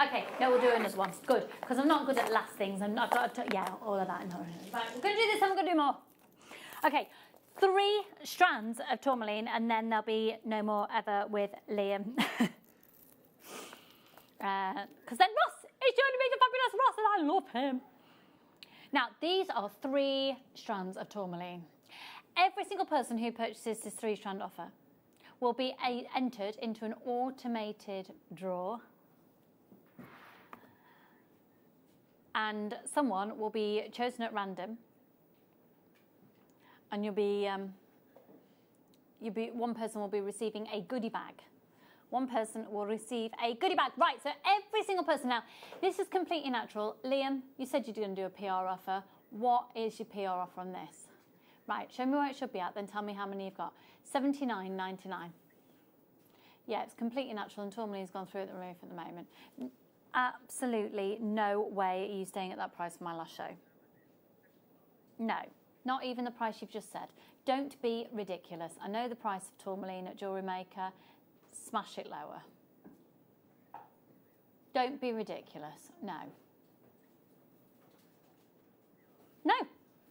Okay, no, we'll do another one. Good, because I'm not good at last things. I've got to, yeah, all of that. No. Right, we're going to do this and we're going to do more. Okay, 3 strands of tourmaline, and then there'll be no more ever with Liam. Because then Ross is joining me, the fabulous Ross, and I love him. Now, these are 3 strands of tourmaline. Every single person who purchases this 3-strand offer will be entered into an automated draw, and someone will be chosen at random, and one person will be receiving a goodie bag. One person will receive a goodie bag. Right, so every single person. Now, this is completely natural. Liam, you said you're going to do a PR offer. What is your PR offer on this? Right, show me where it should be at, then tell me how many you've got. $79.99. Yeah, it's completely natural, and tourmaline's gone through at the roof at the moment. Absolutely no way are you staying at that price for my last show. No, not even the price you've just said. Don't be ridiculous. I know the price of tourmaline at JewelleryMaker. Smash it lower. Don't be ridiculous. No. No,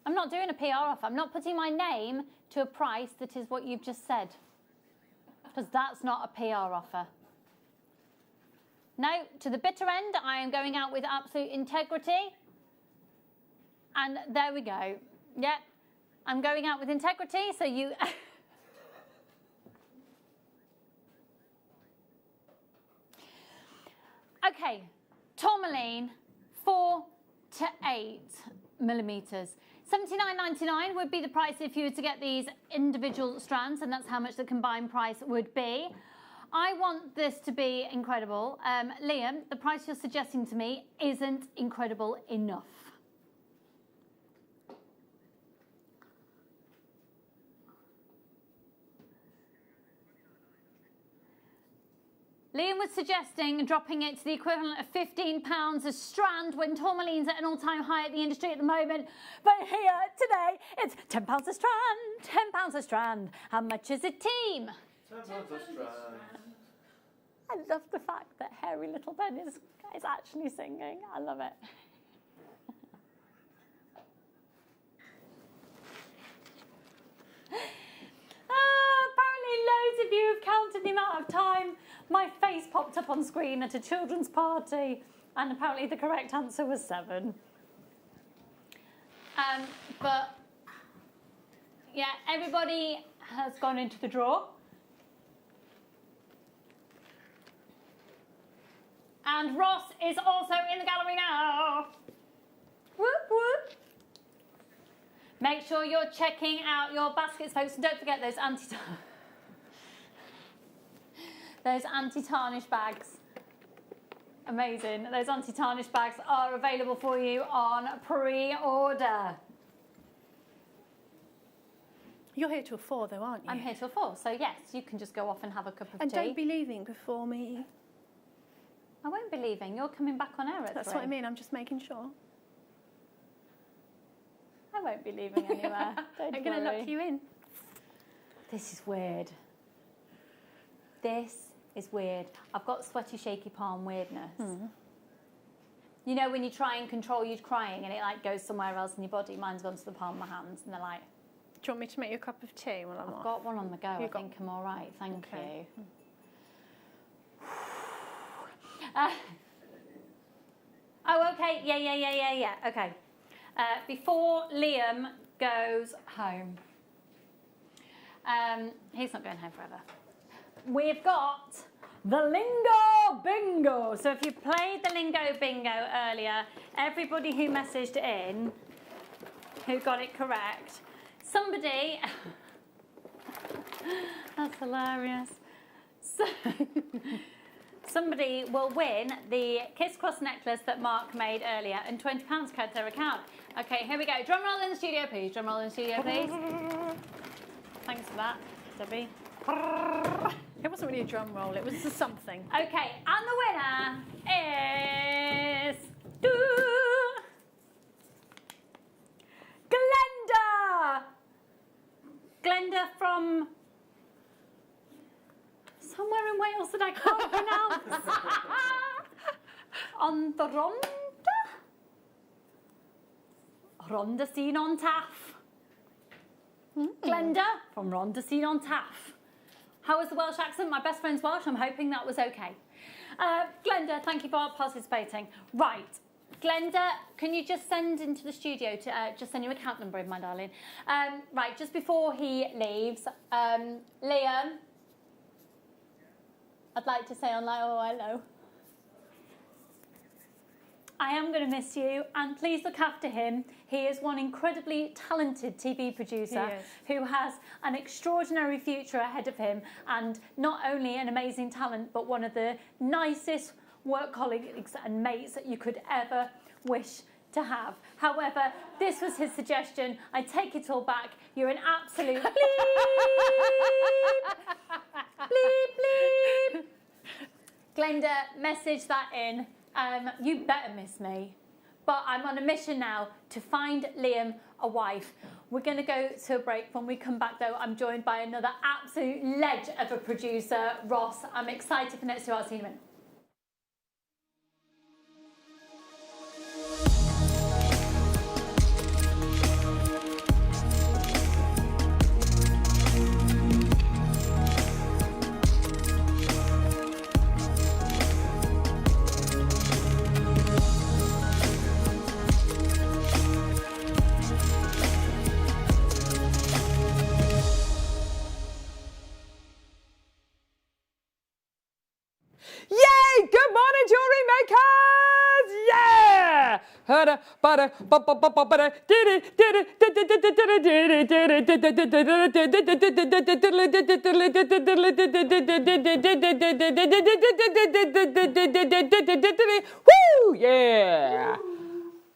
I'm not doing a PR offer. I'm not putting my name to a price that is what you've just said. Because that's not a PR offer. No, to the bitter end, I am going out with absolute integrity. And there we go. Yep, I'm going out with integrity, so you... Okay, tourmaline, 4 to 8 millimeters. $79.99 would be the price if you were to get these individual strands, and that's how much the combined price would be. I want this to be incredible. Liam, the price you're suggesting to me isn't incredible enough. Liam was suggesting dropping it to the equivalent of £15 a strand when tourmaline's at an all-time high at the industry at the moment. But here today, it's £10 a strand, £10 a strand. How much is a team? £10 a strand. I love the fact that hairy little Ben is actually singing. I love it. Apparently loads of you have counted the amount of time my face popped up on screen at a children's party, and apparently the correct answer was 7. But yeah, everybody has gone into the draw. And Ross is also in the gallery now. Whoop, whoop. Make sure you're checking out your baskets, folks, and don't forget those anti-tarnish bags. Amazing. Those anti-tarnish bags are available for you on pre-order. You're here till 4 though, aren't you? I'm here till 4, so yes, you can just go off and have a cup of tea. And don't be leaving before me. I won't be leaving. You're coming back on air at 3. That's what I mean. I'm just making sure. I won't be leaving anywhere. Don't I'm going to lock you in. This is weird. This is weird. I've got sweaty, shaky palm weirdness. You know when you try and control your crying and it like goes somewhere else in your body? Mine's gone to the palm of my hands and they're like... Do you want me to make you a cup of tea while I'm off? I've got one on the go. I think I'm all right. Thank you. Oh, okay. Yeah. Okay. Before Liam goes home. He's not going home forever. We've got the Lingo Bingo. So if you played the Lingo Bingo earlier, everybody who messaged in, who got it correct, somebody... That's hilarious. So... Somebody will win the Kiss Cross necklace that Mark made earlier and £20 credit their account. Okay, here we go. Drum roll in the studio, please. Drum roll in the studio, please. Thanks for that, Debbie. It wasn't really a drum roll, it was something. Okay, and the winner is... Glenda! Glenda from... somewhere in Wales that I can't pronounce. on the Rhondda seen on Taff. Glenda from Rhondda seen on Taff. How was the Welsh accent? My best friend's Welsh. I'm hoping that was okay. Glenda, thank you for participating. Right. Glenda, can you just send into the studio to just send your account number in, my darling? Right, just before he leaves, Liam, I'd like to say online, oh, hello. I am going to miss you, and please look after him. He is one incredibly talented TV producer who has an extraordinary future ahead of him, and not only an amazing talent, but one of the nicest work colleagues and mates that you could ever wish to have. However, this was his suggestion. I take it all back. You're an absolute bleep. Bleep, bleep. Glenda, message that in. You better miss me. But I'm on a mission now to find Liam a wife. We're going to go to a break. When we come back, though, I'm joined by another absolute ledge of a producer, Ross. I'm excited for next year. I'll see you in a minute. Yay! Good morning, jewellery makers! Yeah! Woo! Yeah!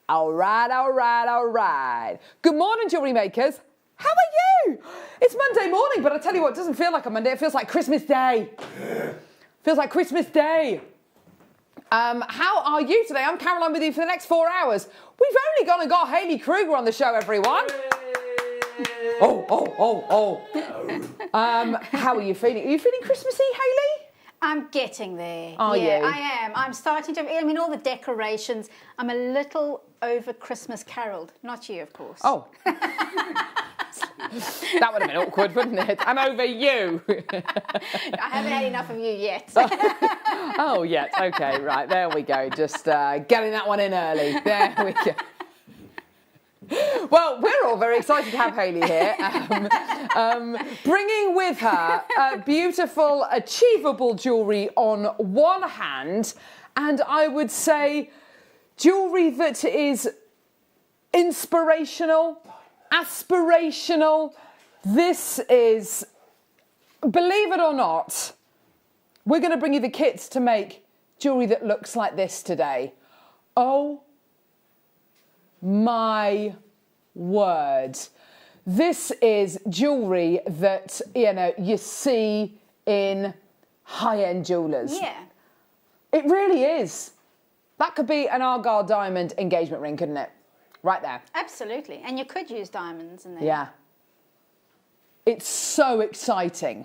All right. Good morning, jewellery makers. How are you? It's Monday morning, but I tell you what, it doesn't feel like a Monday. It feels like Christmas Day. Feels like Christmas Day. How are you today? I'm Caroline with you for the next 4 hours. We've only gone and got Hayley Kruger on the show, everyone. How are you feeling? Are you feeling Christmassy, Hayley? I'm getting there. Are you? I am. I'm starting to, I mean, all the decorations. I'm a little over Christmas caroled. Not you, of course. Oh. That would have been awkward, wouldn't it? I'm over you. I haven't had enough of you yet. Oh, yet. Okay, right. There we go. Just getting that one in early. There we go. Well, we're all very excited to have Hayley here, bringing with her beautiful, achievable jewellery on one hand, and I would say jewellery that is inspirational, aspirational. This is, believe it or not, we're going to bring you the kits to make jewellery that looks like this today. Oh my word. This is jewellery that, you know, you see in high-end jewellers. Yeah. It really is. That could be an Argyle diamond engagement ring, couldn't it? Right there. Absolutely. And you could use diamonds in there. Yeah. It's so exciting.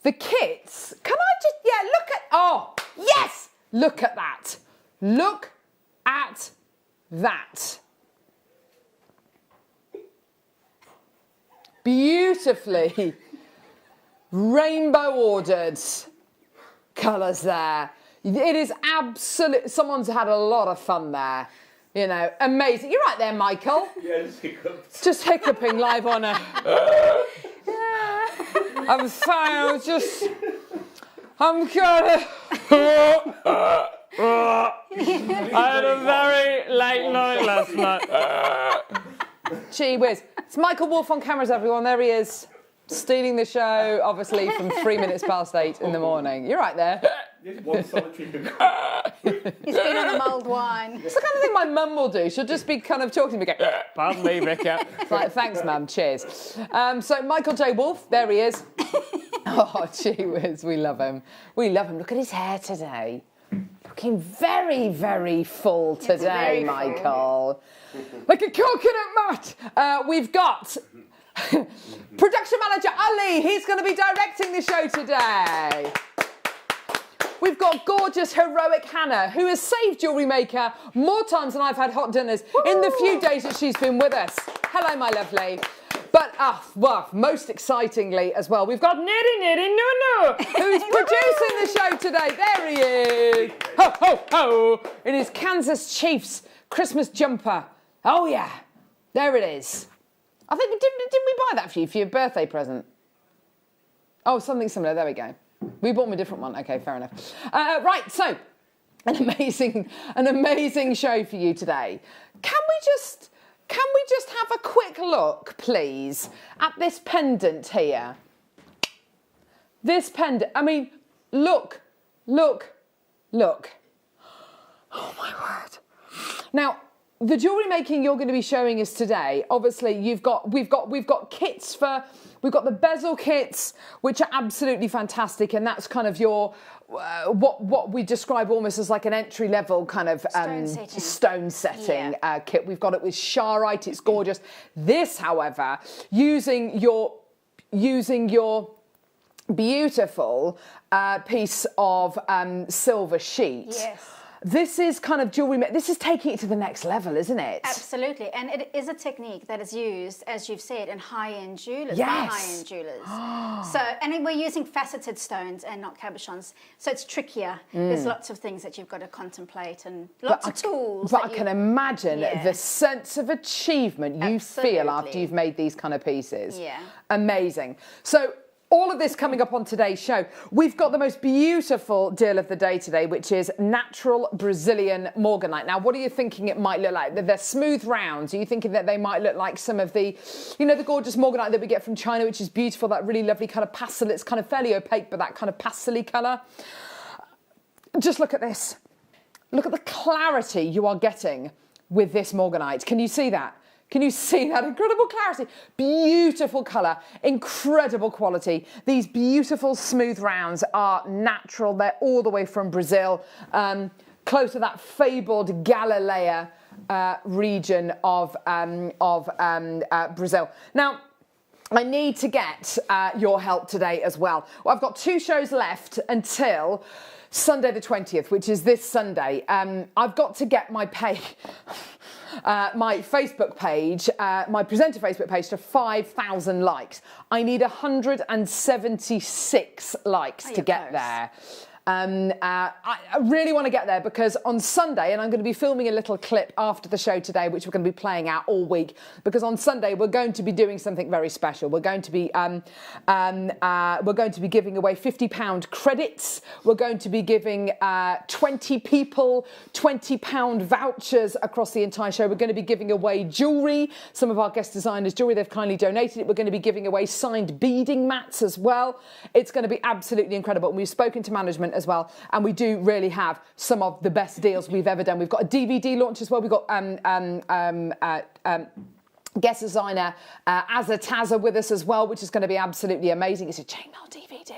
The kits, can I just, look at, oh, yes! Look at that. Look at that. Beautifully rainbow ordered colours there. It is absolute, someone's had a lot of fun there. You know, amazing. You're right there, Michael. Yeah, just hiccuped. Just hiccuping live on a... I'm fine, I'm gonna... I had a very late night last night. Gee whiz. It's Michael Wolf on cameras, everyone. There he is. Stealing the show, obviously, from 3 minutes past 8 in the morning. You're right there. One solitary He's been on the mulled wine. It's the kind of thing my mum will do. She'll just be kind of talking to me, go, pardon me, Rebecca. It's like, thanks, mum, cheers. So Michael J. Wolf, there he is. Oh, gee whiz, we love him. We love him. Look at his hair today. Looking very, very full today, Michael. Like a coconut mat. We've got production manager Ali. He's going to be directing the show today. we've got gorgeous, heroic Hannah, who has saved Jewellery Maker more times than I've had hot dinners in the few days that she's been with us. Hello, my lovely. But, well, most excitingly as well, we've got Nunu, who's producing the show today. There he is. Ho, ho, ho. In his Kansas Chiefs Christmas jumper. Oh, yeah. There it is. I think, didn't we buy that for you for your birthday present? Oh, something similar. There we go. We bought him a different one. Okay, fair enough. Right, so an amazing show for you today. Can we just have a quick look, please, at this pendant here? This pendant. I mean, look. Oh my word. Now, the jewellery making you're going to be showing us today, obviously we've got kits for, we've got the bezel kits, which are absolutely fantastic, and that's kind of your, what we describe almost as like an entry level kind of stone setting kit. We've got it with Sharite, it's gorgeous. This, however, using your beautiful piece of silver sheet. Yes. This is kind of jewellery, this is taking it to the next level, isn't it? Absolutely, and it is a technique that is used, as you've said, in high-end jewellers, Yes. by high-end jewellers. So, and we're using faceted stones and not cabochons, so it's trickier. There's lots of things that you've got to contemplate and lots of tools. But I can imagine the sense of achievement you feel after you've made these kind of pieces. Yeah. Amazing. So, all of this coming up on today's show. We've got the most beautiful deal of the day today, which is natural Brazilian Morganite. Now, what are you thinking it might look like? They're smooth rounds. Are you thinking that they might look like some of the, the gorgeous Morganite that we get from China, which is beautiful, that really lovely kind of pastel. It's kind of fairly opaque, but that kind of pastel-y colour. Just look at this. Look at the clarity you are getting with this Morganite. Can you see that? Can you see that incredible clarity? Beautiful colour, incredible quality. These beautiful smooth rounds are natural. They're all the way from Brazil, close to that fabled Galileia region of Brazil. Now, I need to get your help today as well. I've got 2 shows left until Sunday the 20th, which is this Sunday. I've got to get my my Facebook page, my presenter Facebook page, to 5,000 likes. I need 176 likes to get there. I really want to get there because on Sunday, and I'm going to be filming a little clip after the show today, which we're going to be playing out all week, because on Sunday we're going to be doing something very special. We're going to be giving away £50 credits. We're going to be giving 20 people £20 vouchers across the entire show. We're going to be giving away jewellery, some of our guest designers' jewellery. They've kindly donated it. We're going to be giving away signed beading mats as well. It's going to be absolutely incredible. And we've spoken to management as well, and we do really have some of the best deals we've ever done. We've got a DVD launch as well. We've got guest designer Azataza with us as well, which is going to be absolutely amazing. It's a chainmail DVD.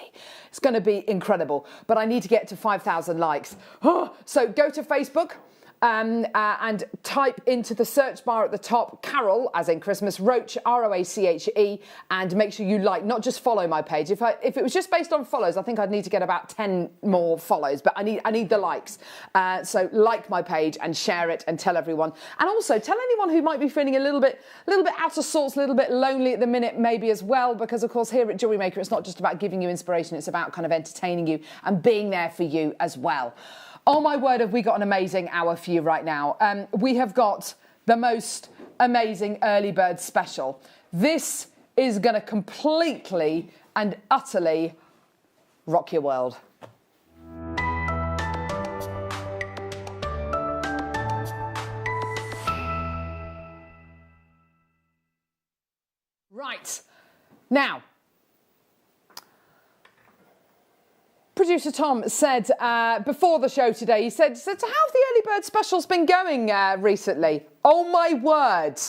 It's going to be incredible, but I need to get to 5,000 likes. So go to Facebook and type into the search bar at the top, Carol, as in Christmas, Roche, R-O-A-C-H-E, and make sure you like, not just follow my page. If it was just based on follows, I think I'd need to get about 10 more follows, but I need the likes. So like my page and share it and tell everyone. And also tell anyone who might be feeling a little bit out of sorts, a little bit lonely at the minute maybe as well, because of course here at Jewellery Maker, it's not just about giving you inspiration, it's about kind of entertaining you and being there for you as well. Oh my word, have we got an amazing hour for you right now. We have got the most amazing early bird special. This is going to completely and utterly rock your world. Right, now, producer Tom said before the show today, he said, so how have the early bird specials been going recently? Oh my word.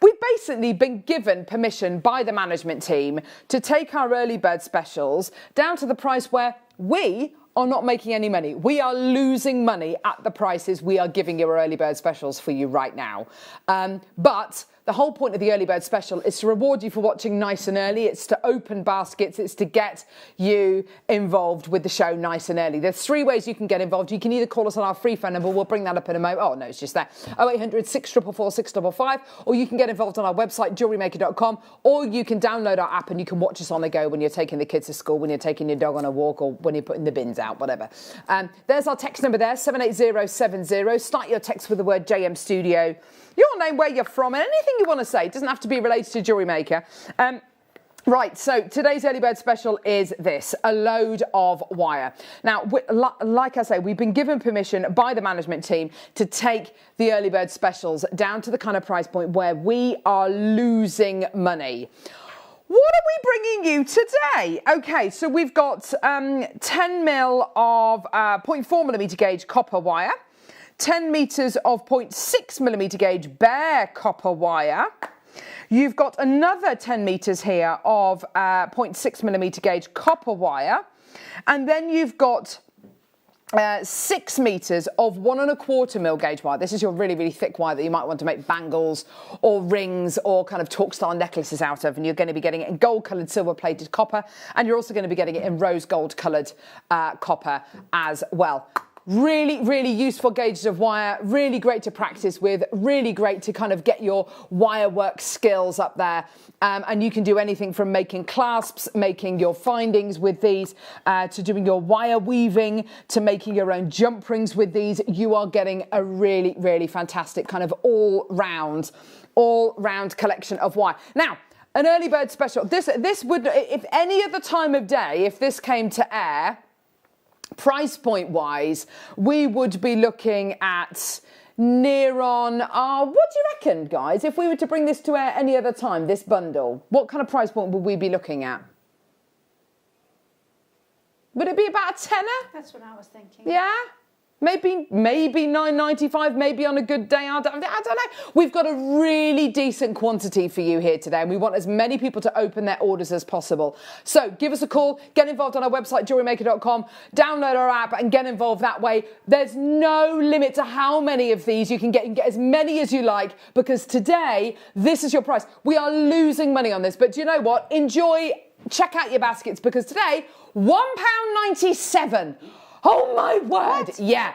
We've basically been given permission by the management team to take our early bird specials down to the price where we are not making any money. We are losing money at the prices we are giving your early bird specials for you right now. But the whole point of the early bird special is to reward you for watching nice and early. It's to open baskets. It's to get you involved with the show nice and early. There's 3 ways you can get involved. You can either call us on our free phone number. We'll bring that up in a moment. Oh, no, it's just there. 0800 644 655. Or you can get involved on our website, JewelleryMaker.com. Or you can download our app and you can watch us on the go when you're taking the kids to school, when you're taking your dog on a walk, or when you're putting the bins out, whatever. There's our text number there, 78070. Start your text with the word JM Studio, your name, where you're from, and anything you want to say. It doesn't have to be related to Jewellery Maker. Right, so today's early bird special is this, a load of wire. Now, like I say, we've been given permission by the management team to take the early bird specials down to the kind of price point where we are losing money. What are we bringing you today? Okay, so we've got 10 mil of 0.4mm gauge copper wire, 10 metres of 0.6mm gauge bare copper wire. You've got another 10 metres here of 0.6mm gauge copper wire. And then you've got 6 metres of 1¼ gauge wire. This is your really, really thick wire that you might want to make bangles or rings or kind of talk-style necklaces out of. And you're going to be getting it in gold-coloured, silver-plated copper. And you're also going to be getting it in rose gold-coloured copper as well. Really, really useful gauges of wire, really great to practice with, really great to kind of get your wire work skills up there. And you can do anything from making clasps, making your findings with these, to doing your wire weaving, to making your own jump rings with these. You are getting a really, really fantastic kind of all-round collection of wire. Now, an early bird special. This would, if any other time of day, if this came to air, price point wise, we would be looking at near on, what do you reckon, guys? If we were to bring this to air any other time, this bundle, what kind of price point would we be looking at? Would it be about a tenner? That's what I was thinking. Yeah? Maybe £9.95, maybe on a good day. I don't know. We've got a really decent quantity for you here today, and we want as many people to open their orders as possible. So give us a call, get involved on our website, JewelleryMaker.com, download our app and get involved that way. There's no limit to how many of these you can get. You can get as many as you like, because today, this is your price. We are losing money on this, but do you know what? Enjoy, check out your baskets, because today, £1.97. Oh my word! What? Yeah.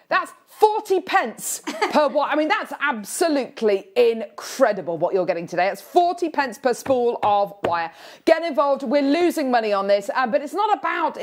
That's 40 pence per wire. I mean, that's absolutely incredible what you're getting today. It's 40 pence per spool of wire. Get involved. We're losing money on this, but it's not about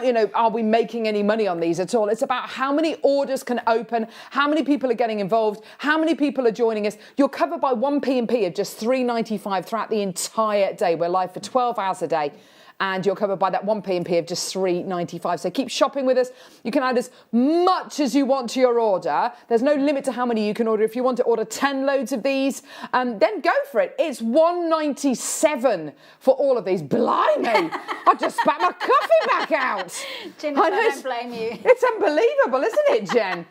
you know, are we making any money on these at all? It's about how many orders can open, how many people are getting involved, how many people are joining us. You're covered by 1p&p of just £3.95 throughout the entire day. We're live for 12 hours a day. And you're covered by that 1p&p of just £3.95. So keep shopping with us. You can add as much as you want to your order. There's no limit to how many you can order. If you want to order 10 loads of these, then go for it. It's £1.97 for all of these. Blimey! I just spat my coffee back out. Jennifer, I don't blame you. It's unbelievable, isn't it, Jen?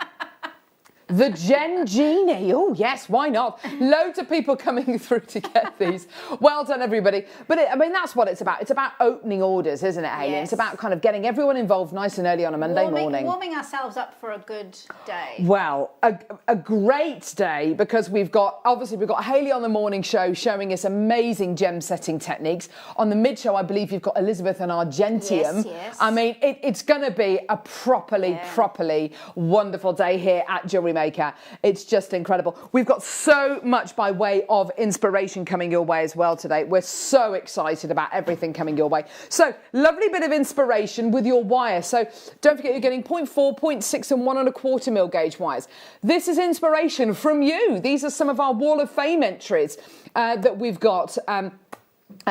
The Gen Genie. Oh, yes, why not? Loads of people coming through to get these. Well done, everybody. But, I mean, that's what it's about. It's about opening orders, isn't it, Hayley? Yes. It's about kind of getting everyone involved nice and early on a Monday morning. Warming ourselves up for a good day. Well, a great day, because we've got Hayley on the morning show showing us amazing gem setting techniques. On the mid show, I believe you've got Elizabeth and Argentium. Yes. I mean, it's going to be a properly wonderful day here at Jewellery Maker. It's just incredible. We've got so much by way of inspiration coming your way as well today. We're so excited about everything coming your way. So, lovely bit of inspiration with your wire. So, don't forget you're getting 0.4, 0.6 and 1¼ gauge wires. This is inspiration from you. These are some of our Wall of Fame entries that we've got.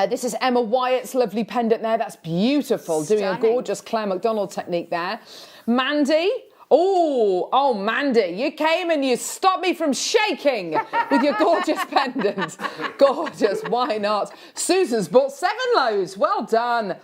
This is Emma Wyatt's lovely pendant there. That's beautiful. Stunning. Doing a gorgeous Claire McDonald technique there. Mandy. Oh, Mandy, you came and you stopped me from shaking with your gorgeous pendant. Gorgeous, why not? Susan's bought 7 loads. Well done.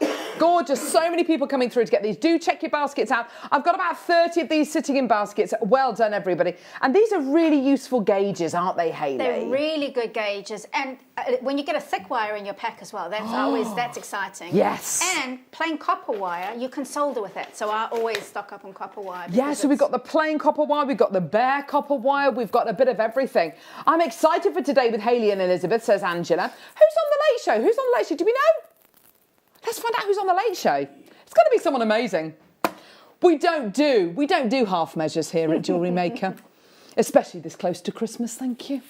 gorgeous. So many people coming through to get these. Do check your baskets out. I've got about 30 of these sitting in baskets. Well done, everybody. And these are really useful gauges, aren't they, Hayley? They're really good gauges. And when you get a thick wire in your pack as well, that's exciting. Yes. And plain copper wire, you can solder with it. So I always stock up on copper wire. Yeah, so we've got the plain copper wire, we've got the bare copper wire, we've got a bit of everything. I'm excited for today with Hayley and Elizabeth, says Angela. Who's on the Late Show? Who's on the Late Show? Do we know? Let's find out who's on the Late Show. It's going to be someone amazing. We don't do half measures here at Jewellery Maker, especially this close to Christmas, thank you.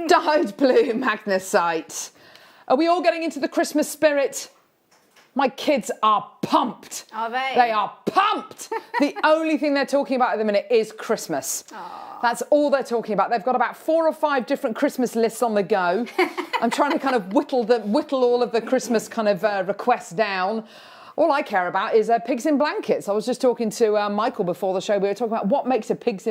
Dyed blue magnesite. Are we all getting into the Christmas spirit? My kids are pumped. Are they? They are pumped. The only thing they're talking about at the minute is Christmas. Aww. That's all they're talking about. They've got about 4 or 5 different Christmas lists on the go. I'm trying to kind of whittle all of the Christmas kind of requests down. All I care about is pigs in blankets. I was just talking to Michael before the show. We were talking about what makes a pig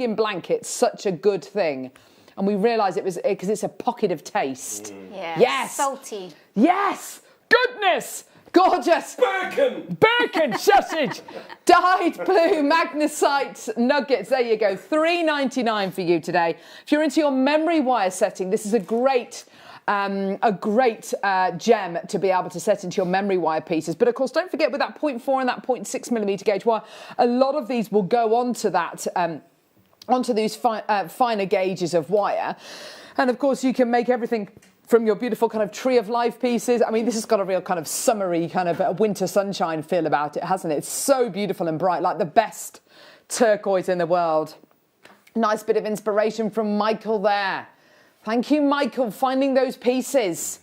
in blankets such a good thing. And we realised it was because it's a pocket of taste. Yeah. Yes. Salty. Yes. Goodness. Gorgeous. Bacon sausage. Dyed blue magnesite nuggets. There you go. $3.99 for you today. If you're into your memory wire setting, this is a great gem to be able to set into your memory wire pieces. But of course, don't forget with that 0.4 and that 0.6mm gauge wire, a lot of these will go onto that, onto these finer gauges of wire. And of course, you can make everything from your beautiful kind of tree of life pieces. I mean, this has got a real kind of summery kind of winter sunshine feel about it, hasn't it? It's so beautiful and bright, like the best turquoise in the world. Nice bit of inspiration from Michael there. Thank you, Michael, finding those pieces.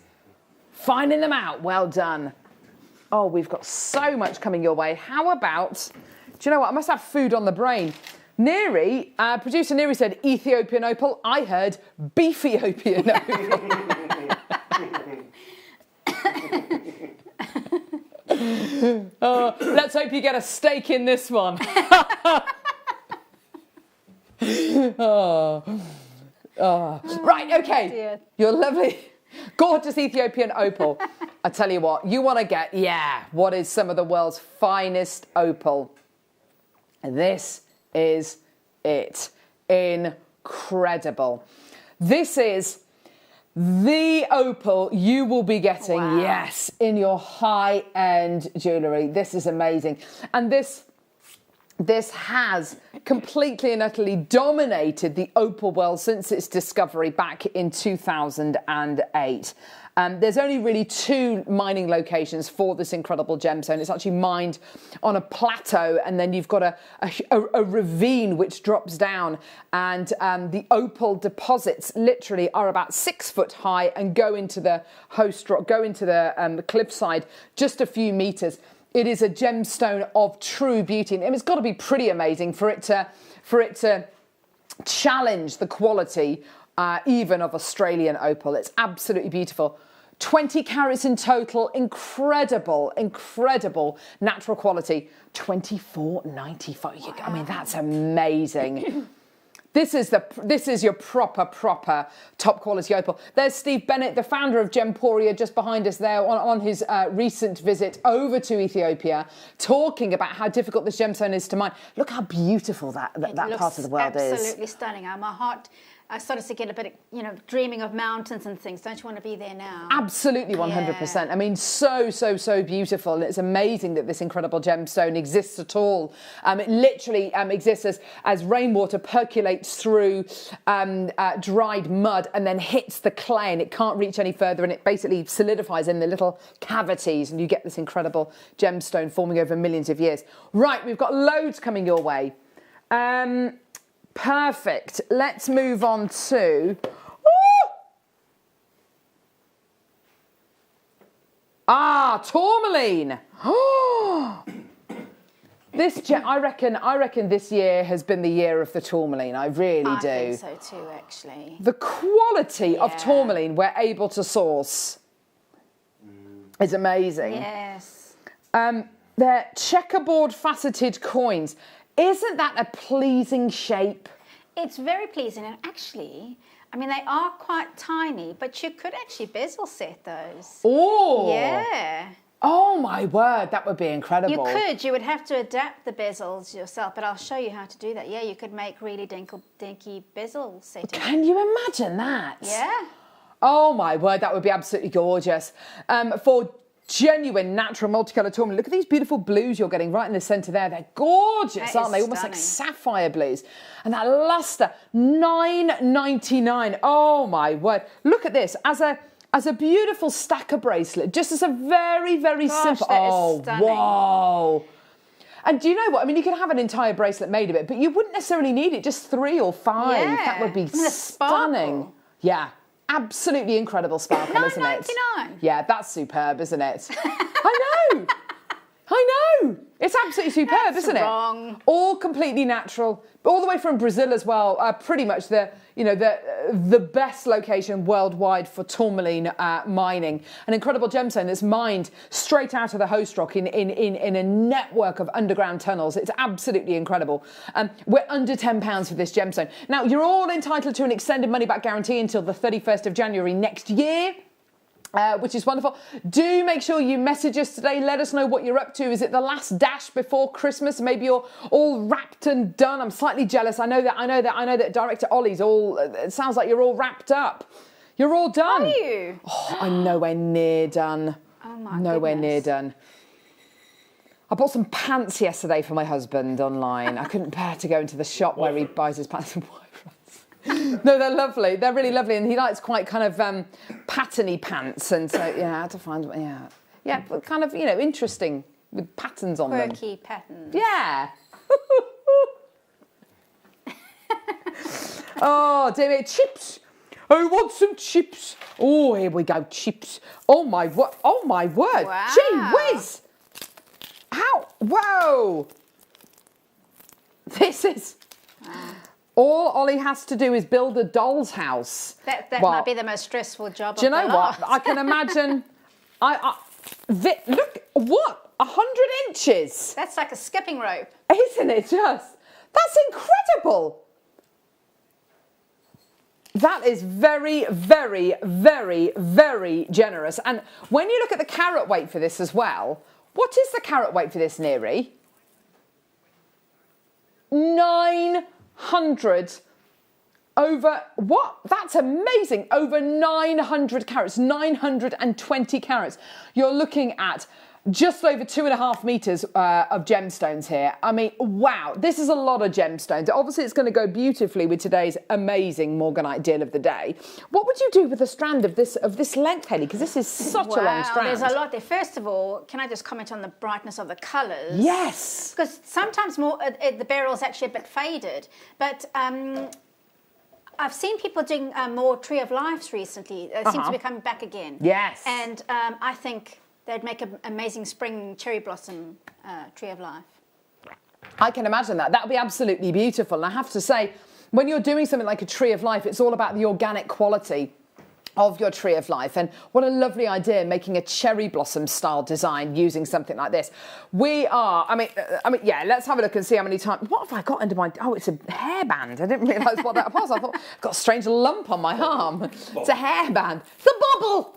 Finding them out. Well done. Oh, we've got so much coming your way. How about, do you know what? I must have food on the brain. Neri, producer Neri said Ethiopian opal. I heard Beefiopian opal. Oh, let's hope you get a steak in this one. Right, okay. Dear. Your lovely, gorgeous Ethiopian opal. I tell you what, you want to get, what is some of the world's finest opal? This is it. Incredible. This is the opal you will be getting, yes, in your high-end jewellery. This is amazing. And this has completely and utterly dominated the opal world since its discovery back in 2008. There's only really 2 mining locations for this incredible gemstone. It's actually mined on a plateau, and then you've got a ravine which drops down, and the opal deposits literally are about 6 foot high and go into the host rock, go into the cliffside just a few meters. It is a gemstone of true beauty, and it's got to be pretty amazing for it to challenge the quality even of Australian opal. It's absolutely beautiful. 20 carats in total, incredible natural quality. $24.95. I mean, that's amazing. This is your proper top quality opal. There's Steve Bennett, the founder of Gemporia, just behind us there on his recent visit over to Ethiopia, talking about how difficult this gemstone is to mine. Look how beautiful that part of the world is. Absolutely stunning. My heart started to get a bit, dreaming of mountains and things. Don't you want to be there now? Absolutely, 100%. Yeah. I mean, so beautiful. And it's amazing that this incredible gemstone exists at all. It literally exists as rainwater percolates through dried mud and then hits the clay, and it can't reach any further, and it basically solidifies in the little cavities, and you get this incredible gemstone forming over millions of years. Right, we've got loads coming your way. Perfect. Let's move on to... Tourmaline. I reckon this year has been the year of the Tourmaline. I really do. I think so too, actually. The quality of Tourmaline we're able to source is amazing. Yes. They're checkerboard faceted coins. Isn't that a pleasing shape? It's very pleasing, and actually, I mean, they are quite tiny, but you could actually bezel set those. Oh! Yeah. Oh my word, that would be incredible. You would have to adapt the bezels yourself, but I'll show you how to do that. Yeah, you could make really dinky bezel settings. Can you imagine that? Yeah. Oh my word, that would be absolutely gorgeous. For genuine natural multicolour tourmaline, look at these beautiful blues you're getting right in the centre there. They're gorgeous, aren't they? Almost like sapphire blues. And that lustre, $9.99. Oh my word. Look at this. As a beautiful stacker bracelet, just as a very, very simple. That is stunning. Whoa. And do you know what? I mean, you could have an entire bracelet made of it, but you wouldn't necessarily need it, just 3 or 5. Yeah. That would be stunning. Sparkle. Yeah. Absolutely incredible sparkle, isn't it? $9.99. Yeah, that's superb, isn't it? I know. It's absolutely superb, isn't it? All completely natural, all the way from Brazil as well. Pretty much the best location worldwide for tourmaline mining. An incredible gemstone that's mined straight out of the host rock in a network of underground tunnels. It's absolutely incredible. We're under £10 for this gemstone. Now, you're all entitled to an extended money-back guarantee until the 31st of January next year. Which is wonderful. Do make sure you message us today. Let us know what you're up to. Is it the last dash before Christmas? Maybe you're all wrapped and done. I'm slightly jealous. I know that Director Ollie's all. It sounds like you're all wrapped up. You're all done. Are you? Oh, I'm nowhere near done. Oh my Nowhere goodness. near done. I bought some pants yesterday for my husband online. I couldn't bear to go into the shop where he buys his pants. No, they're lovely. They're really lovely, and he likes quite kind of patterny pants, and so yeah, I had to find but kind of interesting with patterns on them. Quirky patterns. Yeah. Oh, dear me, chips. I want some chips. Oh, here we go, chips. Oh my word! Wow. Gee whiz! How? Whoa! This is. Wow. All Ollie has to do is build a doll's house. That might be the most stressful job. Do you know what? I can imagine. Look, what? 100 inches. That's like a skipping rope. Isn't it just? That's incredible. That is very, very, very, very generous. And when you look at the carat weight for this as well, what is the carat weight for this, Neri? 900 over what? That's amazing. Over 900 carats, 920 carats. You're looking at just over 2.5 meters of gemstones here. I mean, wow, this is a lot of gemstones. Obviously, it's going to go beautifully with today's amazing Morganite deal of the day. What would you do with a strand of this length, Haley? Because this is such a long strand. There's a lot there. First of all, can I just comment on the brightness of the colours? Yes. Because sometimes the beryl's actually a bit faded, but I've seen people doing more Tree of Lives recently. They seem to be coming back again. Yes. And I think they'd make an amazing spring cherry blossom Tree of Life. I can imagine that. That would be absolutely beautiful. And I have to say, when you're doing something like a Tree of Life, it's all about the organic quality of your Tree of Life. And what a lovely idea, making a cherry blossom style design using something like this. I mean, yeah, let's have a look and see how many times. What have I got under my, it's a hairband. I didn't realise what that was. I thought, I've got a strange lump on my arm. It's a hairband. It's a bubble.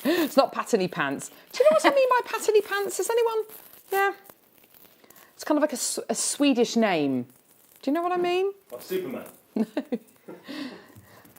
It's not patterny pants. Do you know what I mean by patterny pants? Is anyone? Yeah. It's kind of like a Swedish name. Do you know what I mean? Like Superman.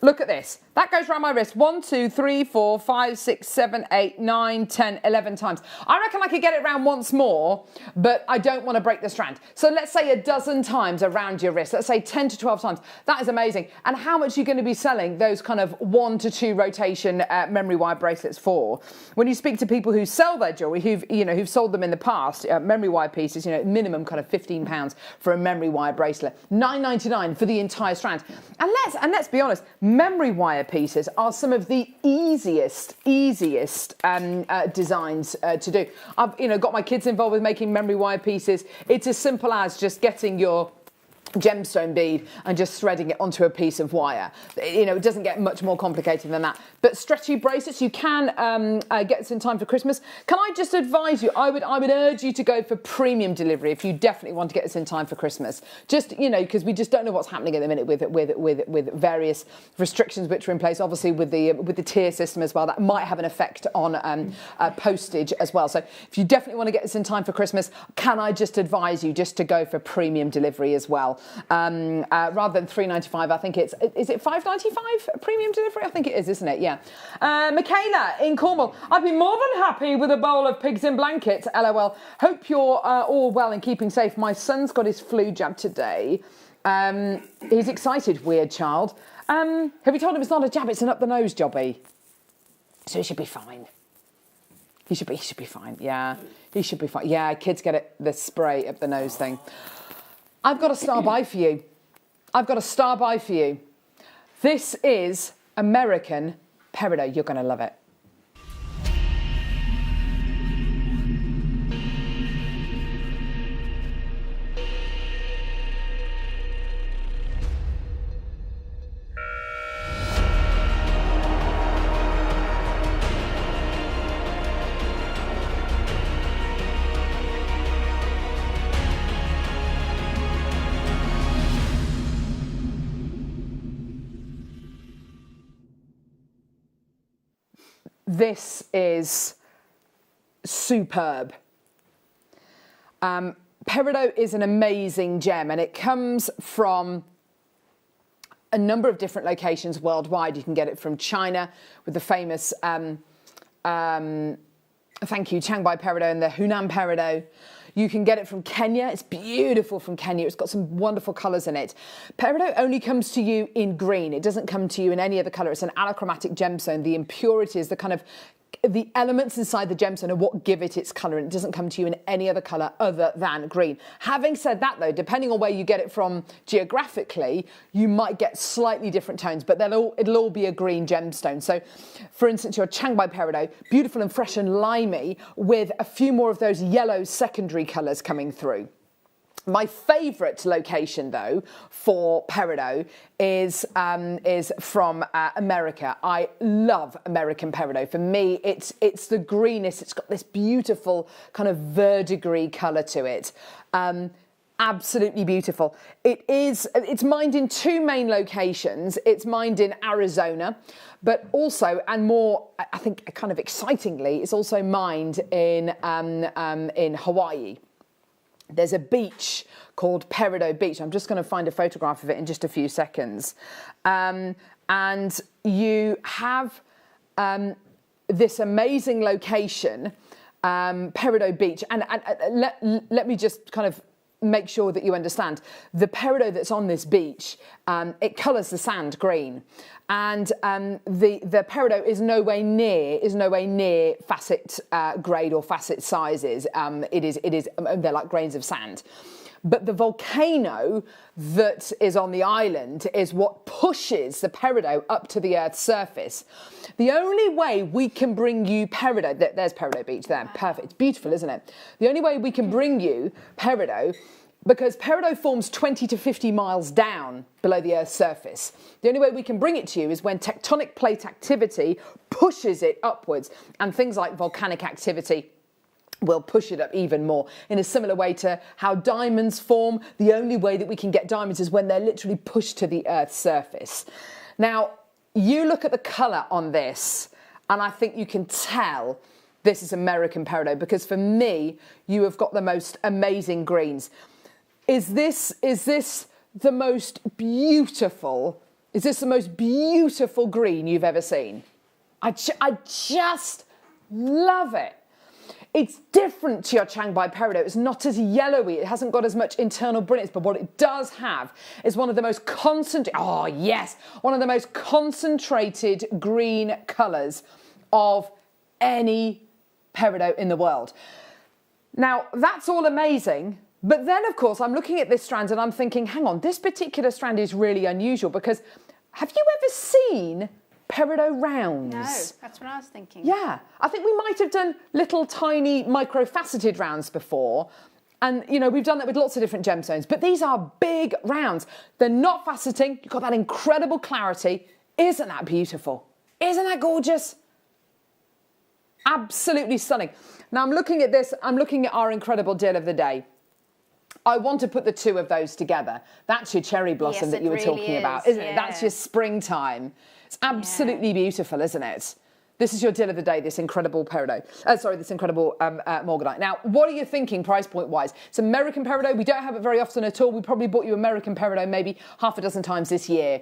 Look at this. That goes around my wrist 1, 2, 3, 4, 5, 6, 7, 8, 9, 10, 11 times. I reckon I could get it around once more, but I don't want to break the strand. So let's say a dozen times around your wrist. Let's say 10 to 12 times. That is amazing. And how much are you going to be selling those kind of 1 to 2 rotation memory wire bracelets for? When you speak to people who sell their jewellery, who've sold them in the past, memory wire pieces, minimum kind of £15 for a memory wire bracelet, $9.99 for the entire strand. And let's be honest, memory wire pieces are some of the easiest designs to do. I've got my kids involved with making memory wire pieces. It's as simple as just getting your gemstone bead and just threading it onto a piece of wire. You know, it doesn't get much more complicated than that. But stretchy bracelets, you can get this in time for Christmas. Can I just advise you, I would urge you to go for premium delivery if you definitely want to get this in time for Christmas. Just, you know, because we just don't know what's happening at the minute with various restrictions which are in place, obviously with the tier system as well. That might have an effect on postage as well. So if you definitely want to get this in time for Christmas, can I just advise you just to go for premium delivery as well? Rather than $3.95, I think is it $5.95 premium delivery? I think it is, isn't it? Yeah. Michaela in Cornwall, I'd be more than happy with a bowl of pigs in blankets. LOL. Hope you're all well and keeping safe. My son's got his flu jab today. He's excited, weird child. Have you told him it's not a jab, it's an up the nose jobby? So he should be fine. He should be fine. Yeah, he should be fine. Yeah, kids get it, the spray up the nose thing. I've got a star buy for you. This is American Peridot. You're going to love it. This is superb. Peridot is an amazing gem, and it comes from a number of different locations worldwide. You can get it from China with the famous, thank you, Chiangbai Peridot and the Hunan Peridot. You can get it from Kenya. It's beautiful from Kenya. It's got some wonderful colours in it. Peridot only comes to you in green. It doesn't come to you in any other colour. It's an allochromatic gemstone. The impurities, the elements inside the gemstone are what give it its colour, and it doesn't come to you in any other colour other than green. Having said that, though, depending on where you get it from geographically, you might get slightly different tones, but it'll all be a green gemstone. So, for instance, your Chiangbai Peridot, beautiful and fresh and limey, with a few more of those yellow secondary colours coming through. My favourite location, though, for Peridot is from America. I love American Peridot. For me, it's the greenest. It's got this beautiful kind of verdigris colour to it. Absolutely beautiful. It's mined in two main locations. It's mined in Arizona, but also, and more, I think, kind of excitingly, it's also mined in Hawaii. There's a beach called Peridot Beach. I'm just going to find a photograph of it in just a few seconds. And you have this amazing location, Peridot Beach. And let me just kind of make sure that you understand. The Peridot that's on this beach, it colours the sand green. And the Peridot is nowhere near facet grade or facet sizes. They're like grains of sand. But the volcano that is on the island is what pushes the Peridot up to the Earth's surface. The only way we can bring you Peridot, there's Peridot Beach there, perfect, it's beautiful, isn't it? The only way we can bring you Peridot, because Peridot forms 20 to 50 miles down below the Earth's surface. The only way we can bring it to you is when tectonic plate activity pushes it upwards, and things like volcanic activity will push it up even more. In a similar way to how diamonds form, the only way that we can get diamonds is when they're literally pushed to the Earth's surface. Now, you look at the colour on this, and I think you can tell this is American Peridot, because for me, you have got the most amazing greens. Is this the most beautiful green you've ever seen? I just love it. It's different to your Chiangbai Peridot. It's not as yellowy. It hasn't got as much internal brilliance. But what it does have is one of the most concentrated green colours of any Peridot in the world. Now, that's all amazing. But then, of course, I'm looking at this strand and I'm thinking, hang on, this particular strand is really unusual, because have you ever seen Peridot rounds? No, that's what I was thinking. Yeah, I think we might have done little tiny micro-faceted rounds before, And, you know, we've done that with lots of different gemstones, but these are big rounds. They're not faceting. You've got that incredible clarity. Isn't that beautiful? Isn't that gorgeous? Absolutely stunning. Now I'm looking at this, I'm looking at our incredible deal of the day. I want to put the two of those together. That's your cherry blossom that you were talking about, isn't it? That's your springtime. It's absolutely beautiful, isn't it? This is your deal of the day, this incredible Peridot. This incredible Morganite. Now, what are you thinking price point wise? It's American Peridot. We don't have it very often at all. We probably bought you American Peridot maybe half a dozen times this year.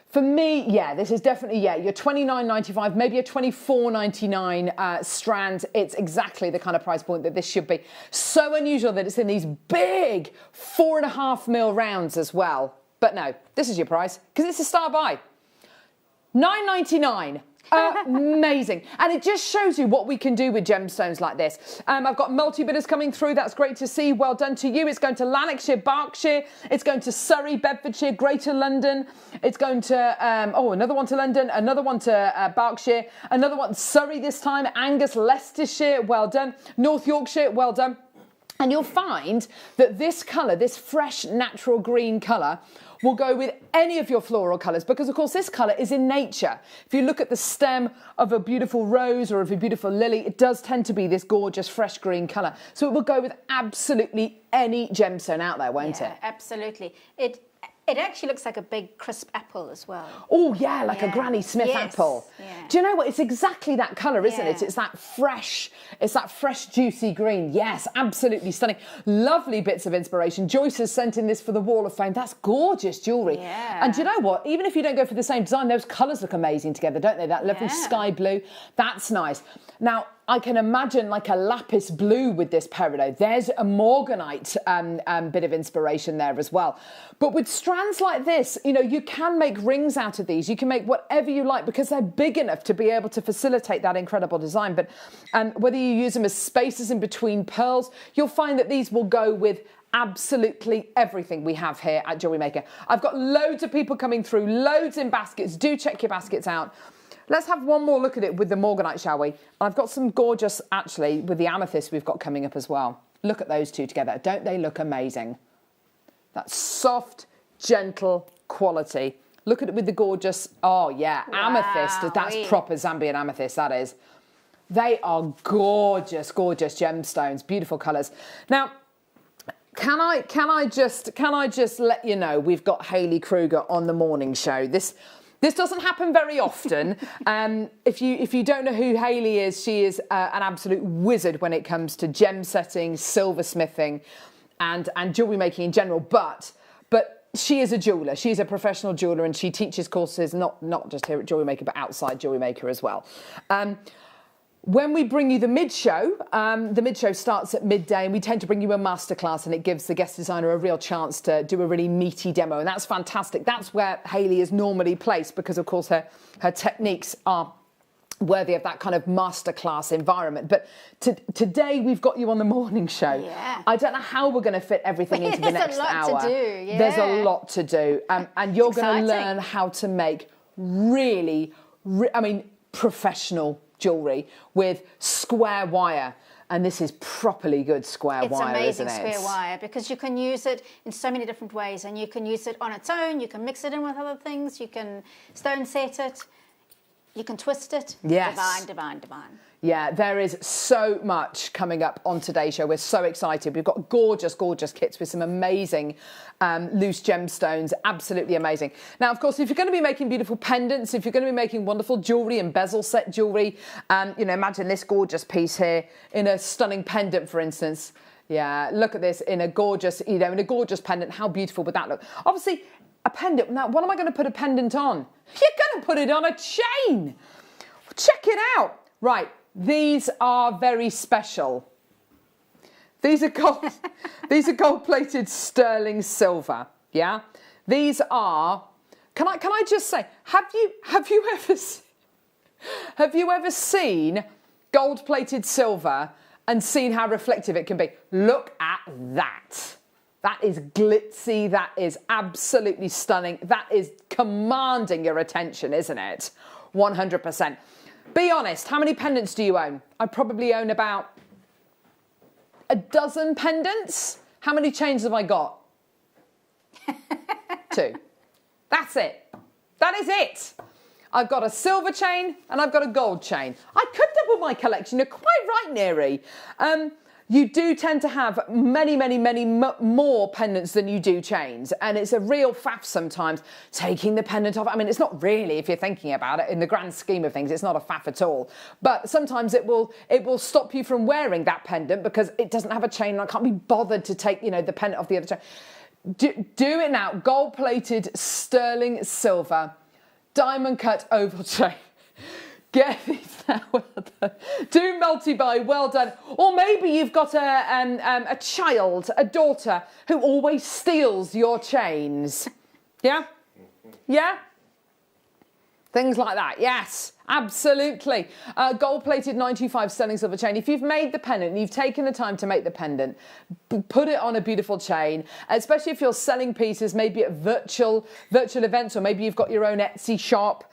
For me, yeah, this is definitely, your $29.95, maybe a $24.99 strand. It's exactly the kind of price point that this should be. So unusual that it's in these big 4.5mm rounds as well. But no, this is your price, because it's a star buy. $9.99. Amazing. And it just shows you what we can do with gemstones like this. I've got multi-bidders coming through. That's great to see. Well done to you. It's going to Lanarkshire, Berkshire. It's going to Surrey, Bedfordshire, Greater London. It's going to, another one to London, another one to Berkshire, another one Surrey this time, Angus, Leicestershire, well done. North Yorkshire, well done. And you'll find that this colour, this fresh natural green colour, will go with any of your floral colours, because of course this colour is in nature. If you look at the stem of a beautiful rose or of a beautiful lily, it does tend to be this gorgeous fresh green colour. So it will go with absolutely any gemstone out there, won't it? Absolutely. It actually looks like a big crisp apple as well. Oh yeah, like a Granny Smith apple. Yeah. Do you know what? It's exactly that colour, isn't it? It's that fresh, juicy green. Yes, absolutely stunning. Lovely bits of inspiration. Joyce has sent in this for the Wall of Fame. That's gorgeous jewellery. Yeah. And do you know what? Even if you don't go for the same design, those colours look amazing together, don't they? That lovely sky blue. That's nice. Now, I can imagine like a lapis blue with this Peridot. There's a Morganite bit of inspiration there as well. But with strands like this, you know, you can make rings out of these. You can make whatever you like because they're big enough to be able to facilitate that incredible design. But whether you use them as spaces in between pearls, you'll find that these will go with absolutely everything we have here at Jewellery Maker. I've got loads of people coming through, loads in baskets. Do check your baskets out. Let's have one more look at it with the Morganite, shall we? I've got some gorgeous, actually, with the amethyst we've got coming up as well. Look at those two together. Don't they look amazing? That soft, gentle quality. Look at it with the gorgeous, amethyst. That's proper Zambian amethyst, that is. They are gorgeous, gorgeous gemstones, beautiful colours. Now, can I just let you know we've got Hayley Kruger on the morning show. This doesn't happen very often. If you don't know who Hayley is, she is an absolute wizard when it comes to gem setting, silversmithing, and jewellery making in general. But she is a jeweller. She's a professional jeweller, and she teaches courses not just here at Jewellery Maker, but outside Jewellery Maker as well. When we bring you the mid-show starts at midday, and we tend to bring you a masterclass, and it gives the guest designer a real chance to do a really meaty demo, and that's fantastic. That's where Hayley is normally placed because, of course, her techniques are worthy of that kind of masterclass environment. But today we've got you on the morning show. Yeah. I don't know how we're going to fit everything into the next hour. There's a lot to do. Yeah. There's a lot to do, and you're going to learn how to make really, professional jewellery with square wire, and this is properly good square wire, isn't it? It's amazing square wire because you can use it in so many different ways, and you can use it on its own, you can mix it in with other things, you can stone set it, you can twist it. Yes. Divine, divine, divine. Yeah, there is so much coming up on today's show. We're so excited. We've got gorgeous, gorgeous kits with some amazing loose gemstones. Absolutely amazing. Now, of course, if you're going to be making beautiful pendants, if you're going to be making wonderful jewellery and bezel set jewellery, imagine this gorgeous piece here in a stunning pendant, for instance. Yeah, look at this in a gorgeous, in a gorgeous pendant. How beautiful would that look? Obviously, a pendant. Now, what am I going to put a pendant on? You're going to put it on a chain. Check it out. Right. These are very special. These are gold-plated sterling silver. Yeah, these are. Can I just say? Have you ever seen gold-plated silver and seen how reflective it can be? Look at that. That is glitzy. That is absolutely stunning. That is commanding your attention, isn't it? 100%. Be honest, how many pendants do you own? I probably own about a dozen pendants. How many chains have I got? 2. That's it. That is it. I've got a silver chain and I've got a gold chain. I could double my collection. You're quite right, Neri. You do tend to have many more pendants than you do chains. And it's a real faff sometimes taking the pendant off. I mean, it's not really, if you're thinking about it, in the grand scheme of things, it's not a faff at all. But sometimes it will stop you from wearing that pendant because it doesn't have a chain and I can't be bothered to take, you know, the pendant off the other chain. Do it now. Gold-plated sterling silver, diamond cut oval chain. Get these now, well done. Do multi-buy, well done. Or maybe you've got a child, a daughter, who always steals your chains. Yeah? Yeah? Things like that, yes, absolutely. Gold-plated 925 sterling silver chain. If you've made the pendant and you've taken the time to make the pendant, put it on a beautiful chain, especially if you're selling pieces, maybe at virtual events, or maybe you've got your own Etsy shop,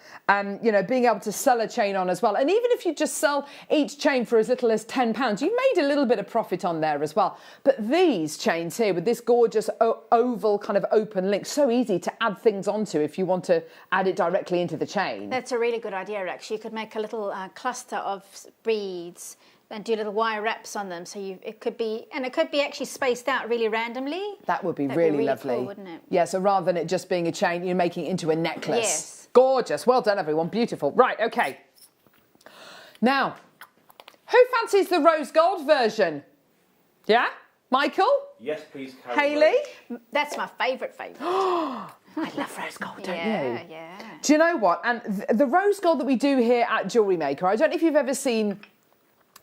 you know, being able to sell a chain on as well. And even if you just sell each chain for as little as £10, you've made a little bit of profit on there as well. But these chains here with this gorgeous oval kind of open link, so easy to add things onto if you want to add it directly into the chain. That's a really good idea, actually. You could make a little cluster of beads and do little wire wraps on them. So it could be actually spaced out really randomly. That would be That'd really be lovely, cool, wouldn't it? Yeah. So rather than it just being a chain, you're making it into a necklace. Yes. Gorgeous. Well done, everyone. Beautiful. Right. Okay. Now, who fancies the rose gold version? Yeah, Michael. Yes, please, Carol. Hayley. That's my favourite. I love rose gold, don't you? Yeah. Do you know what? And the rose gold that we do here at JewelleryMaker, I don't know if you've ever seen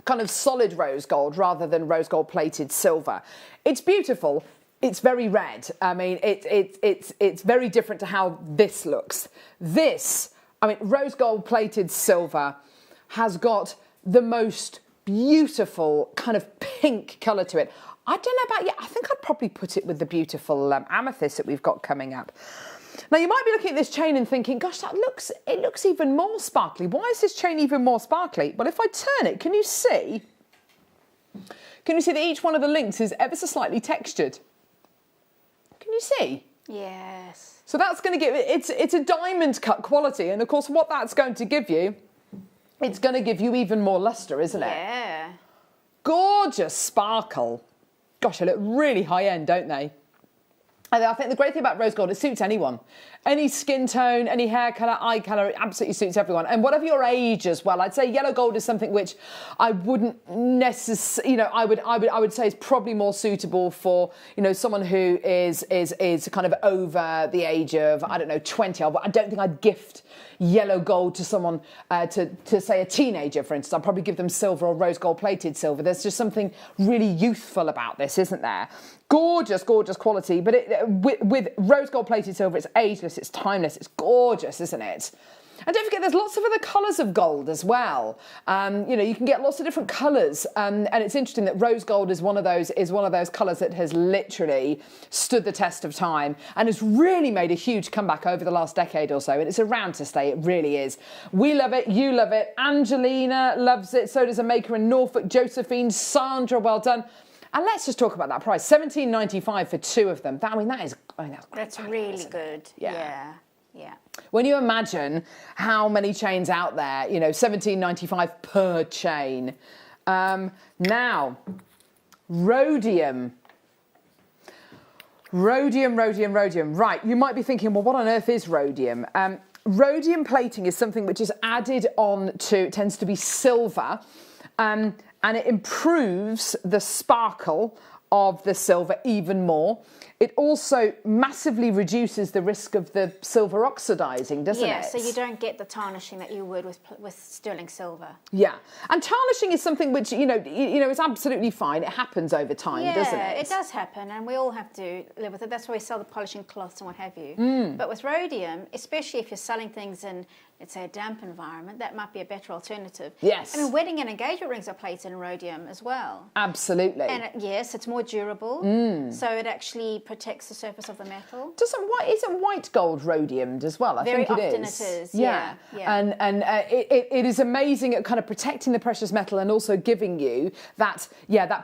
kind of solid rose gold rather than rose gold plated silver. It's beautiful. It's very red. I mean, it's very different to how this looks. This, I mean, rose gold plated silver has got the most beautiful kind of pink colour to it. I don't know about you. I think I'd probably put it with the beautiful amethyst that we've got coming up. Now, you might be looking at this chain and thinking, gosh, it looks even more sparkly. Why is this chain even more sparkly? Well, if I turn it, can you see? Can you see that each one of the links is ever so slightly textured? Can you see? Yes. So that's going to give it's a diamond cut quality, and of course, what that's going to give you, it's going to give you even more luster, isn't it? Yeah. Gorgeous sparkle. Gosh, they look really high end, don't they? And I think the great thing about rose gold, it suits anyone. Any skin tone, any hair colour, eye colour, it absolutely suits everyone. And whatever your age as well, I'd say yellow gold is something which I wouldn't necessarily, you know, I would say is probably more suitable for, you know, someone who is kind of over the age of, I don't know, 20. I don't think I'd gift yellow gold to someone, to say a teenager, for instance. I'd probably give them silver or rose gold plated silver. There's just something really youthful about this, isn't there? Gorgeous, gorgeous quality, but with rose gold plated silver, it's ageless, it's timeless, it's gorgeous, isn't it? And don't forget, there's lots of other colours of gold as well. You know, you can get lots of different colours, and it's interesting that rose gold is one of those colours that has literally stood the test of time and has really made a huge comeback over the last decade or so. And it's around to stay. It really is. We love it. You love it. Angelina loves it. So does a maker in Norfolk. Josephine, Sandra, well done. And let's just talk about that price. $17.95 for 2 of them. That's really good. Yeah. Yeah. When you imagine how many chains out there, you know, $17.95 per chain. Now, rhodium. Rhodium. Right, you might be thinking, well, what on earth is rhodium? Rhodium plating is something which is added on to, it tends to be silver, and it improves the sparkle of the silver even more. It also massively reduces the risk of the silver oxidizing, doesn't it? Yeah, so you don't get the tarnishing that you would with sterling silver. Yeah, and tarnishing is something which, you know, is absolutely fine. It happens over time, doesn't it? Yeah, it does happen, and we all have to live with it. That's why we sell the polishing cloths and what have you. But with rhodium, especially if you're selling things in let's say, a damp environment, that might be a better alternative. Yes. I mean, wedding and engagement rings are plated in rhodium as well. Absolutely. And yes, it's more durable, so it actually protects the surface of the metal. Isn't white gold rhodiumed as well? I Very think it often is. it is, Yeah. yeah. And it is amazing at kind of protecting the precious metal and also giving you that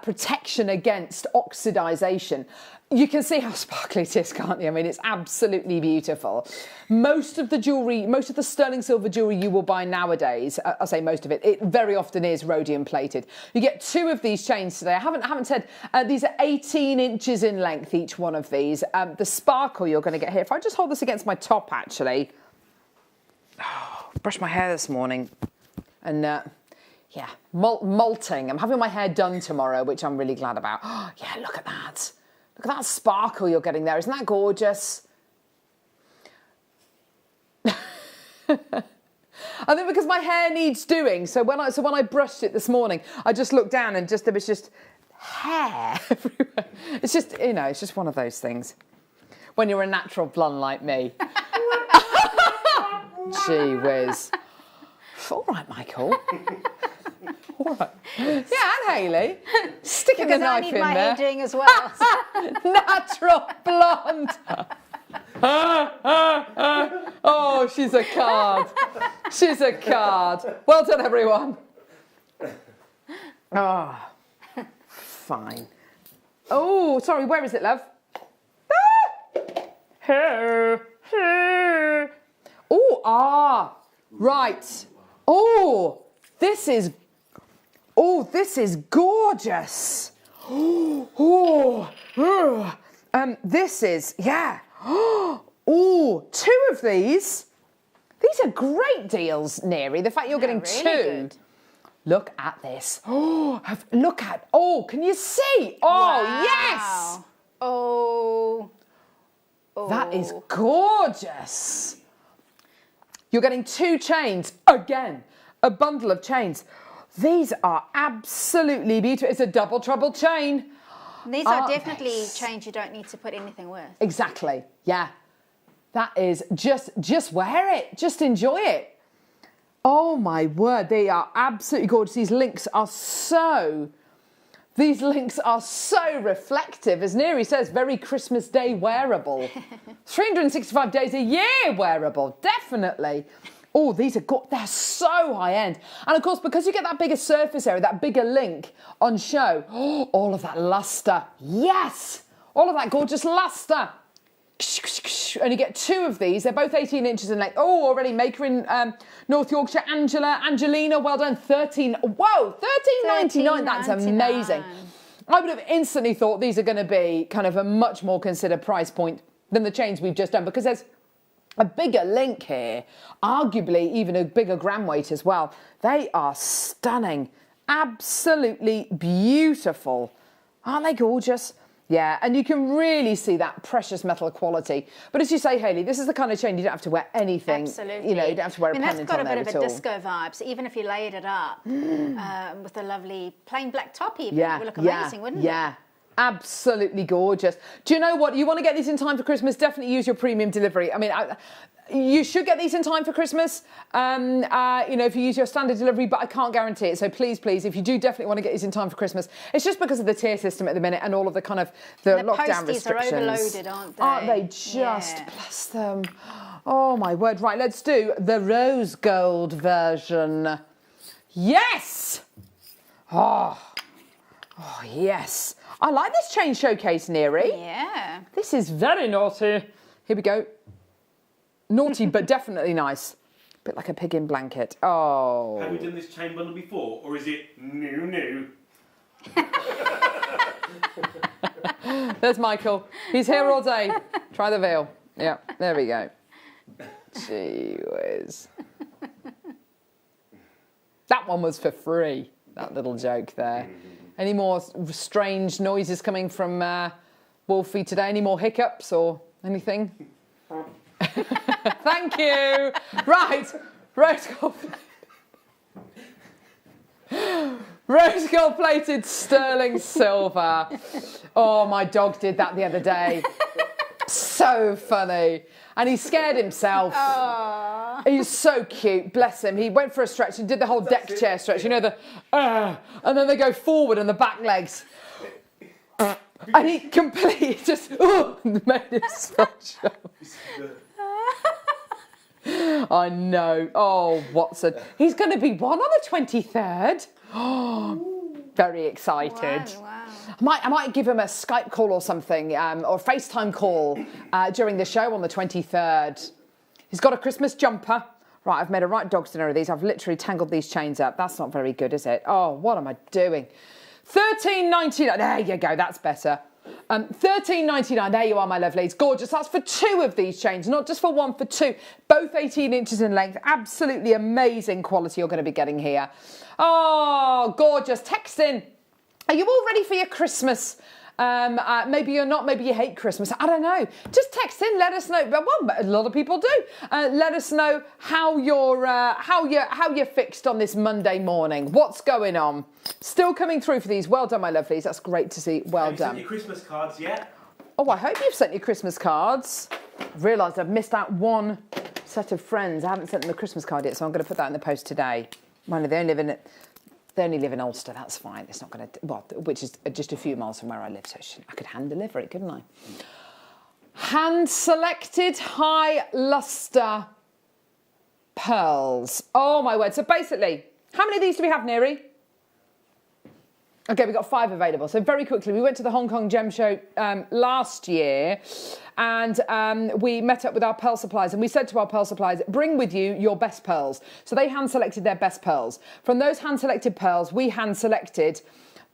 protection against oxidization. You can see how sparkly it is, can't you? I mean, it's absolutely beautiful. Most of the sterling silver jewellery you will buy nowadays, I say most of it, it very often is rhodium plated. You get 2 of these chains today. I haven't said, these are 18 inches in length, each one of these. The sparkle you're going to get here, if I just hold this against my top, actually. Oh, brushed my hair this morning. And, yeah, molting. I'm having my hair done tomorrow, which I'm really glad about. Oh, yeah, look at that. Look at that sparkle you're getting there. Isn't that gorgeous? I think because my hair needs doing. So when I brushed it this morning, I just looked down and there was just hair everywhere. It's just, it's just one of those things. When you're a natural blonde like me. Gee whiz. All right, Michael. All right. Yeah, and Hayley. Sticking the knife in there. Because I need my hair doing as well. Natural blonde. Oh, she's a card. She's a card. Well done, everyone. Oh, fine. Oh, sorry, where is it, love? Oh, right. Oh, this is gorgeous. This is, yeah. Oh, 2 of these. These are great deals, Neri. The fact you're getting really 2. good. Look at this. Oh, can you see? Oh, Wow. yes. Oh. That is gorgeous. You're getting 2 chains. Again, a bundle of chains. These are absolutely beautiful. It's a double trouble chain. These are definitely chains you don't need to put anything with. Exactly. Yeah. That is just wear it. Just enjoy it. Oh my word. They are absolutely gorgeous. These links are so reflective. As Neri says, very Christmas Day wearable. 365 days a year wearable. Definitely. Oh, these are they're so high end. And of course, because you get that bigger surface area, that bigger link on show, all of that luster. Yes! All of that gorgeous luster. And you get 2 of these. They're both 18 inches in length. Oh, already maker in North Yorkshire. Angelina, well done. $13.99. That's amazing. I would have instantly thought these are going to be kind of a much more considered price point than the chains we've just done, because there's a bigger link here, arguably even a bigger gram weight as well. They are stunning, absolutely beautiful. Aren't they gorgeous? Yeah, and you can really see that precious metal quality. But as you say, Hayley, this is the kind of chain you don't have to wear anything. Absolutely. You know, you don't have to wear a pendant on there at all. That's got a bit of a disco vibe. So even if you layered it up with a lovely plain black top even, it would look amazing, wouldn't it? Yeah. Absolutely gorgeous. Do you know what? You want to get these in time for Christmas? Definitely use your premium delivery. I mean, you should get these in time for Christmas, if you use your standard delivery, but I can't guarantee it. So please, if you do definitely want to get these in time for Christmas, it's just because of the tier system at the minute and all of the kind of the lockdown restrictions. Are overloaded, aren't they? Aren't they just, bless them. Oh, my word. Right, let's do the rose gold version. Yes! Oh, yes. I like this chain showcase, Neri. Yeah. This is very naughty. Here we go. Naughty, but definitely nice. A bit like a pig in blanket. Oh. Have we done this chain bundle before, or is it new? There's Michael. He's here all day. Try the veil. Yeah, there we go. Gee whiz. That one was for free, that little joke there. Any more strange noises coming from Wolfie today? Any more hiccups or anything? Thank you. Right, rose gold plated sterling silver. Oh, my dog did that the other day. so funny. And he scared himself. Aww. He's so cute, bless him. He went for a stretch and did the whole deck chair stretch, you know, and then they go forward and the back legs. And he completely just made him stretch. I know. Oh, Watson. He's going to be one on the 23rd. Oh, very excited. Wow. I might give him a Skype call or something, or a FaceTime call during the show on the 23rd. He's got a Christmas jumper. Right, I've made a right dog's dinner of these. I've literally tangled these chains up. That's not very good, is it? Oh, what am I doing? $13.99. There you go. That's better. $13.99. There you are, my lovelies. Gorgeous. That's for 2 of these chains, not just for 1, for 2. Both 18 inches in length. Absolutely amazing quality you're going to be getting here. Oh, gorgeous. Text in. Are you all ready for your Christmas? Maybe you're not. Maybe you hate Christmas. I don't know. Just text in. Let us know. Well, a lot of people do. Let us know how you're fixed on this Monday morning. What's going on? Still coming through for these. Well done, my lovelies. That's great to see. Well Have you done. sent your Christmas cards yet? Oh, I hope you've sent your Christmas cards. I've realised I've missed out one set of friends. I haven't sent them a Christmas card yet, so I'm going to put that in the post today. Mind they only live in Ulster, that's fine. It's not going to, well, which is just a few miles from where I live, so I could hand deliver it, couldn't I? Hand-selected high lustre pearls. Oh, my word. So basically, how many of these do we have, Neri? Okay, we've got 5 available. So very quickly, we went to the Hong Kong Gem Show last year and we met up with our pearl suppliers and we said to our pearl suppliers, bring with you your best pearls. So they hand-selected their best pearls. From those hand-selected pearls, we hand-selected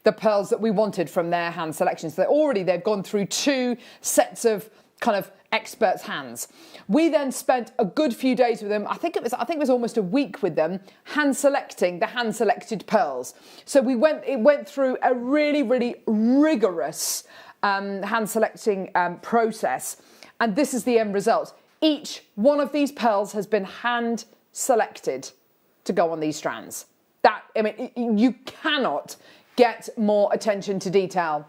the pearls that we wanted from their hand selections. So they've gone through 2 sets of kind of experts' hands. We then spent a good few days with them. I think it was almost a week with them, hand selecting the hand selected pearls. So it went through a really, really rigorous hand selecting process. And this is the end result. Each one of these pearls has been hand selected to go on these strands. You cannot get more attention to detail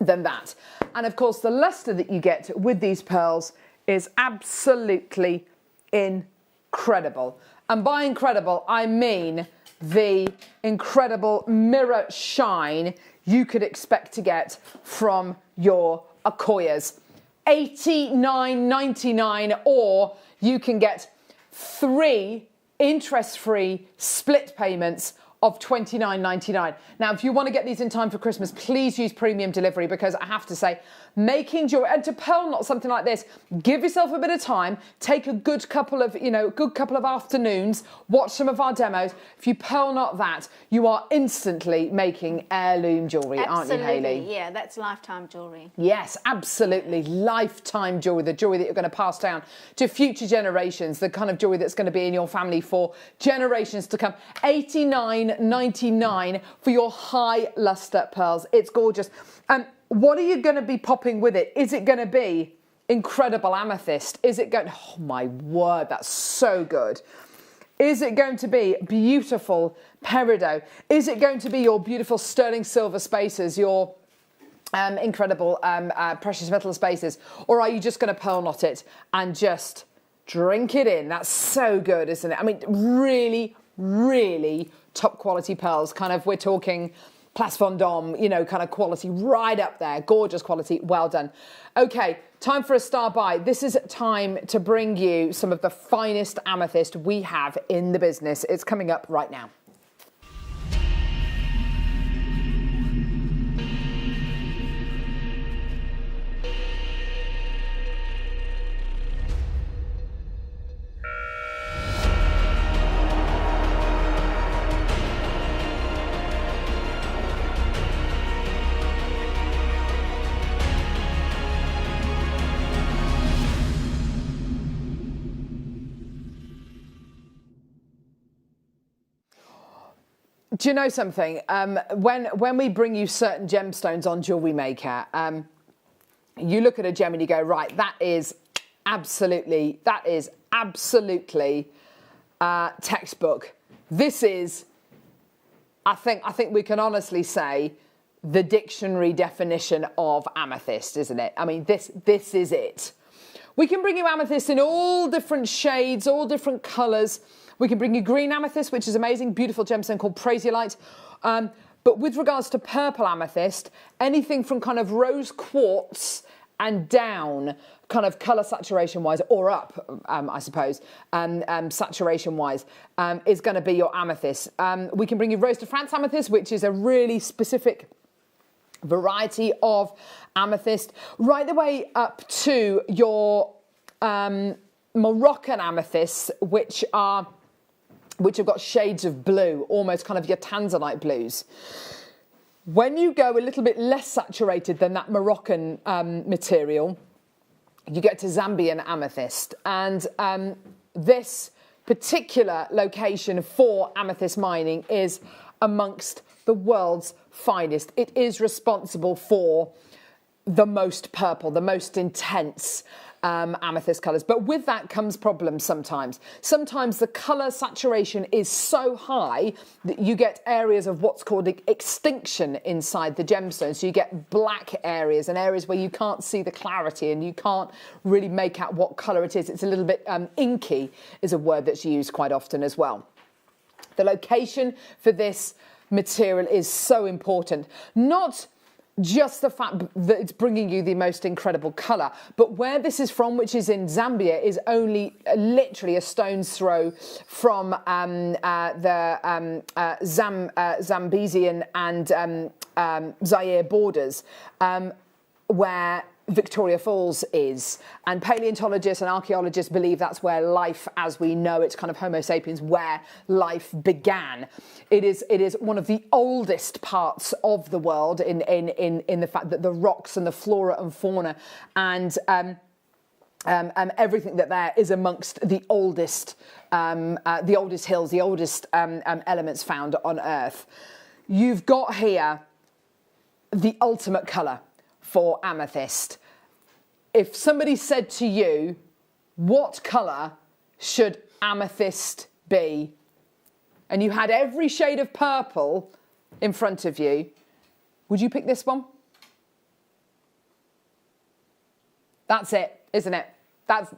than that. And of course, the lustre that you get with these pearls is absolutely incredible. And by incredible, I mean the incredible mirror shine you could expect to get from your Akoyas. $89.99, or you can get 3 interest-free split payments of $29.99. Now, if you want to get these in time for Christmas, please use premium delivery, because I have to say, making jewelry, and to pearl knot something like this, give yourself a bit of time, take a good couple of afternoons, watch some of our demos. If you pearl knot that, you are instantly making heirloom jewelry, aren't you, Hayley? Absolutely, yeah, that's lifetime jewelry. Yes, absolutely. Lifetime jewelry, the jewelry that you're going to pass down to future generations, the kind of jewelry that's going to be in your family for generations to come. $89.99 for your high lustre pearls. It's gorgeous. What are you going to be popping with it? Is it going to be incredible amethyst? Is it going... Oh, my word, that's so good. Is it going to be beautiful peridot? Is it going to be your beautiful sterling silver spaces, your incredible precious metal spaces? Or are you just going to pearl knot it and just drink it in? That's so good, isn't it? I mean, really, really top quality pearls. Kind of, we're talking Place Vendôme, kind of quality right up there. Gorgeous quality. Well done. Okay, time for a star buy. This is time to bring you some of the finest amethyst we have in the business. It's coming up right now. Do you know something? When we bring you certain gemstones on JewelleryMaker, you look at a gem and you go, right, that is absolutely textbook. This is, I think we can honestly say, the dictionary definition of amethyst, isn't it? I mean, this is it. We can bring you amethyst in all different shades, all different colours. We can bring you green amethyst, which is amazing, beautiful gemstone called Prasiolite. But with regards to purple amethyst, anything from kind of rose quartz and down, kind of colour saturation wise, or up, I suppose, saturation wise, is going to be your amethyst. We can bring you Rose de France amethyst, which is a really specific variety of amethyst, right the way up to your Moroccan amethysts, which have got shades of blue, almost kind of your tanzanite blues. When you go a little bit less saturated than that Moroccan material, you get to Zambian amethyst. And this particular location for amethyst mining is amongst the world's finest. It is responsible for the most purple, the most intense amethyst colours. But with that comes problems sometimes. Sometimes the colour saturation is so high that you get areas of what's called extinction inside the gemstone. So you get black areas and areas where you can't see the clarity and you can't really make out what colour it is. It's a little bit inky is a word that's used quite often as well. The location for this material is so important. Not just the fact that it's bringing you the most incredible colour, but where this is from, which is in Zambia, is only literally a stone's throw from the Zambesian and Zaire borders, where Victoria Falls is. And paleontologists and archaeologists believe that's where life as we know it's kind of Homo sapiens, where life began. It is one of the oldest parts of the world in the fact that the rocks and the flora and fauna and everything that there is amongst the oldest hills, the oldest elements found on Earth. You've got here the ultimate colour for amethyst. If somebody said to you, what colour should amethyst be? And you had every shade of purple in front of you, would you pick this one? That's it, isn't it? That's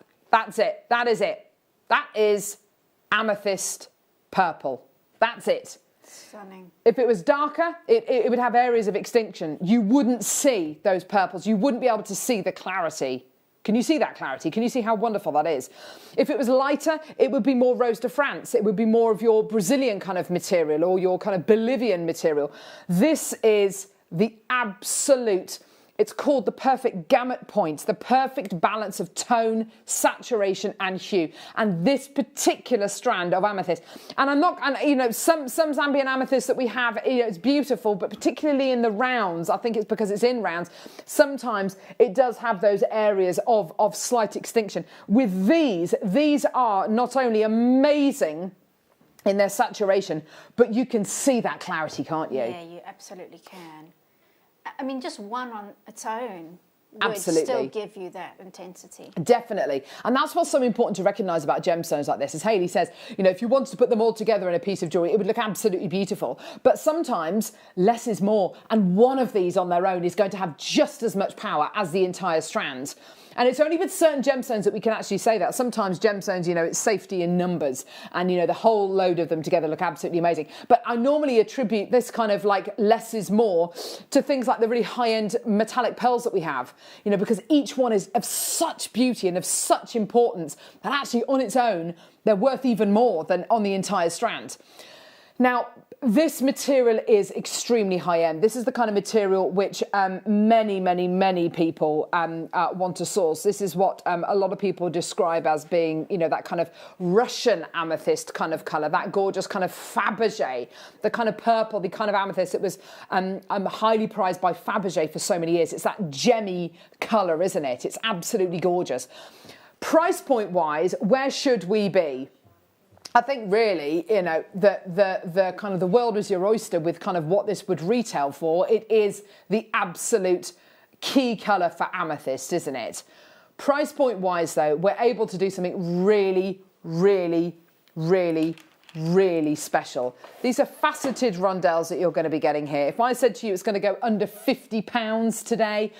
it. That is it. That is amethyst purple. That's it. Stunning. If it was darker, it would have areas of extinction. You wouldn't see those purples. You wouldn't be able to see the clarity. Can you see that clarity? Can you see how wonderful that is? If it was lighter, it would be more Rose de France. It would be more of your Brazilian kind of material or your kind of Bolivian material. This is the absolute... It's called the perfect gamut point, the perfect balance of tone, saturation and hue. And this particular strand of amethyst, and some Zambian amethyst that we have, it's beautiful, but particularly in the rounds, I think it's because it's in rounds, sometimes it does have those areas of slight extinction. With these are not only amazing in their saturation, but you can see that clarity, can't you? Yeah, you absolutely can. I mean, just one on its own would Absolutely. still give you that intensity. Definitely. And that's what's so important to recognise about gemstones like this. As Hayley says, if you wanted to put them all together in a piece of jewellery, it would look absolutely beautiful. But sometimes less is more. And one of these on their own is going to have just as much power as the entire strand. And it's only with certain gemstones that we can actually say that. Sometimes gemstones, it's safety in numbers. And, the whole load of them together look absolutely amazing. But I normally attribute this kind of like less is more to things like the really high-end metallic pearls that we have. Because each one is of such beauty and of such importance that actually on its own, they're worth even more than on the entire strand. Now, this material is extremely high-end. This is the kind of material which many people want to source. This is what a lot of people describe as being, that kind of Russian amethyst kind of colour, that gorgeous kind of Fabergé, the kind of purple, the kind of amethyst that was highly prized by Fabergé for so many years. It's that gemmy colour, isn't it? It's absolutely gorgeous. Price point-wise, where should we be? I think really, the kind of the world is your oyster with kind of what this would retail for. It is the absolute key colour for amethyst, isn't it? Price point wise though, we're able to do something really really special. These are faceted rondelles that you're going to be getting here. If I said to you it's going to go under £50 today,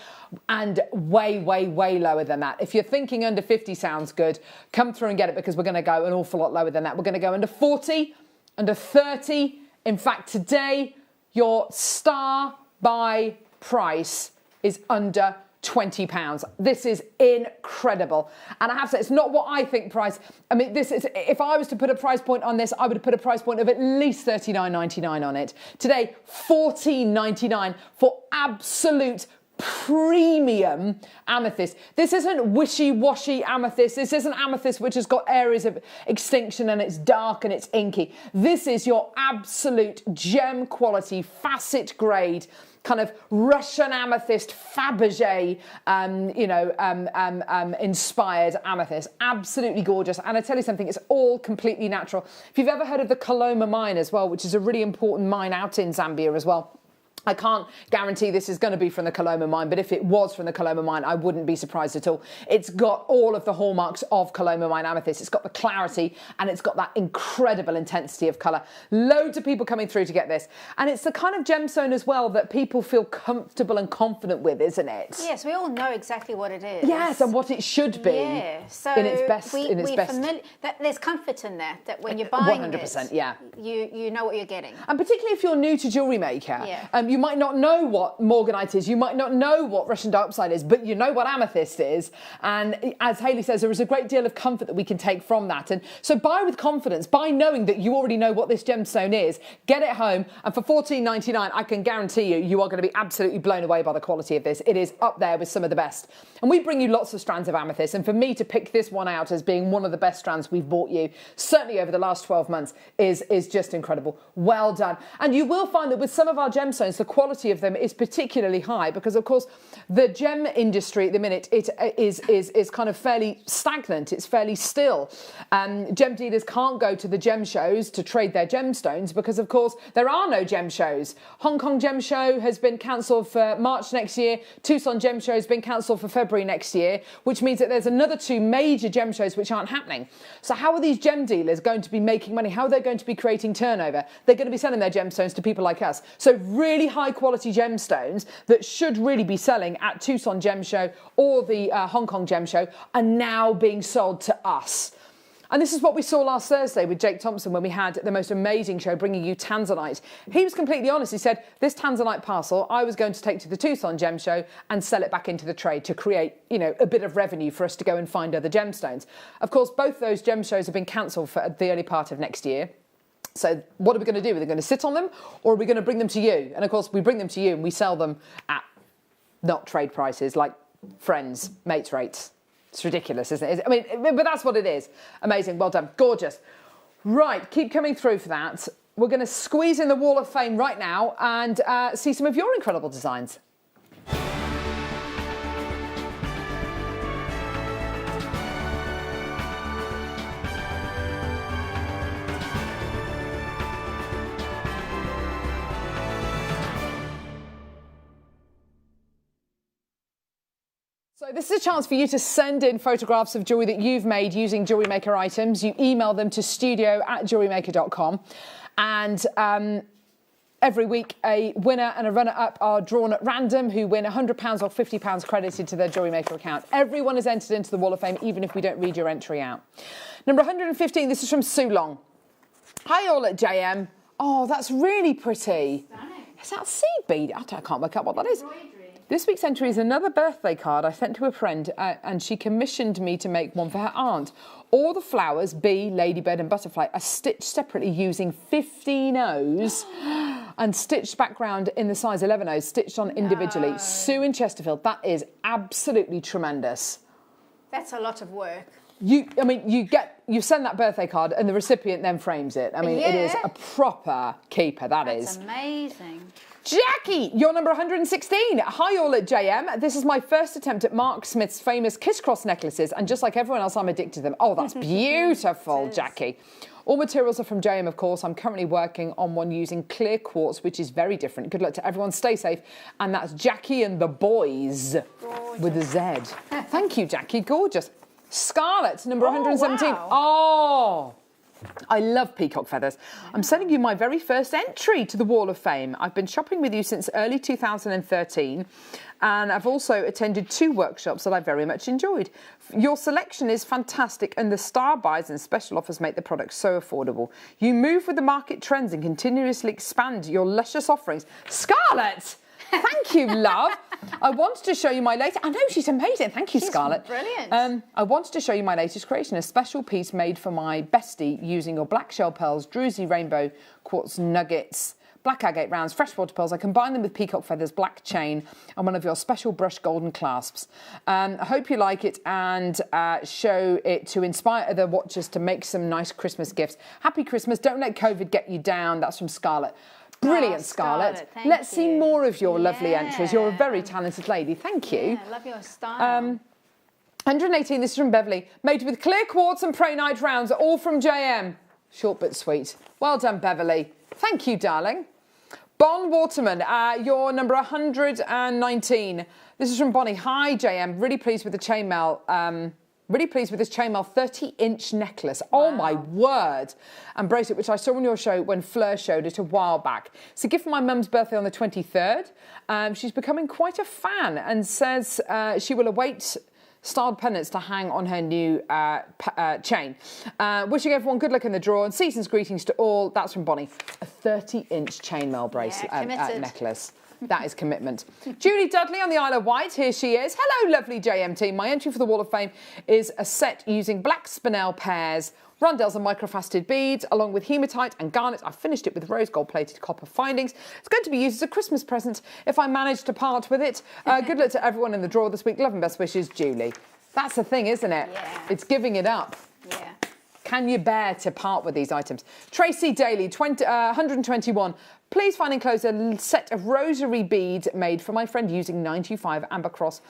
and way, way, way lower than that. If you're thinking under 50 sounds good, come through and get it, because we're going to go an awful lot lower than that. We're going to go under 40, under 30. In fact, today, your star buy price is under £20. This is incredible. And I have to say, it's not what I think price. I mean, this is, if I was to put a price point on this, I would put a price point of at least $39.99 on it. Today, $14.99 for absolute premium amethyst. This isn't wishy-washy amethyst. This isn't amethyst which has got areas of extinction and it's dark and it's inky. This is your absolute gem quality, facet grade, kind of Russian amethyst, Fabergé, inspired amethyst. Absolutely gorgeous. And I tell you something, it's all completely natural. If you've ever heard of the Coloma mine as well, which is a really important mine out in Zambia as well, I can't guarantee this is going to be from the Coloma mine, but if it was from the Coloma mine, I wouldn't be surprised at all. It's got all of the hallmarks of Coloma mine amethyst. It's got the clarity and it's got that incredible intensity of colour. Loads of people coming through to get this. And it's the kind of gemstone as well that people feel comfortable and confident with, isn't it? Yes, we all know exactly what it is. Yes, and what it should be. Yeah, so in its best. There's comfort in that when you're buying 100%, it, yeah. You know what you're getting. And particularly if you're new to Jewellery Maker, you might not know what Morganite is, you might not know what Russian diopside is, but you know what amethyst is. And as Hayley says, there is a great deal of comfort that we can take from that. And so buy with confidence, by knowing that you already know what this gemstone is. Get it home, and for $14.99, I can guarantee you are going to be absolutely blown away by the quality of this. It is up there with some of the best. And we bring you lots of strands of amethyst, and for me to pick this one out as being one of the best strands we've bought you, certainly over the last 12 months, is just incredible. Well done. And you will find that with some of our gemstones, the quality of them is particularly high, because of course the gem industry at the minute is kind of fairly stagnant. It's fairly still. Gem dealers can't go to the gem shows to trade their gemstones because of course there are no gem shows. Hong Kong Gem Show has been cancelled for March next year. Tucson Gem Show has been cancelled for February next year, which means that there's another 2 major gem shows which aren't happening. So how are these gem dealers going to be making money? How are they going to be creating turnover? They're going to be selling their gemstones to people like us. So really high quality gemstones that should really be selling at Tucson Gem Show or the Hong Kong Gem Show are now being sold to us. And this is what we saw last Thursday with Jake Thompson when we had the most amazing show bringing you Tanzanite. He was completely honest. He said, this Tanzanite parcel I was going to take to the Tucson Gem Show and sell it back into the trade to create, a bit of revenue for us to go and find other gemstones. Of course, both those gem shows have been cancelled for the early part of next year. So what are we going to do? Are we going to sit on them, or are we going to bring them to you? And of course, we bring them to you and we sell them at not trade prices, like friends, mates rates. It's ridiculous, isn't it? I mean, but that's what it is. Amazing. Well done. Gorgeous. Right. Keep coming through for that. We're going to squeeze in the Wall of Fame right now and see some of your incredible designs. So this is a chance for you to send in photographs of jewellery that you've made using Jewellery Maker items. You email them to studio@jewellerymaker.com. And every week, a winner and a runner-up are drawn at random who win £100 or £50 credited to their Jewellery Maker account. Everyone is entered into the Wall of Fame, even if we don't read your entry out. Number 115, this is from Sue Long. Hi all at JM. Oh, that's really pretty. Stunning. Is that seed bead? I can't work out what that is. This week's entry is another birthday card I sent to a friend and she commissioned me to make one for her aunt. All the flowers, bee, ladybird and butterfly, are stitched separately using 15 O's and stitched background in the size 11 O's, stitched on individually. Sue in Chesterfield, that is absolutely tremendous. That's a lot of work. You send that birthday card and the recipient then frames it. I mean, it is a proper keeper, That's amazing. Jackie, you're number 116. Hi all at JM. This is my first attempt at Mark Smith's famous Kiss Cross necklaces, and just like everyone else, I'm addicted to them. Oh, that's beautiful, Jackie. All materials are from JM, of course. I'm currently working on one using clear quartz, which is very different. Good luck to everyone. Stay safe. And that's Jackie and the boys. Gorgeous. With a Z. Thank you, Jackie. Gorgeous. Scarlett, number 117. Wow. Oh, I love peacock feathers. I'm sending you my very first entry to the Wall of Fame. I've been shopping with you since early 2013, and I've also attended 2 workshops that I very much enjoyed. Your selection is fantastic, and the star buys and special offers make the product so affordable. You move with the market trends and continuously expand your luscious offerings. Scarlett! Thank you, love. I wanted to show you my latest. I know, she's amazing. Thank you, Scarlett. Brilliant. I wanted to show you my latest creation, a special piece made for my bestie using your black shell pearls, druzy rainbow quartz nuggets, black agate rounds, freshwater pearls. I combine them with peacock feathers, black chain, and one of your special brushed golden clasps. I hope you like it and show it to inspire other watchers to make some nice Christmas gifts. Happy Christmas. Don't let COVID get you down. That's from Scarlett. Brilliant, Scarlett. Let's see more of your lovely entries. You're a very talented lady. Thank you. Yeah, I love your style. 118, this is from Beverly. Made with clear quartz and Peridot rounds, all from JM. Short but sweet. Well done, Beverly. Thank you, darling. Bon Waterman, you're number 119. This is from Bonnie. Hi, JM. Really pleased with the chainmail. Really pleased with this chainmail 30-inch necklace. Wow. Oh, my word. And bracelet, which I saw on your show when Fleur showed it a while back. It's a gift for my mum's birthday on the 23rd. She's becoming quite a fan and says she will await styled pendants to hang on her new chain. Wishing everyone good luck in the draw and season's greetings to all. That's from Bonnie. A 30-inch chainmail bracelet necklace. That is commitment. Julie Dudley on the Isle of Wight. Here she is. Hello, lovely JM team. My entry for the Wall of Fame is a set using black spinel pears, rondelles and microfaceted beads, along with hematite and garnet. I finished it with rose gold-plated copper findings. It's going to be used as a Christmas present if I manage to part with it. Good luck to everyone in the draw this week. Love and best wishes, Julie. That's the thing, isn't it? Yeah. It's giving it up. Yeah. Can you bear to part with these items? Tracy Daly, 121. Please find enclosed a set of rosary beads made for my friend using 925 amber cross,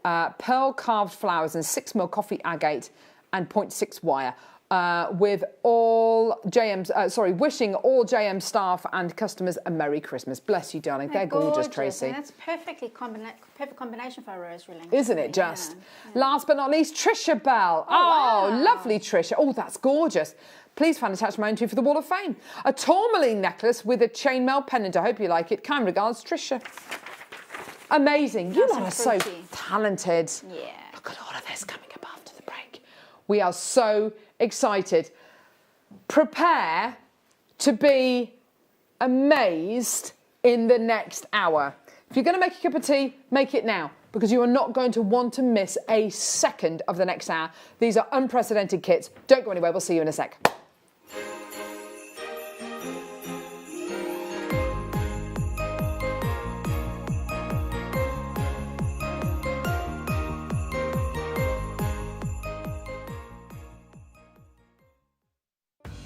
pearl carved flowers and 6mm coffee agate and 0.6 wire. With all wishing all JM staff and customers a Merry Christmas. Bless you, darling. They're gorgeous, Tracy. And that's perfect combination for a rosary link. Isn't it just? Yeah. Last but not least, Trisha Bell. Oh, wow. Lovely, Trisha. Oh, that's gorgeous. Please find attached my entry for the Wall of Fame. A tourmaline necklace with a chainmail pendant. I hope you like it. Kind regards, Trisha. Amazing. You are so talented. Yeah. Look at all of this coming up after the break. We are so excited. Prepare to be amazed in the next hour. If you're going to make a cup of tea, make it now, because you are not going to want to miss a second of the next hour. These are unprecedented kits. Don't go anywhere. We'll see you in a sec.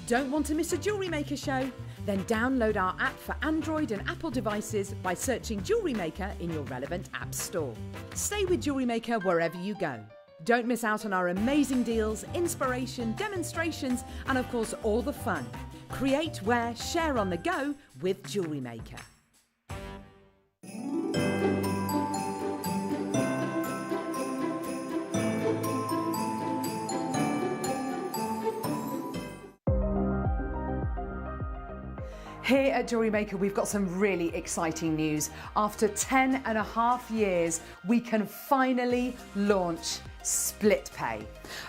Don't want to miss a Jewellery Maker show? Then download our app for Android and Apple devices by searching Jewellery Maker in your relevant app store. Stay with Jewellery Maker wherever you go. Don't miss out on our amazing deals, inspiration, demonstrations, and of course all the fun. Create, wear, share on the go with Jewellery Maker. Here at Jewellery Maker, we've got some really exciting news. After 10.5 years, we can finally launch split pay.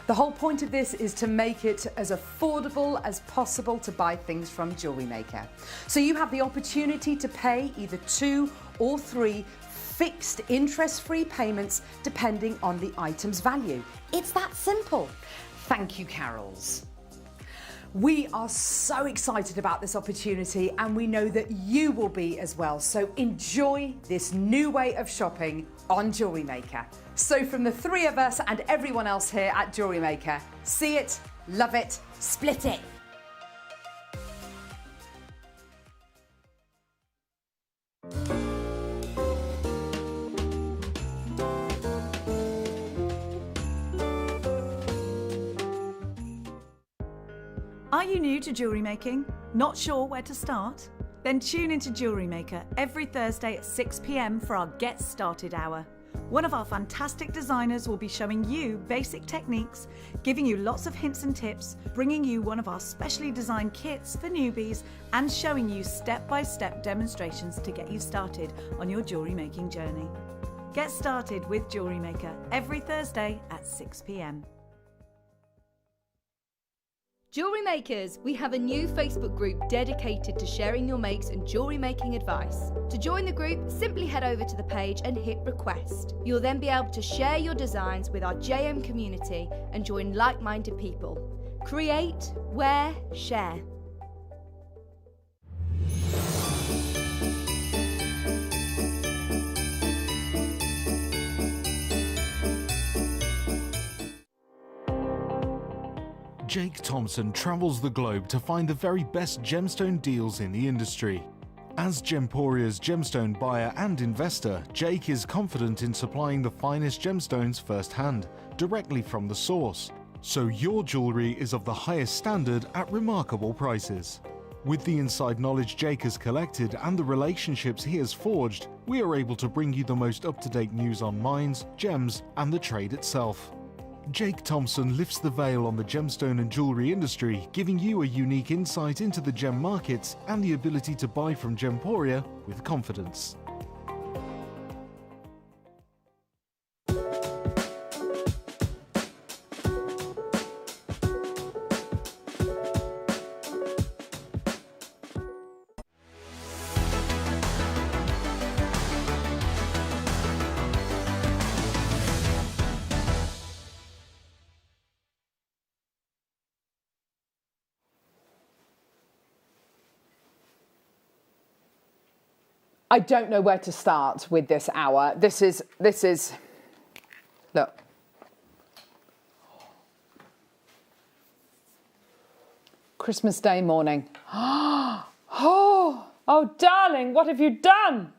The whole point of this is to make it as affordable as possible to buy things from Jewellery Maker. So you have the opportunity to pay either 2 or 3 fixed interest-free payments depending on the item's value. It's that simple. Thank you, Carols. We are so excited about this opportunity and we know that you will be as well. So enjoy this new way of shopping on Jewellery Maker. So from the 3 of us and everyone else here at Jewellery Maker, see it, love it, split it. Are you new to jewellery making? Not sure where to start? Then tune into Jewellery Maker every Thursday at 6 p.m. for our Get Started Hour. One of our fantastic designers will be showing you basic techniques, giving you lots of hints and tips, bringing you one of our specially designed kits for newbies, and showing you step-by-step demonstrations to get you started on your jewellery making journey. Get started with Jewellery Maker every Thursday at 6 p.m. Jewellery Makers, we have a new Facebook group dedicated to sharing your makes and jewellery making advice. To join the group, simply head over to the page and hit request. You'll then be able to share your designs with our JM community and join like-minded people. Create, wear, share. Jake Thompson travels the globe to find the very best gemstone deals in the industry. As Gemporia's gemstone buyer and investor, Jake is confident in supplying the finest gemstones firsthand, directly from the source, so your jewellery is of the highest standard at remarkable prices. With the inside knowledge Jake has collected and the relationships he has forged, we are able to bring you the most up-to-date news on mines, gems, and the trade itself. Jake Thompson lifts the veil on the gemstone and jewellery industry, giving you a unique insight into the gem markets and the ability to buy from Gemporia with confidence. I don't know where to start with this hour. This is, look. Christmas Day morning. Oh, darling, what have you done?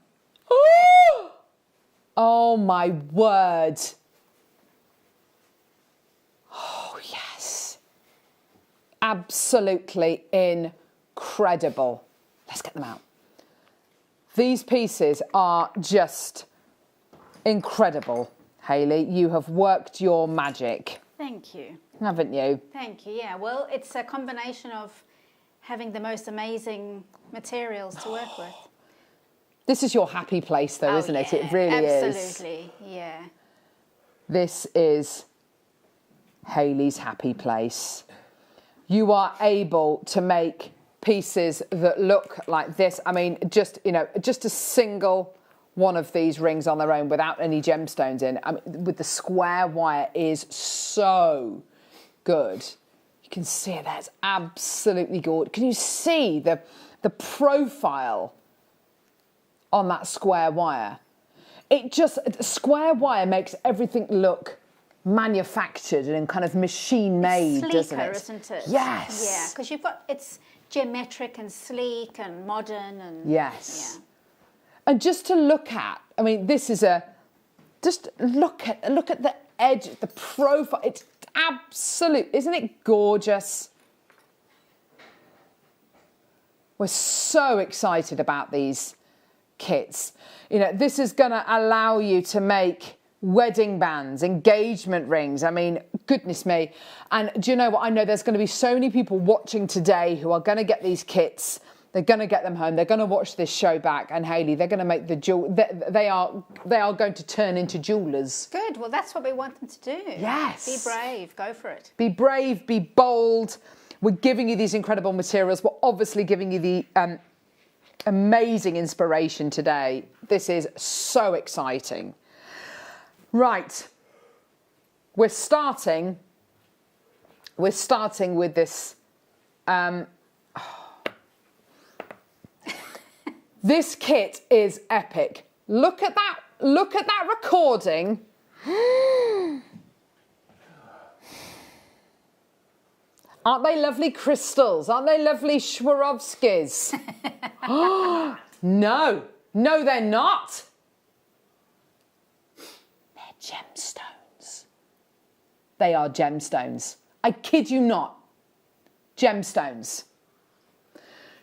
Oh, my word. Oh, yes. Absolutely incredible. Let's get them out. These pieces are just incredible, Hayley. You have worked your magic. Thank you. Haven't you? Thank you, yeah. Well, it's a combination of having the most amazing materials to work with. This is your happy place, though, isn't it? It really is. Absolutely, yeah. This is Hayley's happy place. You are able to make pieces that look like this. I mean, just a single one of these rings on their own without any gemstones in. I mean, with the square wire is so good. You can see it there. It's absolutely gorgeous. Can you see the profile on that square wire? Square wire makes everything look manufactured and kind of machine made, doesn't it? Isn't it? Yes. Yeah, because it's geometric and sleek and modern and yes. Yeah. And just to look at, I mean, this is just look at the edge, the profile. It's absolute, isn't it gorgeous? We're so excited about these kits. You know, this is going to allow you to make wedding bands, engagement rings. I mean, goodness me. And do you know what? I know there's going to be so many people watching today who are going to get these kits. They're going to get them home. They're going to watch this show back. And Hayley, they're going to make the they are going to turn into jewellers. Good. Well, that's what we want them to do. Yes. Be brave. Go for it. Be brave. Be bold. We're giving you these incredible materials. We're obviously giving you the amazing inspiration today. This is so exciting. Right. We're starting with this. This kit is epic. Look at that. Look at that recording. Aren't they lovely crystals? Aren't they lovely Swarovskis? No, they're not. They're gemstones. They are gemstones. I kid you not. Gemstones.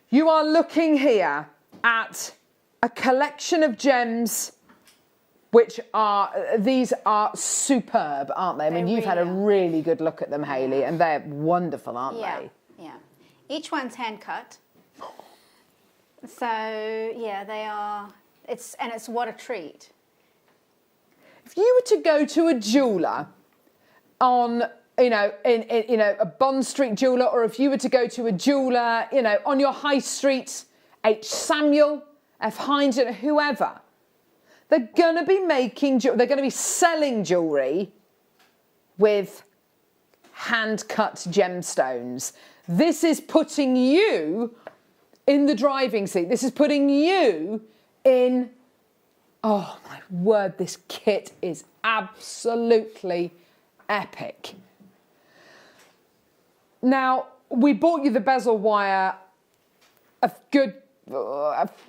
You are looking here at a collection of gems which these are superb, aren't they? I mean, you've had a really good look at them, Hayley, and they're wonderful, aren't they? Yeah. Each one's hand cut. So yeah, they are. It's what a treat. If you were to go to a jeweler on, in a Bond Street jeweler, or if you were to go to a jeweler, on your high street, H. Samuel, F. Hines, whoever, they're going to be selling jewellery with hand-cut gemstones. This is putting you in the driving seat. This is putting you in... Oh, my word, this kit is absolutely epic. Now, we bought you the bezel wire a good...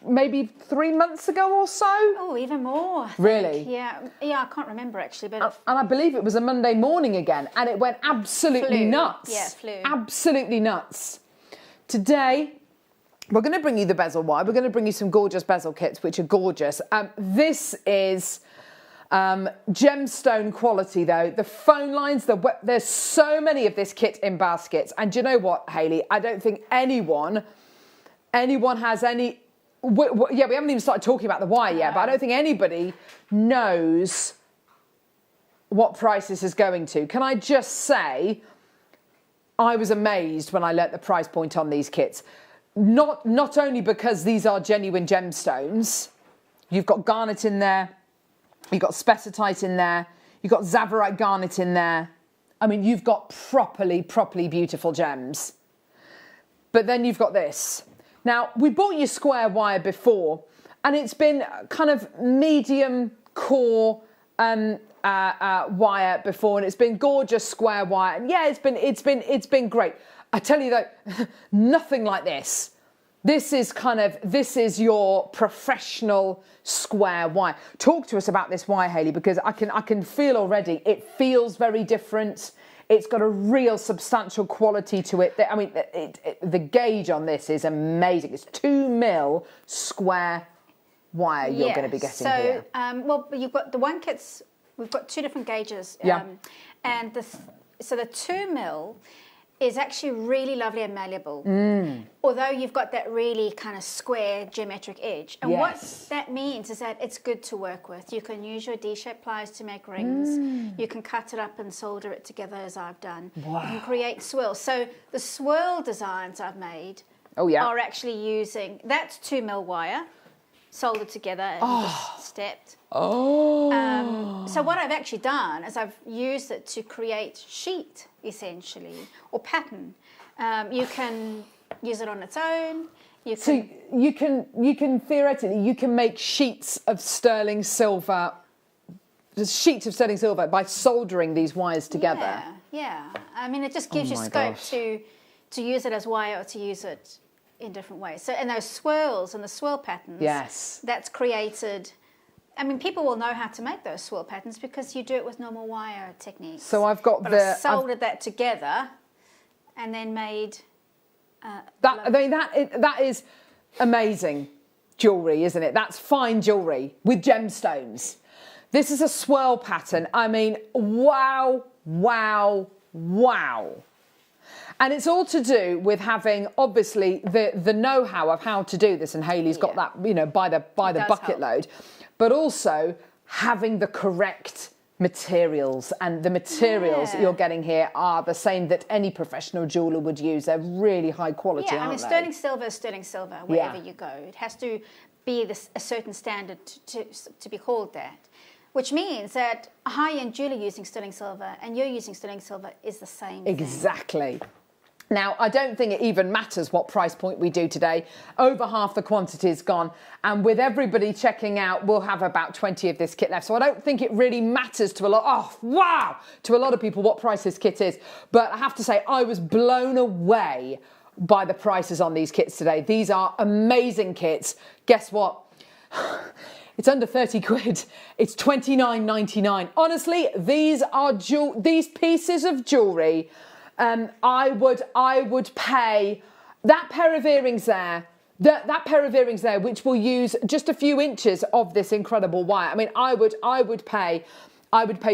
maybe 3 months ago or so? Oh, even more. Really? Yeah, I can't remember actually, but and I believe it was a Monday morning again, and it went absolutely nuts. Yeah, flew. Absolutely nuts. Today, we're going to bring you the bezel wire. We're going to bring you some gorgeous bezel kits, which are gorgeous. This is gemstone quality, though. The phone lines, there's so many of this kit in baskets, and do you know what, Hayley? I don't think anyone has any... we haven't even started talking about the wire yet, but I don't think anybody knows what price this is going to. Can I just say, I was amazed when I learnt the price point on these kits. Not only because these are genuine gemstones, you've got garnet in there, you've got spessartite in there, you've got tsavorite garnet in there. I mean, you've got properly beautiful gems. But then you've got this. Now, we bought you square wire before, and it's been kind of medium core wire before, and it's been gorgeous square wire. And yeah, it's been great. I tell you though, nothing like this. This is your professional square wire. Talk to us about this wire, Hayley, because I can feel already it feels very different. It's got a real substantial quality to it. I mean, the gauge on this is amazing. It's 2mm square wire you're going to be getting here. Well, you've got the one kits. We've got two different gauges. Yeah. And the 2mm is actually really lovely and malleable. Although you've got that really kind of square geometric edge. And what that means is that it's good to work with. You can use your D-shaped pliers to make rings. You can cut it up and solder it together as I've done. Wow. You can create swirls. So the swirl designs I've made are actually using, that's 2mm wire soldered together and just stepped. So what I've actually done is I've used it to create sheet, essentially, or pattern. You can use it on its own. You can theoretically make sheets of sterling silver by soldering these wires together. Yeah. I mean, it just gives you scope to use it as wire or to use it in different ways. So, and those swirls and the swirl patterns, that's created. I mean, people will know how to make those swirl patterns because you do it with normal wire techniques. So I've got I soldered that together, and then made. That is amazing jewellery, isn't it? That's fine jewellery with gemstones. This is a swirl pattern. I mean, wow. And it's all to do with having, obviously, the know-how of how to do this, and Hayley's got that, by the bucket load, but also having the correct materials, and the materials that you're getting here are the same that any professional jeweller would use. They're really high quality, aren't they? Sterling silver is sterling silver wherever you go. It has to be a certain standard to be called that. Which means that a high-end jeweller using sterling silver and you're using sterling silver is the same thing. Exactly. Now, I don't think it even matters what price point we do today. Over half the quantity is gone. And with everybody checking out, we'll have about 20 of this kit left. So I don't think it really matters to a lot. To a lot of people what price this kit is. But I have to say, I was blown away by the prices on these kits today. These are amazing kits. Guess what? It's under 30 quid. It's £29.99. Honestly, these pieces of jewellery, I would pay that pair of earrings there. that pair of earrings there, which will use just a few inches of this incredible wire. I mean, I would pay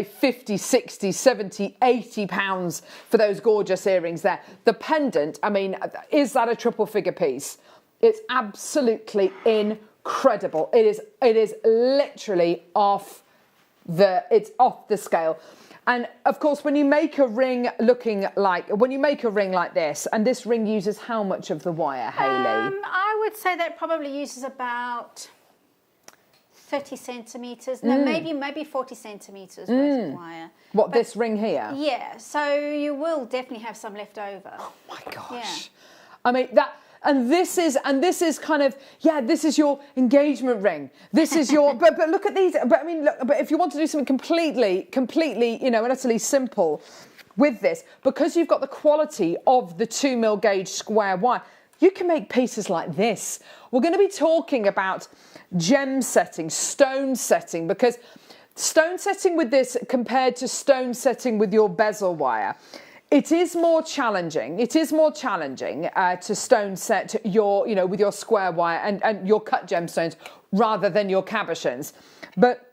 50, 60, 70, 80 pounds for those gorgeous earrings there. The pendant, I mean, is that a triple figure piece? It's absolutely incredible. It is literally off the scale. And of course, when you make a ring like this, and this ring uses how much of the wire, Hayley? I would say that probably uses about 30 centimetres, no, maybe 40 centimetres worth of wire. What, this ring here? Yeah, so you will definitely have some left over. Oh my gosh. Yeah. I mean, this is kind of, yeah, this is your engagement ring. This is your, but look at these, but I mean, look, but if you want to do something completely, you know, and utterly simple with this, because you've got the quality of the 2mm gauge square wire, you can make pieces like this. We're going to be talking about gem setting, stone setting, because stone setting with this compared to stone setting with your bezel wire, it is more challenging. It is more challenging to stone set your, you know, with your square wire and your cut gemstones rather than your cabochons. But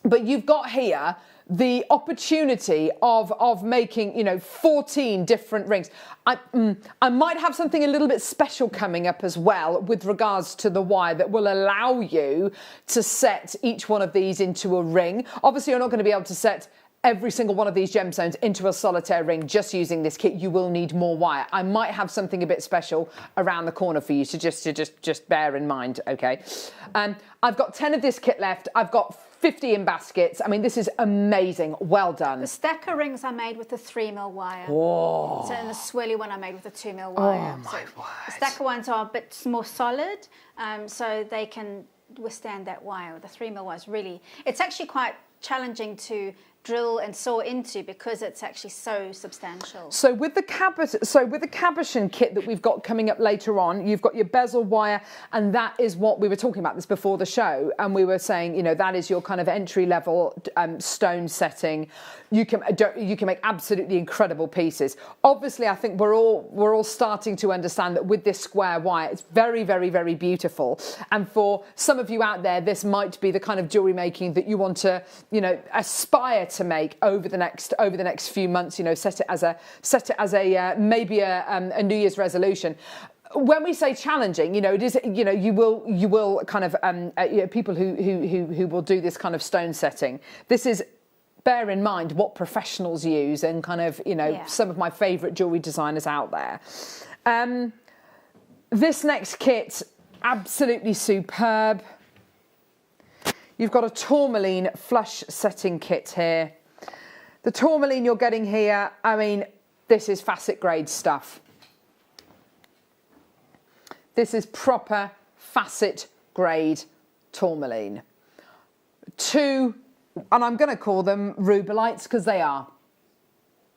you've got here the opportunity of making, you know, 14 different rings. I might have something a little bit special coming up as well with regards to the wire that will allow you to set each one of these into a ring. Obviously, you're not going to be able to set every single one of these gemstones into a solitaire ring just using this kit. You will need more wire. I might have something a bit special around the corner for you, so just bear in mind, okay? I've got 10 of this kit left. I've got 50 in baskets. I mean, this is amazing. Well done. The stacker rings I made with the 3mm wire. Whoa. So, and the swirly one I made with the 2mm wire. Oh my word. The stacker ones are a bit more solid, so they can withstand that wire. The 3mm wire is really, it's actually quite challenging to drill and saw into because it's actually so substantial. So with the cabochon kit that we've got coming up later on, you've got your bezel wire, and that is what we were talking about this before the show, and we were saying, you know, that is your kind of entry level stone setting. You can make absolutely incredible pieces. Obviously, I think we're all starting to understand that with this square wire, it's very, very, very beautiful. And for some of you out there, this might be the kind of jewelry making that you want to, you know, aspire to make over the next few months. You know, set it as a maybe a New Year's resolution. When we say challenging, you know, it is, you know, you will kind of you know, people who will do this kind of stone setting. This is, bear in mind what professionals use and kind of, you know, some of my favourite jewellery designers out there. This next kit, absolutely superb. You've got a Tourmaline flush setting kit here. The Tourmaline you're getting here, I mean, this is facet grade stuff. This is proper facet grade Tourmaline. Two, and I'm going to call them rubelites because they are.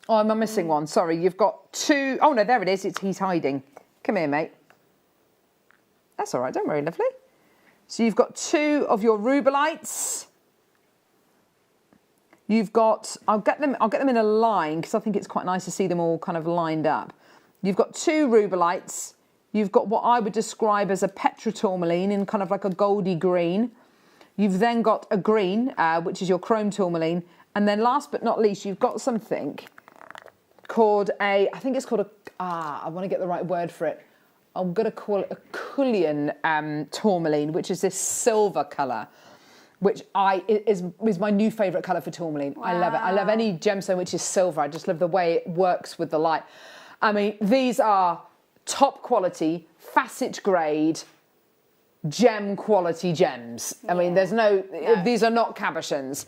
Oh, am I missing one? Sorry, you've got two. Oh no, there it is. He's hiding. Come here, mate. That's all right. Don't worry, lovely. So you've got two of your rubelites. You've got, I'll get them in a line because I think it's quite nice to see them all kind of lined up. You've got two rubelites. You've got what I would describe as a petrotourmaline in kind of like a goldy green. You've then got a green, which is your chrome tourmaline. And then last but not least, you've got something called I think it's called I want to get the right word for it. I'm going to call it a Cullion tourmaline, which is this silver colour, which is my new favourite colour for tourmaline. Wow. I love it. I love any gemstone which is silver. I just love the way it works with the light. I mean, these are top quality, facet grade, gem quality gems. I mean, there's no, these are not cabochons.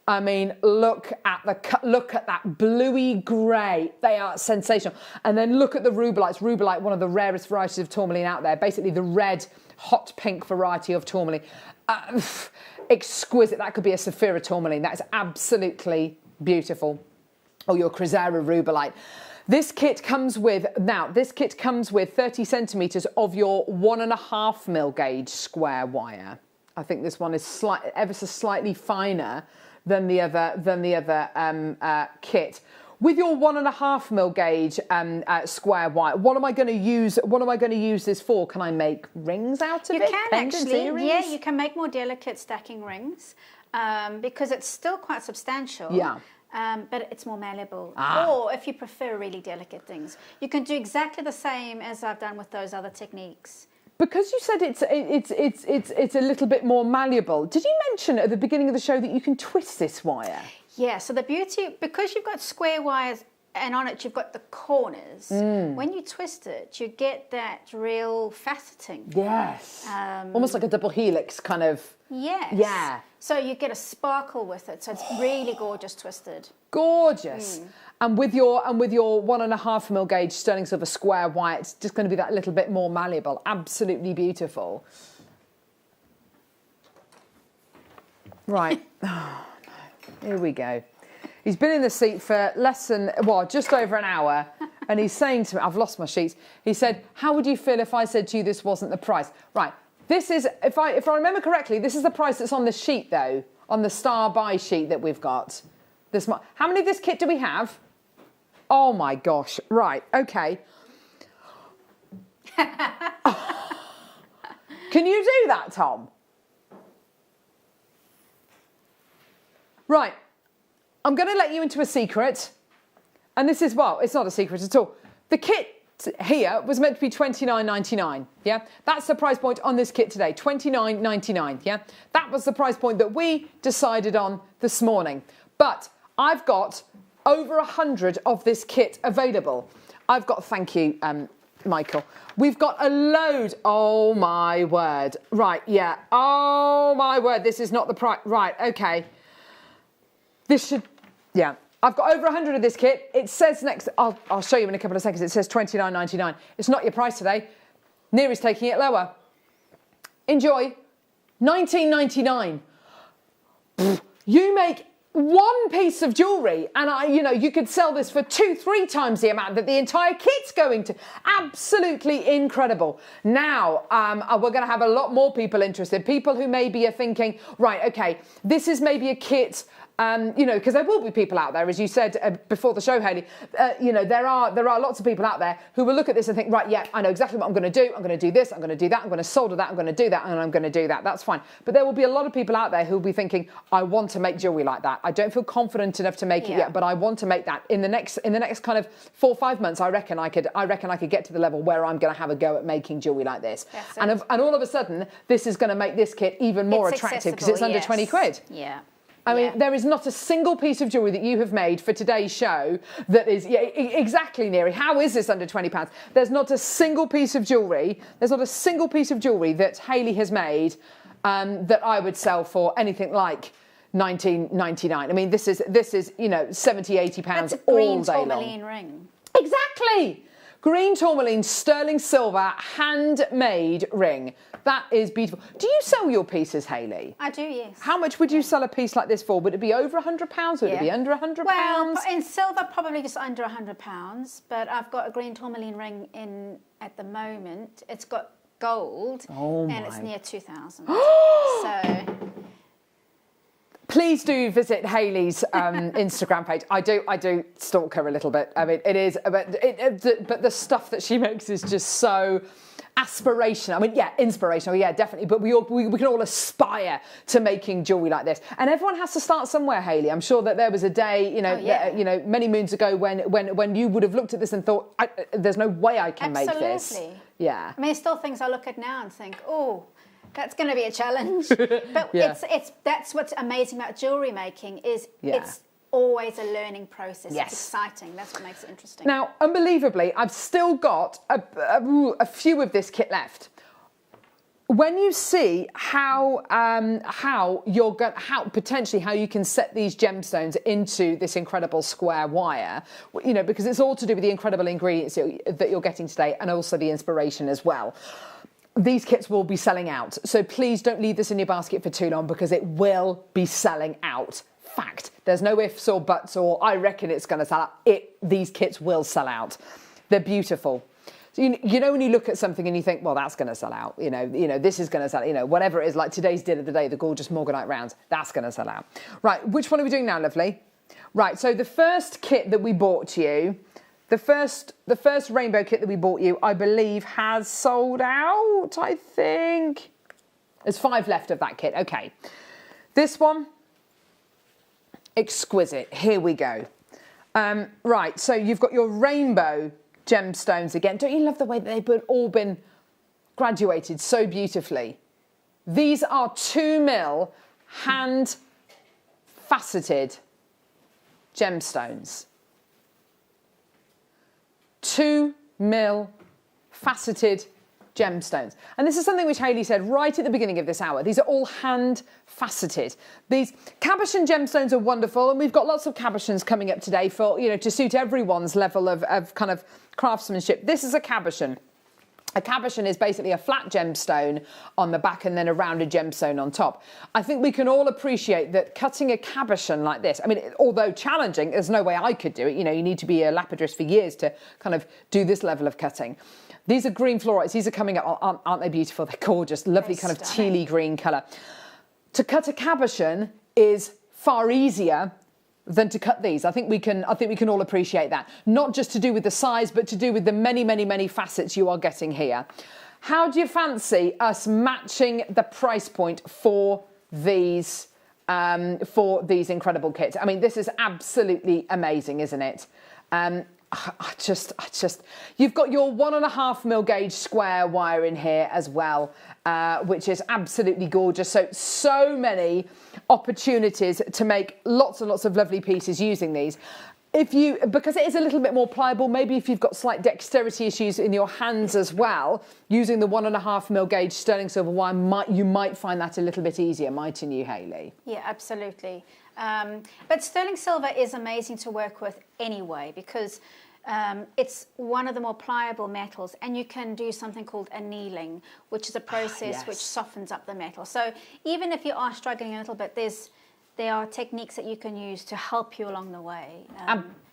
I mean, look at that bluey grey. They are sensational. And then look at the rubelites. Rubelite, one of the rarest varieties of tourmaline out there. Basically, the red, hot pink variety of tourmaline. Exquisite. That could be a Saphira tourmaline. That is absolutely beautiful. Or your Crisera rubelite. This kit comes with 30 centimetres of your 1.5mm gauge square wire. I think this one is ever so slightly finer than the other kit. with your 1.5 mil gauge square wire, what am I going to use? What am I going to use this for? Can I make rings out of it? You can Pendants, actually, earrings? yeah, you can make more delicate stacking rings because it's still quite substantial. Yeah. But it's more malleable. Ah. Or if you prefer really delicate things, you can do exactly the same as I've done with those other techniques. Because you said it's a little bit more malleable. Did you mention at the beginning of the show that you can twist this wire? Yeah, so the beauty, because you've got square wires and on it you've got the corners, when you twist it, you get that real faceting. Yes. Almost like a double helix kind of. Yes. Yeah. So you get a sparkle with it, so it's really gorgeous twisted. Gorgeous. And with your 1.5 mil gauge sterling silver square wire, it's just going to be that little bit more malleable. Absolutely beautiful. Right. Oh, no. Here we go. He's been in the seat for just over an hour, and he's saying to me, I've lost my sheets. He said, how would you feel if I said to you this wasn't the price? Right. This is, if I remember correctly, this is the price that's on the sheet, though, on the star buy sheet that we've got. How many of this kit do we have? Oh, my gosh. Right, OK. Can you do that, Tom? Right. I'm going to let you into a secret. And this is, well, it's not a secret at all. The kit here was meant to be $29.99, yeah? That's the price point on this kit today, $29.99, yeah? That was the price point that we decided on this morning. But I've got over 100 of this kit available. Thank you, Michael. We've got a load, oh my word. Right, yeah, oh my word, this is not the price, right, okay. This should, yeah. I've got over 100 of this kit. It says next, I'll show you in a couple of seconds, it says $29.99. It's not your price today. Neari's taking it lower. Enjoy. $19.99. You make one piece of jewellery and you could sell this for 2-3 times the amount that the entire kit's going to. Absolutely incredible. Now, we're going to have a lot more people interested. People who maybe are thinking, right, okay, this is maybe a kit, because there will be people out there, as you said before the show, Hayley, there are lots of people out there who will look at this and think, right, yeah, I know exactly what I'm going to do. I'm going to do this, I'm going to do that, I'm going to solder that, I'm going to do that, and I'm going to do that. That's fine. But there will be a lot of people out there who will be thinking, I want to make jewellery like that. I don't feel confident enough to make it yet, but I want to make that. In the next kind of 4 or 5 months, I reckon I could get to the level where I'm going to have a go at making jewellery like this. And all of a sudden, this is going to make this kit even more attractive because it's under 20 quid. Yeah. I mean, there is not a single piece of jewellery that you have made for today's show that is, exactly, Neary. How is this under £20? There's not a single piece of jewellery. There's not a single piece of jewellery that Hayley has made that I would sell for anything like $19.99. I mean, this is £70, £80 all day long. Tourmaline ring. Exactly. Green tourmaline, sterling silver, handmade ring. That is beautiful. Do you sell your pieces, Hayley? I do, yes. How much would you sell a piece like this for? Would it be over £100? Would it be under £100? Well, in silver, probably just under £100. But I've got a green tourmaline ring in at the moment. It's got gold, and it's near 2,000. So please do visit Hayley's Instagram page. I do stalk her a little bit. I mean, it is, but the stuff that she makes is just so aspirational. I mean, yeah, inspirational, yeah, definitely. But we can all aspire to making jewellery like this, and everyone has to start somewhere. Hayley, I'm sure that there was a day, many moons ago when you would have looked at this and thought, "There's no way I can make this." Absolutely. Yeah. I mean, still things I look at now and think, oh, that's going to be a challenge. But that's what's amazing about jewellery making is it's always a learning process. Yes. It's exciting. That's what makes it interesting. Now, unbelievably, I've still got a few of this kit left. When you see how you can set these gemstones into this incredible square wire, because it's all to do with the incredible ingredients that you're getting today, and also the inspiration as well. These kits will be selling out, so please don't leave this in your basket for too long because it will be selling out. Fact. There's no ifs or buts or I reckon it's going to sell out. These kits will sell out. They're beautiful. So, when you look at something and you think, well, that's going to sell out. This is going to sell out. Whatever it is, like today's deal of the day, the gorgeous Morganite rounds, that's going to sell out. Right, which one are we doing now, lovely? Right, so the first kit that we bought you, the first rainbow kit that we bought you, I believe has sold out, I think. There's 5 left of that kit, okay. This one, exquisite, here we go. Right, so you've got your rainbow gemstones again. Don't you love the way that they've all been graduated so beautifully? These are 2mm hand faceted gemstones. 2mm faceted gemstones. And this is something which Hayley said right at the beginning of this hour. These are all hand faceted. These cabochon gemstones are wonderful, and we've got lots of cabochons coming up today for, you know, to suit everyone's level of kind of craftsmanship. This is a cabochon. A cabochon is basically a flat gemstone on the back and then a rounded gemstone on top. I think we can all appreciate that cutting a cabochon like this, I mean, although challenging, there's no way I could do it. You know, you need to be a lapidrist for years to kind of do this level of cutting. These are green fluorites. These are coming up, aren't they beautiful? They're gorgeous, lovely kind of tealy green colour. To cut a cabochon is far easier than to cut these. I think we can all appreciate that. Not just to do with the size, but to do with the many, many, many facets you are getting here. How do you fancy us matching the price point for these incredible kits? I mean, this is absolutely amazing, isn't it? You've got your 1.5mm gauge square wire in here as well, which is absolutely gorgeous. So many opportunities to make lots and lots of lovely pieces using these. Because it is a little bit more pliable, maybe if you've got slight dexterity issues in your hands as well, using the 1.5mm gauge sterling silver wire, you might find that a little bit easier, mightn't you, Hayley? Yeah, absolutely. But sterling silver is amazing to work with anyway, because it's one of the more pliable metals, and you can do something called annealing, which is a process which softens up the metal. So even if you are struggling a little bit, there are techniques that you can use to help you along the way.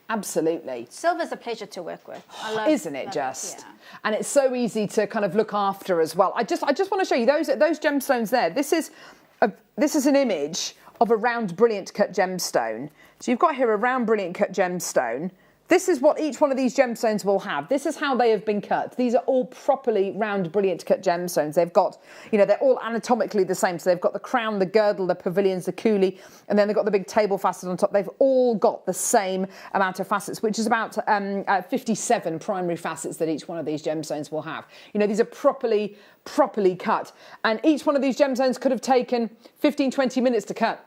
Absolutely. Silver's a pleasure to work with. Isn't it just? Yeah. And it's so easy to kind of look after as well. I just want to show you those gemstones there. This is an image of a round brilliant cut gemstone. So you've got here a round brilliant cut gemstone. This is what each one of these gemstones will have. This is how they have been cut. These are all properly round, brilliant cut gemstones. They've got, you know, they're all anatomically the same. So they've got the crown, the girdle, the pavilions, the coulis, and then they've got the big table facet on top. They've all got the same amount of facets, which is about 57 primary facets that each one of these gemstones will have. You know, these are properly cut. And each one of these gemstones could have taken 15, 20 minutes to cut.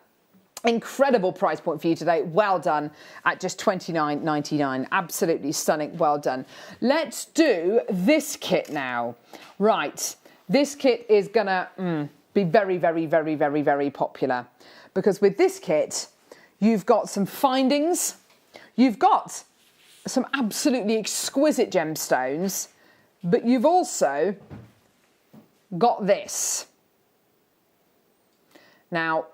Incredible price point for you today. Well done at just $29.99. Absolutely stunning. Well done. Let's do this kit now. Right. This kit is going to be very, very, very, very, very popular, because with this kit, you've got some findings. You've got some absolutely exquisite gemstones, but you've also got this. Now,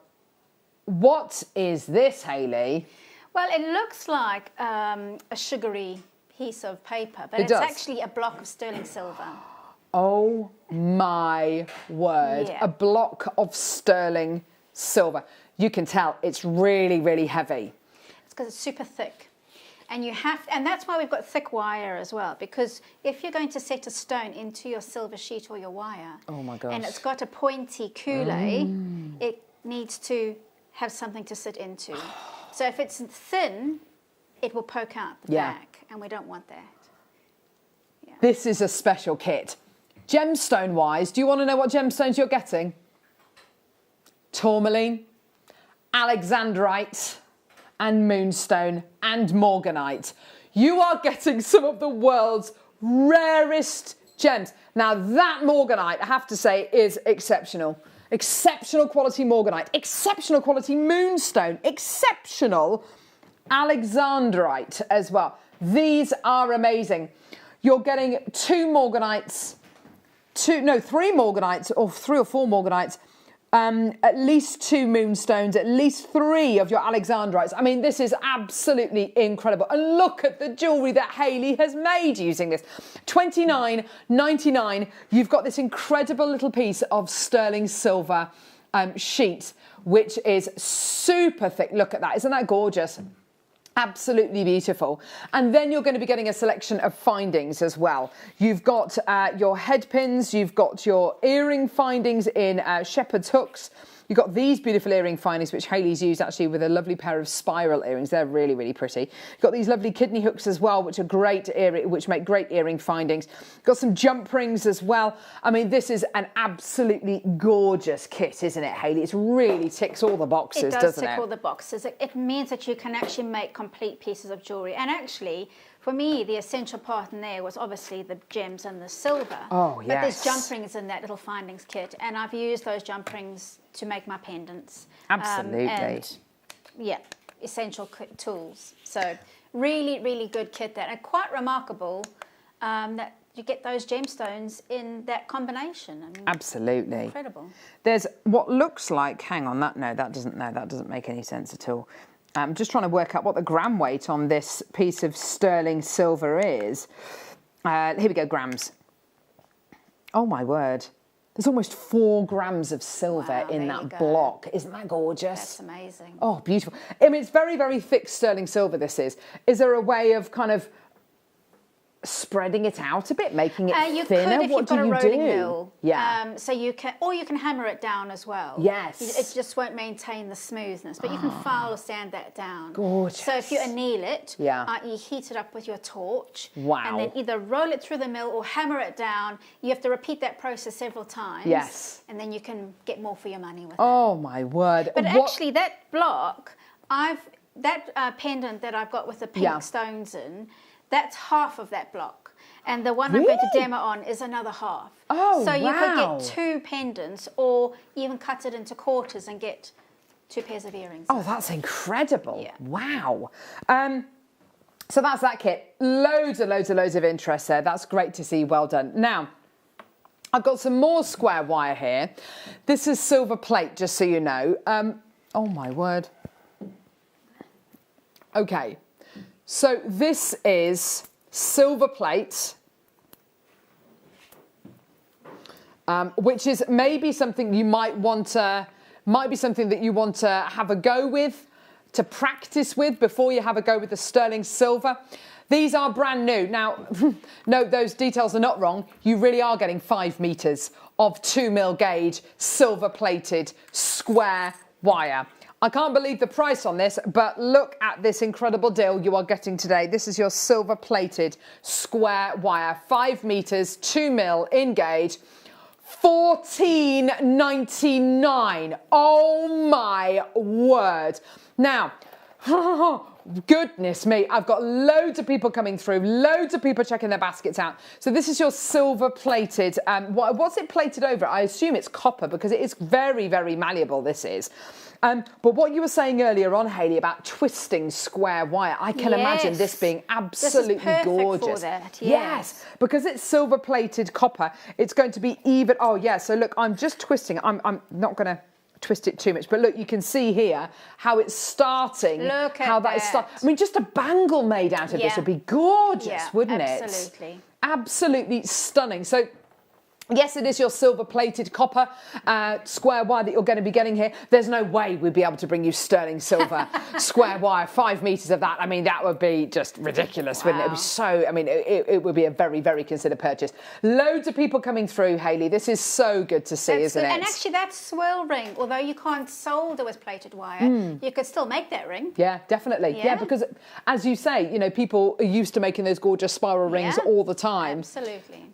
what is this, Hayley? Well, it looks like a sugary piece of paper, but it's actually a block of sterling silver. Oh my word. Yeah. A block of sterling silver. You can tell it's really, really heavy. It's because it's super thick. And that's why we've got thick wire as well, because if you're going to set a stone into your silver sheet or your wire, oh my gosh, and it's got a pointy coulis, it needs to have something to sit into. So if it's thin, it will poke out the back, and we don't want that. Yeah. This is a special kit. Gemstone-wise, do you want to know what gemstones you're getting? Tourmaline, alexandrite, and moonstone, and morganite. You are getting some of the world's rarest gems. Now that morganite, I have to say, is exceptional. Exceptional quality morganite, exceptional quality moonstone, exceptional alexandrite as well. These are amazing. You're getting three morganites, or 3 or 4 morganites, at least 2 moonstones, at least 3 of your alexandrites. I mean, this is absolutely incredible. And look at the jewellery that Hayley has made using this. $29.99. You've got this incredible little piece of sterling silver sheet, which is super thick. Look at that. Isn't that gorgeous? Absolutely beautiful. And then you're going to be getting a selection of findings as well. You've got your head pins, you've got your earring findings in shepherd's hooks. You've got these beautiful earring findings, which Hayley's used actually with a lovely pair of spiral earrings. They're really, really pretty. You've got these lovely kidney hooks as well, which are great, which make great earring findings. Got some jump rings as well. I mean, this is an absolutely gorgeous kit, isn't it, Hayley? It really ticks all the boxes, doesn't it? It does tick all the boxes. It means that you can actually make complete pieces of jewellery. And actually, for me, the essential part in there was obviously the gems and the silver. Oh, yes. But there's jump rings in that little findings kit, and I've used those jump rings to make my pendants. Absolutely. And, yeah, essential tools. So really, really good kit there. And quite remarkable that you get those gemstones in that combination. I mean, absolutely. Incredible. There's what looks like, hang on, that doesn't make any sense at all. I'm just trying to work out what the gram weight on this piece of sterling silver is. Here we go, grams. Oh my word. There's almost 4 grams of silver in that block. Isn't that gorgeous? That's amazing. Oh, beautiful. I mean, it's very, very thick sterling silver, this is. Is there a way of kind of spreading it out a bit, making it you thinner? could if what you've do got you a rolling do? mill. Yeah. So you can, or you can hammer it down as well. Yes. It just won't maintain the smoothness, but you can file or sand that down. Gorgeous. So if you anneal it, Yeah. i.e. heat it up with your torch, Wow. and then either roll it through the mill or hammer it down. You have to repeat that process several times. Yes. And then you can get more for your money with it. Oh my word. But actually, that block, that pendant that I've got with the pink stones in, that's half of that block. And the one I'm going to demo on is another half. Oh, so you could wow. get 2 pendants, or even cut it into quarters and get 2 pairs of earrings. Oh, that's incredible. Yeah. Wow. So that's that kit. Loads of interest there. That's great to see. Well done. Now, I've got some more square wire here. This is silver plate, just so you know. Oh my word. Okay. So this is silver plate, which is maybe something you might be something that you want to have a go with, to practice with before you have a go with the sterling silver. These are brand new. Now, no, those details are not wrong. You really are getting 5 meters of 2mm gauge silver plated square wire. I can't believe the price on this, but look at this incredible deal you are getting today. This is your silver plated square wire, 5 meters, 2mm in gauge, $14.99. Oh my word. Now, goodness me, I've got loads of people coming through, loads of people checking their baskets out. So this is your silver plated, what's it plated over? I assume it's copper, because it is very, very malleable, this is. But what you were saying earlier on, Hayley, about twisting square wire, I can imagine this being absolutely this is perfect gorgeous. For that. Yes, because it's silver plated copper, it's going to be even. Oh yeah, so look, I'm just twisting. I'm not going to twist it too much, but look, you can see here how it's starting. Look at how that is starting. I mean, just a bangle made out of this would be gorgeous, wouldn't it? Absolutely. Absolutely stunning. So, yes, it is your silver-plated copper square wire that you're going to be getting here. There's no way we'd be able to bring you sterling silver square wire, 5 meters of that. I mean, that would be just ridiculous, wouldn't it? It would be so, I mean, it would be a very, very considered purchase. Loads of people coming through, Hayley. This is so good to see, isn't it? And actually, that swirl ring, although you can't solder with plated wire, you could still make that ring. Yeah, definitely. Yeah, because as you say, you know, people are used to making those gorgeous spiral rings all the time. Absolutely.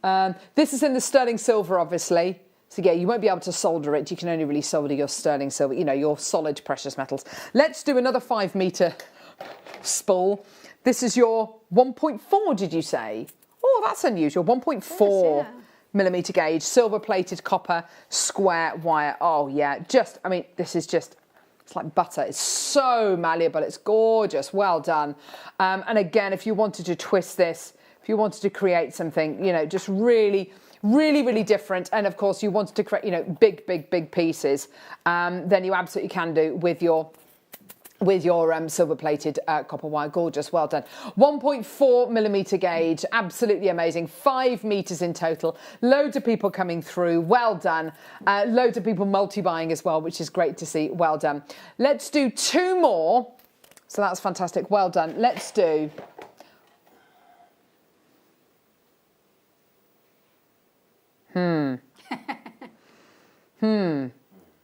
This is in the sterling silver, obviously. So yeah, you won't be able to solder it. You can only really solder your sterling silver, you know, your solid precious metals. Let's do another 5 meter spool. This is your 1.4, did you say? Oh, that's unusual. 1.4 millimeter gauge, silver plated copper square wire. Oh yeah, just, I mean, this is just, it's like butter. It's so malleable. It's gorgeous. Well done. And again, if you wanted to twist this, if you wanted to create something, you know, just really, really different, and of course you wanted to create, you know, big pieces, then you absolutely can do with your silver plated copper wire. Gorgeous. Well done. 1.4 millimeter gauge, absolutely amazing. 5 meters in total. Loads of people coming through. Well done. Loads of people multi-buying as well, which is great to see. Well done. Let's do 2 more So that's fantastic. Well done. Let's do...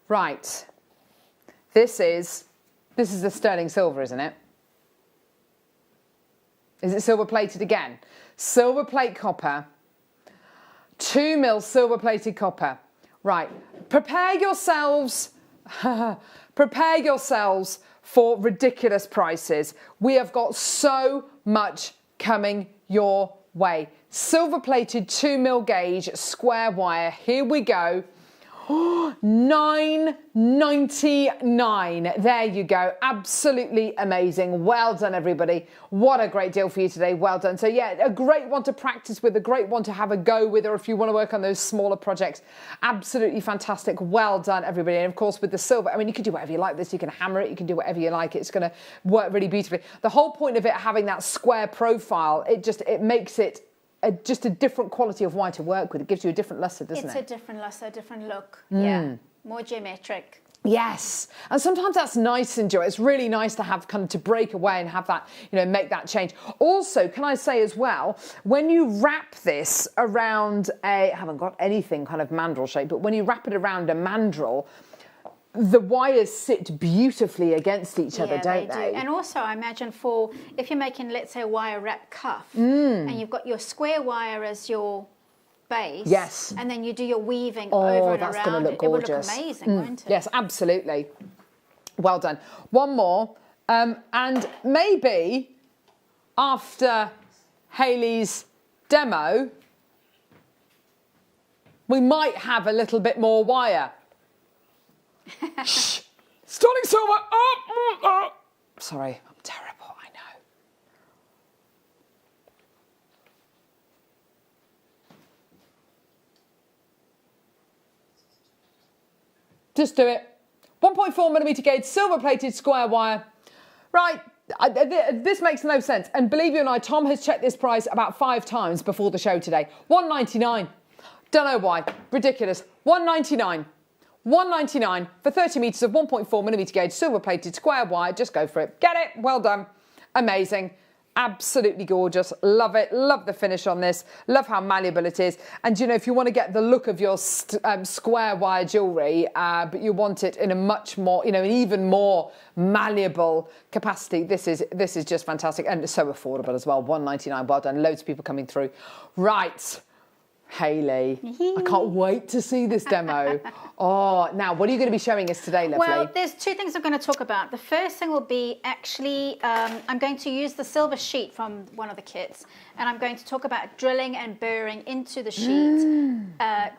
Right. This is the sterling silver, isn't it? Is it silver plated again? Silver plate copper. 2 mil silver plated copper. Right. Prepare yourselves. Prepare yourselves for ridiculous prices. We have got so much coming your way. Silver plated 2 mil gauge square wire. Here we go. $9.99. There you go. Absolutely amazing. Well done, everybody. What a great deal for you today. Well done. So yeah, a great one to practice with, a great one to have a go with, or if you want to work on those smaller projects. Absolutely fantastic. Well done, everybody. And of course, with the silver, I mean, you can do whatever you like this. You can hammer it. You can do whatever you like. It's going to work really beautifully. The whole point of it having that square profile, it makes it just a different quality of wire to work with. It gives you a different luster, doesn't it? It's a different luster, a different look. Yeah, more geometric. Yes, and sometimes that's nice and joy. It's really nice to have kind of to break away and have that, make that change. Also, can I say as well, when you wrap this around I haven't got anything kind of mandrel shape, but when you wrap it around a mandrel, the wires sit beautifully against each other, don't they? And also, I imagine if you're making, let's say, a wire wrap cuff, and you've got your square wire as your base, yes, and then you do your weaving over and around it, it would look amazing, won't it? Yes, absolutely. Well done. One more, and maybe after Hayley's demo, we might have a little bit more wire. Shh. Sterling silver. Sorry, I'm terrible, I know. Just do it. 1.4mm gauge, silver plated square wire. Right, this makes no sense. And believe you and I, Tom has checked this price about 5 times before the show today. $1.99. Don't know why. Ridiculous. $1.99. $1.99 for 30 metres of 1.4mm gauge silver plated square wire. Just go for it. Get it? Well done. Amazing. Absolutely gorgeous. Love it. Love the finish on this. Love how malleable it is. And if you want to get the look of your square wire jewellery, but you want it in a much more, an even more malleable capacity, this is just fantastic. And it's so affordable as well. $1.99. Well done. Loads of people coming through. Right. Hayley, I can't wait to see this demo. Now, what are you going to be showing us today, lovely? Well, there's 2 things I'm going to talk about. The first thing will be actually, I'm going to use the silver sheet from one of the kits, and I'm going to talk about drilling and burring into the sheet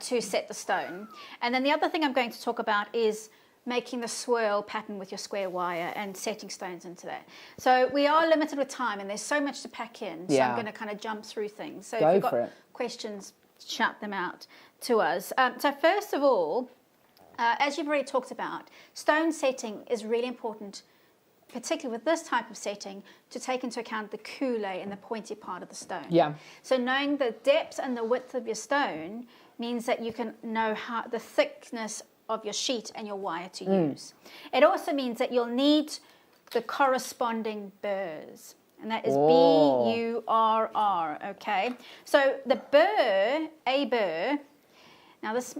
to set the stone. And then the other thing I'm going to talk about is making the swirl pattern with your square wire and setting stones into that. So we are limited with time, and there's so much to pack in. So I'm going to kind of jump through things. So if you've got questions, shout them out to us. So first of all, as you've already talked about, stone setting is really important, particularly with this type of setting, to take into account the coulée and the pointy part of the stone. Yeah. So knowing the depth and the width of your stone means that you can know how the thickness of your sheet and your wire to use. It also means that you'll need the corresponding burrs. And that is B-U-R-R, okay? So the burr, a burr, now this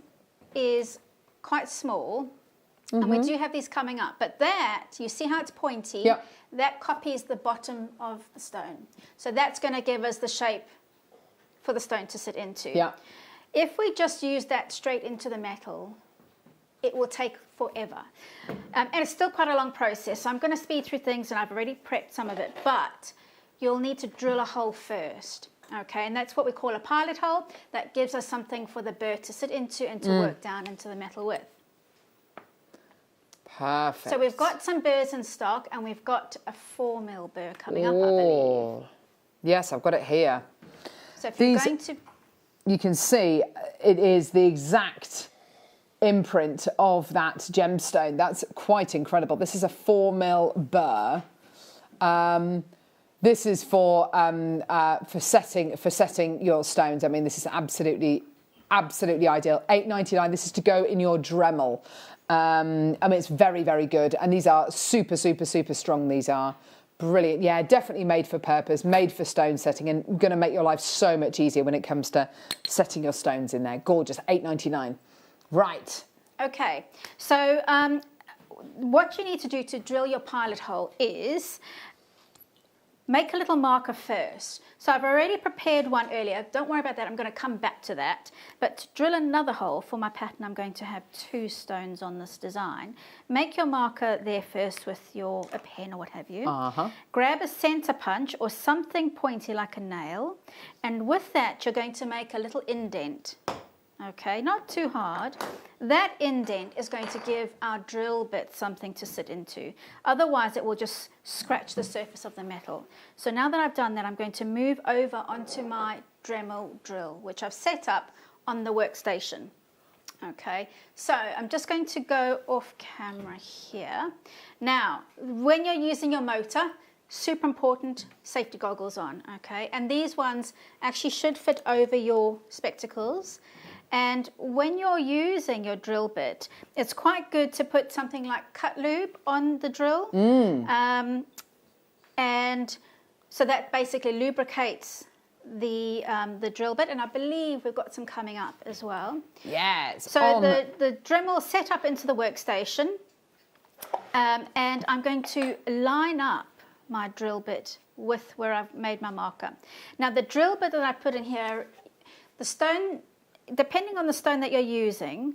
is quite small, and we do have these coming up, but that, you see how it's pointy? Yep. That copies the bottom of the stone. So that's going to give us the shape for the stone to sit into. Yeah. If we just use that straight into the metal, it will take forever. And it's still quite a long process. So I'm going to speed through things, and I've already prepped some of it, but you'll need to drill a hole first. Okay, and that's what we call a pilot hole. That gives us something for the burr to sit into and to work down into the metal with. Perfect. So we've got some burrs in stock, and we've got a 4 mil burr coming up, I believe. Yes, I've got it here. So if you're going to... You can see it is the exact imprint of that gemstone. That's quite incredible. This is a 4 mil burr. This is for setting your stones. I mean, this is absolutely ideal. $8.99. This is to go in your Dremel. I mean, it's very, very good. And these are super, super, super strong. These are Brilliant. Yeah, definitely made for purpose, made for stone setting, and going to make your life so much easier when it comes to setting your stones in there. Gorgeous. $8.99. Right. Okay. So what you need to do to drill your pilot hole is make a little marker first. So I've already prepared one earlier. Don't worry about that. I'm going to come back to that. But to drill another hole for my pattern, I'm going to have 2 stones on this design. Make your marker there first with a pen or what have you. Grab a center punch or something pointy like a nail. And with that, you're going to make a little indent. Okay, not too hard. That indent is going to give our drill bit something to sit into. Otherwise, it will just scratch the surface of the metal. So now that I've done that, I'm going to move over onto my Dremel drill, which I've set up on the workstation. Okay, so I'm just going to go off camera here. Now, when you're using your motor, super important, safety goggles on, okay? And these ones actually should fit over your spectacles. And when you're using your drill bit, it's quite good to put something like cut lube on the drill. And so that basically lubricates the drill bit. And I believe we've got some coming up as well. Yes. So the Dremel set up into the workstation. And I'm going to line up my drill bit with where I've made my marker. Now the drill bit that I put in here, the stone, depending on the stone that you're using,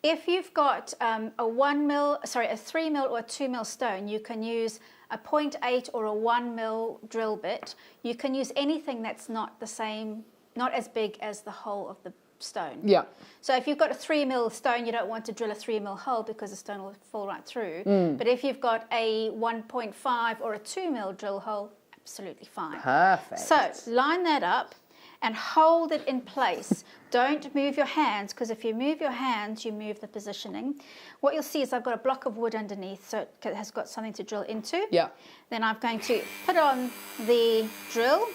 if you've got a 3 mil or a 2 mil stone, you can use a 0.8 or a 1 mil drill bit. You can use anything that's not the same, not as big as the hole of the stone. Yeah. So if you've got a 3 mil stone, you don't want to drill a 3 mil hole because the stone will fall right through. But if you've got a 1.5 or a 2 mil drill hole, absolutely fine. Perfect. So line that up and hold it in place. Don't move your hands, because if you move your hands, you move the positioning. What you'll see is I've got a block of wood underneath, so it has got something to drill into. Yeah. Then I'm going to put on the drill,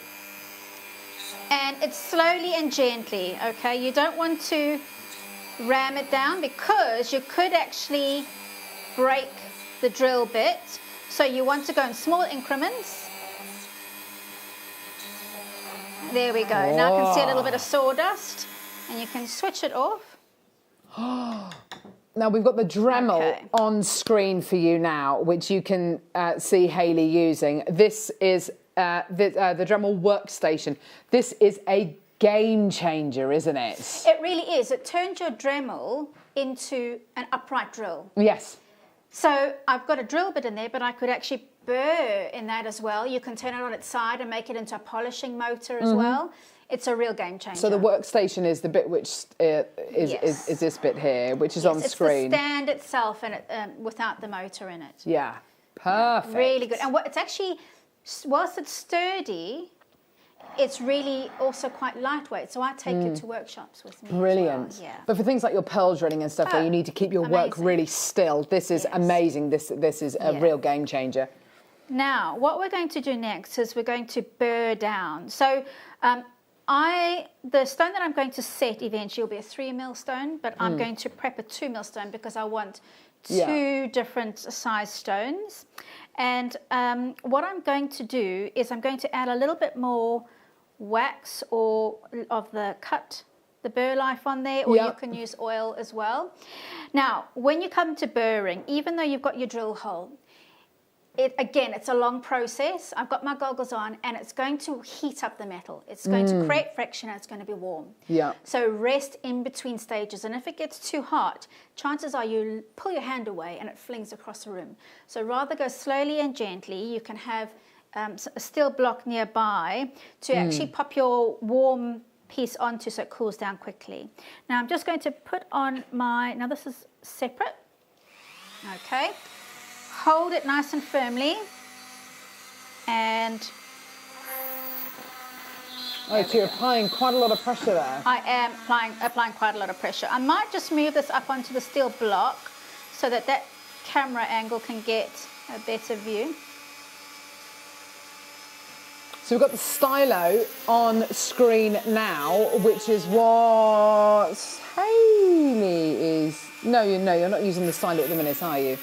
and it's slowly and gently, okay? You don't want to ram it down because you could actually break the drill bit. So you want to go in small increments. There we go. Now I can see a little bit of sawdust, and you can switch it off. Now we've got the Dremel on screen for you now, which you can see Hayley using. This is the Dremel workstation. This is a game changer, isn't it? It really is. It turns your Dremel into an upright drill. Yes. So I've got a drill bit in there, but I could actually burr in that as well. You can turn it on its side and make it into a polishing motor as well. It's a real game changer. So the workstation is the bit which is this bit here, which is on screen. It's the stand itself and without the motor in it. Yeah, perfect. Really good. And it's actually, whilst it's sturdy, it's really also quite lightweight. So I take it to workshops with me. Brilliant. As well. Yeah. But for things like your pearl drilling and stuff where you need to keep your work really still, this is amazing. This is a real game changer. Now, what we're going to do next is we're going to burr down. So the stone that I'm going to set eventually will be a 3 mil stone, but I'm going to prep a 2 mil stone because I want two different size stones. And what I'm going to do is I'm going to add a little bit more wax or of the burr life on there, or you can use oil as well. Now, when you come to burring, even though you've got your drill hole, it's a long process. I've got my goggles on, and it's going to heat up the metal. It's going to create friction, and it's going to be warm. Yeah. So rest in between stages, and if it gets too hot, chances are you pull your hand away and it flings across the room. So rather go slowly and gently. You can have a steel block nearby to actually pop your warm piece onto so it cools down quickly. Now I'm just going to put on now this is separate. Okay. Hold it nice and firmly, and so you're applying quite a lot of pressure there. I am applying quite a lot of pressure. I might just move this up onto the steel block so that camera angle can get a better view. So we've got the stylo on screen now, which is what Hayley is. No, you're not using the stylo at the minute, are you?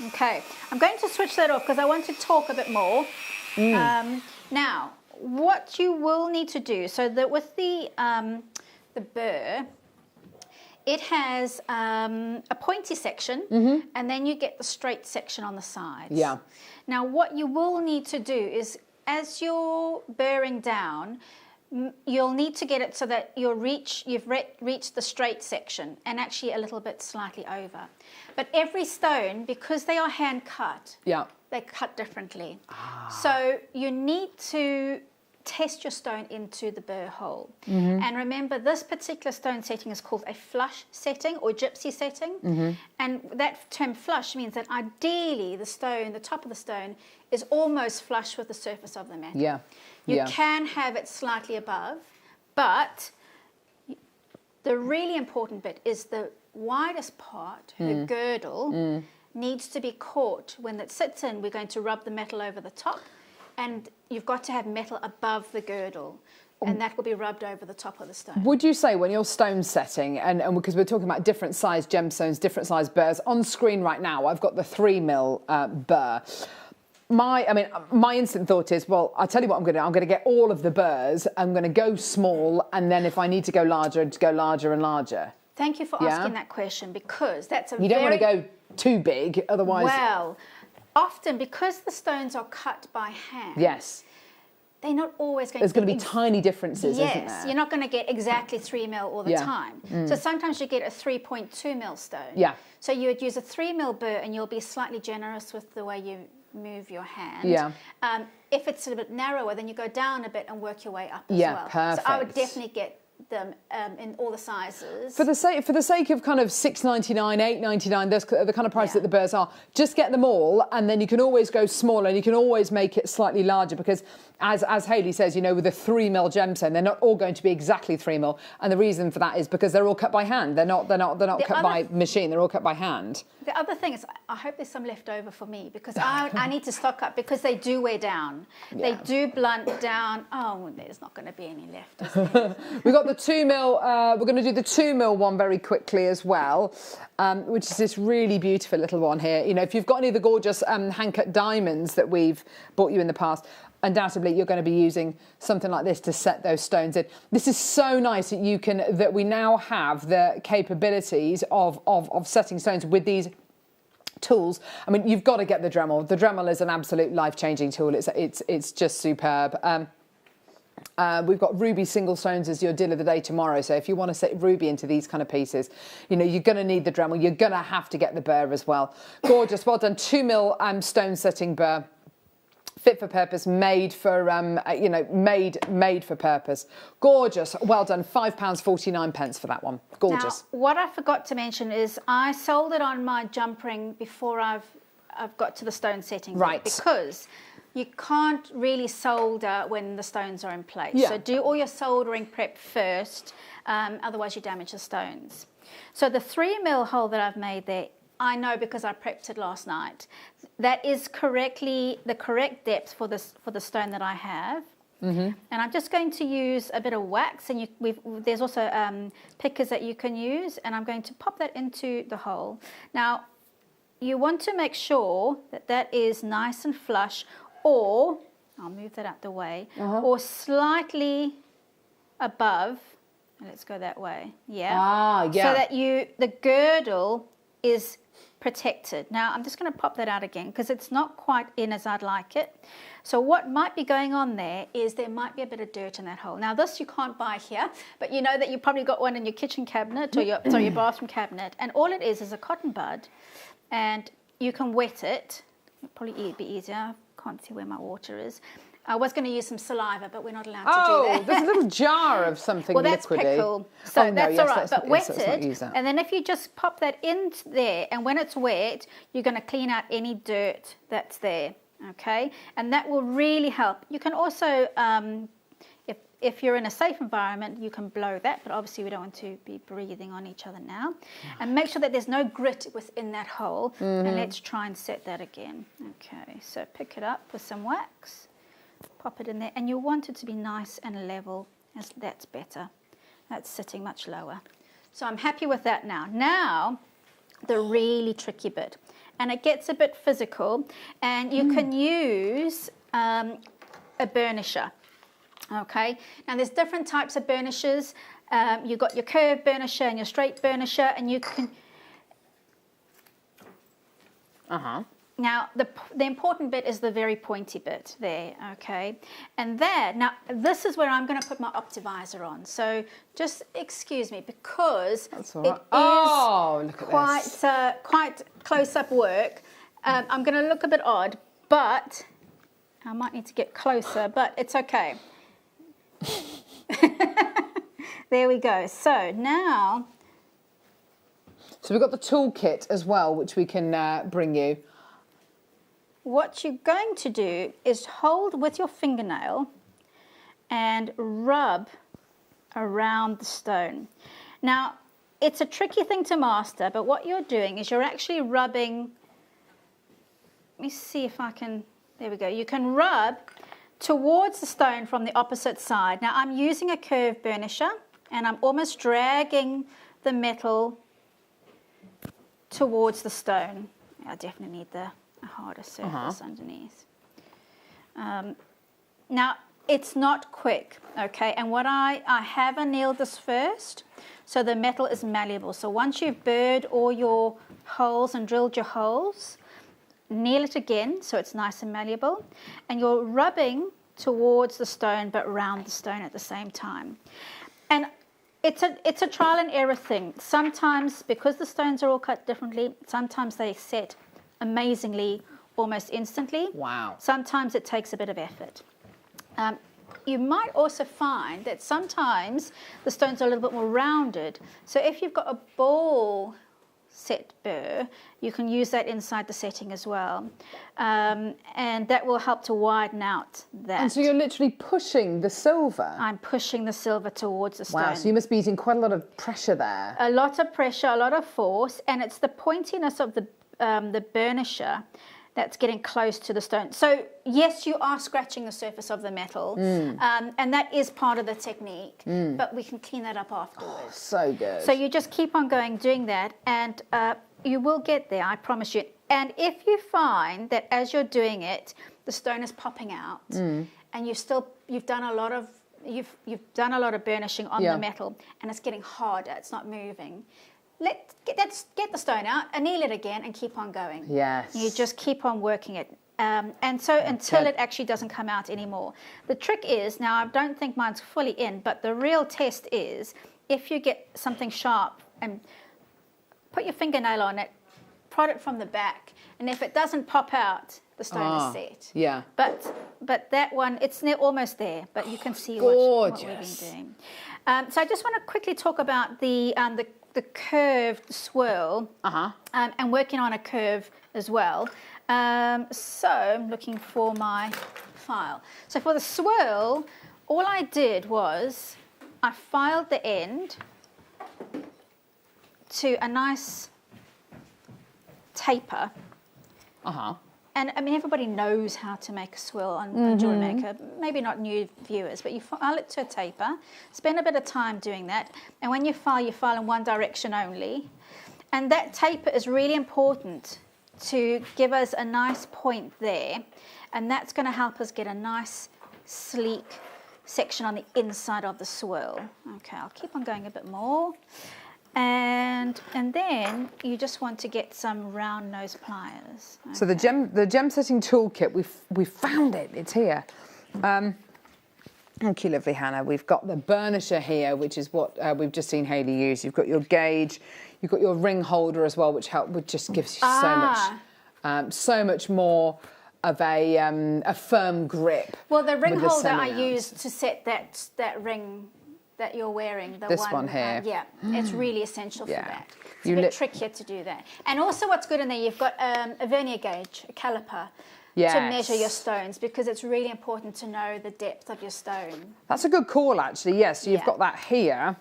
Okay, I'm going to switch that off because I want to talk a bit more. Now, what you will need to do, so that with the burr, it has a pointy section, and then you get the straight section on the sides. Yeah. Now, what you will need to do is, as you're burring down, you'll need to get it so that you've reached the straight section and actually a little bit slightly over. But every stone, because they are hand cut, they cut differently. So you need to test your stone into the burr hole. And remember, this particular stone setting is called a flush setting or gypsy setting. And that term flush means that ideally the top of the stone is almost flush with the surface of the metal. You can have it slightly above, but the really important bit is the widest part, her girdle, needs to be caught. When it sits in, we're going to rub the metal over the top, and you've got to have metal above the girdle, and that will be rubbed over the top of the stone. Would you say when you're stone setting, and because we're talking about different size gemstones, different size burrs, on screen right now I've got the 3mm burr. My instant thought is, well, I'll tell you what I'm going to do. I'm going to get all of the burrs. I'm going to go small, and then if I need to go larger, to go larger and larger. Thank you for asking that question, because that's You don't want to go too big, otherwise... Well, often, because the stones are cut by hand... Yes. They're not always going There's going to be tiny differences, isn't there? Yes, you're not going to get exactly 3mm all the time. So sometimes you get a 3.2mm stone. Yeah. So you would use a 3mm burr, and you'll be slightly generous with the way you move your hand. Yeah. If it's a bit narrower, then you go down a bit and work your way up as well. Yeah, perfect. So I would definitely get them in all the sizes. For the sake of kind of $6.99, $8.99, those the kind of price that the burrs are, just get them all, and then you can always go smaller, and you can always make it slightly larger, because as Hayley says, you know, with a 3mm gemstone, they're not all going to be exactly 3mm, and the reason for that is because they're all cut by hand. They're not cut by machine. They're all cut by hand. The other thing is, I hope there's some left over for me, because I need to stock up, because they do wear down. They do blunt down. Oh, there's not going to be any left, is there? We've got the 2mm. We're going to do the 2mm one very quickly as well, which is this really beautiful little one here. You know, if you've got any of the gorgeous hand-cut diamonds that we've bought you in the past, undoubtedly you're going to be using something like this to set those stones in. This is so nice that we now have the capabilities of setting stones with these tools. I mean, you've got to get the Dremel. The Dremel is an absolute life-changing tool. It's just superb. We've got ruby single stones as your deal of the day tomorrow. So if you want to set ruby into these kind of pieces, you know, you're going to need the Dremel. You're going to have to get the burr as well. Gorgeous. Well done. 2mm stone setting burr. Fit for purpose, made for made for purpose. Gorgeous, well done. £5.49 for that one. Gorgeous. Now, what I forgot to mention is I soldered on my jump ring before I've got to the stone setting. Right. Because you can't really solder when the stones are in place. Yeah. So do all your soldering prep first, otherwise you damage the stones. So the 3mm hole that I've made there, I know because I prepped it last night. That is the correct depth for the stone that I have. And I'm just going to use a bit of wax, and there's also pickers that you can use, and I'm going to pop that into the hole. Now, you want to make sure that is nice and flush, or I'll move that out the way, or slightly above. Let's go that way. Yeah. So that the girdle is protected. Now I'm just going to pop that out again because it's not quite in as I'd like it. So what might be going on there is there might be a bit of dirt in that hole. Now this you can't buy here, but you know that you probably got one in your kitchen cabinet or your bathroom cabinet, and all it is a cotton bud, and you can wet it. It'll probably be easier. I can't see where my water is. I was going to use some saliva, but we're not allowed to do that. There's a little jar of something well, that's liquidy. pickle, so that's all right. But wet it, and then if you just pop that in there, and when it's wet, you're going to clean out any dirt that's there, okay? And that will really help. You can also, if you're in a safe environment, you can blow that, but obviously we don't want to be breathing on each other now. And make sure that there's no grit within that hole, and let's try and set that again. Okay, so pick it up with some wax. Pop it in there, and you want it to be nice and level, as that's better. That's sitting much lower. So I'm happy with that now. Now, the really tricky bit. And it gets a bit physical, and you can use a burnisher. Okay, now there's different types of burnishes. You've got your curved burnisher and your straight burnisher, and you can... Now, the important bit is the very pointy bit there, okay? And there, now, this is where I'm going to put my optivisor on. So just excuse me, because it is quite close-up work. I'm going to look a bit odd, but I might need to get closer, but it's okay. There we go. So now... So we've got the toolkit as well, which we can bring you. What you're going to do is hold with your fingernail and rub around the stone. Now, it's a tricky thing to master, but what you're doing is you're actually rubbing... Let me see if I can... There we go. You can rub towards the stone from the opposite side. Now, I'm using a curved burnisher, and I'm almost dragging the metal towards the stone. I definitely need a harder surface underneath. Now, it's not quick, okay? And what I have annealed this first, so the metal is malleable. So once you've burred all your holes and drilled your holes, nail it again so it's nice and malleable. And you're rubbing towards the stone but around the stone at the same time. And it's a trial and error thing. Sometimes, because the stones are all cut differently, sometimes they set amazingly almost instantly. Wow. Sometimes it takes a bit of effort. You might also find that sometimes the stones are a little bit more rounded. So if you've got a ball set burr, you can use that inside the setting as well. And that will help to widen out that. And so you're literally pushing the silver? I'm pushing the silver towards the stone. Wow, so you must be using quite a lot of pressure there. A lot of pressure, a lot of force, and it's the pointiness of the burnisher that's getting close to the stone. So yes, you are scratching the surface of the metal, and that is part of the technique, but we can clean that up afterwards. Oh, so good. So you just keep on going, doing that, and you will get there, I promise you. And if you find that as you're doing it, the stone is popping out, and you've done a lot of burnishing on the metal, and it's getting harder, it's not moving. Get the stone out, anneal it again, and keep on going. Yes. You just keep on working it. And so until it actually doesn't come out anymore. The trick is, now I don't think mine's fully in, but the real test is if you get something sharp and put your fingernail on it, prod it from the back, and if it doesn't pop out, the stone is set. Yeah. But that one, it's almost there, but you can see what we've been doing. So I just want to quickly talk about the curved swirl and working on a curve as well. So I'm looking for my file. So for the swirl, all I did was I filed the end to a nice taper. And I mean, everybody knows how to make a swirl on JewelleryMaker. Maybe not new viewers, but you file it to a taper. Spend a bit of time doing that. And when you file in one direction only. And that taper is really important to give us a nice point there. And that's going to help us get a nice, sleek section on the inside of the swirl. Okay, I'll keep on going a bit more. And then you just want to get some round nose pliers. Okay. So the gem setting toolkit, we found it. It's here. Thank you, lovely Hannah. We've got the burnisher here, which is what we've just seen Hayley use. You've got your gauge. You've got your ring holder as well, which just gives you so much more of a firm grip. Well, the ring holder I used to set that ring that you're wearing, this one here. It's really essential for that. It's a bit trickier to do that. And also what's good in there, you've got a vernier gauge, a caliper, to measure your stones, because it's really important to know the depth of your stone. That's a good call, actually, yes. So you've got that here,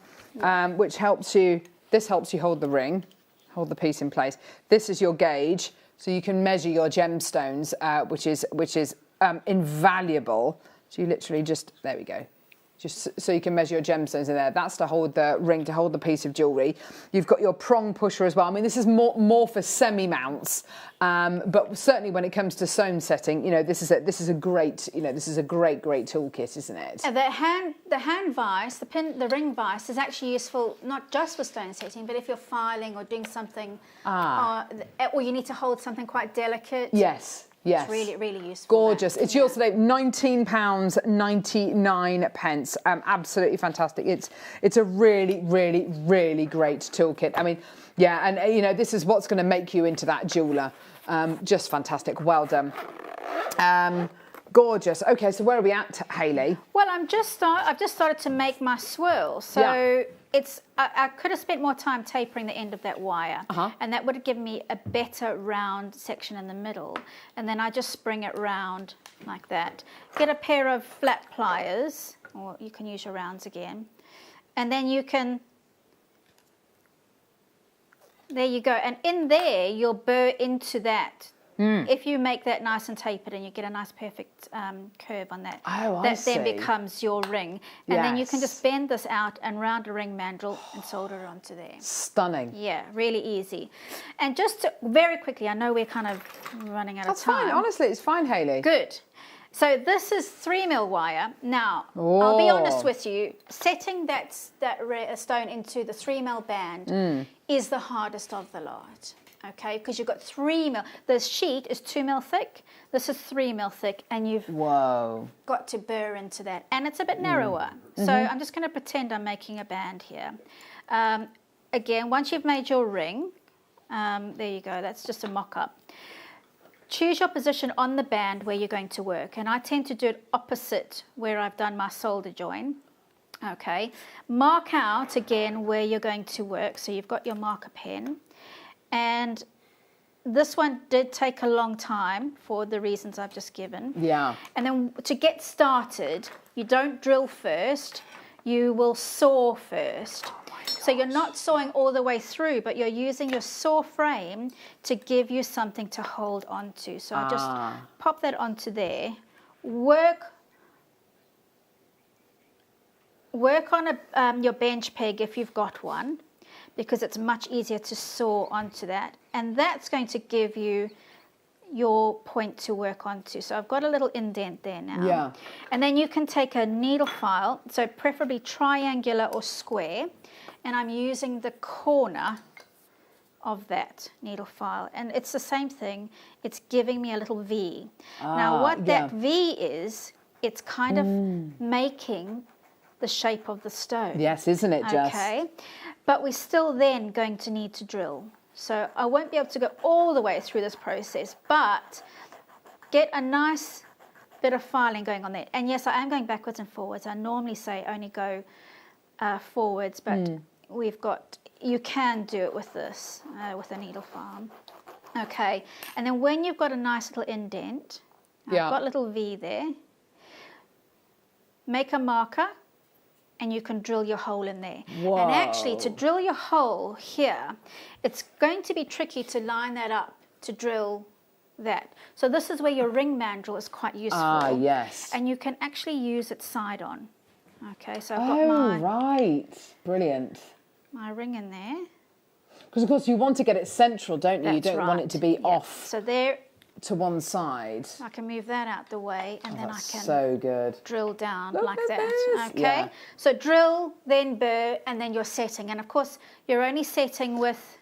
which helps you, this helps you hold the ring, hold the piece in place. This is your gauge, so you can measure your gemstones, which is invaluable. So you literally just, there we go. just so you can measure your gemstones in there. That's to hold the ring, to hold the piece of jewellery. You've got your prong pusher as well. I mean, this is more for semi-mounts, but certainly when it comes to stone setting, you know, this is a great, you know, this is a great toolkit, isn't it? And the hand vise, the ring vise is actually useful not just for stone setting, but if you're filing or doing something, or you need to hold something quite delicate. Yes. Yes. It's really useful. Gorgeous. It's yours today, £19.99. Absolutely fantastic. It's a really great toolkit. I mean, yeah, and you know, this is what's going to make you into that jeweller. Just fantastic. Well done. Gorgeous. Okay, so where are we at, Hayley? Well, I've just started to make my swirl. So I could have spent more time tapering the end of that wire, and that would have given me a better round section in the middle. And then I just spring it round like that. Get a pair of flat pliers, or you can use your rounds again. And then you can, there you go. And in there, you'll burr into that. If you make that nice and tapered and you get a nice perfect curve on that, that then becomes your ring. And then you can just bend this out and round a ring mandrel and solder it onto there. Stunning. Yeah, really easy. And just very quickly, I know we're kind of running out of time. That's fine, honestly, it's fine, Hayley. Good. So this is 3mm wire. Now, I'll be honest with you, setting that stone into the 3mm band is the hardest of the lot. Okay, because you've got 3mm. The sheet is 2mm thick. This is 3mm thick, and you've got to burr into that. And it's a bit narrower. So I'm just going to pretend I'm making a band here. Again, once you've made your ring, there you go. That's just a mock-up. Choose your position on the band where you're going to work. And I tend to do it opposite where I've done my solder join. Okay, mark out again where you're going to work. So you've got your marker pen. And this one did take a long time for the reasons I've just given. Yeah. And then to get started, you don't drill first, you will saw first. So you're not sawing all the way through, but you're using your saw frame to give you something to hold onto. So I'll just pop that onto there. Work on your bench peg if you've got one, because it's much easier to saw onto that. And that's going to give you your point to work onto. So I've got a little indent there now. Yeah. And then you can take a needle file, so preferably triangular or square, and I'm using the corner of that needle file. And it's the same thing, it's giving me a little V. Now what that V is, it's kind of making the shape of the stone. Yes, isn't it just? Okay. But we're still then going to need to drill. So I won't be able to go all the way through this process, but get a nice bit of filing going on there. And yes, I am going backwards and forwards. I normally say only go forwards, but you can do it with this, with a needle file. Okay, and then when you've got a nice little indent, I've got a little V there, make a marker, and you can drill your hole in there. Whoa. And actually, to drill your hole here, it's going to be tricky to line that up to drill that. So this is where your ring mandrel is quite useful. Ah, yes. And you can actually use it side on. Okay, so I've got brilliant. My ring in there. Because of course you want to get it central, don't you? You don't want it to be off. So there. To one side. I can move that out the way, and then I can drill down like that. Okay, yeah. So drill, then burr, and then you're setting. And of course, you're only setting with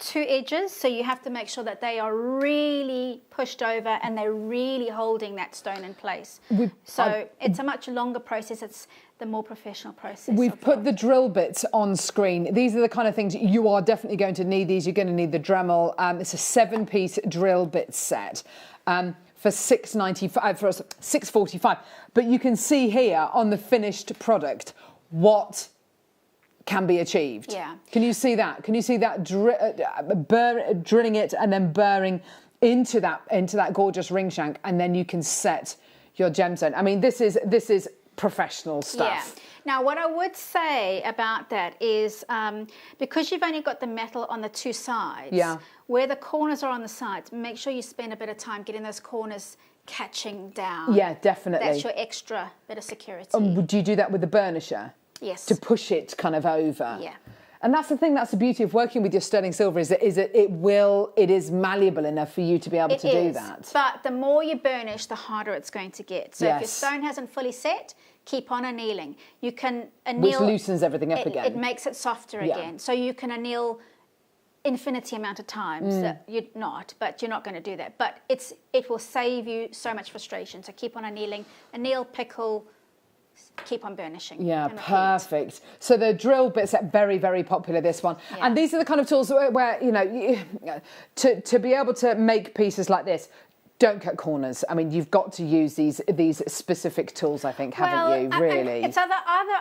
2 edges, so you have to make sure that they are really pushed over and they're really holding that stone in place. It's a much longer process. It's the more professional process. We've put the drill bits on screen. These are the kind of things you are definitely going to need. You're going to need the Dremel. It's a 7-piece drill bit set for $6.45. But you can see here on the finished product what can be achieved. Yeah. Can you see that? Can you see that drilling it and then burring into that gorgeous ring shank, and then you can set your gemstone. I mean, this is professional stuff. Yeah. Now, what I would say about that is because you've only got the metal on the 2 sides, where the corners are on the sides, make sure you spend a bit of time getting those corners catching down. Yeah, definitely. That's your extra bit of security. Do you do that with the burnisher? Yes. To push it kind of over? Yeah. And that's the thing, that's the beauty of working with your sterling silver, is that it is malleable enough for you to be able to do that. But the more you burnish, the harder it's going to get. So if your Yes. stone hasn't fully set, keep on annealing. You can anneal. Which loosens everything up again. It makes it softer again. So you can anneal infinity amount of times. That you're not going to do that. But it will save you so much frustration. So keep on annealing. Anneal, pickle, keep on burnishing. Yeah, and repeat. perfect. So the drill bits are very, very popular, this one. Yeah. And these are the kind of tools where, you know, to be able to make pieces like this, don't cut corners. I mean, you've got to use these specific tools, I think, haven't you, really? It's either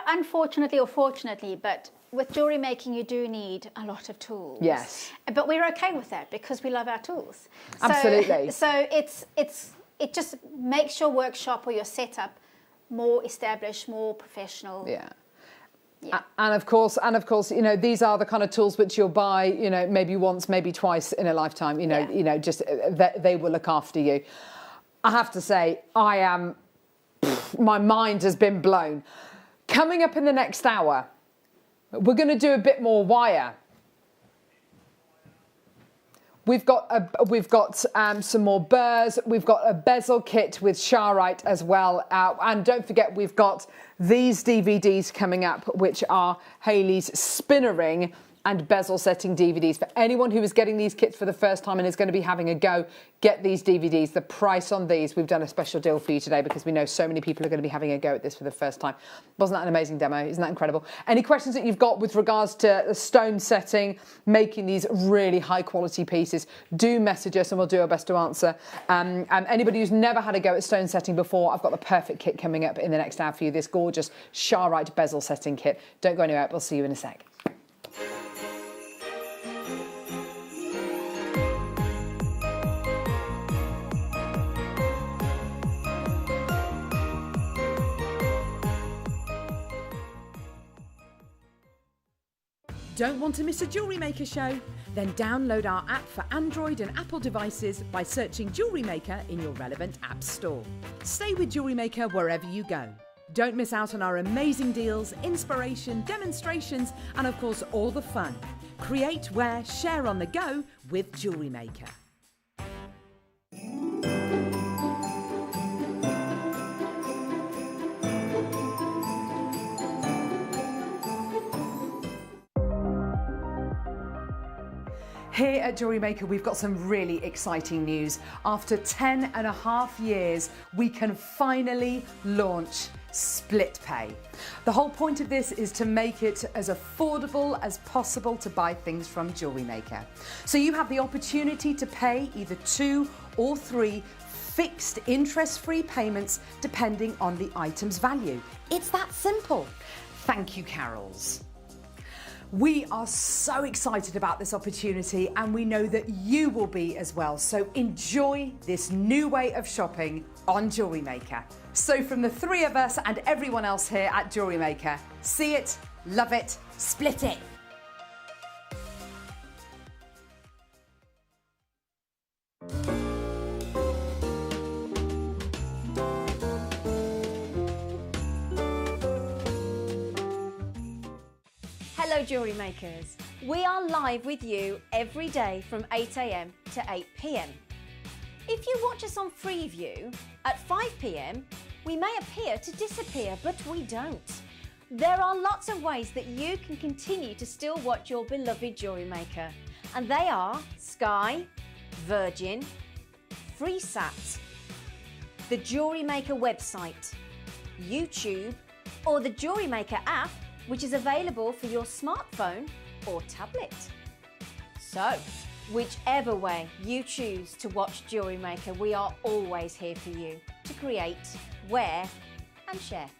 unfortunately or fortunately, but with jewellery making, you do need a lot of tools. Yes. But we're okay with that because we love our tools. Absolutely. So it just makes your workshop or your setup more established, more professional. Yeah. Yeah. And of course, you know, these are the kind of tools which you'll buy, you know, maybe once, maybe twice in a lifetime. You know, just they will look after you. I have to say, my mind has been blown. Coming up in the next hour, we're going to do a bit more wire. We've got some more burrs. We've got a bezel kit with Sharite as well. And don't forget, we've got these DVDs coming up, which are Hayley's Spinnering and bezel setting DVDs. For anyone who is getting these kits for the first time and is going to be having a go, get these DVDs. The price on these, we've done a special deal for you today because we know so many people are going to be having a go at this for the first time. Wasn't that an amazing demo? Isn't that incredible? Any questions that you've got with regards to the stone setting, making these really high quality pieces, do message us and we'll do our best to answer. And anybody who's never had a go at stone setting before, I've got the perfect kit coming up in the next hour for you, this gorgeous Sharite bezel setting kit. Don't go anywhere, we'll see you in a sec. Don't want to miss a Jewellery Maker show? Then download our app for Android and Apple devices by searching Jewellery Maker in your relevant app store. Stay with Jewellery Maker wherever you go. Don't miss out on our amazing deals, inspiration, demonstrations, and of course all the fun. Create, wear, share on the go with Jewellery Maker. Here at Jewellery Maker, we've got some really exciting news. After 10.5 years, we can finally launch split pay. The whole point of this is to make it as affordable as possible to buy things from Jewellery Maker. So you have the opportunity to pay either 2 or 3 fixed interest-free payments depending on the item's value. It's that simple. Thank you, Carols. We are so excited about this opportunity and we know that you will be as well. So enjoy this new way of shopping on Jewellery Maker. So from the 3 of us and everyone else here at Jewellery Maker, see it, love it, split it. Hello Jewellery Makers. We are live with you every day from 8 a.m. to 8 p.m. If you watch us on Freeview at 5 p.m, we may appear to disappear, but we don't. There are lots of ways that you can continue to still watch your beloved Jewellery Maker, and they are Sky, Virgin, FreeSat, the Jewellery Maker website, YouTube, or the Jewellery Maker app, which is available for your smartphone or tablet. So, whichever way you choose to watch Jewellery Maker, we are always here for you to create, wear and share.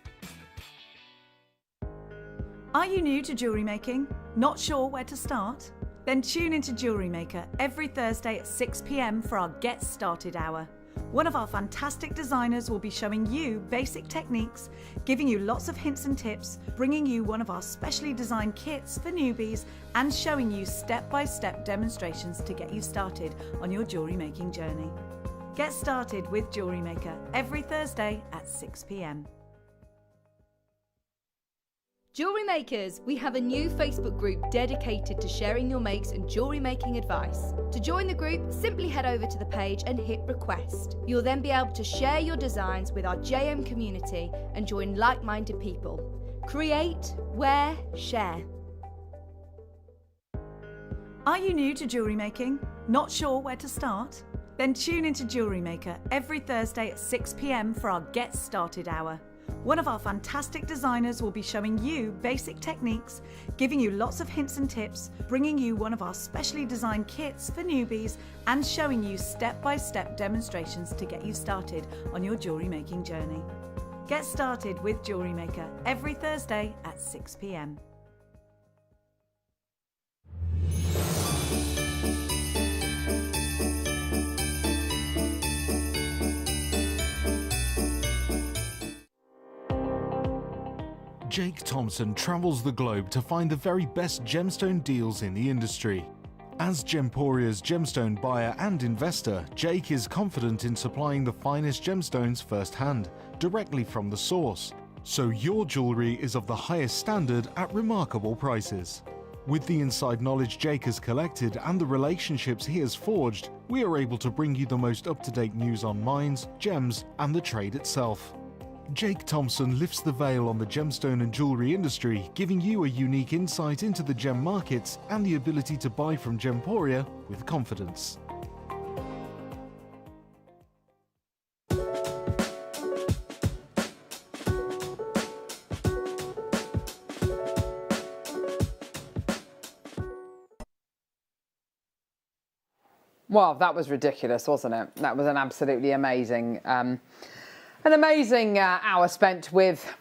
Are you new to jewellery making? Not sure where to start? Then tune into Jewellery Maker every Thursday at 6 p.m. for our Get Started Hour. One of our fantastic designers will be showing you basic techniques, giving you lots of hints and tips, bringing you one of our specially designed kits for newbies, and showing you step-by-step demonstrations to get you started on your jewellery making journey. Get started with Jewellery Maker every Thursday at 6 p.m. Jewellery Makers, we have a new Facebook group dedicated to sharing your makes and jewellery making advice. To join the group, simply head over to the page and hit request. You'll then be able to share your designs with our JM community and join like-minded people. Create, wear, share. Are you new to jewellery making? Not sure where to start? Then tune into Jewellery Maker every Thursday at 6 p.m. for our Get Started Hour. One of our fantastic designers will be showing you basic techniques, giving you lots of hints and tips, bringing you one of our specially designed kits for newbies, and showing you step-by-step demonstrations to get you started on your jewellery making journey. Get started with Jewellery Maker every Thursday at 6 p.m. Jake Thompson travels the globe to find the very best gemstone deals in the industry. As Gemporia's gemstone buyer and investor, Jake is confident in supplying the finest gemstones firsthand, directly from the source, so your jewellery is of the highest standard at remarkable prices. With the inside knowledge Jake has collected and the relationships he has forged, we are able to bring you the most up-to-date news on mines, gems, and the trade itself. Jake Thompson lifts the veil on the gemstone and jewellery industry, giving you a unique insight into the gem markets and the ability to buy from Gemporia with confidence. Well, that was ridiculous, wasn't it? That was an absolutely amazing hour spent with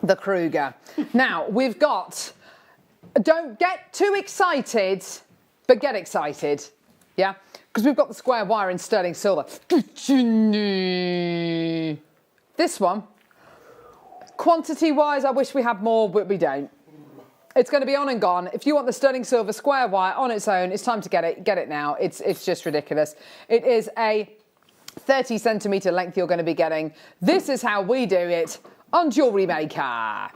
the Kruger. Now, we've got, don't get too excited, but get excited, yeah? Because we've got the square wire in sterling silver. This one, quantity-wise, I wish we had more, but we don't. It's going to be on and gone. If you want the sterling silver square wire on its own, it's time to get it. Get it now. It's just ridiculous. It is a 30 centimetre length you're going to be getting. This is how we do it on Jewellery Maker.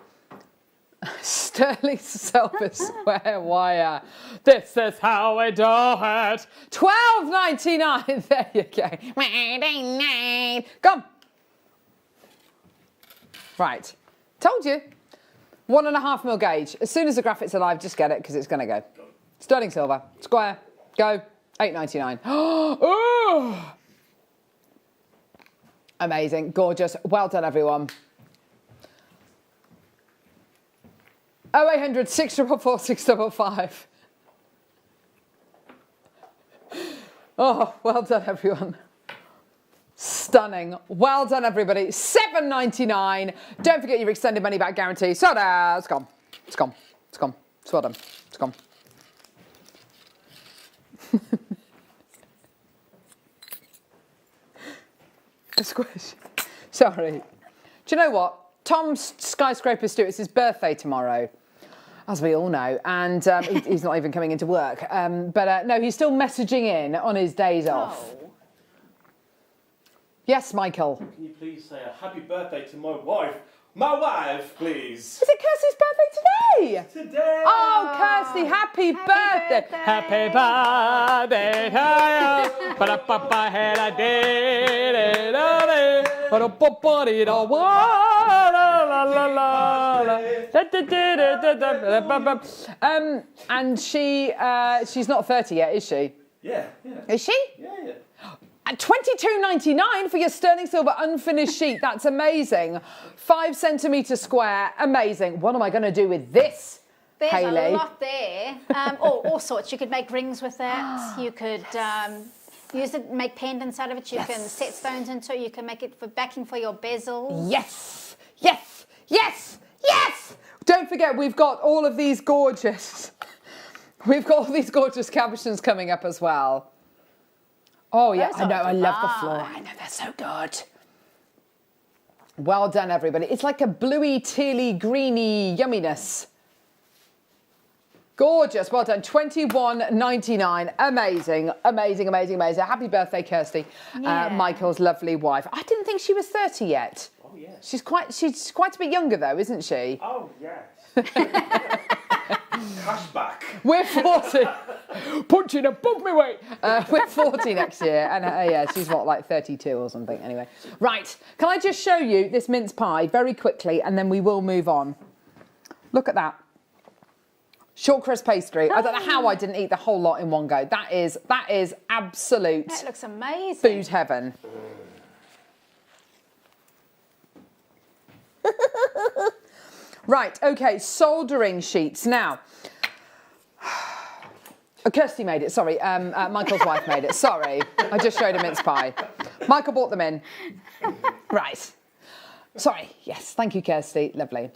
Sterling silver square wire. This is how we do it. $12.99. There you go. Come. Right. Told you. 1.5 mil gauge. As soon as the graphite's alive, just get it because it's going to go. Sterling silver. Square. Go. $8.99. Oh! Amazing. Gorgeous. Well done, everyone. 0800 644 655. Oh, well done, everyone. Stunning. Well done, everybody. $7.99. Don't forget your extended money back guarantee. So it's gone. It's gone. It's gone. It's well done. It's gone. A squish. Sorry. Do you know what? Tom's Skyscraper Stu, it's his birthday tomorrow, as we all know, and he's not even coming into work. No, he's still messaging in on his days off. Yes, Michael. Can you please say a happy birthday to my wife? My wife, please. Is it Kirsty's birthday today? Today. Oh, Kirsty, happy birthday. Happy birthday to you. And she's not 30 yet, is she? Yeah. Is she? Yeah. At $22.99 for your sterling silver unfinished sheet. That's amazing. 5 centimetre square. Amazing. What am I going to do with this, There's Hayley? a lot there. All sorts. You could make rings with that. You could use it, make pendants out of it. You can set stones into it. You can make it for backing for your bezel. Yes. Don't forget, we've got all of these gorgeous... We've got all these gorgeous captions coming up as well. Oh, yeah, Those I know. are I love the divine. floral. I know, they're so good. Well done, everybody. It's like a bluey, tealy, greeny yumminess. Gorgeous. Well done. $21.99. Amazing, amazing, amazing, amazing. Happy birthday, Kirsty. Yeah. Michael's lovely wife. I didn't think she was 30 yet. Oh, yes. She's quite a bit younger, though, isn't she? Oh, yes. Cashback. We're 40. Punching above my weight. We're 40 next year. And yeah, she's what, like 32 or something. Anyway. Right. Can I just show you this mince pie very quickly and then we will move on? Look at that. Short crust pastry. I don't know how I didn't eat the whole lot in one go. That is absolute That looks amazing. food heaven. Right, okay, soldering sheets. Now, Kirsty made it, sorry. Michael's wife made it, sorry. I just showed a mince pie. Michael brought them in. Right. Sorry, yes, thank you, Kirsty, lovely.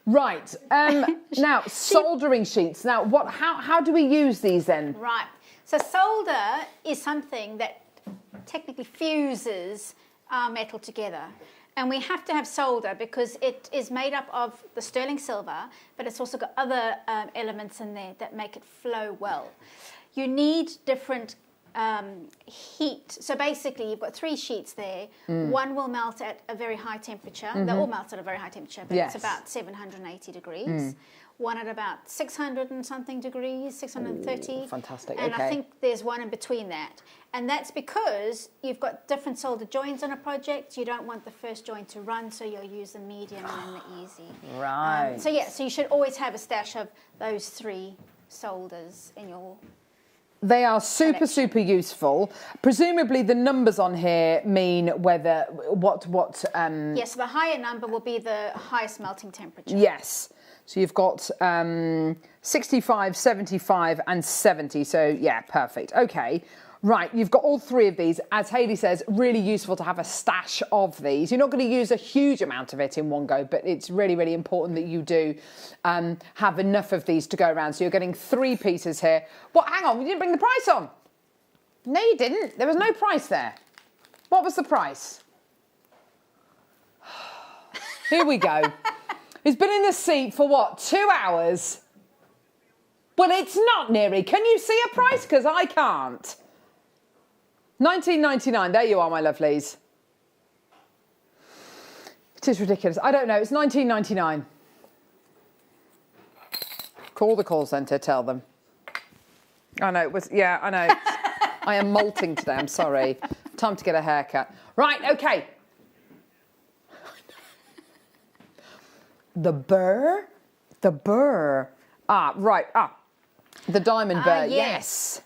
Right, now, soldering sheets. Now, how do we use these then? Right. So solder is something that technically fuses our metal together. And we have to have solder because it is made up of the sterling silver, but it's also got other elements in there that make it flow well. You need different heat. So basically, you've got 3 sheets there. One will melt at a very high temperature. They all melt at a very high temperature, but Yes. it's about 780 degrees. One at about 600 and something degrees, 630. Ooh, fantastic, And okay. I think there's one in between that. And that's because you've got different solder joints on a project. You don't want the first joint to run, so you'll use the medium and the easy. Right. So yeah, so you should always have a stash of those 3 solders in your... They are super, super useful. Presumably the numbers on here mean whether, Yes, so the higher number will be the highest melting temperature. Yes. So you've got 65, 75 and 70. So yeah, perfect. Okay. Right, you've got all 3 of these. As Hayley says, really useful to have a stash of these. You're not going to use a huge amount of it in one go, but it's really, really important that you do have enough of these to go around. So you're getting 3 pieces here. What? Hang on, you didn't bring the price on. No, you didn't. There was no price there. What was the price? Here we go. He's been in the seat for what, 2 hours? Well, it's not, Neri. Can you see a price? Because I can't. $19.99. There you are, my lovelies. It is ridiculous. I don't know. It's $19.99. Call the call centre. Tell them. I know. It was. Yeah, I know. I am molting today. I'm sorry. Time to get a haircut. Right. Okay. The burr. The burr. Ah, right. Ah, the diamond burr. Yes.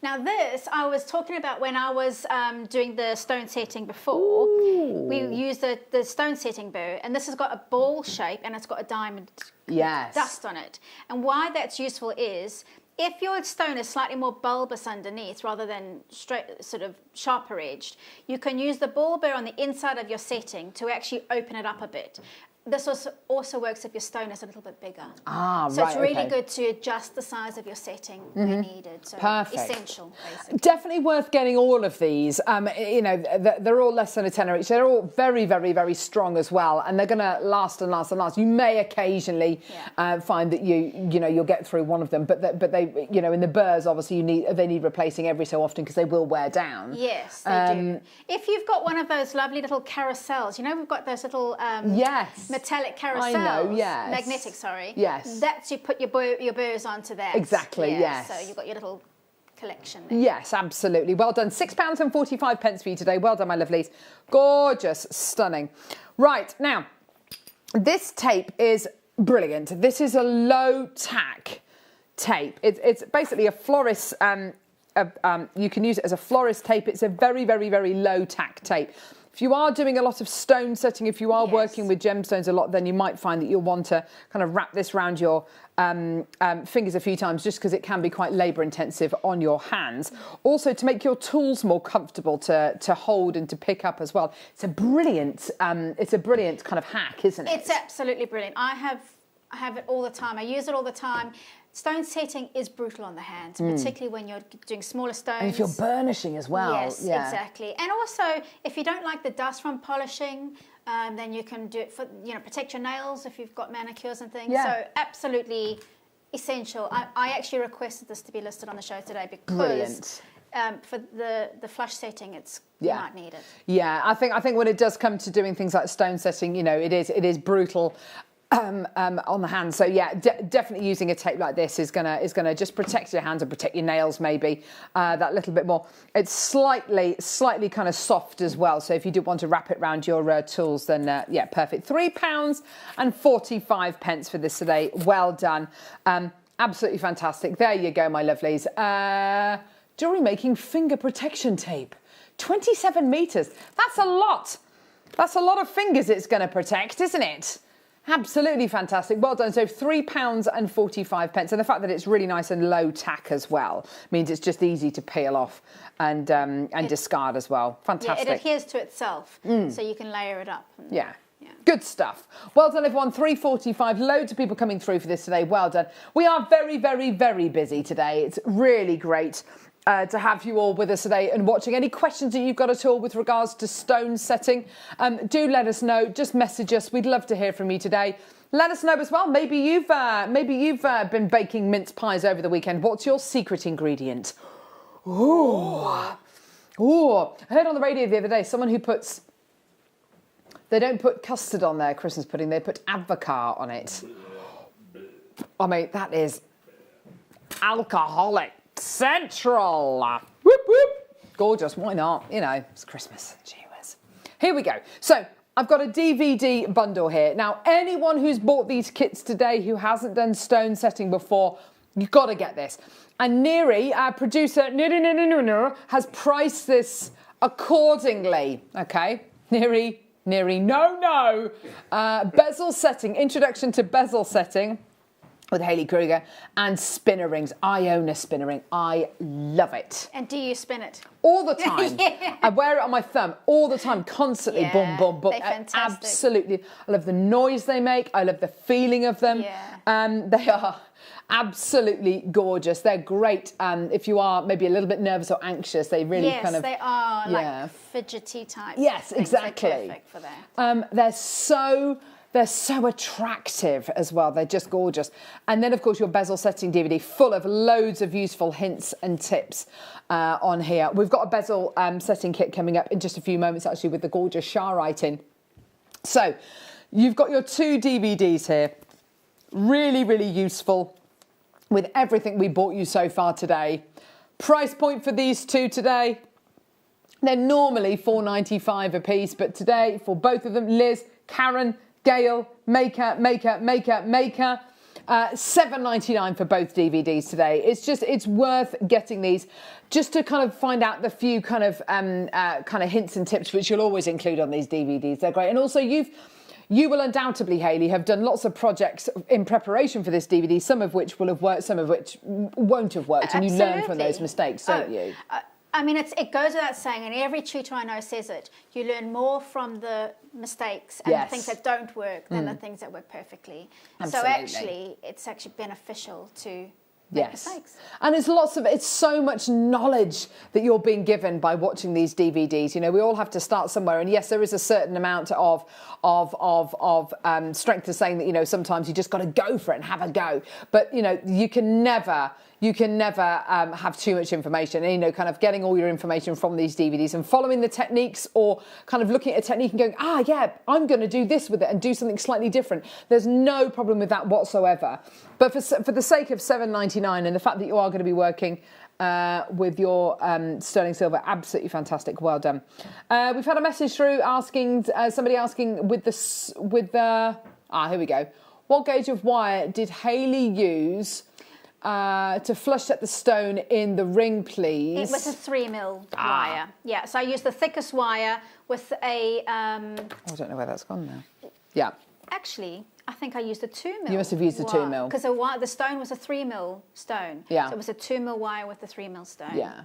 Now this, I was talking about when I was doing the stone setting before. Ooh. We used the stone setting burr, and this has got a ball shape and it's got a diamond dust on it. And why that's useful is, if your stone is slightly more bulbous underneath rather than straight, sort of sharper edged, you can use the ball burr on the inside of your setting to actually open it up a bit. This also works if your stone is a little bit bigger. Ah, so right, it's really okay. good to adjust the size of your setting when needed. So Perfect. essential, basically. Definitely worth getting all of these. You know, they're all less than a tenner each. They're all very, very, very strong as well, and they're going to last and last and last. You may occasionally find that you'll get through one of them, but they in the burrs obviously they need replacing every so often because they will wear down. Yes, they do. If you've got one of those lovely little carousels, we've got those little metallic carousels. I know, yes. Magnetic, sorry. Yes. That's, you put your burrs onto that. Exactly, yes. So you've got your little collection there. Yes, absolutely. Well done. £6.45 for you today. Well done, my lovelies. Gorgeous, stunning. Right, now, this tape is brilliant. This is a low tack tape. It's basically a florist, you can use it as a florist tape. It's a very, very, very low tack tape. If you are doing a lot of stone setting, if you are working with gemstones a lot, then you might find that you'll want to kind of wrap this around your fingers a few times, just because it can be quite labour intensive on your hands. Also, to make your tools more comfortable to hold and to pick up as well. It's a brilliant kind of hack, isn't it? It's absolutely brilliant. I have it all the time. I use it all the time. stone setting is brutal on the hands, particularly when you're doing smaller stones. And if you're burnishing as well. Yes, exactly. And also, if you don't like the dust from polishing, then you can do it for, protect your nails if you've got manicures and things. Yeah. So absolutely essential. I actually requested this to be listed on the show today because Brilliant. For the flush setting, you might need it. Yeah, I think when it does come to doing things like stone setting, it is brutal. On the hands, so yeah, definitely using a tape like this is gonna just protect your hands and protect your nails maybe that little bit more. It's slightly kind of soft as well, so if you do want to wrap it around your tools, then yeah, perfect. £3.45 for this today. Well done, absolutely fantastic. There you go, my lovelies. Jewellery making finger protection tape, 27 meters. That's a lot. That's a lot of fingers it's going to protect, isn't it? Absolutely fantastic. Well done. So £3.45. And the fact that it's really nice and low tack as well means it's just easy to peel off and discard as well. Fantastic. Yeah, it adheres to itself, so you can layer it up. Yeah. Good stuff. Well done, everyone. 3:45. Loads of people coming through for this today. Well done. We are very, very, very busy today. It's really great to have you all with us today and watching. Any questions that you've got at all with regards to stone setting, do let us know. Just message us. We'd love to hear from you today. Let us know as well. Maybe you've been baking mince pies over the weekend. What's your secret ingredient? Ooh. I heard on the radio the other day someone who puts. They don't put custard on their Christmas pudding. They put advocaat on it. I mean, that is alcoholic central. Whoop, whoop. Gorgeous. Why not? It's Christmas. Gee whiz. Here we go. So I've got a DVD bundle here. Now, anyone who's bought these kits today who hasn't done stone setting before, you've got to get this. And Neri, our producer, has priced this accordingly. Okay? Neri, no. Bezel setting, introduction to bezel setting with Hayley Kruger and spinner rings. I own a spinner ring. I love it. And do you spin it? All the time. Yeah. I wear it on my thumb all the time, constantly. Yeah, boom, boom, boom. They're fantastic. Absolutely. I love the noise they make. I love the feeling of them. Yeah. They are absolutely gorgeous. They're great if you are maybe a little bit nervous or anxious. They really kind of... Yes, they are like fidgety type. Yes, exactly. They're perfect for that. They're so attractive as well. They're just gorgeous. And then, of course, your bezel setting DVD full of loads of useful hints and tips on here. We've got a bezel setting kit coming up in just a few moments, actually, with the gorgeous Sharite in. So you've got your 2 DVDs here. Really, really useful with everything we bought you so far today. Price point for these 2 today. They're normally $4.95 a piece, but today, for both of them, Liz, Karen, Gail, Maker, $7.99 for both DVDs today. It's worth getting these just to kind of find out the few kind of hints and tips which you'll always include on these DVDs. They're great. And also you will undoubtedly, Hayley, have done lots of projects in preparation for this DVD, some of which will have worked, some of which won't have worked. Absolutely. And you learn from those mistakes, don't you? I mean, it goes without saying, and every tutor I know says it, you learn more from the mistakes and the things that don't work than the things that work perfectly. Absolutely. So actually, it's actually beneficial to make mistakes. And it's so much knowledge that you're being given by watching these DVDs. We all have to start somewhere. And yes, there is a certain amount of strength to saying that, sometimes you just got to go for it and have a go. But, you can never have too much information. And, kind of getting all your information from these DVDs and following the techniques, or kind of looking at a technique and going, I'm going to do this with it and do something slightly different. There's no problem with that whatsoever. But for the sake of $7.99 and the fact that you are going to be working with your sterling silver, absolutely fantastic. Well done. We've had a message through asking, somebody asking here we go. What gauge of wire did Hayley use to flush set the stone in the ring, please? It was a 3mm wire. Yeah, so I used the thickest wire with a... I don't know where that's gone now. Yeah. Actually, I think I used a 2mm. You must have used a 2mm. Because the stone was a 3mm stone. Yeah. So it was a 2mm wire with a 3mm stone. Yeah.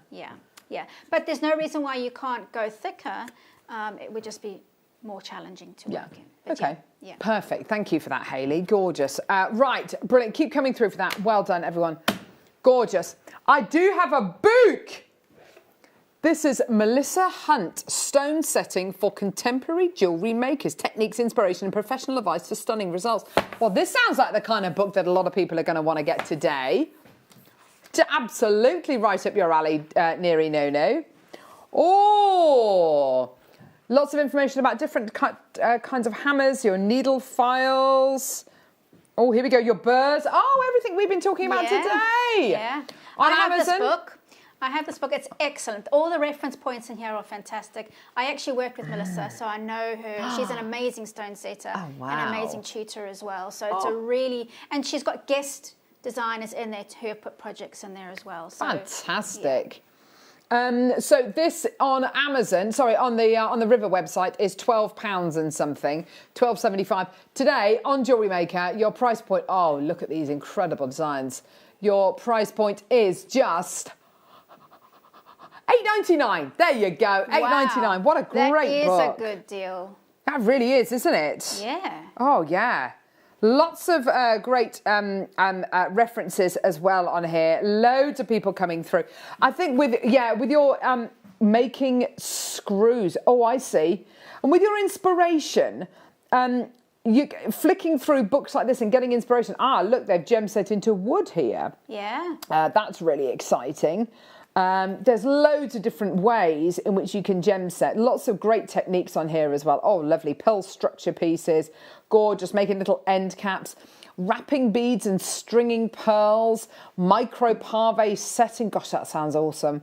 Yeah. But there's no reason why you can't go thicker. It would just be more challenging to work in. But Okay. Yeah. Perfect. Thank you for that, Hayley. Gorgeous. Right. Brilliant. Keep coming through for that. Well done, everyone. Gorgeous. I do have a book. This is Melissa Hunt, Stone Setting for Contemporary Jewellery Makers, Techniques, Inspiration and Professional Advice for Stunning Results. Well, this sounds like the kind of book that a lot of people are going to want to get today. To absolutely right up your alley, Neri Nono. Oh, lots of information about different kinds of hammers, your needle files. Oh, here we go, your burrs. Oh, everything we've been talking about today. Yeah. On I have Amazon. this book. I have this book. It's excellent. All the reference points in here are fantastic. I actually worked with Melissa, so I know her. She's an amazing stone setter. Oh, wow. And an amazing tutor as well. So it's a really... And she's got guest designers in there who have put projects in there as well. So, Fantastic. Yeah. So this on Amazon, sorry, on the River website is £12 and something, £12.75. Today on Jewellery Maker, your price point, oh, look at these incredible designs. Your price point is just $8.99. There you go, $8.99. Wow. What a great book. That is a good deal. That really is, isn't it? Yeah. Oh, yeah. Lots of great references as well on here. Loads of people coming through. I think with your making screws. Oh, I see. And with your inspiration, you flicking through books like this and getting inspiration. Ah, look, they've gem set into wood here. Yeah. That's really exciting. There's loads of different ways in which you can gem set. Lots of great techniques on here as well. Oh, lovely pearl structure pieces. Gorgeous, making little end caps. Wrapping beads and stringing pearls. Micro pave setting. Gosh, that sounds awesome.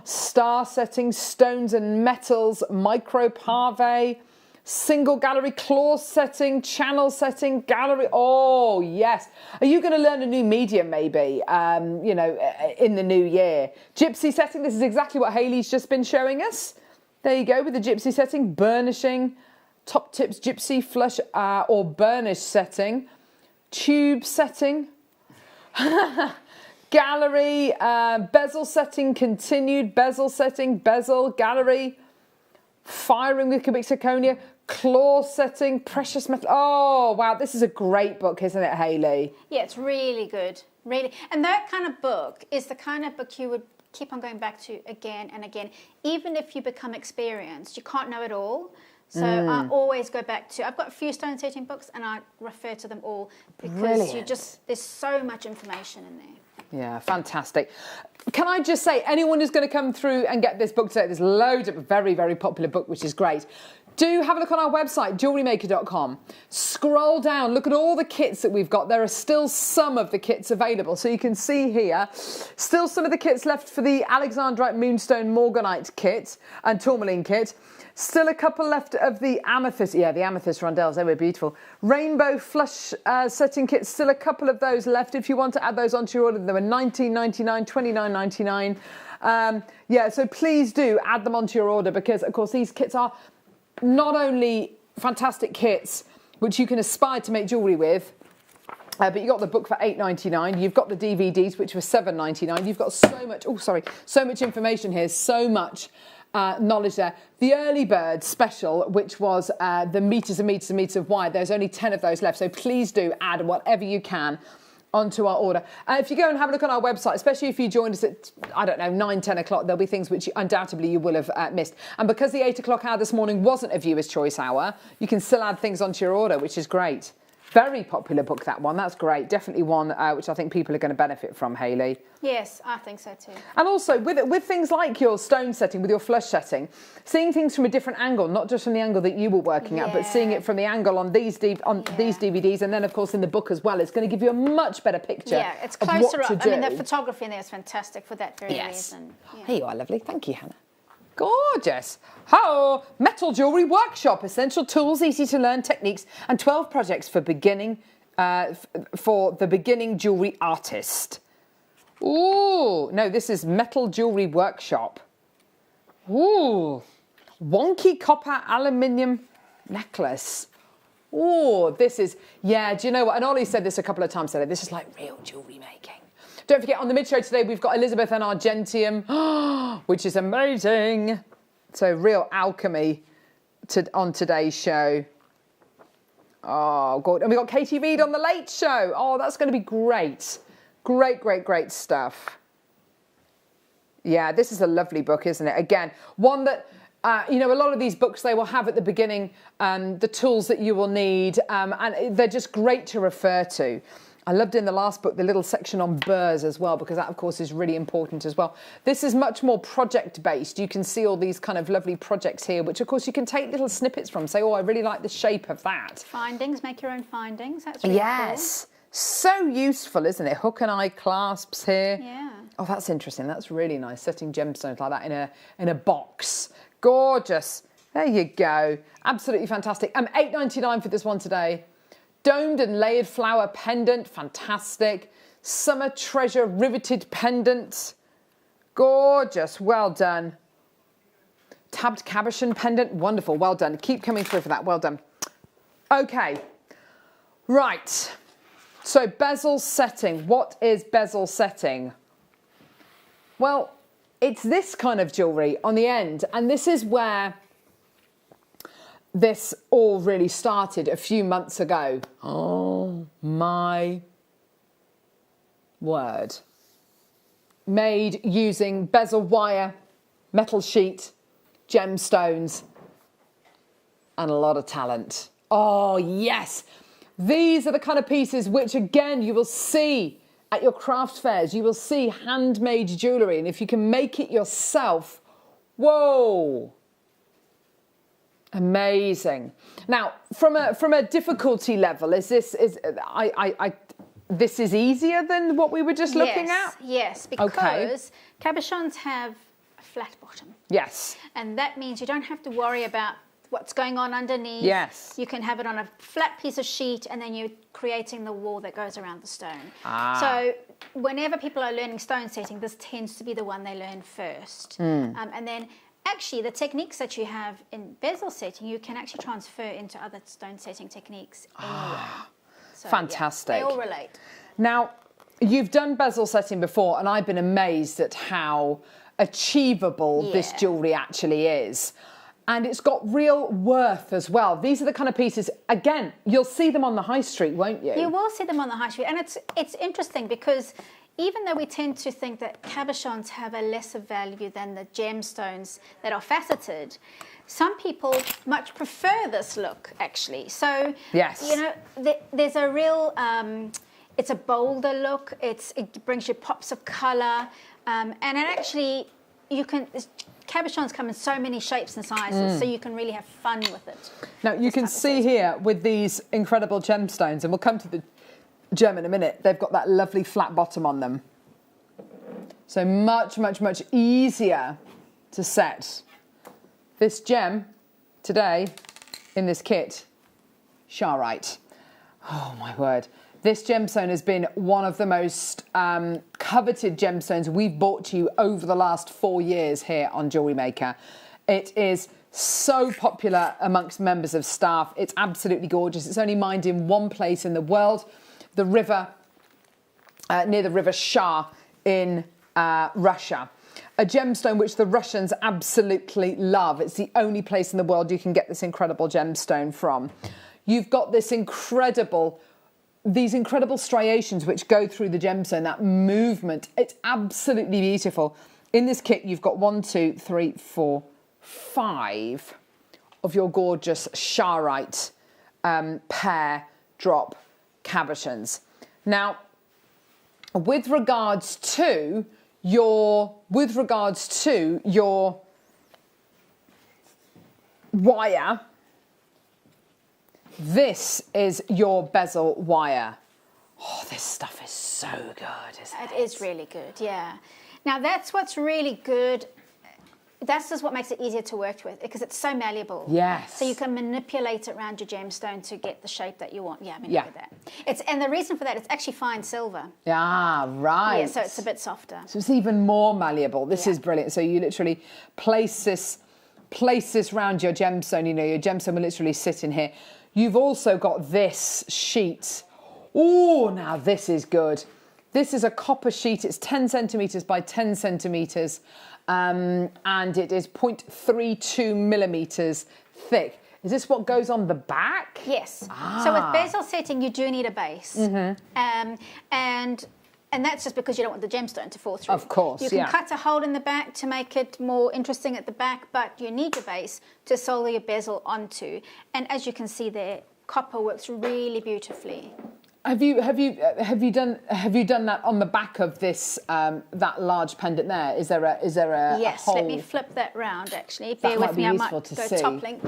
Star setting, stones and metals. Micro pave. Single gallery, claw setting, channel setting, gallery. Oh, yes. Are you going to learn a new medium maybe, in the new year? Gypsy setting, this is exactly what Hayley's just been showing us. There you go with the gypsy setting. Burnishing, top tips, gypsy, flush or burnish setting. Tube setting. Gallery, bezel setting, continued, bezel setting, bezel, gallery. Firing with cubic zirconia, claw setting, precious metal. Oh, wow, this is a great book, isn't it, Hayley? Yeah, it's really good. Really. And that kind of book is the kind of book you would keep on going back to again and again. Even if you become experienced, you can't know it all. So I always go back to, I've got a few stone setting books and I refer to them all because there's so much information in there. Yeah, fantastic. Can I just say, anyone who's going to come through and get this book today, there's loads of very, very popular book, which is great. Do have a look on our website, JewelleryMaker.com. Scroll down, look at all the kits that we've got. There are still some of the kits available. So you can see here, still some of the kits left for the Alexandrite Moonstone Morganite kit and Tourmaline kit. Still a couple left of the amethyst. Yeah, the amethyst rondelles, they were beautiful. Rainbow flush setting kits, still a couple of those left. If you want to add those onto your order, they were $19.99, $29.99. Yeah, so please do add them onto your order because, of course, these kits are not only fantastic kits, which you can aspire to make jewellery with, but you got the book for $8.99. You've got the DVDs, which were $7.99. You've got so much information here, so much knowledge there. The early bird special, which was the meters and meters and meters of wire, there's only 10 of those left. So please do add whatever you can onto our order. If you go and have a look on our website, especially if you joined us at, 9, 10 o'clock, there'll be things which undoubtedly you will have missed. And because the 8 o'clock hour this morning wasn't a viewer's choice hour, you can still add things onto your order, which is great. Very popular book, that one. That's great. Definitely one which I think people are going to benefit from, Hayley. Yes, I think so too. And also, with things like your stone setting, with your flush setting, seeing things from a different angle, not just from the angle that you were working at, but seeing it from the angle on these DVDs, and then, of course, in the book as well, it's going to give you a much better picture. Yeah, it's closer of what up. to do. I mean, the photography in there is fantastic for that very reason. Yeah. Here you are, lovely. Thank you, Hannah. Gorgeous. Ho! Metal Jewellery Workshop. Essential tools, easy to learn techniques, and 12 projects for the beginning jewellery artist. Ooh, no, this is Metal Jewellery Workshop. Ooh, wonky copper aluminium necklace. Ooh, this is, do you know what? And Ollie said this a couple of times today. This is like real jewellery making. Don't forget, on the mid-show today, we've got Elizabeth and Argentium, which is amazing. So real alchemy on today's show. Oh, God. And we got Katie Reed on the Late Show. Oh, that's going to be great. Great, great, great stuff. Yeah, this is a lovely book, isn't it? Again, one that, you know, a lot of these books, they will have at the beginning the tools that you will need, and they're just great to refer to. I loved in the last book the little section on burrs as well, because that, of course, is really important as well. This is much more project-based. You can see all these kind of lovely projects here, which, of course, you can take little snippets from. Say, oh, I really like the shape of that. Findings, make your own findings. That's really cool. So useful, isn't it? Hook and eye clasps here. Yeah. Oh, that's interesting. That's really nice. Setting gemstones like that in a box. Gorgeous. There you go. Absolutely fantastic. $8.99 for this one today. Domed and layered flower pendant, fantastic. Summer treasure riveted pendant, gorgeous, well done. Tabbed cabochon pendant, wonderful, well done. Keep coming through for that, well done. Okay, right. So bezel setting, what is bezel setting? Well, it's this kind of jewellery on the end, and this is where this all really started a few months ago. Oh my word. Made using bezel wire, metal sheet, gemstones, and a lot of talent. Oh yes, these are the kind of pieces which again you will see at your craft fairs. You will see handmade jewellery, and if you can make it yourself, whoa. Amazing. Now, from a difficulty level, this is easier than what we were just looking at? Yes, because cabochons have a flat bottom. Yes. And that means you don't have to worry about what's going on underneath. Yes. You can have it on a flat piece of sheet, and then you're creating the wall that goes around the stone. So whenever people are learning stone setting, this tends to be the one they learn first. And then actually, the techniques that you have in bezel setting, you can actually transfer into other stone setting techniques anyway. So, fantastic. Yeah, they all relate. Now, you've done bezel setting before, and I've been amazed at how achievable this jewellery actually is. And it's got real worth as well. These are the kind of pieces, again, you'll see them on the high street, won't you? You will see them on the high street. And it's interesting because even though we tend to think that cabochons have a lesser value than the gemstones that are faceted, some people much prefer this look, actually. So, you know, there's a real, it's a bolder look. It brings you pops of colour. And it actually, cabochons come in so many shapes and sizes, so you can really have fun with it. Now, you can see here with these incredible gemstones, and we'll come to the gem in a minute, they've got that lovely flat bottom on them. So much, much, much easier to set. This gem today in this kit, Charoite. Oh my word. This gemstone has been one of the most coveted gemstones we've brought to you over the last 4 years here on Jewellery Maker. It is so popular amongst members of staff. It's absolutely gorgeous. It's only mined in one place in the world, the river, near the river Shah in Russia. A gemstone which the Russians absolutely love. It's the only place in the world you can get this incredible gemstone from. You've got these incredible striations which go through the gemstone, that movement. It's absolutely beautiful. In this kit, you've got 1, 2, 3, 4, 5 of your gorgeous Charoite pear drop cabochons. Now, with regards to your wire, this is your bezel wire. Oh, this stuff is so good, isn't it? It is really good, yeah. Now, that's what's really good. That's just what makes it easier to work with, because it's so malleable. Yes. So you can manipulate it around your gemstone to get the shape that you want. Yeah, I mean, look at that. And the reason for that, it's actually fine silver. Ah, right. Yeah, so it's a bit softer. So it's even more malleable. This is brilliant. So you literally place this around your gemstone. You know, your gemstone will literally sit in here. You've also got this sheet. Oh, now this is good. This is a copper sheet. It's 10 centimetres by 10 centimetres, and it is 0.32 millimetres thick. Is this what goes on the back? Yes. So with bezel setting, you do need a base. And that's just because you don't want the gemstone to fall through. Of course, you can cut a hole in the back to make it more interesting at the back, but you need your base to solder your bezel onto. And as you can see there, copper works really beautifully. Have you done that on the back of this that large pendant there? Is there a yes? hole? Let me flip that round. Actually, bear with me. I might go toppling.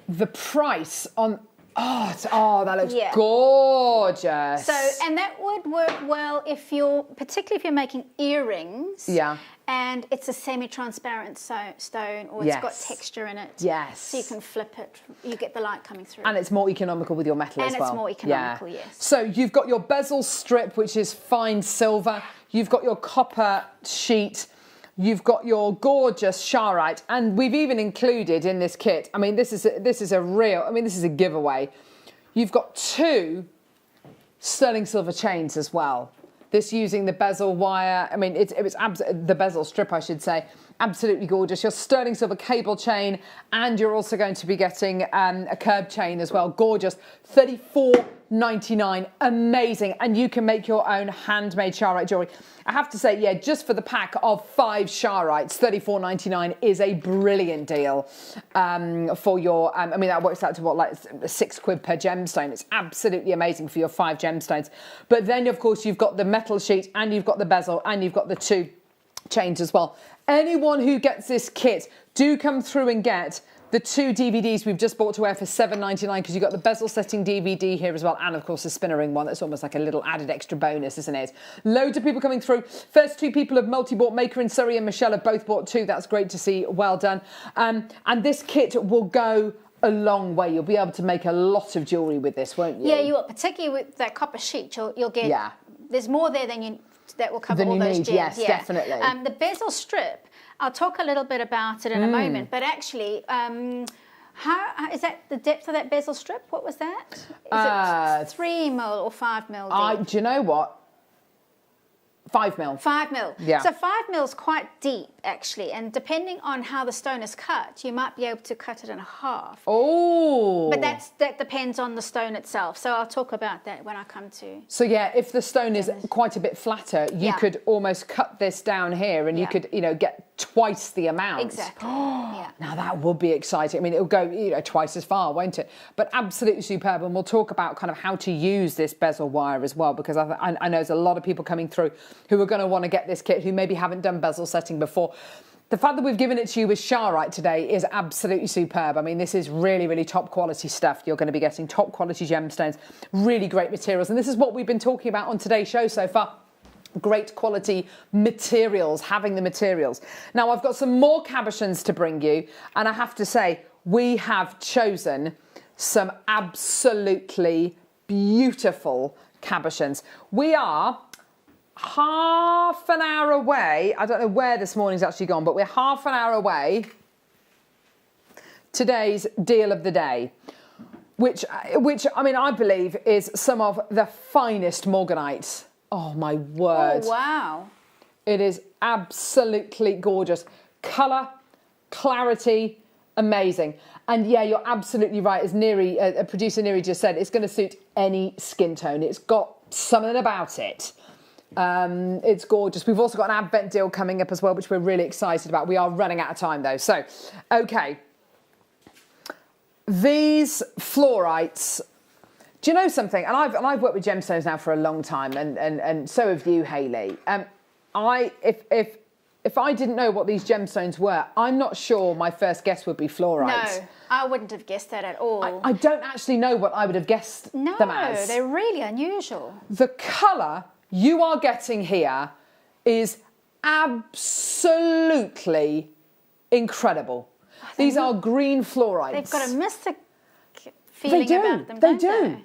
The price on that looks gorgeous. So, and that would work well particularly if you're making earrings. Yeah. And it's a semi-transparent stone, or it's got texture in it. Yes. So you can flip it. You get the light coming through. And it's more economical with your metal as well. And it's more economical, yes. So you've got your bezel strip, which is fine silver. You've got your copper sheet. You've got your gorgeous charoite, and we've even included in this kit, I mean, this is a giveaway. You've got 2 sterling silver chains as well. This using the bezel wire, I mean, the bezel strip, I should say, absolutely gorgeous. Your sterling silver cable chain, and you're also going to be getting a curb chain as well. Gorgeous, $34.99, amazing. And you can make your own handmade charoite jewellery. I have to say, just for the pack of 5 charites, $34.99 is a brilliant deal for your, I mean, that works out to what, like £6 per gemstone. It's absolutely amazing for your 5 gemstones. But then, of course, you've got the metal sheet, and you've got the bezel, and you've got the 2 chains as well. Anyone who gets this kit, do come through and get the 2 DVDs we've just bought to wear for $7.99, because you've got the bezel setting DVD here as well, and of course the spinner ring one. That's almost like a little added extra bonus, isn't it? Loads of people coming through. First 2 people have multi-bought. Maker and Surrey and Michelle have both bought 2. That's great to see. Well done. And this kit will go a long way. You'll be able to make a lot of jewellery with this, won't you? Yeah, you will. Particularly with that copper sheet, you'll get. Yeah. There's more there that will cover all those gems. Yes, definitely. The bezel strip, I'll talk a little bit about it in a moment, but actually, how is that the depth of that bezel strip? What was that? Is it 3 mil or 5 mil deep? Do you know what? 5 mil. 5 mil. Yeah. So 5 mil is quite deep, actually, and depending on how the stone is cut, you might be able to cut it in half. Oh. But that depends on the stone itself. So I'll talk about that when I come to. So if the stone is quite a bit flatter, you could almost cut this down here, and you could, get twice the amount. Exactly. Now that would be exciting. I mean, it'll go, twice as far, won't it? But absolutely superb. And we'll talk about kind of how to use this bezel wire as well, because I know there's a lot of people coming through who are going to want to get this kit who maybe haven't done bezel setting before. The fact that we've given it to you with charoite today is absolutely superb. I mean, this is really, really top quality stuff. You're going to be getting top quality gemstones, really great materials. And this is what we've been talking about on today's show so far. Great quality materials, having the materials. Now, I've got some more cabochons to bring you. And I have to say, we have chosen some absolutely beautiful cabochons. We are half an hour away. I don't know where this morning's actually gone, but we're half an hour away. Today's deal of the day, which I mean, I believe is some of the finest Morganite. Oh my word. Oh, wow. It is absolutely gorgeous. Colour, clarity, amazing. And yeah, you're absolutely right. As Neri, producer Neri just said, it's going to suit any skin tone. It's got something about it. It's gorgeous. We've also got an Advent deal coming up as well, which we're really excited about. We are running out of time though. So, okay. These fluorites, do you know something? And I've worked with gemstones now for a long time, and so have you, Hayley. If I didn't know what these gemstones were, I'm not sure my first guess would be fluorites. No, I wouldn't have guessed that at all. I don't actually know what I would have guessed them as. No, they're really unusual. The colour you are getting here is absolutely incredible. These are green fluorites. They've got a mystic feeling about them, don't they?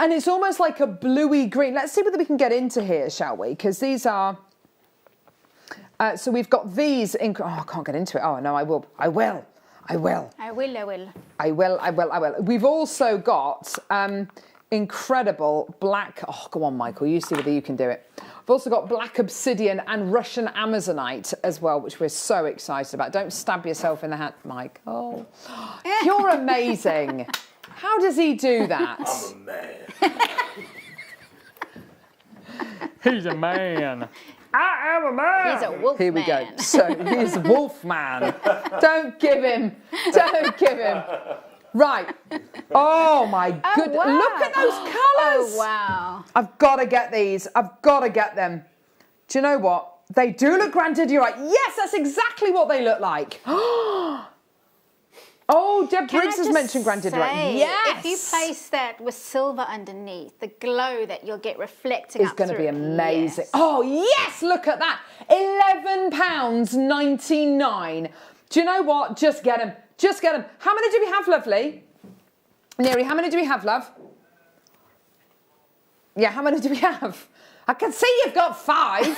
And it's almost like a bluey green. Let's see whether we can get into here, shall we? Because these are... so we've got these... I can't get into it. Oh, no, I will. We've also got incredible black. Oh, go on, Michael. You see whether you can do it. We've also got black obsidian and Russian Amazonite as well, which we're so excited about. Don't stab yourself in the hand, Michael. You're amazing. How does he do that? I'm a man. He's a man. I am a man. He's a wolf Here we man. go. So he's Wolfman. Don't give him. Don't give him. Right. Oh my goodness. wow. Look at those colours. Oh, wow. I've got to get these. I've got to get them. Do you know what? They do look grandidierite. Yes, that's exactly what they look like. Oh, Deb Briggs has mentioned grandidierite. Yes. If you place that with silver underneath, the glow that you'll get reflecting It's up going to be through it. amazing. Yes. Oh, yes, look at that. £11.99. Do you know what? Just get them. Just get them. How many do we have, lovely? Neri, how many do we have, love? Yeah, how many do we have? I can see you've got 5.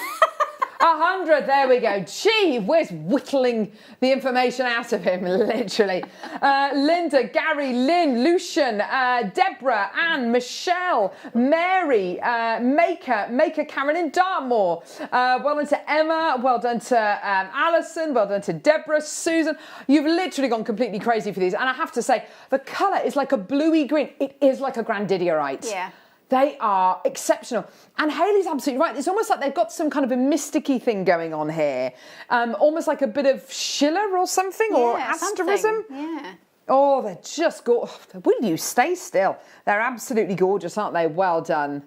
100, there we go. Gee, where's whittling the information out of him, literally. Linda, Gary, Lynn, Lucian, Deborah, Anne, Michelle, Mary, Maker, Karen in Dartmoor. Well done to Emma, well done to Alison, well done to Deborah, Susan. You've literally gone completely crazy for these. And I have to say, the colour is like a bluey green. It is like a grandidierite. Yeah. They are exceptional. And Hayley's absolutely right. It's almost like they've got some kind of a mysticky thing going on here. Almost like a bit of Schiller or something, or asterism. Yeah. Oh, they're just gorgeous. Will you stay still? They're absolutely gorgeous, aren't they? Well done.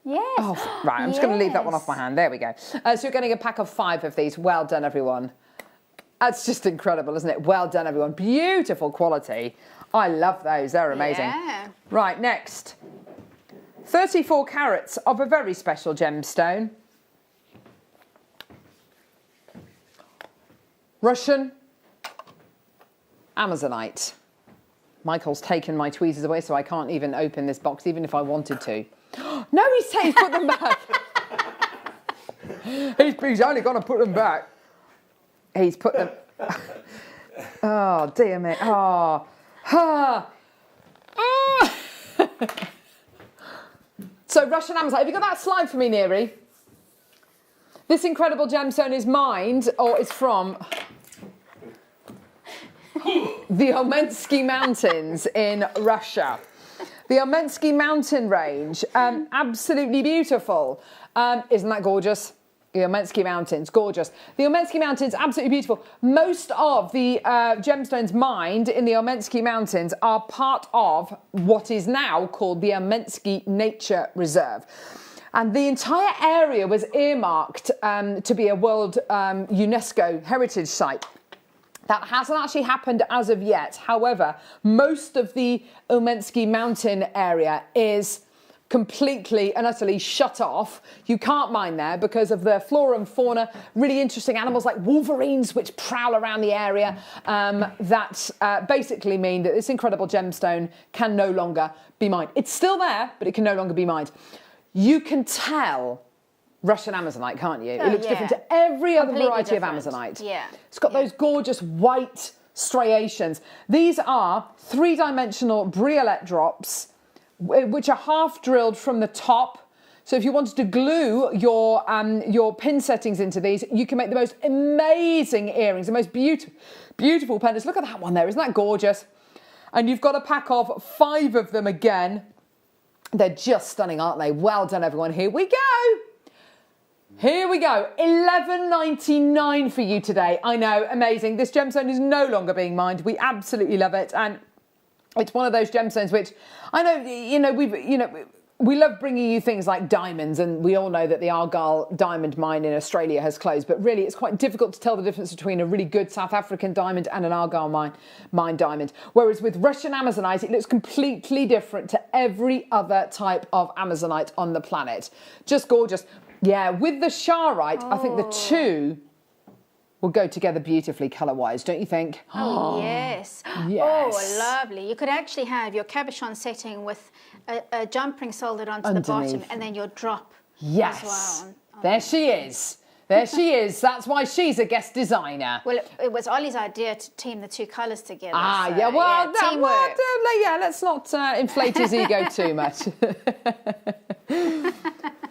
Yes. Oh, right, I'm just going to leave that one off my hand. There we go. So you're getting a pack of 5 of these. Well done, everyone. That's just incredible, isn't it? Well done, everyone. Beautiful quality. I love those. They're amazing. Yeah. Right, next. 34 carats of a very special gemstone. Russian Amazonite. Michael's taken my tweezers away, so I can't even open this box, even if I wanted to. No, he's put them back. He's only going to put them back. He's put them... Oh, dear me. Oh. Oh. So, Russian Amazonite. Have you got that slide for me, Neri? This incredible gemstone is mined, or is from the Omensky Mountains in Russia. The Omensky mountain range, absolutely beautiful. Isn't that gorgeous? The Omensky Mountains, gorgeous. The Omensky Mountains, absolutely beautiful. Most of the gemstones mined in the Omensky Mountains are part of what is now called the Omensky Nature Reserve. And the entire area was earmarked to be a World UNESCO Heritage Site. That hasn't actually happened as of yet. However, most of the Omensky Mountain area is completely and utterly shut off. You can't mine there because of the flora and fauna, really interesting animals like wolverines which prowl around the area that basically mean that this incredible gemstone can no longer be mined. It's still there, but it can no longer be mined. You can tell Russian Amazonite, can't you? Oh, it looks different to every other Completely variety different. of Amazonite. Yeah. It's got those gorgeous white striations. These are 3-dimensional briolette drops, which are half drilled from the top. So if you wanted to glue your pin settings into these, you can make the most amazing earrings, the most beautiful pendants. Look at that one there, isn't that gorgeous? And you've got a pack of 5 of them again. They're just stunning, aren't they? Well done, everyone. Here we go. Here we go. $11.99 for you today. I know, amazing. This gemstone is no longer being mined. We absolutely love it. And it's one of those gemstones which I know, we love bringing you things like diamonds, and we all know that the Argyle diamond mine in Australia has closed, but really it's quite difficult to tell the difference between a really good South African diamond and an Argyle mine diamond. Whereas with Russian Amazonite, it looks completely different to every other type of Amazonite on the planet. Just gorgeous. Yeah, with the Sharite, I think the two will go together beautifully colour-wise, don't you think? Oh, yes. Yes. Oh, lovely. You could actually have your cabochon setting with a jump ring soldered onto the bottom, and then your drop as well. There she is. There she is. That's why she's a guest designer. Well, it was Ollie's idea to team the two colours together. Ah, so, yeah, well, teamwork. Let's not inflate his ego too much.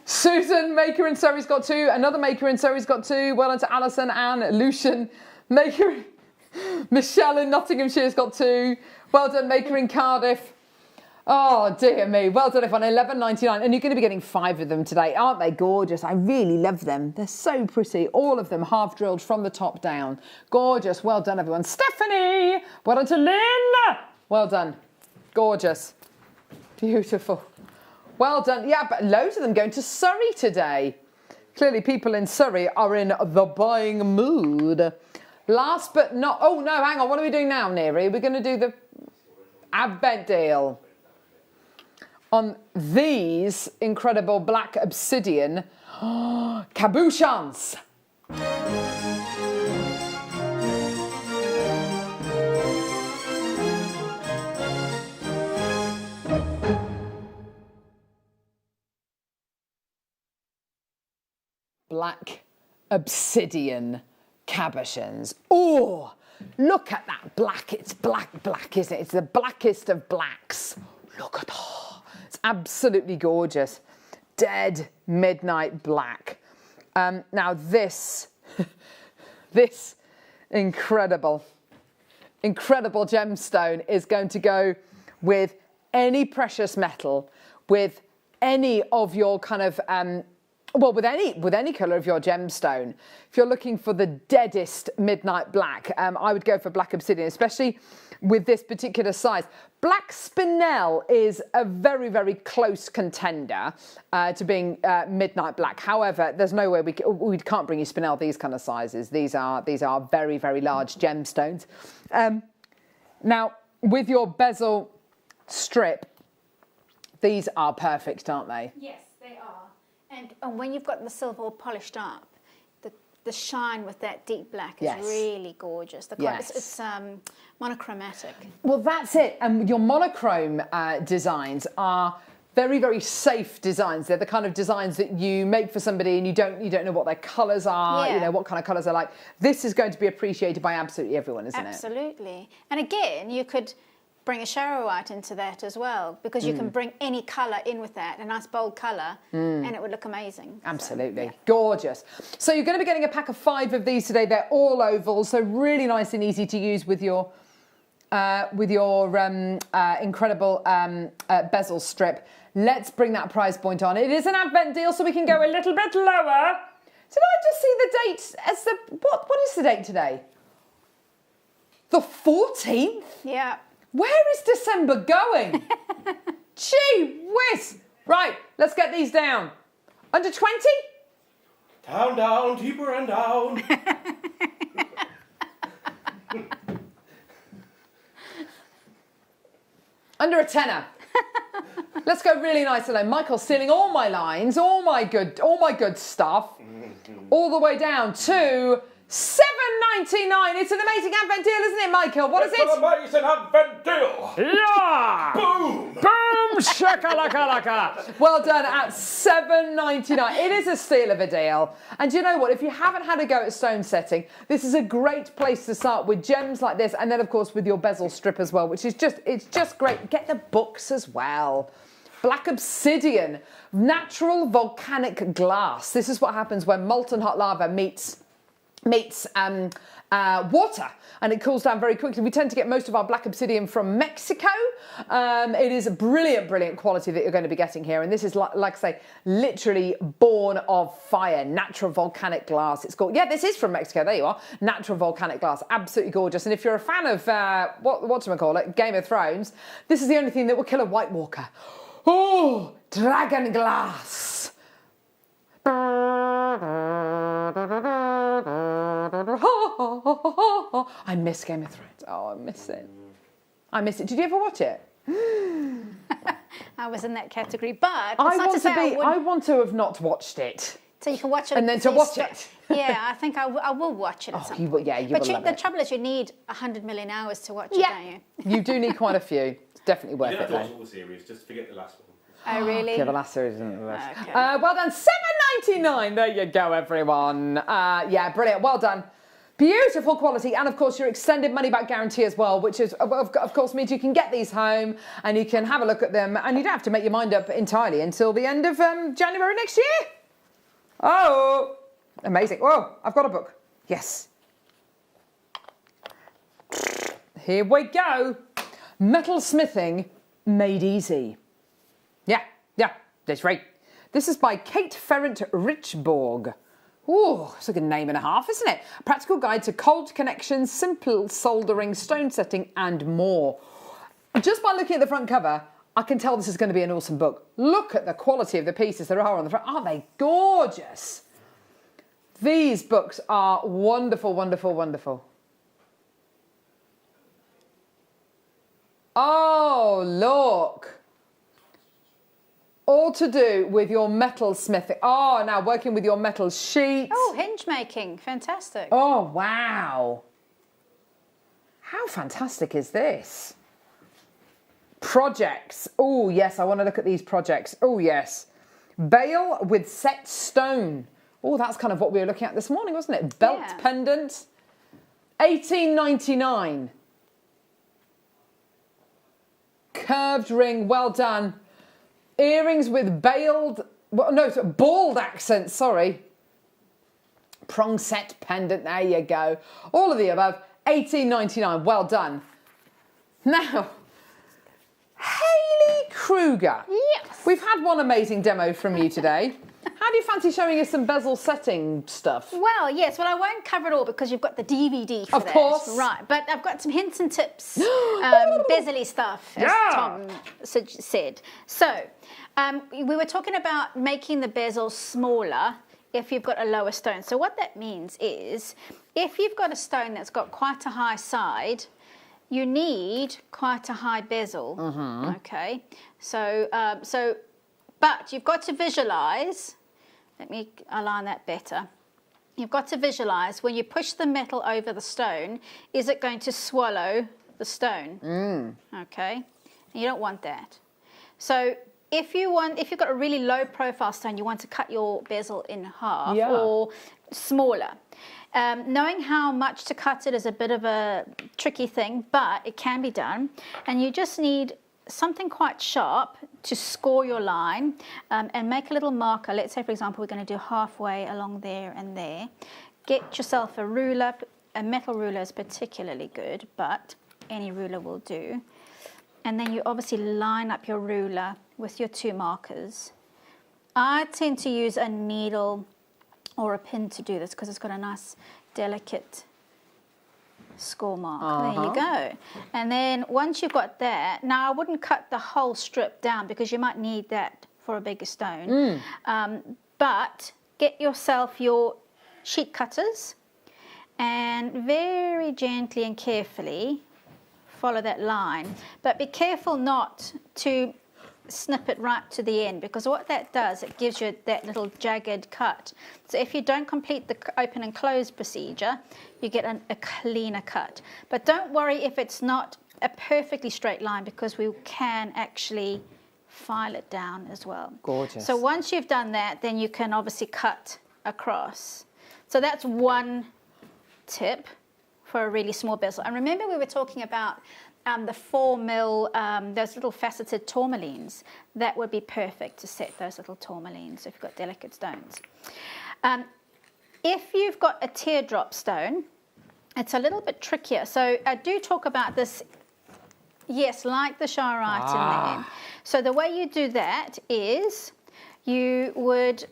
Susan, maker in Surrey's got 2. Another maker in Surrey's got 2. Well done to Alison and Lucian. Maker, Michelle in Nottinghamshire's got 2. Well done, maker in Cardiff. Oh, dear me. Well done, everyone. £11.99. And you're going to be getting 5 of them today. Aren't they gorgeous? I really love them. They're so pretty. All of them half drilled from the top down. Gorgeous. Well done, everyone. Stephanie. Well done to Lynn. Well done. Gorgeous. Beautiful. Well done. Yeah, but loads of them going to Surrey today. Clearly, people in Surrey are in the buying mood. Last but not... Oh, no, hang on. What are we doing now, Neri? We're going to do the Advent deal on these incredible black obsidian cabochons. Black obsidian cabochons. Oh, look at that black. It's black, isn't it? It's the blackest of blacks. Look at that. It's absolutely gorgeous. Dead midnight black. Now this incredible gemstone is going to go with any precious metal, with any of your kind of with any colour of your gemstone. If you're looking for the deadest midnight black, I would go for black obsidian, especially with this particular size. Black spinel is a very, very close contender to being midnight black. However, there's no way we can't bring you spinel these kind of sizes. These are very, very large gemstones. Now, with your bezel strip, these are perfect, aren't they? Yes, they are. And when you've got the silver all polished up, the shine with that deep black is really gorgeous. It's monochromatic. Well, that's it. And your monochrome designs are very, very safe designs. They're the kind of designs that you make for somebody and you don't know what their colours are, you know, what kind of colours are like. This is going to be appreciated by absolutely everyone, isn't it? Absolutely. And again, you could bring a Sharrow white into that as well, because you can bring any colour in with that, a nice bold colour, and it would look amazing. Absolutely. So, gorgeous. So you're going to be getting a pack of 5 of these today. They're all oval, so really nice and easy to use with your incredible bezel strip. Let's bring that price point on. It is an Advent deal, so we can go a little bit lower. Did I just see the date as the... What is the date today? The 14th? Yeah. Where is December going? Gee whiz. Right, let's get these down. Under 20? Down, down, deeper and down. Under a tenner. Let's go really nice and low. Michael's stealing all my lines, all my good stuff, all the way down to $7.99. It's an amazing Advent deal, isn't it, Michael? What is it? It's an amazing Advent deal. Yeah! Boom! Boom! Shakalaka! Well done at $7.99. It is a steal of a deal. And you know what? If you haven't had a go at stone setting, this is a great place to start with gems like this, and then of course with your bezel strip as well, which is just great. Get the books as well. Black obsidian, natural volcanic glass. This is what happens when molten hot lava meets water, and it cools down very quickly. We tend to get most of our black obsidian from Mexico. It is a brilliant quality that you're going to be getting here, and this is like I say, literally born of fire, natural volcanic glass. It's called, this is from Mexico. There you are, natural volcanic glass, absolutely gorgeous. And if you're a fan of whatchamacallit, Game of Thrones, this is the only thing that will kill a White Walker. Oh, dragon glass. I miss Game of Thrones. Oh, I miss it. Did you ever watch it? I was in that category, but I want to have not watched it. So you can watch it, and then to watch it. Yeah, I think I will watch it. At some point. The trouble is, you need 100 million hours to watch it, don't you? You do need quite a few. It's definitely worth it. You don't have to watch all the series. Just forget the last one. Oh, really? Yeah, the last series isn't the best. Okay. Well done, $7.99. $18.99. There you go, everyone. Yeah, brilliant. Well done. Beautiful quality, and of course your extended money back guarantee as well, which is of course means you can get these home and you can have a look at them, and you don't have to make your mind up entirely until the end of January next year. Oh, amazing. Whoa, I've got a book. Yes. Here we go. Metal Smithing Made Easy. Yeah, that's right. This is by Kate Ferrant-Richborg. Ooh, that's a good name and a half, isn't it? A practical guide to cold connections, simple soldering, stone setting, and more. Just by looking at the front cover, I can tell this is going to be an awesome book. Look at the quality of the pieces there are on the front. Aren't they gorgeous? These books are wonderful, wonderful, wonderful. Oh, look. All to do with your metal smithing. Oh, now working with your metal sheets. Oh, hinge making. Fantastic. Oh, wow. How fantastic is this? Projects. Oh, yes, I want to look at these projects. Oh, yes. Bale with set stone. Oh, that's kind of what we were looking at this morning, wasn't it? Belt pendant. $18.99. Curved ring. Well done. Earrings with bald accents, sorry. Prong set pendant, there you go. All of the above, $18.99, well done. Now, Hayley Kruger. Yes. We've had one amazing demo from you today. How do you fancy showing us some bezel setting stuff? Well, yes. Well, I won't cover it all because you've got the DVD for that. Of course. Right. But I've got some hints and tips, bezel-y stuff, as Tom said. So, we were talking about making the bezel smaller if you've got a lower stone. So what that means is if you've got a stone that's got quite a high side, you need quite a high bezel. Okay. So, but you've got to visualize. Let me align that better. You've got to visualize when you push the metal over the stone, is it going to swallow the stone? Okay. You don't want that. So if you've got a really low profile stone, you want to cut your bezel in half or smaller. Knowing how much to cut it is a bit of a tricky thing, but it can be done. And you just need something quite sharp to score your line and make a little marker. Let's say, for example, we're going to do halfway along there and there. Get yourself a ruler. A metal ruler is particularly good, but any ruler will do. And then you obviously line up your ruler with your two markers. I tend to use a needle or a pin to do this because it's got a nice delicate score mark. There you go. And then once you've got that, now I wouldn't cut the whole strip down because you might need that for a bigger stone. But get yourself your sheet cutters and very gently and carefully follow that line. But be careful not to snip it right to the end, because what that does, it gives you that little jagged cut. So if you don't complete the open and close procedure, you get a cleaner cut. But don't worry if it's not a perfectly straight line, because we can actually file it down as well. Gorgeous. So once you've done that, then you can obviously cut across. So that's one tip for a really small bezel. And remember we were talking about the 4mm, those little faceted tourmalines. That would be perfect to set those little tourmalines if you've got delicate stones. If you've got a teardrop stone, it's a little bit trickier. So I do talk about this, yes, like the Shirite in there. So the way you do that is you would,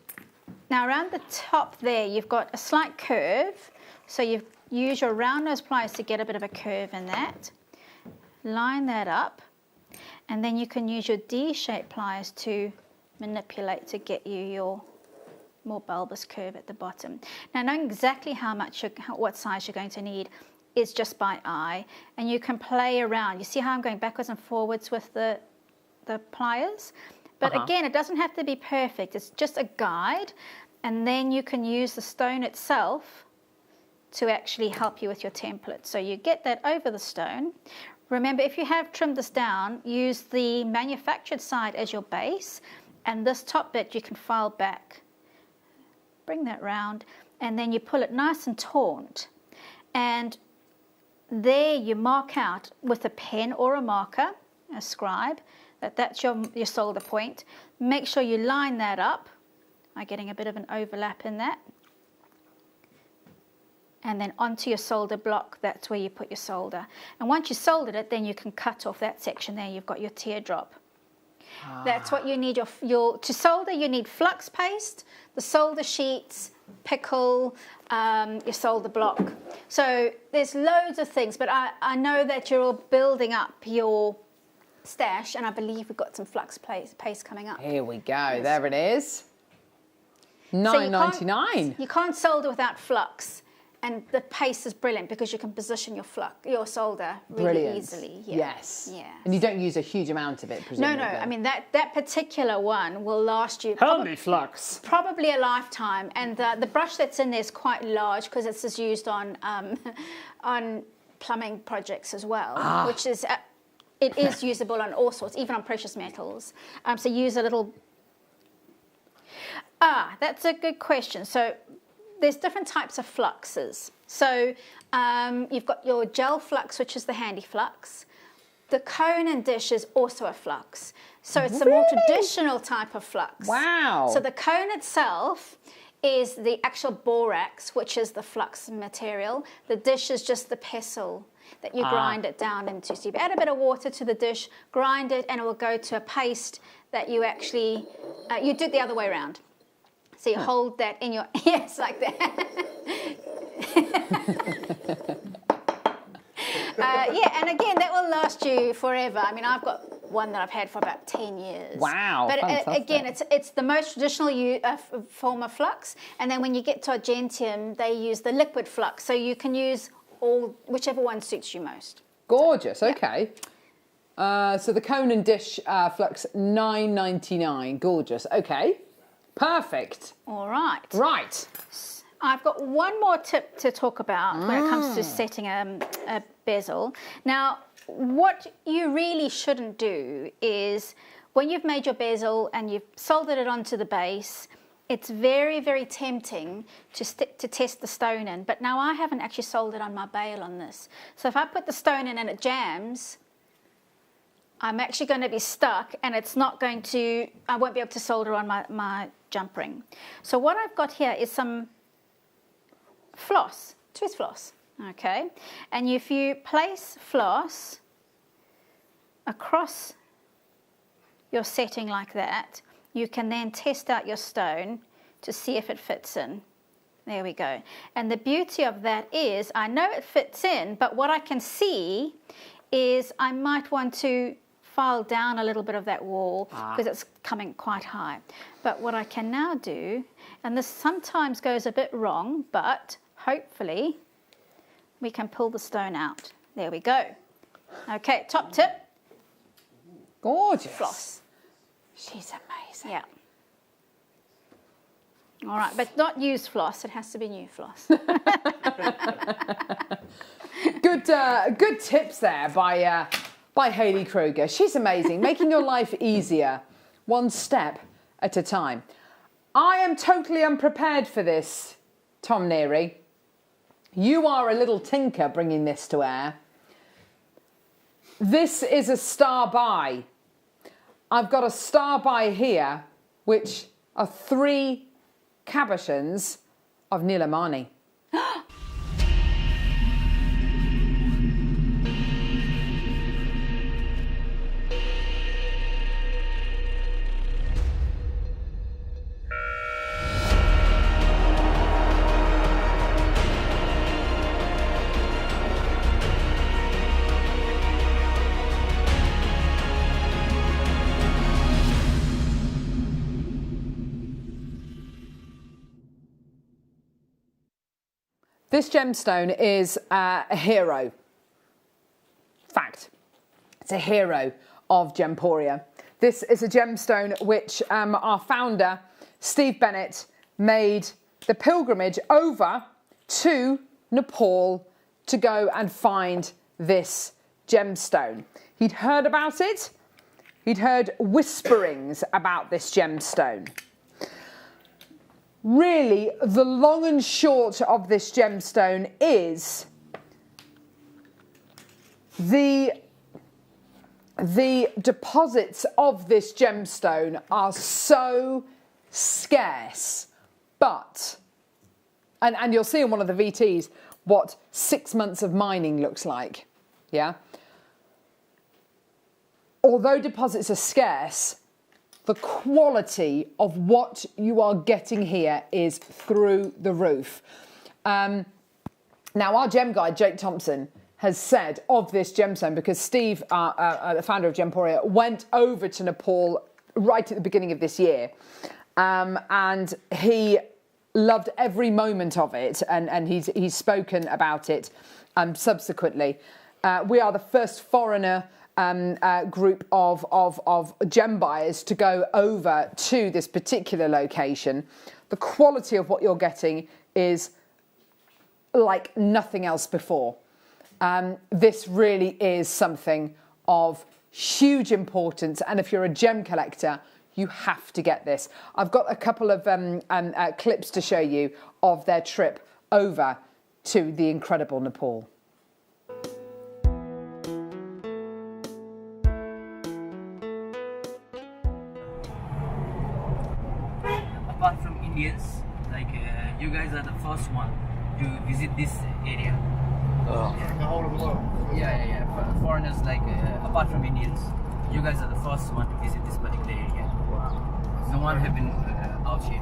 now around the top there, you've got a slight curve. So you use your round nose pliers to get a bit of a curve in that. Line that up, and then you can use your D-shaped pliers to manipulate to get you your more bulbous curve at the bottom. Now, knowing exactly what size you're going to need is just by eye, and you can play around. You see how I'm going backwards and forwards with the pliers? But again, it doesn't have to be perfect. It's just a guide, and then you can use the stone itself to actually help you with your template. So you get that over the stone. Remember, if you have trimmed this down, use the manufactured side as your base, and this top bit you can file back bring that round, and then you pull it nice and taut. And there you mark out with a pen or a marker, a scribe, that's your solder point. Make sure you line that up. I'm getting a bit of an overlap in that. And then onto your solder block, that's where you put your solder. And once you soldered it, then you can cut off that section there. You've got your teardrop. That's what you need. To solder, you need flux paste, the solder sheets, pickle, your solder block. So there's loads of things, but I know that you're all building up your stash, and I believe we've got some flux paste coming up. Here we go. Yes. There it is. $9.99. You can't solder without flux. And the paste is brilliant because you can position your solder really easily. Yeah. Yes. Yeah. And you don't use a huge amount of it, presumably. No. I mean, that particular one will last you flux. Probably a lifetime. And the brush that's in there is quite large because it's just used on plumbing projects as well, which is it is usable on all sorts, even on precious metals. So use a little. That's a good question. So there's different types of fluxes. So you've got your gel flux, which is the handy flux. The cone and dish is also a flux. So it's a more traditional type of flux. Wow. So the cone itself is the actual borax, which is the flux material. The dish is just the pestle that you grind it down into. So you add a bit of water to the dish, grind it, and it will go to a paste that you actually, you do it the other way around. So you hold that in your, yes, like that. And again, that will last you forever. I mean, I've got one that I've had for about 10 years. Wow, but again, it's the most traditional form of flux. And then when you get to argentium, they use the liquid flux. So you can use whichever one suits you most. Gorgeous, okay. So the cone and dish flux, $9.99. Gorgeous, okay. Perfect. All right. Right. I've got one more tip to talk about when it comes to setting a bezel. Now, what you really shouldn't do is when you've made your bezel and you've soldered it onto the base, it's very, very tempting to test the stone in. But now I haven't actually soldered on my bail on this. So if I put the stone in and it jams, I'm actually going to be stuck and I won't be able to solder on my jump ring. So what I've got here is some floss, tooth floss, okay? And if you place floss across your setting like that, you can then test out your stone to see if it fits in. There we go. And the beauty of that is I know it fits in, but what I can see is I might want to file down a little bit of that wall because it's coming quite high. But what I can now do, and this sometimes goes a bit wrong, but hopefully we can pull the stone out. There we go. Okay, top tip. Gorgeous. Floss. She's amazing. Yeah. All right, but not used floss. It has to be new floss. Good tips there by Hayley Kruger. She's amazing, making your life easier, one step at a time. I am totally unprepared for this, Tom Neary. You are a little tinker bringing this to air. This is a star buy. I've got a star buy here, which are 3 cabochons of Nilamani. This gemstone is a hero. Fact. It's a hero of Gemporia. This is a gemstone which our founder, Steve Bennett, made the pilgrimage over to Nepal to go and find this gemstone. He'd heard about it. He'd heard whisperings about this gemstone. really, the long and short of this gemstone is the deposits of this gemstone are so scarce, but, and you'll see in one of the VTs what 6 months of mining looks like, yeah? Although deposits are scarce, the quality of what you are getting here is through the roof. Now, our gem guide, Jake Thompson, has said of this gemstone, because Steve, the founder of Gemporia, went over to Nepal right at the beginning of this year, and he loved every moment of it, and he's spoken about it subsequently. We are the first foreigner group of gem buyers to go over to this particular location. The quality of what you're getting is like nothing else before. This really is something of huge importance, and if you're a gem collector, you have to get this. I've got a couple of clips to show you of their trip over to the incredible Nepal. Apart from Indians, like you guys are the first one to visit this area. The whole of the world. Yeah. Foreigners, like apart from Indians, you guys are the first one to visit this particular area. No one have been out here.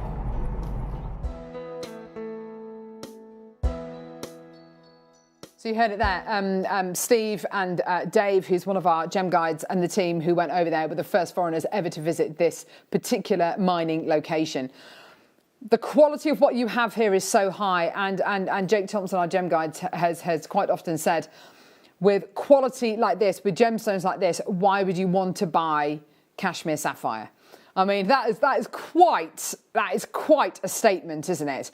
So you heard it there. Steve and Dave, who's one of our gem guides, and the team who went over there were the first foreigners ever to visit this particular mining location. The quality of what you have here is so high, and Jake Thompson, our gem guide, has quite often said, with quality like this, with gemstones like this, why would you want to buy Kashmir sapphire? I mean, that is quite a statement, isn't it?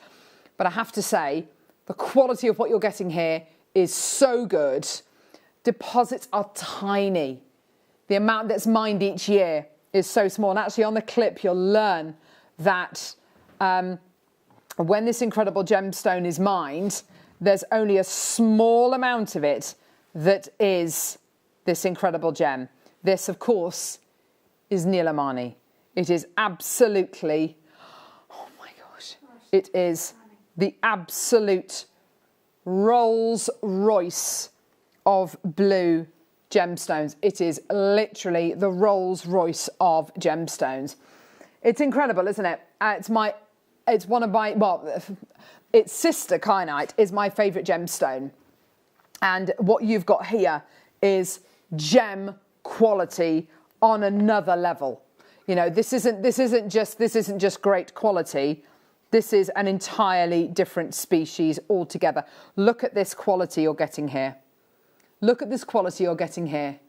But I have to say, the quality of what you're getting here is so good. Deposits are tiny. The amount that's mined each year is so small. And actually, on the clip, you'll learn that when this incredible gemstone is mined, there's only a small amount of it that is this incredible gem. This, of course, is Nilamani. It is absolutely, oh my gosh, it is the absolute Rolls Royce of blue gemstones. It is literally the Rolls Royce of gemstones. It's incredible, isn't it? It's one of my, well, its sister, kyanite, is my favourite gemstone. And what you've got here is gem quality on another level. You know, this isn't just great quality. This is an entirely different species altogether. Look at this quality you're getting here. Look at this quality you're getting here.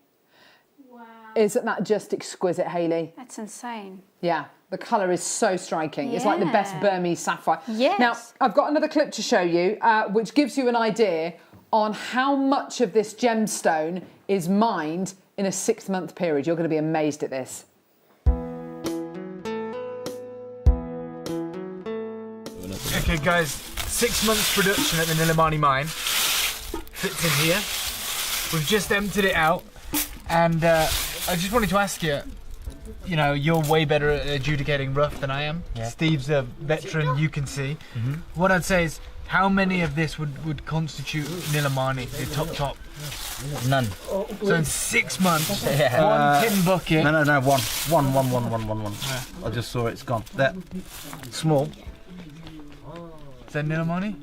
Wow. Isn't that just exquisite, Hayley? That's insane. Yeah, the colour is so striking. It's like the best Burmese sapphire. Yes. Now, I've got another clip to show you, which gives you an idea on how much of this gemstone is mined in a 6-month period. You're going to be amazed at this. Okay guys, 6 months production at the Nilamani mine. Fits in here. We've just emptied it out, and I just wanted to ask you, you know, you're way better at adjudicating rough than I am. Yeah. Steve's a veteran, you can see. What I'd say is, how many of this would constitute Nilamani, the top? None. So in 6 months, one tin bucket. No, one. Yeah. I just saw it, it's gone. That small. Is that Nilamani?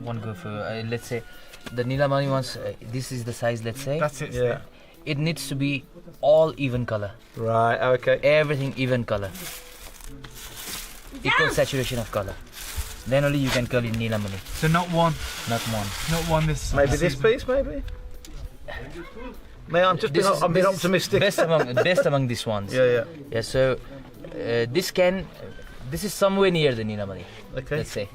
One go for, let's say, the Nilamani ones, this is the size, let's say. That's it. Yeah. It needs to be all even color. Right, okay. Everything even color. Equal saturation of color. Then only you can call it Nilamani. So not one? Not one. Not one this Maybe this piece, maybe? I'm just being optimistic. Best among these ones. Yeah. Yeah, so this is somewhere near the Nilamani. Okay. Let's say.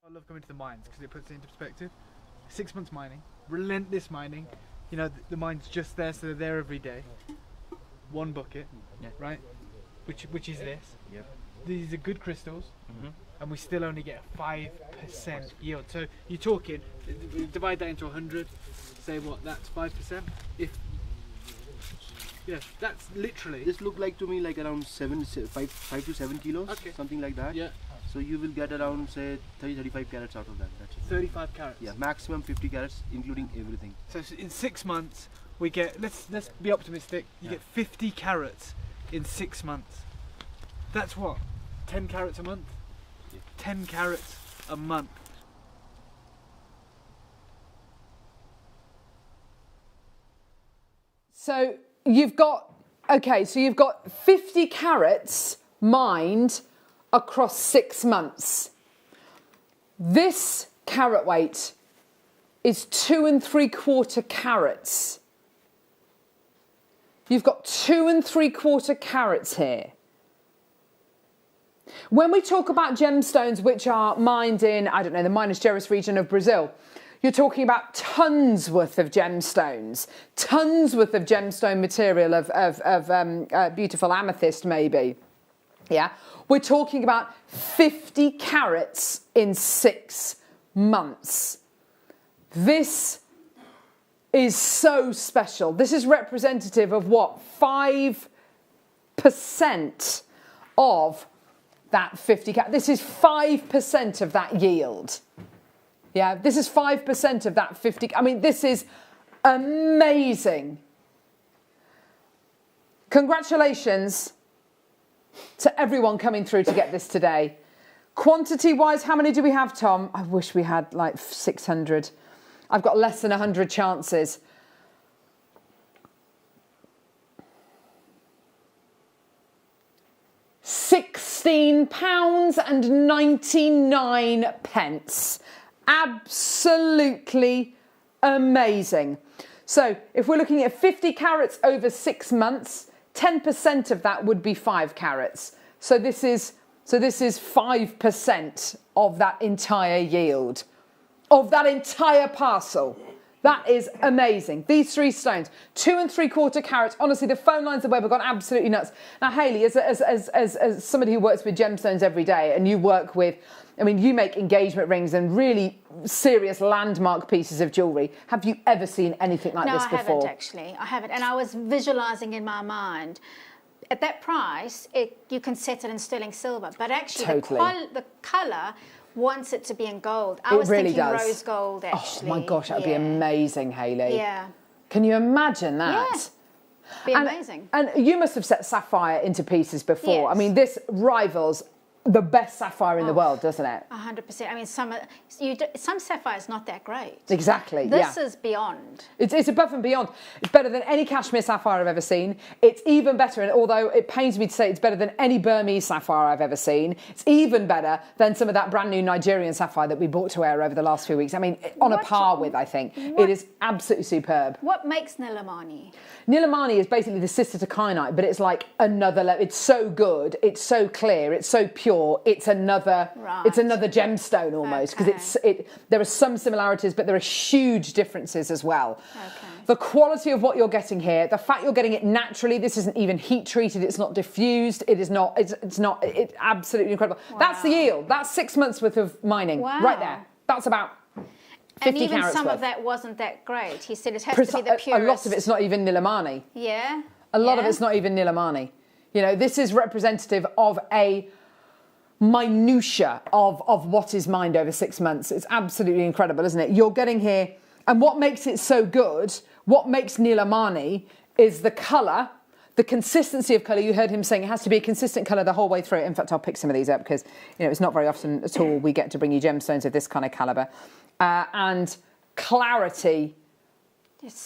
I love coming to the mines because it puts it into perspective. 6 months mining, relentless mining, you know, the mine's just there, so they're there every day. One bucket, right? Which is this. Yeah. These are good crystals, and we still only get a 5% yield. So you're talking, divide that into 100, say what, that's 5%? Yeah, that's literally. This look like to me like around 5 to 7 kilos, something like that. Yeah. So you will get around say 35 carats out of that. That's it. 35 carats. Yeah, maximum 50 carats, including everything. So in 6 months we get. Let's be optimistic. You get 50 carats in 6 months. That's what, 10 carats a month. 10 carats a month. So you've got 50 carats mined across 6 months. This carat weight is 2 3/4 carats. You've got 2 3/4 carats here. When we talk about gemstones which are mined in, I don't know, the Minas Gerais region of Brazil, you're talking about tons worth of gemstones, tons worth of gemstone material of beautiful amethyst maybe. Yeah, we're talking about 50 carats in 6 months. This is so special. This is representative of what, 5% of that 50 carats. This is 5% of that yield. Yeah, this is 5% of that 50. I mean, this is amazing. Congratulations to everyone coming through to get this today. Quantity-wise, how many do we have, Tom? I wish we had like 600. I've got less than 100 chances. £16.99. Absolutely amazing. So if we're looking at 50 carats over 6 months, 10% of that would be 5 carats. So this is 5% of that entire yield, of that entire parcel. That is amazing. These 3 stones, 2 3/4 carats. Honestly, the phone lines of web have gone absolutely nuts. Now, Hayley, as somebody who works with gemstones every day, and you work with, I mean, you make engagement rings and really serious landmark pieces of jewellery. Have you ever seen anything like this before? No, I haven't actually. I haven't. And I was visualising in my mind, at that price, you can set it in sterling silver. But actually, the colour wants it to be in gold. I was really thinking does. rose gold, actually. Oh my gosh, that would be amazing, Hayley. Yeah. Can you imagine that? Yeah. Be amazing. And you must have set sapphire into pieces before. Yes. I mean, this rivals the best sapphire in the world, doesn't it? 100%. I mean, some sapphire's not that great. Exactly. This is beyond. It's above and beyond. It's better than any cashmere sapphire I've ever seen. It's even better, and although it pains me to say it's better than any Burmese sapphire I've ever seen, it's even better than some of that brand new Nigerian sapphire that we brought to air over the last few weeks. I mean, on a par with, I think. It is absolutely superb. What makes Nilamani? Nilamani is basically the sister to kyanite, but it's like another level. It's so good, it's so clear, it's so pure. It's another gemstone almost, because there are some similarities, but there are huge differences as well. Okay. The quality of what you're getting here, the fact you're getting it naturally, this isn't even heat treated, it's not diffused, it's absolutely incredible. Wow. That's the yield. That's 6 months worth of mining right there. That's about 50 and even carats some worth. of that wasn't that great. He said it has to be the purest. A lot of it's not even Nilamani. Yeah. A lot of it's not even Nilamani. You know, this is representative of a minutia of what is mined over 6 months. It's absolutely incredible, isn't it? You're getting here, and what makes it so good, what makes Nilamani is the colour, the consistency of colour. You heard him saying it has to be a consistent colour the whole way through. In fact, I'll pick some of these up because, you know, it's not very often at all we get to bring you gemstones of this kind of calibre. And clarity,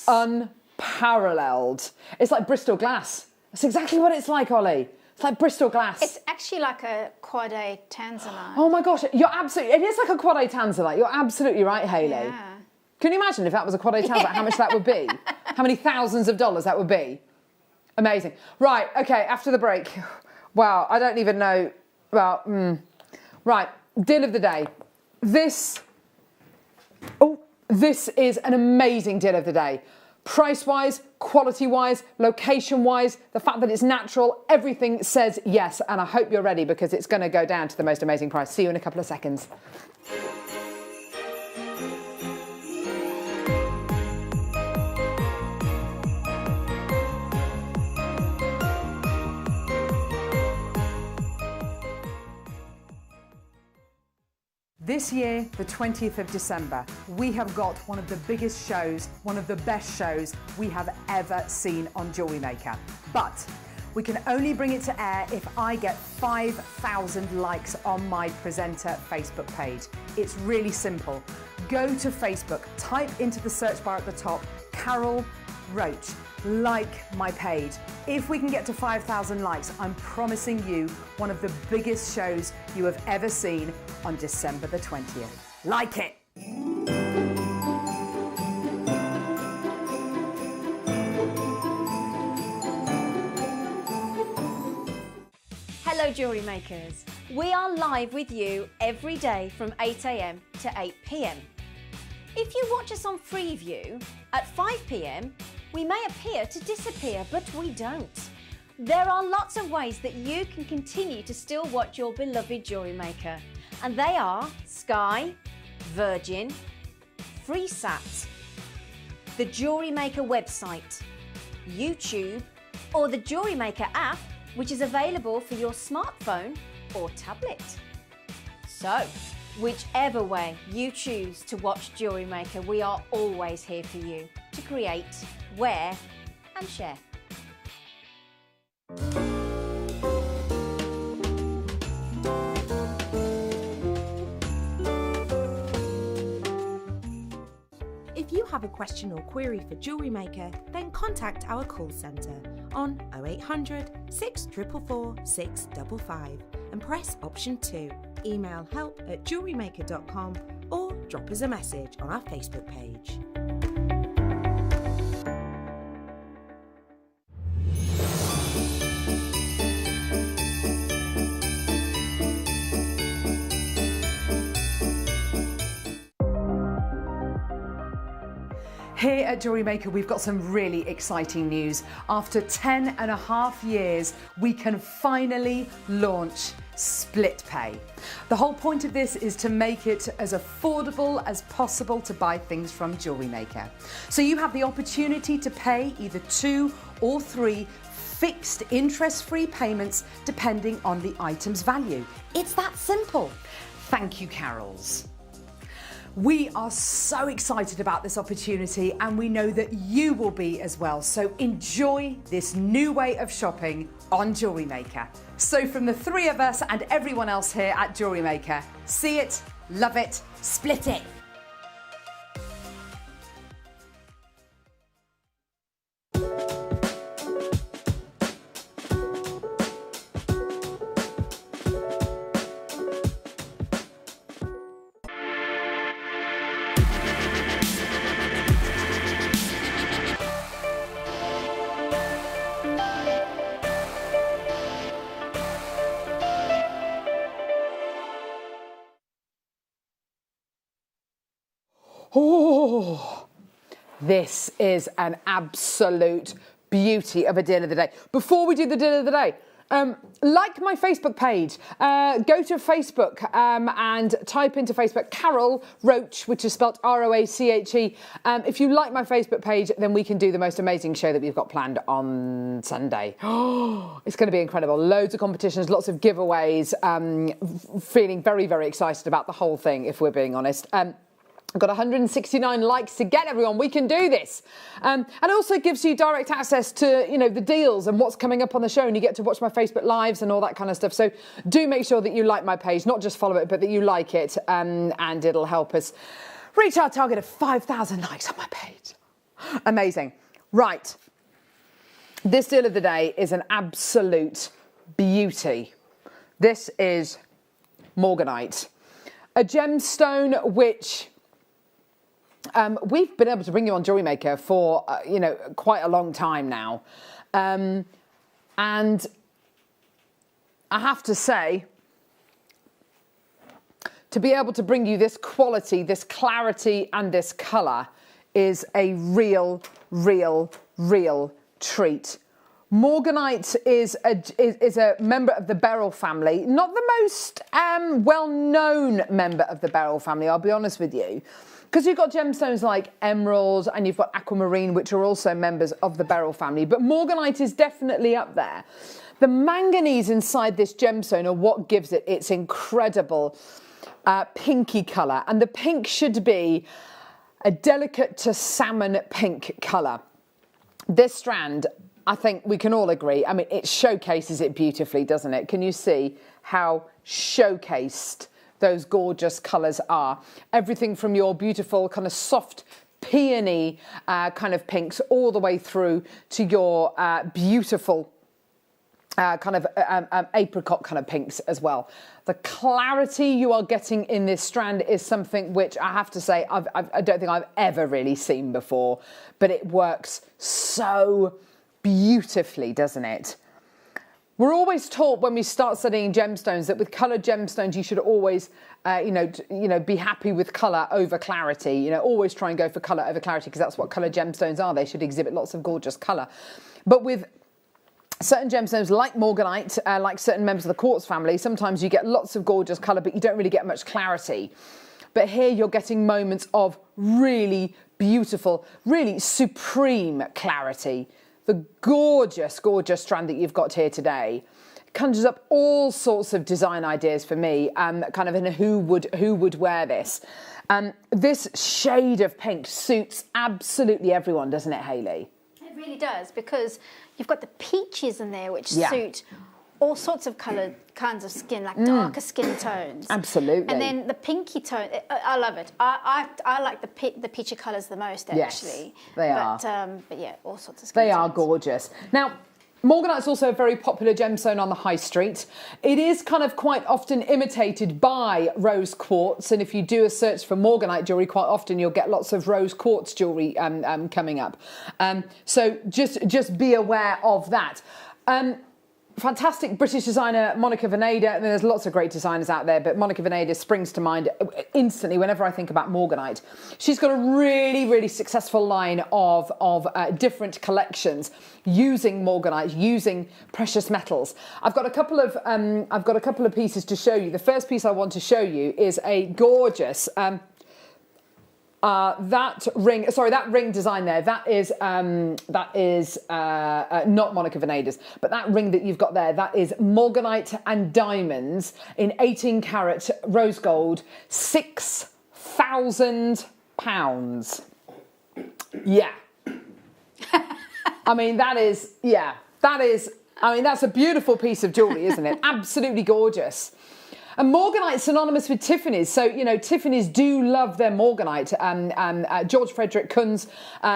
unparalleled. It's like Bristol glass. That's exactly what it's like, Ollie. It's like Bristol glass. It's actually like a quad A tanzanite. Oh my gosh, it is like a quad A tanzanite. You're absolutely right, Hayley. Yeah. Can you imagine if that was a quad A tanzanite, how much that would be? How many thousands of dollars that would be? Amazing. Right, okay, after the break. Wow, I don't even know. Well, right, deal of the day. This is an amazing deal of the day. Price-wise, quality-wise, location-wise, the fact that it's natural, everything says yes. And I hope you're ready because it's going to go down to the most amazing price. See you in a couple of seconds. This year, the 20th of December, we have got one of the biggest shows, one of the best shows we have ever seen on JewelleryMaker. But we can only bring it to air if I get 5,000 likes on my presenter Facebook page. It's really simple. Go to Facebook, type into the search bar at the top, Carol Roach, like my page. If we can get to 5,000 likes, I'm promising you one of the biggest shows you have ever seen on December the 20th. Like it! Hello jewellery makers. We are live with you every day from 8 a.m. to 8 p.m. If you watch us on Freeview at 5 p.m, we may appear to disappear, but we don't. There are lots of ways that you can continue to still watch your beloved jewellery maker, and they are Sky, Virgin, FreeSat, the Jewellery Maker website, YouTube, or the Jewellery Maker app, which is available for your smartphone or tablet. So, whichever way you choose to watch Jewellery Maker, we are always here for you to create, wear, and share. If you have a question or query for Jewellery Maker, then contact our call centre on 0800 644 655 and press option 2. Email help@jewellerymaker.com or drop us a message on our Facebook page. Here at Jewellery Maker, we've got some really exciting news. After 10.5 years, we can finally launch split pay. The whole point of this is to make it as affordable as possible to buy things from Jewellery Maker. So you have the opportunity to pay either 2 or 3 fixed interest-free payments depending on the item's value. It's that simple. Thank you, Carols. We are so excited about this opportunity and we know that you will be as well. So enjoy this new way of shopping on Jewellery Maker. So from the 3 of us and everyone else here at Jewellery Maker, see it, love it, split it. Oh, this is an absolute beauty of a deal of the day. Before we do the deal of the day, like my Facebook page, go to Facebook and type into Facebook Carol Roach, which is spelled R-O-A-C-H-E. If you like my Facebook page, then we can do the most amazing show that we've got planned on Sunday. Oh, it's going to be incredible. Loads of competitions, lots of giveaways. Feeling very, very excited about the whole thing, if we're being honest. I've got 169 likes to get, everyone. We can do this. And it also gives you direct access to, you know, the deals and what's coming up on the show, and you get to watch my Facebook Lives and all that kind of stuff. So do make sure that you like my page, not just follow it, but that you like it, and it'll help us reach our target of 5,000 likes on my page. Amazing. Right. This deal of the day is an absolute beauty. This is Morganite, a gemstone which we've been able to bring you on Jewellery Maker for, quite a long time now. And I have to say, to be able to bring you this quality, this clarity and this colour is a real real treat. Morganite is a member of the beryl family, not the most well-known member of the beryl family, I'll be honest with you, because you've got gemstones like emerald and you've got aquamarine, which are also members of the beryl family, but Morganite is definitely up there. The manganese inside this gemstone are what gives it its incredible pinky colour, and the pink should be a delicate to salmon pink colour. This strand, I think we can all agree, I mean, it showcases it beautifully, doesn't it? Can you see how showcased those gorgeous colours are? Everything from your beautiful kind of soft peony kind of pinks all the way through to your beautiful kind of apricot kind of pinks as well. The clarity you are getting in this strand is something which I have to say I don't think I've ever really seen before, but it works so beautifully, doesn't it? We're always taught when we start studying gemstones that with coloured gemstones you should always be happy with colour over clarity. Always try and go for colour over clarity, because that's what coloured gemstones are. They should exhibit lots of gorgeous colour. But with certain gemstones like Morganite, like certain members of the quartz family, sometimes you get lots of gorgeous colour, but you don't really get much clarity. But here you're getting moments of really beautiful, really supreme clarity. The gorgeous, gorgeous strand that you've got here today conjures up all sorts of design ideas for me, kind of in who would wear this. This shade of pink suits absolutely everyone, doesn't it, Hayley? It really does, because you've got the peaches in there, which suit all sorts of kinds of skin, like darker skin tones. Absolutely. And then the pinky tone, I love it. I like the peachy colours the most, actually. Yes, they are. But yeah, all sorts of skin tones. They are gorgeous. Now, Morganite's also a very popular gemstone on the high street. It is kind of quite often imitated by rose quartz, and if you do a search for Morganite jewellery, quite often you'll get lots of rose quartz jewellery coming up. So just be aware of that. Fantastic British designer Monica Vinader. I mean, there's lots of great designers out there, but Monica Vinader springs to mind instantly whenever I think about Morganite. She's got a really, really successful line of different collections using Morganite, using precious metals. I've got a couple of pieces to show you. The first piece I want to show you is a gorgeous. That ring design there, that is not Monica Vinader's, but that ring that you've got there, that is Morganite and diamonds in 18 carat rose gold, £6,000. Yeah. I mean, that's a beautiful piece of jewellery, isn't it? Absolutely gorgeous. And Morganite's synonymous with Tiffany's. So, Tiffany's do love their Morganite. George Frederick Kunz,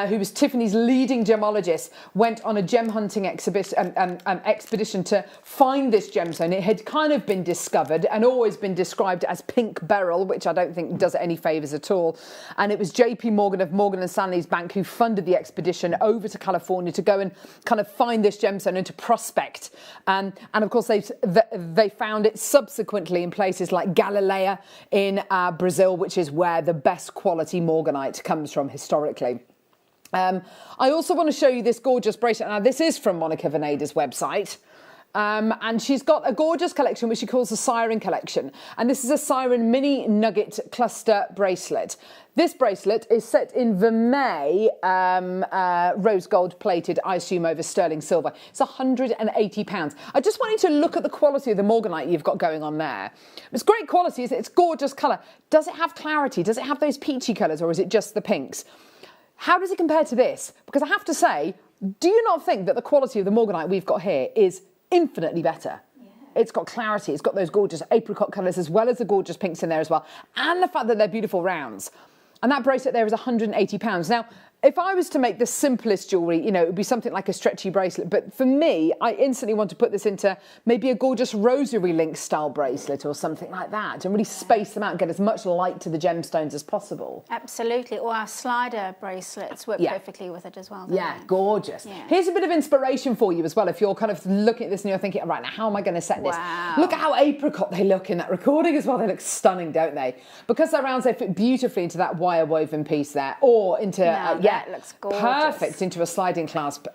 who was Tiffany's leading gemologist, went on a gem hunting expedition to find this gemstone. It had kind of been discovered and always been described as pink beryl, which I don't think does it any favours at all. And it was J.P. Morgan of Morgan & Stanley's bank who funded the expedition over to California to go and kind of find this gemstone and to prospect. And of course, they found it subsequently in places like Galilea in Brazil, which is where the best quality Morganite comes from historically. I also want to show you this gorgeous bracelet. Now, this is from Monica Vinader's website. And she's got a gorgeous collection which she calls the Siren collection. And this is a Siren mini nugget cluster bracelet. This bracelet is set in vermeil, rose gold plated, I assume over sterling silver. It's £180. I just want you to look at the quality of the Morganite you've got going on there. It's great quality, it's gorgeous colour. Does it have clarity? Does it have those peachy colours, or is it just the pinks? How does it compare to this? Because I have to say, do you not think that the quality of the Morganite we've got here is infinitely better? Yeah. It's got clarity, it's got those gorgeous apricot colours as well as the gorgeous pinks in there as well, and the fact that they're beautiful rounds. And that bracelet there is £180. Now, if I was to make the simplest jewellery, it would be something like a stretchy bracelet. But for me, I instantly want to put this into maybe a gorgeous rosary link style bracelet or something like that, and really space them out and get as much light to the gemstones as possible. Absolutely. Or our slider bracelets work perfectly with it as well. Yeah, gorgeous. Yeah. Here's a bit of inspiration for you as well. If you're kind of looking at this and you're thinking, right, now how am I going to set this? Wow. Look at how apricot they look in that recording as well. They look stunning, don't they? Because they're rounds, they fit beautifully into that wire woven piece there, or into that looks gorgeous. Perfect into a sliding clasp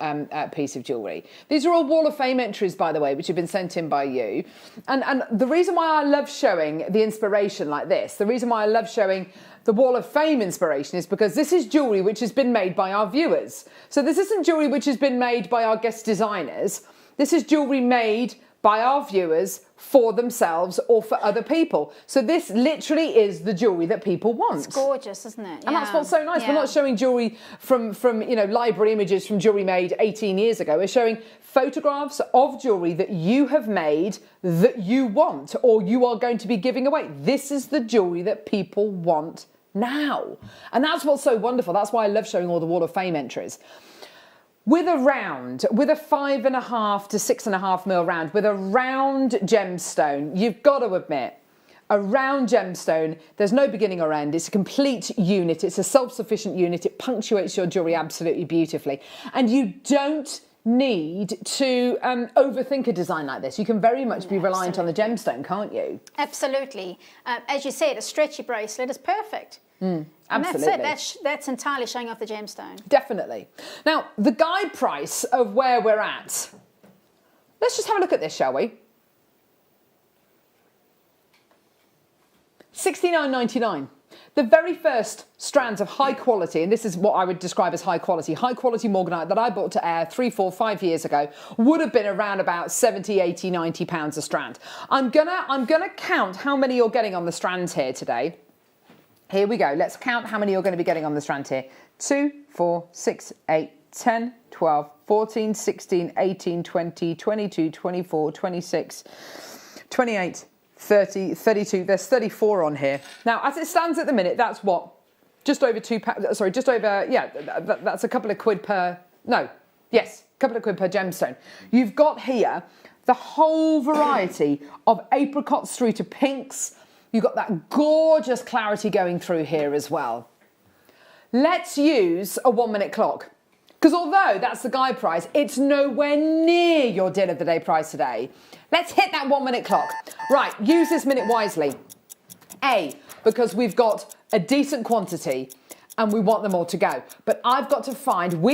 piece of jewellery. These are all Wall of Fame entries, by the way, which have been sent in by you. And the reason why I love showing the inspiration like this, the reason why I love showing the Wall of Fame inspiration is because this is jewellery which has been made by our viewers. So this isn't jewellery which has been made by our guest designers. This is jewellery made by our viewers for themselves or for other people. So this literally is the jewellery that people want. It's gorgeous, isn't it? And that's what's so nice. We're not showing jewellery from library images from jewellery made 18 years ago. We're showing photographs of jewellery that you have made that you want or you are going to be giving away. This is the jewellery that people want now. And that's what's so wonderful. That's why I love showing all the Wall of Fame entries. With a 5.5 to 6.5 mil round, with a round gemstone, you've got to admit, a round gemstone, there's no beginning or end. It's a complete unit. It's a self-sufficient unit. It punctuates your jewellery absolutely beautifully. And you don't need to overthink a design like this. You can very much be reliant on the gemstone, can't you? Absolutely. As you said, a stretchy bracelet is perfect. Absolutely. And that's it. That's entirely showing off the gemstone. Definitely. Now, the guide price of where we're at. Let's just have a look at this, shall we? $69.99. The very first strands of high quality, and this is what I would describe as high quality Morganite that I bought to air 3, 4, 5 years ago would have been around about 70, 80, 90 pounds a strand. I'm gonna count how many you're getting on the strands here today. Here we go. Let's count how many you're going to be getting on the strand here. 2, 4, 6, 8, 10, 12, 14, 16, 18, 20, 22, 24, 26, 28, 30, 32. There's 34 on here. Now, as it stands at the minute, that's what? Just over £2, sorry, just over, yeah, that's a couple of quid per, no, yes, a couple of quid per gemstone. You've got here the whole variety of apricots through to pinks. You've got that gorgeous clarity going through here as well. Let's use a 1 minute clock. Because although that's the guide price, it's nowhere near your deal of the day price today. Let's hit that 1 minute clock. Right, use this minute wisely. A, because we've got a decent quantity and we want them all to go. But we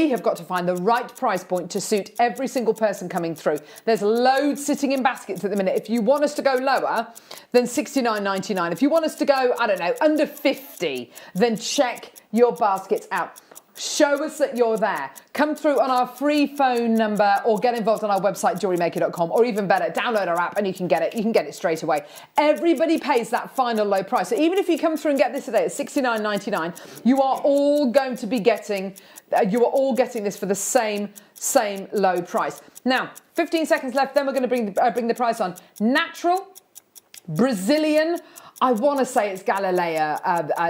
have got to find the right price point to suit every single person coming through. There's loads sitting in baskets at the minute. If you want us to go lower than $69.99, if you want us to go, I don't know, under 50, then check your baskets out. Show us that you're there. Come through on our free phone number or get involved on our website, JewelleryMaker.com, or even better, download our app and you can get it. You can get it straight away. Everybody pays that final low price. So even if you come through and get this today at $69.99, you are all going to be getting, this for the same low price. Now, 15 seconds left, then we're going to bring the price on. Natural, Brazilian, I want to say it's Galileo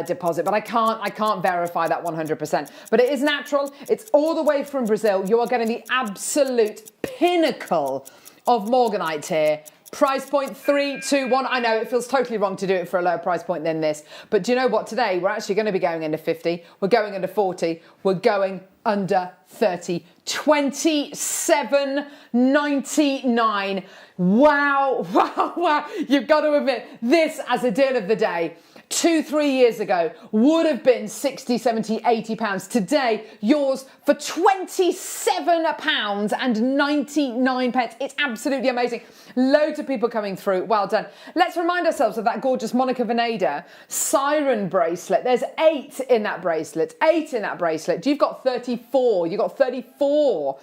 deposit, but I can't verify that 100%. But it is natural. It's all the way from Brazil. You are getting the absolute pinnacle of Morganite here. Price point 3, 2, 1. I know it feels totally wrong to do it for a lower price point than this. But do you know what? Today we're actually going to be going under 50. We're going under 40. We're going under 30. $27.99. Wow. You've got to admit, this as a deal of the day, 2-3 years ago, would have been 60, 70, 80 pounds. Today, yours for £27.99. It's absolutely amazing. Loads of people coming through. Well done. Let's remind ourselves of that gorgeous Monica Veneda siren bracelet. There's 8 in that bracelet. 8 in that bracelet. You've got 34. You've got 34.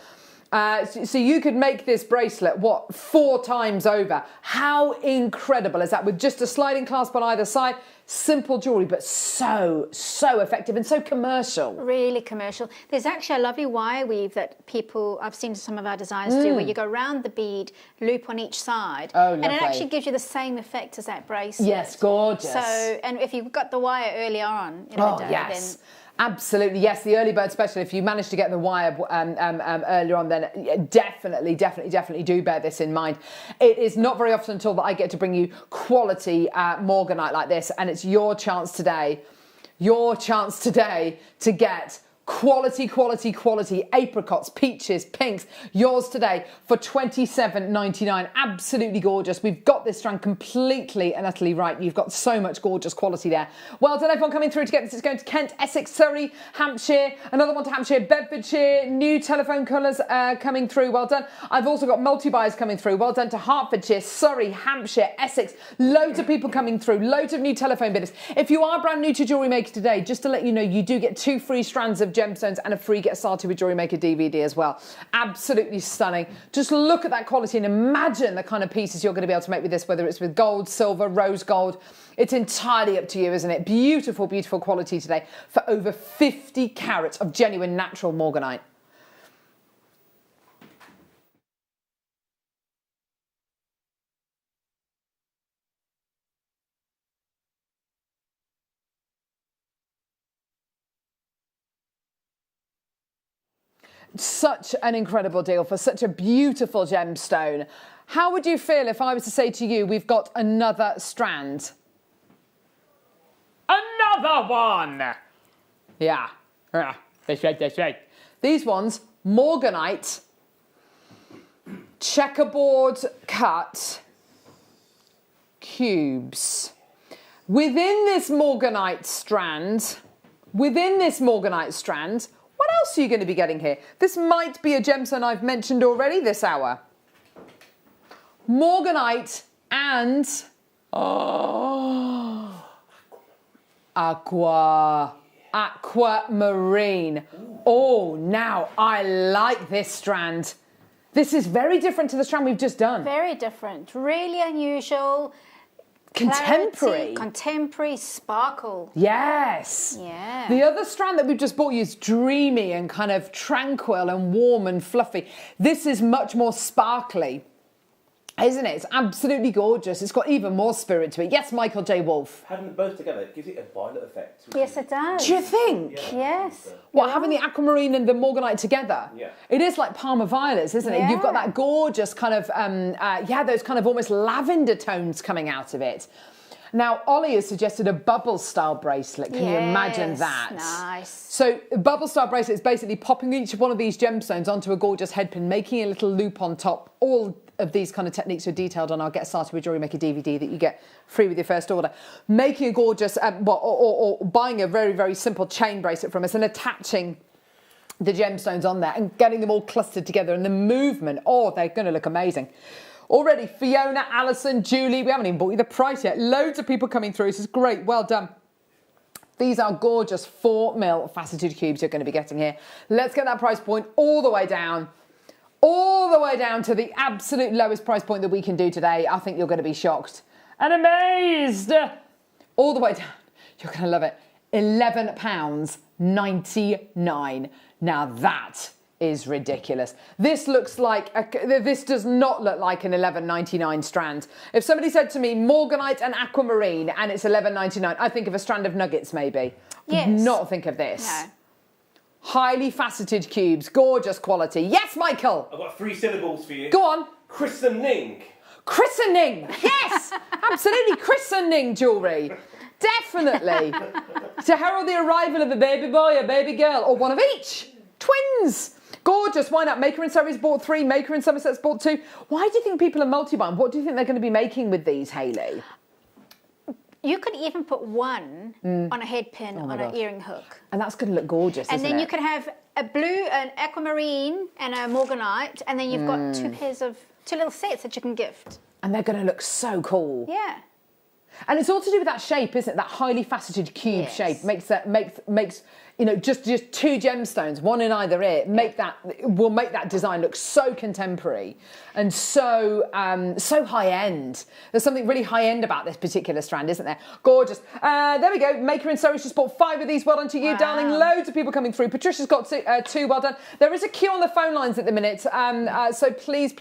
So you could make this bracelet, 4 times over. How incredible is that? With just a sliding clasp on either side. Simple jewellery, but so effective and so commercial. Really commercial. There's actually a lovely wire weave that I've seen some of our designers do, where you go round the bead, loop on each side. Oh, lovely. And it actually gives you the same effect as that bracelet. Yes, gorgeous. So, and if you've got the wire earlier on in the day, yes. then... Absolutely, yes, the early bird special. If you manage to get the wire earlier on, then definitely do bear this in mind. It is not very often at all that I get to bring you quality Morganite like this, and it's your chance today to get Quality, quality, quality. Apricots, peaches, pinks. Yours today for $27.99. Absolutely gorgeous. We've got this strand completely and utterly right. You've got so much gorgeous quality there. Well done, everyone coming through to get this. It's going to Kent, Essex, Surrey, Hampshire. Another one to Hampshire, Bedfordshire. New telephone colours coming through. Well done. I've also got multi-buys coming through. Well done to Hertfordshire, Surrey, Hampshire, Essex. Loads of people coming through. Loads of new telephone bidders. If you are brand new to Jewellery Maker today, just to let you know, you do get 2 free strands of gemstones and a free Get Started with Jewellery Maker DVD as well. Absolutely stunning. Just look at that quality and imagine the kind of pieces you're going to be able to make with this, whether it's with gold, silver, rose gold. It's entirely up to you, isn't it? Beautiful, beautiful quality today for over 50 carats of genuine natural Morganite. Such an incredible deal for such a beautiful gemstone. How would you feel if I was to say to you, we've got another strand? Another one! Yeah, that's right, that's right. These ones, Morganite, checkerboard cut cubes. Within this Morganite strand, what else are you going to be getting here? This might be a gemstone I've mentioned already this hour. Morganite and aquamarine. Oh, now I like this strand. This is very different to the strand we've just done. Very different. Really unusual. Contemporary. Contemporary sparkle. Yes. Yeah. The other strand that we've just bought you is dreamy and kind of tranquil and warm and fluffy. This is much more sparkly, isn't it? It's absolutely gorgeous. It's got even more spirit to it. Yes, Michael J. Wolf. Having them both together gives it a violet effect. Yes, it does. Do you think? Yeah. Yes. What, having the aquamarine and the Morganite together? Yeah. It is like Parma violets, isn't it? Yeah. You've got that gorgeous kind of, those kind of almost lavender tones coming out of it. Now, Ollie has suggested a bubble style bracelet. Can you imagine that? Nice. So a bubble style bracelet is basically popping each one of these gemstones onto a gorgeous headpin, making a little loop on top. All of these kind of techniques are detailed on our Get Started with Jewellery Maker DVD that you get free with your first order. Making a gorgeous, or buying a very, very simple chain bracelet from us and attaching the gemstones on there and getting them all clustered together, and the movement, they're going to look amazing. Already, Fiona, Alison, Julie, we haven't even bought you the price yet. Loads of people coming through. This is great. Well done. These are gorgeous 4mm faceted cubes you're going to be getting here. Let's get that price point all the way down to the absolute lowest price point that we can do today. I think you're going to be shocked and amazed. All the way down. You're going to love it. £11.99. Now that is ridiculous. This looks like this does not look like an $11.99 strand. If somebody said to me Morganite and aquamarine and it's $11.99, I think of a strand of nuggets maybe. Yes. Would not think of this. No. Highly faceted cubes, gorgeous quality. Yes, Michael. I've got 3 syllables for you. Go on. Christening. Christening. Yes, absolutely. Christening jewellery. Definitely. To herald the arrival of a baby boy, a baby girl, or one of each. Twins. Gorgeous. Why not? Maker and Surrey's bought 3. Maker and Somerset's bought 2. Why do you think people are multi-buying? What do you think they're going to be making with these, Hayley? You could even put one on a head pin on an earring hook. And that's going to look gorgeous, and isn't then it? you could have a blue, an aquamarine, and a Morganite, and then you've got 2 little sets that you can gift. And they're going to look so cool. Yeah. And it's all to do with that shape, isn't it? That highly faceted cube shape makes just 2 gemstones, one in either ear, will make that design look so contemporary and so high end. There's something really high end about this particular strand, isn't there? Gorgeous. There we go. Maker and Surrey's just bought 5 of these. Well done to you, darling. Loads of people coming through. Patricia's got 2. Well done. There is a queue on the phone lines at the minute, so please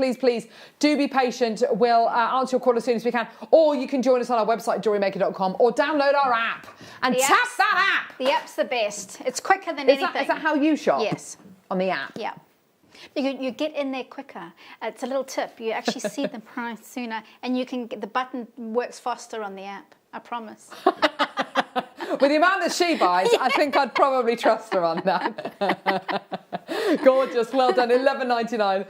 do be patient. We'll answer your call as soon as we can, or you can join us on our website JewelleryMaker.com or download our app and tap that app. The app's the best. It's quicker than anything. Is that how you shop? Yes. On the app? Yeah. You get in there quicker. It's a little tip. You actually see the price sooner, and the button works faster on the app. I promise. With the amount that she buys, I think I'd probably trust her on that. Gorgeous, well done, $11.99.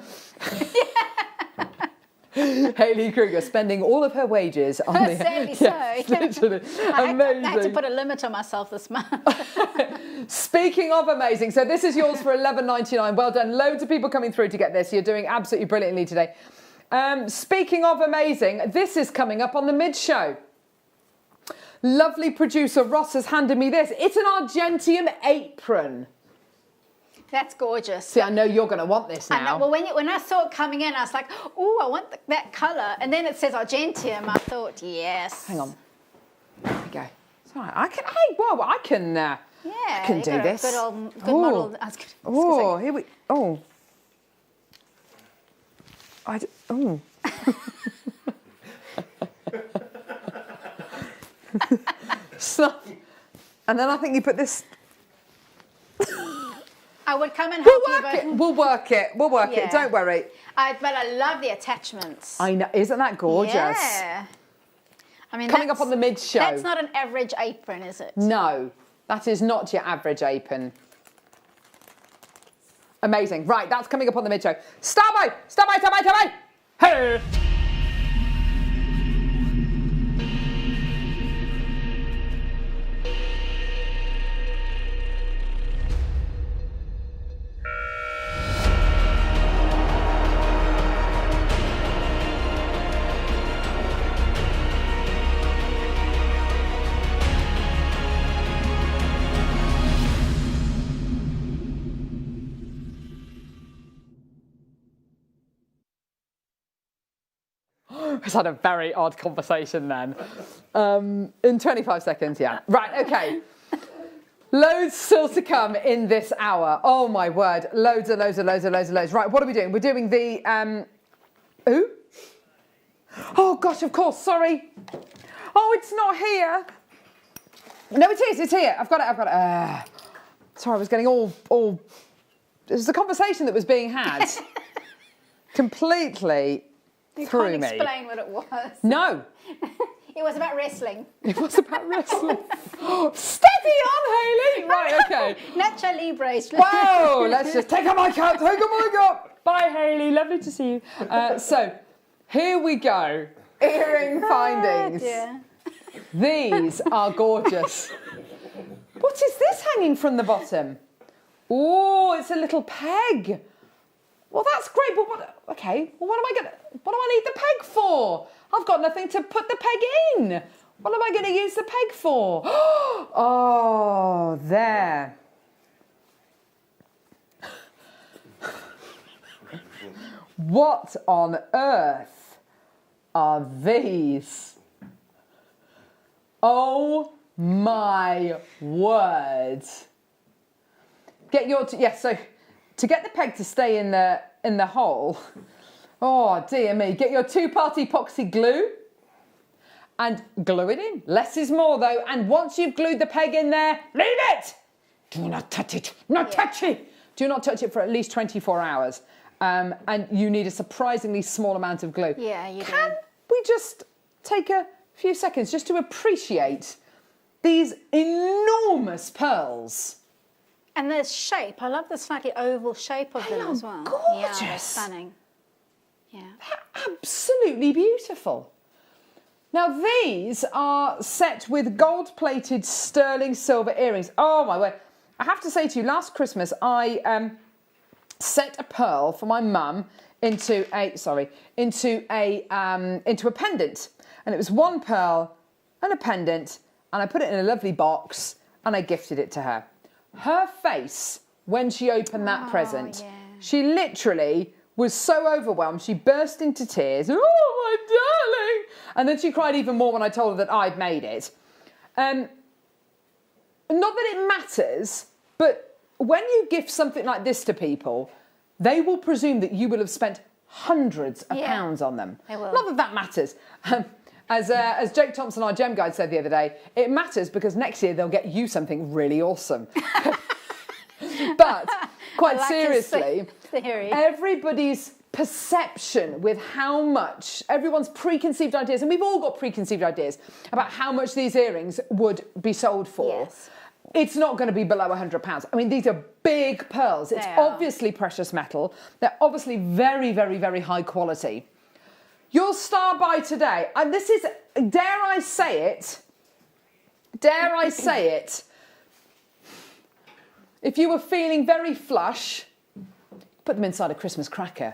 Hayley Kruger spending all of her wages on the... Sadly yes, so. Literally. I Amazing. had to put a limit on myself this month. Speaking of amazing, so this is yours for $11.99. Well done. Loads of people coming through to get this. You're doing absolutely brilliantly today. Speaking of amazing, this is coming up on the mid-show. Lovely producer Ross has handed me this. It's an Argentium apron. That's gorgeous. See, I know you're going to want this now. I know. Well, when I saw it coming in, I was like, oh, I want that colour. And then it says Argentium. I thought, yes. Hang on. There we go. It's all right. I can, hey, whoa, I can do this. Good model. Oh, here we, oh. Oh. Stuff. And then I think you put this. I would come and help you, but... We'll work it. Don't worry. But I love the attachments. I know. Isn't that gorgeous? Yeah. I mean, coming up on the mid-show. That's not an average apron, is it? No, that is not your average apron. Amazing. Right, that's coming up on the mid-show. Stand by. Hey! We've had a very odd conversation then. In 25 seconds, yeah. Right, okay. Loads still to come in this hour. Oh my word. Loads. Right, what are we doing? We're doing the, who? Oh gosh, of course, sorry. Oh, it's not here. No, it is, it's here. I've got it. Sorry, I was getting all, it was the conversation that was being had. Completely through me. You can't explain what it was. No. It was about wrestling. It was about wrestling. Steady on, Hayley. Right, okay. Nacho Libres. Whoa, let's just take a mic out. Bye, Hayley. Lovely to see you. So, here we go. Earring findings. Yeah. These are gorgeous. What is this hanging from the bottom? Oh, it's a little peg. Well, that's great, but what do I need the peg for? I've got nothing to put the peg in. What am I going to use the peg for? Oh, there. What on earth are these? Oh my word. So to get the peg to stay in the hole, oh dear me, get your 2-part epoxy glue and glue it in. Less is more though, and once you've glued the peg in there, leave it! Do not touch it, touch it! Do not touch it for at least 24 hours. And you need a surprisingly small amount of glue. Yeah, you do. Can we just take a few seconds just to appreciate these enormous pearls? And the shape, I love the slightly oval shape of them as well. Gorgeous. Yeah, they're stunning. Yeah. They're absolutely beautiful. Now these are set with gold-plated sterling silver earrings. Oh my word. I have to say to you, last Christmas I set a pearl for my mum into a pendant. And it was one pearl and a pendant, and I put it in a lovely box and I gifted it to her. Her face, when she opened that present, she literally was so overwhelmed, she burst into tears. Oh, my darling! And then she cried even more when I told her that I'd made it. Not that it matters, but when you gift something like this to people, they will presume that you will have spent hundreds of pounds on them. They will. Not that matters. As Jake Thompson, our gem guide, said the other day, it matters because next year they'll get you something really awesome. But quite seriously, everybody's perception with how much everyone's preconceived ideas, and we've all got preconceived ideas about how much these earrings would be sold for. Yes. It's not going to be below £100. I mean, these are big pearls. It's obviously precious metal. They're obviously very, very, very high quality. Your star buy today, and this is, dare I say it, if you were feeling very flush, put them inside a Christmas cracker.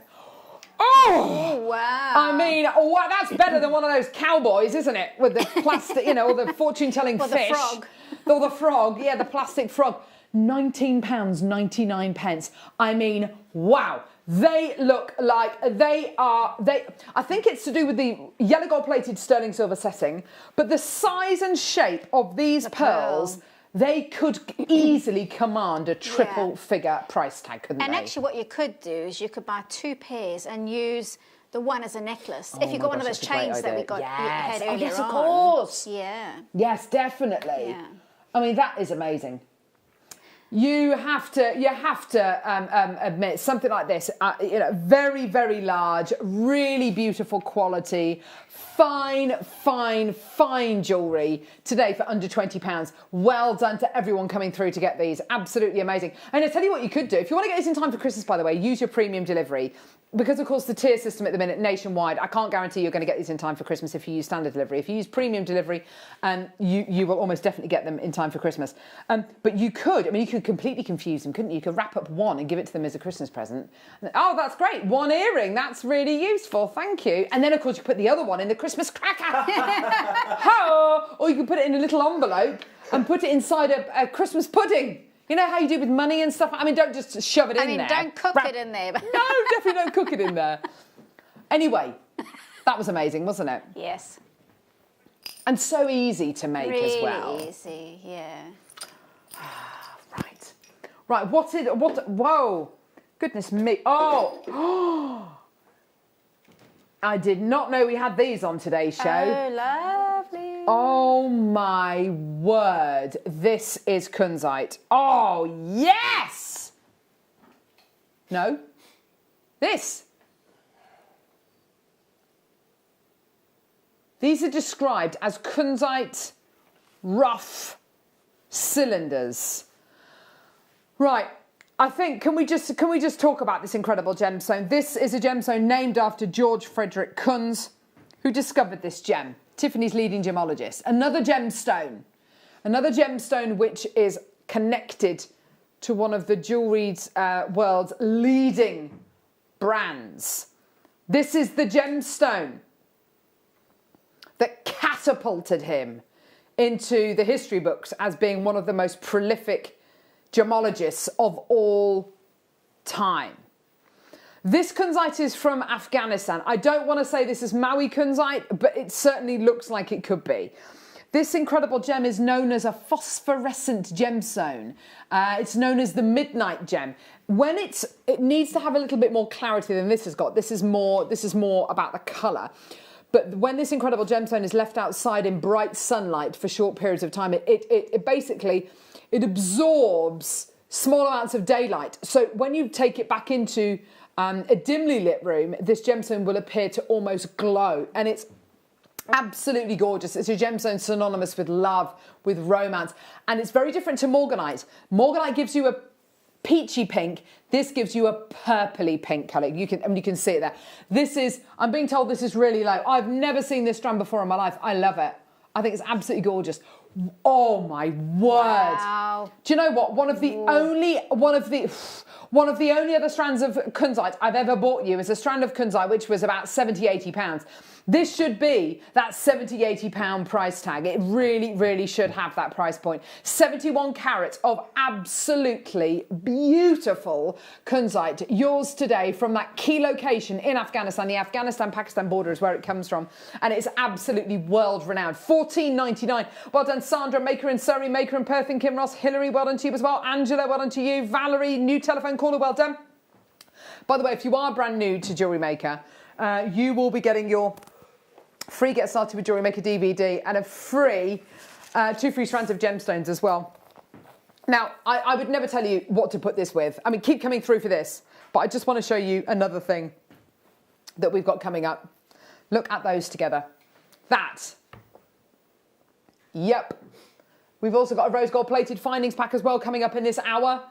Oh, wow. I mean, wow, that's better than one of those cowboys, isn't it? With the plastic, you know, or the fortune-telling fish. the frog. Or the frog, yeah, the plastic frog. £19.99. I mean, wow. They look like I think it's to do with the yellow gold plated sterling silver setting, but the size and shape of these pearls, they could easily command a triple figure price tag, couldn't they? And actually what you could do is you could buy 2 pairs and use the one as a necklace. If you've got one of those chains that we got had earlier on. Yes, of course. Yeah. Yes, definitely. Yeah. I mean, that is amazing. You have to admit something like this. You know, very, very large, really beautiful quality, fine jewellery today for under £20. Well done to everyone coming through to get these. Absolutely amazing. And I tell you what you could do if you want to get these in time for Christmas. By the way, use your premium delivery. Because, of course, the tier system at the minute, nationwide, I can't guarantee you're going to get these in time for Christmas if you use standard delivery. If you use premium delivery, you will almost definitely get them in time for Christmas. But you could completely confuse them, couldn't you? You could wrap up one and give it to them as a Christmas present. Oh, that's great. One earring. That's really useful. Thank you. And then, of course, you put the other one in the Christmas cracker. Or you can put it in a little envelope and put it inside a Christmas pudding. You know how you do with money and stuff? I mean, don't just shove it in there. don't cook it in there. No, definitely don't cook it in there. Anyway, that was amazing, wasn't it? Yes. And so easy to make really as well. Really easy, yeah. Right, whoa. Goodness me. Oh. I did not know we had these on today's show. Oh, lovely. Oh my word, this is kunzite. Oh, yes! No? This. These are described as kunzite rough cylinders. Right, I think, can we just talk about this incredible gemstone? This is a gemstone named after George Frederick Kunz, who discovered this gem. Tiffany's leading gemologist. Another gemstone which is connected to one of the jewelry's world's leading brands. This is the gemstone that catapulted him into the history books as being one of the most prolific gemologists of all time. This kunzite is from Afghanistan. I don't want to say this is Maui kunzite, but it certainly looks like it could be. This incredible gem is known as a phosphorescent gemstone. It's known as the midnight gem. When it needs to have a little bit more clarity than this has got. This is more about the colour. But when this incredible gemstone is left outside in bright sunlight for short periods of time, it basically absorbs small amounts of daylight. So when you take it back into a dimly lit room, this gemstone will appear to almost glow, and it's absolutely gorgeous. It's a gemstone synonymous with love, with romance, and it's very different to Morganite. Morganite gives you a peachy pink. This gives you a purpley pink colour. You can see it there. I'm being told this is really low. I've never seen this strand before in my life. I love it. I think it's absolutely gorgeous. Oh my word! Wow. Do you know what? One of the only other strands of kunzite I've ever bought you is a strand of kunzite which was about £70–80. This should be that £70–80 price tag. It really, really should have that price point. 71 carats of absolutely beautiful kunzite. Yours today from that key location in Afghanistan. The Afghanistan-Pakistan border is where it comes from. And it's absolutely world-renowned. $14.99. Well done, Sandra, Maker in Surrey, Maker in Perth and Kinross. Hillary, well done to you as well. Angela, well done to you. Valerie, new telephone caller, well done. By the way, if you are brand new to Jewellery Maker, you will be getting your free Get Started with Jewellery Maker DVD and a free 2 free strands of gemstones as well. Now, I would never tell you what to put this with. I mean, keep coming through for this, but I just want to show you another thing that we've got coming up. Look at those together. That. Yep. We've also got a rose gold plated findings pack as well coming up in this hour.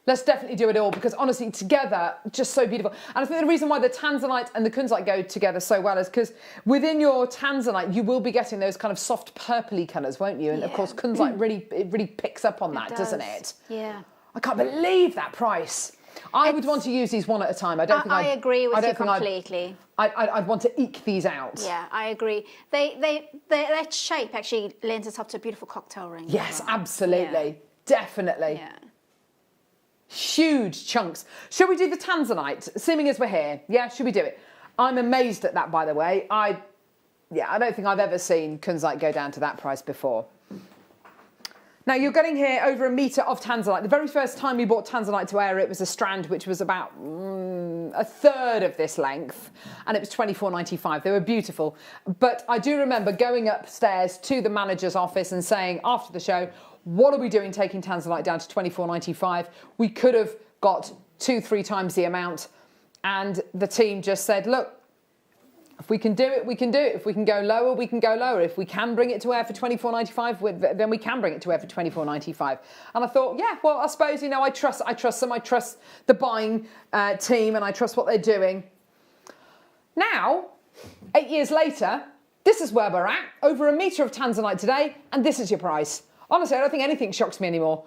Let's definitely do it all because honestly, together, just so beautiful. And I think the reason why the tanzanite and the kunzite go together so well is because within your tanzanite, you will be getting those kind of soft purpley colours, won't you? And of course, kunzite really picks up on that, doesn't it? Yeah. I can't believe that price. I would want to use these one at a time. I agree with you completely. I'd want to eke these out. Yeah, I agree. That shape actually lends itself to a beautiful cocktail ring. Yes, absolutely. Yeah. Definitely. Yeah. Huge chunks. Shall we do the tanzanite, seeming as we're here? Yeah, should we do it? I'm amazed at that, by the way. I don't think I've ever seen kunzite go down to that price before. Now, you're getting here over a metre of tanzanite. The very first time we bought tanzanite to air, it was a strand which was about a third of this length, and it was $24.95. They were beautiful. But I do remember going upstairs to the manager's office and saying after the show, what are we doing taking tanzanite down to $24.95? We could have got 2-3 times the amount. And the team just said, look, if we can do it, we can do it. If we can go lower, we can go lower. If we can bring it to air for $24.95, then we can bring it to air for $24.95. And I thought, yeah, well, I suppose, you know, I trust them. I trust the buying team and I trust what they're doing. Now, 8 years later, this is where we're at. Over a metre of tanzanite today, and this is your price. Honestly, I don't think anything shocks me anymore.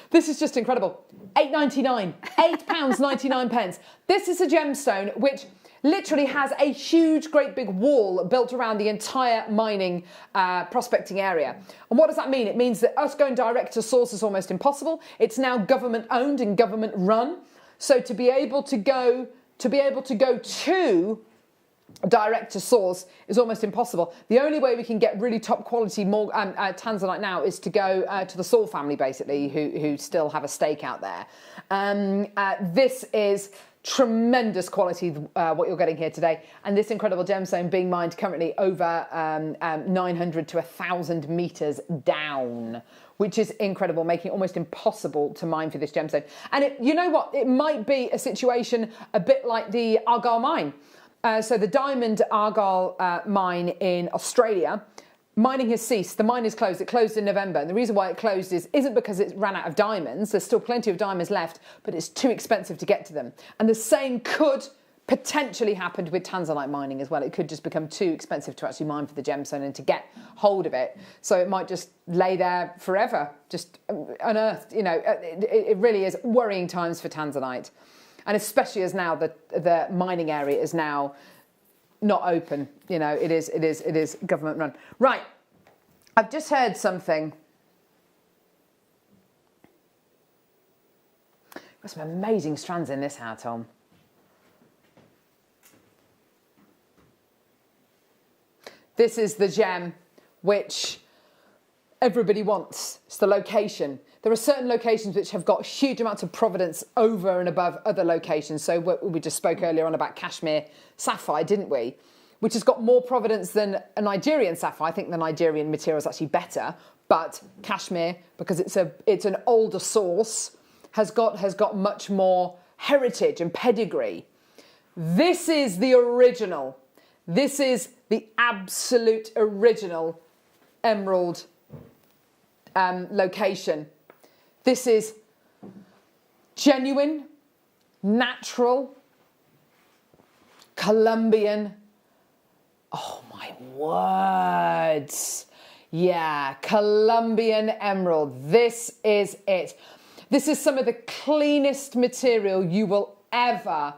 This is just incredible. £8.99, £8.99. This is a gemstone which literally has a huge, great big wall built around the entire mining prospecting area. And what does that mean? It means that us going direct to source is almost impossible. It's now government owned and government run. So to be able to go to direct to source is almost impossible. The only way we can get really top quality tanzanite now is to go to the Saul family, basically, who still have a stake out there. This is tremendous quality, what you're getting here today. And this incredible gemstone being mined currently over 900 to 1,000 metres down, which is incredible, making it almost impossible to mine for this gemstone. And you know what? It might be a situation a bit like the Argyle mine. So the Diamond Argyle mine in Australia, mining has ceased. The mine is closed. It closed in November. And the reason why it closed isn't because it ran out of diamonds. There's still plenty of diamonds left, but it's too expensive to get to them. And the same could potentially happen with tanzanite mining as well. It could just become too expensive to actually mine for the gemstone and to get hold of it. So it might just lay there forever, just unearthed. You know, it really is worrying times for tanzanite. And especially as now the mining area is now not open. You know, it is government run. Right, I've just heard something. Got some amazing strands in this hat, Tom. This is the gem which everybody wants. It's the location. There are certain locations which have got huge amounts of provenance over and above other locations. So we just spoke earlier on about Kashmir sapphire, didn't we? Which has got more provenance than a Nigerian sapphire. I think the Nigerian material is actually better, but Kashmir, because it's an older source, has got much more heritage and pedigree. This is the original. This is the absolute original emerald location. This is genuine, natural, Colombian. Oh my words. Yeah, Colombian emerald. This is it. This is some of the cleanest material you will ever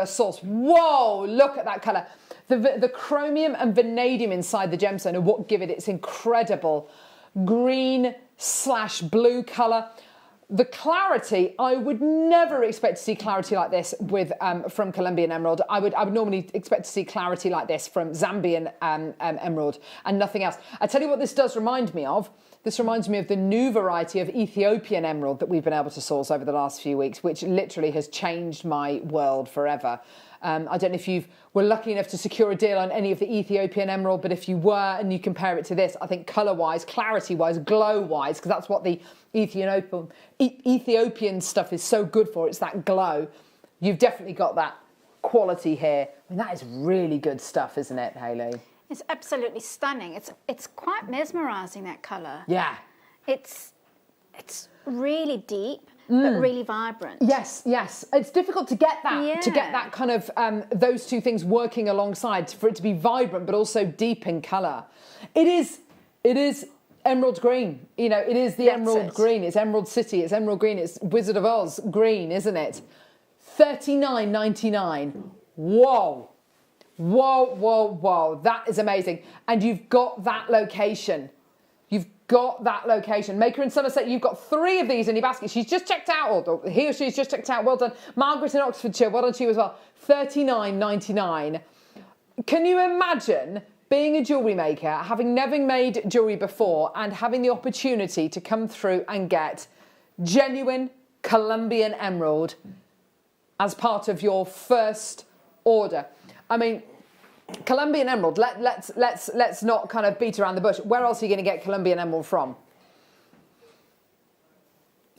source. Whoa, look at that colour. The chromium and vanadium inside the gemstone are what give it its incredible green/blue colour. The clarity, I would never expect to see clarity like this from Colombian emerald. I would normally expect to see clarity like this from Zambian emerald and nothing else. I tell you what this does remind me of. This reminds me of the new variety of Ethiopian emerald that we've been able to source over the last few weeks, which literally has changed my world forever. I don't know if you were lucky enough to secure a deal on any of the Ethiopian emerald, but if you were and you compare it to this, I think colour-wise, clarity-wise, glow-wise, because that's what the Ethiopian stuff is so good for, it's that glow. You've definitely got that quality here. I mean, that is really good stuff, isn't it, Hayley? It's absolutely stunning. It's quite mesmerising, that colour. Yeah. It's really deep, but really vibrant. Yes, yes. It's difficult to get that kind of those two things working alongside for it to be vibrant, but also deep in colour. It is emerald green. You know, it is the emerald green. It's Emerald City. It's emerald green. It's Wizard of Oz green, isn't it? $39.99. Whoa. Whoa, whoa, whoa. That is amazing. And you've got that location. You've got that location. Maker in Somerset, you've got 3 of these in your basket. She's just checked out, or he or she's just checked out. Well done. Margaret in Oxfordshire, well done to you as well. $39.99. Can you imagine being a jewellery maker, having never made jewellery before, and having the opportunity to come through and get genuine Colombian emerald as part of your first order? I mean, Colombian emerald, let's not kind of beat around the bush. Where else are you going to get Colombian emerald from?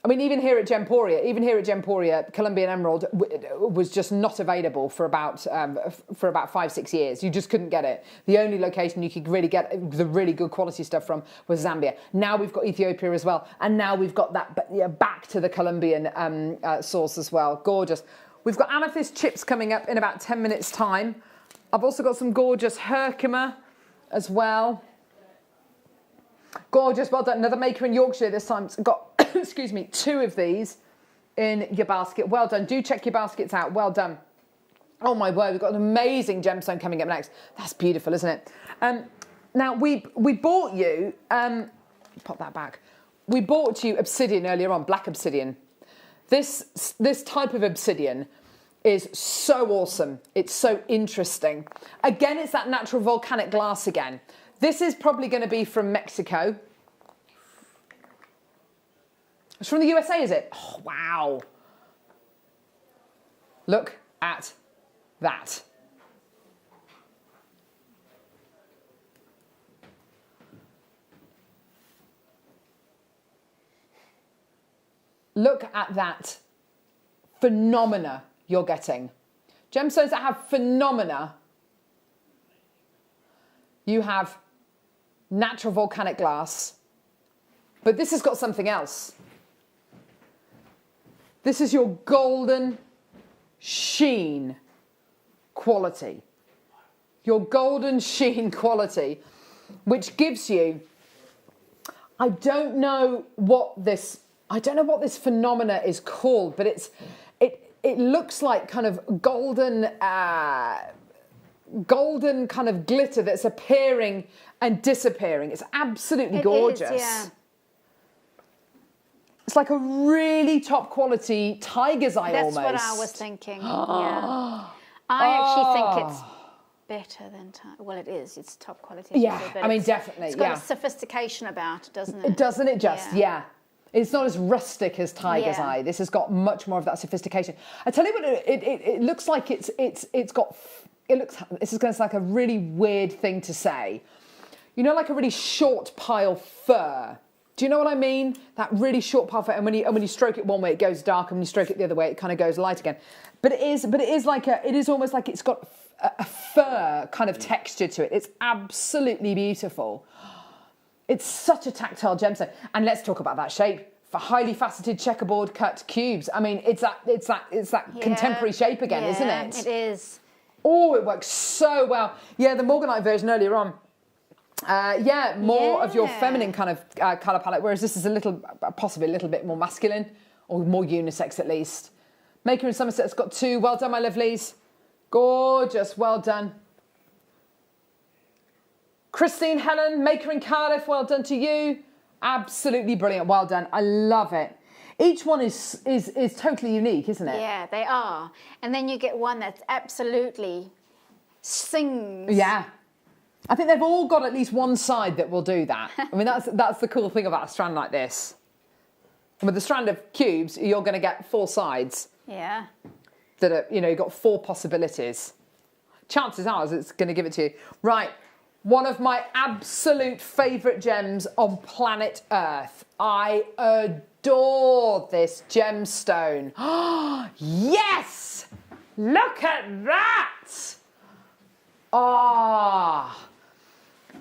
I mean, even here at Gemporia, Colombian emerald was just not available for about 5-6 years. You just couldn't get it. The only location you could really get the really good quality stuff from was Zambia. Now we've got Ethiopia as well, and now we've got that back to the Colombian source as well. Gorgeous. We've got amethyst chips coming up in about 10 minutes' time. I've also got some gorgeous Herkimer as well. Gorgeous, well done. Another maker in Yorkshire this time. It's got, excuse me, 2 of these in your basket. Well done. Do check your baskets out. Well done. Oh my word, we've got an amazing gemstone coming up next. That's beautiful, isn't it? Now, we bought you, pop that back. We bought you obsidian earlier on, black obsidian. This type of obsidian is so awesome. It's so interesting. Again, it's that natural volcanic glass again. This is probably going to be from Mexico. It's from the USA, is it? Oh, wow. Look at that. Look at that phenomena you're getting. Gemstones that have phenomena. You have natural volcanic glass, but this has got something else. This is your golden sheen quality. Your golden sheen quality, which gives you, I don't know what this phenomena is called, but it looks like kind of golden kind of glitter that's appearing and disappearing. It's absolutely gorgeous. Is, yeah. It's like a really top quality tiger's eye almost. That's what I was thinking. Yeah. I actually think it's better than well, it is. It's top quality. Yeah, I mean, definitely. It's got a sophistication about it, doesn't it? Doesn't it just? Yeah. It's not as rustic as tiger's eye. This has got much more of that sophistication. I tell you what, it looks like this is going to sound like a really weird thing to say. You know, like a really short pile fur. Do you know what I mean? That really short pile fur, and when you stroke it one way, it goes dark, and when you stroke it the other way, it kind of goes light again. But it is almost like it's got a fur kind of texture to it. It's absolutely beautiful. It's such a tactile gemstone. And let's talk about that shape. For highly faceted checkerboard cut cubes. I mean, it's that contemporary shape again, isn't it? It is. Oh, it works so well. Yeah, the Morganite version earlier on. More of your feminine kind of colour palette, whereas this is possibly a little bit more masculine, or more unisex at least. Maker in Somerset's got 2. Well done, my lovelies. Gorgeous, well done. Christine Helen, Maker in Cardiff, well done to you. Absolutely brilliant, well done. I love it. Each one is totally unique, isn't it? Yeah, they are. And then you get one that absolutely sings. Yeah. I think they've all got at least one side that will do that. I mean, that's the cool thing about a strand like this. And with the strand of cubes, you're going to get 4 sides. Yeah. That are, you've got 4 possibilities. Chances are it's going to give it to you. Right. One of my absolute favourite gems on planet Earth. I adore this gemstone. Yes! Look at that! Ah,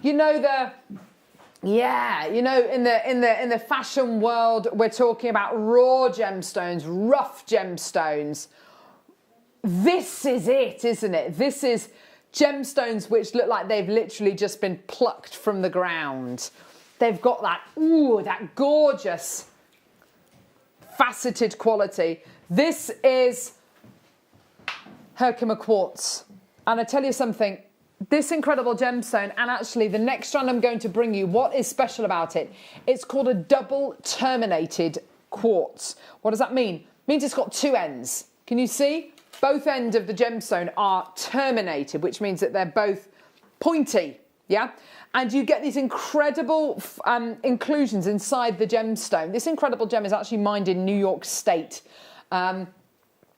you know in the fashion world, we're talking about raw gemstones, rough gemstones. This is it, isn't it? This is gemstones which look like they've literally just been plucked from the ground. They've got that, that gorgeous faceted quality. This is Herkimer quartz. And I tell you something, this incredible gemstone, and actually the next strand I'm going to bring you, what is special about it? It's called a double terminated quartz. What does that mean? It means it's got two ends. Can you see? Both ends of the gemstone are terminated, which means that they're both pointy, yeah? And you get these incredible inclusions inside the gemstone. This incredible gem is actually mined in New York State.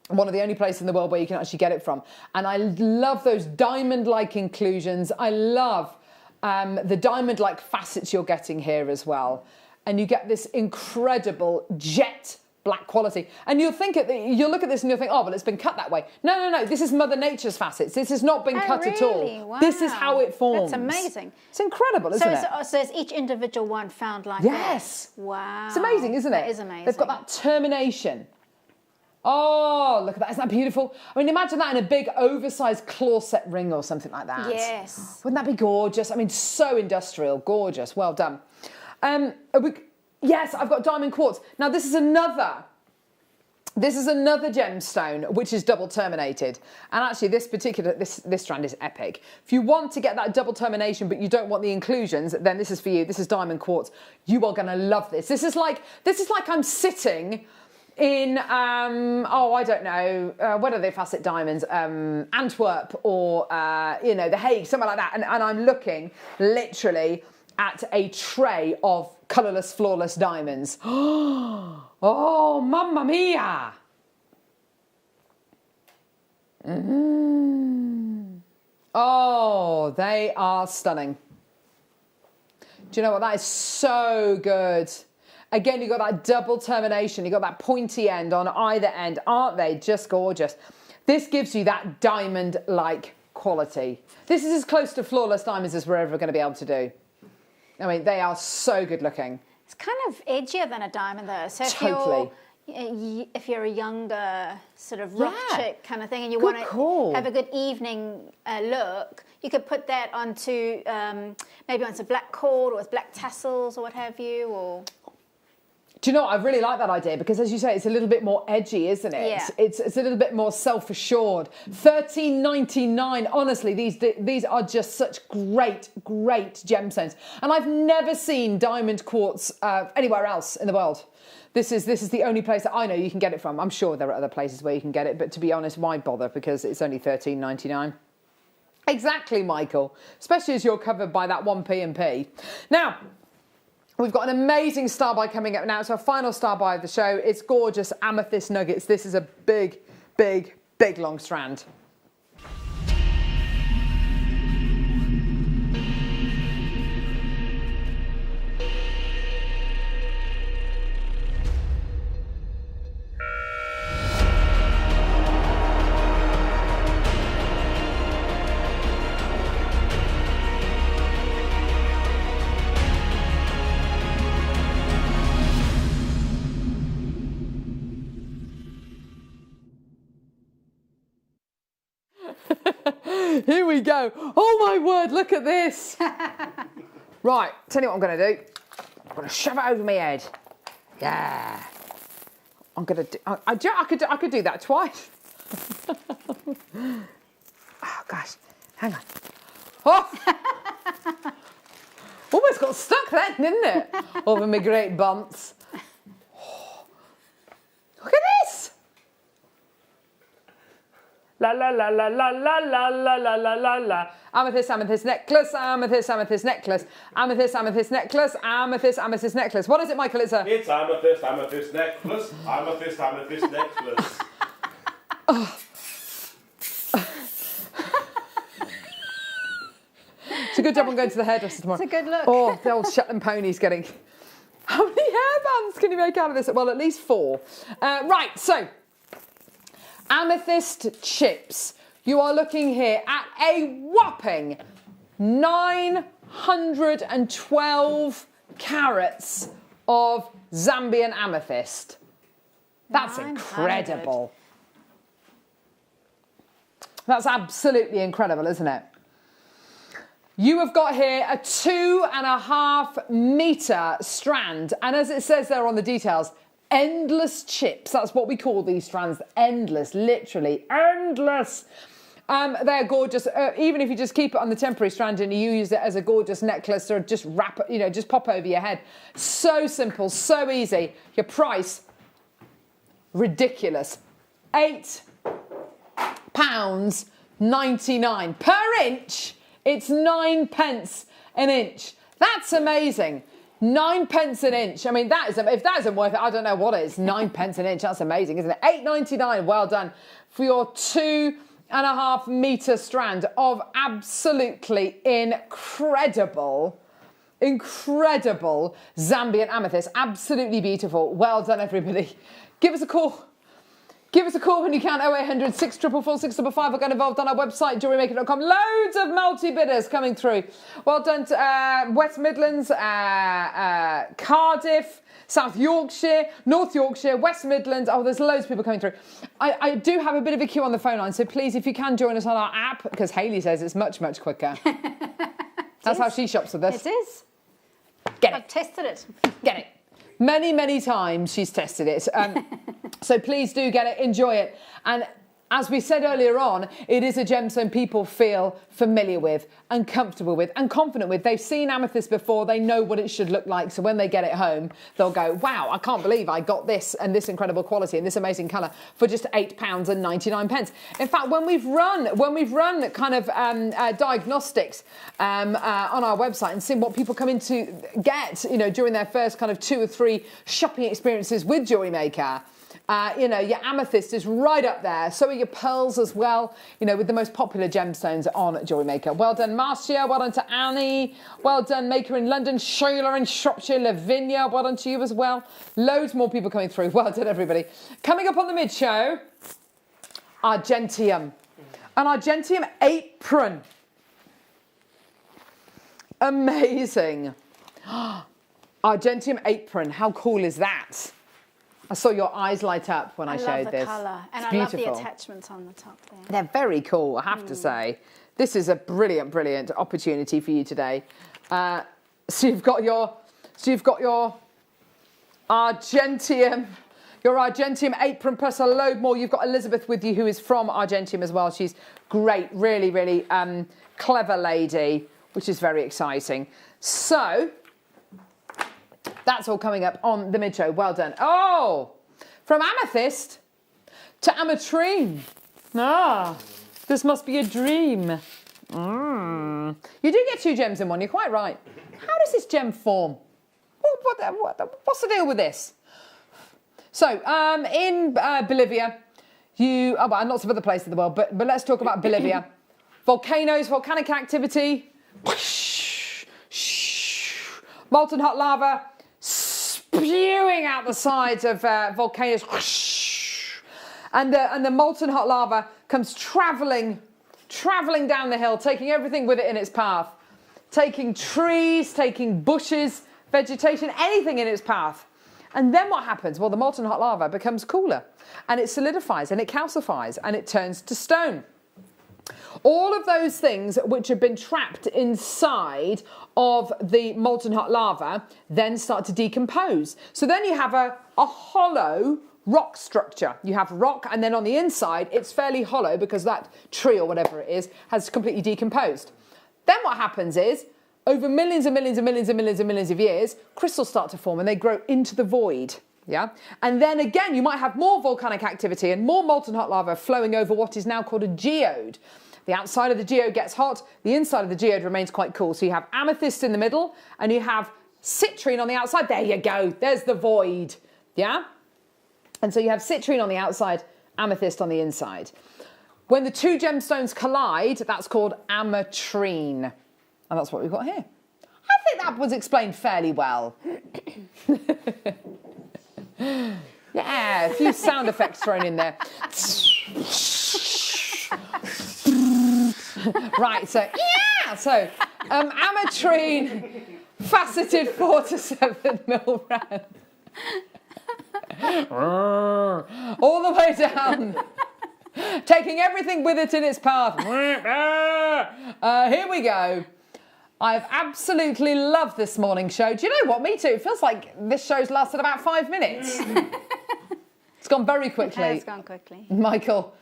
One of the only places in the world where you can actually get it from. And I love those diamond-like inclusions. I love the diamond-like facets you're getting here as well. And you get this incredible jet black quality. And you'll look at this and you'll think, oh, well, it's been cut that way. No, no, no. This is Mother Nature's facets. This has not been cut at all. Wow. This is how it forms. That's amazing. It's incredible, isn't it? So is each individual one found like that? Yes. Wow. It's amazing, isn't it? That is amazing. They've got that termination. Oh, look at that. Isn't that beautiful? I mean, imagine that in a big oversized claw set ring or something like that. Yes. Wouldn't that be gorgeous? I mean, so industrial. Gorgeous. Well done. Yes, I've got diamond quartz. Now, this is another gemstone which is double terminated, and actually this strand is epic. If you want to get that double termination but you don't want the inclusions, then this is for you. This is diamond quartz. You are going to love this. This is like I'm sitting in I don't know, what are they facet diamonds, Antwerp or The Hague, somewhere like that, and I'm looking literally at a tray of colourless, flawless diamonds. Oh, mamma mia! Oh, they are stunning. Do you know what? That is so good. Again, you've got that double termination. You've got that pointy end on either end. Aren't they just gorgeous? This gives you that diamond-like quality. This is as close to flawless diamonds as we're ever going to be able to do. I mean, they are so good looking. It's kind of edgier than a diamond, though. So if you're a younger sort of rock chick kind of thing, and you want to have a good evening look, you could put that onto maybe onto black cord or with black tassels or what have you, or. Do you know what? I really like that idea because, as you say, it's a little bit more edgy, isn't it? Yeah. It's a little bit more self-assured. $13.99. Honestly, these are just such great gemstones. And I've never seen diamond quartz anywhere else in the world. This is the only place that I know you can get it from. I'm sure there are other places where you can get it, but to be honest, why bother? Because it's only $13.99. Exactly, Michael. Especially as you're covered by that 1p&p. Now, we've got an amazing star buy coming up now. It's our final star buy of the show. It's gorgeous amethyst nuggets. This is a big long strand. Here we go. Oh my word, look at this. Right, tell you what I'm going to do. I'm going to shove it over my head. Yeah. I'm going to do... I could do that twice. Oh, gosh. Hang on. Oh! Almost got stuck then, didn't it? Over my great bumps. Oh. Look at this. La la la la la la la la la la la la. Amethyst, amethyst necklace, amethyst, amethyst necklace, amethyst, amethyst necklace, amethyst, amethyst necklace. What is it, Michael? It's amethyst, amethyst necklace, amethyst, amethyst necklace. Oh. It's a good job I'm going to the hairdresser tomorrow. It's a good look. Oh, the old Shetland pony's getting... How many hairbands can you make out of this? Well, at least 4. Right, so... Amethyst chips. You are looking here at a whopping 912 carats of Zambian amethyst. That's 900. incredible. That's absolutely incredible, isn't it? You have got here a 2.5 metre strand, and as it says there on the details, endless chips. That's what we call these strands, endless, literally endless. They're gorgeous. Even if you just keep it on the temporary strand and you use it as a gorgeous necklace or just wrap it, just pop over your head. So simple, so easy. Your price, ridiculous. £8.99 per inch. It's 9 pence an inch. That's amazing. 9 pence an inch. I mean, if that isn't worth it, I don't know what is. 9 pence an inch. That's amazing, isn't it? £8.99. Well done for your 2.5 metre strand of absolutely incredible Zambian amethyst. Absolutely beautiful. Well done, everybody. Give us a call. Give us a call when you can, 0800 644 655, or get involved on our website, JewelleryMaker.com. Loads of multi-bidders coming through. Well done to West Midlands, Cardiff, South Yorkshire, North Yorkshire, West Midlands. Oh, there's loads of people coming through. I do have a bit of a queue on the phone line, so please, if you can, join us on our app, because Hayley says it's much, much quicker. That's how she shops with us. It is. Get it. I've tested it. Get it. Many, many times she's tested it. So please do get it, enjoy it. And as we said earlier on, it is a gemstone people feel familiar with and comfortable with and confident with. They've seen amethyst before, they know what it should look like. So when they get it home, they'll go, wow, I can't believe I got this and this incredible quality and this amazing colour for just £8.99. In fact, when we've run kind of diagnostics on our website and seen what people come in to get, during their first kind of 2 or 3 shopping experiences with JewelleryMaker, your amethyst is right up there. So are your pearls as well, with the most popular gemstones on JewelleryMaker. Well done, Marcia. Well done to Annie. Well done, Maker in London. Sheila in Shropshire. Lavinia. Well done to you as well. Loads more people coming through. Well done, everybody. Coming up on the mid-show, Argentium. An Argentium apron. Amazing. Argentium apron. How cool is that? I saw your eyes light up when I showed this. I love the colour, and it's I love beautiful. the attachments on the top there. They're very cool, I have to say. This is a brilliant, brilliant opportunity for you today. So you've got your Argentium, apron plus a load more. You've got Elizabeth with you, who is from Argentium as well. She's great, really, really clever lady, which is very exciting. So that's all coming up on the mid-show. Well done. Oh, from amethyst to ametrine. This must be a dream. You do get 2 gems in one. You're quite right. How does this gem form? What's the deal with this? So, in Bolivia, and lots of other places in the world, but let's talk about Bolivia. Volcanoes, volcanic activity, molten hot lava, spewing out the sides of volcanoes, and the molten hot lava comes travelling down the hill, taking everything with it in its path, taking trees, taking bushes, vegetation, anything in its path. And then what happens? Well, the molten hot lava becomes cooler, and it solidifies, and it calcifies, and it turns to stone. All of those things which have been trapped inside of the molten hot lava then start to decompose. So then you have a hollow rock structure. You have rock, and then on the inside, it's fairly hollow because that tree or whatever it is has completely decomposed. Then what happens is, over millions and millions and millions and millions and millions of years, crystals start to form and they grow into the void. Yeah, and then again, you might have more volcanic activity and more molten hot lava flowing over what is now called a geode. The outside of the geode gets hot, the inside of the geode remains quite cool. So you have amethyst in the middle and you have citrine on the outside. There you go, there's the void. Yeah, and so you have citrine on the outside, amethyst on the inside. When the 2 gemstones collide, that's called ametrine. And that's what we've got here. I think that was explained fairly well. Yeah, a few sound effects thrown in there. Right, so ametrine faceted 4 to 7 mil round. All the way down. Taking everything with it in its path. Here we go. I've absolutely loved this morning's show. Do you know what? Me too. It feels like this show's lasted about 5 minutes. It's gone very quickly. It's gone quickly. Michael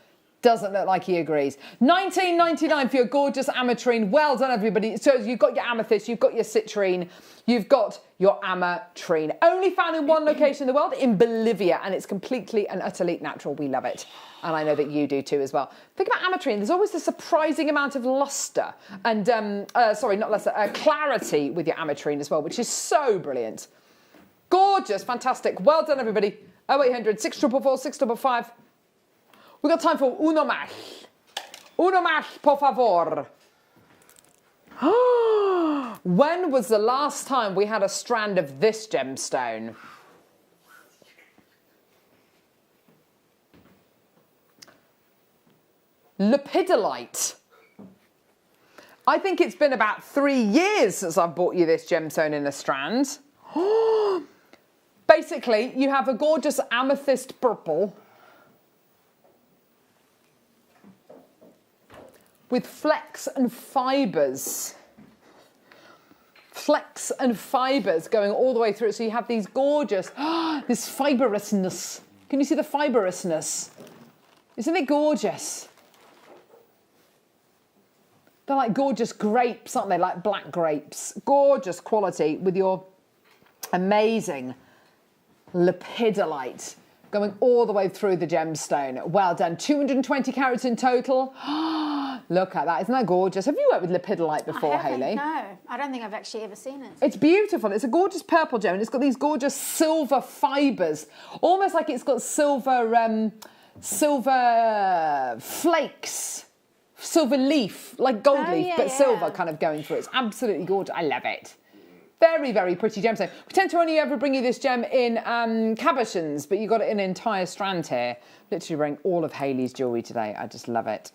doesn't look like he agrees. $19.99 for your gorgeous ametrine. Well done, everybody. So you've got your amethyst, you've got your citrine, you've got your ametrine. Only found in one location in the world, in Bolivia, and it's completely and utterly natural. We love it. And I know that you do too as well. Think about ametrine. There's always a surprising amount of luster and, clarity with your ametrine as well, which is so brilliant. Gorgeous, fantastic. Well done, everybody. 0800 644 655. We've got time for uno más. Uno más, por favor. When was the last time we had a strand of this gemstone? Lepidolite. I think it's been about 3 years since I've bought you this gemstone in a strand. Basically, you have a gorgeous amethyst purple with flecks and fibres. Flecks and fibres going all the way through it. So you have these gorgeous, this fibrousness. Can you see the fibrousness? Isn't it gorgeous? They're like gorgeous grapes, aren't they? Like black grapes. Gorgeous quality with your amazing lepidolite going all the way through the gemstone. Well done. 220 carats in total. Look at that. Isn't that gorgeous? Have you worked with lepidolite before, Hayley? No, I don't think I've actually ever seen it. It's beautiful. It's a gorgeous purple gem, and it's got these gorgeous silver fibres, almost like it's got silver flakes, silver leaf, like gold leaf, but silver kind of going through. It's absolutely gorgeous. I love it. Very, very pretty gemstone. We tend to only ever bring you this gem in cabochons, but you got it in an entire strand here. Literally wearing all of Hayley's jewellery today. I just love it.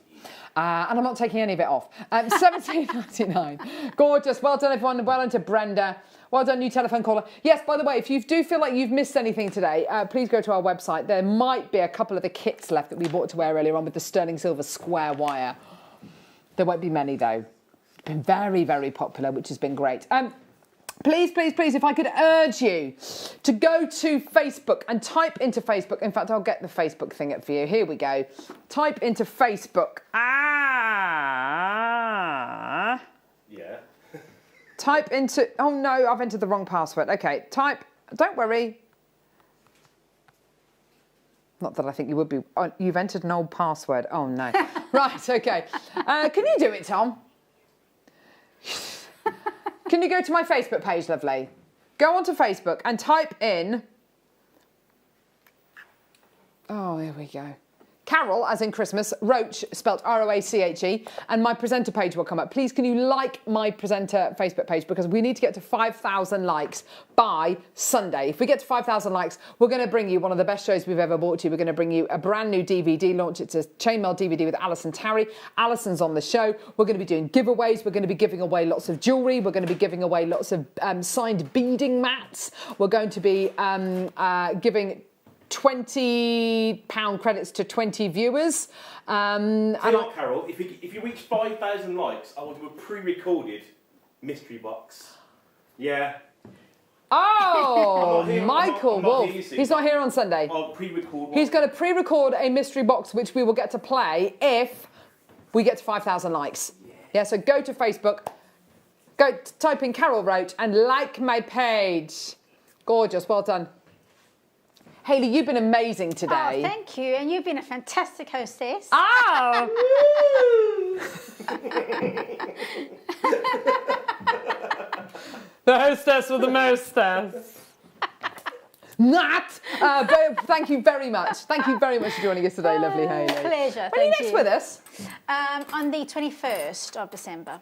And I'm not taking any of it off. $17.99. Gorgeous. Well done, everyone. Well done to Brenda. Well done, new telephone caller. Yes, by the way, if you do feel like you've missed anything today, please go to our website. There might be a couple of the kits left that we bought to wear earlier on with the sterling silver square wire. There won't be many, though. It's been very, very popular, which has been great. Please, please, please, if I could urge you to go to Facebook and type into Facebook. In fact, I'll get the Facebook thing up for you. Here we go. Type into Facebook. Yeah. Type into... Oh, no, I've entered the wrong password. OK, type... Don't worry. Not that I think you would be... Oh, you've entered an old password. Oh, no. Right, OK. Can you do it, Tom? Can you go to my Facebook page, lovely? Go onto Facebook and type in... Oh, here we go. Carol, as in Christmas, Roach, spelt R-O-A-C-H-E, and my presenter page will come up. Please, can you like my presenter Facebook page, because we need to get to 5,000 likes by Sunday. If we get to 5,000 likes, we're going to bring you one of the best shows we've ever brought to you. We're going to bring you a brand new DVD launch. It's a chainmail DVD with Alison Tarry. Alison's on the show. We're going to be doing giveaways. We're going to be giving away lots of jewellery. We're going to be giving away lots of signed beading mats. We're going to be giving £20 credits to 20 viewers. Tell you what, Carol, if you reach 5,000 likes, I will do a pre-recorded mystery box. Yeah. Oh, Michael Wolf. He's not here on Sunday. I'll pre-record one. He's going to pre-record a mystery box, which we will get to play if we get to 5,000 likes. Yeah, so go to Facebook, go type in Carol Roach and like my page. Gorgeous, well done. Hayley, you've been amazing today. Oh, thank you. And you've been a fantastic hostess. Oh! The hostess with the mostess. Not. But thank you very much. Thank you very much for joining us today, lovely Hayley. Pleasure. When are you next with us? On the 21st of December.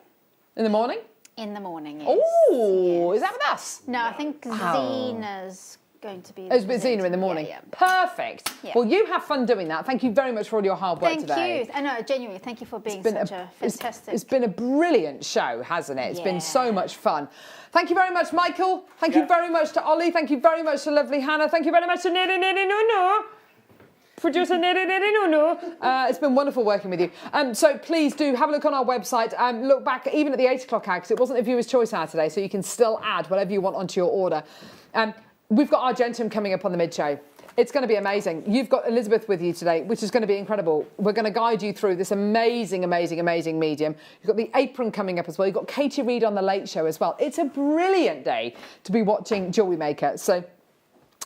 In the morning? In the morning, yes. Oh, is that with us? No, I think Zena's going to be. It's Zena in the morning. Yeah. Perfect. Yeah. Well, you have fun doing that. Thank you very much for all your hard work today. Thank you. I know, genuinely, thank you for being such a fantastic. It's been a brilliant show, hasn't it? It's been so much fun. Thank you very much, Michael. Thank you very much to Ollie. Thank you very much to lovely Hannah. Thank you very much to producer it's been wonderful working with you. So please do have a look on our website. Look back even at the 8 o'clock hour because it wasn't a viewer's choice hour today, so you can still add whatever you want onto your order. We've got Argentum coming up on the mid-show. It's going to be amazing. You've got Elizabeth with you today, which is going to be incredible. We're going to guide you through this amazing, amazing, amazing medium. You've got the apron coming up as well. You've got Katie Reid on the Late Show as well. It's a brilliant day to be watching Jewellery Maker. So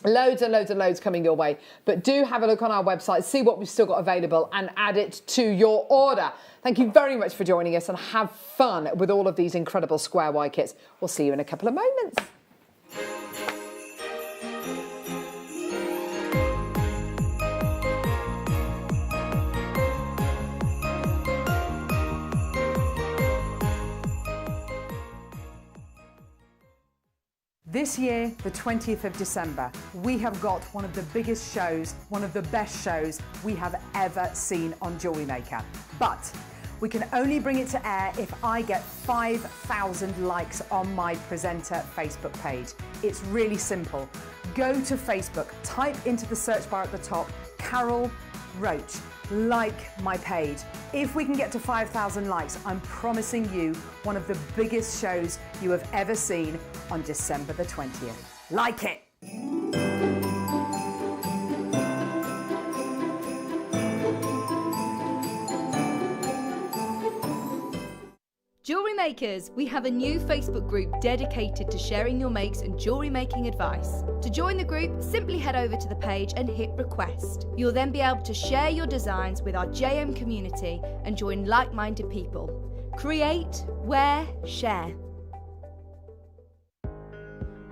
loads and loads and loads coming your way. But do have a look on our website, see what we've still got available and add it to your order. Thank you very much for joining us and have fun with all of these incredible square Y kits. We'll see you in a couple of moments. This year, the 20th of December, we have got one of the biggest shows, one of the best shows we have ever seen on Jewellery Maker. But we can only bring it to air if I get 5,000 likes on my presenter Facebook page. It's really simple. Go to Facebook, type into the search bar at the top, Carol Roach, like my page. If we can get to 5,000 likes, I'm promising you one of the biggest shows you have ever seen on December the 20th. Like it! Jewellery Makers, we have a new Facebook group dedicated to sharing your makes and jewellery making advice. To join the group, simply head over to the page and hit request. You'll then be able to share your designs with our JM community and join like-minded people. Create, wear, share.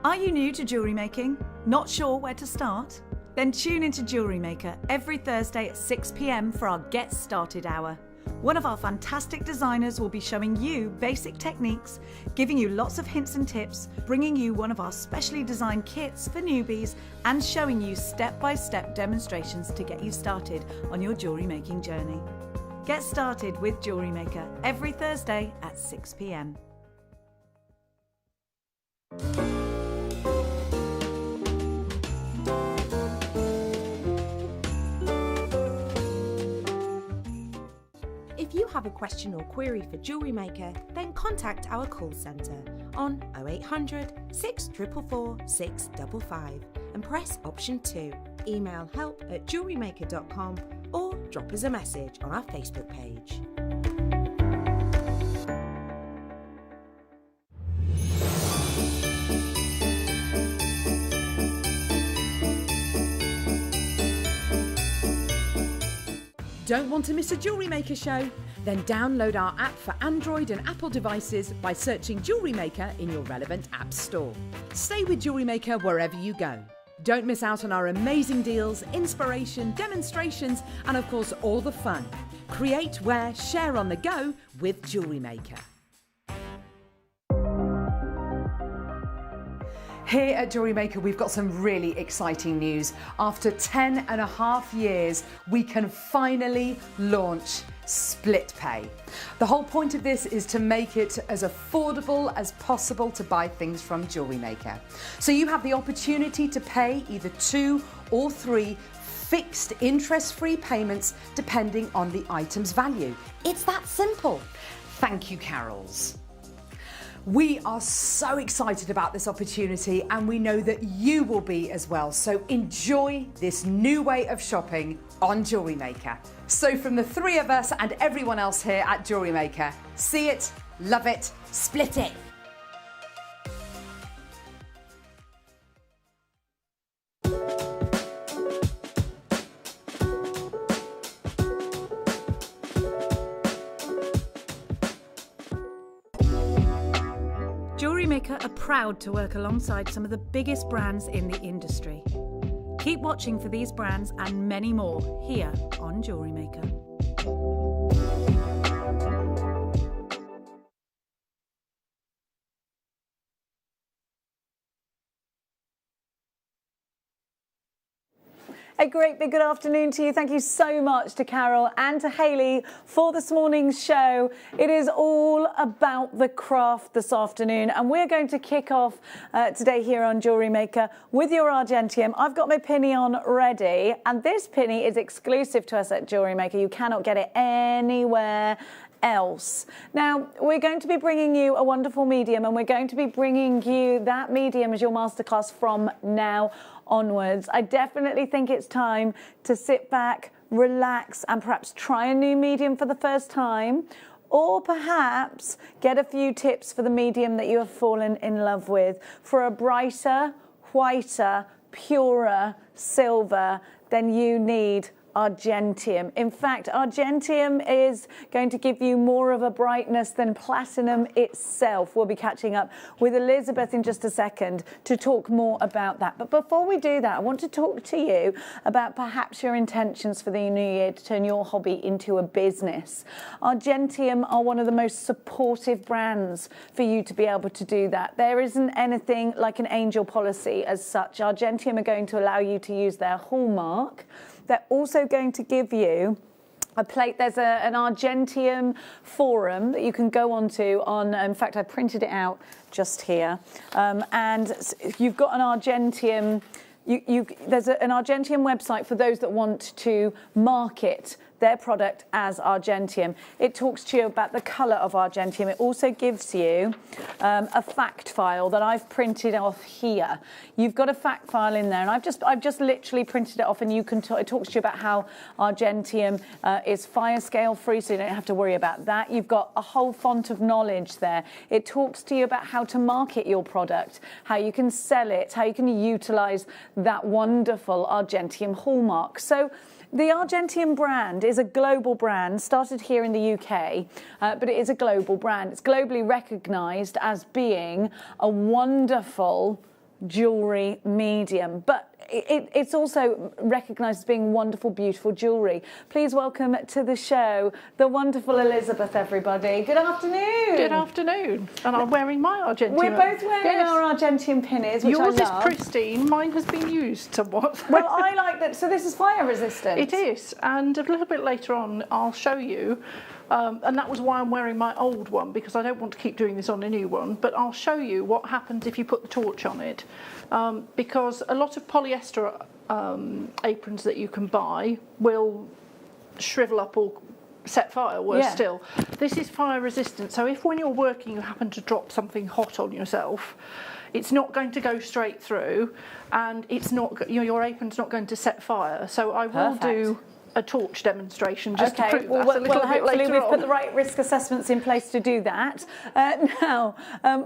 Are you new to jewellery making? Not sure where to start? Then tune into Jewellery Maker every Thursday at 6 p.m. for our Get Started Hour. One of our fantastic designers will be showing you basic techniques, giving you lots of hints and tips, bringing you one of our specially designed kits for newbies, and showing you step-by-step demonstrations to get you started on your jewellery making journey. Get started with Jewellery Maker every Thursday at 6 p.m. If you have a question or query for Jewellery Maker, then contact our call centre on 0800 644 655 and press option 2. Email help@jewellerymaker.com or drop us a message on our Facebook page. Don't want to miss a Jewellery Maker show? Then download our app for Android and Apple devices by searching Jewellery Maker in your relevant app store. Stay with Jewellery Maker wherever you go. Don't miss out on our amazing deals, inspiration, demonstrations, and of course all the fun. Create, wear, share on the go with Jewellery Maker. Here at Jewellery Maker, we've got some really exciting news. After 10.5 years, we can finally launch split pay. The whole point of this is to make it as affordable as possible to buy things from Jewellery Maker. So you have the opportunity to pay either 2 or 3 fixed interest-free payments depending on the item's value. It's that simple. Thank you, Carols. We are so excited about this opportunity and we know that you will be as well. So enjoy this new way of shopping on Jewellery Maker. So from the 3 of us and everyone else here at Jewellery Maker, see it, love it, split it. Jewellery Maker are proud to work alongside some of the biggest brands in the industry. Keep watching for these brands and many more here on Jewellery Maker. A great big good afternoon to you. Thank you so much to Carol and to Hayley for this morning's show. It is all about the craft this afternoon, and we're going to kick off today here on Jewellery Maker with your Argentium. I've got my pinny on ready, and this pinny is exclusive to us at Jewellery Maker. You cannot get it anywhere else. Now, we're going to be bringing you a wonderful medium, and we're going to be bringing you that medium as your masterclass from now onwards. I definitely think it's time to sit back, relax, and perhaps try a new medium for the first time, or perhaps get a few tips for the medium that you have fallen in love with for a brighter, whiter, purer silver than you need Argentium. In fact, Argentium is going to give you more of a brightness than platinum itself. We'll be catching up with Elizabeth in just a second to talk more about that. But before we do that, I want to talk to you about perhaps your intentions for the new year to turn your hobby into a business. Argentium are one of the most supportive brands for you to be able to do that. There isn't anything like an angel policy as such. Argentium are going to allow you to use their hallmark. They're also going to give you a plate. There's an Argentium forum that you can go onto on, in fact, I printed it out just here. And you've got an Argentium, there's an Argentium website for those that want to market their product as Argentium. It talks to you about the colour of Argentium. It also gives you a fact file that I've printed off here. You've got a fact file in there, and I've just literally printed it off, and you can it talks to you about how Argentium is fire scale free, so you don't have to worry about that. You've got a whole font of knowledge there. It talks to you about how to market your product, how you can sell it, how you can utilise that wonderful Argentium hallmark. So the Argentium brand is a global brand, started here in the UK, but it is a global brand. It's globally recognised as being a wonderful jewellery medium, but it's also recognised as being wonderful, beautiful jewellery. Please welcome to the show the wonderful Elizabeth, everybody. Good afternoon. Good afternoon. And I'm wearing my Argentium. We're both wearing our Argentium pinnies, which Yours I love. is pristine. Mine has been used somewhat. Well, I like that. So this is fire resistant. It is. And a little bit later on, I'll show you. And that was why I'm wearing my old one, because I don't want to keep doing this on a new one. But I'll show you what happens if you put the torch on it. Because a lot of polyester aprons that you can buy will shrivel up or set fire, worse still. This is fire resistant, so if when you're working you happen to drop something hot on yourself, it's not going to go straight through, and it's not, your apron's not going to set fire. So I will do a torch demonstration just to prove that a little bit hopefully later we've on. put the right risk assessments in place to do that.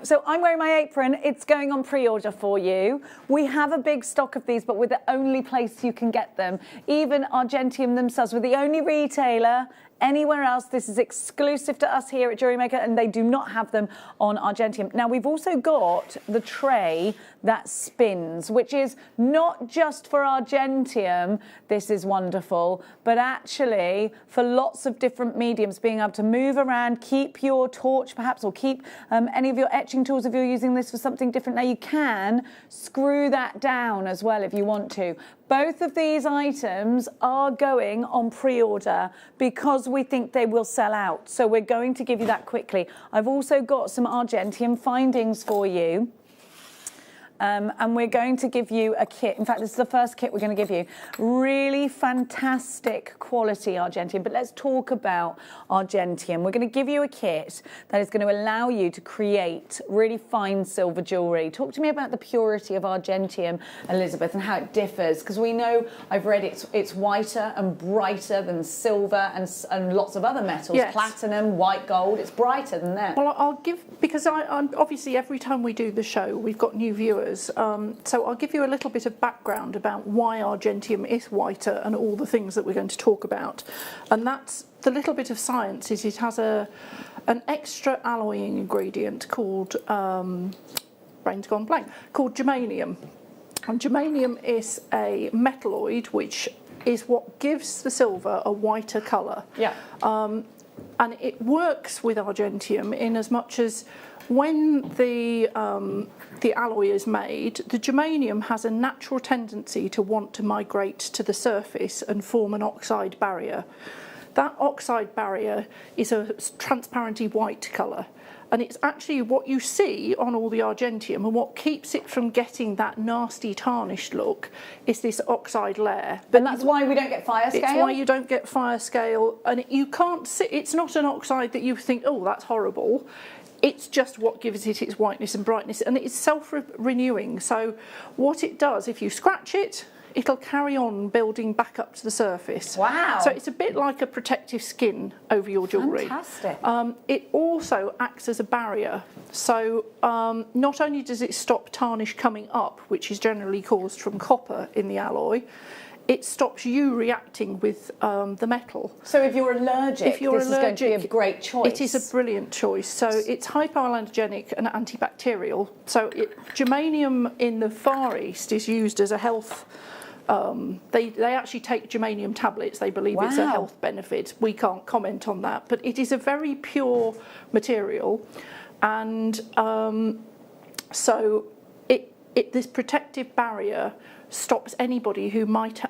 So I'm wearing my apron. It's going on pre-order for you. We have a big stock of these, but we're the only place you can get them. Even Argentium themselves, we're the only retailer anywhere else. This is exclusive to us here at Jewellery Maker, and they do not have them on Argentium. Now, we've also got the tray that spins, which is not just for Argentium. This is wonderful, but actually for lots of different mediums, being able to move around, keep your torch perhaps, or keep any of your etching tools if you're using this for something different. Now, you can screw that down as well if you want to. Both of these items are going on pre-order because we think they will sell out. So we're going to give you that quickly. I've also got some Argentium findings for you. And we're going to give you a kit. In fact, this is the first kit we're going to give you. Really fantastic quality Argentium. But let's talk about Argentium. We're going to give you a kit that is going to allow you to create really fine silver jewellery. Talk to me about the purity of Argentium, Elizabeth, and how it differs. Because we know, I've read it's whiter and brighter than silver and lots of other metals. Yes. Platinum, white gold. It's brighter than that. Well, I'll give, because I'm obviously every time we do the show, we've got new viewers. So I'll give you a little bit of background about why Argentium is whiter and all the things that we're going to talk about. And that's the little bit of science is it has an extra alloying ingredient called, brain's gone blank, called germanium. And germanium is a metalloid which is what gives the silver a whiter colour. Yeah. And it works with Argentium in as much as when the alloy is made, the germanium has a natural tendency to want to migrate to the surface and form an oxide barrier. That oxide barrier is a transparency white colour, and it's actually what you see on all the argentium, and what keeps it from getting that nasty tarnished look is this oxide layer. But that's why we don't get fire scale? It's why you don't get fire scale, and you can't see, it's not an oxide that you think, oh, that's horrible. It's just what gives it its whiteness and brightness, and it's self-renewing. So what it does, if you scratch it, it'll carry on building back up to the surface. Wow. So it's a bit like a protective skin over your jewellery. Fantastic. It also acts as a barrier. So not only does it stop tarnish coming up, which is generally caused from copper in the alloy, it stops you reacting with the metal. So if you're allergic, this is going to be a great choice. It is a brilliant choice. So it's hypoallergenic and antibacterial. So germanium in the Far East is used as a health. They actually take germanium tablets. They believe it's a health benefit. We can't comment on that, but it is a very pure material, and so this protective barrier stops anybody who might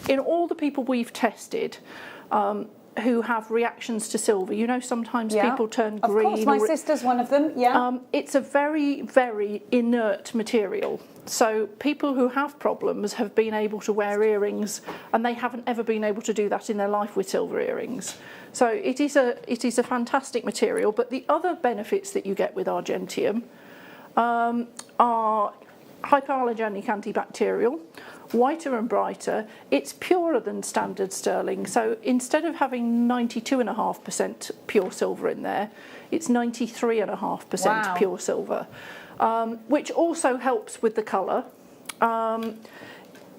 in all the people we've tested who have reactions to silver, you know, sometimes people turn green. Of course, my sister's one of them, it's a very, very inert material. So people who have problems have been able to wear earrings, and they haven't ever been able to do that in their life with silver earrings. So it is a fantastic material, but the other benefits that you get with argentium are hypoallergenic, antibacterial, whiter and brighter. It's purer than standard sterling. So instead of having 92.5% pure silver in there, it's 93.5% pure silver, which also helps with the colour.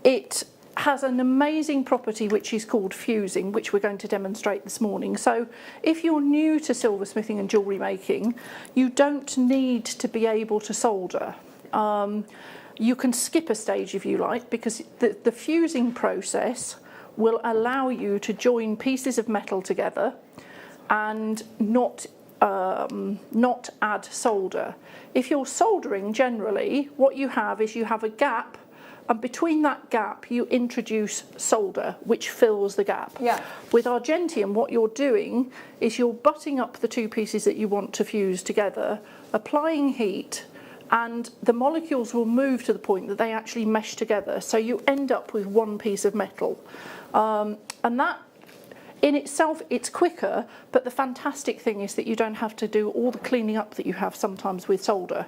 It has an amazing property which is called fusing, which we're going to demonstrate this morning. So if you're new to silversmithing and jewellery making, you don't need to be able to solder. You can skip a stage if you like, because the fusing process will allow you to join pieces of metal together and not add solder. If you're soldering, generally what you have is you have a gap, and between that gap you introduce solder, which fills the gap. With argentium, what you're doing is you're butting up the two pieces that you want to fuse together, applying heat, and the molecules will move to the point that they actually mesh together. So you end up with one piece of metal. And that in itself, it's quicker, but the fantastic thing is that you don't have to do all the cleaning up that you have sometimes with solder.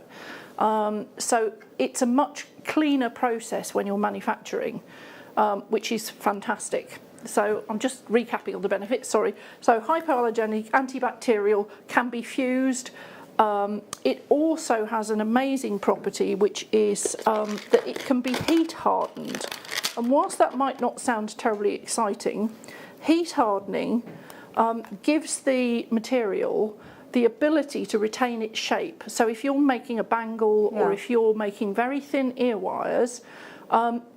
So it's a much cleaner process when you're manufacturing, which is fantastic. So I'm just recapping all the benefits, sorry. So hypoallergenic, antibacterial, can be fused. It also has an amazing property, which is that it can be heat hardened. And whilst that might not sound terribly exciting, heat hardening gives the material the ability to retain its shape. So if you're making a bangle or if you're making very thin ear wires,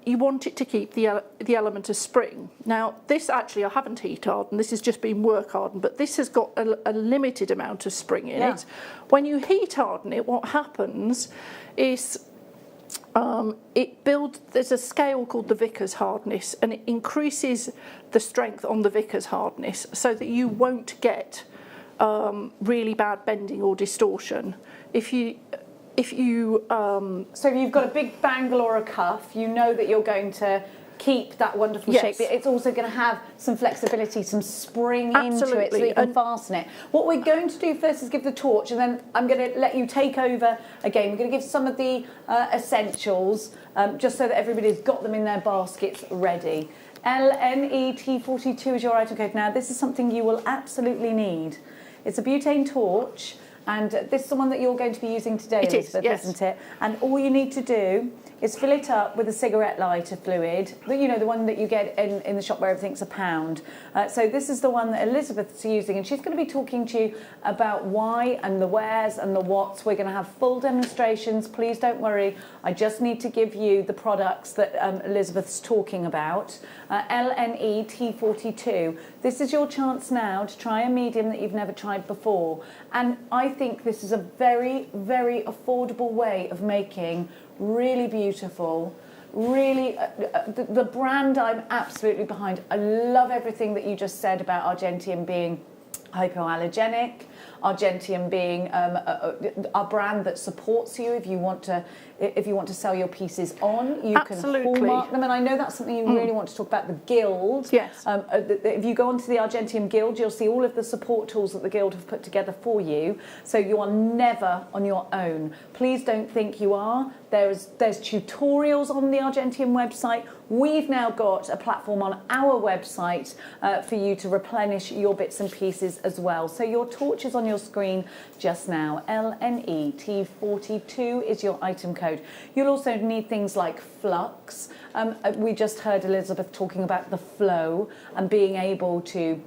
you want it to keep the element of spring. Now, this actually I haven't heat hardened, this has just been work hardened, but this has got a limited amount of spring in it. When you heat harden it, what happens is there's a scale called the Vickers hardness, and it increases the strength on the Vickers hardness so that you won't get really bad bending or distortion. So if you've got a big bangle or a cuff, you know that you're going to keep that wonderful shape. It's also going to have some flexibility, some spring into it so that you can fasten it. What we're going to do first is give the torch, and then I'm going to let you take over again. We're going to give some of the essentials, just so that everybody's got them in their baskets ready. LNET42 is your item code. Now, this is something you will absolutely need. It's a butane torch, and this is the one that you're going to be using today, Elizabeth, isn't it? And all you need to do is fill it up with a cigarette lighter fluid, you know, the one that you get in the shop where everything's £1. So this is the one that Elizabeth's using, and she's going to be talking to you about why and the wheres and the whats. We're going to have full demonstrations. Please don't worry. I just need to give you the products that Elizabeth's talking about. LNET42. This is your chance now to try a medium that you've never tried before. And I think this is a very, very affordable way of making really beautiful, really, the brand I'm absolutely behind. I love everything that you just said about Argentium being hypoallergenic, Argentium being a brand that supports you if you want to sell your pieces on. You Absolutely. can hallmark them, and I know that's something you really want to talk about, the Guild. Yes. If you go onto the Argentium Guild, you'll see all of the support tools that the Guild have put together for you, so you are never on your own. Please don't think you are. There's tutorials on the Argentium website. We've now got a platform on our website for you to replenish your bits and pieces as well. So your torch is on your screen just now. LNET42 is your item code. You'll also need things like flux. We just heard Elizabeth talking about the flow and being able to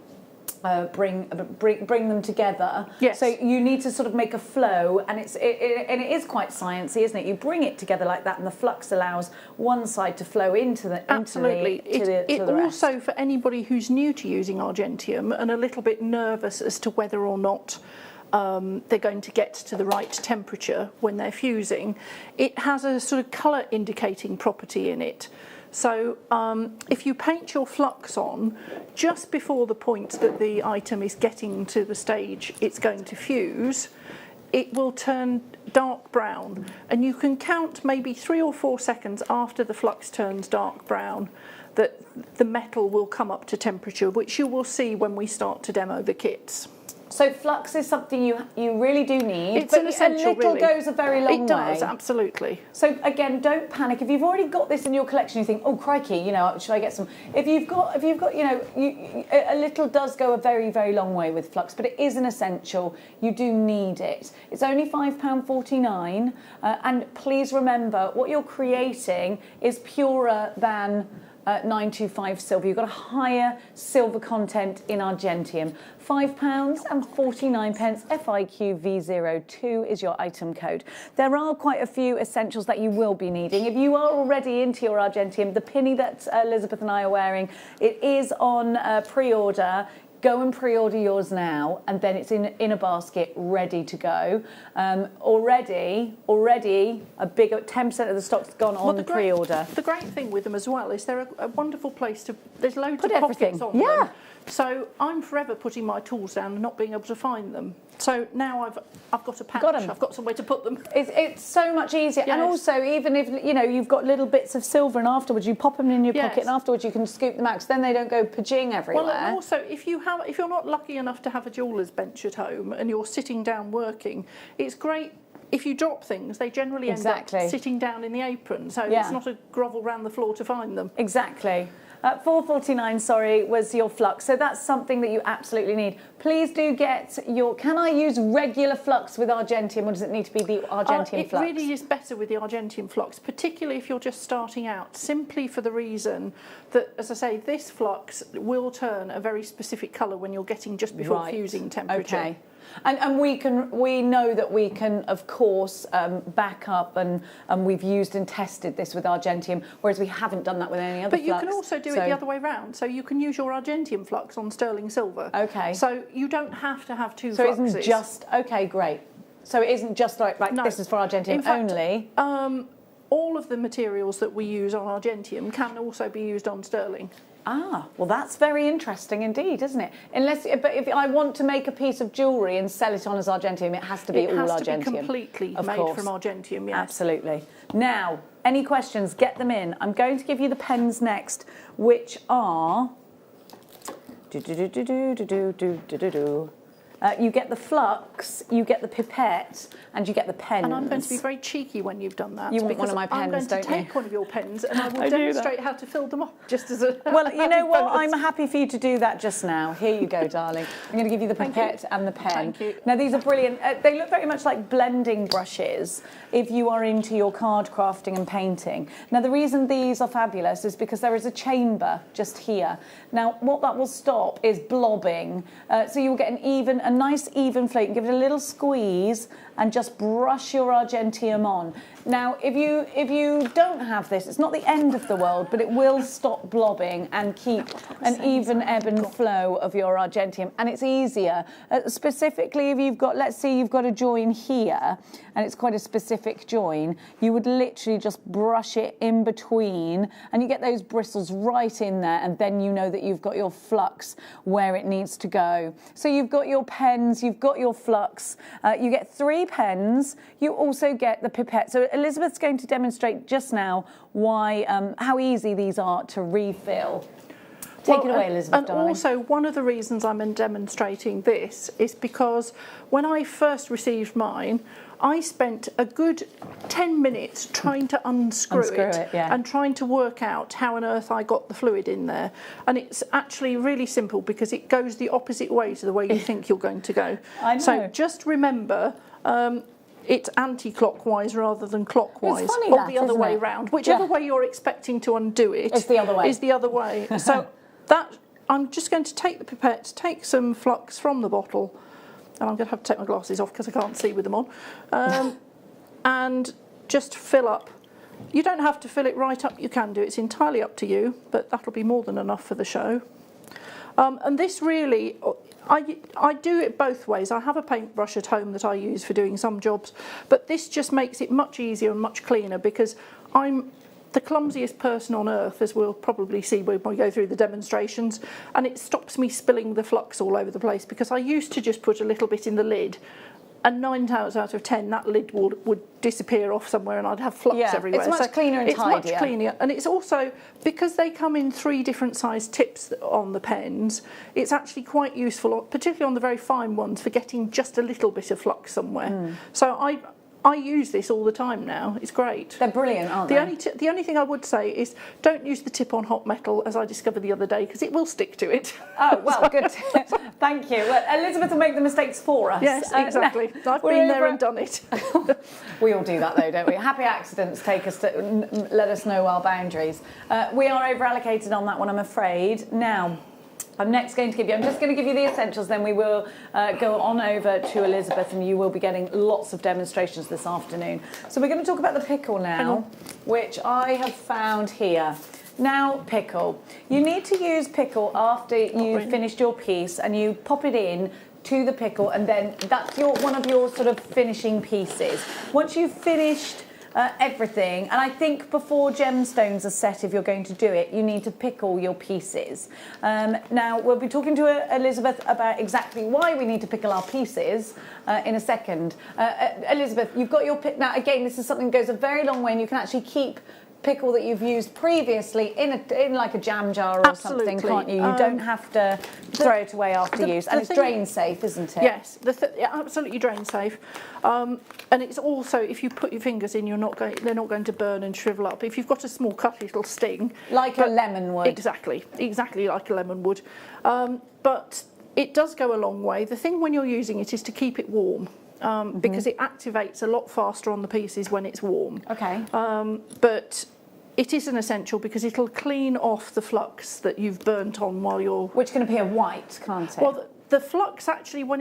bring them together. Yes. So you need to sort of make a flow, and it is quite sciencey, isn't it? You bring it together like that, and the flux allows one side to flow into the Absolutely. It also, for anybody who's new to using Argentium and a little bit nervous as to whether or not they're going to get to the right temperature when they're fusing, it has a sort of colour indicating property in it. So if you paint your flux on just before the point that the item is getting to the stage it's going to fuse, it will turn dark brown, and you can count maybe 3 or 4 seconds after the flux turns dark brown that the metal will come up to temperature, which you will see when we start to demo the kits. So flux is something you really do need. It's an essential, a little really. goes a very long way. It does, absolutely. So again, don't panic if you've already got this in your collection. You think, oh crikey, should I get some? If you've got, a little does go a very, very long way with flux, but it is an essential. You do need it. It's only £5.49, and please remember what you're creating is purer than 925 silver. You've got a higher silver content in Argentium. £5.49, FIQ V02 is your item code. There are quite a few essentials that you will be needing. If you are already into your Argentium, the pinny that Elizabeth and I are wearing, it is on pre-order. Go and pre-order yours now, and then it's in a basket ready to go. Already a big 10% of the stock's gone on the pre-order. The great thing with them as well is they're a wonderful place to. There's loads Put of everything. pockets on them. So I'm forever putting my tools down and not being able to find them. So now I've got a pouch. I've got somewhere to put them. It's so much easier. Yes. And also, even if you've got little bits of silver, and afterwards you pop them in your pocket, and afterwards you can scoop them out, because then they don't go pajing everywhere. Well, and also if you're not lucky enough to have a jeweller's bench at home and you're sitting down working, it's great. If you drop things, they generally end up sitting down in the apron, so it's not a grovel round the floor to find them. Exactly. £4.49, sorry, was your flux. So that's something that you absolutely need. Please do get your... Can I use regular flux with Argentium, or does it need to be the Argentium flux? It really is better with the Argentium flux, particularly if you're just starting out, simply for the reason that, as I say, this flux will turn a very specific colour when you're getting just before fusing temperature. Okay. And we know that we can, of course, back up, and we've used and tested this with Argentium, whereas we haven't done that with any other flux. But you can also do it the other way round. So you can use your Argentium flux on sterling silver. Okay. So you don't have to have two fluxes. So it isn't just... Okay, great. So it isn't just like no. This is for Argentium In fact, only? All of the materials that we use on Argentium can also be used on sterling. Ah, well, that's very interesting indeed, isn't it? But if I want to make a piece of jewellery and sell it on as Argentium, it has to be all Argentium. It has to be completely made from Argentium, yes. Absolutely. Now, any questions, get them in. I'm going to give you the pens next, which are... you get the flux, you get the pipette, and you get the pens. And I'm going to be very cheeky when you've done that. You want one of my pens, I'm going to take one of your pens and I will demonstrate how to fill them up, just as a... Well, you know what? I'm happy for you to do that just now. Here you go, darling. I'm going to give you the pipette and the pen. Thank you. Now, these are brilliant. They look very much like blending brushes if you are into your card crafting and painting. Now, the reason these are fabulous is because there is a chamber just here. Now, what that will stop is blobbing. So you'll get a nice even flow. You can give it a little squeeze and just brush your Argentium on. Now, if you don't have this, it's not the end of the world, but it will stop blobbing and keep an even ebb and flow of your argentium, and it's easier. Specifically, if you've got, let's say you've got a join here, and it's quite a specific join, you would literally just brush it in between, and you get those bristles right in there, and then you know that you've got your flux where it needs to go. So you've got your pens, you've got your flux, you get 3 pens, you also get the pipette. So Elizabeth's going to demonstrate just now why, how easy these are to refill. Take it away, Elizabeth, and darling. also, one of the reasons I'm demonstrating this is because when I first received mine, I spent a good 10 minutes trying to unscrew it and trying to work out how on earth I got the fluid in there. And it's actually really simple because it goes the opposite way to the way you think you're going to go. I know. So just remember, it's anti-clockwise rather than clockwise, It's funny or that, the other isn't way it? round. Whichever Yeah. way you're expecting to undo it It's the other way. is the other way. So that I'm just going to take the pipette, take some flux from the bottle, and I'm going to have to take my glasses off because I can't see with them on, and just fill up. You don't have to fill it right up, you can do, it's entirely up to you, but that'll be more than enough for the show. And this really, I do it both ways. I have a paintbrush at home that I use for doing some jobs, but this just makes it much easier and much cleaner because I'm the clumsiest person on earth, as we'll probably see when we go through the demonstrations, and it stops me spilling the flux all over the place because I used to just put a little bit in the lid, and 9 times out of 10 that lid would disappear off somewhere and I'd have flux everywhere. It's much cleaner and tidier. It's much cleaner, and it's also, because they come in 3 different size tips on the pens, it's actually quite useful, particularly on the very fine ones, for getting just a little bit of flux somewhere. So I use this all the time now. It's great. They're brilliant, aren't they? The only thing I would say is don't use the tip on hot metal, as I discovered the other day, because it will stick to it. Oh, well, good. Thank you. Well, Elizabeth will make the mistakes for us. Yes, exactly. I've been there and done it. We all do that, though, don't we? Happy accidents take us to let us know our boundaries. We are over-allocated on that one, I'm afraid. Now, I'm next going to give you, I'm just going to give you the essentials, then we will go on over to Elizabeth and you will be getting lots of demonstrations this afternoon. So we're going to talk about the pickle now, which I have found here. Now, pickle. You need to use pickle after you've finished your piece, and you pop it in to the pickle, and then that's one of your sort of finishing pieces. Once you've finished everything, and I think before gemstones are set, if you're going to do it, you need to pickle your pieces. Now, we'll be talking to Elizabeth about exactly why we need to pickle our pieces in a second. Elizabeth, you've got your pick. Now, again, this is something that goes a very long way, and you can actually keep pickle that you've used previously in like a jam jar or something, can't you? You don't have to throw it away after use, and it's drain safe, isn't it? Yes, absolutely drain safe, and it's also, if you put your fingers in, they're not going to burn and shrivel up. If you've got a small cut, it'll sting, like a lemon would. Exactly like a lemon would, but it does go a long way. The thing when you're using it is to keep it warm. Because it activates a lot faster on the pieces when it's warm. Okay. But it is an essential because it'll clean off the flux that you've burnt on while you're... Which can appear white, can't it? Well, the flux actually, when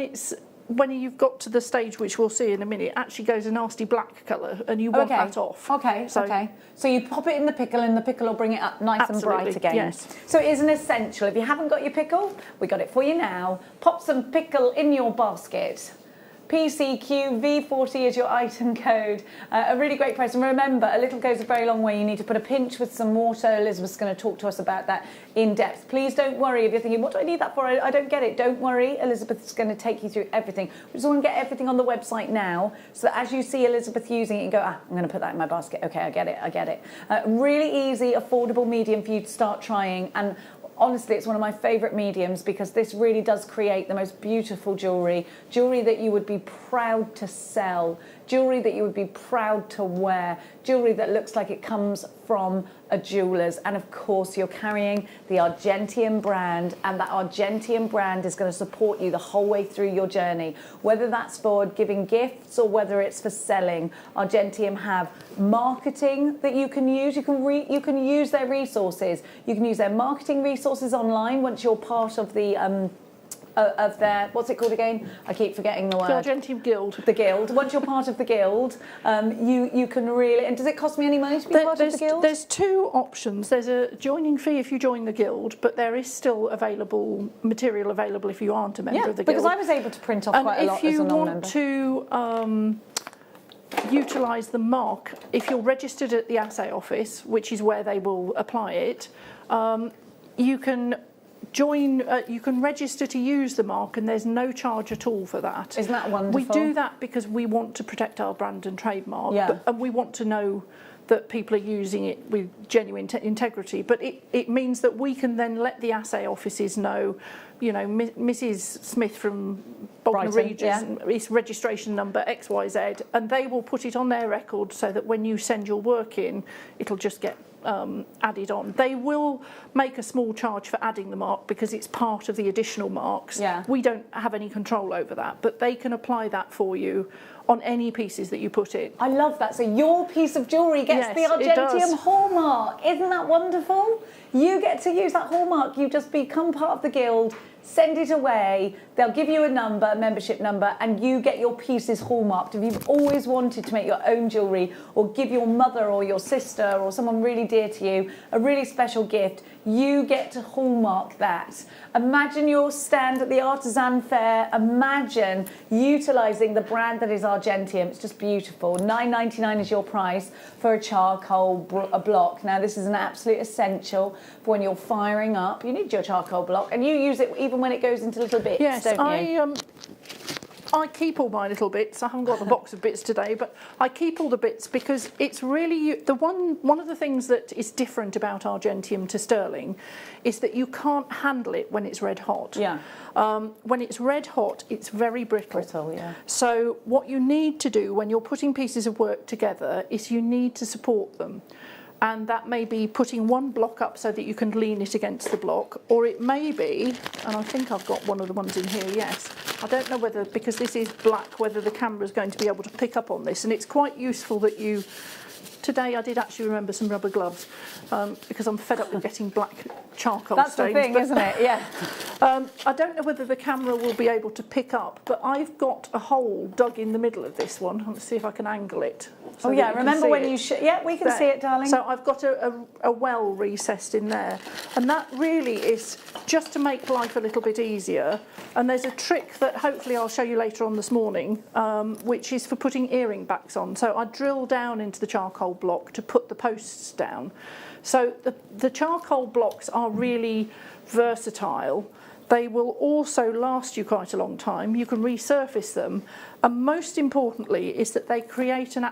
you've got to the stage, which we'll see in a minute, actually goes a nasty black colour, and you want that off. Okay, So you pop it in the pickle, and the pickle will bring it up nice and bright again. Yes. So it is an essential. If you haven't got your pickle, we got it for you now. Pop some pickle in your basket. PCQV40 is your item code. A really great price. And remember, a little goes a very long way. You need to put a pinch with some water. Elizabeth's going to talk to us about that in depth. Please don't worry if you're thinking, what do I need that for? I don't get it. Don't worry. Elizabeth's going to take you through everything. We just want to get everything on the website now, so that as you see Elizabeth using it, you go, I'm going to put that in my basket. Okay, I get it. Really easy, affordable medium for you to start trying. And honestly, it's one of my favourite mediums because this really does create the most beautiful jewellery that you would be proud to sell, jewellery that you would be proud to wear, jewellery that looks like it comes from a jeweller's. And of course, you're carrying the Argentium brand, and that Argentium brand is going to support you the whole way through your journey, whether that's for giving gifts or whether it's for selling. Argentium have marketing that you can use. You can use their resources. You can use their marketing resources online once you're part of the of their, what's it called again? I keep forgetting the word. The Argentium Guild. The Guild. Once you're part of the Guild, you can really, and does it cost me any money to be part of the Guild? There's two options. There's a joining fee if you join the Guild, but there is still material available if you aren't a member of the Guild. Because I was able to print off quite a lot as a non-member. If you want to utilise the mark, if you're registered at the assay office, which is where they will apply it, you can join. You can register to use the mark, and there's no charge at all for that. Isn't that wonderful? We do that because we want to protect our brand and trademark, yeah. and we want to know that people are using it with genuine integrity. But it means that we can then let the assay offices know, you know, Mrs. Smith from Bognor Regis, it's registration number XYZ, and they will put it on their record so that when you send your work in, it'll just get added on. They will make a small charge for adding the mark because it's part of the additional marks. Yeah. We don't have any control over that, but they can apply that for you on any pieces that you put in. I love that. So your piece of jewellery gets the Argentium hallmark. Isn't that wonderful? You get to use that hallmark. You just become part of the Guild, send it away. They'll give you a number, a membership number, and you get your pieces hallmarked. If you've always wanted to make your own jewellery or give your mother or your sister or someone really dear to you a really special gift, you get to hallmark that. Imagine your stand at the artisan fair. Imagine utilising the brand that is Argentium. It's just beautiful. $9.99 is your price for a charcoal block. Now, this is an absolute essential for when you're firing up. You need your charcoal block, and you use it even when it goes into little bits, don't you? I keep all my little bits. I haven't got the box of bits today, but I keep all the bits because it's really one of the things that is different about Argentium to sterling is that you can't handle it when it's red hot. Yeah. When it's red hot, it's very brittle. Yeah. So what you need to do when you're putting pieces of work together is you need to support them. And that may be putting one block up so that you can lean it against the block, or it may be, and I think I've got one of the ones in here, yes. I don't know whether, because this is black, whether the camera is going to be able to pick up on this, and it's quite useful that you... Today I did actually remember some rubber gloves because I'm fed up with getting black charcoal stains. That's the thing, isn't it? Yeah. I don't know whether the camera will be able to pick up, but I've got a hole dug in the middle of this one. Let's see if I can angle it. So remember when you... Yeah, we can see it, darling. So I've got a well recessed in there. And that really is just to make life a little bit easier. And there's a trick that hopefully I'll show you later on this morning, which is for putting earring backs on. So I drill down into the charcoal block to put the posts down. So the charcoal blocks are really versatile. They will also last you quite a long time. You can resurface them. And most importantly is that they create an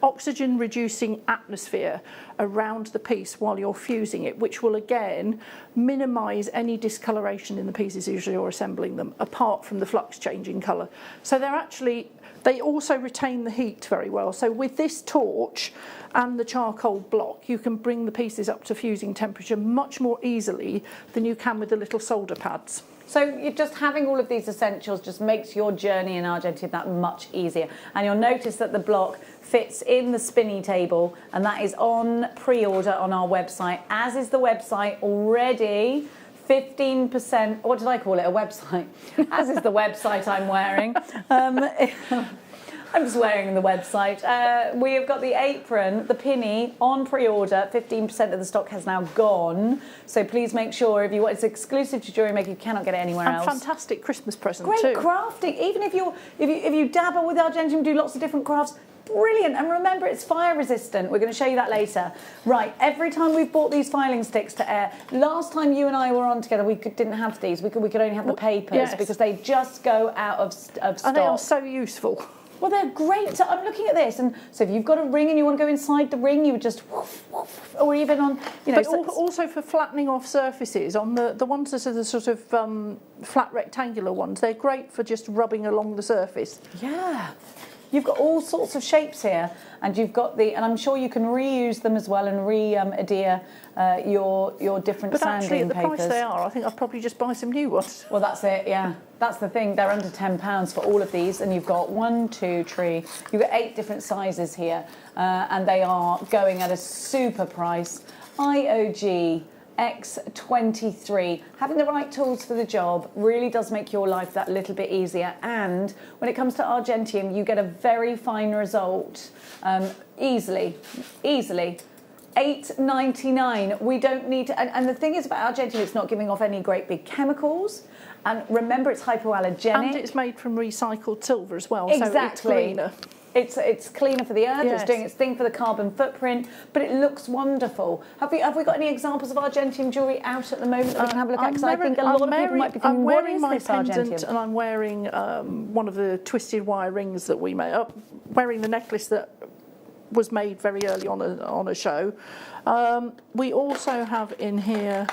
oxygen-reducing atmosphere around the piece while you're fusing it, which will again minimise any discoloration in the pieces as you're assembling them, apart from the flux changing colour. So they also retain the heat very well. So with this torch and the charcoal block, you can bring the pieces up to fusing temperature much more easily than you can with the little solder pads. So you're just having all of these essentials just makes your journey in Argentium that much easier. And you'll notice that the block fits in the spinny table, and that is on pre-order on our website, as is the website already. 15%, what did I call it, a website? As is the website I'm wearing. I'm just wearing the website. We have got the apron, the pinny, on pre-order. 15% of the stock has now gone. So please make sure if you want, it's exclusive to JewelleryMaker. You cannot get it anywhere else. And fantastic Christmas present too. Great crafting. Even if you dabble with Argentium, do lots of different crafts. Brilliant. And remember, it's fire resistant. We're going to show you that later. Right, every time we've bought these filing sticks to air, last time you and I were on together, we didn't have these. We could only have the papers because they just go out of stock. And they are so useful. Well, they're great. So I'm looking at this, and so if you've got a ring and you want to go inside the ring, you would just woof, woof, or even on, you know. But also for flattening off surfaces, on the ones that are the sort of flat rectangular ones, they're great for just rubbing along the surface. Yeah. You've got all sorts of shapes here, and you've got and I'm sure you can reuse them as well and adhere your different sanding papers. But actually, at the price they are, I think I'll probably just buy some new ones. Well, that's it, yeah. That's the thing. They're under £10 for all of these, and you've got 1, 2, 3. You've got 8 different sizes here, and they are going at a super price. IOG X23. Having the right tools for the job really does make your life that little bit easier, and when it comes to Argentium you get a very fine result easily. $8.99. We don't need to, and the thing is about Argentium, it's not giving off any great big chemicals, and remember it's hypoallergenic. And it's made from recycled silver as well, exactly. so it's cleaner. It's cleaner for the earth, Yes. It's doing its thing for the carbon footprint, but it looks wonderful. Have we got any examples of Argentium jewellery out at the moment that we can have a look at? Because I think a lot of people might be thinking, what is this Argentium? I'm wearing my pendant, and I'm wearing one of the twisted wire rings that we made up, wearing the necklace that was made very early on a show. We also have in here,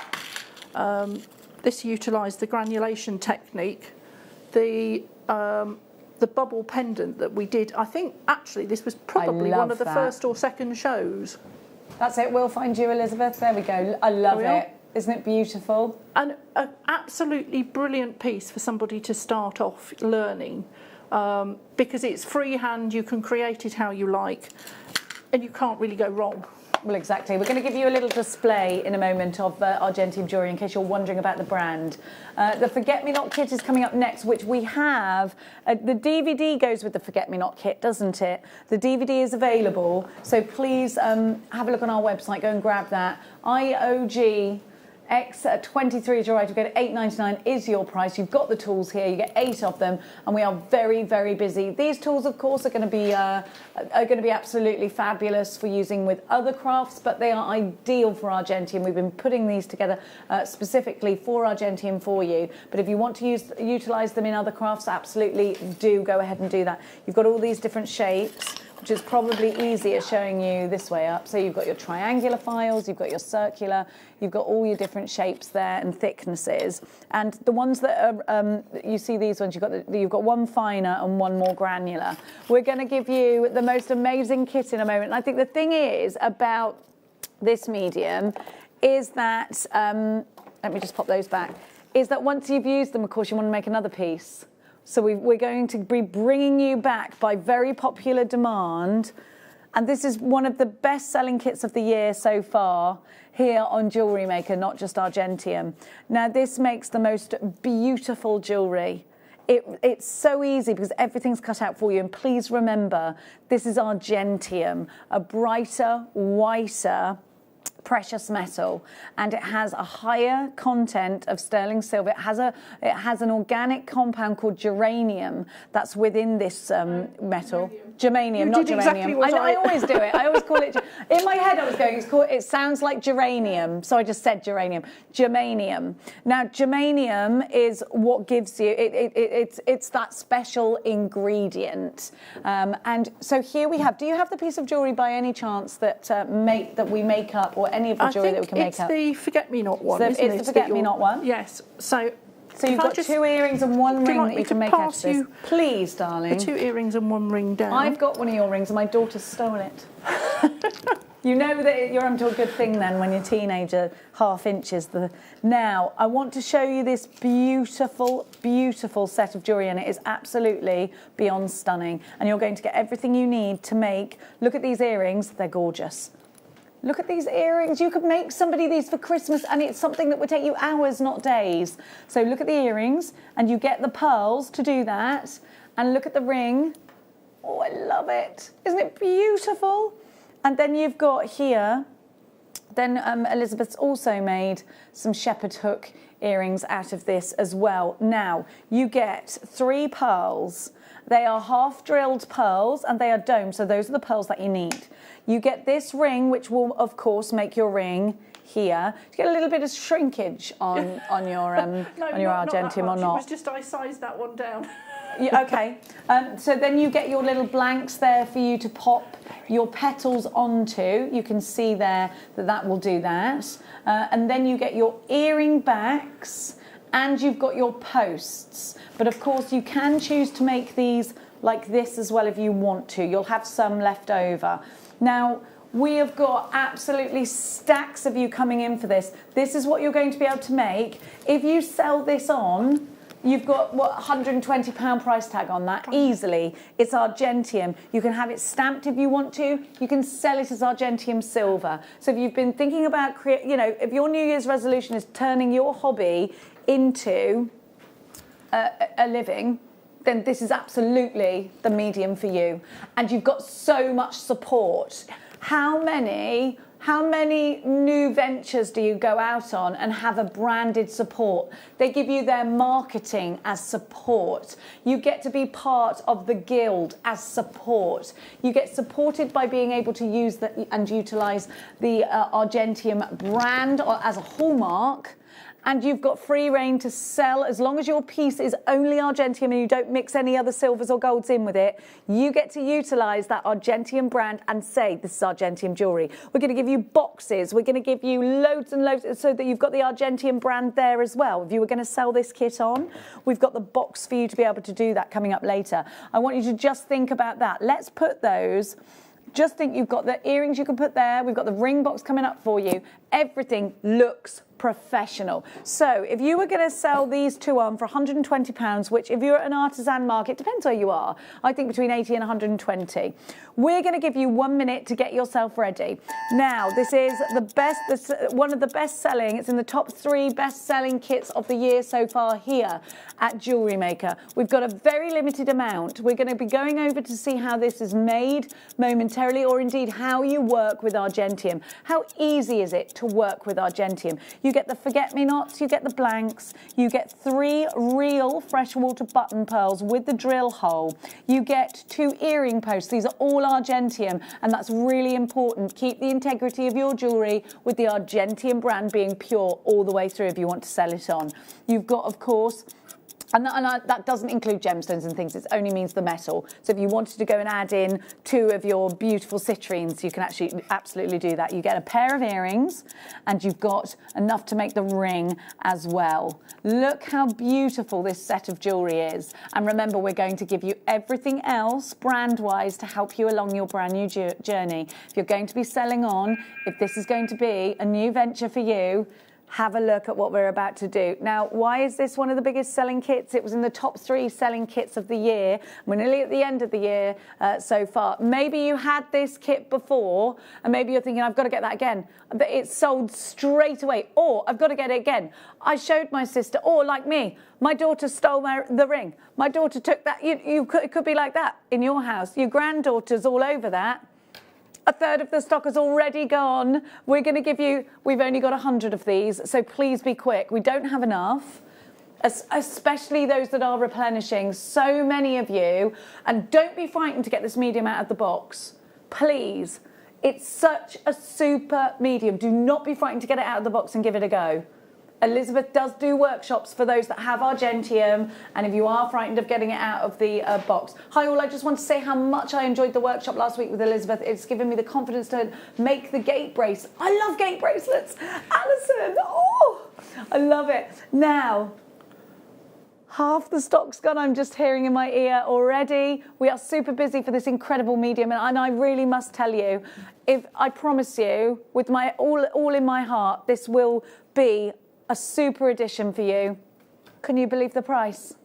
this utilised the granulation technique, the bubble pendant that we did. I think actually this was probably one of the first or second shows. That's it, we'll find you, Elizabeth. There we go. I love it. Isn't it beautiful? And an absolutely brilliant piece for somebody to start off learning, because it's freehand, you can create it how you like, and you can't really go wrong. Well, exactly. We're going to give you a little display in a moment of Argentium jewellery in case you're wondering about the brand. The Forget-Me-Not kit is coming up next, which we have. The DVD goes with the Forget-Me-Not kit, doesn't it? The DVD is available, so please have a look on our website. Go and grab that. IOG X23 is your item. Get $8.99 is your price. You've got the tools here. You get 8 of them, and we are very, very busy. These tools, of course, are going to be absolutely fabulous for using with other crafts, but they are ideal for Argentium. We've been putting these together specifically for Argentium for you. But if you want to utilise them in other crafts, absolutely do go ahead and do that. You've got all these different shapes, which is probably easier showing you this way up. So you've got your triangular files, you've got your circular, you've got all your different shapes there and thicknesses. And the ones that are, you see these ones, you've got one finer and one more granular. We're going to give you the most amazing kit in a moment. And I think the thing is about this medium is that, let me just pop those back, is that once you've used them, of course, you want to make another piece. So we're going to be bringing you back by very popular demand. And this is one of the best-selling kits of the year so far here on JewelleryMaker, not just Argentium. Now, this makes the most beautiful jewellery. It's so easy because everything's cut out for you. And please remember, this is Argentium, a brighter, whiter, precious metal, and it has a higher content of sterling silver. It has an organic compound called geranium that's within this metal. Germanium, not geranium. Exactly what I always do it. I always call it. In my head, I was going. It sounds like geranium, so I just said geranium. Germanium. Now, germanium is what gives you. It's that special ingredient. And so here we have. Do you have the piece of jewellery by any chance that we make up, or any of the jewellery that we can make up? I think it's the Forget-Me-Not one, isn't it? It's the Forget-Me-Not one? Yes. So you've got 2 earrings and 1 ring that you can make out of this. Please, darling. The 2 earrings and 1 ring down. I've got one of your rings and my daughter stole it. You know that you're onto a good thing then when you're a teenager, ½ inches. Now, I want to show you this beautiful, beautiful set of jewellery, and it is absolutely beyond stunning. And you're going to get everything you need to make. Look at these earrings, they're gorgeous. Look at these earrings. You could make somebody these for Christmas, and it's something that would take you hours, not days. So look at the earrings, and you get the pearls to do that. And look at the ring. Oh, I love it. Isn't it beautiful? And then you've got here, then Elizabeth's also made some shepherd hook earrings out of this as well. Now, you get 3 pearls. They are half-drilled pearls, and they are domed, so those are the pearls that you need. You get this ring, which will, of course, make your ring here. You get a little bit of shrinkage on your Argentium or not? It was just I sized that one down. Yeah, okay. So then you get your little blanks there for you to pop your petals onto. You can see there that will do that. And then you get your earring backs, and you've got your posts. But of course, you can choose to make these like this as well if you want to. You'll have some left over. Now, we have got absolutely stacks of you coming in for this. This is what you're going to be able to make. If you sell this on, You've got, what, £120 price tag on that, easily. It's argentium. You can have it stamped if you want to. You can sell it as argentium silver. So if you've been thinking about, if your New Year's resolution is turning your hobby into a living, then this is absolutely the medium for you. And you've got so much support. How many new ventures do you go out on and have a branded support? They give you their marketing as support. You get to be part of the guild as support. You get supported by being able to use and utilise the Argentium brand as a hallmark. And you've got free reign to sell as long as your piece is only Argentium and you don't mix any other silvers or golds in with it. You get to utilise that Argentium brand and say, this is Argentium jewellery. We're going to give you boxes. We're going to give you loads and loads so that you've got the Argentium brand there as well. If you were going to sell this kit on, we've got the box for you to be able to do that coming up later. I want you to just think about that. Let's put those. Just think you've got the earrings you can put there. We've got the ring box coming up for you. Everything looks professional. So if you were going to sell these two on for £120, which if you're at an artisan market, depends where you are, I think between 80 and 120. We're going to give you 1 minute to get yourself ready. Now, this is one of the best selling, it's in the top 3 best selling kits of the year so far here at Jewellery Maker. We've got a very limited amount. We're going to be going over to see how this is made momentarily, or indeed how you work with Argentium. How easy is it to work with Argentium? You get the forget-me-nots, you get the blanks, you get 3 real freshwater button pearls with the drill hole. You get 2 earring posts. These are all Argentium, and that's really important. Keep the integrity of your jewellery with the Argentium brand being pure all the way through if you want to sell it on. You've got, of course, and that doesn't include gemstones and things, it only means the metal. So if you wanted to go and add in 2 of your beautiful citrines, you can actually absolutely do that. You get a pair of earrings and you've got enough to make the ring as well. Look how beautiful this set of jewellery is. And remember, we're going to give you everything else brand-wise to help you along your brand new journey. If you're going to be selling on, if this is going to be a new venture for you, have a look at what we're about to do. Now, why is this one of the biggest selling kits? It was in the top 3 selling kits of the year. We're nearly at the end of the year so far. Maybe you had this kit before, and maybe you're thinking, I've got to get that again. But it's sold straight away, or I've got to get it again. I showed my sister, or like me, my daughter stole the ring. My daughter took that. It could be like that in your house. Your granddaughter's all over that. A third of the stock is already gone. We're going to give you, we've only got 100 of these, so please be quick. We don't have enough, especially those that are replenishing. So many of you, and don't be frightened to get this medium out of the box. Please. It's such a super medium. Do not be frightened to get it out of the box and give it a go. Elizabeth does do workshops for those that have Argentium, and if you are frightened of getting it out of the box. Hi all, I just want to say how much I enjoyed the workshop last week with Elizabeth. It's given me the confidence to make the gate brace. I love gate bracelets. Alison, oh, I love it. Now, half the stock's gone, I'm just hearing in my ear already. We are super busy for this incredible medium, and I really must tell you, if I promise you, with my all in my heart, this will be a super edition for you. Can you believe the price?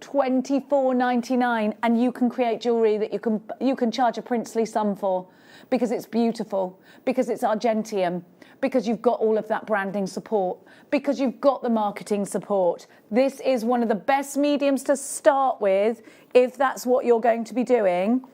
$24.99, and you can create jewellery that you can charge a princely sum for, because it's beautiful, because it's Argentium, because you've got all of that branding support, because you've got the marketing support. This is one of the best mediums to start with if that's what you're going to be doing,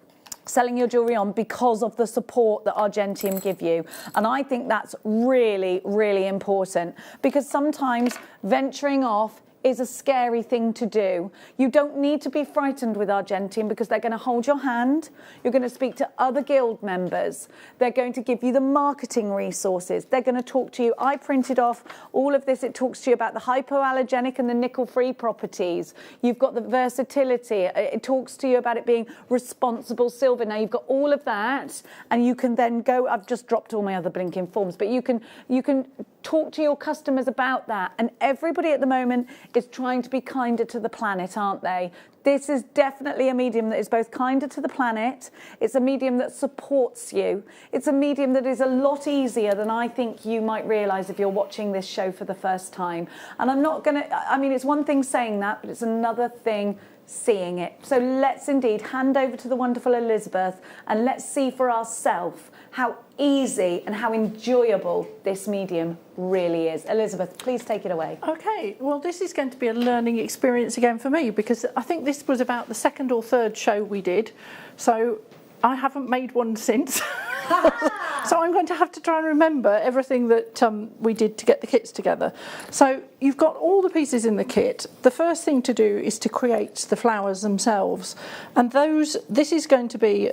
selling your jewellery on, because of the support that Argentium give you. And I think that's really, really important, because sometimes venturing off is a scary thing to do. You don't need to be frightened with Argentium, because they're going to hold your hand. You're going to speak to other guild members. They're going to give you the marketing resources. They're going to talk to you. I printed off all of this. It talks to you about the hypoallergenic and the nickel-free properties. You've got the versatility. It talks to you about it being responsible silver. Now, you've got all of that, and you can then go, I've just dropped all my other blinking forms, but you can Talk to your customers about that. And everybody at the moment is trying to be kinder to the planet, aren't they? This is definitely a medium that is both kinder to the planet. It's a medium that supports you. It's a medium that is a lot easier than I think you might realise if you're watching this show for the first time. And I'm not going to, I mean, it's one thing saying that, but it's another thing seeing it. So let's indeed hand over to the wonderful Elizabeth and let's see for ourselves how easy and how enjoyable this medium really is. Elizabeth, please take it away. Okay, well this is going to be a learning experience again for me because I think this was about the second or third show we did, so I haven't made one since. So I'm going to have to try and remember everything that we did to get the kits together. So you've got all the pieces in the kit. The first thing to do is to create the flowers themselves. And this is going to be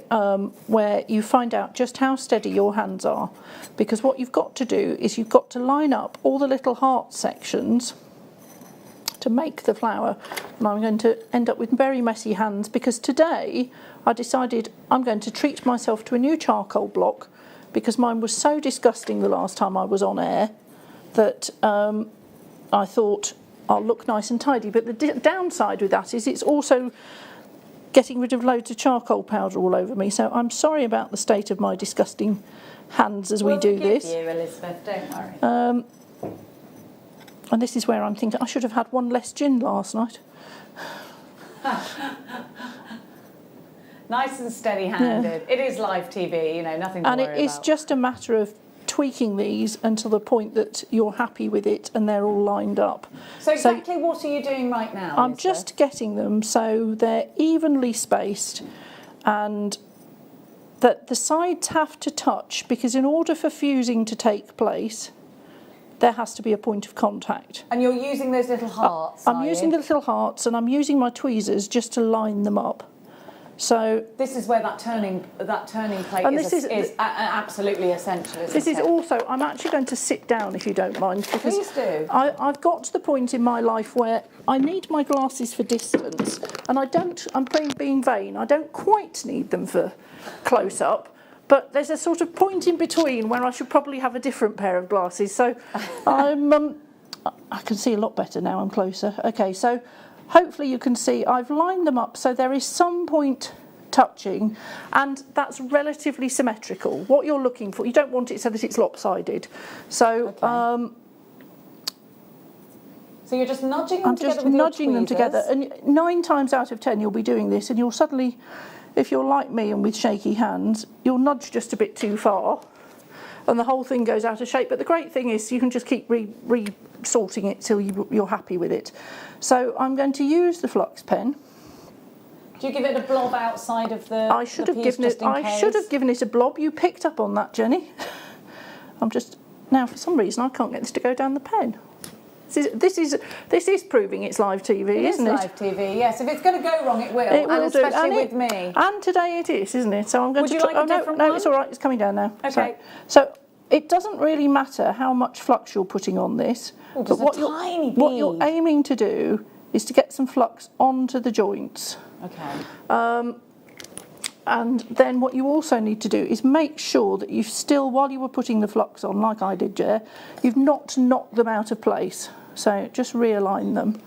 where you find out just how steady your hands are. Because what you've got to do is you've got to line up all the little heart sections to make the flower. And I'm going to end up with very messy hands because today I decided I'm going to treat myself to a new charcoal block because mine was so disgusting the last time I was on air that I thought I'll look nice and tidy. But the downside with that is it's also getting rid of loads of charcoal powder all over me. So I'm sorry about the state of my disgusting hands as we do this. We'll forgive you, Elizabeth, don't worry. And this is where I'm thinking I should have had one less gin last night. Nice and steady-handed. Yeah. It is live TV, you know, nothing to worry about. And it's just a matter of tweaking these until the point that you're happy with it and they're all lined up. So exactly what are you doing right now, I'm just getting them so they're evenly spaced and that the sides have to touch because in order for fusing to take place, there has to be a point of contact. And you're using those little hearts, I'm using the little hearts and I'm using my tweezers just to line them up. So this is where that turning plate is absolutely essential. This is also, I'm actually going to sit down if you don't mind. Because please do. I've got to the point in my life where I need my glasses for distance and I'm being vain, I don't quite need them for close up. But there's a sort of point in between where I should probably have a different pair of glasses. So I can see a lot better now I'm closer. Okay, so hopefully you can see I've lined them up so there is some point touching and that's relatively symmetrical. What you're looking for, you don't want it so that it's lopsided. So okay. So you're just nudging them together with your tweezers? I'm just nudging them together. And 9 times out of 10 you'll be doing this and you'll suddenly, if you're like me and with shaky hands, you'll nudge just a bit too far and the whole thing goes out of shape. But the great thing is you can just keep re-sorting it till you're happy with it. So I'm going to use the flux pen. Do you give it a blob outside of the I should have given it a blob. You picked up on that, Jenny. Now for some reason I can't get this to go down the pen. This is proving it's live TV, isn't it? It is live TV, yes. If it's going to go wrong, it will. It will, especially with me. And today it is, isn't it? So I'm going to. Would you like a different one? No, it's all right. It's coming down now. Okay. So it doesn't really matter how much flux you're putting on this. Oh, but what you're aiming to do is to get some flux onto the joints. Okay. And then what you also need to do is make sure that you've still, while you were putting the flux on, like I did, Jer, you've not knocked them out of place. So just realign them.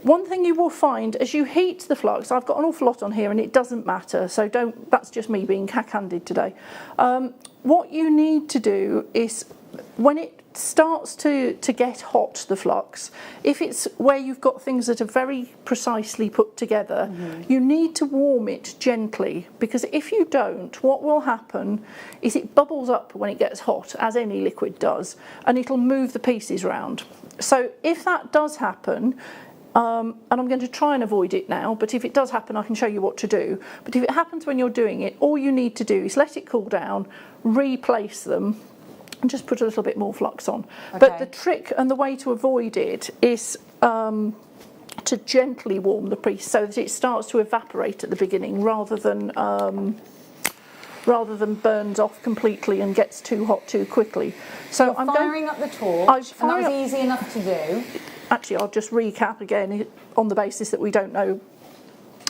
One thing you will find as you heat the flux, I've got an awful lot on here and it doesn't matter, so that's just me being cack-handed today. What you need to do is when it starts to get hot, the flux, if it's where you've got things that are very precisely put together, you need to warm it gently because if you don't, what will happen is it bubbles up when it gets hot, as any liquid does, and it'll move the pieces round. So if that does happen, and I'm going to try and avoid it now, but if it does happen I can show you what to do. But if it happens when you're doing it, all you need to do is let it cool down, replace them, and just put a little bit more flux on. Okay. But the trick and the way to avoid it is to gently warm the piece so that it starts to evaporate at the beginning rather than burns off completely and gets too hot too quickly. So I'm firing up the torch, and that was easy enough to do. Actually, I'll just recap again on the basis that we don't know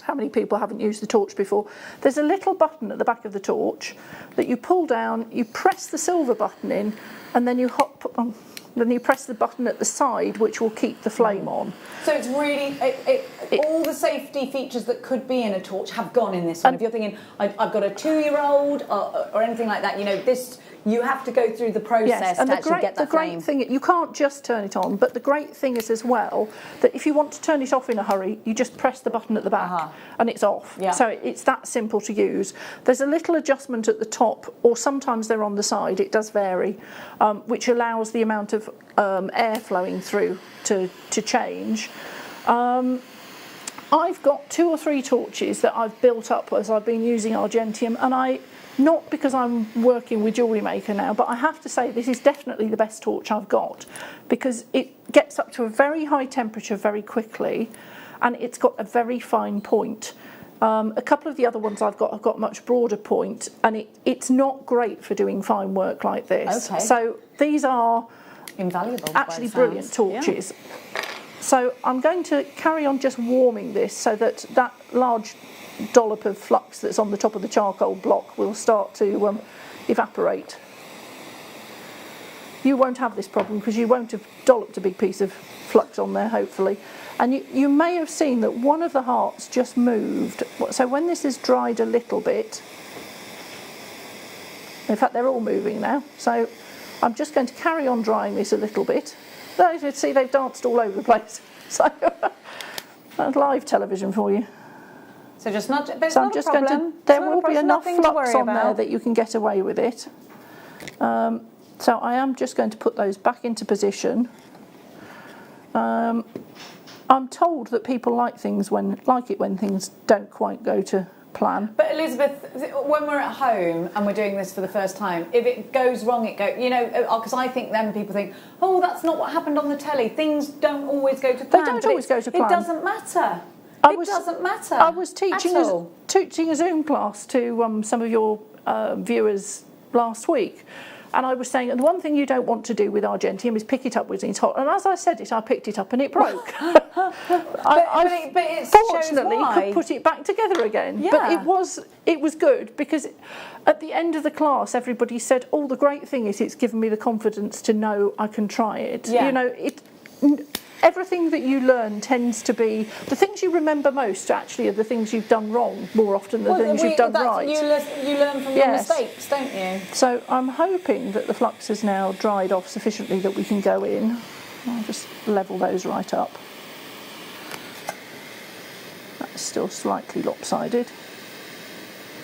how many people haven't used the torch before? There's a little button at the back of the torch that you pull down, you press the silver button in, and then you then you press the button at the side, which will keep the flame on. So it's really, all the safety features that could be in a torch have gone in this one. If you're thinking, I've got a 2-year-old or anything like that, you know, this, you have to go through the process to actually get that flame. The great thing, you can't just turn it on, but the great thing is as well that if you want to turn it off in a hurry, you just press the button at the back and it's off. Yeah. So it's that simple to use. There's a little adjustment at the top, or sometimes they're on the side, it does vary, which allows the amount of air flowing through to change. I've got 2 or 3 torches that I've built up as I've been using Argentium, and not because I'm working with JewelleryMaker now, but I have to say this is definitely the best torch I've got, because it gets up to a very high temperature very quickly, and it's got a very fine point. A couple of the other ones I've got much broader point, and it's not great for doing fine work like this. Okay. So these are invaluable, actually brilliant torches. Yeah. So I'm going to carry on just warming this so that that large dollop of flux that's on the top of the charcoal block will start to evaporate. You won't have this problem because you won't have dolloped a big piece of flux on there, hopefully. And you may have seen that one of the hearts just moved. So when this is dried a little bit, in fact they're all moving now, so I'm just going to carry on drying this a little bit. There, you can see they've danced all over the place. So that's live television for you. So just not. So I'm just going to. There will be enough flux on there that you can get away with it. So I am just going to put those back into position. I'm told that people like it when things don't quite go to plan. But Elizabeth, when we're at home and we're doing this for the first time, if it goes wrong, it goes. You know, because I think then people think, oh, that's not what happened on the telly. Things don't always go to plan. They don't always go to plan. It doesn't matter. It doesn't matter. I was teaching a Zoom class to some of your viewers last week, and I was saying, the one thing you don't want to do with Argentium is pick it up when it's hot. And as I said it, I picked it up and it broke. I fortunately could put it back together again. Yeah. But it was good because at the end of the class, everybody said, "Oh, the great thing is it's given me the confidence to know I can try it." Yeah. You know, everything that you learn tends to be the things you remember most. Actually, are the things you've done wrong more often than the things you've done right. You learn from your mistakes, don't you? So I'm hoping that the flux is now dried off sufficiently that we can go in. I'll just level those right up. That's still slightly lopsided.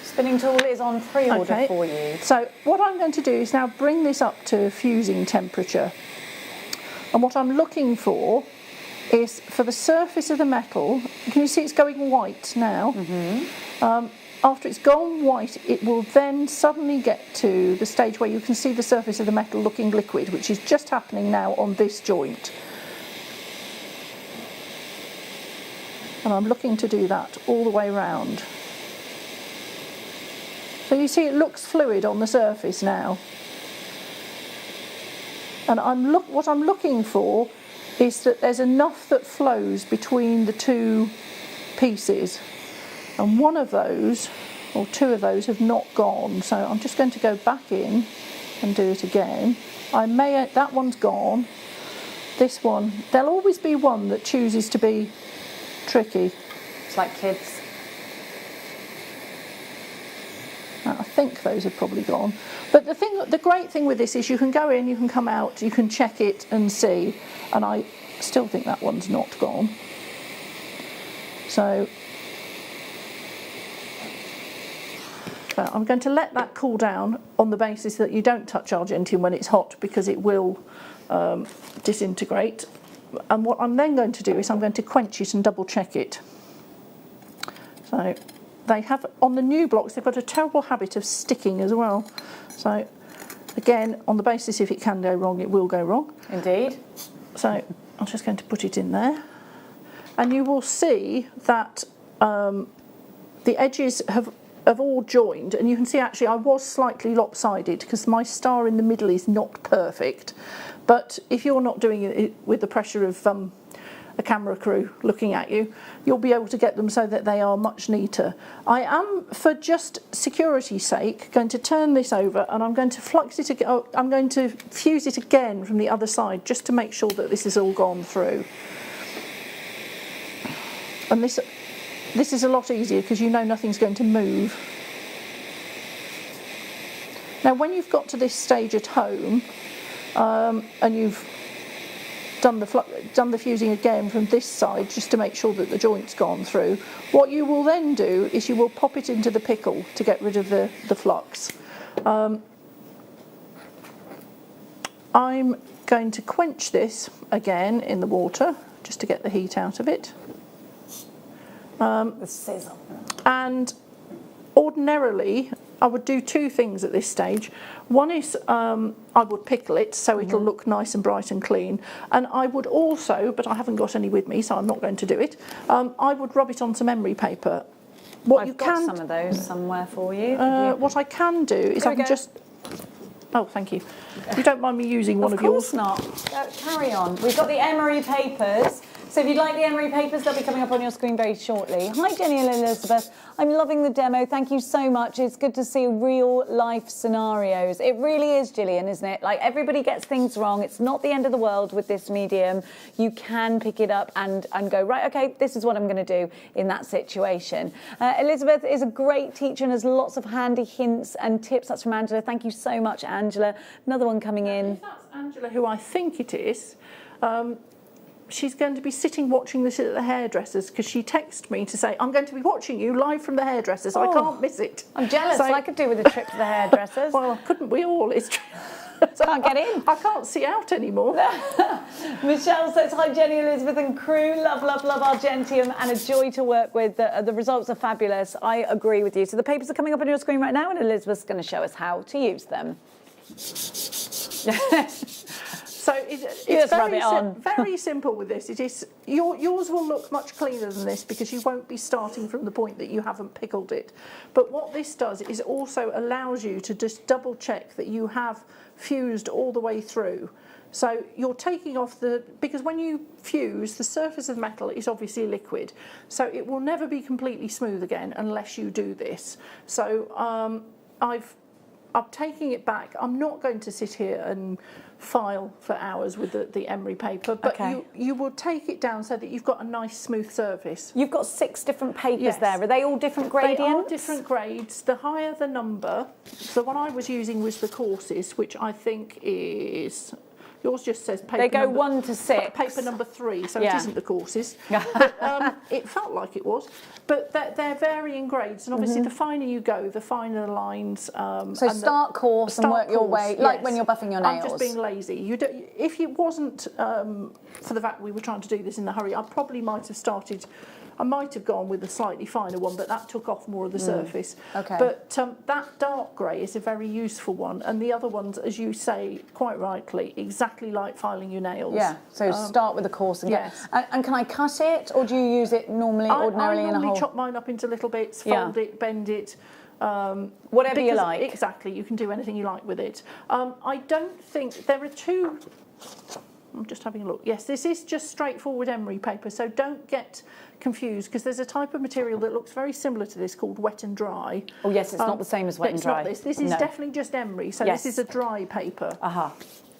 Spinning tool is on pre-order for you. So what I'm going to do is now bring this up to fusing temperature. And what I'm looking for is for the surface of the metal. Can you see it's going white now? Mm-hmm. After it's gone white, it will then suddenly get to the stage where you can see the surface of the metal looking liquid, which is just happening now on this joint. And I'm looking to do that all the way round. So you see it looks fluid on the surface now. And what I'm looking for is that there's enough that flows between the two pieces. And one of those, or two of those, have not gone. So I'm just going to go back in and do it again. That one's gone. This one, there'll always be one that chooses to be tricky. It's like kids. I think those have probably gone. But the great thing with this is you can go in, you can come out, you can check it and see. And I still think that one's not gone. So I'm going to let that cool down on the basis that you don't touch Argentium when it's hot because it will disintegrate. And what I'm then going to do is I'm going to quench it and double check it. So they have, on the new blocks, they've got a terrible habit of sticking as well. So again, on the basis if it can go wrong, it will go wrong. Indeed. So I'm just going to put it in there. And you will see that the edges have all joined, and you can see actually I was slightly lopsided because my star in the middle is not perfect. But if you're not doing it with the pressure of a camera crew looking at you, you'll be able to get them so that they are much neater. I am, for just security's sake, going to turn this over, and I'm going to flux it again. I'm going to fuse it again from the other side just to make sure that this is all gone through. And this is a lot easier because you know nothing's going to move. Now, when you've got to this stage at home, and you've done the fusing again from this side just to make sure that the joint's gone through, what you will then do is you will pop it into the pickle to get rid of the flux. I'm going to quench this again in the water just to get the heat out of it. And ordinarily I would do two things at this stage. One is I would pickle it so it'll look nice and bright and clean, and I would also, but I haven't got any with me so I'm not going to do it, I would rub it on some emery paper. I've got some of those somewhere for you. What I can do is I can just... Oh, thank you. You don't mind me using one of yours? Of course not. Carry on. We've got the emery papers. So if you'd like the emery papers, they'll be coming up on your screen very shortly. Hi, Jenny and Elizabeth. I'm loving the demo. Thank you so much. It's good to see real life scenarios. It really is, Gillian, isn't it? Like, everybody gets things wrong. It's not the end of the world with this medium. You can pick it up and go, right, okay, this is what I'm going to do in that situation. Elizabeth is a great teacher and has lots of handy hints and tips. That's from Angela. Thank you so much, Angela. Another one coming in. If that's Angela, who I think it is, she's going to be sitting watching this at the hairdressers because she texted me to say, I'm going to be watching you live from the hairdressers. I can't miss it. I'm jealous. I could do with a trip to the hairdressers. Well, couldn't we all? It's true. Can't get in. I can't see out anymore. Michelle says, hi, Jenny, Elizabeth and crew. Love, love, love Argentium and a joy to work with. The results are fabulous. I agree with you. So the papers are coming up on your screen right now and Elizabeth's going to show us how to use them. So it's very simple with this. It is yours will look much cleaner than this because you won't be starting from the point that you haven't pickled it. But what this does is also allows you to just double check that you have fused all the way through. So you're taking off because when you fuse, the surface of metal is obviously liquid. So it will never be completely smooth again unless you do this. So I'm taking it back. I'm not going to sit here and file for hours with the emery paper, but you will take it down so that you've got a nice smooth surface. You've got 6 different papers there. Are they all different gradients? They are different grades. The higher the number, the one I was using was the coarsest, which I think is... Yours just says paper They go 1 to 6. Paper number 3, so it isn't the coarsest. But, it felt like it was. But they're varying grades, and obviously the finer you go, the finer the lines. So start coarse and work your way, like when you're buffing your nails. I'm just being lazy. If it wasn't for the fact we were trying to do this in a hurry, I probably might have started... I might have gone with a slightly finer one, but that took off more of the surface. Okay. But that dark grey is a very useful one, and the other ones, as you say, quite rightly, exactly like filing your nails. Yeah, so start with the coarse and and can I cut it, or do you use it ordinarily in a hole? I normally chop mine up into little bits, fold it, bend it. Whatever you like. Exactly, you can do anything you like with it. I don't think... There are two... I'm just having a look. Yes, this is just straightforward emery paper, so don't get confused because there's a type of material that looks very similar to this called wet and dry. Oh yes, it's not the same as wet and dry. This is definitely just emery, so this is a dry paper.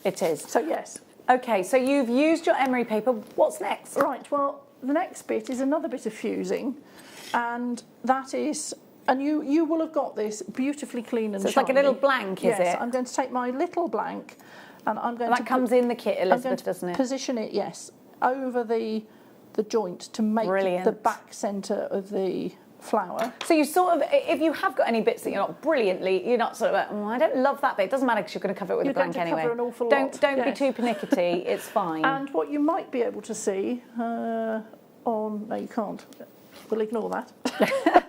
It is. So yes. Okay, so you've used your emery paper. What's next? Right, well, the next bit is another bit of fusing, and that is... And you will have got this beautifully clean and so it's shiny. like a little blank, is it? Yes, I'm going to take my little blank and I'm going to... That comes in the kit, Elizabeth, doesn't it? Position it, yes, over the joint to make the back centre of the flower. So you sort of, if you have got any bits that you're not sort of, I don't love that bit. It doesn't matter because you're going to cover it with a blank anyway. Cover an awful lot. Don't be too pernickety. It's fine. And what you might be able to see no, you can't. We'll ignore that.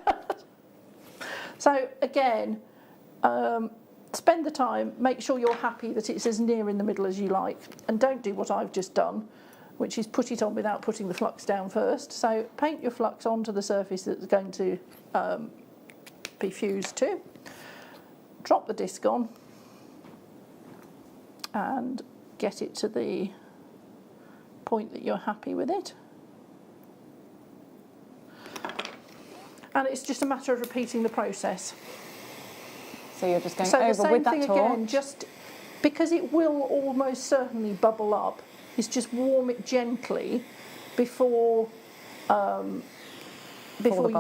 So again, spend the time, make sure you're happy that it's as near in the middle as you like, and don't do what I've just done, which is put it on without putting the flux down first. So paint your flux onto the surface that's going to be fused to. Drop the disc on and get it to the point that you're happy with it. and it's just a matter of repeating the process. So you're just going so over the same with that thing torch. again, just because it will almost certainly bubble up, is just warm it gently before you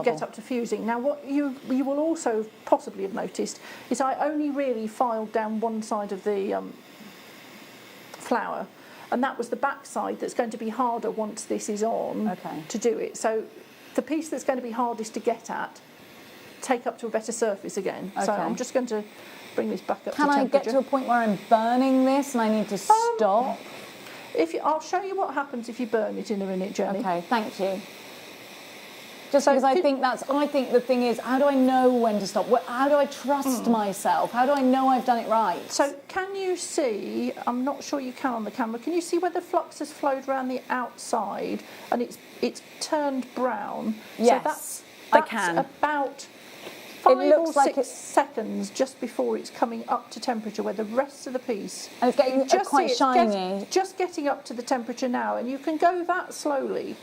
get up to fusing. Now what you will also possibly have noticed is I only really filed down one side of the flower, and that was the back side that's going to be harder once this is on to do it. So the piece that's going to be hardest to get at, take up to a better surface again. So I'm just going to bring this back up to temperature. Can I get to a point where I'm burning this and I need to stop? I'll show you what happens if you burn it in a minute, Jenny. Okay, thank you. Just because I think the thing is, how do I know when to stop? How do I trust myself? How do I know I've done it right? So can you see, I'm not sure you can on the camera, can you see where the flux has flowed around the outside and it's turned brown? Yes, so that's I can. About 5 or 6 seconds just before it's coming up to temperature, where the rest of the piece... And it's getting quite shiny. Just getting up to the temperature now, and you can go that slowly.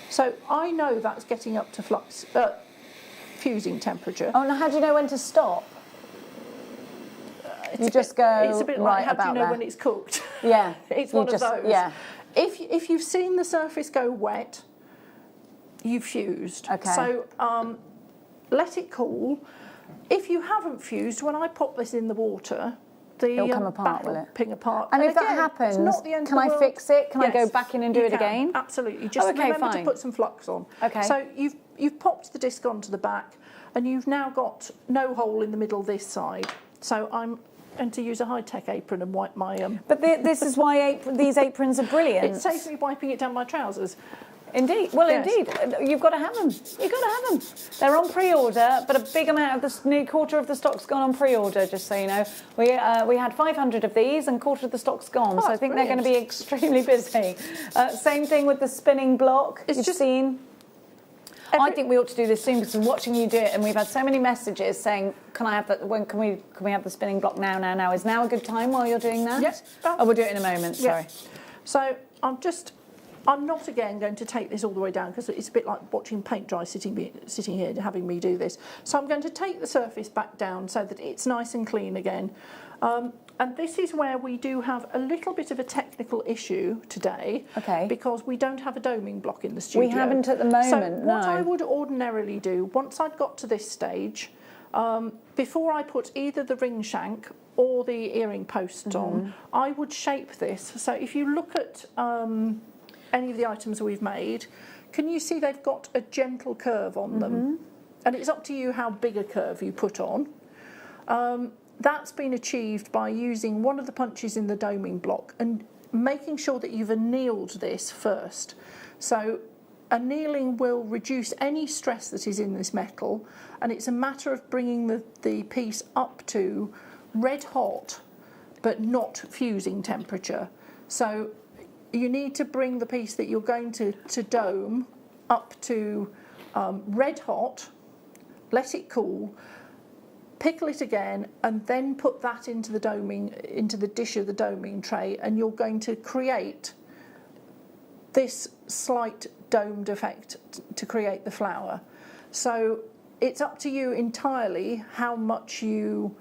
So I know that's getting up to fusing temperature. Oh, now how do you know when to stop? You just go It's a bit like, how do you know when it's cooked? Yeah. It's one of those. Yeah. If you've seen the surface go wet, you've fused. Okay. So let it cool. If you haven't fused, when I pop this in the water, it'll come apart, will it? Ping apart. And if again, that happens, it's not the end can of the I world. fix it? Can I go Yes, back in and do you it can, again? Absolutely. Just remember to put some flux on. Okay. So you've popped the disc onto the back, and you've now got no hole in the middle this side. So I'm going to use a high-tech apron and wipe my... But this is why these aprons are brilliant. It saves me wiping it down my trousers. Indeed. Well, Yes. indeed. You've got to have them. You've got to have them. They're on pre-order, but a big amount of nearly quarter of the stock's gone on pre-order, just so you know. We had 500 of these and quarter of the stock's gone, so I think they're going to be extremely busy. Same thing with the spinning block. You've seen. I think we ought to do this soon because I'm watching you do it, and we've had so many messages saying, "Can I have that? When can we have the spinning block now? Now is now a good time while you're doing that?" Yes. Oh, we'll do it in a moment. Sorry. So I'm not again going to take this all the way down because it's a bit like watching paint dry sitting here having me do this. So I'm going to take the surface back down so that it's nice and clean again. And this is where we do have a little bit of a technical issue today, because we don't have a doming block in the studio. We haven't at the moment, so what I would ordinarily do, once I'd got to this stage, before I put either the ring shank or the earring posts on, I would shape this. So if you look at any of the items we've made, can you see they've got a gentle curve on them? And it's up to you how big a curve you put on. That's been achieved by using one of the punches in the doming block and making sure that you've annealed this first. So annealing will reduce any stress that is in this metal, and it's a matter of bringing the piece up to red hot but not fusing temperature. So you need to bring the piece that you're going to dome up to red hot, let it cool, pickle it again, and then put that into the dish of the doming tray, and you're going to create this slight domed effect to create the flower. So it's up to you entirely how much you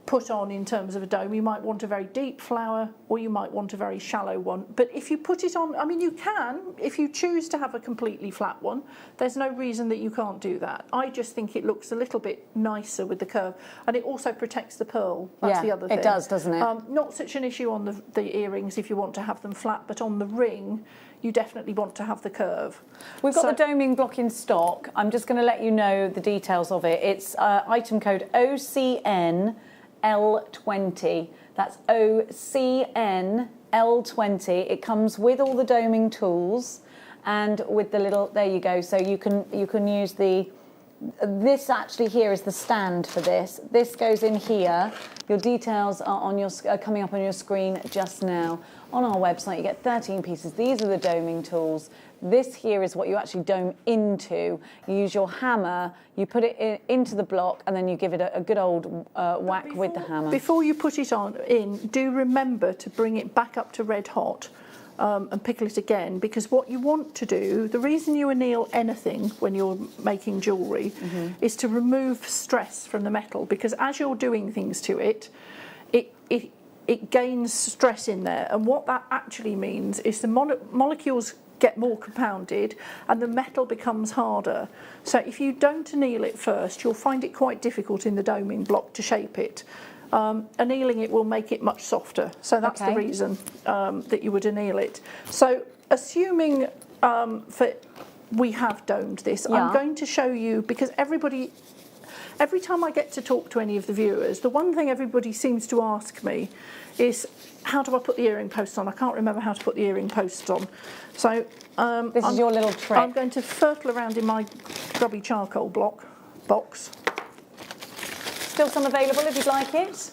put on in terms of a dome. You might want a very deep flower, or you might want a very shallow one. But if you put it on, I mean, you can, if you choose to have a completely flat one, there's no reason that you can't do that. I just think it looks a little bit nicer with the curve, and it also protects the pearl. That's the other thing. It does, doesn't it? Not such an issue on the earrings if you want to have them flat, but on the ring, you definitely want to have the curve. We've got the doming block in stock. I'm just going to let you know the details of it. It's item code OCN L20. That's OCN L20. It comes with all the doming tools and with the little, there you go. So you can use this actually here is the stand for this. This goes in here. Your details are on coming up on your screen just now. On our website, you get 13 pieces. These are the doming tools. This here is what you actually dome into. You use your hammer, you put it into the block, and then you give it a good old whack with the hammer. Before you put it in, do remember to bring it back up to red hot and pickle it again, because what you want to do, the reason you anneal anything when you're making jewellery is to remove stress from the metal, because as you're doing things to it, it gains stress in there, and what that actually means is the molecules get more compounded and the metal becomes harder. So if you don't anneal it first, you'll find it quite difficult in the doming block to shape it. Annealing it will make it much softer, so that's the reason that you would anneal it. So assuming we have domed this, I'm going to show you, because every time I get to talk to any of the viewers, the one thing everybody seems to ask me is, how do I put the earring posts on? I can't remember how to put the earring posts on. So this is your little trick. I'm going to fertle around in my grubby charcoal box. Still some available if you'd like it.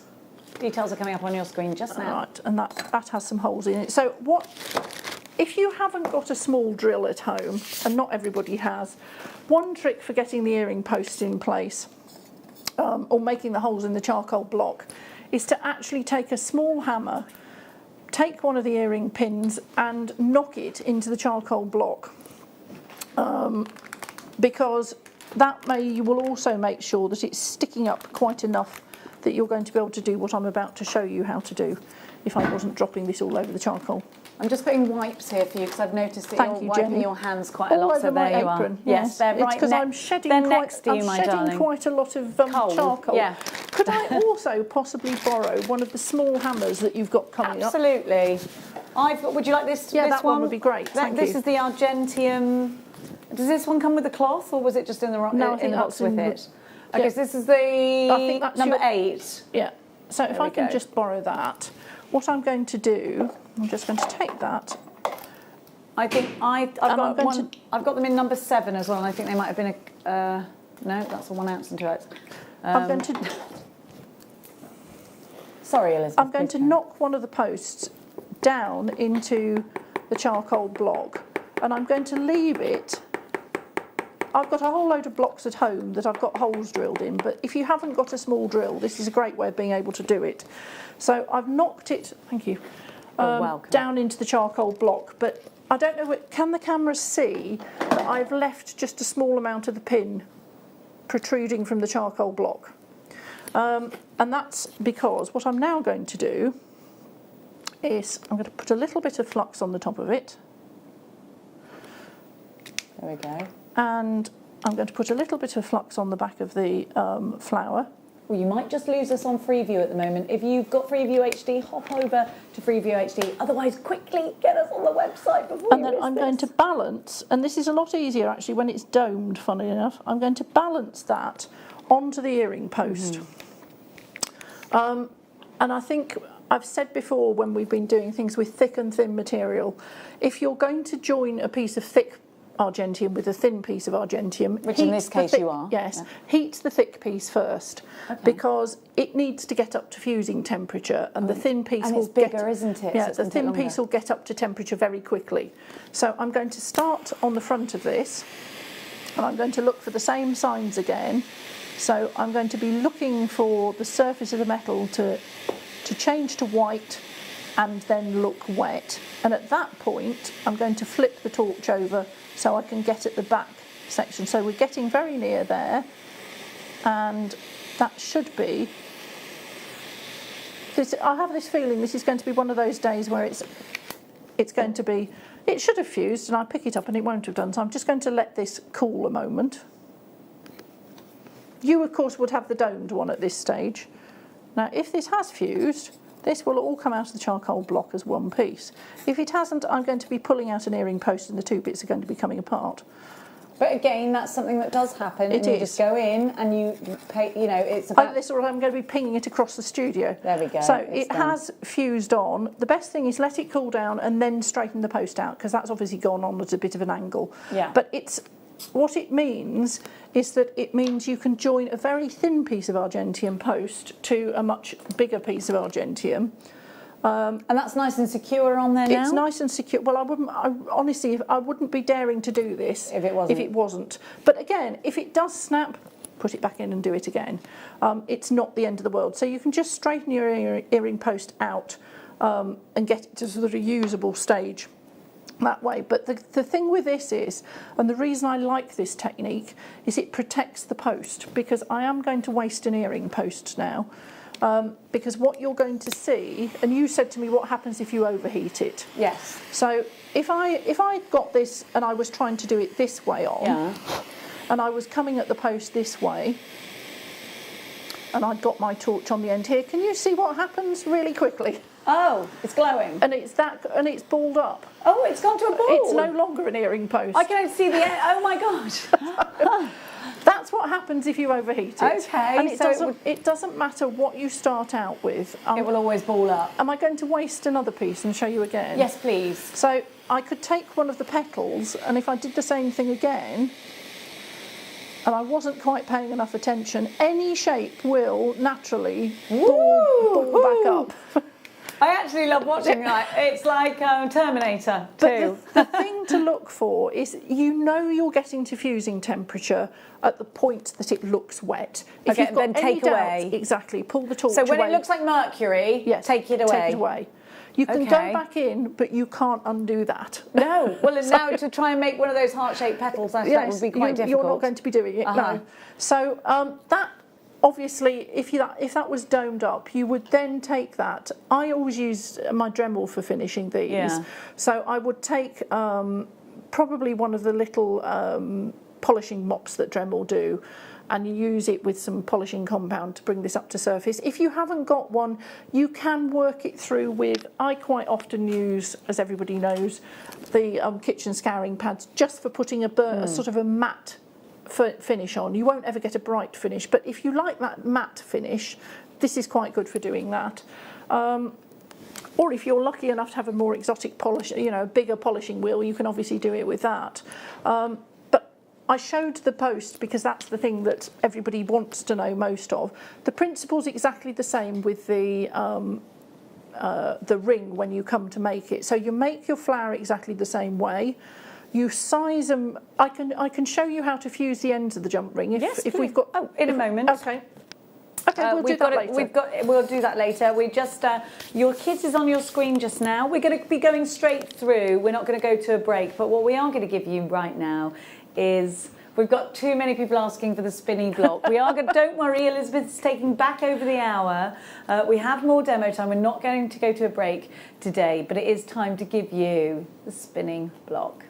Details are coming up on your screen just now. Right, and that has some holes in it. So if you haven't got a small drill at home, and not everybody has, one trick for getting the earring posts in place, or making the holes in the charcoal block, is to actually take a small hammer, take one of the earring pins and knock it into the charcoal block, because you will also make sure that it's sticking up quite enough that you're going to be able to do what I'm about to show you how to do, if I wasn't dropping this all over the charcoal. I'm just putting wipes here for you, because I've noticed that you're wiping Jenny. your hands quite a all lot. over So my there you apron. are. Yes, they're right. Because I'm shedding next to you, my darling. quite a lot of charcoal. Yeah. Could I also possibly borrow one of the small hammers that you've got coming up? Absolutely. Would you like this? Yeah, this that one would be great. Thank you. This is the Argentium. Does this one come with a cloth, or was it just in the box with it? Okay, so this is the I think that's number 8. Yeah. So if I can just borrow that, what I'm going to do, I'm just going to take that. I think I've got them in number 7 as well, and I think they might have been no, that's a 1 ounce and 2 ounces. I'm going to. Sorry, Elizabeth. I'm going to knock one of the posts down into the charcoal block, and I'm going to leave it. I've got a whole load of blocks at home that I've got holes drilled in, but if you haven't got a small drill, this is a great way of being able to do it. So I've knocked it, thank you, down into the charcoal block, but I don't know, can the camera see that I've left just a small amount of the pin protruding from the charcoal block? And that's because what I'm now going to do is I'm going to put a little bit of flux on the top of it. There we go. And I'm going to put a little bit of flux on the back of the flower. Well, you might just lose us on Freeview at the moment. If you've got Freeview HD, hop over to Freeview HD. Otherwise, quickly get us on the website before and then I'm going to balance, and this is a lot easier actually when it's domed, funnily enough. I'm going to balance that onto the earring post. And I think I've said before when we've been doing things with thick and thin material, if you're going to join a piece of thick Argentium with a thin piece of Argentium, which in this case you are, yes, heat the thick piece first, because it needs to get up to fusing temperature, and the thin piece will get bigger, isn't it? Yeah, so the thin piece will get up to temperature very quickly. So I'm going to start on the front of this, and I'm going to look for the same signs again. So I'm going to be looking for the surface of the metal to change to white and then look wet. And at that point, I'm going to flip the torch over so I can get at the back section. So we're getting very near there, and that should be. I have this feeling this is going to be one of those days where it's going to be. It should have fused, and I pick it up and it won't have done. So I'm just going to let this cool a moment. You, of course, would have the domed one at this stage. Now, if this has fused, this will all come out of the charcoal block as one piece. If it hasn't, I'm going to be pulling out an earring post and the two bits are going to be coming apart. But again, that's something that does happen. It You is. just go in and you pay, it's about... I'm going to be pinging it across the studio. There we go. So it has fused on. The best thing is let it cool down and then straighten the post out, because that's obviously gone on at a bit of an angle. Yeah. But what it means is that it means you can join a very thin piece of Argentium post to a much bigger piece of Argentium. And that's nice and secure on there now? It's nice and secure. Well, honestly, I wouldn't be daring to do this if it wasn't. But again, if it does snap, put it back in and do it again. It's not the end of the world. So you can just straighten your earring post out and get it to sort of a usable stage that way. But the thing with this is, and the reason I like this technique, is it protects the post, because I am going to waste an earring post now. Because what you're going to see, and you said to me, what happens if you overheat it? Yes. So if I got this and I was trying to do it this way on, and I was coming at the post this way, and I'd got my torch on the end here, can you see what happens really quickly? Oh, it's glowing. And it's balled up. Oh, it's gone to a ball. It's no longer an earring post. I can see the end. Oh my gosh. That's what happens if you overheat it. Okay. And it doesn't matter what you start out with. It will always ball up. Am I going to waste another piece and show you again? Yes, please. So I could take one of the petals, and if I did the same thing again, and I wasn't quite paying enough attention, any shape will naturally ball back up. I actually love watching that. It's like Terminator 2. But the thing to look for is, you're getting to fusing temperature at the point that it looks wet. If Okay, you've got then any take doubts, away. Exactly, pull the torch So when away. it looks like mercury, yes, take it away. Take it away. You can go back in, but you can't undo that. No. Well, and now to try and make one of those heart-shaped petals, that would be quite difficult. You're not going to be doing it, no. So that, obviously, if that was domed up, you would then take that. I always use my Dremel for finishing these. Yeah. So I would take probably one of the little polishing mops that Dremel do, and you use it with some polishing compound to bring this up to surface. If you haven't got one, you can work it through with, I quite often use, as everybody knows, the kitchen scouring pads, just for putting a sort of a matte finish on. You won't ever get a bright finish, but if you like that matte finish, this is quite good for doing that. Or if you're lucky enough to have a more exotic polish, a bigger polishing wheel, you can obviously do it with that. But I showed the post because that's the thing that everybody wants to know most of. The principle's exactly the same with the ring when you come to make it. So you make your flower exactly the same way. You size them. I can show you how to fuse the ends of the jump ring if we've got. Oh, in a moment. Okay. Okay, we'll do that later. We'll do that later. We just your kit is on your screen just now. We're going to be going straight through. We're not going to go to a break, but what we are going to give you right now is. We've got too many people asking for the spinny block. We are going. Don't worry, Elizabeth's taking back over the hour. We have more demo time. We're not going to go to a break today, but it is time to give you the spinning block.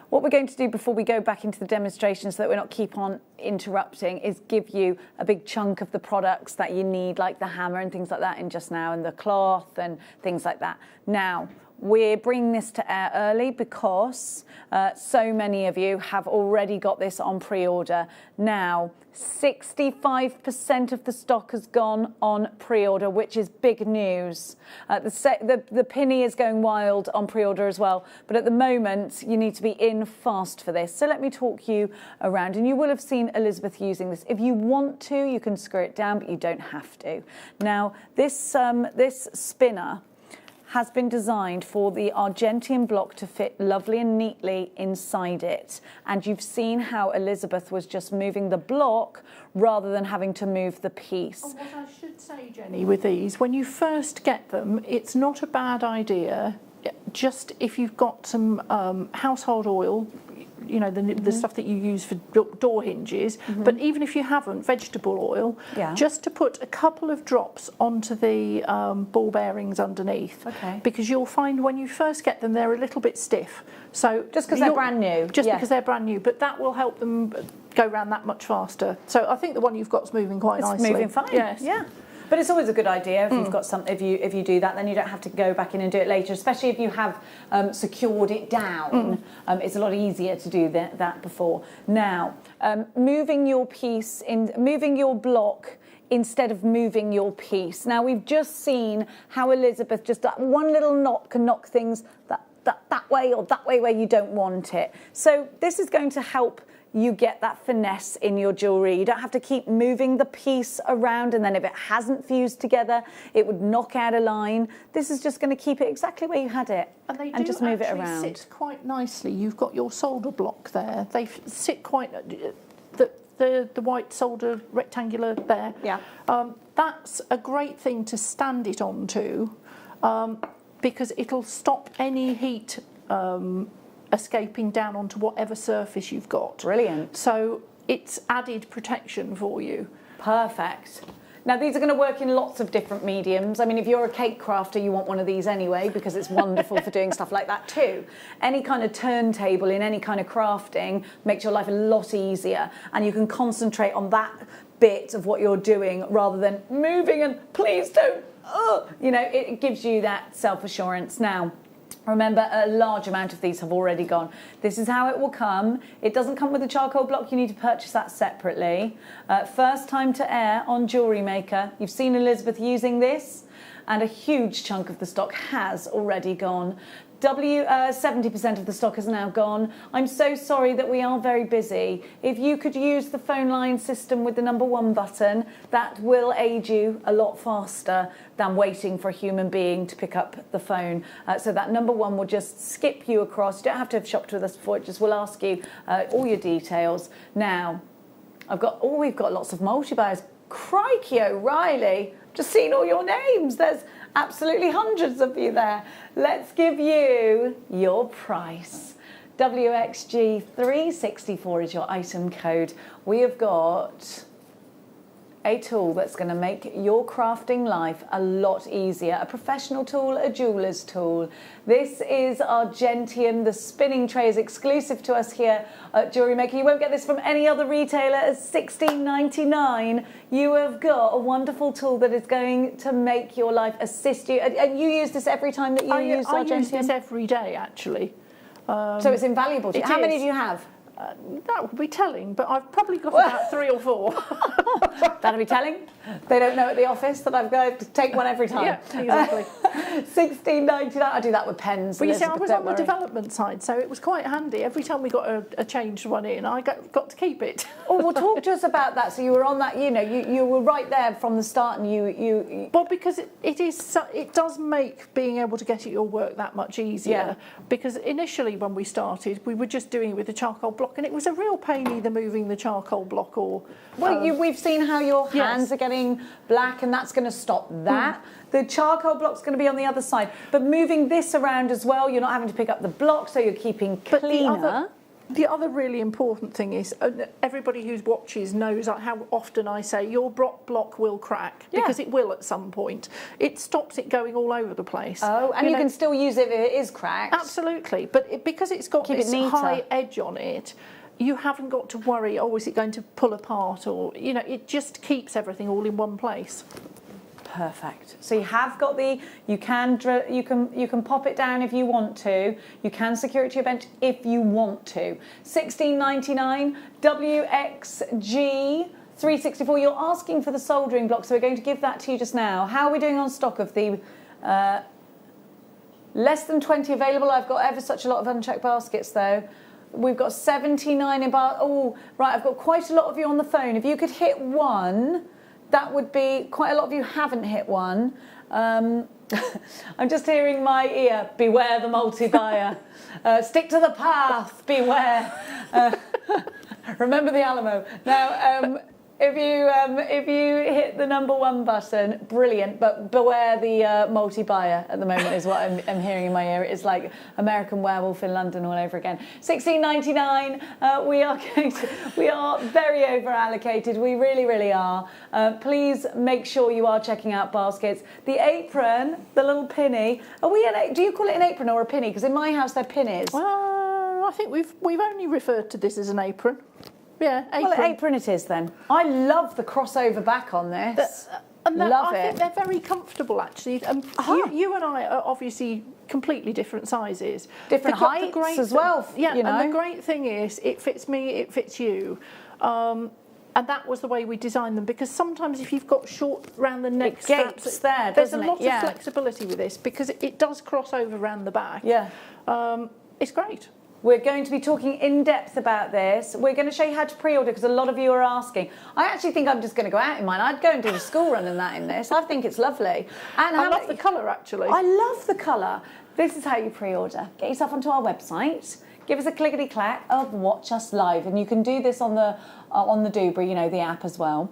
What we're going to do before we go back into the demonstration so that we're not keep on interrupting is give you a big chunk of the products that you need, like the hammer and things like that in just now, and the cloth and things like that. Now, we're bringing this to air early because so many of you have already got this on pre-order. Now, 65% of the stock has gone on pre-order, which is big news. The Pinny is going wild on pre-order as well, but at the moment you need to be in fast for this. So let me talk you around, and you will have seen Elizabeth using this. If you want to, you can screw it down, but you don't have to. Now, this spinner has been designed for the Argentian block to fit lovely and neatly inside it. And you've seen how Elizabeth was just moving the block rather than having to move the piece. Oh, what I should say, Jenny, with these, when you first get them, it's not a bad idea, just if you've got some household oil, the stuff that you use for door hinges, but even if you haven't, vegetable oil, just to put a couple of drops onto the ball bearings underneath. Okay. Because you'll find when you first get them, they're a little bit stiff. So just because they're brand new. Just because they're brand new, but that will help them go around that much faster. So I think the one you've got is moving quite nicely. It's moving fine. Yes. Yeah. But it's always a good idea if you've got some. If you do that, then you don't have to go back in and do it later. Especially if you have secured it down, it's a lot easier to do that before. Now, moving your block instead of moving your piece. Now, we've just seen how Elizabeth, just that one little knot can knock things that way or that way where you don't want it. So this is going to help you get that finesse in your jewellery. You don't have to keep moving the piece around, and then if it hasn't fused together, it would knock out a line. This is just going to keep it exactly where you had it and just move it around. They sit quite nicely. You've got your solder block there. They sit quite... The white solder rectangular there. Yeah. That's a great thing to stand it onto because it'll stop any heat escaping down onto whatever surface you've got. Brilliant. So it's added protection for you. Perfect. Now, these are going to work in lots of different mediums. I mean, if you're a cake crafter, you want one of these anyway, because it's wonderful for doing stuff like that too. Any kind of turntable in any kind of crafting makes your life a lot easier, and you can concentrate on that bit of what you're doing rather than moving and please don't, you know, it gives you that self-assurance. Now, remember, a large amount of these have already gone. This is how it will come. It doesn't come with a charcoal block. You need to purchase that separately. First time to air on JewelleryMaker. You've seen Elizabeth using this, and a huge chunk of the stock has already gone. 70% of the stock has now gone. I'm so sorry that we are very busy. If you could use the phone line system with the #1 button, that will aid you a lot faster than waiting for a human being to pick up the phone. So that #1 will just skip you across. You don't have to have shopped with us before. It just will ask you all your details. Now, we've got lots of multi-buyers. Crikey O'Reilly, just seen all your names. There's absolutely hundreds of you there. Let's give you your price. WXG364 is your item code. We have got a tool that's going to make your crafting life a lot easier. A professional tool, a jeweller's tool. This is our Gentium. The spinning tray is exclusive to us here at JewelleryMaker. You won't get this from any other retailer. At $16.99, you have got a wonderful tool that is going to make your life, assist you. And you use this every time that you use our Gentium? I use this every day, actually. So it's invaluable to you. How many do you have? That would be telling, but I've probably got about 3 or 4. That'll be telling. They don't know at the office that I've got to take one every time. Yeah, exactly. $16.99. I do that with pens. Well, you see, I was on the development side, so it was quite handy. Every time we got a changed one in, I got to keep it. Oh, well, talk to us about that. So you were on that, you know, you were right there from the start, and you... Well, because it does make being able to get at your work that much easier. Yeah. Because initially, when we started, we were just doing it with a charcoal block, and it was a real pain either moving the charcoal block or... Well, we've seen how your hands are getting black, and that's going to stop that. The charcoal block's going to be on the other side. But moving this around as well, you're not having to pick up the block, so you're keeping cleaner. The other really important thing is, everybody who watches knows how often I say your block will crack, because it will at some point. It stops it going all over the place. Oh, and you can still use it if it is cracked. Absolutely, but because it's got this high edge on it, you haven't got to worry, oh, is it going to pull apart, or, you know, it just keeps everything all in one place. Perfect. So you have got you can pop it down if you want to. You can secure it to your bench if you want to. $16.99 WXG 364. You're asking for the soldering block, so we're going to give that to you just now. How are we doing on stock of the less than 20 available? I've got ever such a lot of unchecked baskets though. We've got 79 in oh, right, I've got quite a lot of you on the phone. If you could hit one, that would be, quite a lot of you haven't hit one. I'm just hearing my ear, beware the multi-buyer. Stick to the path, beware. Remember the Alamo. Now, if you hit the #1 button, brilliant, but beware the multi-buyer at the moment is what I'm hearing in my ear. It's like American Werewolf in London all over again. $16.99. We are very over allocated. We really, really are. Please make sure you are checking out baskets. The apron, the little pinny. Do you call it an apron or a pinny? Because in my house they're pinnies. I think we've only referred to this as an apron. Yeah, apron. Well, apron it is then. I love the crossover back on this. I think they're very comfortable, actually. You and I are obviously completely different sizes. Different heights as well. Yeah, you know? And the great thing is it fits me, it fits you. And that was the way we designed them, because sometimes if you've got short round the neck straps, there's a lot of flexibility with this, because it does cross over round the back. Yeah. It's great. We're going to be talking in depth about this. We're going to show you how to pre-order, because a lot of you are asking. I actually think I'm just going to go out in mine. I'd go and do the school run and that in this. I think it's lovely. And I love the colour, actually. I love the colour. This is how you pre-order. Get yourself onto our website. Give us a clickety-clack of Watch Us Live, and you can do this on the Doobry, you know, the app as well.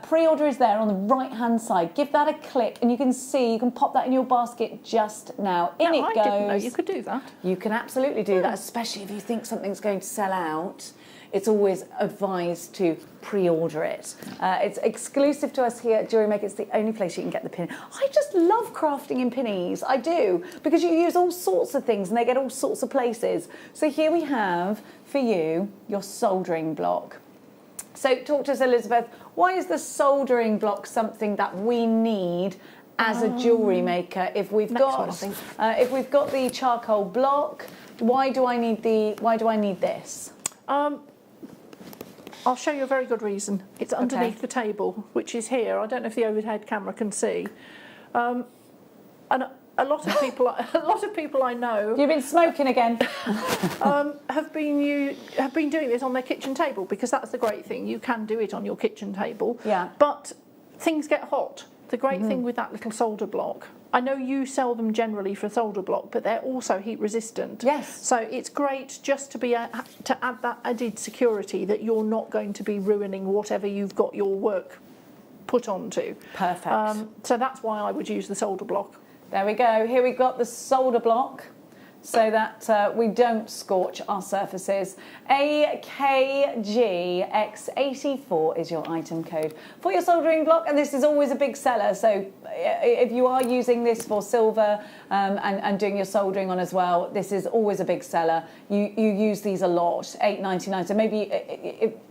Pre-order is there on the right-hand side. Give that a click, and you can see, you can pop that in your basket just now. In it goes. I didn't know you could do that. You can absolutely do that, especially if you think something's going to sell out. It's always advised to pre-order it. It's exclusive to us here at JewelleryMaker. It's the only place you can get the pin. I just love crafting in pinnies. I do, because you use all sorts of things and they get all sorts of places. So here we have for you your soldering block. So talk to us, Elizabeth. Why is the soldering block something that we need as a jewellery maker? If we've got the charcoal block, why do I need this? I'll show you a very good reason. It's underneath the table, which is here. I don't know if the overhead camera can see. And a lot of people I know. You've been smoking again. have been doing this on their kitchen table, because that's the great thing. You can do it on your kitchen table. Yeah. But things get hot. The great thing with that little solder block, I know you sell them generally for solder block, but they're also heat resistant. Yes. So it's great just to be to add that added security that you're not going to be ruining whatever you've got your work put onto. Perfect. So that's why I would use the solder block. There we go. Here we've got the solder block, so that we don't scorch our surfaces. AKGX84 is your item code for your soldering block, and this is always a big seller. So if you are using this for silver and doing your soldering on as well, this is always a big seller. You use these a lot, £8.99. So maybe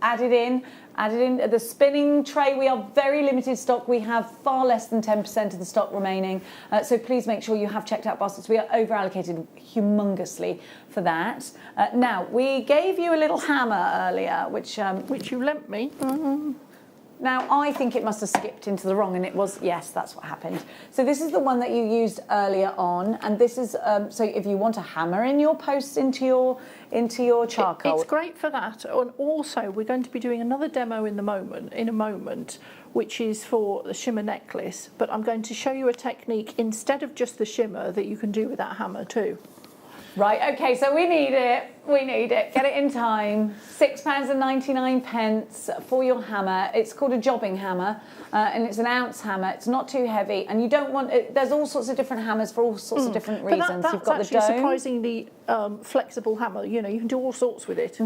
add it in. The spinning tray, we are very limited stock. We have far less than 10% of the stock remaining. So please make sure you have checked out baskets. We are over allocated humongously for that. Now, we gave you a little hammer earlier, which you lent me. Now, I think it must have skipped into the wrong, and it was, yes, that's what happened. So this is the one that you used earlier on, and this is, so if you want to hammer in your posts into your charcoal. It's great for that. And also, we're going to be doing another demo in a moment, which is for the shimmer necklace, but I'm going to show you a technique instead of just the shimmer that you can do with that hammer too. Right, okay, so we need it. Get it in time. £6.99 for your hammer. It's called a jobbing hammer, and it's an ounce hammer. It's not too heavy, and you don't want it. There's all sorts of different hammers for all sorts of different reasons. That's You've got actually the dome. a surprisingly flexible hammer. You know, you can do all sorts with it.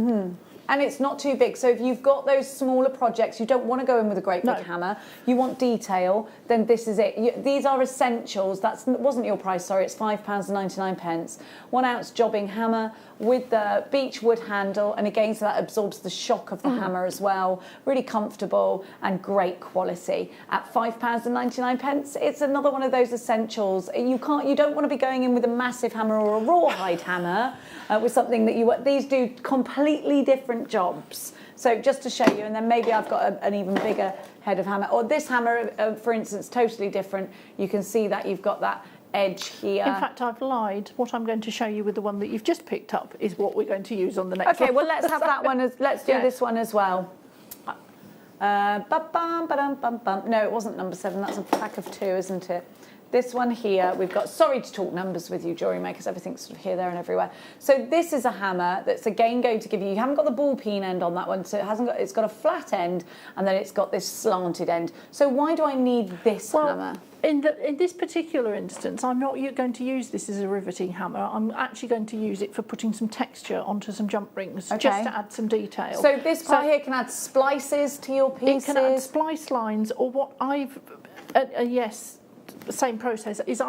And it's not too big. So if you've got those smaller projects, you don't want to go in with a great big hammer, you want detail, then this is it. These are essentials. That wasn't your price, sorry, it's £5.99. 1 ounce jobbing hammer with the beech wood handle, and again, so that absorbs the shock of the hammer as well. Really comfortable and great quality. At £5.99, it's another one of those essentials. You don't want to be going in with a massive hammer or a rawhide hammer with something that these do completely different jobs. So just to show you, and then maybe I've got an even bigger head of hammer, or this hammer, for instance, totally different. You can see that you've got that edge here. In fact, I've lied. What I'm going to show you with the one that you've just picked up is what we're going to use on the next one. Okay, well, let's have that one. Let's do this one as well. No, it wasn't number 7. That's a pack of 2, isn't it? This one here, we've got, sorry to talk numbers with you, jewellery makers, everything's sort of here, there and everywhere. So this is a hammer that's again going to give you haven't got the ball peen end on that one, so it's got a flat end, and then it's got this slanted end. So why do I need this hammer? In this particular instance, I'm not going to use this as a riveting hammer. I'm actually going to use it for putting some texture onto some jump rings, just to add some detail. So this part here can add splices to your pieces? It can add splice lines, or what I've, yes, the same process is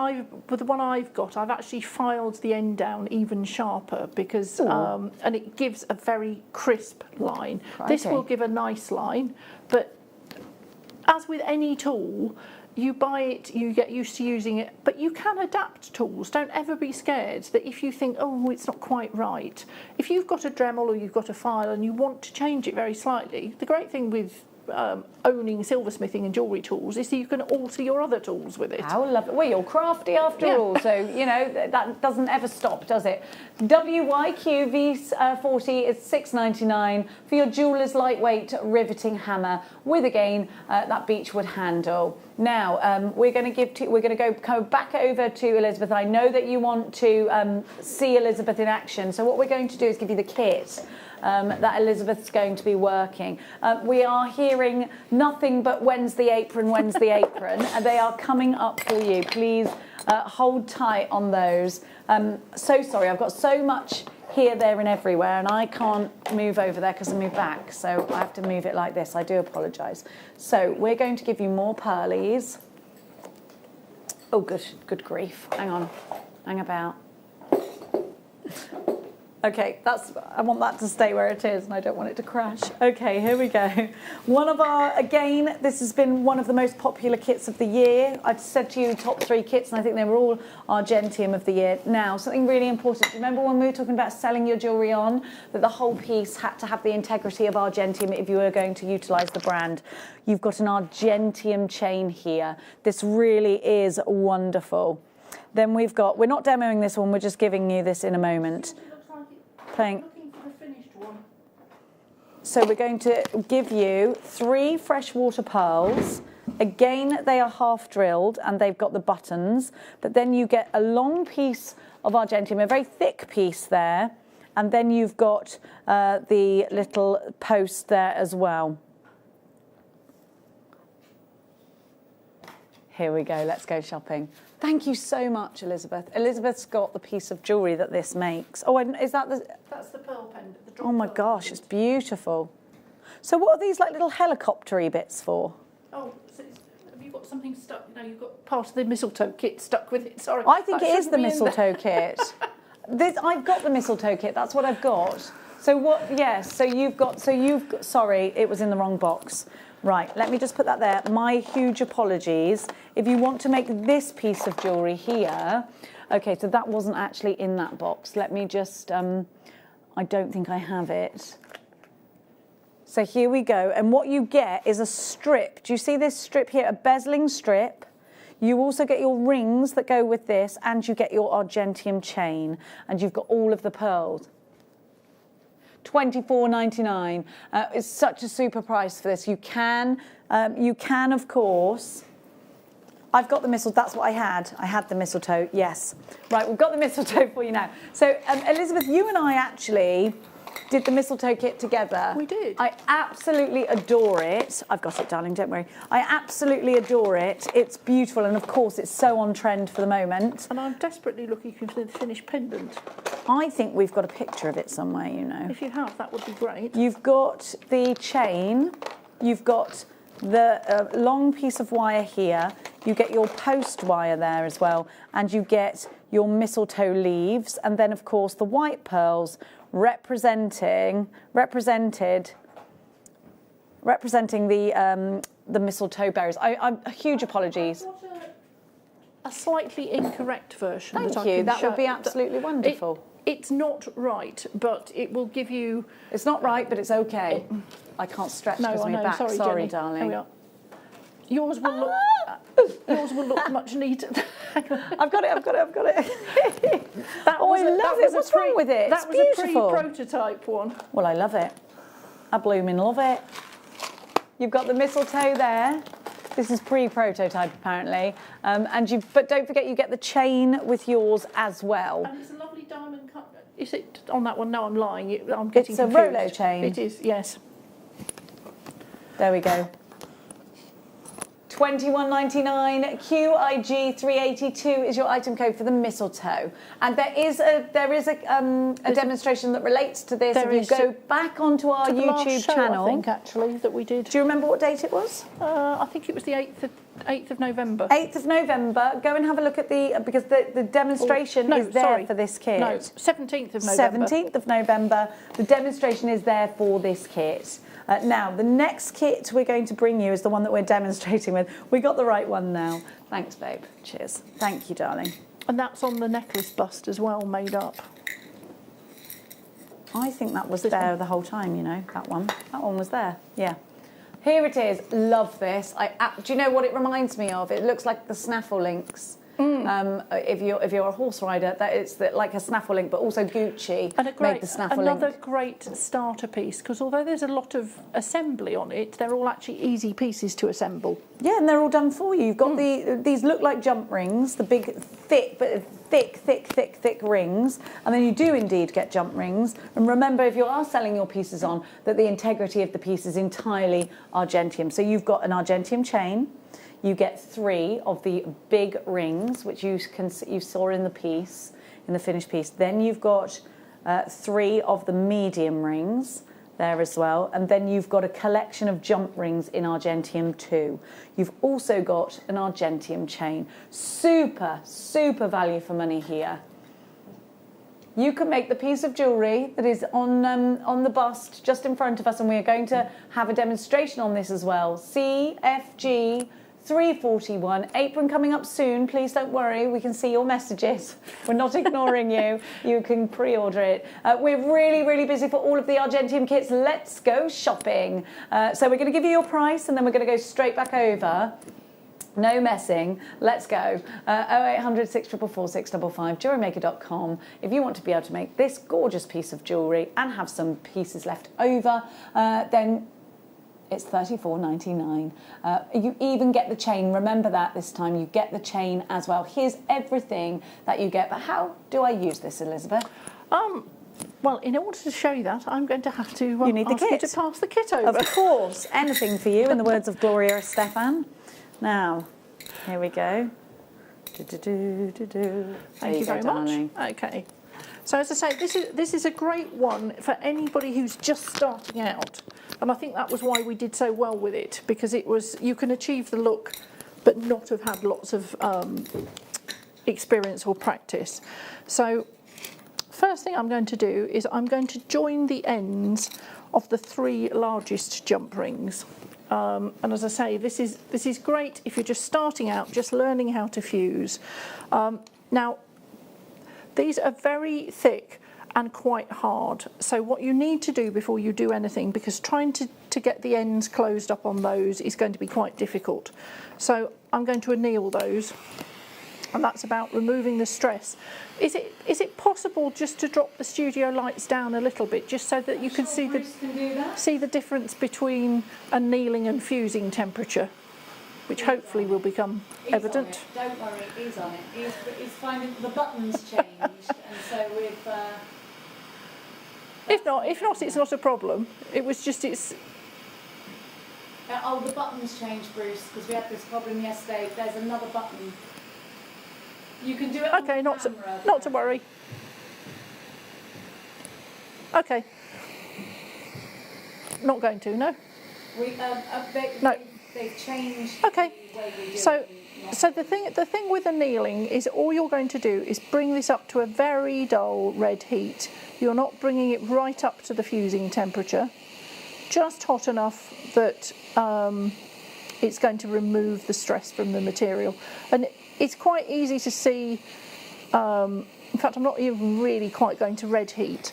with the one I've got, I've actually filed the end down even sharper because and it gives a very crisp line. This will give a nice line, but as with any tool, You buy it, you get used to using it, but you can adapt tools. Don't ever be scared that if you think, oh, it's not quite right. If you've got a Dremel or you've got a file and you want to change it very slightly, the great thing with owning silversmithing and jewellery tools is that you can alter your other tools with it. How lovely. Well, you're crafty after all, so, you know, that doesn't ever stop, does it? WYQ V40 is $6.99 for your jeweller's lightweight riveting hammer with, again, that beechwood handle. Now, we're going to go back over to Elizabeth. I know that you want to see Elizabeth in action, so what we're going to do is give you the kit that Elizabeth's going to be working. We are hearing nothing but when's the apron, and they are coming up for you. Please hold tight on those. So sorry, I've got so much here, there and everywhere, and I can't move over there because I moved back, so I have to move it like this. I do apologise. So we're going to give you more pearlies. Oh, good grief. Hang on. Hang about. Okay, I want that to stay where it is and I don't want it to crash. Okay, here we go. One of our, again, this has been one of the most popular kits of the year. I said to you top 3 kits and I think they were all Argentium of the year. Now, something really important. Remember when we were talking about selling your jewellery on, that the whole piece had to have the integrity of Argentium if you were going to utilise the brand. You've got an Argentium chain here. This really is wonderful. Then we're not demoing this one, we're just giving you this in a moment. Looking for the finished one. So we're going to give you 3 freshwater pearls. Again, they are half drilled and they've got the buttons, but then you get a long piece of Argentium, a very thick piece there, and then you've got the little post there as well. Here we go, let's go shopping. Thank you so much, Elizabeth. Elizabeth's got the piece of jewellery that this makes. Oh, and is that the... That's the pearl pendant. Oh my gosh, it's beautiful. So what are these like little helicopter-y bits for? Oh, so have you got something stuck? No, you've got part of the mistletoe kit stuck with it. Sorry. I think it is the mistletoe kit. I've got the mistletoe kit. That's what I've got. So what? Yes. So you've got. Sorry, it was in the wrong box. Right, let me just put that there. My huge apologies. If you want to make this piece of jewellery here, okay, so that wasn't actually in that box. Let me just, I don't think I have it. So here we go. And what you get is a strip. Do you see this strip here? A bezeling strip. You also get your rings that go with this, and you get your Argentium chain, and you've got all of the pearls. $24.99. It's such a super price for this. You can, of course. I've got the mistletoe. That's what I had. I had the mistletoe. Yes. Right. We've got the mistletoe for you now. So, Elizabeth, you and I actually did the mistletoe kit together. We did. I absolutely adore it. I've got it, darling, don't worry. I absolutely adore it. It's beautiful, and of course it's so on trend for the moment. And I'm desperately looking for the finished pendant. I think we've got a picture of it somewhere, you know. If you have, that would be great. You've got the chain, you've got the long piece of wire here, you get your post wire there as well, and you get your mistletoe leaves, and then of course the white pearls representing the mistletoe berries. I'm huge apologies. I've got a slightly incorrect version. Thank you. That would be absolutely wonderful. It's not right, but it will give you. It's not right, but it's okay. I can't stretch because of my back. Sorry, Jenny. darling. Here we are. Yours will look much neater. I've got it. That I love it. What's wrong with it? That was beautiful. a pre-prototype one. Well, I love it. I blooming love it. You've got the mistletoe there. This is pre-prototype apparently, but don't forget you get the chain with yours as well. And it's a lovely diamond cut. Is it on that one? No, I'm lying. I'm getting It's a confused. Rolo chain. It is, yes. There we go. $21.99. QIG 382 is your item code for the mistletoe, and there is a demonstration that relates to this. If you go back onto our YouTube channel, I think actually that we did. Do you remember what date it was? I think it was the 8th of November. 8th of November. Go and have a look at because the demonstration is there for this kit. No, 17th of November. 17th of November. The demonstration is there for this kit. Now, the next kit we're going to bring you is the one that we're demonstrating with. We got the right one now. Thanks, babe. Cheers. Thank you, darling. And that's on the necklace bust as well, made up. I think that was there the whole time, you know, that one. That one was there, yeah. Here it is. Love this. Do you know what it reminds me of? It looks like the snaffle links. If you're a horse rider, it's like a snaffle link, but also Gucci made the snaffle link. Another great starter piece, because although there's a lot of assembly on it, they're all actually easy pieces to assemble. Yeah, and they're all done for you. You've got these look like jump rings, the big, thick rings, and then you do indeed get jump rings. And remember, if you are selling your pieces on, that the integrity of the piece is entirely argentium. So you've got an argentium chain. You get 3 of the big rings, which you saw in the piece, in the finished piece. Then you've got 3 of the medium rings there as well. And then you've got a collection of jump rings in argentium too. You've also got an argentium chain. Super, super value for money here. You can make the piece of jewellery that is on the bust just in front of us, and we are going to have a demonstration on this as well. CFG 341, apron coming up soon. Please don't worry, we can see your messages. We're not ignoring you. You can pre-order it. We're really, really busy for all of the argentium kits. Let's go shopping. So we're going to give you your price, and then we're going to go straight back over. No messing. Let's go. 0800 644 655, jewellerymaker.com. If you want to be able to make this gorgeous piece of jewellery and have some pieces left over, then it's $34.99. You even get the chain. Remember that this time. You get the chain as well. Here's everything that you get. But how do I use this, Elizabeth? Well, in order to show you that, I'm going to have to you need the ask you to pass the kit over. Of course. Anything for you, in the words of Gloria Estefan. Now, here we go. Thank you very much. Okay. So as I say, this is a great one for anybody who's just starting out. And I think that was why we did so well with it, because you can achieve the look but not have had lots of experience or practice. So first thing I'm going to do is I'm going to join the ends of the 3 largest jump rings. And as I say, this is great if you're just starting out, just learning how to fuse. Now, these are very thick and quite hard. So what you need to do before you do anything, because trying to get the ends closed up on those is going to be quite difficult. So I'm going to anneal those, and that's about removing the stress. Is it possible just to drop the studio lights down a little bit, just so that you can see the difference between annealing and fusing temperature, which hopefully will become evident. Don't worry, he's on it. He's finding the buttons changed, and so we've. If not, it's not a problem. It was just the buttons changed, Bruce, because we had this problem yesterday. There's another button. You can do it. Okay, not to worry. Okay. Not going to, no. They've changed. Okay. The way we do so it. So the thing with annealing is all you're going to do is bring this up to a very dull red heat. You're not bringing it right up to the fusing temperature, just hot enough that it's going to remove the stress from the material. And it's quite easy to see. In fact, I'm not even really quite going to red heat.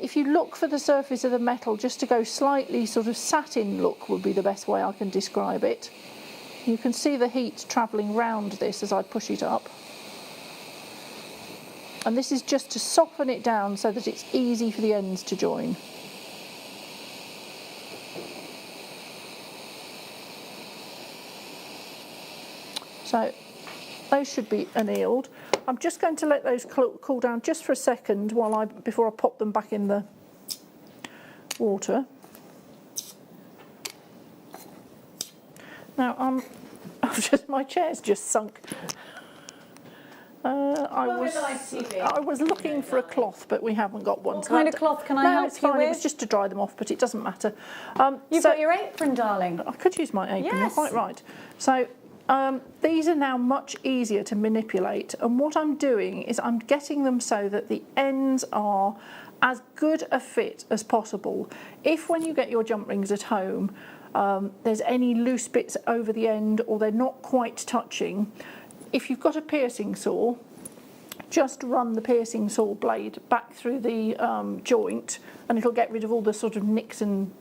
If you look for the surface of the metal, just to go slightly sort of satin look would be the best way I can describe it. You can see the heat travelling round this as I push it up. And this is just to soften it down so that it's easy for the ends to join. So those should be annealed. I'm just going to let those cool down just for a second before I pop them back in the water. Now, my chair's just sunk. I was looking for a cloth, but we haven't got one. What kind of cloth can I help it's fine. you with? It was just to dry them off, but it doesn't matter. You've got your apron, darling. I could use my apron. Yes. You're quite right. So these are now much easier to manipulate, and what I'm doing is I'm getting them so that the ends are as good a fit as possible. If when you get your jump rings at home there's any loose bits over the end or they're not quite touching, if you've got a piercing saw, just run the piercing saw blade back through the joint, and it'll get rid of all the sort of nicks and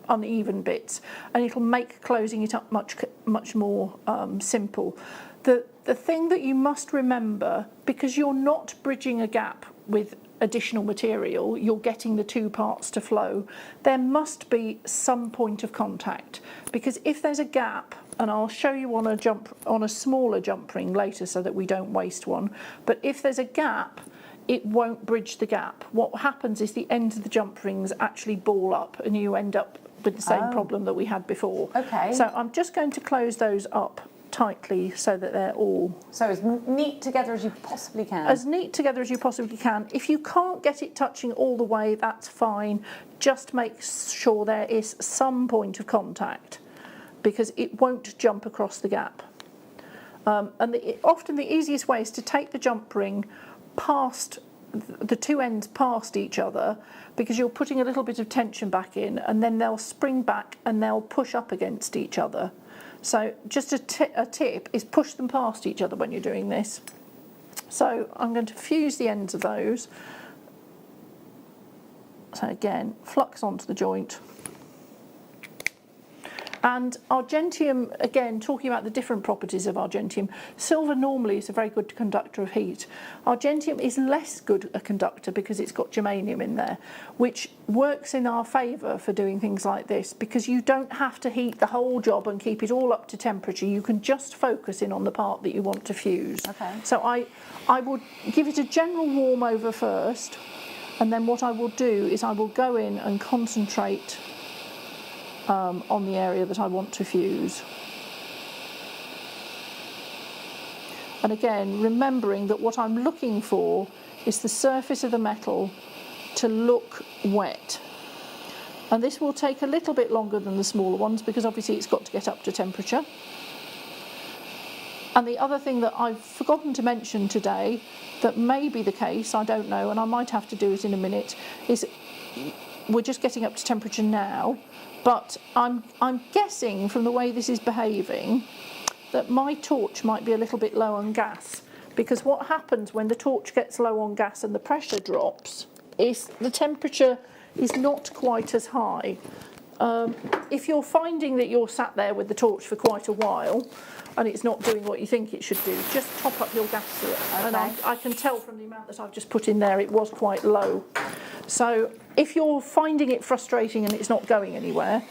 uneven bits, and it'll make closing it up much more simple. The thing that you must remember, because you're not bridging a gap with additional material, you're getting the two parts to flow, there must be some point of contact, because if there's a gap, and I'll show you on a smaller jump ring later so that we don't waste one, but if there's a gap, it won't bridge the gap. What happens is the ends of the jump rings actually ball up and you end up with the same problem that we had before. Okay. So I'm just going to close those up tightly so that they're all... So as neat together as you possibly can. As neat together as you possibly can. If you can't get it touching all the way, that's fine. Just make sure there is some point of contact, because it won't jump across the gap. Often the easiest way is to take the jump ring past the two ends past each other, because you're putting a little bit of tension back in, and then they'll spring back and they'll push up against each other. So just a tip is push them past each other when you're doing this. So I'm going to fuse the ends of those. So again, flux onto the joint. And argentium, again, talking about the different properties of argentium, silver normally is a very good conductor of heat. Argentium is less good a conductor because it's got germanium in there, which works in our favour for doing things like this, because you don't have to heat the whole job and keep it all up to temperature. You can just focus in on the part that you want to fuse. Okay. So I would give it a general warm over first, and then what I will do is I will go in and concentrate on the area that I want to fuse. And again, remembering that what I'm looking for is the surface of the metal to look wet. And this will take a little bit longer than the smaller ones, because obviously it's got to get up to temperature. And the other thing that I've forgotten to mention today, that may be the case, I don't know, and I might have to do it in a minute, is we're just getting up to temperature now, but I'm guessing from the way this is behaving that my torch might be a little bit low on gas, because what happens when the torch gets low on gas and the pressure drops is the temperature is not quite as high. If you're finding that you're sat there with the torch for quite a while and it's not doing what you think it should do, just top up your gas to it. Okay. And I can tell from the amount that I've just put in there, it was quite low. So if you're finding it frustrating and it's not going anywhere,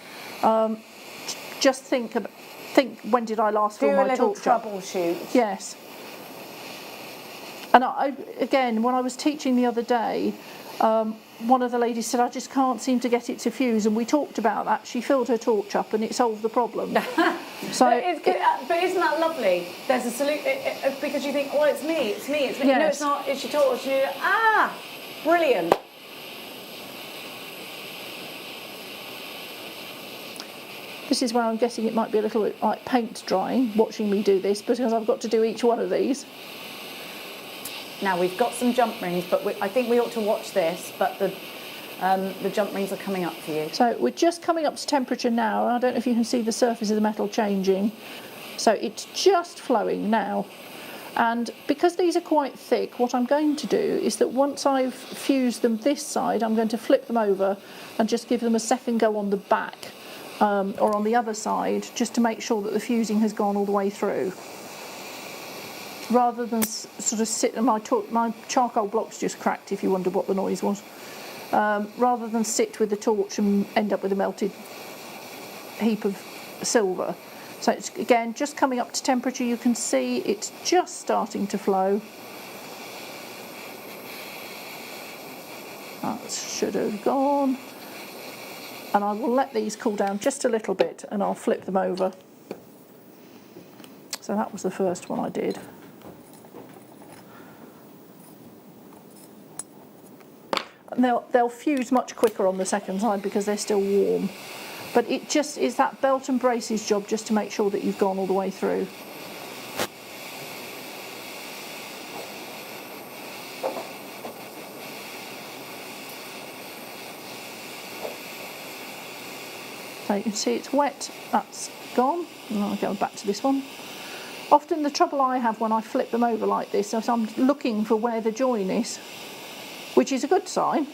just think, when did I last fill my torch up? Do a little troubleshoot. Yes. And again, when I was teaching the other day, one of the ladies said, I just can't seem to get it to fuse, and we talked about that. She filled her torch up and it solved the problem. So but isn't that lovely? There's a solution, because you think, oh, it's me. Yes. No, it's not, it's your torch. And you're, brilliant. This is where I'm guessing it might be a little bit like paint drying, watching me do this, because I've got to do each one of these. Now we've got some jump rings, but I think we ought to watch this, but the jump rings are coming up for you. So we're just coming up to temperature now. I don't know if you can see the surface of the metal changing. So it's just flowing now. And because these are quite thick, what I'm going to do is that once I've fused them this side, I'm going to flip them over and just give them a second go on the back, or on the other side, just to make sure that the fusing has gone all the way through. Rather than sort of sit, my charcoal block's just cracked, if you wonder what the noise was. Rather than sit with the torch and end up with a melted heap of silver. So it's, again, just coming up to temperature. You can see it's just starting to flow. That should have gone. And I will let these cool down just a little bit and I'll flip them over. So that was the first one I did. And they'll fuse much quicker on the second side because they're still warm. But it just is that belt and braces job just to make sure that you've gone all the way through. So you can see it's wet, that's gone. And I'll go back to this one. Often the trouble I have when I flip them over like this is I'm looking for where the join is, which is a good sign.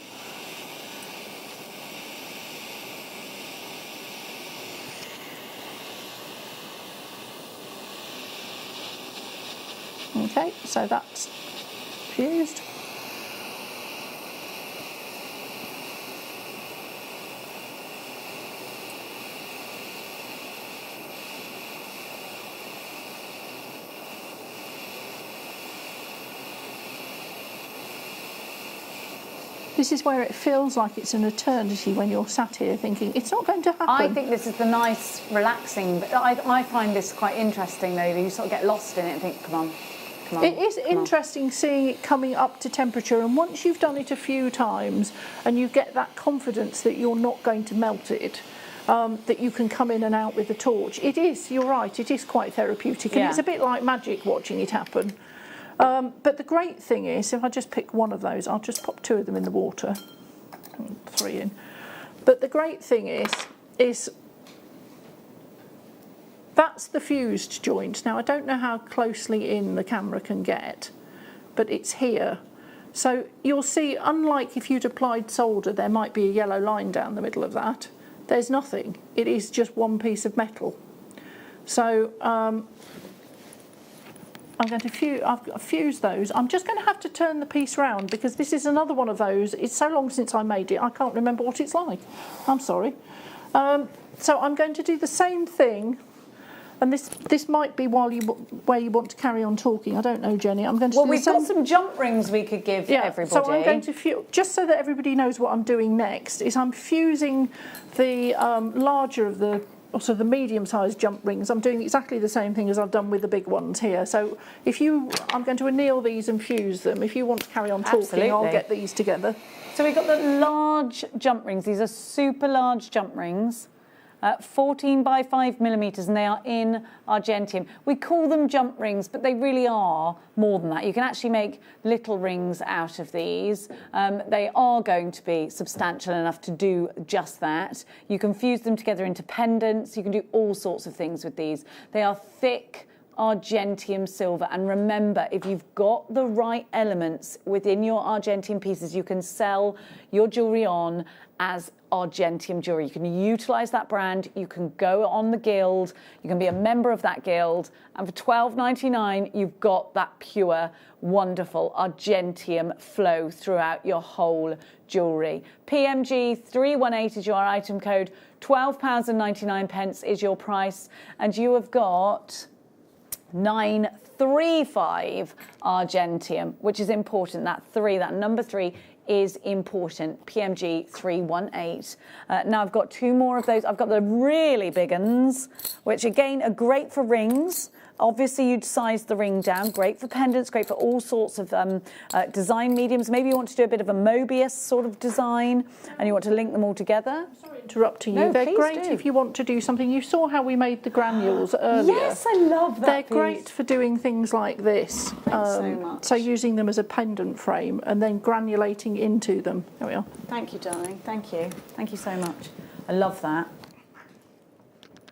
Okay, so that's fused. This is where it feels like it's an eternity when you're sat here thinking, it's not going to happen. I think this is the nice, relaxing, but I find this quite interesting though. You sort of get lost in it and think, come on. It is interesting seeing it coming up to temperature, and once you've done it a few times and you get that confidence that you're not going to melt it, that you can come in and out with the torch, it is, you're right, it is quite therapeutic, and it's a bit like magic watching it happen. But the great thing is, if I just pick one of those, I'll just pop 2 of them in the water, 3 in. But the great thing is that's the fused joint. Now, I don't know how closely in the camera can get, but it's here. So you'll see, unlike if you'd applied solder, there might be a yellow line down the middle of that. There's nothing. It is just one piece of metal. So I'm going to I've fused those. I'm just going to have to turn the piece round because this is another one of those. It's so long since I made it, I can't remember what it's like. I'm sorry. So I'm going to do the same thing. And this might be where you want to carry on talking. I don't know, Jenny. I'm going to. Well, we've got some jump rings we could give everybody. So I'm going to just so that everybody knows what I'm doing next. Is I'm fusing the larger of the, also the medium-sized jump rings. I'm doing exactly the same thing as I've done with the big ones here. So I'm going to anneal these and fuse them. If you want to carry on talking, I'll get these together. So we've got the large jump rings. These are super large jump rings. 14 by 5 millimetres, and they are in Argentium. We call them jump rings, but they really are more than that. You can actually make little rings out of these. They are going to be substantial enough to do just that. You can fuse them together into pendants. You can do all sorts of things with these. They are thick Argentium silver, and remember, if you've got the right elements within your Argentium pieces, you can sell your jewellery on as Argentium jewellery. You can utilise that brand, you can go on the guild, you can be a member of that guild, and for $12.99 you've got that pure, wonderful Argentium flow throughout your whole jewellery. PMG318 is your item code, £12.99 is your price, and you have got 935 Argentium, which is important. That number 3 is important. PMG 318. Now I've got 2 more of those. I've got the really big ones, which again are great for rings. Obviously, you'd size the ring down. Great for pendants, great for all sorts of design mediums. Maybe you want to do a bit of a Mobius sort of design and you want to link them all together. Sorry, interrupting you. They're great if you want to do something. You saw how we made the granules earlier. Yes, I love that. They're great for doing things like this. Thanks so much. So using them as a pendant frame and then granulating into them. There we are. Thank you, darling. Thank you. Thank you so much. I love that.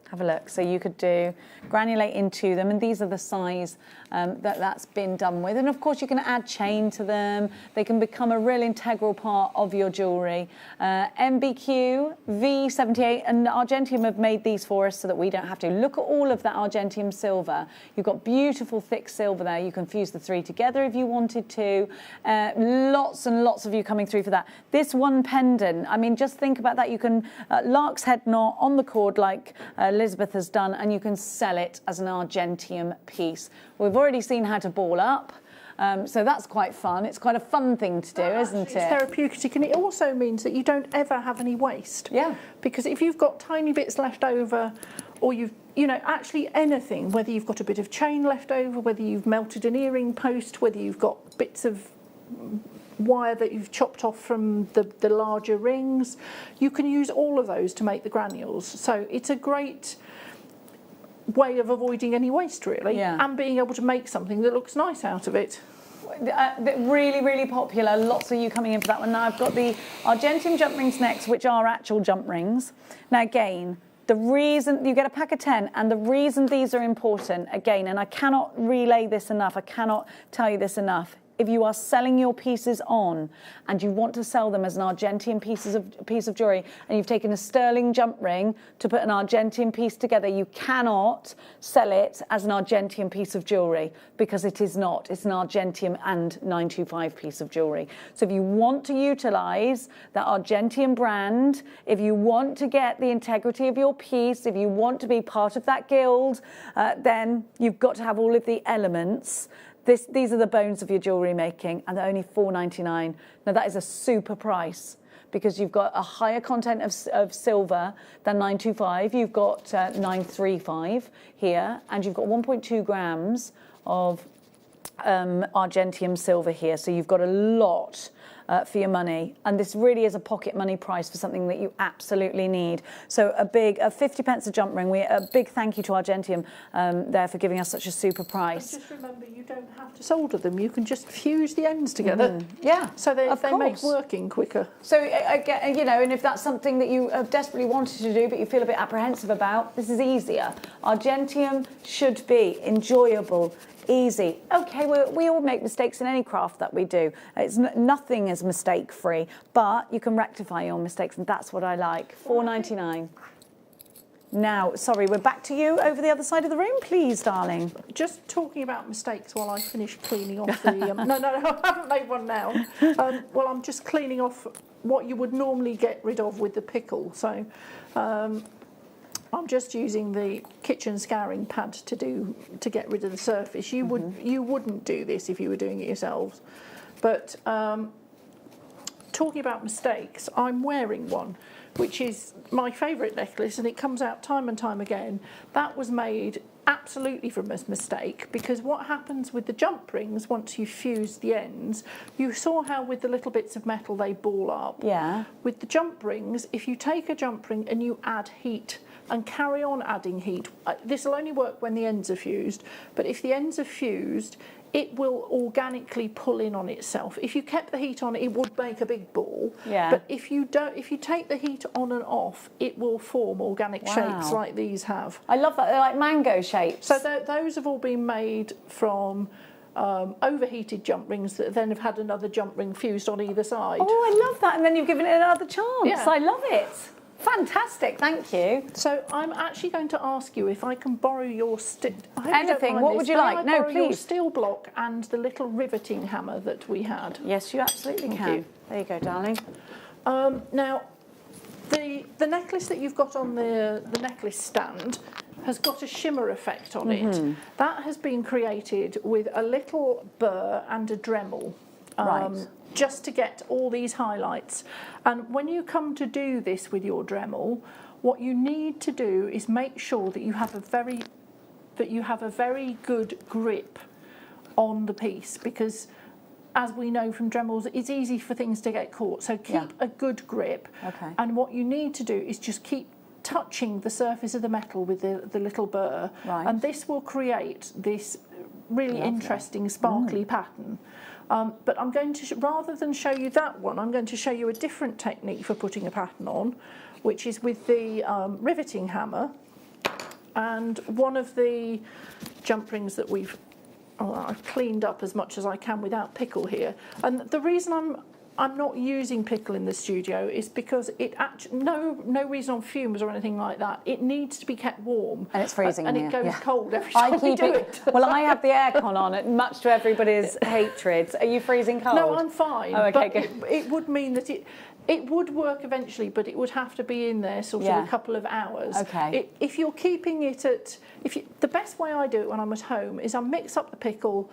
Have a look. So you could do granulate into them, and these are the size that's been done with. And of course you can add chain to them. They can become a real integral part of your jewellery. MBQ, V78 and Argentium have made these for us so that we don't have to. Look at all of that Argentium silver. You've got beautiful thick silver there. You can fuse the 3 together if you wanted to. Lots and lots of you coming through for that. This one pendant, I mean, just think about that. You can lark's head knot on the cord like Elizabeth has done, and you can sell it as an Argentium piece. We've already seen how to ball up, so that's quite fun. It's quite a fun thing to do, isn't it? It's therapeutic, and it also means that you don't ever have any waste. Yeah. Because if you've got tiny bits left over, or actually anything, whether you've got a bit of chain left over, whether you've melted an earring post, whether you've got bits of wire that you've chopped off from the larger rings. You can use all of those to make the granules. So it's a great way of avoiding any waste, really, and being able to make something that looks nice out of it. Really, really popular. Lots of you coming in for that one. Now I've got the Argentium jump rings next, which are actual jump rings. Now again, the reason you get a pack of 10, and the reason these are important, again, and I cannot relay this enough, I cannot tell you this enough. If you are selling your pieces on and you want to sell them as an Argentium piece of jewellery, and you've taken a sterling jump ring to put an Argentium piece together, you cannot sell it as an Argentium piece of jewellery, because it is not. It's an Argentium and 925 piece of jewellery. So if you want to utilise that Argentium brand, if you want to get the integrity of your piece, if you want to be part of that guild, then you've got to have all of the elements. These are the bones of your jewellery making, and they're only £4.99. Now that is a super price, because you've got a higher content of silver than 925. You've got 935 here, and you've got 1.2 grams of Argentium silver here. So you've got a lot for your money, and this really is a pocket money price for something that you absolutely need. So a 50 pence a jump ring. A big thank you to Argentium there for giving us such a super price. Just remember, you don't have to solder them. You can just fuse the ends together. Yeah, so they make working quicker. So you know, and if that's something that you have desperately wanted to do but you feel a bit apprehensive about, this is easier. Argentium should be enjoyable, easy. Okay, we all make mistakes in any craft that we do. Nothing is mistake-free, but you can rectify your mistakes, and that's what I like. £4.99. Now, sorry, we're back to you over the other side of the room, please, darling. Just talking about mistakes while I finish cleaning off the... no, I haven't made one now. Well, I'm just cleaning off what you would normally get rid of with the pickle. So I'm just using the kitchen scouring pad to get rid of the surface. You wouldn't do this if you were doing it yourselves. But talking about mistakes, I'm wearing one, which is my favourite necklace, and it comes out time and time again. That was made absolutely from a mistake, because what happens with the jump rings, once you fuse the ends, you saw how with the little bits of metal they ball up. Yeah. With the jump rings, if you take a jump ring and you add heat and carry on adding heat, this will only work when the ends are fused, but if the ends are fused, it will organically pull in on itself. If you kept the heat on, it would make a big ball. Yeah. But if you take the heat on and off, it will form organic shapes like these have. I love that. They're like mango shapes. So those have all been made from overheated jump rings that then have had another jump ring fused on either side. Oh, I love that. And then you've given it another chance. Yeah. I love it. Fantastic, thank you. So I'm actually going to ask you if I can borrow your anything. What would you like? No, please. Your steel block and the little riveting hammer that we had. Yes, you absolutely can. There you go, darling. Now, the necklace that you've got on the necklace stand has got a shimmer effect on it. That has been created with a little burr and a Dremel. Right. Just to get all these highlights. And when you come to do this with your Dremel, what you need to do is make sure that you have a very good grip on the piece, because as we know from Dremels, it's easy for things to get caught. So keep a good grip. Okay. And what you need to do is just keep touching the surface of the metal with the little burr. Right. And this will create this really interesting sparkly pattern. But I'm going to, rather than show you that one, I'm going to show you a different technique for putting a pattern on, which is with the riveting hammer and one of the jump rings that I've cleaned up as much as I can without pickle here. And the reason I'm not using pickle in the studio is because it actually, no reason on fumes or anything like that. It needs to be kept warm. And it's freezing and here. it goes cold every time we do it. Well, I have the aircon on, much to everybody's hatred. Are you freezing cold? No, I'm fine. Oh, okay, but good. It would mean that it would work eventually, but it would have to be in there sort of a couple of hours. Okay. If you're keeping it at, the best way I do it when I'm at home is I mix up the pickle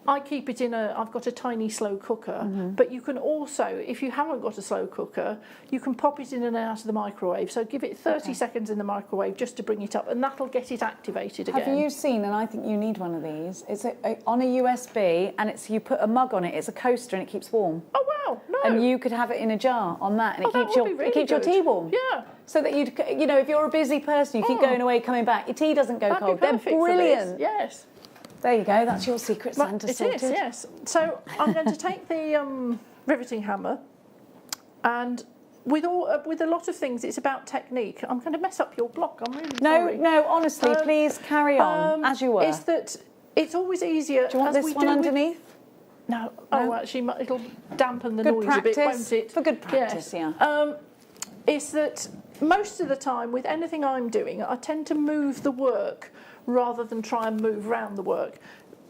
I keep it in I've got a tiny slow cooker, Mm-hmm. but you can also, if you haven't got a slow cooker, you can pop it in and out of the microwave. So give it 30 seconds in the microwave just to bring it up, and that'll get it activated again. Have you seen, and I think you need one of these, it's on a USB, and you put a mug on it, it's a coaster and it keeps warm. Oh wow, no. And you could have it in a jar on that, and it keeps your tea warm. Yeah. So that if you're a busy person, you keep going away, coming back, your tea doesn't go That'd cold. be They're perfect for brilliant. this, yes. There you go, that's your secret Santa It sorted. is, yes. So I'm going to take the riveting hammer, and with a lot of things, it's about technique. I'm going to mess up your block. I'm really sorry. No, honestly, please carry on as you were. Is that it's always easier. Do you want this one underneath? No. Oh, actually, it'll dampen the Good noise practice. a bit, won't it? For good practice, yes. yeah. Is that most of the time with anything I'm doing, I tend to move the work rather than try and move around the work.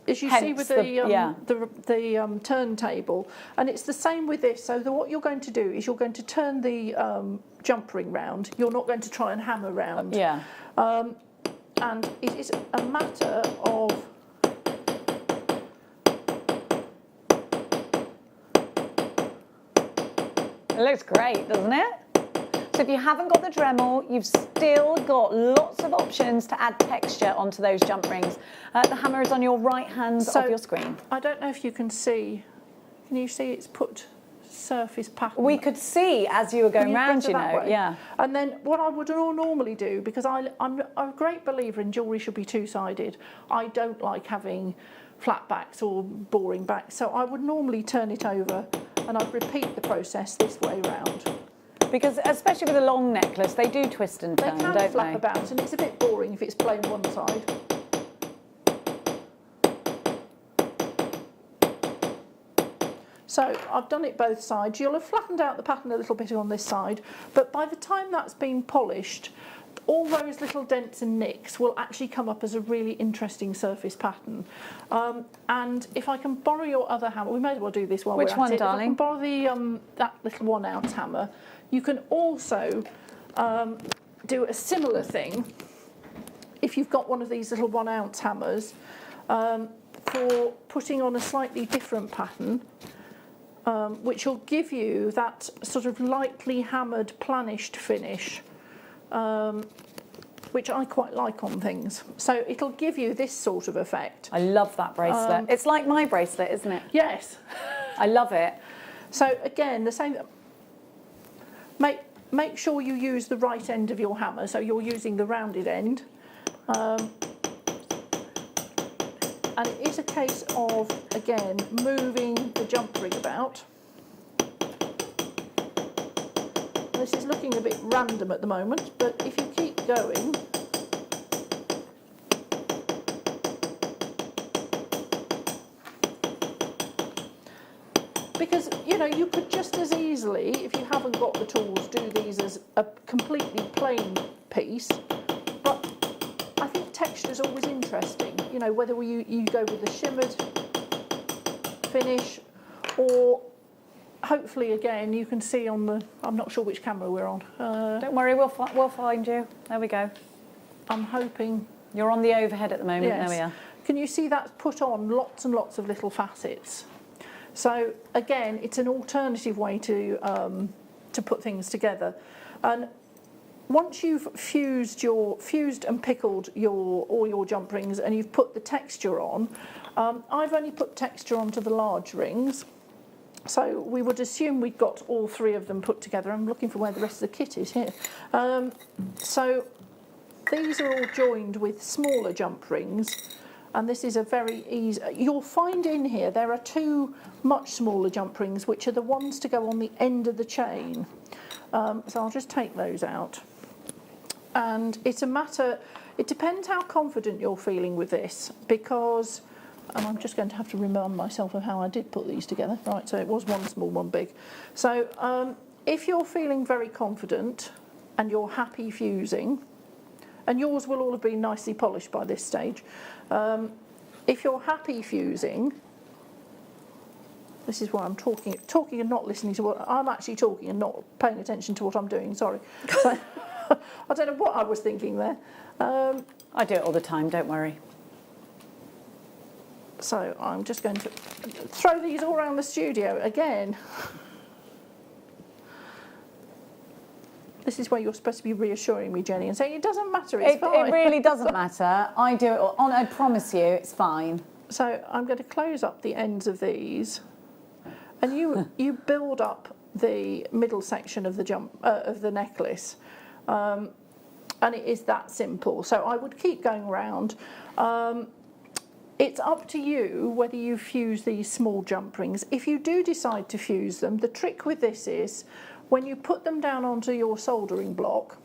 As you see with the turntable, and it's the same with this. So what you're going to do is you're going to turn the jump ring round. You're not going to try and hammer round. Yeah. And it is a matter of It looks great, doesn't it? So if you haven't got the Dremel, you've still got lots of options to add texture onto those jump rings. The hammer is on your right hand of your screen. I don't know if you can see. Can you see it's put surface pattern? We could see as you were going round, you know. Yeah. And then what I would normally do, because I'm a great believer in jewellery should be two-sided. I don't like having flat backs or boring backs, so I would normally turn it over and I'd repeat the process this way round. Because especially with a long necklace, they do twist and turn, don't they? Flap about, and it's a bit boring if it's plain one side. So I've done it both sides. You'll have flattened out the pattern a little bit on this side, but by the time that's been polished, all those little dents and nicks will actually come up as a really interesting surface pattern. And if I can borrow your other hammer, we may as well do this while we're at it. Which one, darling? If I can borrow the that little 1 ounce hammer. You can also do a similar thing if you've got one of these little 1 ounce hammers for putting on a slightly different pattern, which will give you that sort of lightly hammered planished finish. Which I quite like on things. So it'll give you this sort of effect. I love that bracelet. It's like my bracelet, isn't it? Yes. I love it. So again, the same. Make sure you use the right end of your hammer, so you're using the rounded end. And it is a case of, again, moving the jump ring about. This is looking a bit random at the moment, but if you keep going, because you could just as easily, if you haven't got the tools, do these as a completely plain piece. But I think texture is always interesting. Whether you go with a shimmered finish, or hopefully again you can see on the. I'm not sure which camera we're on. Don't worry, we'll find you. There we go. I'm hoping you're on the overhead at the moment. Yes. There we are. Can you see that's put on lots and lots of little facets? So again, it's an alternative way to put things together. And once you've fused and pickled all your jump rings, and you've put the texture on, I've only put texture onto the large rings. So we would assume we've got all 3 of them put together. I'm looking for where the rest of the kit is here. So these are all joined with smaller jump rings. And this is a very easy. You'll find in here there are 2 much smaller jump rings, which are the ones to go on the end of the chain. So I'll just take those out. And it's a matter. It depends how confident you're feeling with this, because. And I'm just going to have to remind myself of how I did put these together. Right, so it was 1 small, 1 big. So if you're feeling very confident and you're happy fusing, and yours will all have been nicely polished by this stage. If you're happy fusing, this is why I'm talking and not listening to what I'm actually talking and not paying attention to what I'm doing. Sorry. So, I don't know what I was thinking there. I do it all the time. Don't worry. So I'm just going to throw these all around the studio again. This is where you're supposed to be reassuring me, Jenny, and saying it doesn't matter, it's fine. It really doesn't matter. I do it on, I promise you, it's fine. So I'm going to close up the ends of these, and you build up the middle section of the necklace, and it is that simple. So I would keep going around. It's up to you whether you fuse these small jump rings. If you do decide to fuse them, the trick with this is when you put them down onto your soldering block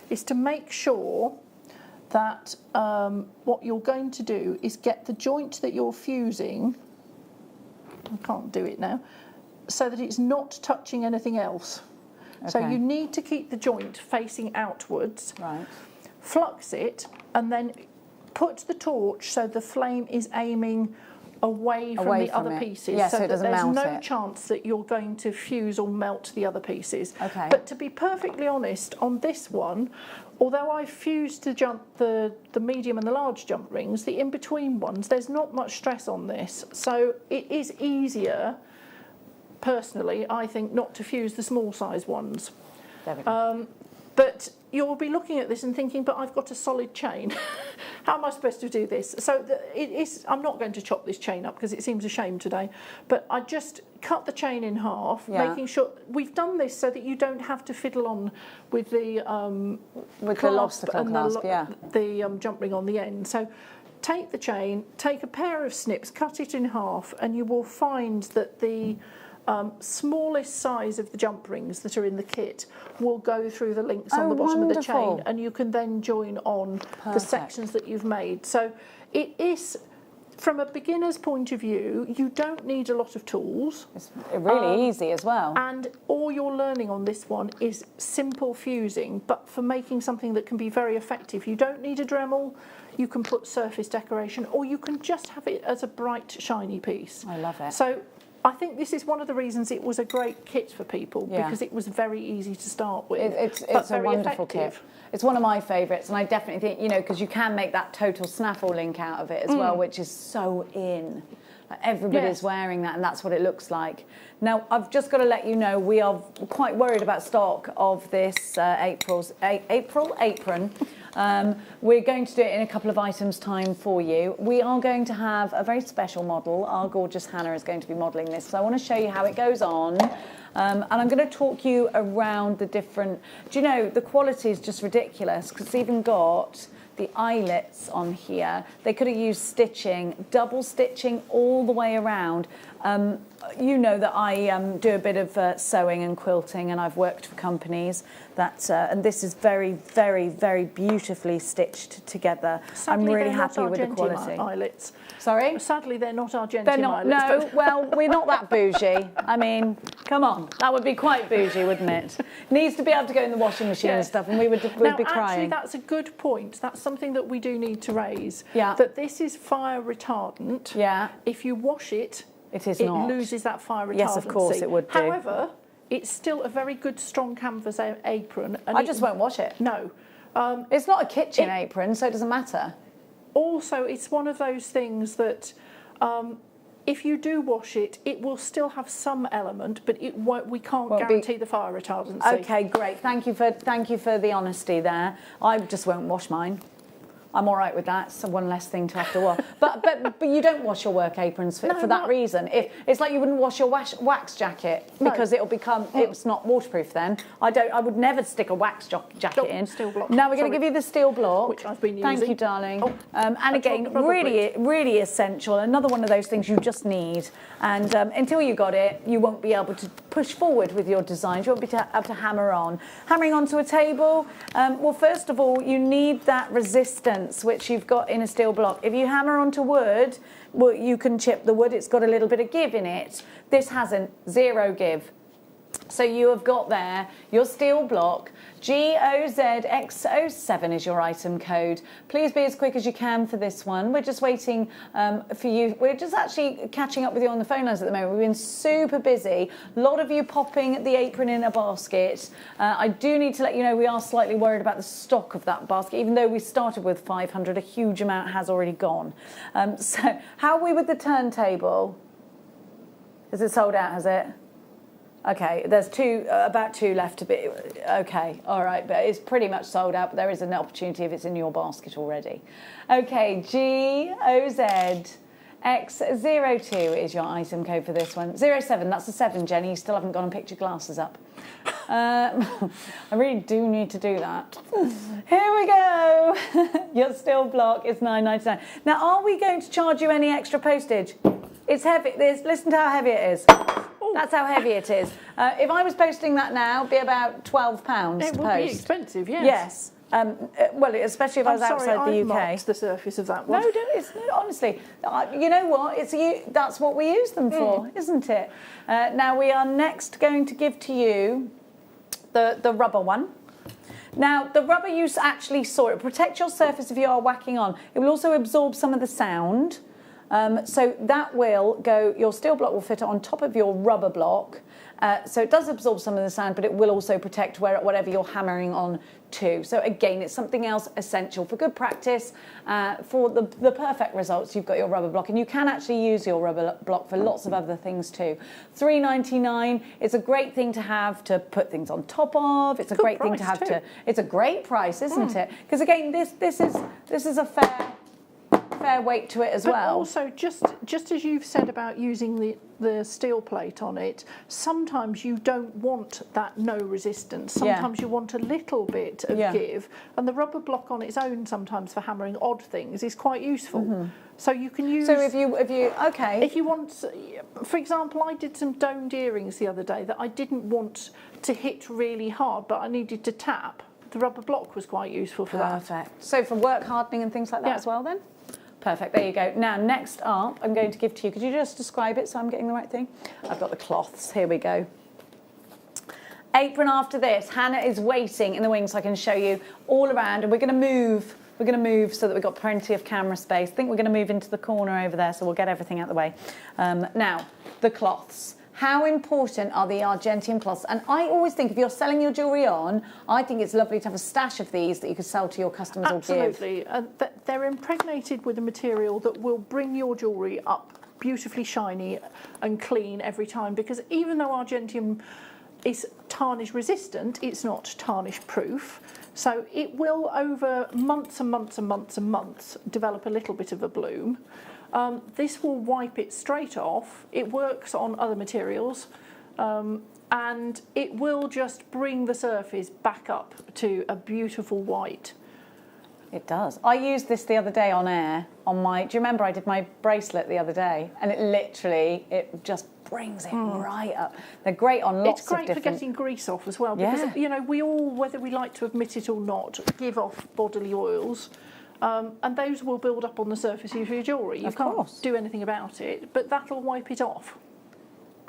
is to make sure that what you're going to do is get the joint that you're fusing, I can't do it now, so that it's not touching anything else. Okay. So you need to keep the joint facing outwards, right. Flux it, and then put the torch so the flame is aiming away from the other pieces, yeah, so it doesn't melt it. There's no chance that you're going to fuse or melt the other pieces. Okay. But to be perfectly honest, on this one, although I fused the medium and the large jump rings, the in-between ones, there's not much stress on this. So it is easier, personally, I think, not to fuse the small size ones. There we go. But you'll be looking at this and thinking, but I've got a solid chain. How am I supposed to do this? So I'm not going to chop this chain up because it seems a shame today, but I just cut the chain in half, making sure we've done this so that you don't have to fiddle on with the clasp and the jump ring on the end. So take the chain, take a pair of snips, cut it in half, and you will find that the smallest size of the jump rings that are in the kit will go through the links on the bottom of the chain, and you can then join on the sections that you've made. So it is, from a beginner's point of view, you don't need a lot of tools. It's really easy as well. And all you're learning on this one is simple fusing, but for making something that can be very effective. You don't need a Dremel. You can put surface decoration, or you can just have it as a bright, shiny piece. I love it. So I think this is one of the reasons it was a great kit for people, because it was very easy to start with. It's a wonderful kit. It's one of my favourites, and I definitely think, you know, because you can make that total snaffle link out of it as well, which is so in. Like everybody's wearing that, and that's what it looks like. Now, I've just got to let you know, we are quite worried about stock of this April apron. We're going to do it in a couple of items' time for you. We are going to have a very special model. Our gorgeous Hannah is going to be modelling this, so I want to show you how it goes on. And I'm going to talk you around the different... Do you know, the quality is just ridiculous, because it's even got the eyelets on here. They could have used stitching, double stitching all the way around. You know that I do a bit of sewing and quilting, and I've worked for companies that, and this is very, very, very beautifully stitched together. Sadly, I'm really happy with the quality. Eyelets. Sorry? Sadly, they're not Argentine they're not, eyelets. No, well, we're not that bougie. I mean, come on, that would be quite bougie, wouldn't it? Needs to be able to go in the washing machine and stuff, and we'd be crying. Actually, that's a good point. That's something that we do need to raise. Yeah. That this is fire retardant. Yeah. If you wash it, it not. Loses that fire retardancy. Yes, of course it would do. However, it's still a very good, strong canvas apron. And I just won't wash it. No. It's not a kitchen apron, so it doesn't matter. Also, it's one of those things that if you do wash it, it will still have some element, but it won't. We can't guarantee the fire retardancy. Okay, great. Thank you for the honesty there. I just won't wash mine. I'm all right with that. It's one less thing to have to wash. But you don't wash your work aprons for that reason. It's like you wouldn't wash your wax jacket because it'll become it's not waterproof then. I would never stick a wax jacket in. Steel block. Now we're going to give you the steel block, which I've been using. Thank you, darling. And again, really essential. Another one of those things you just need. And until you got it, you won't be able to push forward with your designs. You won't be able to hammer on. Hammering onto a table. Well, first of all, you need that resistance which you've got in a steel block. If you hammer onto wood, well, you can chip the wood. It's got a little bit of give in it. This hasn't. Zero give. So you have got there your steel block. GOZX07 is your item code. Please be as quick as you can for this one. We're just waiting for you. We're just actually catching up with you on the phone lines at the moment. We've been super busy. A lot of you popping the apron in a basket. I do need to let you know we are slightly worried about the stock of that basket. Even though we started with 500, a huge amount has already gone. So how are we with the turntable? Is it sold out, has it? Okay, there's about two left to be. Okay, all right, but it's pretty much sold out, but there is an opportunity if it's in your basket already. Okay, GOZX02 is your item code for this one. 07, that's a 7, Jenny. You still haven't gone and picked your glasses up. I really do need to do that. Here we go. Your steel block is £9.99. Now, are we going to charge you any extra postage? It's heavy. Listen to how heavy it is. That's how heavy it is. If I was posting that now, it'd be about £12 to post. It would be expensive, yes. Yes. Well, especially if I was outside the UK. Marked the surface of that one. No, honestly. You know what? That's what we use them for, isn't it? Now, we are next going to give to you the rubber one. Now, the rubber you actually saw. It protects your surface if you are whacking on. It will also absorb some of the sound. So that will go, your steel block will fit on top of your rubber block. So it does absorb some of the sound, but it will also protect whatever you're hammering on to. So again, it's something else essential for good practice, for the perfect results. You've got your rubber block, and you can actually use your rubber block for lots of other things too. £3.99. It's a great thing to have to put things on top of. It's a great thing to have to. It's a great price, isn't it? Because again, this is a fair weight to it as well. Also, just as you've said about using the steel plate on it, sometimes you don't want that no resistance. Sometimes you want a little bit of give, and the rubber block on its own sometimes for hammering odd things is quite useful. So you can use. So if you want, for example, I did some domed earrings the other day that I didn't want to hit really hard, but I needed to tap. The rubber block was quite useful for that. Perfect. So for work hardening and things like that as well, then. Perfect, there you go. Now, next up, I'm going to give to you, could you just describe it so I'm getting the right thing? I've got the cloths, here we go. Apron after this. Hannah is waiting in the wings so I can show you all around, and we're going to move so that we've got plenty of camera space. I think we're going to move into the corner over there, so we'll get everything out of the way. Now, the cloths. How important are the Argentium cloths? And I always think if you're selling your jewellery on, I think it's lovely to have a stash of these that you could sell to your customers or give. Absolutely. They're impregnated with a material that will bring your jewellery up beautifully shiny and clean every time, because even though Argentium is tarnish resistant, it's not tarnish proof. So it will, over months and months and months and months, develop a little bit of a bloom. This will wipe it straight off. It works on other materials, and it will just bring the surface back up to a beautiful white. It does. I used this the other day on air on my. Do you remember I did my bracelet the other day, and it just brings it right up. They're great on lots of different. It's great for getting grease off as well, because you know we all, whether we like to admit it or not, give off bodily oils. And those will build up on the surface of your jewellery. You can't do anything about it, but that'll wipe it off.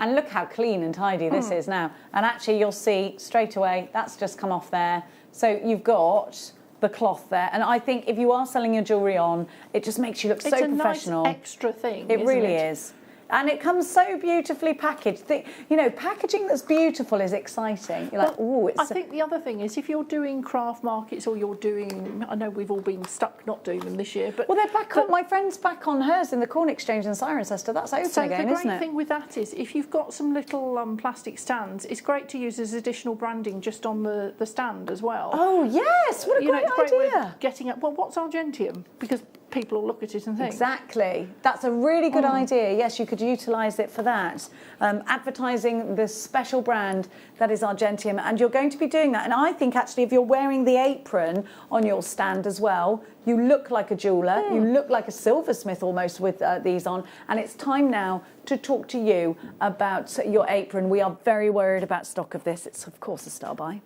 And look how clean and tidy this is now. And actually you'll see straight away, that's just come off there. So you've got the cloth there. And I think if you are selling your jewellery on, it just makes you look so professional. It's a nice extra thing, It really is. And it comes so beautifully packaged. You know, packaging that's beautiful is exciting. You're like, oh, it's. I think the other thing is if you're doing craft markets or you're doing, I know we've all been stuck not doing them this year, but well, they're back on. My friend's back on hers in the Corn Exchange in Cirencester. That's open again, isn't it? So the great thing with that is if you've got some little plastic stands, it's great to use as additional branding just on the stand as well. Oh yes, what a great idea! Getting up. Well, what's Argentium? Because people will look at it and think. Exactly. That's a really good idea. Yes, you could utilise it for that. Advertising the special brand that is Argentium, and you're going to be doing that. And I think actually if you're wearing the apron on your stand as well, you look like a jeweller, you look like a silversmith almost with these on. And it's time now to talk to you about your apron. We are very worried about stock of this. It's of course a star buy.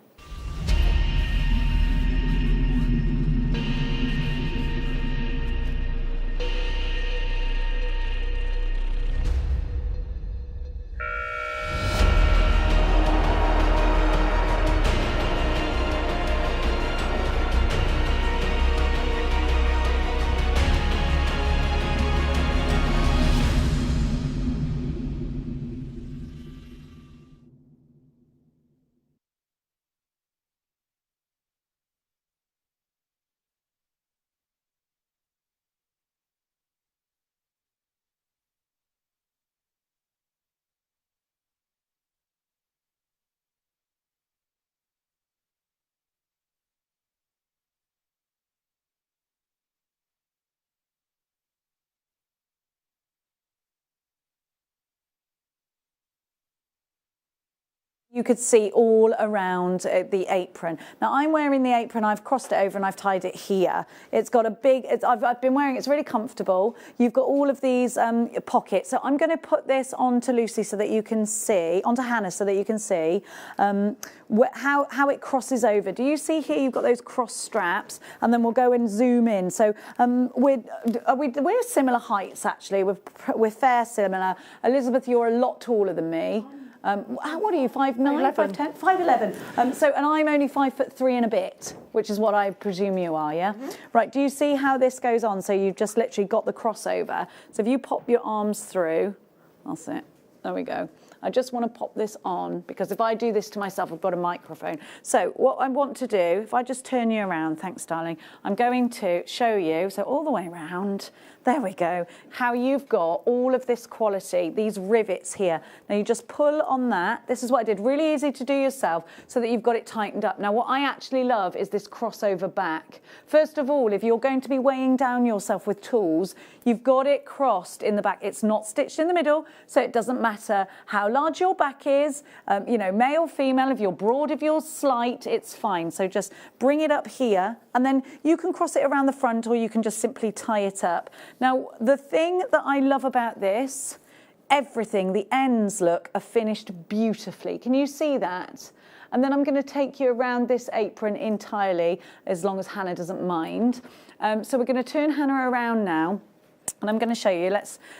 you could see all around the apron. Now I'm wearing the apron, I've crossed it over and I've tied it here. It's got a big, I've been wearing it, it's really comfortable. You've got all of these pockets. So I'm going to put this onto Lucy so that you can see, onto Hannah so that you can see how it crosses over. Do you see here you've got those cross straps, and then we'll go and zoom in. So we're similar heights actually, we're fair similar. Elizabeth, you're a lot taller than me. What are you, 5'9", 5'10"? 5'11". So, and I'm only 5'3" and a bit, which is what I presume you are, yeah? Right, do you see how this goes on? So you've just literally got the crossover. So if you pop your arms through, that's it, there we go. I just want to pop this on because if I do this to myself, I've got a microphone. So what I want to do, if I just turn you around, thanks darling, I'm going to show you, so all the way around, there we go, how you've got all of this quality, these rivets here. Now you just pull on that. This is what I did, really easy to do yourself so that you've got it tightened up. Now what I actually love is this crossover back. First of all, if you're going to be weighing down yourself with tools, you've got it crossed in the back. It's not stitched in the middle, so it doesn't matter how large your back is, you know, male, female, if you're broad, if you're slight, it's fine. So just bring it up here and then you can cross it around the front or you can just simply tie it up. Now, the thing that I love about this, everything, the ends are finished beautifully. Can you see that? And then I'm going to take you around this apron entirely, as long as Hannah doesn't mind. So we're going to turn Hannah around now. And I'm going to show you,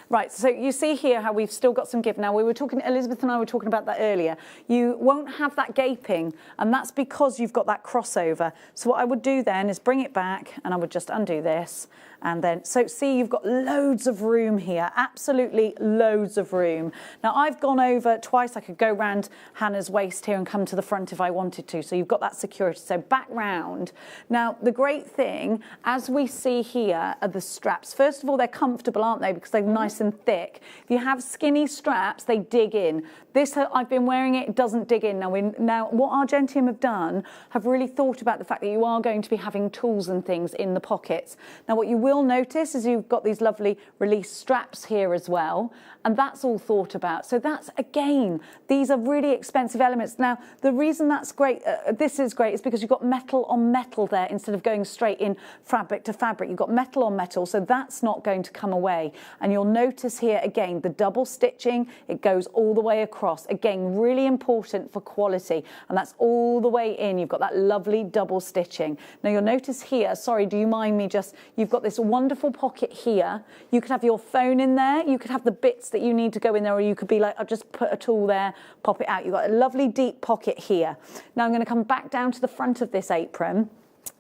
right, so you see here how we've still got some give. Now, we were talking, Elizabeth and I were talking about that earlier. You won't have that gaping, and that's because you've got that crossover. So what I would do then is bring it back, and I would just undo this. And then, so see, you've got loads of room here, absolutely loads of room. Now, I've gone over twice. I could go round Hannah's waist here and come to the front if I wanted to. So you've got that security. So back round. Now, the great thing, as we see here, are the straps. First of all, they're comfortable, aren't they? Because they're nice and thick. If you have skinny straps, they dig in. This, I've been wearing it, it doesn't dig in. Now, what Argentium have done, have really thought about the fact that you are going to be having tools and things in the pockets. Now, what you will notice is you've got these lovely release straps here as well, and that's all thought about. So that's, again, these are really expensive elements. Now, the reason that's great, this is great, is because you've got metal on metal there instead of going straight in fabric to fabric. You've got metal on metal, so that's not going to come away. And you'll notice here, again, the double stitching, it goes all the way across. Again, really important for quality, and that's all the way in. You've got that lovely double stitching. Now, you'll notice here, sorry, do you mind me just, you've got this wonderful pocket here. You could have your phone in there. You could have the bits that you need to go in there, or you could be like, I've just put a tool there, pop it out. You've got a lovely deep pocket here. Now I'm going to come back down to the front of this apron.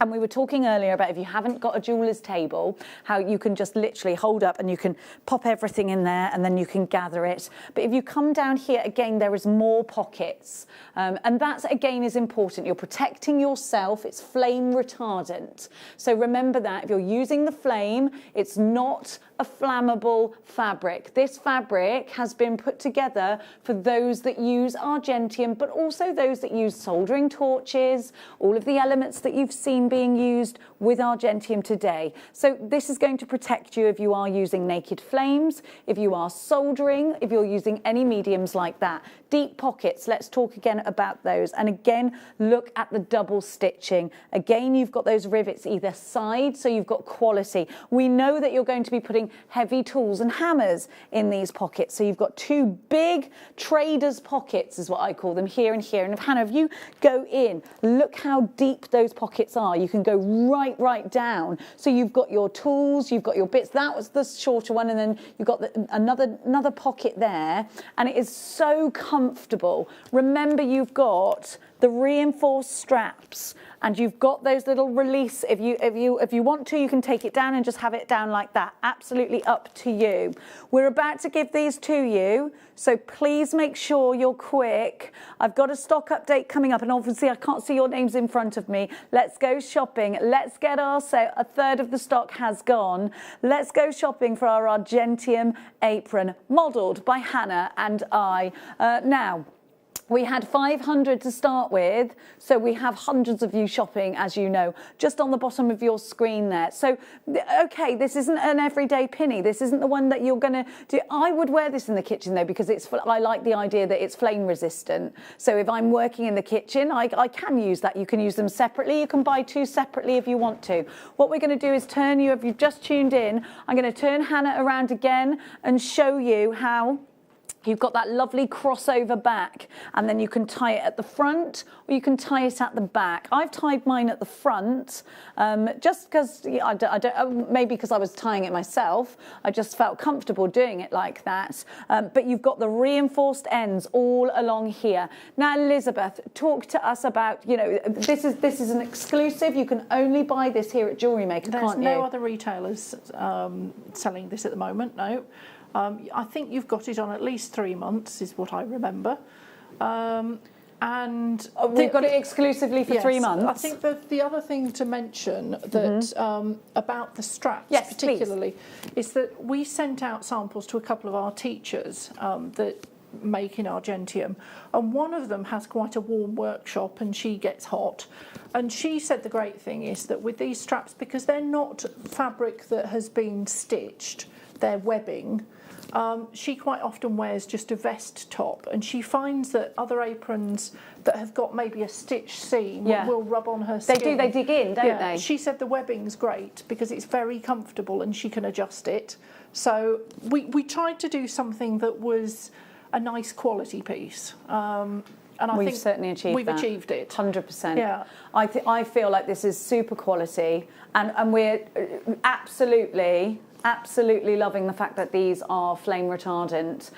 And we were talking earlier about if you haven't got a jeweller's table, how you can just literally hold up and you can pop everything in there and then you can gather it. But if you come down here, again, there is more pockets. And that, again, is important. You're protecting yourself. It's flame retardant. So remember that. If you're using the flame, it's not a flammable fabric. This fabric has been put together for those that use Argentium, but also those that use soldering torches, all of the elements that you've seen being used with Argentium today. So this is going to protect you if you are using naked flames, if you are soldering, if you're using any mediums like that. Deep pockets, let's talk again about those. And again, look at the double stitching. Again, you've got those rivets either side, so you've got quality. We know that you're going to be putting heavy tools and hammers in these pockets. So you've got two big trader's pockets, is what I call them, here and here. And if Hannah, if you go in, look how deep those pockets are. You can go right down. So you've got your tools, you've got your bits. That was the shorter one, and then you've got another pocket there, and it is so comfortable. Remember, you've got the reinforced straps, and you've got those little release. If you want to, you can take it down and just have it down like that. Absolutely up to you. We're about to give these to you, so please make sure you're quick. I've got a stock update coming up, and obviously I can't see your names in front of me. Let's go shopping. Let's get our sale. A third of the stock has gone. Let's go shopping for our Argentium apron, modelled by Hannah and I. Now, We had 500 to start with, so we have hundreds of you shopping, as you know, just on the bottom of your screen there. So, okay, this isn't an everyday pinny. This isn't the one that you're going to do. I would wear this in the kitchen, though, because I like the idea that it's flame resistant. So if I'm working in the kitchen, I can use that. You can use them separately. You can buy 2 separately if you want to. What we're going to do is turn you, if you've just tuned in, I'm going to turn Hannah around again and show you how you've got that lovely crossover back, and then you can tie it at the front or you can tie it at the back. I've tied mine at the front just because, I don't, maybe because I was tying it myself, I just felt comfortable doing it like that. But you've got the reinforced ends all along here. Now, Elizabeth, talk to us about, you know, this is an exclusive. You can only buy this here at JewelleryMaker, can't you? There's no other retailers selling this at the moment, no. I think you've got it on at least 3 months, is what I remember. And we've got it exclusively for 3 months. I think that the other thing to mention that about the straps, particularly, is that we sent out samples to a couple of our teachers that make in Argentium, and one of them has quite a warm workshop and she gets hot, and she said the great thing is that with these straps, because they're not fabric that has been stitched, they're webbing. She quite often wears just a vest top, and she finds that other aprons that have got maybe a stitch seam will rub on her skin. They do, they dig in, don't they? She said the webbing's great because it's very comfortable and she can adjust it. So we tried to do something that was a nice quality piece. And I think certainly achieved we've achieved it. 100%. Yeah. I feel like this is super quality, and we're absolutely loving the fact that these are flame retardant.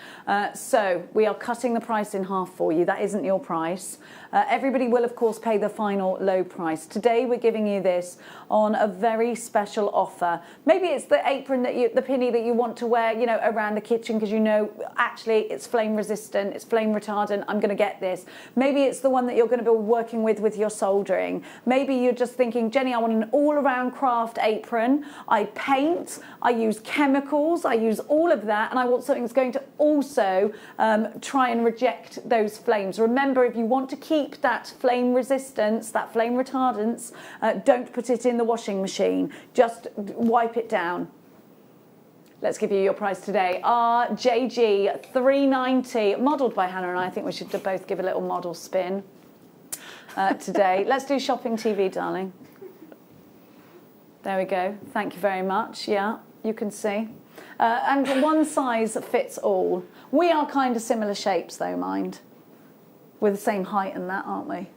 So we are cutting the price in half for you. That isn't your price. Everybody will, of course, pay the final low price. Today we're giving you this on a very special offer. Maybe it's the apron the pinny that you want to wear, you know, around the kitchen because you know actually it's flame resistant, it's flame retardant. I'm going to get this. Maybe it's the one that you're going to be working with your soldering. Maybe you're just thinking, Jenny, I want an all-around craft apron. I paint. I use chemicals. I use all of that, and I want something that's going to also try and reject those flames. Remember, if you want to keep that flame resistance, that flame retardance, don't put it in the washing machine. Just wipe it down. Let's give you your price today. RJG 390, modelled by Hannah and I think we should both give a little model spin today. Let's do shopping TV, darling. There we go. Thank you very much. Yeah, you can see. And one size fits all. We are kind of similar shapes though, mind. We're the same height and that, aren't we?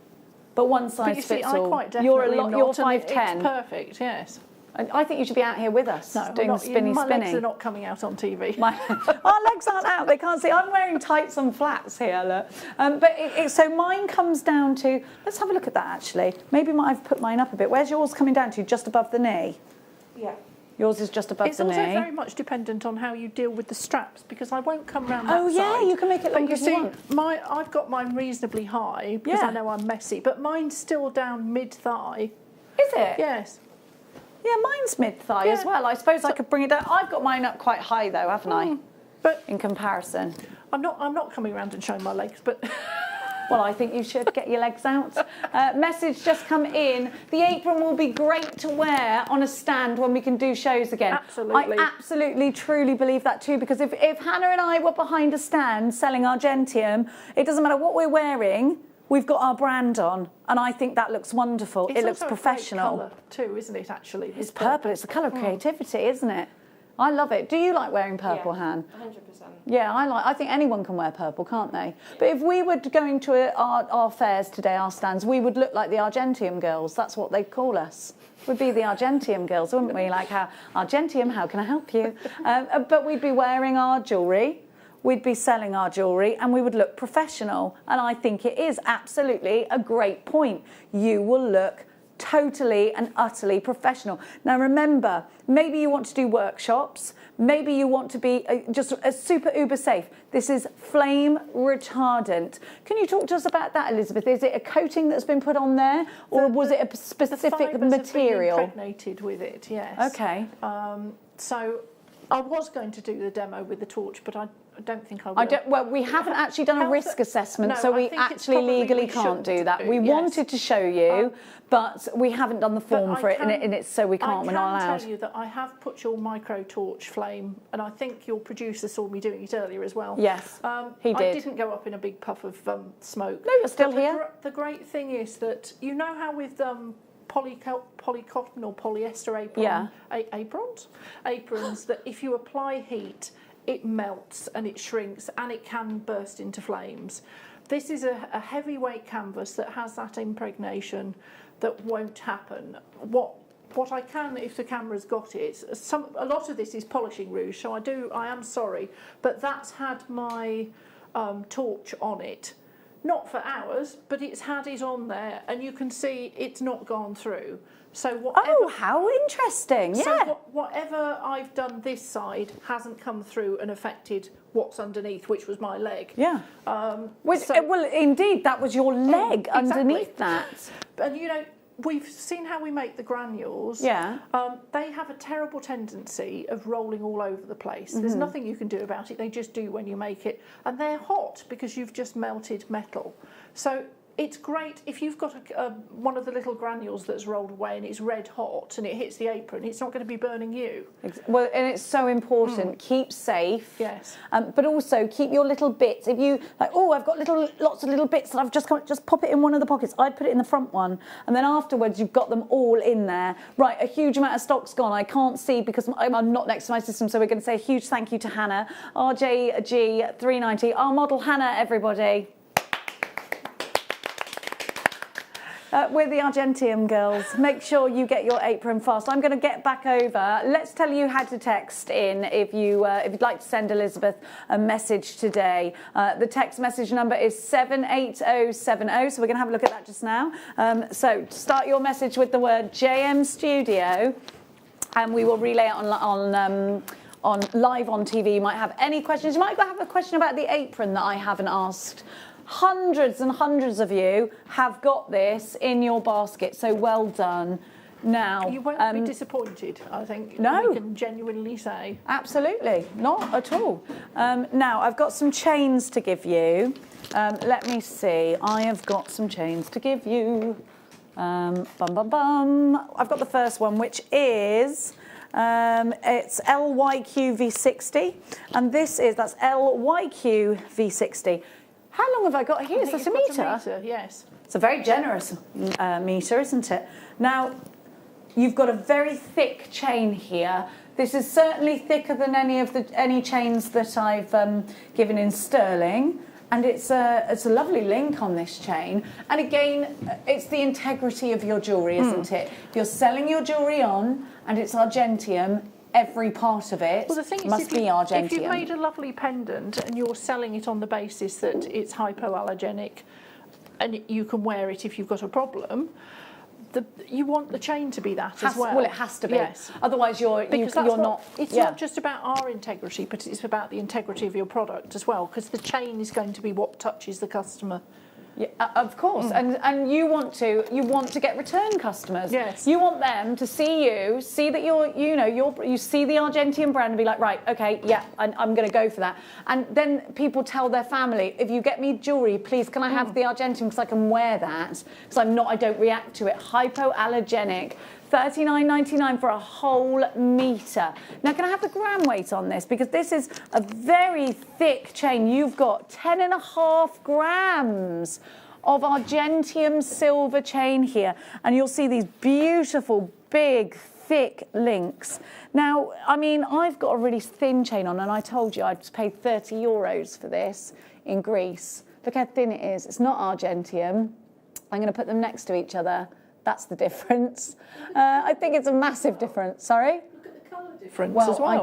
But one size fits all. You're 5'10". It's perfect, yes. I think you should be out here with us doing the spinny. My legs are not coming out on TV. Our legs aren't out, they can't see. I'm wearing tights and flats here, look. But so mine comes down to, let's have a look at that actually. Maybe I've put mine up a bit. Where's yours coming down to? Just above the knee? Yeah. Yours is just above the knee. It's also very much dependent on how you deal with the straps, because I won't come round that side. Oh yeah, you can make it longer if you want. I've got mine reasonably high because I know I'm messy, but mine's still down mid-thigh. Is it? Yes. Yeah, mine's mid-thigh as well. I suppose I could bring it down. I've got mine up quite high though, haven't I? But in comparison. I'm not coming round and showing my legs, but... Well, I think you should get your legs out. Message just come in. The apron will be great to wear on a stand when we can do shows again. Absolutely. I absolutely, truly believe that too, because if Hannah and I were behind a stand selling Argentium, it doesn't matter what we're wearing, we've got our brand on. And I think that looks wonderful. It looks professional. It's also a great colour too, isn't it, actually? It's purple. It's the colour of creativity, isn't it? I love it. Do you like wearing purple, Han? 100%. Yeah, I think anyone can wear purple, can't they? But if we were going to our fairs today, our stands, we would look like the Argentium girls. That's what they'd call us. We'd be the Argentium girls, wouldn't we? Like, Argentium, how can I help you? But we'd be wearing our jewellery. We'd be selling our jewellery and we would look professional. And I think it is absolutely a great point. You will look totally and utterly professional. Now remember, maybe you want to do workshops, maybe you want to be just a super uber safe. This is flame retardant. Can you talk to us about that, Elizabeth? Is it a coating that's been put on there, or was it a specific material? Have been impregnated with it, yes. Okay. So I was going to do the demo with the torch, but don't think I will. Well, we haven't actually done a risk assessment, so we actually legally can't do that. We wanted to show you, but we haven't done the form for it, and it's so we can't. We're not allowed. I can tell you that I have put your micro torch flame, and I think your producer saw me doing it earlier as well. Yes, he did. I didn't go up in a big puff of smoke. No, you're still here. The great thing is that you know how with polycotton or polyester aprons that if you apply heat, it melts and it shrinks and it can burst into flames. This is a heavyweight canvas that has that impregnation that won't happen. What I can, if the camera's got it, a lot of this is polishing rouge, so I am sorry, but that's had my torch on it. Not for hours, but it's had it on there, and you can see it's not gone through. So whatever, oh, how interesting! Yeah. So whatever I've done this side hasn't come through and affected what's underneath, which was my leg. Yeah. Well, indeed, that was your leg underneath that. And you know, we've seen how we make the granules. Yeah. They have a terrible tendency of rolling all over the place. There's nothing you can do about it. They just do when you make it. And they're hot because you've just melted metal. So it's great if you've got one of the little granules that's rolled away and it's red hot and it hits the apron, it's not going to be burning you. Well, and it's so important. Keep safe. Yes. But also keep your little bits. If you like, oh, I've got lots of little bits that I've just pop it in one of the pockets. I'd put it in the front one, and then afterwards you've got them all in there. Right, a huge amount of stock's gone. I can't see because I'm not next to my system, so we're going to say a huge thank you to Hannah, RJG390, our model Hannah, everybody. We're the Argentium girls. Make sure you get your apron fast. I'm going to get back over. Let's tell you how to text in if you'd like to send Elizabeth a message today. The text message number is 78070. So we're going to have a look at that just now. So start your message with the word JM Studio, and we will relay it on live on TV. You might have any questions. You might have a question about the apron that I haven't asked. Hundreds and hundreds of you have got this in your basket, so well done. Now, you won't be disappointed, I think. No. We can genuinely say. Absolutely, not at all. Now, I've got some chains to give you. Let me see. I have got some chains to give you. I've got the first one, which is... it's LYQ V60, and that's LYQ V60. How long have I got here? Is that a metre? Yes. It's a very generous metre, isn't it? Now, you've got a very thick chain here. This is certainly thicker than any chains that I've given in sterling. And it's a lovely link on this chain. And again, it's the integrity of your jewellery, isn't it? If you're selling your jewellery on and it's Argentium, every part of it must be Argentium. If you've made a lovely pendant and you're selling it on the basis that it's hypoallergenic and you can wear it if you've got a problem, you want the chain to be that as well. Well, it has to be. Yes. Otherwise, you're not. It's not just about our integrity, but it's about the integrity of your product as well, because the chain is going to be what touches the customer. Yeah, of course, and you want to get return customers. Yes. You want them to see that you see the Argentium brand and be like, right, okay, yeah, I'm going to go for that. And then people tell their family, if you get me jewellery, please, can I have the Argentium because I can wear that because I don't react to it. Hypoallergenic. $39.99 for a whole metre. Now, can I have the gram weight on this? Because this is a very thick chain. You've got 10.5 grams of Argentium silver chain here. And you'll see these beautiful, big, thick links. Now, I mean, I've got a really thin chain on, and I told you I'd paid €30 for this in Greece. Look how thin it is. It's not Argentium. I'm going to put them next to each other. That's the difference. I think it's a massive difference. Sorry? Look at the colour difference as well.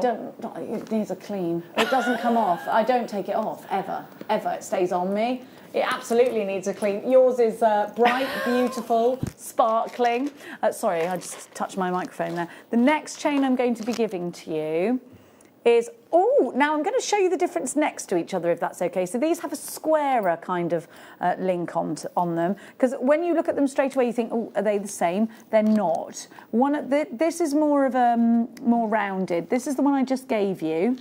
It needs a clean. It doesn't come off. I don't take it off, ever. Ever. It stays on me. It absolutely needs a clean. Yours is bright, beautiful, sparkling. Sorry, I just touched my microphone there. The next chain I'm going to be giving to you is... Oh, now I'm going to show you the difference next to each other, if that's okay. So these have a squarer kind of link on them, because when you look at them straight away, you think, oh, are they the same? They're not. This is more of a more rounded. This is the one I just gave you.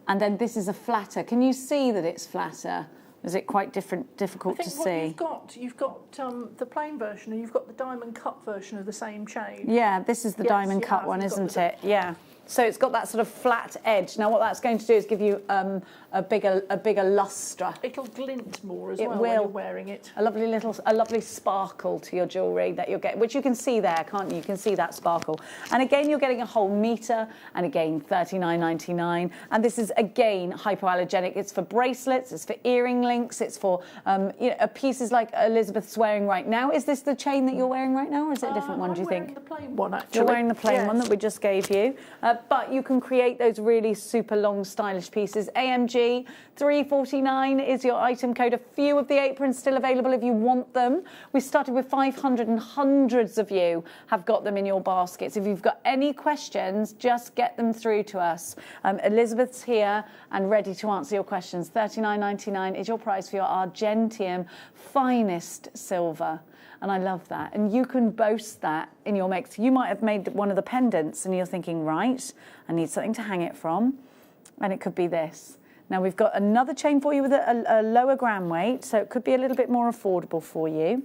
And then this is a flatter. Can you see that it's flatter? Is it quite difficult to see? You've got the plain version and you've got the diamond cut version of the same chain. Yeah, this is the diamond cut one, isn't it? Yeah. So it's got that sort of flat edge. Now what that's going to do is give you a bigger lustre. It'll glint more as It well will. when you're wearing it. A lovely sparkle to your jewellery that you'll get, which you can see there, can't you? You can see that sparkle. And again, you're getting a whole metre, and again, $39.99. And this is again hypoallergenic. It's for bracelets, it's for earring links, it's for pieces like Elizabeth's wearing right now. Is this the chain that you're wearing right now, or is it a different one? Do you think? I'm wearing the plain one, actually. You're wearing the plain one that we just gave you. But you can create those really super long stylish pieces. AMG 349 is your item code. A few of the aprons still available if you want them. We started with 500 and hundreds of you have got them in your baskets. If you've got any questions, just get them through to us. Elizabeth's here and ready to answer your questions. $39.99 is your price for your Argentium finest silver. And I love that. And you can boast that in your makes. You might have made one of the pendants and you're thinking, right, I need something to hang it from. And it could be this. Now we've got another chain for you with a lower gram weight, so it could be a little bit more affordable for you.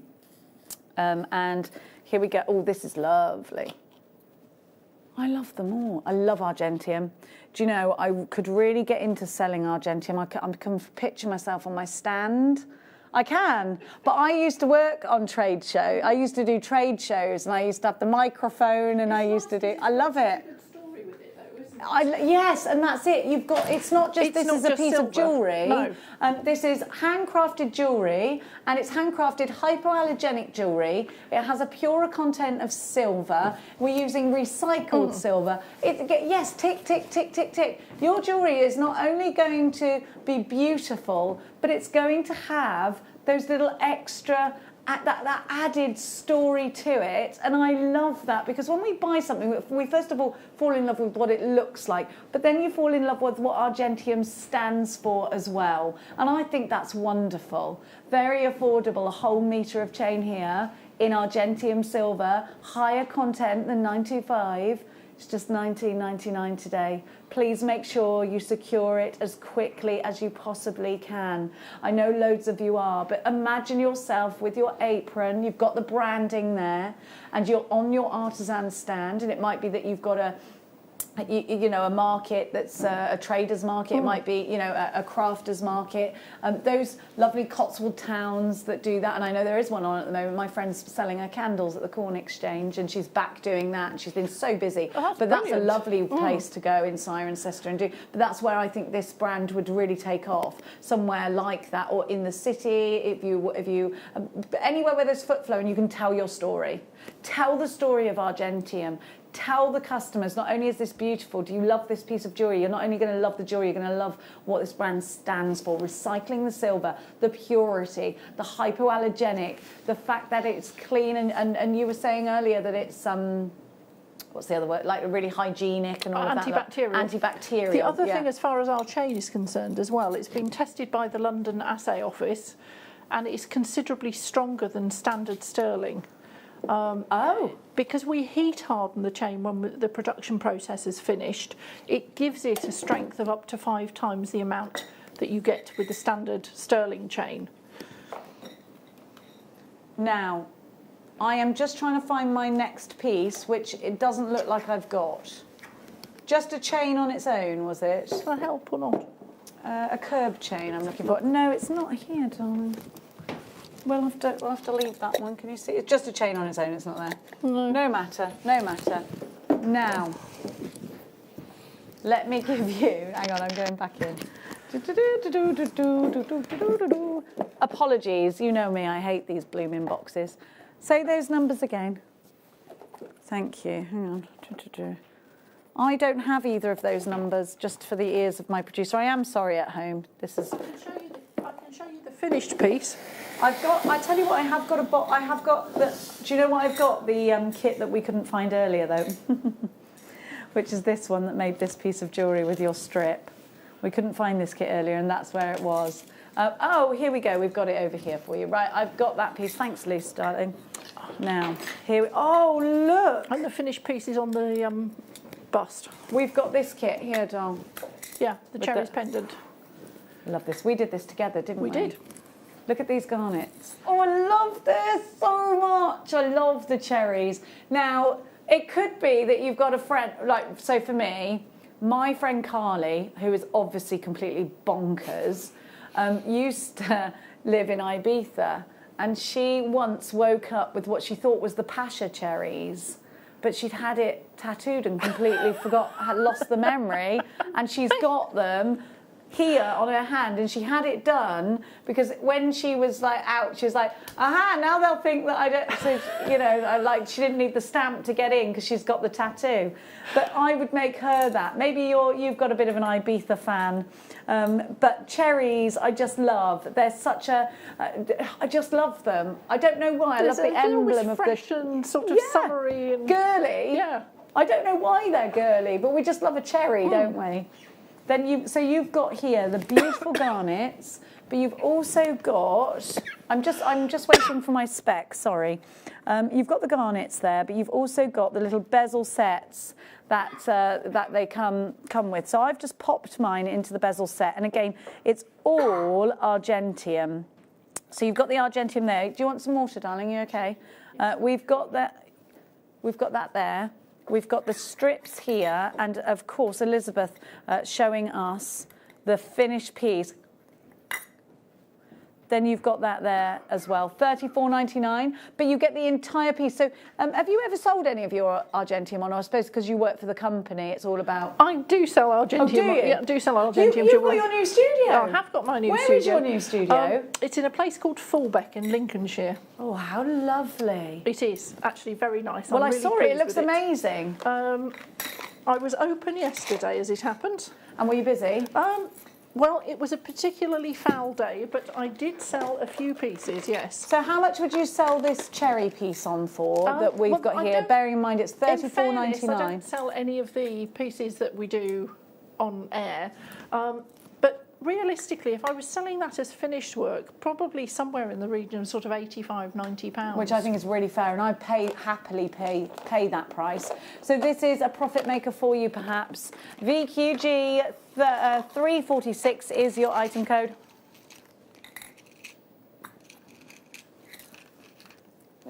And here we go. Oh, this is lovely. I love them all. I love Argentium. Do you know, I could really get into selling Argentium. I can picture myself on my stand. I can, but I used to work on trade show. I used to do trade shows, and I used to have the microphone, and I love it. Yes, and that's it. You've got. It's not just this is a piece of jewellery. No. This is handcrafted jewellery, and it's handcrafted hypoallergenic jewellery. It has a purer content of silver. We're using recycled silver. Yes, tick, tick, tick, tick, tick. Your jewellery is not only going to be beautiful, but it's going to have those little extra. That added story to it, and I love that, because when we buy something, we first of all fall in love with what it looks like, but then you fall in love with what Argentium stands for as well, and I think that's wonderful. Very affordable, a whole metre of chain here in Argentium silver, higher content than 925. It's just $19.99 today. Please make sure you secure it as quickly as you possibly can. I know loads of you are, but imagine yourself with your apron, you've got the branding there, and you're on your artisan stand, and it might be that you've got a market that's a trader's market. It might be, a crafter's market. Those lovely Cotswold towns that do that, and I know there is one on at the moment. My friend's selling her candles at the Corn Exchange, and she's back doing that, and she's been so busy. That's a lovely place to go in Cirencester and do. But that's where I think this brand would really take off. Somewhere like that, or in the city, if you anywhere where there's foot flow and you can tell your story. Tell the story of Argentium. Tell the customers, not only is this beautiful, do you love this piece of jewellery? You're not only going to love the jewellery, you're going to love what this brand stands for. Recycling the silver, the purity, the hypoallergenic, the fact that it's clean, and you were saying earlier that it's what's the other word? Like really hygienic and all of that. Antibacterial. Antibacterial. The other thing, as far as our chain is concerned as well, it's been tested by the London Assay Office, and it's considerably stronger than standard sterling. Because we heat harden the chain when the production process is finished, it gives it a strength of up to 5 times the amount that you get with the standard sterling chain. Now, I am just trying to find my next piece, which it doesn't look like I've got. Just a chain on its own, was it? Can I help or not? A curb chain I'm looking for. No, it's not here, darling. We'll have to leave that one. Can you see? It's just a chain on its own. It's not there. No matter. No matter. Now, let me give you. Hang on, I'm going back in. Apologies. You know me. I hate these blooming boxes. Say those numbers again. Thank you. Hang on. I don't have either of those numbers. Just for the ears of my producer. I am sorry at home. This is. I can show you the finished piece. I tell you what, I have got the, do you know what I've got? The kit that we couldn't find earlier though, which is this one that made this piece of jewellery with your strip. We couldn't find this kit earlier, and that's where it was. Oh, here we go. We've got it over here for you. Right, I've got that piece. Thanks, Luce, darling. Now, oh, look. And the finished piece is on the bust. We've got this kit here, doll. Yeah, the With cherries pendant. Love this. We did this together, didn't we? We did. Look at these garnets. Oh, I love this so much. I love the cherries. Now, it could be that you've got a friend, like, so for me, my friend Carly, who is obviously completely bonkers, used to live in Ibiza, and she once woke up with what she thought was the Pasha cherries, but she'd had it tattooed and completely had lost the memory, and she's got them here on her hand, and she had it done because when she was like out, she was like, aha, now they'll think that I don't, so, you know, like she didn't need the stamp to get in because she's got the tattoo. But I would make her that. Maybe you've got a bit of an Ibiza fan, but cherries I just love. They're such a, I just love them. I don't know why. I love the emblem of fresh and sort of summery and girly. Yeah. I don't know why they're girly, but we just love a cherry, don't we? Then you've got here the beautiful garnets, but you've also got, I'm just waiting for my spec, sorry. You've got the garnets there, but you've also got the little bezel sets that they come with. So I've just popped mine into the bezel set, and again, it's all argentium. So you've got the argentium there. Do you want some water, darling? You okay? We've got that there. We've got the strips here, and of course Elizabeth showing us the finished piece. Then you've got that there as well, $34.99, but you get the entire piece. So have you ever sold any of your argentium on? Or I suppose because you work for the company, it's all about... I do sell argentium. Oh, do you? Yeah, I do sell argentium. You've got your new studio? I have got my new studio. Where is your new studio? It's in a place called Fulbeck in Lincolnshire. Oh, how lovely. It is actually very nice. Well, I'm I really saw it. pleased It looks with amazing. I was open yesterday as it happened. And were you busy? Well, it was a particularly foul day, but I did sell a few pieces, yes. So how much would you sell this cherry piece on for that we've got here? Bearing in mind it's $34.99. I don't sell any of the pieces that we do on air. But realistically, if I was selling that as finished work, probably somewhere in the region of sort of £85, £90. Which I think is really fair, and I'd happily pay that price. So this is a profit maker for you, perhaps. VQG 346 is your item code.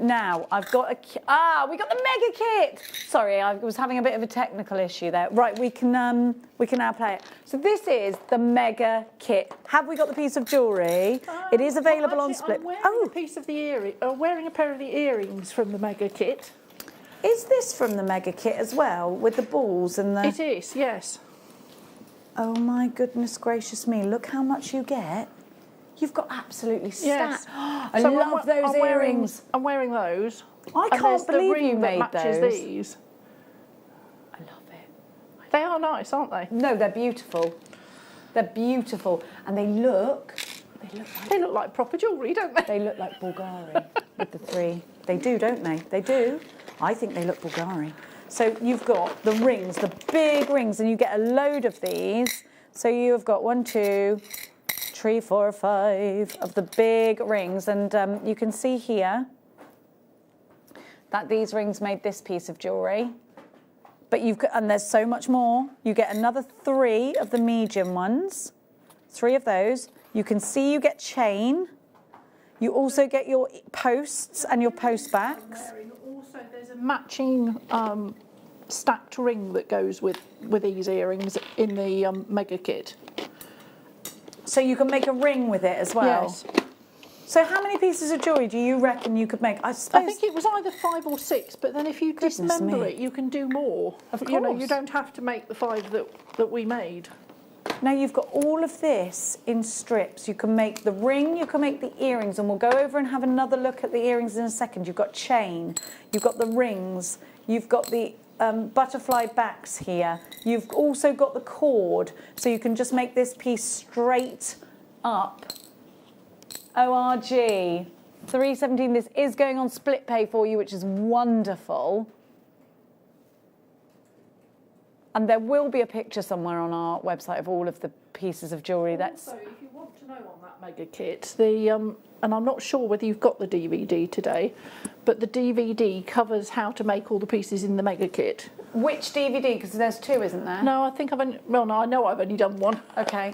Now, I've got we got the mega kit. Sorry, I was having a bit of a technical issue there. Right, we can now play it. So this is the mega kit. Have we got the piece of jewellery? It is available on Split. I'm wearing a piece of the wearing a pair of the earrings from the mega kit. Is this from the mega kit as well, with the balls and the... It is, yes. Oh my goodness gracious me, look how much you get. You've got absolutely stacked. Yes. I love those earrings. I'm wearing those. I can't believe you made that matches those. These. I love it. They are nice, aren't they? No, they're beautiful. They're beautiful. And they look like proper jewellery, don't they? They look like Bulgari with the three. They do, don't they? They do. I think they look Bulgari. So you've got the rings, the big rings, and you get a load of these. So you've got 1, 2, 3, 4, 5 of the big rings, and you can see here that these rings made this piece of jewellery. But and there's so much more. You get another 3 of the medium ones, 3 of those. You can see you get chain. You also get your posts and your post backs. Also, there's a matching stacked ring that goes with these earrings in the mega kit. So you can make a ring with it as well? Yes. So how many pieces of jewellery do you reckon you could make? I think it was either 5 or 6, but then if you dismember it, you can do more. Of course. You know, you don't have to make the 5 that we made. Now you've got all of this in strips. You can make the ring, you can make the earrings, and we'll go over and have another look at the earrings in a second. You've got chain, you've got the rings, you've got the butterfly backs here. You've also got the cord, so you can just make this piece straight up. ORG, 317. This is going on split pay for you, which is wonderful. And there will be a picture somewhere on our website of all of the pieces of jewellery. Also, if you want to know on that mega kit, and I'm not sure whether you've got the DVD today, but the DVD covers how to make all the pieces in the mega kit. Which DVD? Because there's two, isn't there? No, I think I've only, well, no, I know I've only done one. Okay,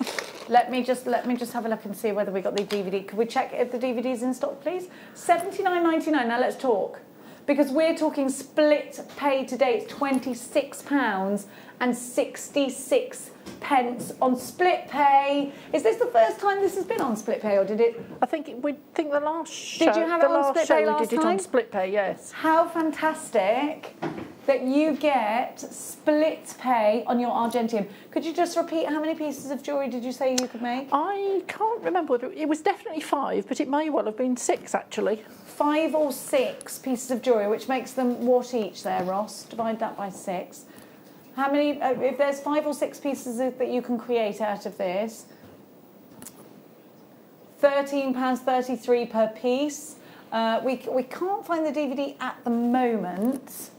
let me just have a look and see whether we got the DVD. Could we check if the DVD's in stock, please? £79.99. Now let's talk, because we're talking split pay today. It's £26.66 on split pay. Is this the first time this has been on split pay, or did it? I think the last show. Did you have it on split pay last time? We did it on split pay, yes. How fantastic that you get split pay on your Argentium. Could you just repeat how many pieces of jewellery did you say you could make? I can't remember whether it was definitely 5, but it may well have been 6 actually. 5 or 6 pieces of jewellery, which makes them what each there, Ross? Divide that by 6. How many, if there's 5 or 6 pieces that you can create out of this, £13.33 per piece. We can't find the DVD at the moment.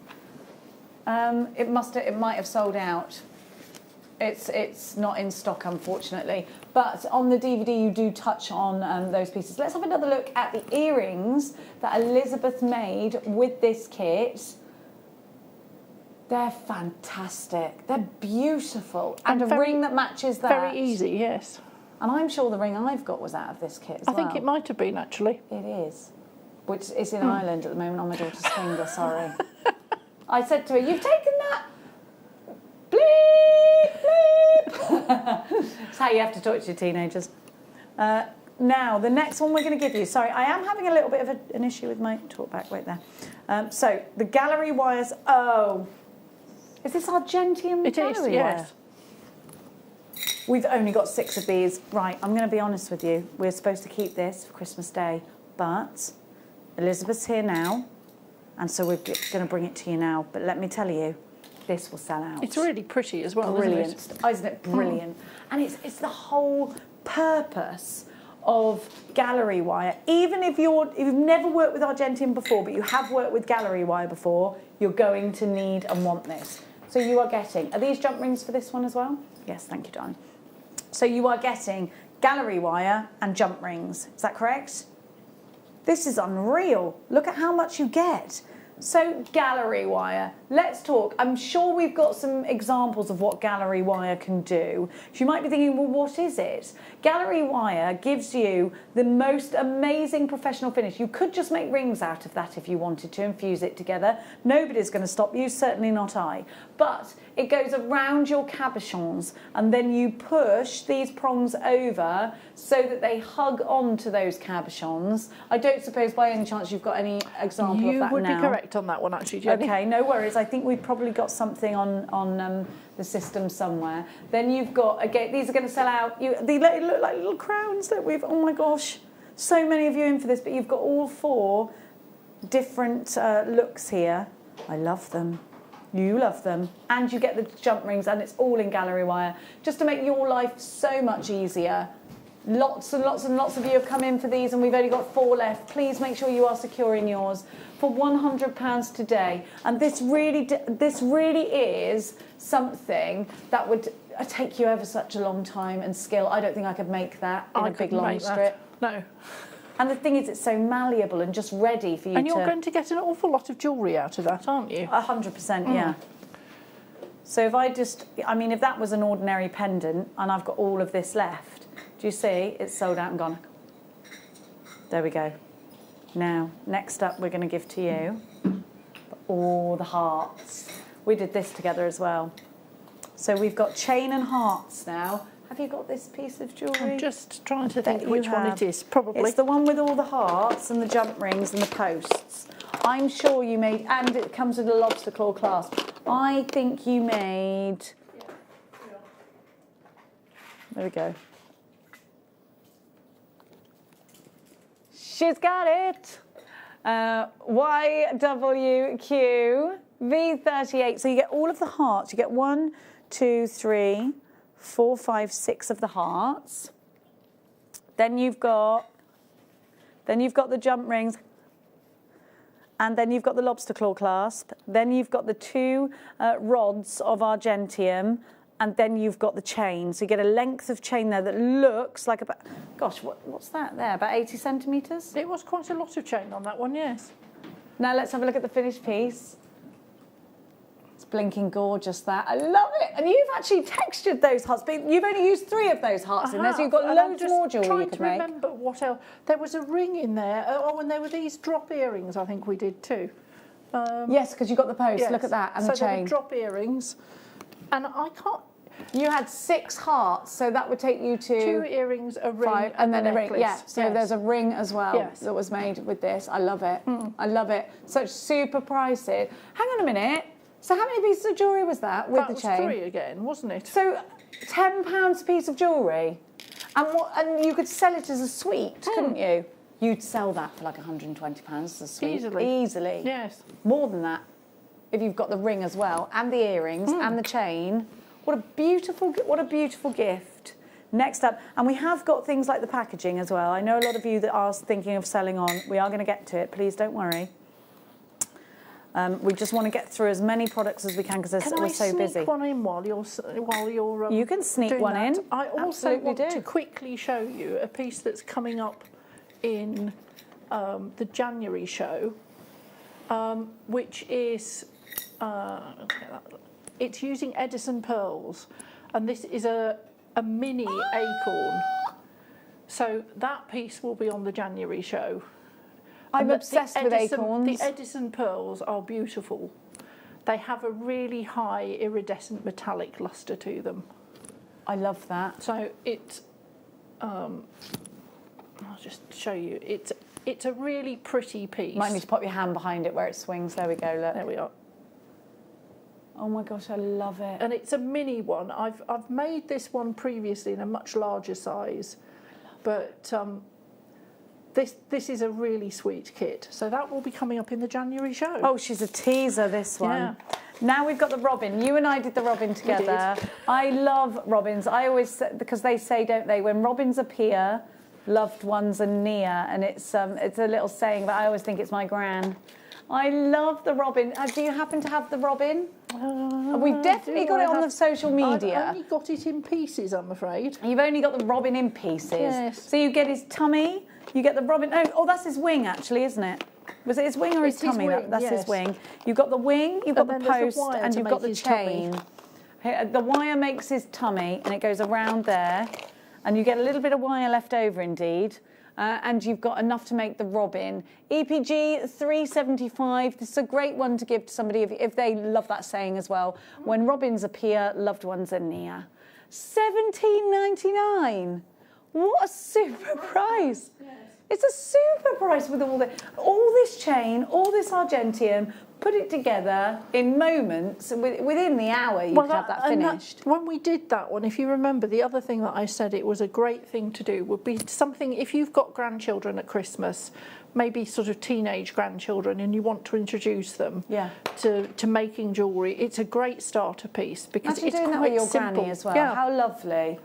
It might have sold out. It's not in stock, unfortunately. But on the DVD, you do touch on those pieces. Let's have another look at the earrings that Elizabeth made with this kit. They're fantastic. They're beautiful. And a ring that matches that. Very easy, yes. And I'm sure the ring I've got was out of this kit as well. I think it might have been, actually. It is. Which is in Ireland at the moment on my daughter's finger, sorry. I said to her, you've taken that. Bleep, bleep. That's how you have to talk to your teenagers. Now, the next one we're going to give you. Sorry, I am having a little bit of an issue with my talk back. Wait there. So, the gallery wires. Oh. Is this Argentium gallery wire? Yes. We've only got 6 of these. Right, I'm going to be honest with you. We're supposed to keep this for Christmas Day, but Elizabeth's here now, and so we're going to bring it to you now. But let me tell you, this will sell out. It's really pretty as well, Brilliant. isn't Isn't it brilliant? And it's the whole purpose of gallery wire. Even if you've never worked with Argentium before, but you have worked with gallery wire before, you're going to need and want this. So you are getting, are these jump rings for this one as well? Yes, thank you, darling. So you are getting gallery wire and jump rings. Is that correct? This is unreal. Look at how much you get. So gallery wire, let's talk. I'm sure we've got some examples of what gallery wire can do. So you might be thinking, well, what is it? Gallery wire gives you the most amazing professional finish. You could just make rings out of that if you wanted to and fuse it together. Nobody's going to stop you, certainly not I. But it goes around your cabochons and then you push these prongs over so that they hug onto those cabochons. I don't suppose by any chance you've got any example of that now. You would be correct on that one, actually, Jenny. Okay, no worries. I think we've probably got something on the system somewhere. Then you've got, again, these are going to sell out. They look like little crowns that we've, oh my gosh, so many of you in for this, but you've got all 4 different looks here. I love them. You love them. And you get the jump rings, and it's all in gallery wire, just to make your life so much easier. Lots and lots and lots of you have come in for these, and we've only got 4 left. Please make sure you are securing yours for £100 today. And this really is something that would take you ever such a long time and skill. I don't think I could make that in a big long strip. No. And the thing is, it's so malleable and just ready for you to... And you're going to get an awful lot of jewellery out of that, aren't you? 100%, yeah. So if if that was an ordinary pendant and I've got all of this left, do you see? It's sold out and gone. There we go. Now, next up, we're going to give to you all the hearts. We did this together as well. So we've got chain and hearts now. Have you got this piece of jewellery? I'm just trying to think which one it is, probably. It's the one with all the hearts and the jump rings and the posts. I'm sure you made, and it comes with a lobster claw clasp. I think you made, there we go. She's got it. YWQ V38. So you get all of the hearts. You get 1, 2, 3, 4, 5, 6 of the hearts. Then you've got the jump rings. And then you've got the lobster claw clasp. Then you've got the 2 rods of Argentium. And then you've got the chain. So you get a length of chain there that looks like about, gosh, what's that there? About 80 centimetres? It was quite a lot of chain on that one, yes. Now let's have a look at the finished piece. It's blinking gorgeous, that. I love it. And you've actually textured those hearts, but you've only used 3 of those hearts in there, so you've got loads more jewellery you could make. I'm trying to remember what else. There was a ring in there. Oh, and there were these drop earrings I think we did too. Yes, because you got the post. Yes. Look at that, and the so there chain. were drop earrings. And I can't... You had 6 hearts, so that would take you to... 2 earrings, a ring, 5, and then a ring. necklace. Yeah, so there's a ring as well that was made with this. I love it. I love it. Such super prices. Hang on a minute. So how many pieces of jewellery was that with the chain? That was 3 again, wasn't it? So £10 a piece of jewellery, and you could sell it as a suite, couldn't you? You'd sell that for like £120 as a suite. Easily. Yes. More than that, if you've got the ring as well, and the earrings, and the chain. What a beautiful gift. Next up, and we have got things like the packaging as well. I know a lot of you that are thinking of selling on. We are going to get to it. Please don't worry. We just want to get through as many products as we can because we're so busy. Can I sneak one in while you're you can sneak doing one that? in. I also Absolutely want do. to quickly show you a piece that's coming up in the January show, which is it's using Edison pearls, and this is a mini acorn. So that piece will be on the January show. I'm obsessed with acorns. The Edison pearls are beautiful. They have a really high iridescent metallic lustre to them. I love that. So it's, I'll just show you. It's a really pretty piece. Might need to pop your hand behind it where it swings. There we go, look. There we are. Oh my gosh, I love it. And it's a mini one. I've made this one previously in a much larger size, but this is a really sweet kit. So that will be coming up in the January show. Oh, she's a teaser, this one. Yeah. Now we've got the robin. You and I did the robin together. I love robins. I always, because they say, don't they, when robins appear, loved ones are near. And it's a little saying, but I always think it's my gran. I love the robin. Do you happen to have the robin? We've definitely got it on the social media. I've only got it in pieces, I'm afraid. You've only got the robin in pieces. Yes. So you get his tummy, you get the robin. Oh, that's his wing, actually, isn't it? Was it his wing or his tummy? That's his wing. You've got the wing, you've got the post, and you've got the chain. The wire makes his tummy, and it goes around there, and you get a little bit of wire left over, indeed. And you've got enough to make the robin. EPG 375. This is a great one to give to somebody if they love that saying as well. When robins appear, loved ones are near. £17.99. What a super price. Yes. It's a super price with all this chain, all this argentium. Put it together in moments, within the hour you could have that finished. When we did that one, if you remember, the other thing that I said it was a great thing to do would be something, if you've got grandchildren at Christmas, maybe sort of teenage grandchildren, and you want to introduce them to making jewellery, it's a great starter piece because it's doing quite that with your simple. granny as well. Yeah. How lovely.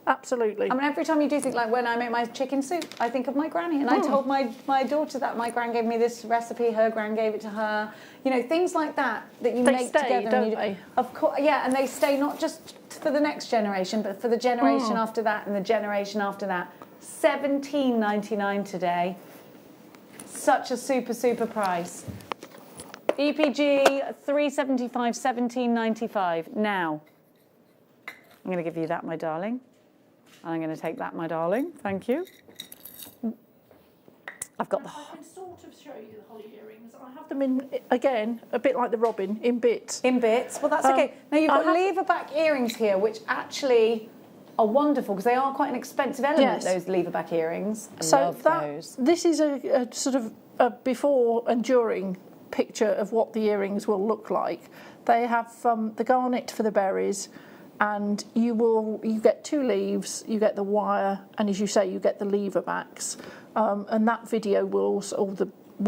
Absolutely. I mean, every time you do think, like when I make my chicken soup, I think of my granny. And I told my daughter that my gran gave me this recipe, her gran gave it to her. You know, things like that you make together. Don't they? Of course, yeah, and they stay not just for the next generation, but for the generation after that and the generation after that. £17.99 today. Such a super, super price. EPG 375, £17.95. Now, I'm going to give you that, my darling. I'm going to take that, my darling. Thank you. I've got the... I can sort of show you the holly earrings. I have them in, again, a bit like the robin, in bits. In bits? Well, that's okay. Now, you've got lever back earrings here, which actually are wonderful because they are quite an expensive element, those lever back earrings. I love those. This is a sort of a before and during picture of what the earrings will look like. They have the garnet for the berries, and you get 2 leaves, you get the wire, and as you say, you get the lever backs. And that video will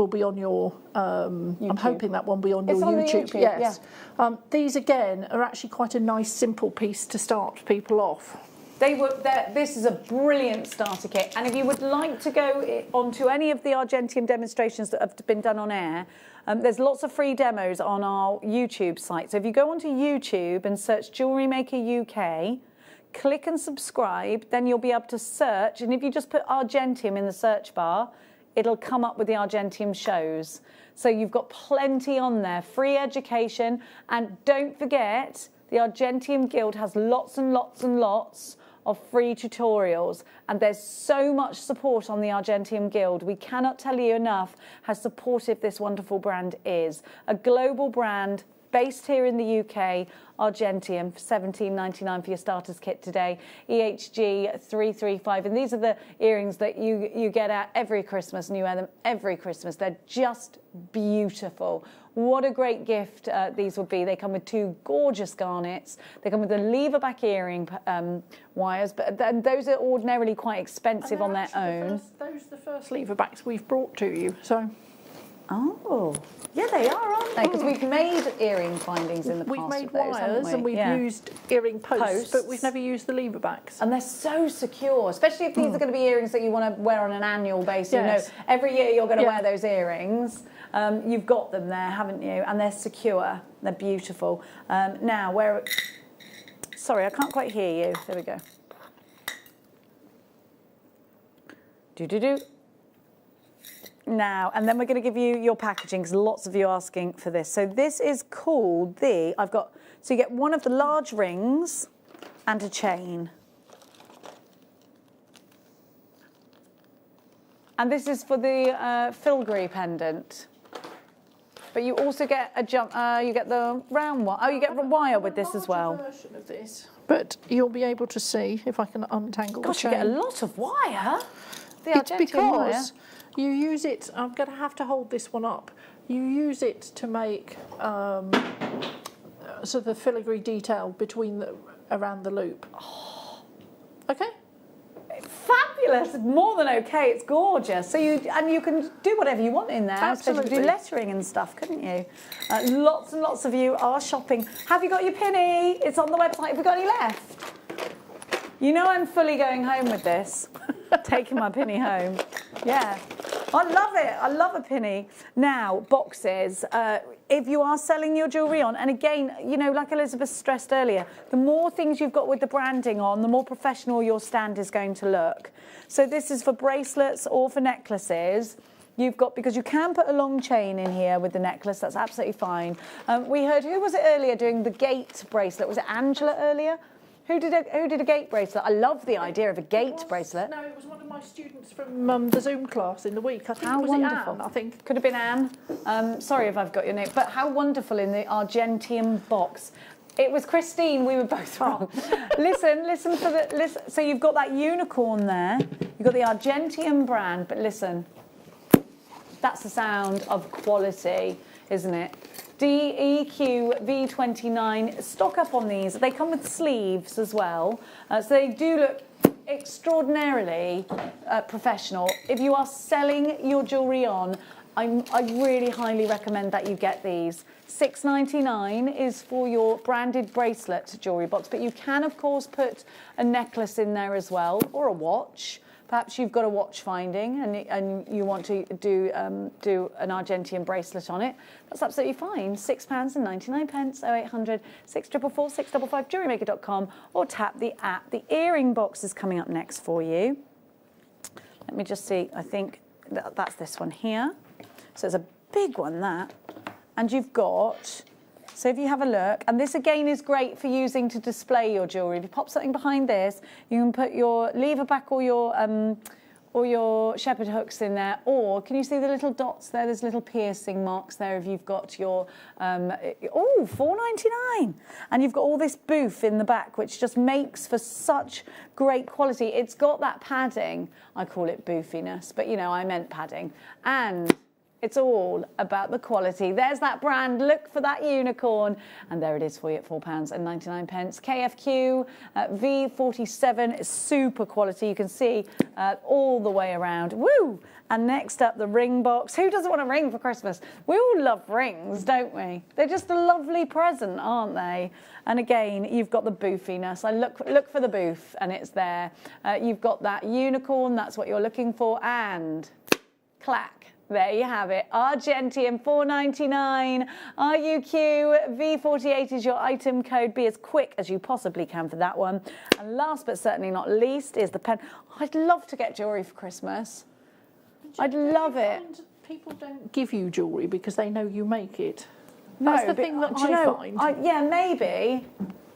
be on your. I'm hoping that one will be on your YouTube. Yes. Yeah. These again are actually quite a nice, simple piece to start people off. This is a brilliant starter kit, and if you would like to go onto any of the argentium demonstrations that have been done on air, there's lots of free demos on our YouTube site. So if you go onto YouTube and search JewelleryMaker UK, click and subscribe, then you'll be able to search, and if you just put argentium in the search bar, it'll come up with the Argentium shows. So you've got plenty on there, free education. And don't forget, the Argentium Guild has lots and lots and lots of free tutorials, and there's so much support on the Argentium Guild. We cannot tell you enough how supportive this wonderful brand is. A global brand based here in the UK, Argentium, for $17.99 for your starters kit today, EHG 335, and these are the earrings that you get out every Christmas, and you wear them every Christmas. They're just beautiful. What a great gift these would be. They come with 2 gorgeous garnets. They come with the lever back earring wires, but those are ordinarily quite expensive on their own. Those are the first lever backs we've brought to you. So. Oh, yeah, they are, aren't they? Because we've made earring findings in the past. We've made of those, wires and we've used earring posts, but we've never used the lever backs. And they're so secure, especially if these are going to be earrings that you want to wear on an annual basis. Yes. You know, every year you're going to wear those earrings. You've got them there, haven't you? And they're secure. They're beautiful. Now, sorry, I can't quite hear you. There we go. Do-do-do. Now, and then we're going to give you your packaging because lots of you are asking for this. So this is called so you get one of the large rings and a chain. And this is for the filigree pendant. But you also get you get the round one. Oh, you get the wire with this as well. Version of this, but you'll be able to see if I can untangle the chain. You get a lot of wire. It's because you use it. I'm going to have to hold this one up. You use it to make sort of the filigree detail around the loop. Oh. Okay. Fabulous, more than okay. It's gorgeous. So you can do whatever you want in there. Absolutely. You could do lettering and stuff, couldn't you? Lots and lots of you are shopping. Have you got your penny? It's on the website. Have we got any left? You know I'm fully going home with this. Taking my penny home. Yeah. I love it. I love a penny. Now, boxes. If you are selling your jewellery on, and again, you know, like Elizabeth stressed earlier, the more things you've got with the branding on, the more professional your stand is going to look. So this is for bracelets or for necklaces. You've got, because you can put a long chain in here with the necklace, that's absolutely fine. We heard, who was it earlier doing the gate bracelet? Was it Angela earlier? Who did a gate bracelet? I love the idea of a gate bracelet. No, it was one of my students from the Zoom class in the week. I think it was wonderful. Anne, I think. Could have been Anne. Sorry if I've got your name. But how wonderful in the Argentium box. It was Christine, we were both wrong. listen for the... So you've got that unicorn there. You've got the Argentium brand, but listen. That's the sound of quality, isn't it? DEQ V29, stock up on these. They come with sleeves as well, so they do look extraordinarily professional. If you are selling your jewellery on, I really highly recommend that you get these. $6.99 is for your branded bracelet jewellery box, but you can of course put a necklace in there as well, or a watch. Perhaps you've got a watch finding and you want to do an Argentium bracelet on it. That's absolutely fine. £6.99, 0800 644 655, JewelleryMaker.com, or tap the app. The earring box is coming up next for you. Let me just see. I think that's this one here. So it's a big one, that. And you've got... So if you have a look, and this again is great for using to display your jewellery. If you pop something behind this, you can put your lever back or your shepherd hooks in there. Or can you see the little dots there? There's little piercing marks there. If you've got your $4.99, and you've got all this boof in the back, which just makes for such great quality. It's got that padding. I call it boofiness, but you know I meant padding. And it's all about the quality. There's that brand. Look for that unicorn. And there it is for you at £4.99. KFQ V47 is super quality. You can see all the way around. Woo! And next up, the ring box. Who doesn't want a ring for Christmas? We all love rings, don't we? They're just a lovely present, aren't they? And again, you've got the boofiness. I look for the boof, and it's there. You've got that unicorn. That's what you're looking for. And clack. There you have it. Argentium $4.99. RUQ V48 is your item code. Be as quick as you possibly can for that one. And last but certainly not least is the pen. I'd love to get jewellery for Christmas. I'd love it. And people don't give you jewellery because they know you make it. No, That's the but thing that do you I know, find. yeah, maybe.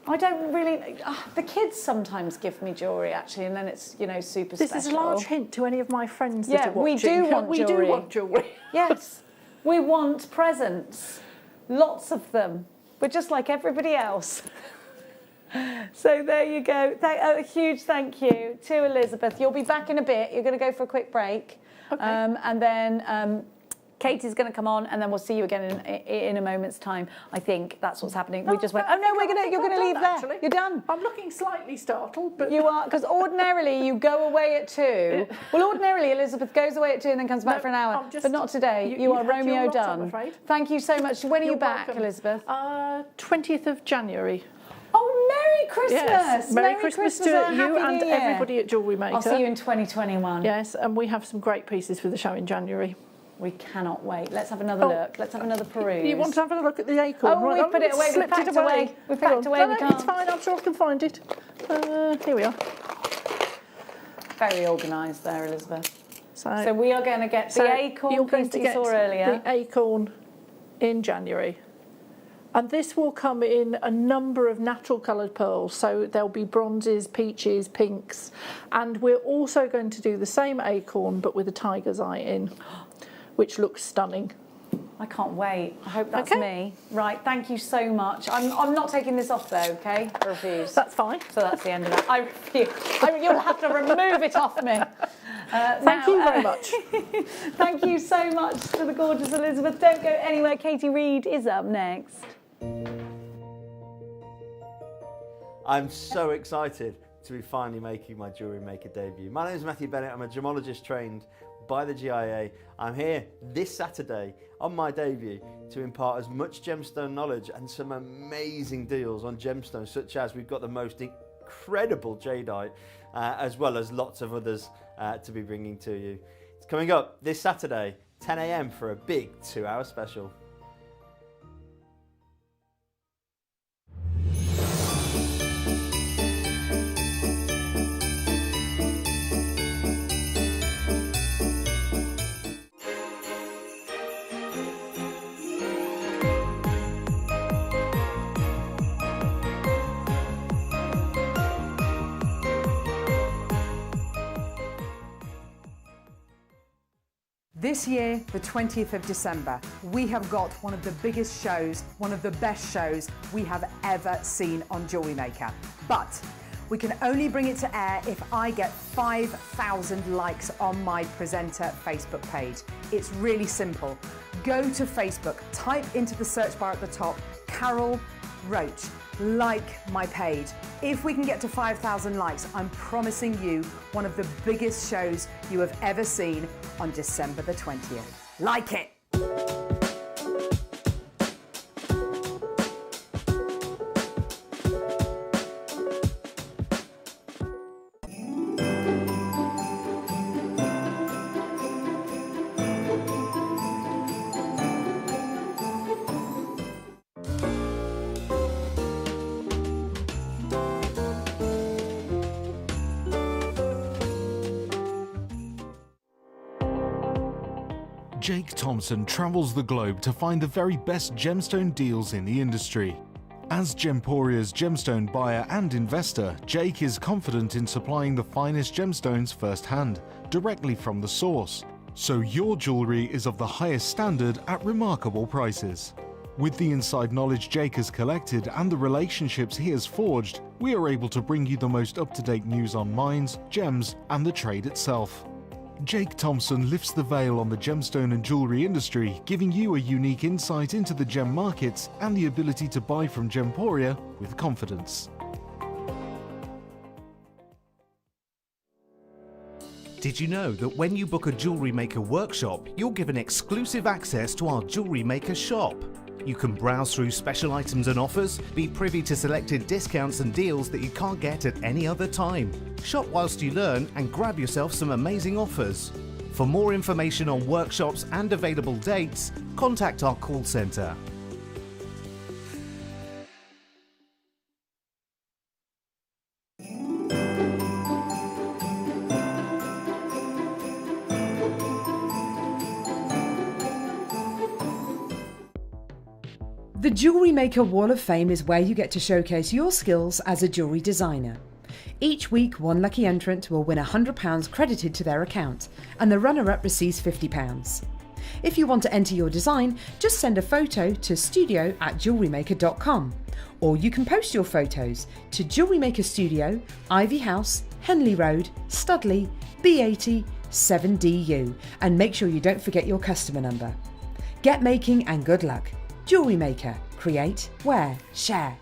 I don't really. The kids sometimes give me jewellery actually, and then it's super This special. is a large hint to any of my friends that Yeah, are watching. we do want We jewellery. do want jewellery. Yes, we want presents, lots of them. We're just like everybody else. So there you go. A huge thank you to Elizabeth. You'll be back in a bit. You're going to go for a quick break, and then. Katie's going to come on, and then we'll see you again in a moment's time. I think that's what's happening. We just went. Oh no, you're going to leave there. Actually. You're done. I'm looking slightly startled, but you are, because ordinarily you go away at 2. Well, ordinarily Elizabeth goes away at 2 and then comes back for an hour, but not today. You are had your Romeo lot, I'm done. afraid. Thank you so much. When are You're you back, welcome. Elizabeth? 20th of January. Oh, Merry Christmas! Yes, Merry Christmas to and you Happy and New Year. everybody at JewelleryMaker. I'll see you in 2021. Yes, and we have some great pieces for the show in January. We cannot wait. Let's have another look. Let's have another peruse. You want to have a look at the acorn? Oh, we've put it away. We've packed away. We've packed away. We can't. It's fine. I'm sure I can find it. Here we are. Very organised there, Elizabeth. So we are going to get the acorn piece that you saw earlier. The acorn in January. And this will come in a number of natural coloured pearls. So there'll be bronzes, peaches, pinks. And we're also going to do the same acorn, but with a tiger's eye in, which looks stunning. I can't wait. I hope that's me. Right, thank you so much. I'm not taking this off though, okay? I refuse. That's fine. So that's the end of that. I refuse. You'll have to remove it off me. Thank you very much. Thank you so much to the gorgeous Elizabeth. Don't go anywhere. Katie Reed is up next. I'm so excited to be finally making my JewelleryMaker debut. My name is Matthew Bennett. I'm a gemologist trained by the GIA. I'm here this Saturday on my debut to impart as much gemstone knowledge and some amazing deals on gemstones, such as we've got the most incredible jadeite, as well as lots of others to be bringing to you. It's coming up this Saturday, 10 a.m. for a big 2-hour special. This year, the 20th of December, we have got one of the biggest shows, one of the best shows we have ever seen on JewelleryMaker. But we can only bring it to air if I get 5,000 likes on my presenter Facebook page. It's really simple. Go to Facebook, type into the search bar at the top, Carol Roach, like my page. If we can get to 5,000 likes, I'm promising you one of the biggest shows you have ever seen on December the 20th. Like it! Jake Thompson travels the globe to find the very best gemstone deals in the industry. As Gemporia's gemstone buyer and investor, Jake is confident in supplying the finest gemstones firsthand, directly from the source, so your jewellery is of the highest standard at remarkable prices. With the inside knowledge Jake has collected and the relationships he has forged, we are able to bring you the most up-to-date news on mines, gems, and the trade itself. Jake Thompson lifts the veil on the gemstone and jewellery industry, giving you a unique insight into the gem markets and the ability to buy from Gemporia with confidence. Did you know that when you book a JewelleryMaker workshop, you're given exclusive access to our JewelleryMaker shop? You can browse through special items and offers, be privy to selected discounts and deals that you can't get at any other time. Shop whilst you learn and grab yourself some amazing offers. For more information on workshops and available dates, contact our call centre. The Jewellery Maker Wall of Fame is where you get to showcase your skills as a jewellery designer. Each week, one lucky entrant will win £100 credited to their account, and the runner-up receives £50. If you want to enter your design, just send a photo to studio@jewellerymaker.com, or you can post your photos to Jewellery Maker Studio, Ivy House, Henley Road, Studley, B80 7DU, and make sure you don't forget your customer number. Get making and good luck. Jewellery Maker. Create, wear, share.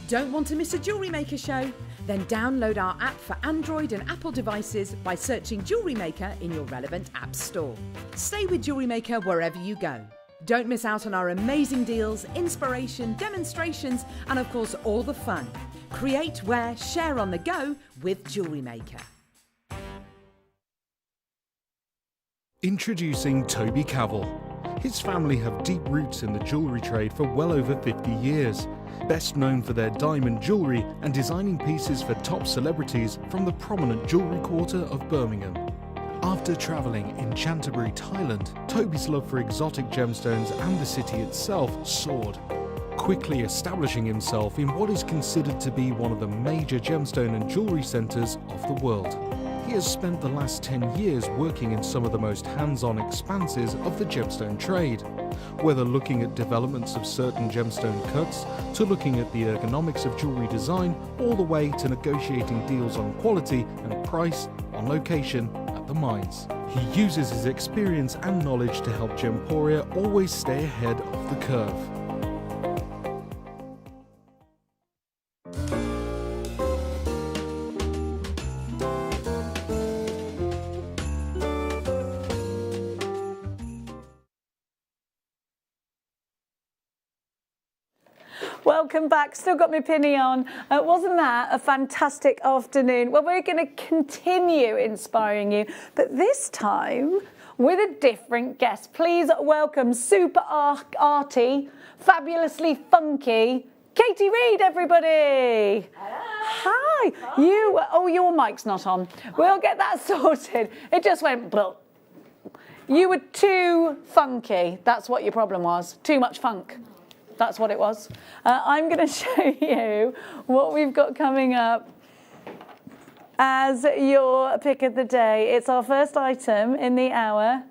Don't want to miss a Jewellery Maker show? Then download our app for Android and Apple devices by searching Jewellery Maker in your relevant app store. Stay with Jewellery Maker wherever you go. Don't miss out on our amazing deals, inspiration, demonstrations, and of course all the fun. Create, wear, share on the go with Jewellery Maker. Introducing Toby Cavell. His family have deep roots in the jewellery trade for well over 50 years. Best known for their diamond jewellery and designing pieces for top celebrities from the prominent jewellery quarter of Birmingham. After travelling in Canterbury, Thailand, Toby's love for exotic gemstones and the city itself soared, quickly establishing himself in what is considered to be one of the major gemstone and jewellery centres of the world. He has spent the last 10 years working in some of the most hands-on expanses of the gemstone trade, whether looking at developments of certain gemstone cuts, to looking at the ergonomics of jewellery design, all the way to negotiating deals on quality and price on location at the mines. He uses his experience and knowledge to help Gemporia always stay ahead of the curve. Welcome back. Still got my pinny on. Wasn't that a fantastic afternoon? Well, we're going to continue inspiring you, but this time with a different guest. Please welcome super arty, fabulously funky, Katie Reid, everybody. Hi. You. Oh, your mic's not on. We'll get that sorted. It just went. Blah. You were too funky. That's what your problem was. Too much funk. That's what it was. I'm going to show you what we've got coming up as your pick of the day. It's our first item in the hour.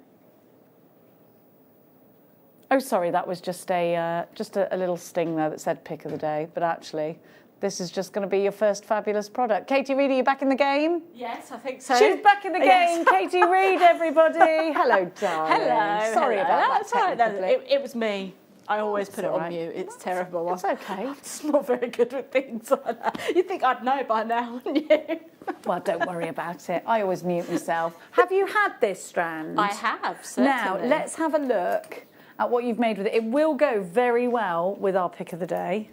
Oh, sorry, that was just a little sting there that said pick of the day, but actually, this is just going to be your first fabulous product. Katie Reid, are you back in the game? Yes, I think so. She's back in the game. Yes. Katie Reid, everybody. Hello, darling. Hello. Sorry about that. That's right. No, technically. it was me. I always put it on mute. It's terrible. It's okay. I'm just not very good with things like that. You'd think I'd know by now, wouldn't you? Well, don't worry about it. I always mute myself. Have you had this strand? I have, certainly. Now, let's have a look at what you've made with it. It will go very well with our pick of the day,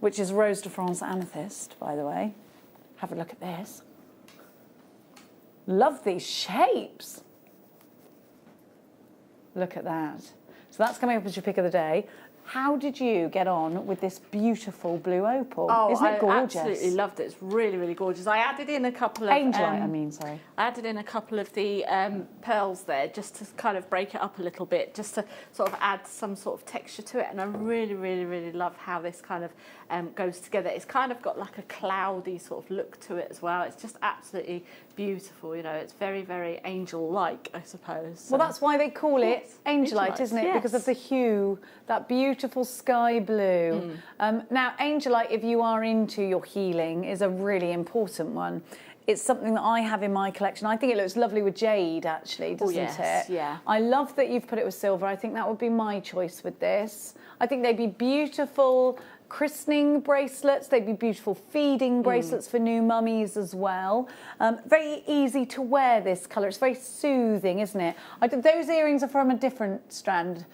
which is Rose de France Amethyst, by the way. Have a look at this. Love these shapes. Look at that. So that's coming up as your pick of the day. How did you get on with this beautiful blue opal? Oh, Isn't it gorgeous? I absolutely loved it. It's really, really gorgeous. I added in a couple of... Angelite, I added in a couple of the pearls there just to kind of break it up a little bit, just to sort of add some sort of texture to it. And I really, really, really love how this kind of goes together. It's kind of got like a cloudy sort of look to it as well. It's just absolutely beautiful. You know, it's very, very angel-like, I suppose. So. Well, that's why they call it Angelite, isn't it? Yes. Because of the hue, that beautiful sky blue. Now, Angelite, if you are into your healing, is a really important one. It's something that I have in my collection. I think it looks lovely with jade, actually, doesn't it? Yeah. I love that you've put it with silver. I think that would be my choice with this. I think they'd be beautiful christening bracelets. They'd be beautiful feeding bracelets for new mummies as well. Very easy to wear, this colour. It's very soothing, isn't it? Those earrings are from a different strand.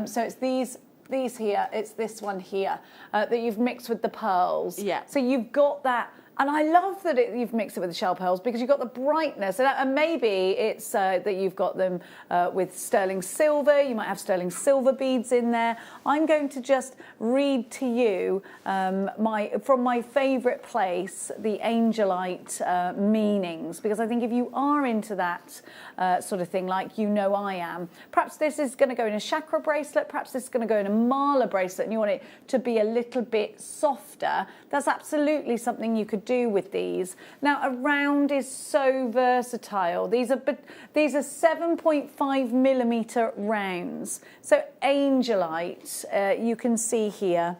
So it's these here, it's this one here that you've mixed with the pearls. Yeah. So you've got that And I love that you've mixed it with the shell pearls because you've got the brightness. And maybe it's that you've got them with sterling silver. You might have sterling silver beads in there. I'm going to just read to you from my favourite place, the Angelite meanings, because I think if you are into that sort of thing, like you know I am, perhaps this is going to go in a chakra bracelet, perhaps this is going to go in a mala bracelet, and you want it to be a little bit softer. That's absolutely something you could do with these. Now, a round is so versatile. These are 7.5 millimetre rounds. So Angelite, you can see here,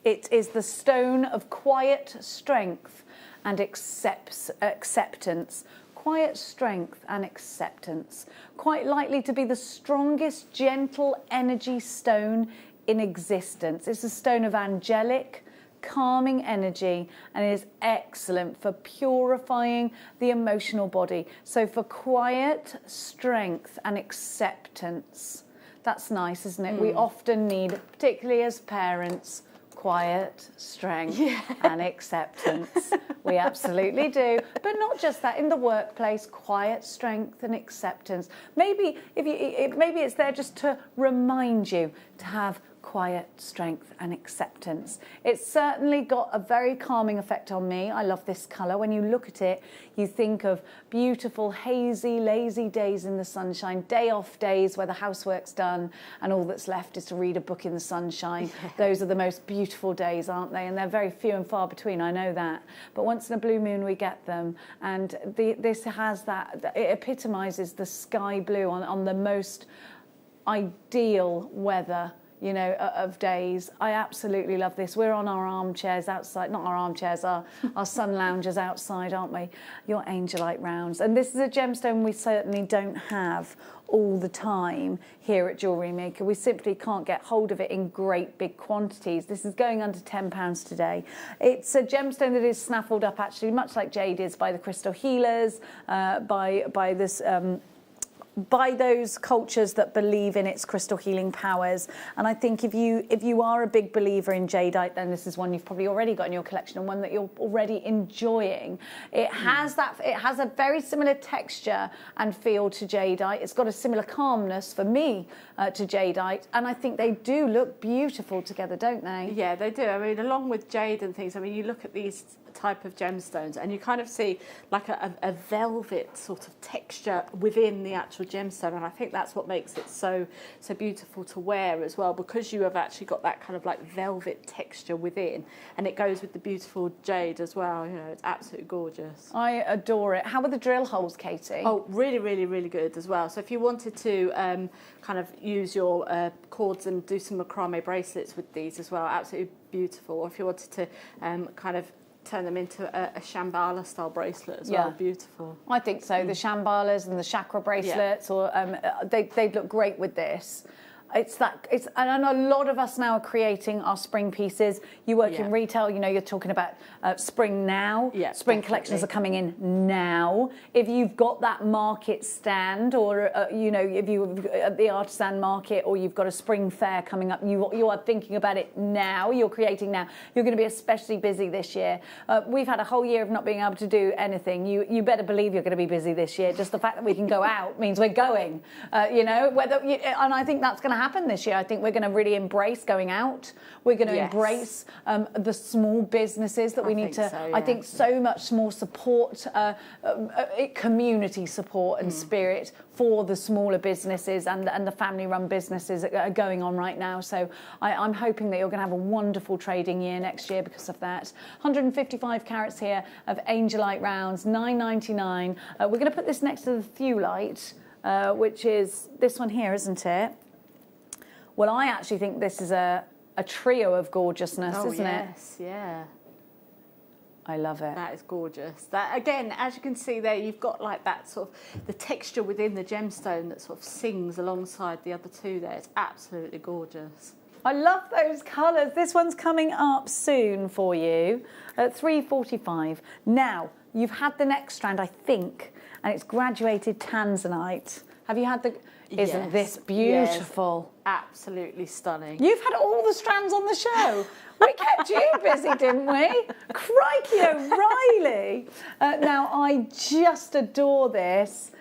it is the stone of quiet strength and acceptance. Quiet strength and acceptance. Quite likely to be the strongest gentle energy stone in existence. It's a stone of angelic, calming energy, and it is excellent for purifying the emotional body. So for quiet strength and acceptance. That's nice, isn't it? We often need, particularly as parents, quiet strength and acceptance. We absolutely do. But not just that, in the workplace, quiet strength and acceptance. Maybe maybe it's there just to remind you to have quiet strength and acceptance. It's certainly got a very calming effect on me. I love this colour. When you look at it, you think of beautiful, hazy, lazy days in the sunshine, day off days where the housework's done and all that's left is to read a book in the sunshine. Those are the most beautiful days, aren't they? And they're very few and far between, I know that. But once in a blue moon we get them. And this has that, it epitomises the sky blue on the most ideal weather, you know, of days. I absolutely love this. We're on our armchairs outside, not our armchairs, our sun loungers outside, aren't we? Your Angelite rounds. And this is a gemstone we certainly don't have all the time here at Jewellery Maker. We simply can't get hold of it in great big quantities. This is going under £10 today. It's a gemstone that is snaffled up actually, much like jade is, by the crystal healers, by those cultures that believe in its crystal healing powers. And I think if you are a big believer in jadeite, then this is one you've probably already got in your collection and one that you're already enjoying. It has a very similar texture and feel to jadeite. It's got a similar calmness for me to jadeite, and I think they do look beautiful together, don't they? Yeah, they do. I mean, along with jade and things, I mean, you look at these type of gemstones and you kind of see like a velvet sort of texture within the actual gemstone, and I think that's what makes it so beautiful to wear as well, because you have actually got that kind of like velvet texture within, and it goes with the beautiful jade as well. You know, it's absolutely gorgeous. I adore it. How are the drill holes, Katie? Oh, really, really, really good as well. So if you wanted to kind of use your cords and do some macrame bracelets with these as well, absolutely beautiful. Or if you wanted to kind of turn them into a Shambhala style bracelet as well. Beautiful. I think so. The Shambhalas and the chakra bracelets, or they'd look great with this. And a lot of us now are creating our spring pieces. You work in retail, you know, you're talking about spring now. Spring collections are coming in now. If you've got that market stand, or you know, if you at the artisan market, or you've got a spring fair coming up, you are thinking about it now. You're creating now. You're going to be especially busy this year. We've had a whole year of not being able to do anything. You better believe you're going to be busy this year. Just the fact that we can go out means we're going. You know, and I think that's going to happen this year. I think we're going to really embrace going out. We're going to embrace the small businesses that we need to. So, I think so much more support, community support and spirit for the smaller businesses and the family-run businesses that are going on right now. So I'm hoping that you're going to have a wonderful trading year next year because of that. 155 carats here of Angelite rounds, $9.99. We're going to put this next to the Thewlite, which is this one here, isn't it? Well, I actually think this is a trio of gorgeousness, isn't it? Yes, yeah. I love it. That is gorgeous. That, again, as you can see there, you've got like that sort of the texture within the gemstone that sort of sings alongside the other two there. It's absolutely gorgeous. I love those colours. This one's coming up soon for you at $3.45. Now, you've had the next strand, I think, and it's graduated tanzanite. Have you had the... Isn't this beautiful? Yes, absolutely stunning. You've had all the strands on the show. We kept you busy, didn't we? Crikey O'Reilly. Now, I just adore this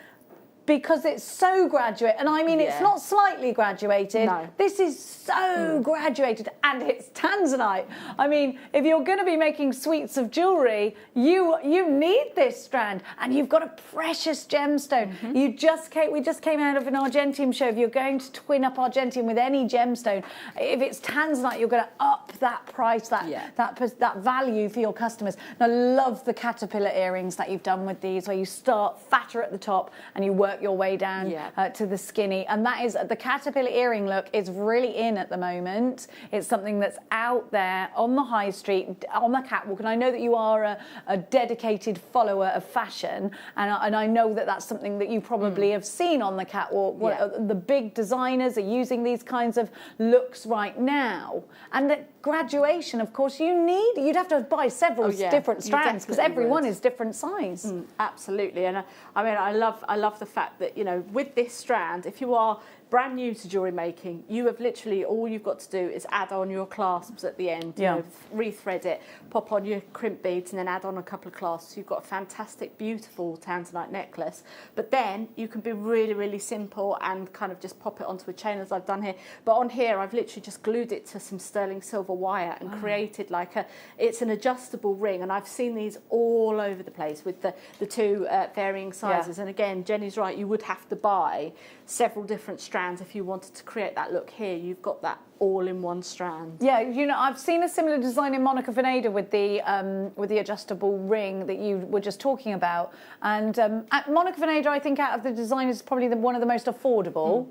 because it's so graduate. And I mean, it's not slightly graduated. No. This is so graduated, and it's tanzanite. I mean, if you're going to be making suites of jewellery, you need this strand. And you've got a precious gemstone. We just came out of an Argentium show. If you're going to twin up Argentium with any gemstone, if it's tanzanite, you're going to up that price, that value for your customers. And I love the caterpillar earrings that you've done with these, where you start fatter at the top and you work your way down to the skinny. And that is, the caterpillar earring look is really in at the moment. It's something that's out there on the high street, on the catwalk. And I know that you are a dedicated follower of fashion, and I know that that's something that you probably have seen on the catwalk. The big designers are using these kinds of looks right now. And the graduation, of course, you'd have to buy several different strands, because every one is different size. Absolutely. And I mean, I love the fact that, you know, with this strand, if you are brand new to jewellery making, you have literally, all you've got to do is add on your clasps at the end, you know, rethread it, pop on your crimp beads, and then add on a couple of clasps. You've got a fantastic, beautiful tanzanite necklace. But then you can be really, really simple and kind of just pop it onto a chain, as I've done here. But on here, I've literally just glued it to some sterling silver wire and created like it's an adjustable ring. And I've seen these all over the place with the two varying sizes. And again, Jenny's right, you would have to buy several different strands if you wanted to create that look. Here you've got that all in one strand. Yeah, you know, I've seen a similar design in Monica Veneda with the adjustable ring that you were just talking about. And at Monica Veneda, I think out of the designers, is probably one of the most affordable.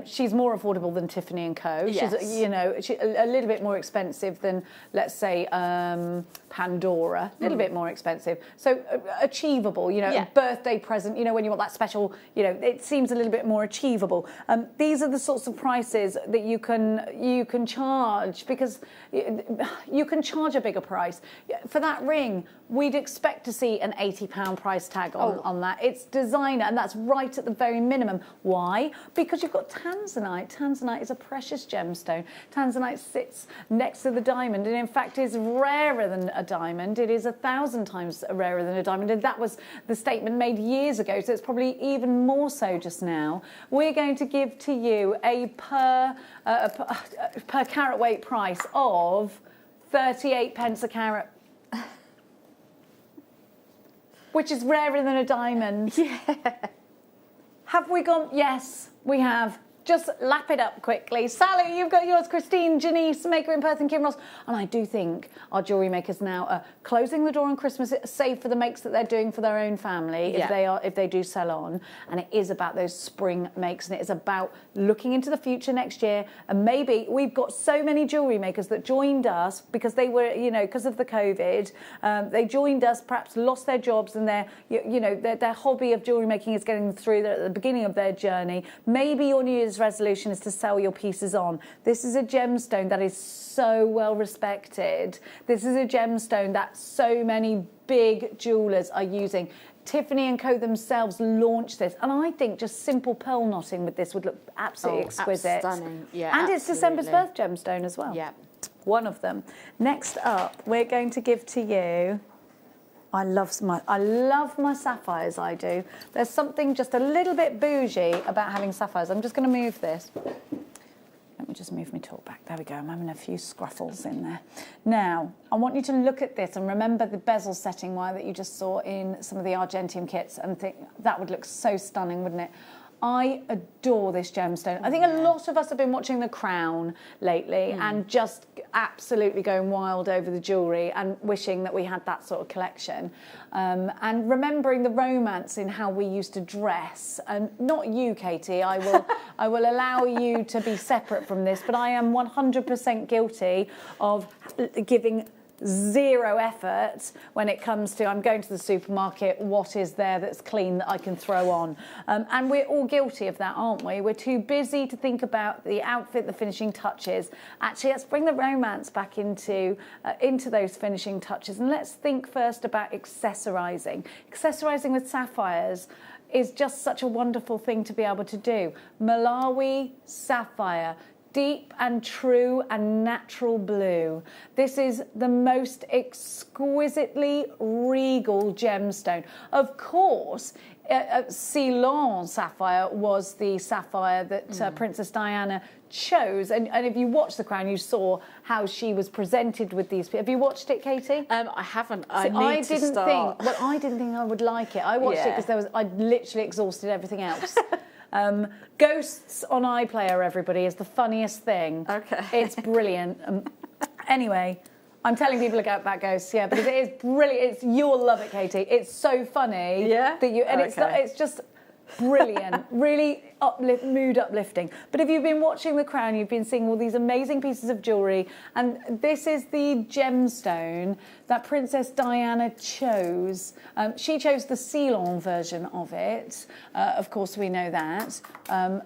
She's more affordable than Tiffany & Co. Yes. She's, you know, a little bit more expensive than, let's say, Pandora. A little bit more expensive. So achievable, you know, a birthday present, you know, when you want that special, you know, it seems a little bit more achievable. These are the sorts of prices that you can charge, because you can charge a bigger price. For that ring, we'd expect to see an £80 price tag on that. It's designer, and that's right at the very minimum. Why? Because you've got tanzanite. Tanzanite is a precious gemstone. Tanzanite sits next to the diamond, and in fact is rarer than a diamond. It is 1,000 times rarer than a diamond, and that was the statement made years ago, so it's probably even more so just now. We're going to give to you a per carat weight price of 38 pence a carat, which is rarer than a diamond. Yeah. Have we gone? Yes, we have. Just lap it up quickly. Sally, you've got yours. Christine, Janice, Maker in Perth and Kim Ross. And I do think our jewellery makers now are closing the door on Christmas, save for the makes that they're doing for their own family, if they do sell on. And it is about those spring makes, and it is about looking into the future next year. And maybe we've got so many jewellery makers that joined us because they were, you know, because of the COVID, they joined us, perhaps lost their jobs, and their hobby of jewellery making is getting them through. They're at the beginning of their journey. Maybe your New Year's resolution is to sell your pieces on. This is a gemstone that is so well respected. This is a gemstone that so many big jewellers are using. Tiffany & Co themselves launched this, and I think just simple pearl knotting with this would look absolutely exquisite. Stunning. Yeah, and absolutely. It's December's birth gemstone as well. Yeah. One of them. Next up, we're going to give to you, I love my sapphires, I do. There's something just a little bit bougie about having sapphires. I'm just going to move this. Let me just move my talk back. There we go. I'm having a few scruffles in there. Now, I want you to look at this and remember the bezel setting wire that you just saw in some of the Argentium kits, and think that would look so stunning, wouldn't it? I adore this gemstone. I think a lot of us have been watching The Crown lately and just absolutely going wild over the jewellery and wishing that we had that sort of collection. And remembering the romance in how we used to dress. And not you, Katie, I will allow you to be separate from this, but I am 100% guilty of giving zero effort when it comes to, I'm going to the supermarket, what is there that's clean that I can throw on? And we're all guilty of that, aren't we? We're too busy to think about the outfit, the finishing touches. Actually, let's bring the romance back into those finishing touches, and let's think first about accessorising. Accessorising with sapphires is just such a wonderful thing to be able to do. Malawi sapphire, deep and true and natural blue. This is the most exquisitely regal gemstone. Of course, Ceylon sapphire was the sapphire that Princess Diana chose, and if you watched The Crown, you saw how she was presented with these. Have you watched it, Katie? I haven't. I didn't think I would like it. I watched it because I'd literally exhausted everything else. Ghosts on iPlayer, everybody, is the funniest thing. Okay. It's brilliant. Anyway, I'm telling people about Ghosts, yeah, because it is brilliant. You'll love it, Katie. It's so funny. Yeah? It's just brilliant. Really mood uplifting. But if you've been watching The Crown, you've been seeing all these amazing pieces of jewellery, and this is the gemstone that Princess Diana chose. She chose the Ceylon version of it. Of course, we know that.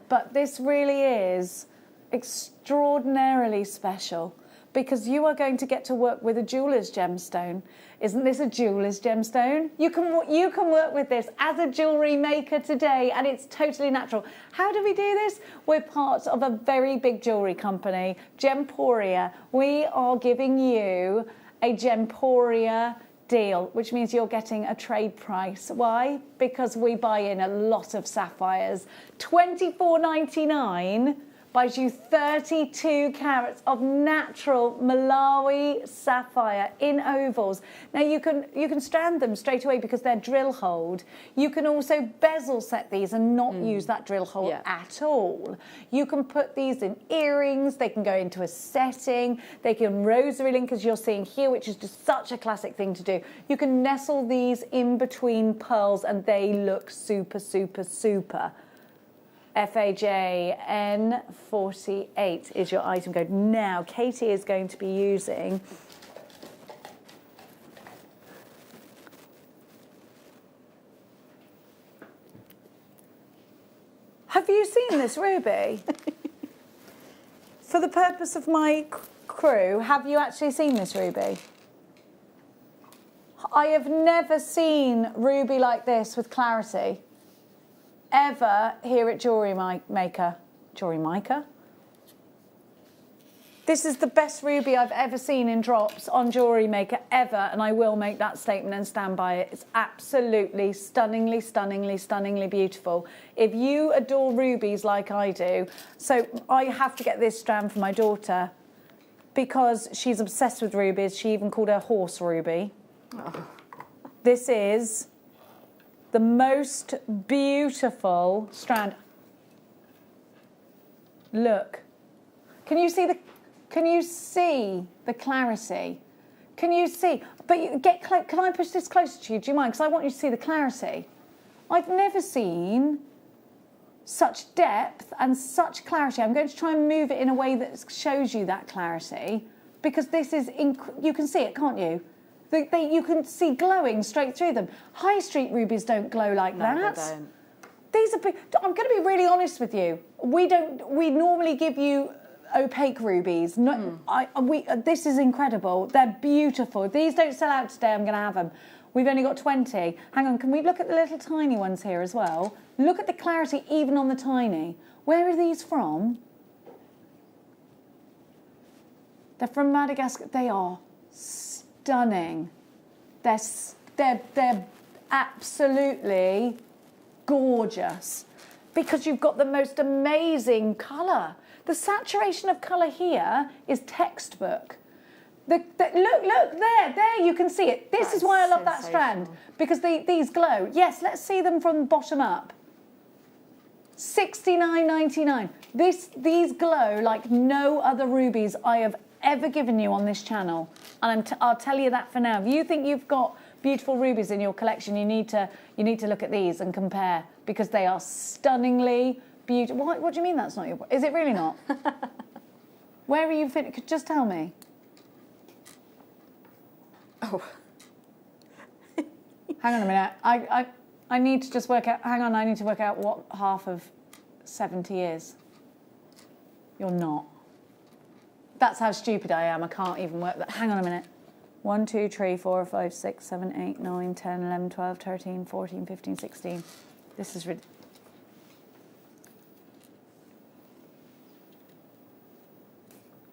But this really is extraordinarily special, because you are going to get to work with a jeweller's gemstone. Isn't this a jeweller's gemstone? You can work with this as a jewellery maker today, and it's totally natural. How do we do this? We're part of a very big jewellery company, Gemporia. We are giving you a Gemporia deal, which means you're getting a trade price. Why? Because we buy in a lot of sapphires. $24.99 buys you 32 carats of natural Malawi sapphire in ovals. Now you can strand them straight away because they're drill holed. You can also bezel set these and not use that drill hole at all. You can put these in earrings, they can go into a setting, they can rosary link, as you're seeing here, which is just such a classic thing to do. You can nestle these in between pearls and they look super, super, super. FAJN48 is your item code. Now, Katie is going to be using Have you seen this ruby? For the purpose of my crew, have you actually seen this ruby? I have never seen ruby like this with clarity ever here at JewelleryMaker. JewelleryMaker? This is the best ruby I've ever seen in drops on JewelleryMaker ever, and I will make that statement and stand by it. It's absolutely stunningly, stunningly, stunningly beautiful. If you adore rubies like I do, so I have to get this strand for my daughter because she's obsessed with rubies. She even called her horse ruby. Oh. This is the most beautiful strand. Look. Can you see the clarity? Can you see? But can I push this closer to you? Do you mind? Because I want you to see the clarity. I've never seen such depth and such clarity. I'm going to try and move it in a way that shows you that clarity, because this is, you can see it, can't you? You can see glowing straight through them. High street rubies don't glow like that. No, they don't. These are big. I'm going to be really honest with you. We normally give you opaque rubies. No, this is incredible. They're beautiful. These don't sell out today. I'm going to have them. We've only got 20. Hang on, can we look at the little tiny ones here as well? Look at the clarity even on the tiny. Where are these from? They're from Madagascar. They are stunning. They're absolutely gorgeous because you've got the most amazing colour. The saturation of colour here is textbook. Look there, you can see it. This is why I love that strand, because these glow. Yes, let's see them from bottom up. $69.99. These glow like no other rubies I have ever given you on this channel, and I'll tell you that for now. If you think you've got beautiful rubies in your collection, you need to look at these and compare, because they are stunningly beautiful. What do you mean that's not your? Is it really not? Where are you fit? Just tell me. Oh. Hang on a minute. I need to just work out. Hang on. I need to work out what half of 70 is. You're not. That's how stupid I am. I can't even work that. Hang on a minute. 1, 2, 3, 4, 5, 6, 7, 8, 9, 10, 11, 12, 13, 14, 15, 16. This is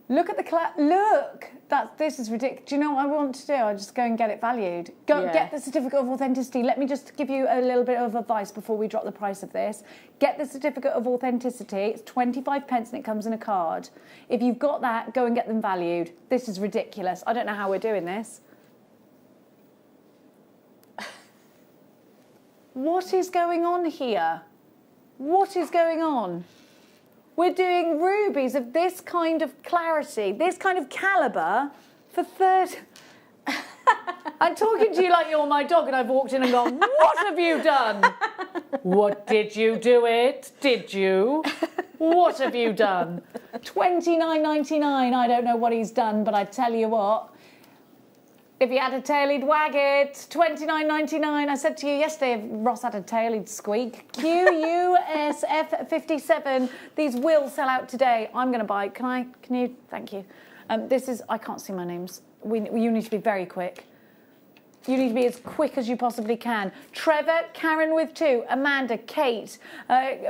Look at the look. This is ridiculous. Do you know what I want to do? I just go and get it valued. Go get the certificate of authenticity. Let me just give you a little bit of advice before we drop the price of this. Get the certificate of authenticity. It's 25 pence and it comes in a card. If you've got that, go and get them valued. This is ridiculous. I don't know how we're doing this. What is going on here? What is going on? We're doing rubies of this kind of clarity, this kind of calibre for 30... I'm talking to you like you're my dog and I've walked in and gone, what have you done? What, did you do it? Did you? What have you done? $29.99, I don't know what he's done, but I tell you what, if he had a tail, he'd wag it. $29.99. I said to you yesterday, if Ross had a tail, he'd squeak. QUSF 57. These will sell out today. I'm going to buy. Can you? Thank you. This is. I can't see my names. You need to be very quick. You need to be as quick as you possibly can. Trevor, Karen with 2, Amanda, Kate,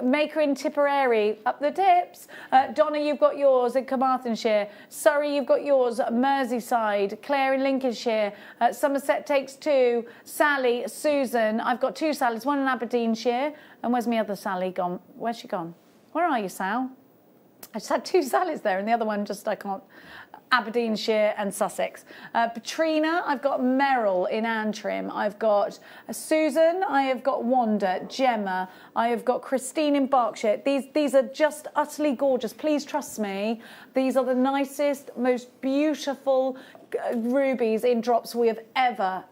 Maker in Tipperary, up the tips. Donna, you've got yours in Carmarthenshire. Surrey, you've got yours. Merseyside, Claire in Lincolnshire. Somerset takes 2. Sally, Susan. I've got 2 Sallys, one in Aberdeenshire. And where's my other Sally gone? Where's she gone? Where are you, Sal? I just had 2 Sallys there, and the other one just I can't. Aberdeenshire and Sussex. Patrina, I've got Merrill in Antrim. I've got Susan. I have got Wanda, Gemma. I have got Christine in Berkshire. These are just utterly gorgeous. Please trust me. These are the nicest, most beautiful rubies in drops we have ever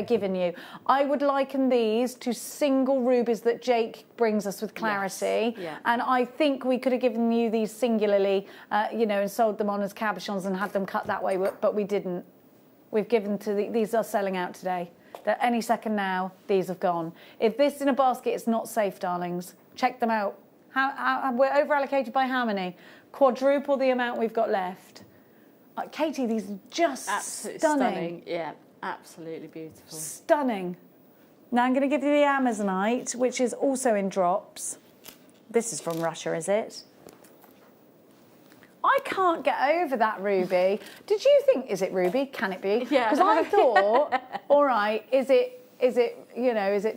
given you. I would liken these to single rubies that Jake brings us with clarity. Yes. Yeah. And I think we could have given you these singularly, and sold them on as cabochons and had them cut that way, but we didn't. We've given to these are selling out today. That any second now, these have gone. If this in a basket is not safe, darlings, check them out. How we're over allocated by how many? Quadruple the amount we've got left. Katie, these are just absolutely stunning. Yeah. Absolutely beautiful. Stunning. Now I'm going to give you the Amazonite, which is also in drops. This is from Russia, is it? I can't get over that ruby. Did you think, is it ruby? Can it be? Yeah. Because I thought, all right, is it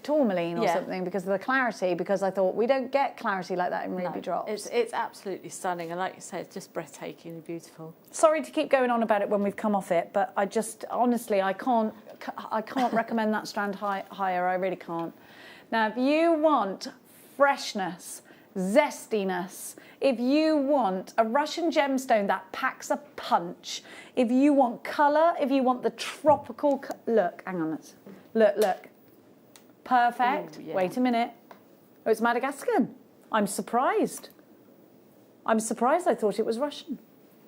tourmaline or something because of the clarity? Because I thought we don't get clarity like that in ruby drops. It's absolutely stunning, and like you say, it's just breathtakingly beautiful. Sorry to keep going on about it when we've come off it, but I just honestly I can't recommend that strand higher. I really can't. Now, if you want freshness, zestiness, if you want a Russian gemstone that packs a punch, if you want colour, if you want the tropical look, hang on, look, perfect. Ooh, yeah. Wait a minute. Oh, it's Madagascan. I'm surprised. I thought it was Russian.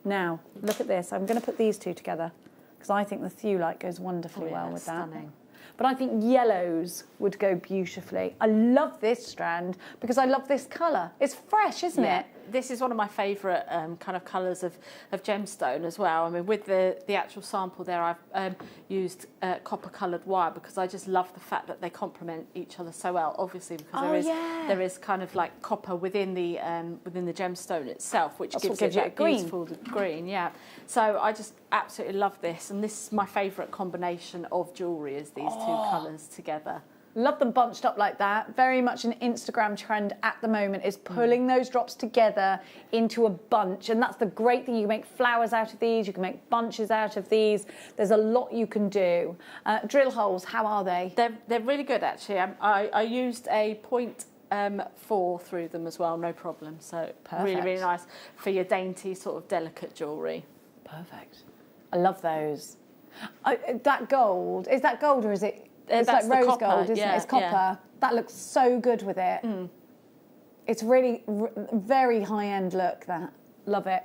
Now, look at this. I'm going to put these two together because I think the Thewlite goes wonderfully well with stunning. that. But I think yellows would go beautifully. I love this strand because I love this colour. It's fresh, isn't it? This is one of my favourite kind of colours of gemstone as well. I mean, with the actual sample there, I've used copper coloured wire because I just love the fact that they complement each other so well. Obviously, because there is kind of like copper within the gemstone itself, which gives it that beautiful green. Yeah. So I just absolutely love this, and this is my favourite combination of jewellery is these two colours together. Love them bunched up like that. Very much an Instagram trend at the moment is pulling those drops together into a bunch. And that's the great thing. You can make flowers out of these. You can make bunches out of these. There's a lot you can do. Drill holes, how are they? They're really good, actually. I used a 0.4 through them as well, no problem. So really, really nice for your dainty sort of delicate jewellery. Perfect. I love those. That gold, is that gold or is it? It's That's like rose copper, gold, isn't yeah, it? It's copper. yeah. That looks so good with it. It's really very high-end look, that. Love it.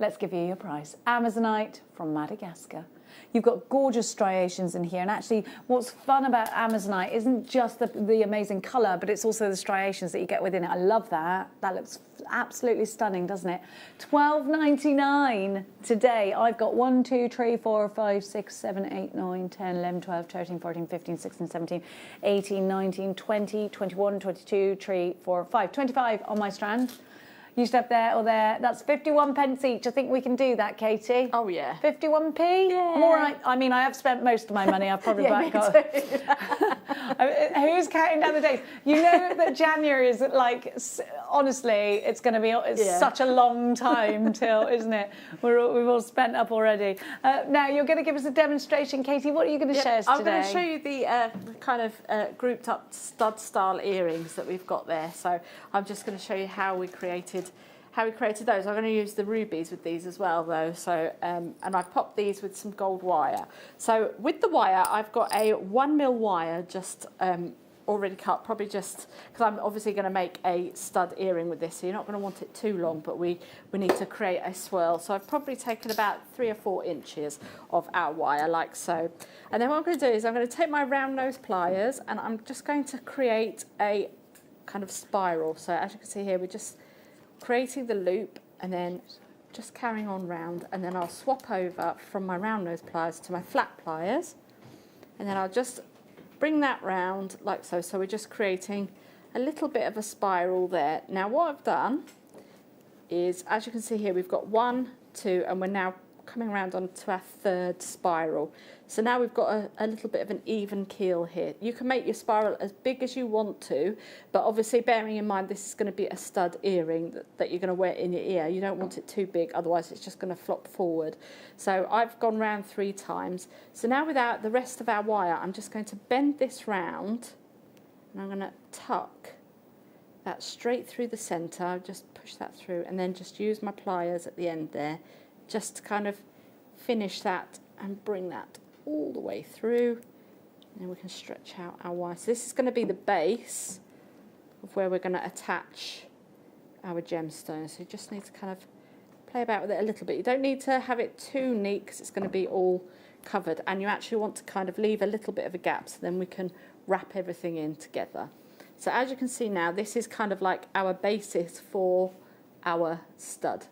Let's give you your price. Amazonite from Madagascar. You've got gorgeous striations in here. And actually, what's fun about Amazonite isn't just the amazing colour, but it's also the striations that you get within it. I love that. That looks absolutely stunning, doesn't it? $12.99 today. I've got 1, 2, 3, 4, 5, 6, 7, 8, 9, 10, 11, 12, 13, 14, 15, 16, 17, 18, 19, 20, 21, 22, 3, 4, 5. 25 on my strand. You step there or there. That's 51 pence each. I think we can do that, Katie. Oh, yeah. 51p? Yeah. I'm all right. I mean, I have spent most of my money. I've probably got... Who's counting down the days? You know that January is like, honestly, it's going to be such a long time till, isn't it? We've all spent up already. Now, you're going to give us a demonstration, Katie. What are you going to show us today? I'm going to show you the kind of grouped up stud style earrings that we've got there. So I'm just going to show you how we created those. I'm going to use the rubies with these as well, though. So and I've popped these with some gold wire. So with the wire, I've got a 1mm wire just already cut, probably just because I'm obviously going to make a stud earring with this. So you're not going to want it too long, but we need to create a swirl. So I've probably taken about 3 or 4 inches of our wire, like so. And then what I'm going to do is I'm going to take my round nose pliers and I'm just going to create a kind of spiral. So as you can see here, we're just creating the loop and then just carrying on round, and then I'll swap over from my round nose pliers to my flat pliers, and then I'll just bring that round like so. So we're just creating a little bit of a spiral there. Now what I've done is, as you can see here, we've got 1, 2, and we're now coming around onto our 3rd spiral. So now we've got a little bit of an even keel here. You can make your spiral as big as you want to, but obviously bearing in mind this is going to be a stud earring that you're going to wear in your ear. You don't want it too big, otherwise it's just going to flop forward. So I've gone round 3 times. So now without the rest of our wire, I'm just going to bend this round and I'm going to tuck that straight through the centre, just push that through, and then just use my pliers at the end there, just to kind of finish that and bring that all the way through, and then we can stretch out our wire. So this is going to be the base of where we're going to attach our gemstone. So you just need to kind of play about with it a little bit. You don't need to have it too neat because it's going to be all covered, and you actually want to kind of leave a little bit of a gap so then we can wrap everything in together. So as you can see now, this is kind of like our basis for our stud.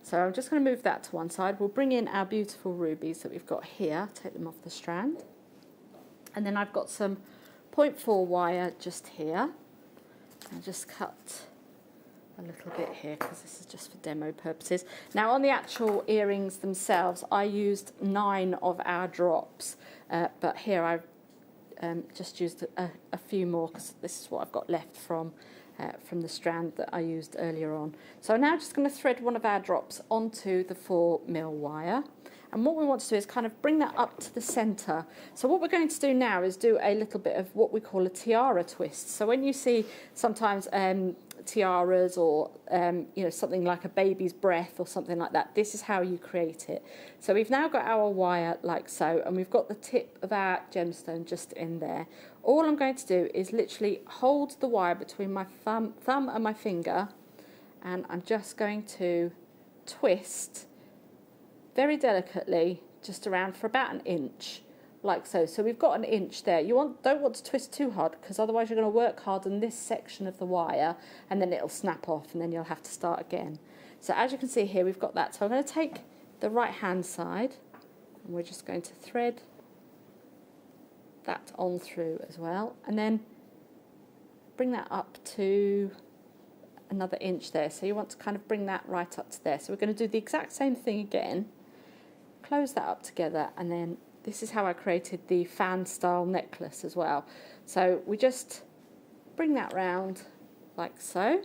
So I'm just going to move that to one side. We'll bring in our beautiful rubies that we've got here, take them off the strand. And then I've got some 0.4 wire just here. I'll just cut a little bit here because this is just for demo purposes. Now on the actual earrings themselves, I used 9 of our drops, but here I've just used a few more because this is what I've got left from the strand that I used earlier on. So I'm now just going to thread one of our drops onto the 4mm wire, and what we want to do is kind of bring that up to the centre. So what we're going to do now is do a little bit of what we call a tiara twist. So when you see sometimes tiaras or you know, something like a baby's breath or something like that, this is how you create it. So we've now got our wire like so, and we've got the tip of our gemstone just in there. All I'm going to do is literally hold the wire between my thumb and my finger, and I'm just going to twist very delicately just around for about 1 inch, like so. So we've got 1 inch there. You don't want to twist too hard because otherwise you're going to work hard on this section of the wire and then it'll snap off and then you'll have to start again. So as you can see here, we've got that. So I'm going to take the right hand side and we're just going to thread that on through as well, and then bring that up to another inch there. So you want to kind of bring that right up to there. So we're going to do the exact same thing again, close that up together, and then this is how I created the fan style necklace as well. So we just bring that round like so.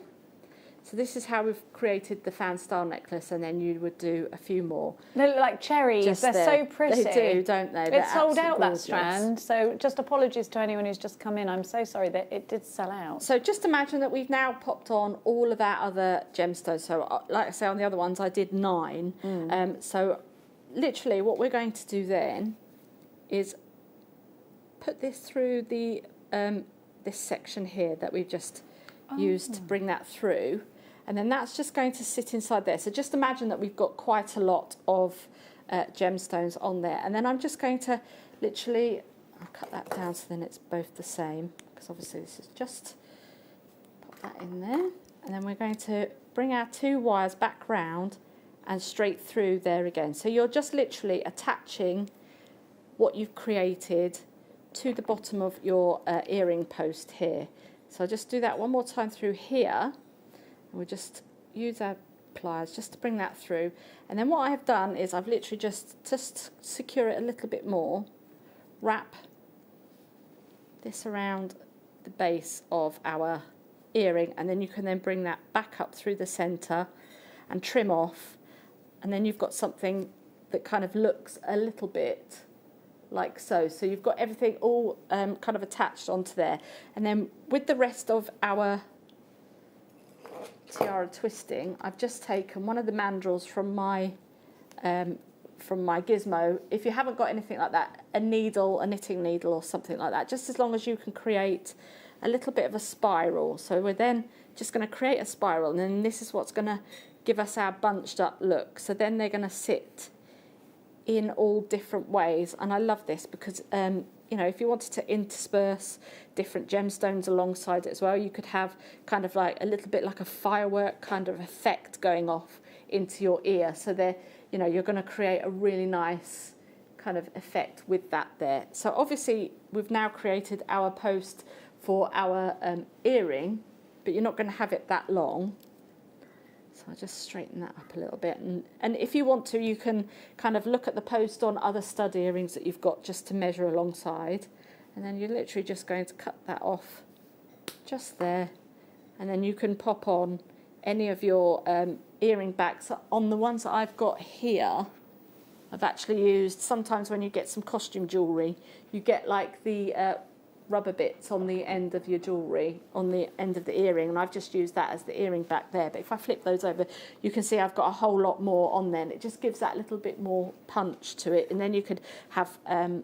So this is how we've created the fan style necklace, and then you would do a few more. They look like cherries. Just They're so pretty. They do, don't they? It's sold out, that gorgeous. strand. So just apologies to anyone who's just come in. I'm so sorry that it did sell out. So just imagine that we've now popped on all of our other gemstones. So like I say, on the other ones I did 9. So literally what we're going to do then is put this through the this section here that we've just used to bring that through. And then that's just going to sit inside there. So just imagine that we've got quite a lot of gemstones on there. And then I'm just going to literally, I'll cut that down so then it's both the same, because obviously this is just, pop that in there. And then we're going to bring our 2 wires back round and straight through there again. So you're just literally attaching what you've created to the bottom of your earring post here. So I'll just do that one more time through here, and we'll just use our pliers just to bring that through. And then what I have done is I've literally just secure it a little bit more, wrap this around the base of our earring, and then you can then bring that back up through the centre and trim off, and then you've got something that kind of looks a little bit like so. So you've got everything all kind of attached onto there. And then with the rest of our tiara twisting, I've just taken one of the mandrels from my gizmo. If you haven't got anything like that, a needle, a knitting needle or something like that, just as long as you can create a little bit of a spiral. So we're then just going to create a spiral, and then this is what's going to give us our bunched up look. So then they're going to sit in all different ways, and I love this because you know, if you wanted to intersperse different gemstones alongside it as well, you could have kind of like a little bit like a firework kind of effect going off into your ear. So there, you know, you're going to create a really nice kind of effect with that there. So obviously we've now created our post for our earring, but you're not going to have it that long. So I'll just straighten that up a little bit. And if you want to, you can kind of look at the post on other stud earrings that you've got just to measure alongside. And then you're literally just going to cut that off just there. And then you can pop on any of your earring backs. On the ones that I've got here, I've actually used, sometimes when you get some costume jewellery, you get like the rubber bits on the end of your jewellery, on the end of the earring, and I've just used that as the earring back there. But if I flip those over, you can see I've got a whole lot more on there, and it just gives that little bit more punch to it. And then you could have,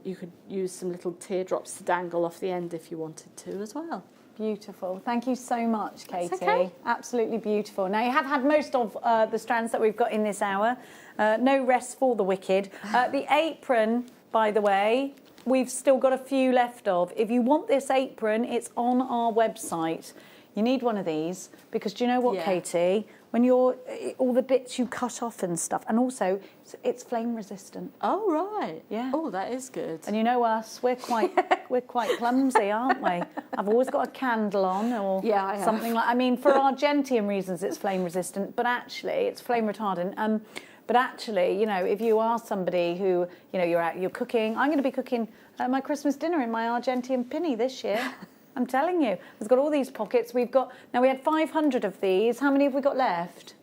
you could use some little teardrops to dangle off the end if you wanted to as well. Beautiful. Thank you so much, Katie. That's okay. Absolutely beautiful. Now, you have had most of the strands that we've got in this hour. No rest for the wicked. The apron, by the way, we've still got a few left of. If you want this apron, it's on our website. You need one of these because do you know what, Yeah. Katie? When you're all the bits you cut off and stuff, and also it's flame resistant. Oh right. Yeah. Oh, that is good. And you know us, we're quite clumsy, aren't we? I've always got a candle on or Yeah, I have. something like. I mean, for Argentium reasons, it's flame resistant, but actually it's flame retardant. But actually, you know, if you are somebody who, you know, you're cooking, I'm going to be cooking my Christmas dinner in my Argentium pinny this year. I'm telling you, it's got all these pockets. We've got, now we had 500 of these. How many have we got left?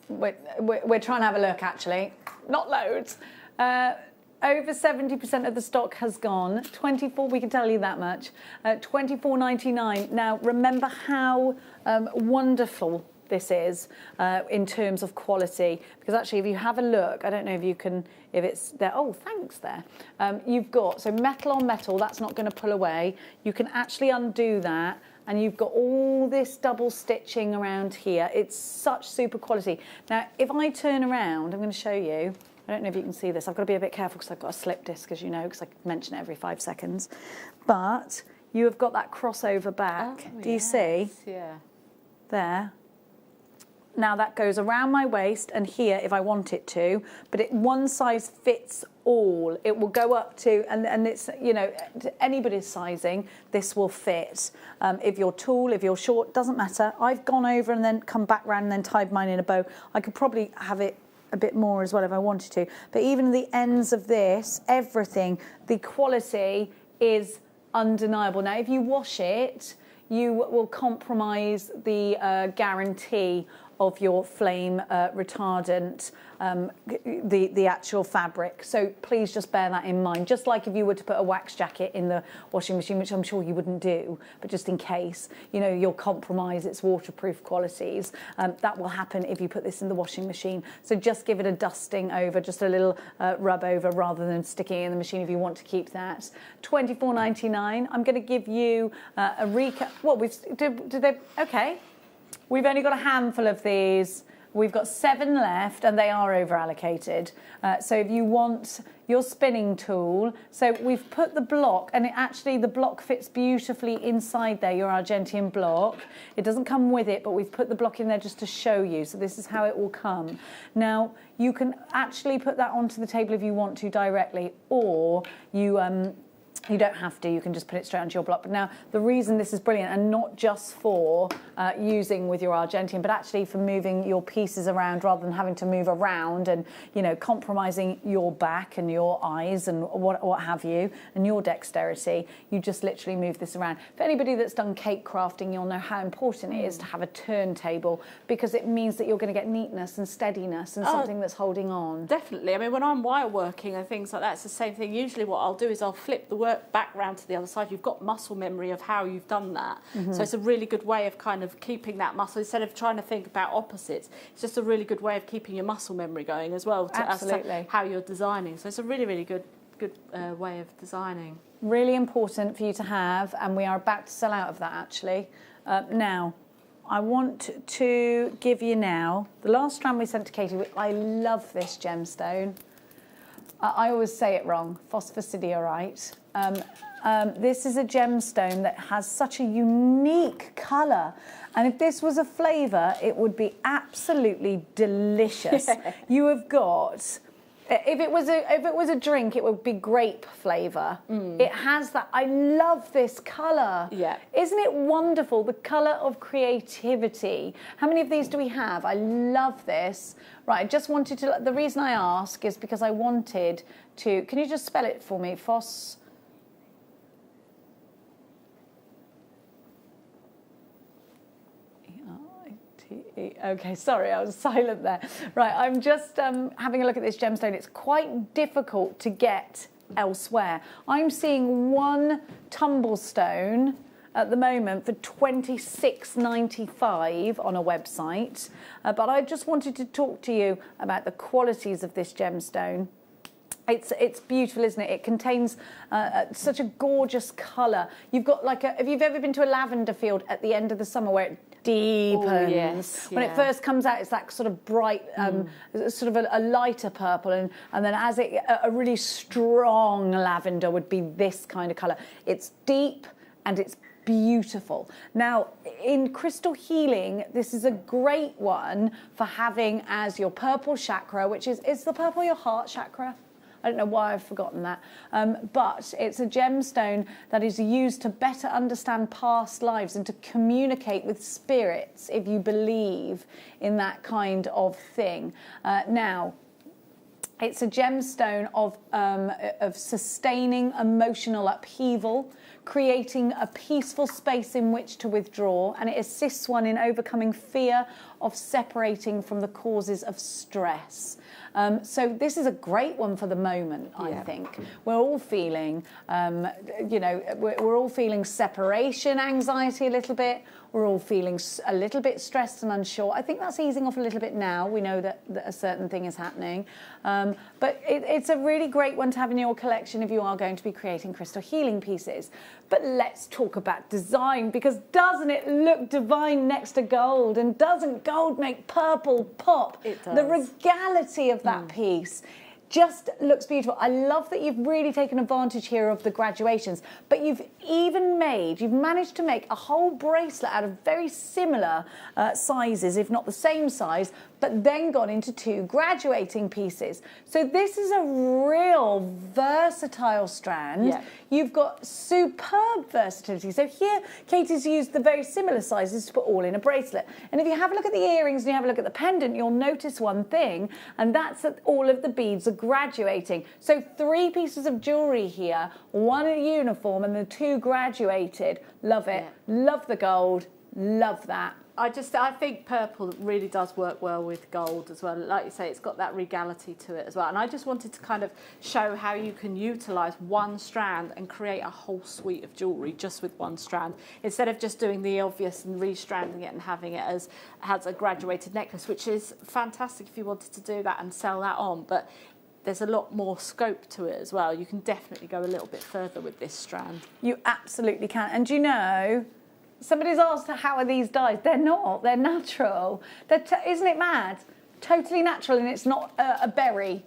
We're trying to have a look, actually. Not loads. Over 70% of the stock has gone. 24, we can tell you that much. 24.99. Now, remember how wonderful this is in terms of quality, because actually if you have a look, I don't know if you can, if it's there, oh thanks there, you've got, so metal on metal, that's not going to pull away, you can actually undo that, and you've got all this double stitching around here. It's such super quality. Now if I turn around, I'm going to show you, I don't know if you can see this, I've got to be a bit careful because I've got a slip disc, as you know, because I mention it every 5 seconds, but you have got that crossover back. Oh, do you see? Yeah. There. Now that goes around my waist and here if I want it to, but one size fits all. It will go up to, and it's, you know, to anybody's sizing, this will fit. If you're tall, if you're short, doesn't matter. I've gone over and then come back round and then tied mine in a bow. I could probably have it a bit more as well if I wanted to. But even the ends of this, everything, the quality is undeniable. Now if you wash it, you will compromise the guarantee of your flame retardant, the actual fabric. So please just bear that in mind. Just like if you were to put a wax jacket in the washing machine, which I'm sure you wouldn't do, but just in case, you know, you'll compromise its waterproof qualities. That will happen if you put this in the washing machine. So just give it a dusting over, just a little rub over rather than sticking it in the machine if you want to keep that. $24.99. I'm going to give you a recap. What, did they, okay. We've only got a handful of these. We've got 7 left, and they are over allocated. So if you want your spinning tool, so we've put the block, and the block fits beautifully inside there, your Argentian block. It doesn't come with it, but we've put the block in there just to show you. So this is how it will come. Now, you can actually put that onto the table if you want to directly, or you don't have to, you can just put it straight onto your block. But now, the reason this is brilliant, and not just for using with your Argentian, but actually for moving your pieces around rather than having to move around and, you know, compromising your back and your eyes and what have you, and your dexterity, you just literally move this around. For anybody that's done cake crafting, you'll know how important it is to have a turntable, because it means that you're going to get neatness and steadiness and something that's holding on. Definitely. I mean, when I'm wire working and things like that, it's the same thing. Usually what I'll do is I'll flip the work back round to the other side. You've got muscle memory of how you've done that. So it's a really good way of kind of keeping that muscle, instead of trying to think about opposites. It's just a really good way of keeping your muscle memory going as well, as to how you're designing. So it's a really, really good way of designing. Really important for you to have, and we are about to sell out of that actually. Now, I want to give you now the last strand we sent to Katie. I love this gemstone. I always say it wrong, phosphosidiorite. This is a gemstone that has such a unique colour, and if this was a flavour, it would be absolutely delicious. You have got, if it was a drink, it would be grape flavour. It has that. I love this colour. Yeah. Isn't it wonderful? The colour of creativity. How many of these do we have? I love this. Right, I just wanted to, the reason I ask is because I wanted to, can you just spell it for me? Okay, sorry, I was silent there. Right, I'm just having a look at this gemstone. It's quite difficult to get elsewhere. I'm seeing one tumblestone at the moment for $26.95 on a website, but I just wanted to talk to you about the qualities of this gemstone. It's beautiful, isn't it? It contains such a gorgeous colour. You've got like have you ever been to a lavender field at the end of the summer where it deepens? When it first comes out, it's that sort of bright, sort of a lighter purple, and then as a really strong lavender would be this kind of colour. It's deep and it's beautiful. Now, in crystal healing, this is a great one for having as your purple chakra, which is the purple your heart chakra? I don't know why I've forgotten that. But it's a gemstone that is used to better understand past lives and to communicate with spirits, if you believe in that kind of thing. Now, it's a gemstone of sustaining emotional upheaval, creating a peaceful space in which to withdraw, and it assists one in overcoming fear of separating from the causes of stress. So this is a great one for the moment, I think. We're all feeling, we're all feeling separation anxiety a little bit. We're all feeling a little bit stressed and unsure. I think that's easing off a little bit now. We know that a certain thing is happening. But it's a really great one to have in your collection if you are going to be creating crystal healing pieces. But let's talk about design, because doesn't it look divine next to gold? And doesn't gold make purple pop? It does. The regality of that piece just looks beautiful. I love that you've really taken advantage here of the graduations, but you've managed to make a whole bracelet out of very similar sizes, if not the same size, but then gone into 2 graduating pieces. So this is a real versatile strand. Yeah. You've got superb versatility. So here, Katie's used the very similar sizes to put all in a bracelet. And if you have a look at the earrings and you have a look at the pendant, you'll notice one thing, and that's that all of the beads are graduating. So 3 pieces of jewellery here, 1 in uniform and the 2 graduated. Love it. Yeah. Love the gold. Love that. I think purple really does work well with gold as well. Like you say, it's got that regality to it as well. And I just wanted to kind of show how you can utilise one strand and create a whole suite of jewellery just with one strand, instead of just doing the obvious and restranding it and having it as a graduated necklace, which is fantastic if you wanted to do that and sell that on. But there's a lot more scope to it as well. You can definitely go a little bit further with this strand. You absolutely can. And you know, Somebody's asked, how are these dyes? They're not. They're natural. Isn't it mad? Totally natural, and it's not a berry.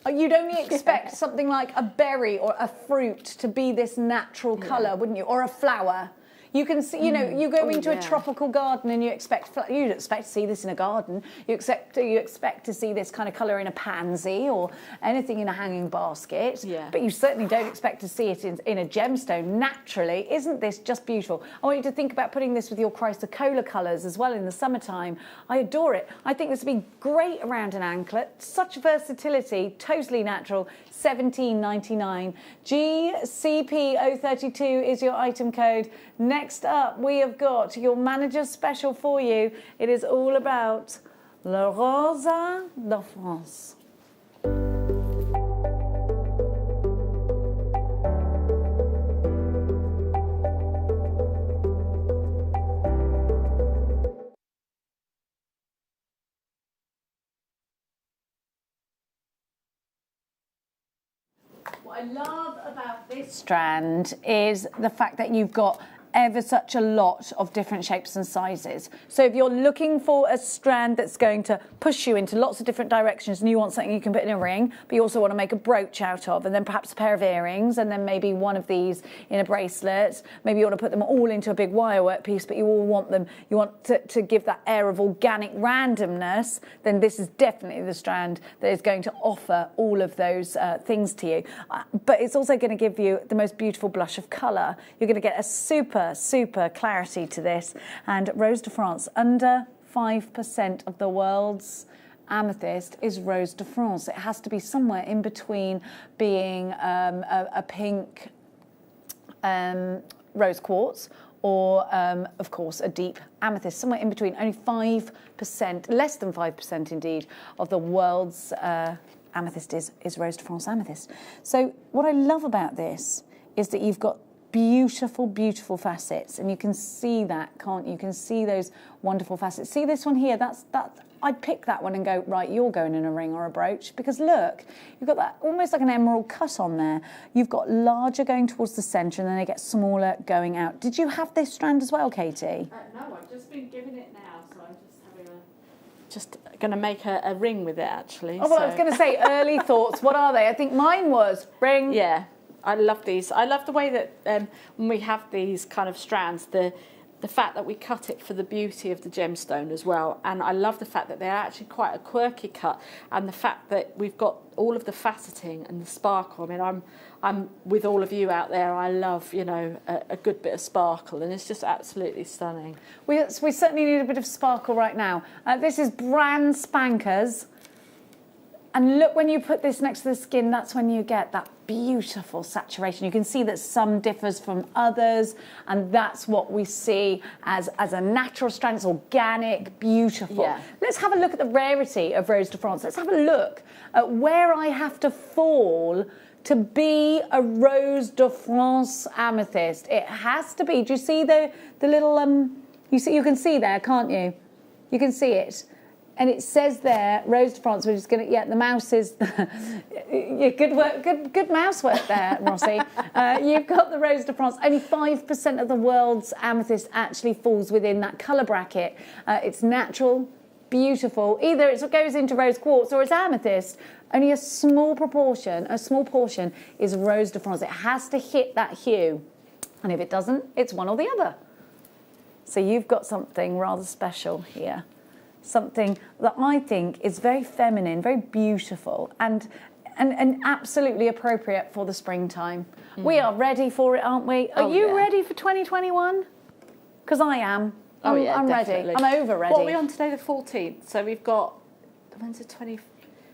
You'd only expect something like a berry or a fruit to be this natural colour, wouldn't you? Or a flower. You can see, you know, you go into a tropical garden and you'd expect to see this in a garden. You expect to see this kind of colour in a pansy or anything in a hanging basket. Yeah. But you certainly don't expect to see it in a gemstone naturally. Isn't this just beautiful? I want you to think about putting this with your chrysocolla colours as well in the summertime. I adore it. I think this would be great around an anklet. Such versatility, totally natural. $17.99. GCP032 is your item code. Next up, we have got your manager's special for you. It is all about Le Rosa de France. What I love about this strand is the fact that you've got ever such a lot of different shapes and sizes. So if you're looking for a strand that's going to push you into lots of different directions and you want something you can put in a ring, but you also want to make a brooch out of, and then perhaps a pair of earrings, and then maybe one of these in a bracelet, maybe you want to put them all into a big wirework piece, but you all want them, you want to give that air of organic randomness, then this is definitely the strand that is going to offer all of those things to you. But it's also going to give you the most beautiful blush of colour. You're going to get a super clarity to this. And Rose de France, under 5% of the world's amethyst is Rose de France. It has to be somewhere in between being a pink rose quartz or, of course, a deep amethyst, somewhere in between. Only 5%, less than 5% indeed, of the world's amethyst is Rose de France amethyst. So what I love about this is that you've got beautiful facets, and you can see that, can't you? You can see those wonderful facets. See this one here? That's I'd pick that one and go, right, you're going in a ring or a brooch, because look, you've got that almost like an emerald cut on there. You've got larger going towards the centre, and then they get smaller going out. Did you have this strand as well, Katie? No, I've just been given it now, so I'm just going to make a ring with it, actually. Oh, well, I was going to say, early thoughts. What are they? I think mine was ring. Yeah. I love these. I love the way that when we have these kind of strands, the fact that we cut it for the beauty of the gemstone as well. And I love the fact that they're actually quite a quirky cut, and the fact that we've got all of the faceting and the sparkle. I mean, I'm with all of you out there. I love, you know, a good bit of sparkle, and it's just absolutely stunning. We certainly need a bit of sparkle right now. This is brand spankers. And look, when you put this next to the skin, that's when you get that beautiful saturation. You can see that some differs from others, and that's what we see as a natural strand. It's organic, beautiful. Yeah. Let's have a look at the rarity of Rose de France. Let's have a look at where I have to fall to be a Rose de France amethyst. It has to be. Do you see the little you can see there, can't you? You can see it. And it says there, Rose de France, which is going to, the mouse is, yeah, good work, good mouse work there, Rossi. You've got the Rose de France. Only 5% of the world's amethyst actually falls within that colour bracket. It's natural, beautiful. Either it goes into rose quartz or it's amethyst. Only a small portion is Rose de France. It has to hit that hue. And if it doesn't, it's one or the other. So you've got something rather special here. Something that I think is very feminine, very beautiful, and absolutely appropriate for the springtime. We are ready for it, aren't we? Are you ready for 2021? Because I am. I'm ready. I'm over ready. What are we on today? The 14th. So we've got, when's the 20th?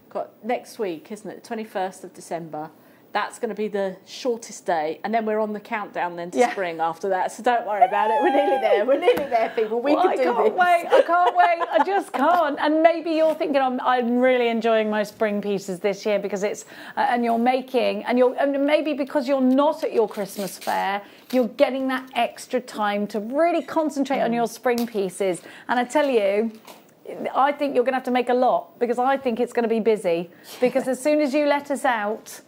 Got next week, isn't it? The 21st of December. That's going to be the shortest day, and then we're on the countdown then to spring after that. So don't worry about it. We're nearly there. We're nearly there, people. We can do this. I can't wait. I just can't. And maybe you're thinking I'm really enjoying my spring pieces this year because it's and you're making and maybe because you're not at your Christmas fair, you're getting that extra time to really concentrate on your spring pieces. And I tell you, I think you're going to have to make a lot because I think it's going to be busy. Because as soon as you let us out,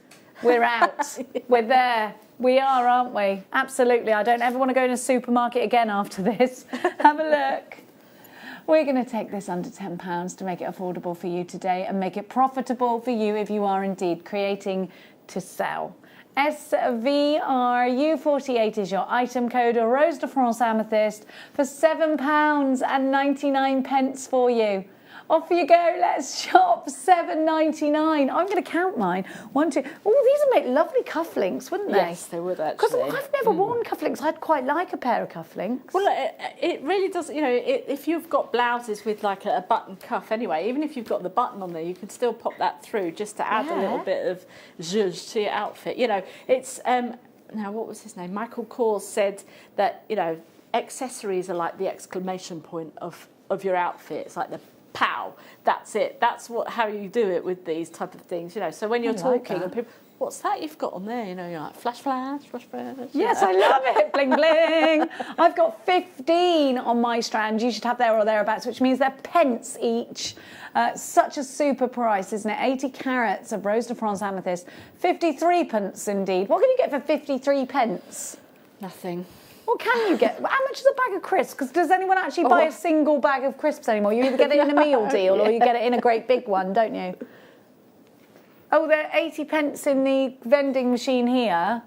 we're out. We're there. We are, aren't we? Absolutely. I don't ever want to go in a supermarket again after this. Have a look. We're going to take this under £10 to make it affordable for you today and make it profitable for you if you are indeed creating to sell. SVRU48 is your item code, or Rose de France Amethyst for £7.99 for you. Off you go, let's shop, £7.99. I'm going to count mine. 1, 2. Oh, these would make lovely cufflinks, wouldn't they? Yes, they would actually. Because I've never worn cufflinks. I'd quite like a pair of cufflinks. Well, it really does, you know, if you've got blouses with like a button cuff anyway, even if you've got the button on there, you can still pop that through just to add a little bit of zhuzh to your outfit. You know, it's, now what was his name? Michael Kors said that, you know, accessories are like the exclamation point of your outfit. It's like the pow, that's it. That's how you do it with these type of things, you know. So when you're talking and people, what's that you've got on there? You know, you're like flash, flash, flash, flash. Yes, I love it. Bling, bling. I've got 15 on my strand. You should have there or thereabouts, which means they're pence each. Such a super price, isn't it? 80 carats of Rose de France Amethyst. 53 pence indeed. What can you get for 53 pence? Nothing. What can you get? How much is a bag of crisps? Because does anyone actually buy a single bag of crisps anymore? You either get it in a meal deal or you get it in a great big one, don't you? Oh, they're 80 pence in the vending machine here.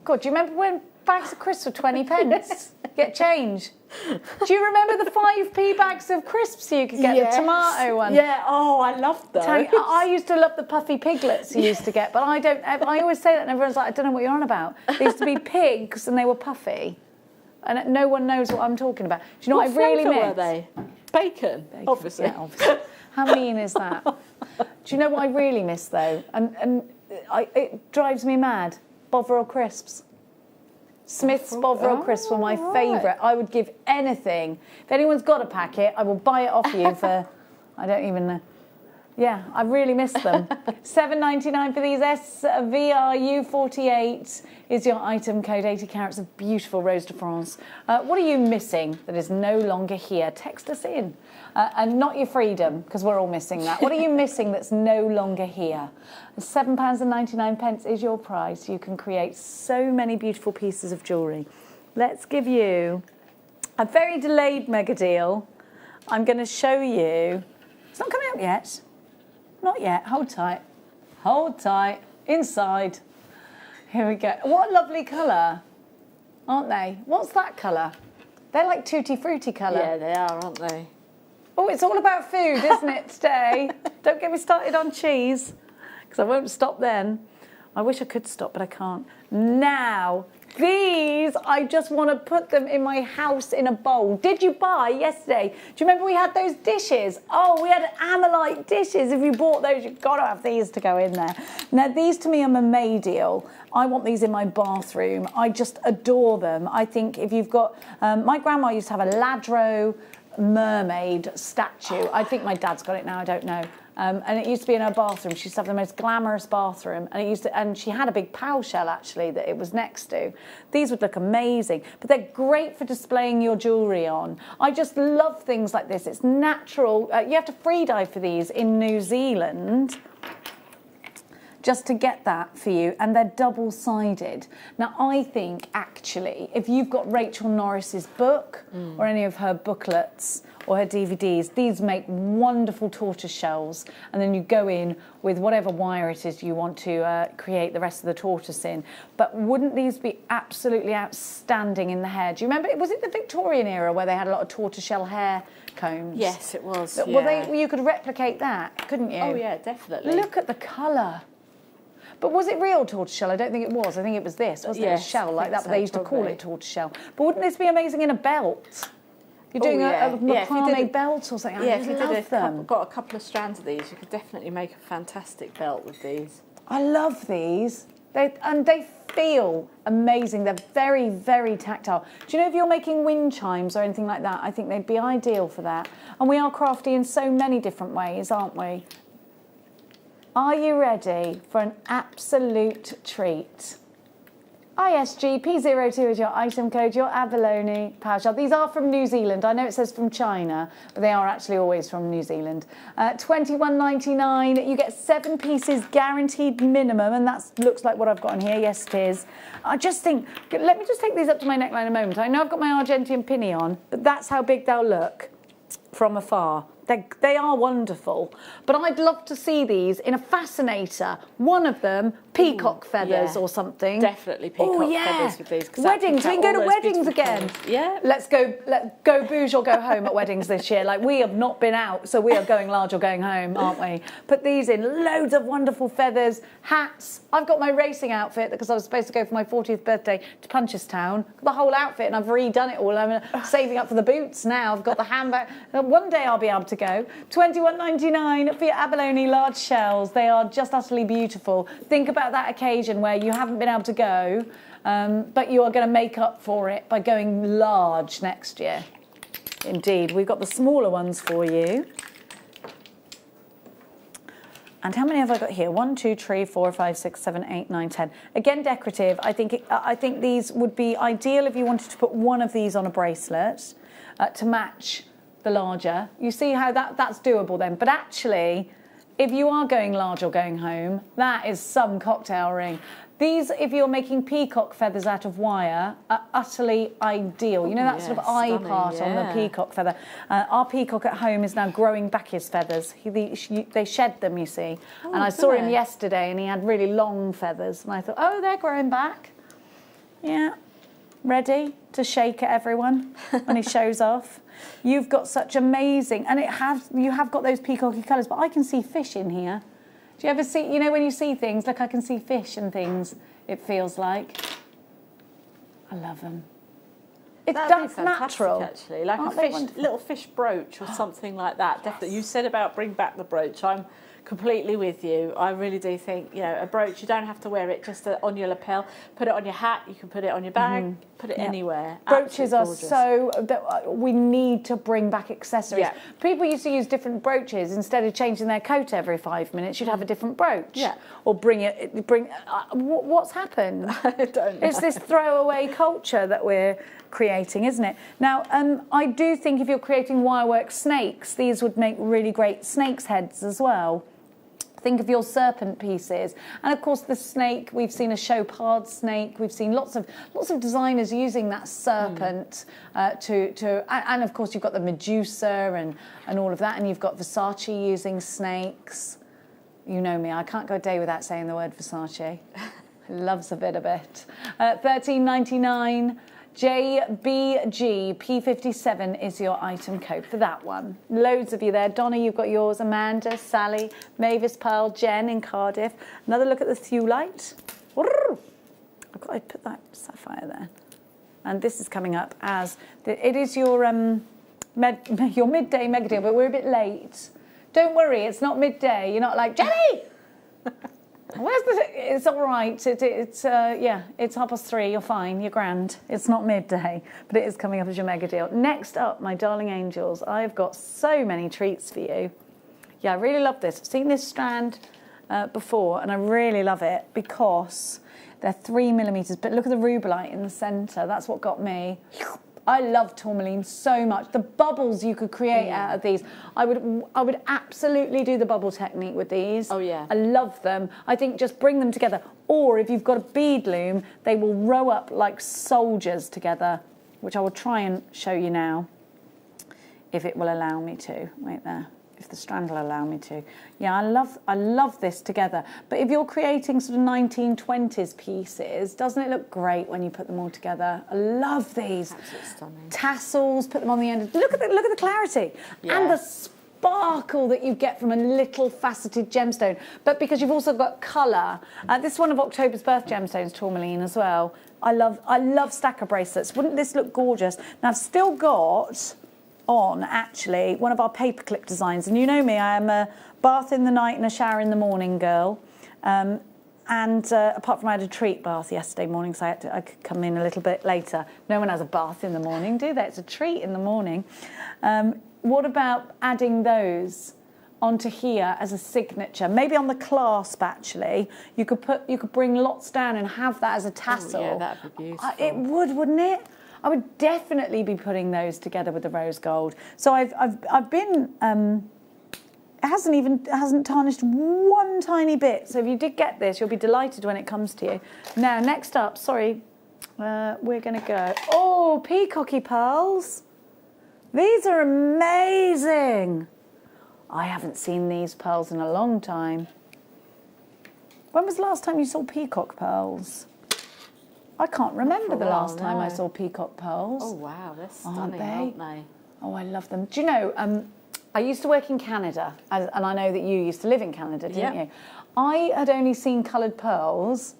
God, do you remember when bags of crisps were 20 pence? Get change. Do you remember the 5p bags of crisps you could get, the tomato one? Yeah, oh, I loved those. I used to love the puffy piglets you used to get, but I always say that and everyone's like, I don't know what you're on about. They used to be pigs and they were puffy. And no one knows what I'm talking about. Do you know what I really miss? Were they? Bacon, obviously. Yeah, obviously. How mean is that? Do you know what I really miss though? And it drives me mad. Bovril crisps. Smith's Bovril crisps were my favourite. I would give anything. If anyone's got a packet, I will buy it off you for, I don't even know. Yeah, I really miss them. £7.99 for these. SVRU48 is your item code. 80 carats of beautiful Rose de France. What are you missing that is no longer here? Text us in. And not your freedom, because we're all missing that. What are you missing that's no longer here? £7.99 is your price. You can create so many beautiful pieces of jewellery. Let's give you a very delayed mega deal. I'm going to show you. It's not coming up yet. Not yet. Hold tight. Hold tight. Inside. Here we go. What a lovely colour, aren't they? What's that colour? They're like tutti frutti colour. Yeah, they are, aren't they? Oh, it's all about food, isn't it, today? Don't get me started on cheese, because I won't stop then. I wish I could stop, but I can't. Now, these, I just want to put them in my house in a bowl. Did you buy yesterday? Do you remember we had those dishes? Oh, we had Amalite dishes. If you bought those, you've got to have these to go in there. Now, these to me are Mamadial. I want these in my bathroom. I just adore them. I think if you've got... my grandma used to have a Ladro mermaid statue. I think my dad's got it now, I don't know. And it used to be in her bathroom. She used to have the most glamorous bathroom, and she had a big POW shell actually that it was next to. These would look amazing, but they're great for displaying your jewellery on. I just love things like this. It's natural. You have to free dive for these in New Zealand just to get that for you, and they're double-sided. Now, I think, actually, if you've got Rachel Norris's book or any of her booklets or her DVDs, these make wonderful tortoise shells, and then you go in with whatever wire it is you want to create the rest of the tortoise in. But wouldn't these be absolutely outstanding in the hair? Do you remember, was it the Victorian era where they had a lot of tortoiseshell hair combs? Yes, it was, Well, you could replicate that, couldn't you? Oh, yeah, definitely. Look at the colour. But was it real tortoiseshell? I don't think it was. I think it was this, wasn't it? A shell like that, but they used to call it tortoiseshell. But wouldn't this be amazing in a belt? You're doing a macrame belt or something. Yeah, if you got a couple of strands of these, you could definitely make a fantastic belt with these. I love these. They feel amazing. They're very, very tactile. Do you know if you're making wind chimes or anything like that, I think they'd be ideal for that. And we are crafty in so many different ways, aren't we? Are you ready for an absolute treat? ISG P02 is your item code, your abalone power shell. These are from New Zealand. I know it says from China, but they are actually always from New Zealand. $21.99. You get 7 pieces guaranteed minimum, and that looks like what I've got on here. Yes, it is. I just think, let me just take these up to my neckline a moment. I know I've got my Argentine pinny on, but that's how big they'll look from afar. They are wonderful, but I'd love to see these in a fascinator. One of them, peacock feathers or something. Definitely peacock feathers with these. Weddings, we can go to weddings again. Yeah. Let's go bouge or go home at weddings this year. Like, we have not been out, so we are going large or going home, aren't we? Put these in, loads of wonderful feathers, hats. I've got my racing outfit because I was supposed to go for my 40th birthday to Punchestown. The whole outfit, and I've redone it all. I'm saving up for the boots now. I've got the handbag. One day I'll be able to go. $21.99 for your abalone large shells. They are just utterly beautiful. Think about that occasion where you haven't been able to go, but you are going to make up for it by going large next year. Indeed. We've got the smaller ones for you. And how many have I got here? 1, 2, 3, 4, 5, 6, 7, 8, 9, 10. Again, decorative. I think these would be ideal if you wanted to put one of these on a bracelet to match the larger. You see how that's doable then. But actually, if you are going large or going home, that is some cocktail ring. These, if you're making peacock feathers out of wire, are utterly ideal. You know that sort of eye part on the peacock feather. Our peacock at home is now growing back his feathers. They shed them, you see. And I saw him yesterday and he had really long feathers. And I thought, oh, they're growing back. Yeah. Ready to shake at everyone when he shows off. You've got such amazing, and you have got those peacocky colours, but I can see fish in here. Do you ever see, you know, when you see things, look, I can see fish and things, it feels like. I love them. That's natural. Actually, like little fish brooch or something like that. Yes. Definitely. You said about bring back the brooch. I'm completely with you. I really do think, you know, a brooch, you don't have to wear it just on your lapel. Put it on your hat, you can put it on your bag, put it anywhere. Brooches are we need to bring back accessories. Yeah. People used to use different brooches. Instead of changing their coat every 5 minutes, you'd have a different brooch. Yeah. Or what's happened? I don't know. It's this throwaway culture that we're creating, isn't it? Now, I do think if you're creating wirework snakes, these would make really great snakes' heads as well. Think of your serpent pieces, and of course the snake. We've seen a chopard snake. We've seen lots of designers using that serpent and of course you've got the Medusa and all of that, and you've got Versace using snakes. You know me, I can't go a day without saying the word Versace. Loves a bit of it. $13.99. JBG P57 is your item code for that one. Loads of you there. Donna, you've got yours. Amanda, Sally, Mavis, Pearl, Jen in Cardiff. Another look at the Thewlite. I've got to put that sapphire there. And this is coming up as it is your midday mega deal, but we're a bit late. Don't worry, it's not midday. You're not like, Jenny! It's all right. It's 3:30. You're fine. You're grand. It's not midday, but it is coming up as your mega deal. Next up, my darling angels, I've got so many treats for you. Yeah, I really love this. I've seen this strand before, and I really love it because they're 3mm. But look at the rubellite in the centre. That's what got me. I love tourmaline so much. The bubbles you could create out of these. I would absolutely do the bubble technique with these. Oh yeah. I love them. I think just bring them together. Or if you've got a bead loom, they will row up like soldiers together, which I will try and show you now, if it will allow me to. Wait there. If the strand will allow me to. Yeah, I love this together. But if you're creating sort of 1920s pieces, doesn't it look great when you put them all together? I love these. Absolutely stunning. Tassels, put them on the end. Look at the clarity. Yeah. And the sparkle that you get from a little faceted gemstone. But because you've also got colour. This is one of October's birth gemstones, Tourmaline, as well. I love stacker bracelets. Wouldn't this look gorgeous? Now, I've still got on actually one of our paperclip designs, and you know me, I am a bath in the night and a shower in the morning girl, and apart from I had a treat bath yesterday morning, so I could come in a little bit later. No one has a bath in the morning, do they? It's a treat in the morning. What about adding those onto here as a signature. Maybe on the clasp, actually, you could bring lots down and have that as a tassel. Oh, yeah, that'd be beautiful. It would, wouldn't it? I would definitely be putting those together with the rose gold. So I've been. It hasn't tarnished one tiny bit. So if you did get this, you'll be delighted when it comes to you. Now, next up, sorry, we're going to go. Oh, peacocky pearls. These are amazing. I haven't seen these pearls in a long time. When was the last time you saw peacock pearls? I can't remember the last time I saw peacock pearls. Oh, wow, they're stunning, aren't they? Oh, I love them. Do you know, I used to work in Canada, and I know that you used to live in Canada, didn't you? I had only seen coloured pearls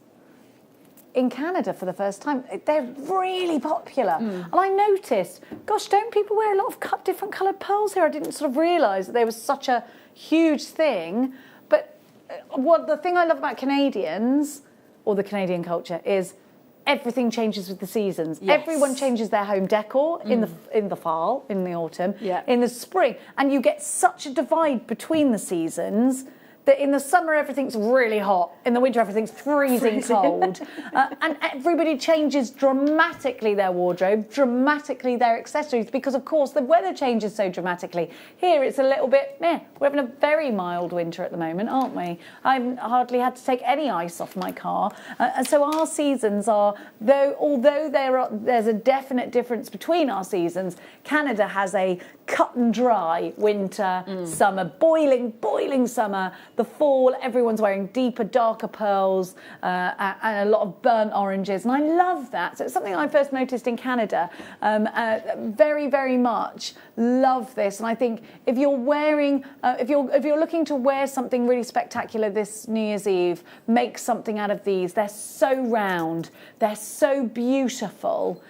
in Canada for the first time. They're really popular. And I noticed, gosh, don't people wear a lot of different coloured pearls here? I didn't sort of realise that they were such a huge thing. But the thing I love about Canadians, or the Canadian culture, is everything changes with the seasons. Yes. Everyone changes their home decor in the fall, in the autumn, in the spring, and you get such a divide between the seasons that in the summer everything's really hot, in the winter everything's freezing cold, and everybody changes dramatically their wardrobe, dramatically their accessories, because of course the weather changes so dramatically. Here it's a little bit, we're having a very mild winter at the moment, aren't we? I've hardly had to take any ice off my car, and so our seasons are, although there's a definite difference between our seasons, Canada has a cut and dry winter, summer, boiling summer. The fall, everyone's wearing deeper, darker pearls and a lot of burnt oranges, and I love that. So it's something I first noticed in Canada. Very, very much love this, and I think if you're wearing, if you're looking to wear something really spectacular this New Year's Eve, make something out of these. They're so round, they're so beautiful,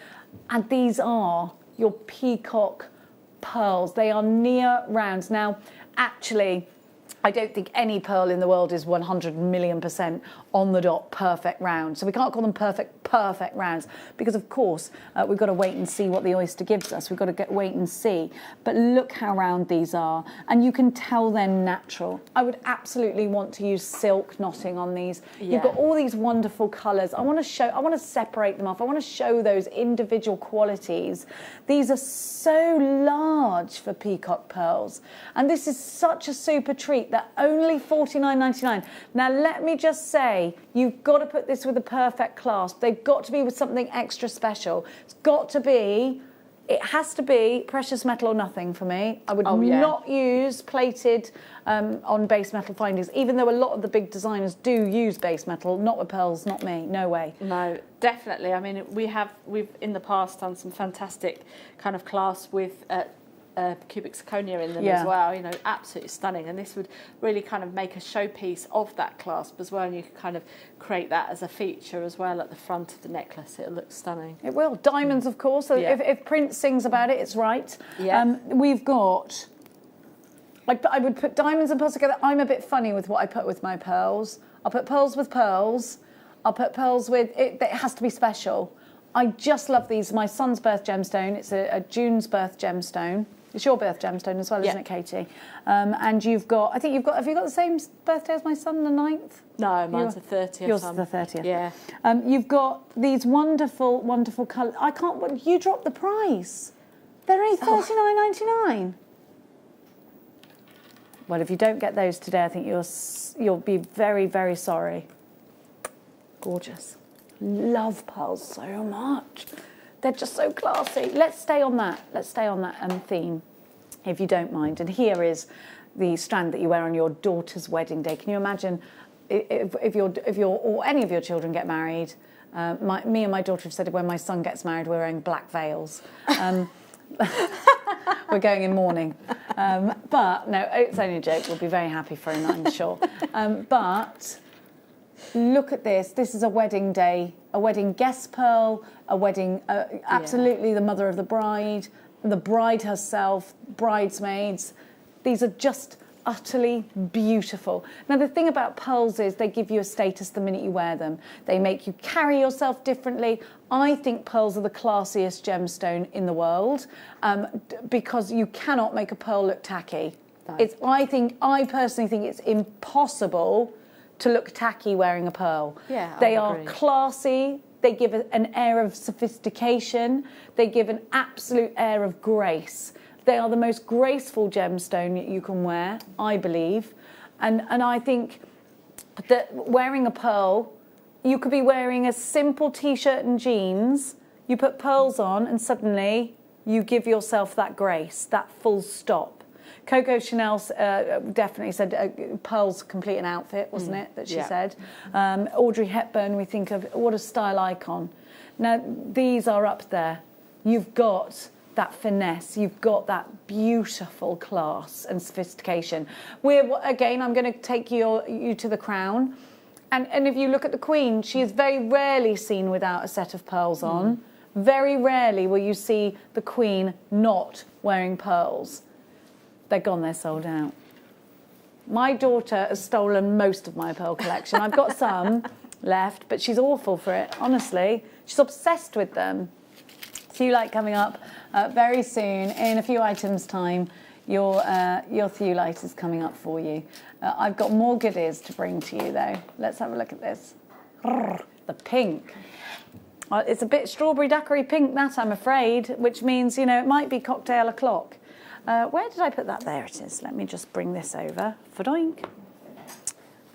and these are your peacock pearls. They are near rounds. Now, actually, I don't think any pearl in the world is 100,000,000% on the dot perfect round. So we can't call them perfect rounds because, of course, we've got to wait and see what the oyster gives us. We've got to wait and see. But look how round these are. And you can tell they're natural. I would absolutely want to use silk knotting on these. You've got all these wonderful colours. I want to separate them off. I want to show those individual qualities. These are so large for peacock pearls. And this is such a super treat. They're only $49.99. Now, let me just say, you've got to put this with a perfect clasp. They've got to be with something extra special. It has to be precious metal or nothing for me. I would not use plated on base metal findings, even though a lot of the big designers do use base metal. Not with pearls, not me, no way. No, definitely. I mean, we've in the past done some fantastic kind of clasp with cubic zirconia in them as well, absolutely stunning, and this would really kind of make a showpiece of that clasp as well, and you could kind of create that as a feature as well at the front of the necklace. It'll look stunning. It will. Diamonds, of course, so if Prince sings about it, it's right. We've got, I would put diamonds and pearls together. I'm a bit funny with what I put with my pearls. I'll put pearls with pearls. I'll put pearls with, it has to be special. I just love these. My son's birth gemstone, it's a June's birth gemstone. It's your birth gemstone as well, isn't it, Katie? And have you got the same birthday as my son, the 9th? No, mine's the 30th. Yours is the 30th. Yeah. You've got these wonderful, wonderful colours. You dropped the price. They're only $39.99. Well, if you don't get those today, I think you'll be very, very sorry. Gorgeous. Love pearls so much. They're just so classy. Let's stay on that. Theme, if you don't mind. And here is the strand that you wear on your daughter's wedding day. Can you imagine if your or any of your children get married? Me and my daughter have said when my son gets married, we're wearing black veils. We're going in mourning. But no, it's only a joke. We'll be very happy for him, I'm sure. But look at this. This is a wedding day, a wedding guest pearl, a wedding, absolutely the mother of the bride herself, bridesmaids. These are just utterly beautiful. Now, the thing about pearls is they give you a status the minute you wear them. They make you carry yourself differently. I think pearls are the classiest gemstone in the world because you cannot make a pearl look tacky. I personally think it's impossible to look tacky wearing a pearl. Yeah, they I are agree. classy. They give an air of sophistication. They give an absolute air of grace. They are the most graceful gemstone you can wear, I believe. And I think that wearing a pearl, you could be wearing a simple t-shirt and jeans, you put pearls on and suddenly you give yourself that grace, that full stop. Coco Chanel definitely said pearls complete an outfit, wasn't it, that she said. Audrey Hepburn, we think of, what a style icon. Now, these are up there. You've got that finesse, you've got that beautiful class and sophistication. Again, I'm going to take you to the crown. And if you look at the Queen, she is very rarely seen without a set of pearls on. Very rarely will you see the Queen not wearing pearls. They're gone, they're sold out. My daughter has stolen most of my pearl collection. I've got some left, but she's awful for it, honestly. She's obsessed with them. Theolite coming up very soon. In a few items' time, your Theolite is coming up for you. I've got more goodies to bring to you, though. Let's have a look at this. The pink. It's a bit strawberry daiquiri pink, that, I'm afraid, which means, you know, it might be cocktail o'clock. Where did I put that? There it is. Let me just bring this over. Fadoink.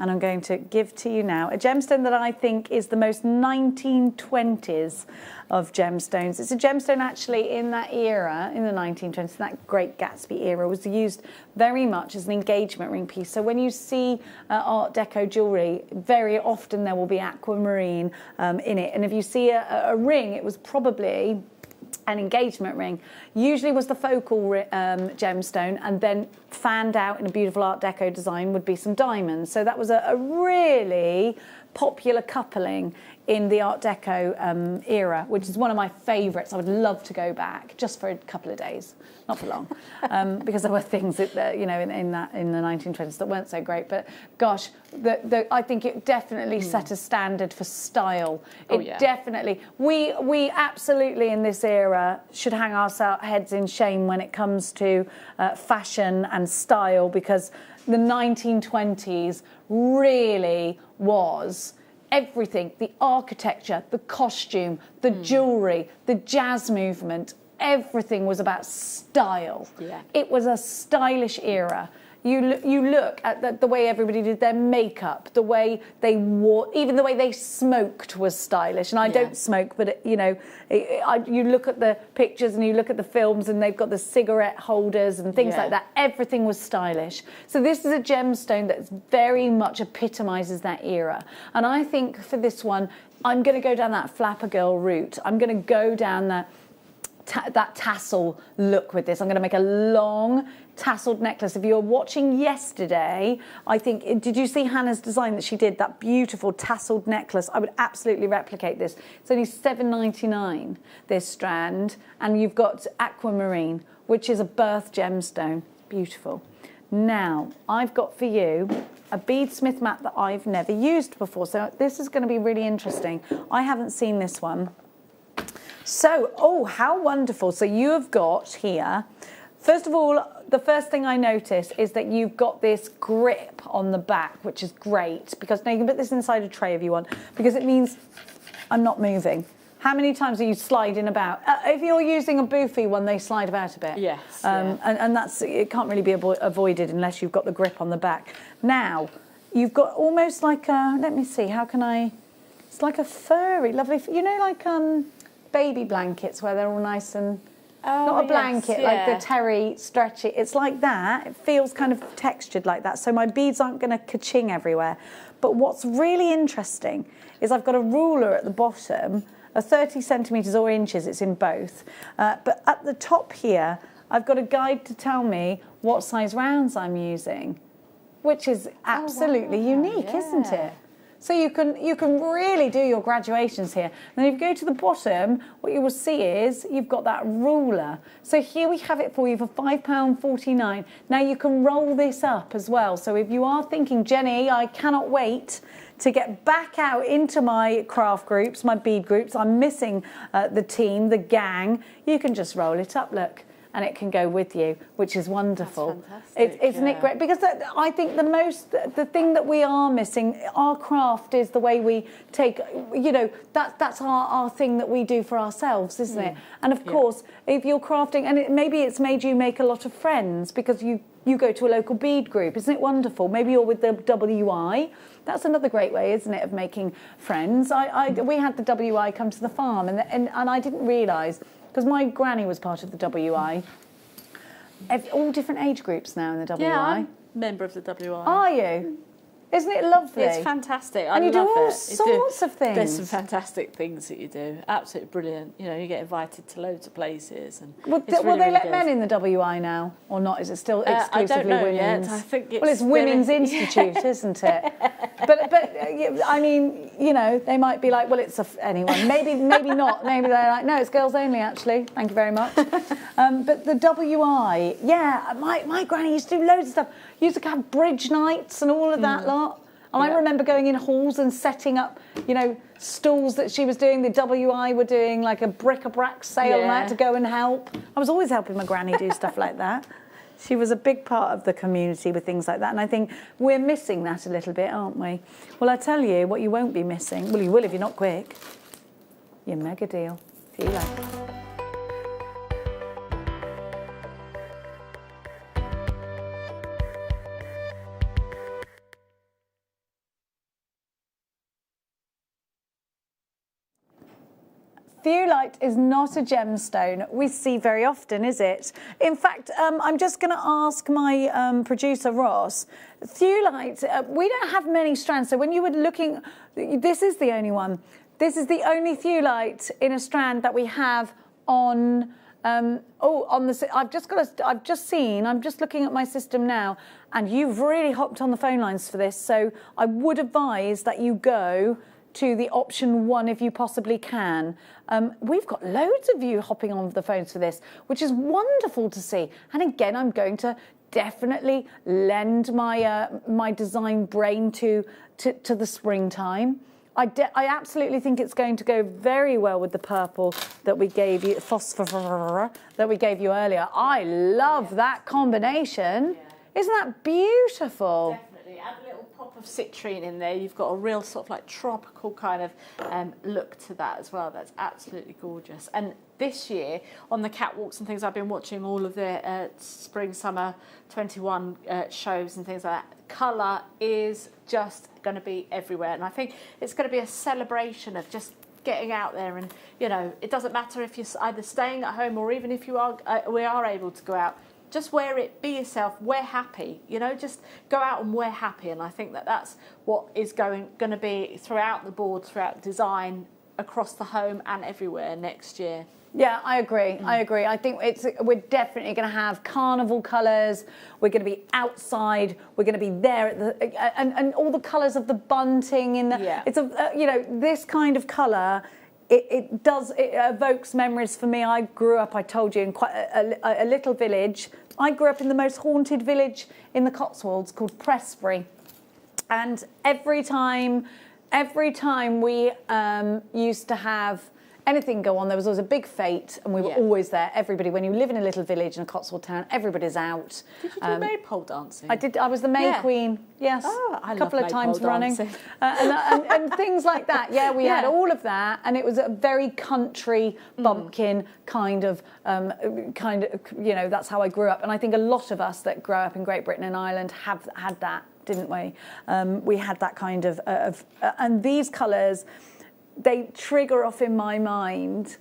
And I'm going to give to you now a gemstone that I think is the most 1920s of gemstones. It's a gemstone actually in that era, in the 1920s, that Great Gatsby era, was used very much as an engagement ring piece. So when you see Art Deco jewellery, very often there will be aquamarine in it. And if you see a ring, it was probably an engagement ring, usually was the focal gemstone, and then fanned out in a beautiful Art Deco design would be some diamonds. So that was a really popular coupling in the Art Deco era, which is one of my favourites. I would love to go back just for a couple of days, not for long, because there were things that, you know, in the 1920s that weren't so great. But gosh, I think it definitely set a standard for style. It definitely. We absolutely in this era should hang our heads in shame when it comes to fashion and style, because the 1920s really was everything, the architecture, the costume, the jewellery, the jazz movement, everything was about style. Yeah. It was a stylish era. You look at the way everybody did their makeup, the way they wore, even the way they smoked was stylish. And I don't smoke, but you know, you look at the pictures and you look at the films and they've got the cigarette holders and things like that. Everything was stylish. So this is a gemstone that very much epitomises that era. And I think for this one, I'm going to go down that flapper girl route. I'm going to go down that tassel look with this. I'm going to make a long tasselled necklace. If you were watching yesterday, I think, did you see Hannah's design that she did, that beautiful tasselled necklace? I would absolutely replicate this. It's only $7.99, this strand, and you've got aquamarine, which is a birth gemstone. Beautiful. Now, I've got for you a beadsmith mat that I've never used before, so this is going to be really interesting. I haven't seen this one. So, oh, how wonderful. So you have got here, first of all, the first thing I notice is that you've got this grip on the back, which is great, because now you can put this inside a tray if you want, because it means I'm not moving. How many times are you sliding about? If you're using a boofy one, they slide about a bit. Yes. And that's, it can't really be avoided unless you've got the grip on the back. Now, you've got almost like a, let me see, how can I, it's like a furry, lovely, you know, like baby blankets where they're all nice and, not a blanket, like the terry stretchy. It's like that. It feels kind of textured like that. So my beads aren't going to ka-ching everywhere. But what's really interesting is I've got a ruler at the bottom, a 30 centimetres or inches, it's in both. But at the top here, I've got a guide to tell me what size rounds I'm using, which is absolutely unique, isn't it? So you can really do your graduations here. And then if you go to the bottom, what you will see is you've got that ruler. So here we have it for you for £5.49. Now you can roll this up as well. So if you are thinking, Jenny, I cannot wait to get back out into my craft groups, my bead groups, I'm missing the team, the gang, you can just roll it up, look. and it can go with you, which is wonderful. That's fantastic, Isn't it great? Because I think the thing that we are missing, our craft is the way we take, you know, that's our thing that we do for ourselves, isn't it? And of course, if you're crafting, and maybe it's made you make a lot of friends because you go to a local bead group. Isn't it wonderful? Maybe you're with the WI. That's another great way, isn't it, of making friends. We had the WI come to the farm, and I didn't realise, because my granny was part of the WI. All different age groups now in the WI. Yeah, I'm a member of the WI. Are you? Isn't it lovely? It's fantastic. And you do all sorts of things. There's some fantastic things that you do. Absolutely brilliant. You know, you get invited to loads of places. And Will they let men in the WI now, or not? Is it still exclusively I don't know women's? yet. I think it's Women's Institute, isn't it? But I mean, you know, they might be like, well, it's anyone. Maybe not. Maybe they're like, no, it's girls only. Actually, thank you very much. But the WI, yeah, my granny used to do loads of stuff. Used to have bridge nights and all of that lot. And I remember going in halls and setting up, you know, stalls that she was doing. The WI were doing like a bric-a-brac sale and I had to go and help. I was always helping my granny do stuff like that. She was a big part of the community with things like that. And I think we're missing that a little bit, aren't we? Well, I tell you what you won't be missing. Well, you will if you're not quick. Your mega deal. See you later. Theolite is not a gemstone we see very often, is it? In fact, I'm just going to ask my producer, Ross. Theolite, we don't have many strands. So when you were looking, this is the only one. This is the only theolite in a strand that we have on... I'm just looking at my system now, and you've really hopped on the phone lines for this. So I would advise that you go to the option 1 if you possibly can. We've got loads of you hopping on the phones for this, which is wonderful to see. And again, I'm going to definitely lend my my design brain to the springtime. I absolutely think it's going to go very well with the purple that we gave you, phosphor that we gave you earlier. I love that combination. Isn't that beautiful? Definitely. Add a little pop of citrine in there. You've got a real sort of like tropical kind of look to that as well. That's absolutely gorgeous. And this year, on the catwalks and things, I've been watching all of the spring, summer 21 shows and things like that. Colour is just going to be everywhere. And I think it's going to be a celebration of just getting out there. And, you know, it doesn't matter if you're either staying at home or even if you are, we are able to go out. Just wear it, be yourself, wear happy, you know, just go out and wear happy. And I think that that's what is going to be throughout the board, throughout design, across the home and everywhere next year. Yeah, I agree. I agree. I think we're definitely going to have carnival colours. We're going to be outside. We're going to be there at the and all the colours of the bunting in the. It's a you know, this kind of colour. It evokes memories for me. I grew up, I told you, in quite a little village. I grew up in the most haunted village in the Cotswolds called Prestbury, and every time we used to have anything go on, there was always a big fete, and we were always there. Everybody, when you live in a little village in a Cotswold town, everybody's out. Did you do maypole dancing? I did. I was the May Queen. Yes, a couple of times running, and things like that. Yeah, we had all of that, and it was a very country bumpkin kind of. You know, that's how I grew up, and I think a lot of us that grow up in Great Britain and Ireland have had that, didn't we? We had that kind of and these colours. They trigger off in my mind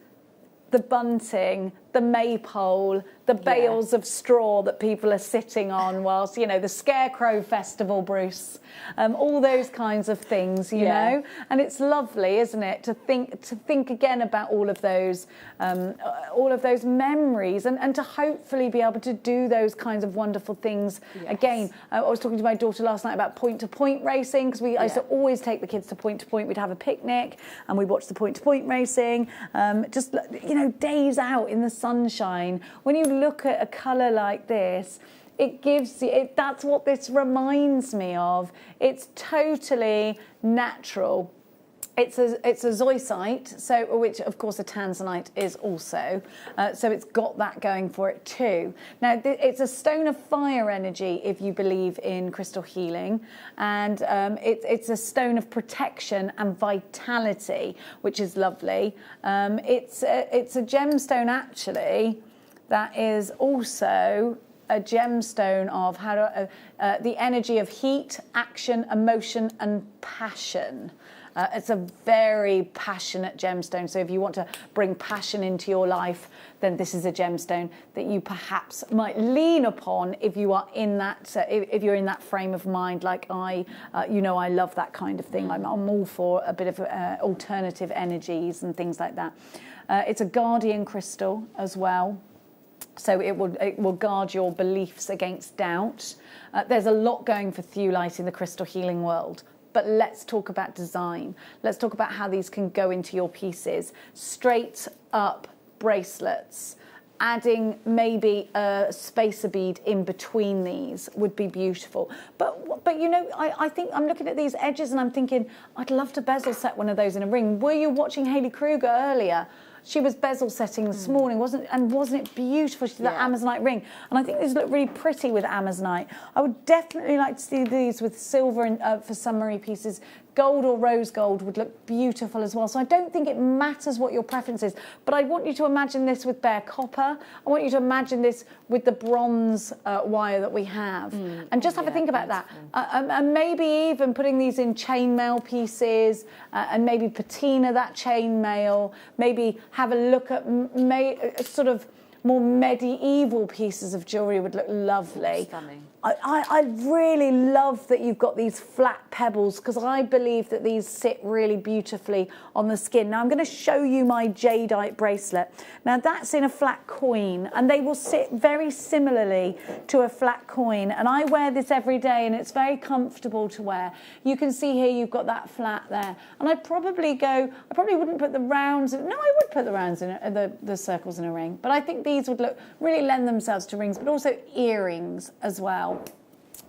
the bunting, the maypole, the bales of straw that people are sitting on whilst, you know, the Scarecrow Festival, Bruce, all those kinds of things, you know. And it's lovely, isn't it, to think again about all of those memories and to hopefully be able to do those kinds of wonderful things again. I was talking to my daughter last night about point-to-point racing, because I used to always take the kids to point-to-point. We'd have a picnic and we'd watch the point-to-point racing, just, you know, days out in the sunshine. When you look at a colour like this, it gives you, that's what this reminds me of. It's totally natural. It's a zoisite, so which of course a tanzanite is also. So it's got that going for it too. Now it's a stone of fire energy if you believe in crystal healing, and it's a stone of protection and vitality, which is lovely. It's a gemstone actually that is also a gemstone of the energy of heat, action, emotion, and passion. It's a very passionate gemstone. So if you want to bring passion into your life, then this is a gemstone that you perhaps might lean upon if you are in that. If you're in that frame of mind, like I love that kind of thing. I'm all for a bit of alternative energies and things like that. It's a guardian crystal as well. So it will guard your beliefs against doubt. There's a lot going for Thewlite in the crystal healing world. But let's talk about design. Let's talk about how these can go into your pieces. Straight up bracelets, adding maybe a spacer bead in between these would be beautiful. But I think I'm looking at these edges and I'm thinking, I'd love to bezel set one of those in a ring. Were you watching Hayley Kruger earlier? She was bezel setting this morning, wasn't it beautiful? She did that Amazonite ring. And I think these look really pretty with Amazonite. I would definitely like to see these with silver for summary pieces. Gold or rose gold would look beautiful as well. So I don't think it matters what your preference is, but I want you to imagine this with bare copper. I want you to imagine this with the bronze wire that we have. And just have a think about that. And maybe even putting these in chainmail pieces and maybe patina that chainmail. Maybe have a look at sort of more medieval pieces of jewellery would look lovely. Stunning. I really love that you've got these flat pebbles because I believe that these sit really beautifully on the skin. Now I'm going to show you my jadeite bracelet. Now that's in a flat coin and they will sit very similarly to a flat coin, and I wear this every day and it's very comfortable to wear. You can see here you've got that flat there, and I probably wouldn't put the rounds in. No, I would put the rounds in the circles in a ring, but I think these would really lend themselves to rings, but also earrings as well.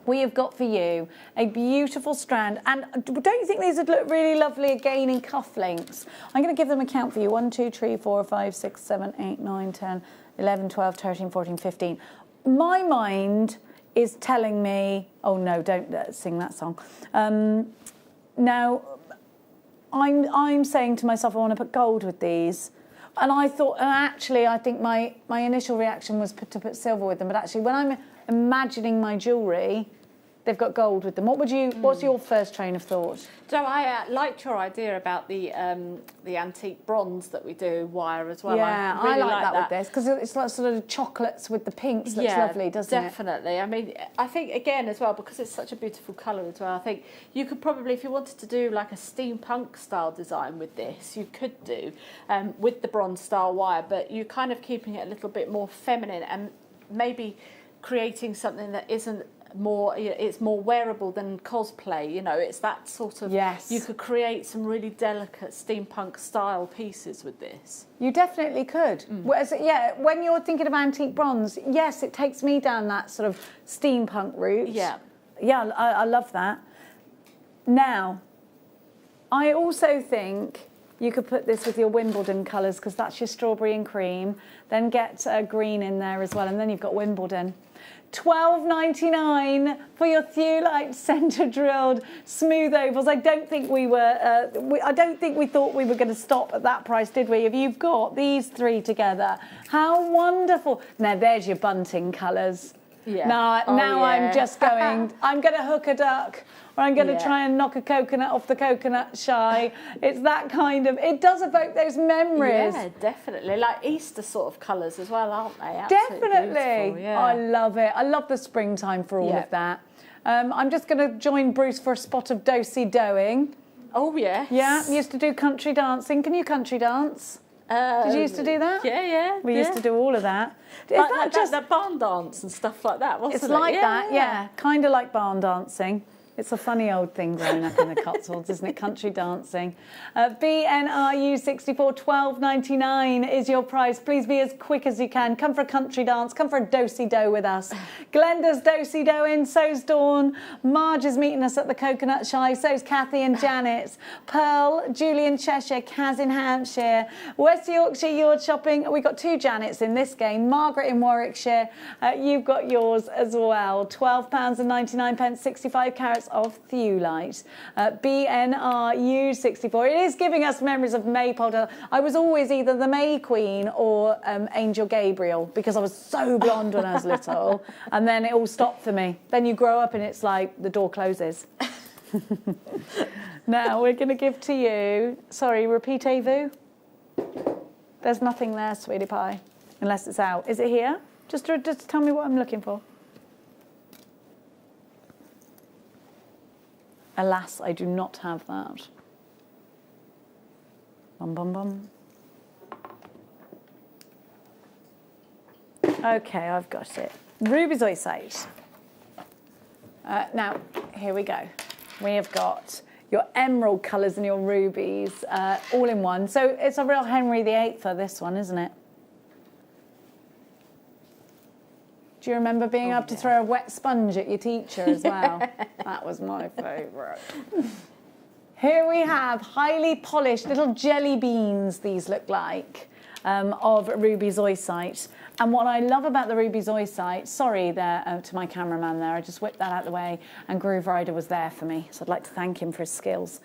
We have got for you a beautiful strand, and don't you think these would look really lovely again in cufflinks? I'm going to give them a count for you. 1, 2, 3, 4, 5, 6, 7, 8, 9, 10, 11, 12, 13, 14, 15. My mind is telling me, oh no, don't sing that song. Now, I'm saying to myself, I want to put gold with these. And I thought, and actually, I think my initial reaction was to put silver with them. But actually, when I'm imagining my jewellery, they've got gold with them. What's your first train of thought? So I liked your idea about the antique bronze that we do wire as well. Yeah, I really like that with this because it's like sort of chocolates with the pinks. Looks lovely, doesn't it? Definitely. I mean, I think again as well, because it's such a beautiful colour as well, I think you could probably, if you wanted to do like a steampunk style design with this, you could do with the bronze style wire, but you're kind of keeping it a little bit more feminine and maybe creating something that isn't it's more wearable than cosplay, it's that sort of, you could create some really delicate steampunk style pieces with this. You definitely could. Whereas, when you're thinking of antique bronze, yes, it takes me down that sort of steampunk route. I love that. Now, I also think you could put this with your Wimbledon colours because that's your strawberry and cream, then get green in there as well, and then you've got Wimbledon. $12.99 for your Thewlite centre drilled smooth ovals. I don't think we thought we were going to stop at that price, did we? If you've got these three together, how wonderful! Now there's your bunting colours. Now I'm just going. I'm going to hook a duck, or I'm going to try and knock a coconut off the coconut shy. It's that kind of. It does evoke those memories. Yeah, definitely. Like Easter sort of colours as well, aren't they? Definitely. I love it. I love the springtime for all of that. I'm just going to join Bruce for a spot of do-si doing. Oh yeah. Yeah. Used to do country dancing. Can you country dance? Did you used to do that? Yeah. We used to do all of that. Is that just that barn dance and stuff like that, wasn't it? It's like that, yeah. Kind of like barn dancing. It's a funny old thing growing up in the Cotswolds, isn't it? Country dancing. BNRU64, $12.99 is your price. Please be as quick as you can. Come for a country dance. Come for a do-si-do with us. Glenda's do-si-do in. So's Dawn. Marge is meeting us at the Coconut Shy. So's Kathy and Janet. Pearl, Julie in Cheshire. Kaz in Hampshire. West Yorkshire, you're shopping. We've got 2 Janets in this game. Margaret in Warwickshire. You've got yours as well. £12.99, 65 carats of theolite. BNRU64. It is giving us memories of Maypole. I was always either the May Queen or Angel Gabriel because I was so blonde when I was little, and then it all stopped for me. Then you grow up and it's like the door closes. Now we're going to give to you, sorry, repeatez-vous? There's nothing there, sweetie pie, unless it's out. Is it here? Just tell me what I'm looking for. Alas, I do not have that. Bum, bum, bum. Okay, I've got it. Ruby zoisite. Now, here we go. We have got your emerald colours and your rubies all in one. So it's a real Henry VIII for this one, isn't it? Do you remember being able to throw a wet sponge at your teacher as well? That was my favourite. Here we have highly polished little jelly beans, these look like, of ruby zoisite. And what I love about the ruby zoisite, sorry there to my cameraman there, I just whipped that out of the way, and Groove Rider was there for me, so I'd like to thank him for his skills.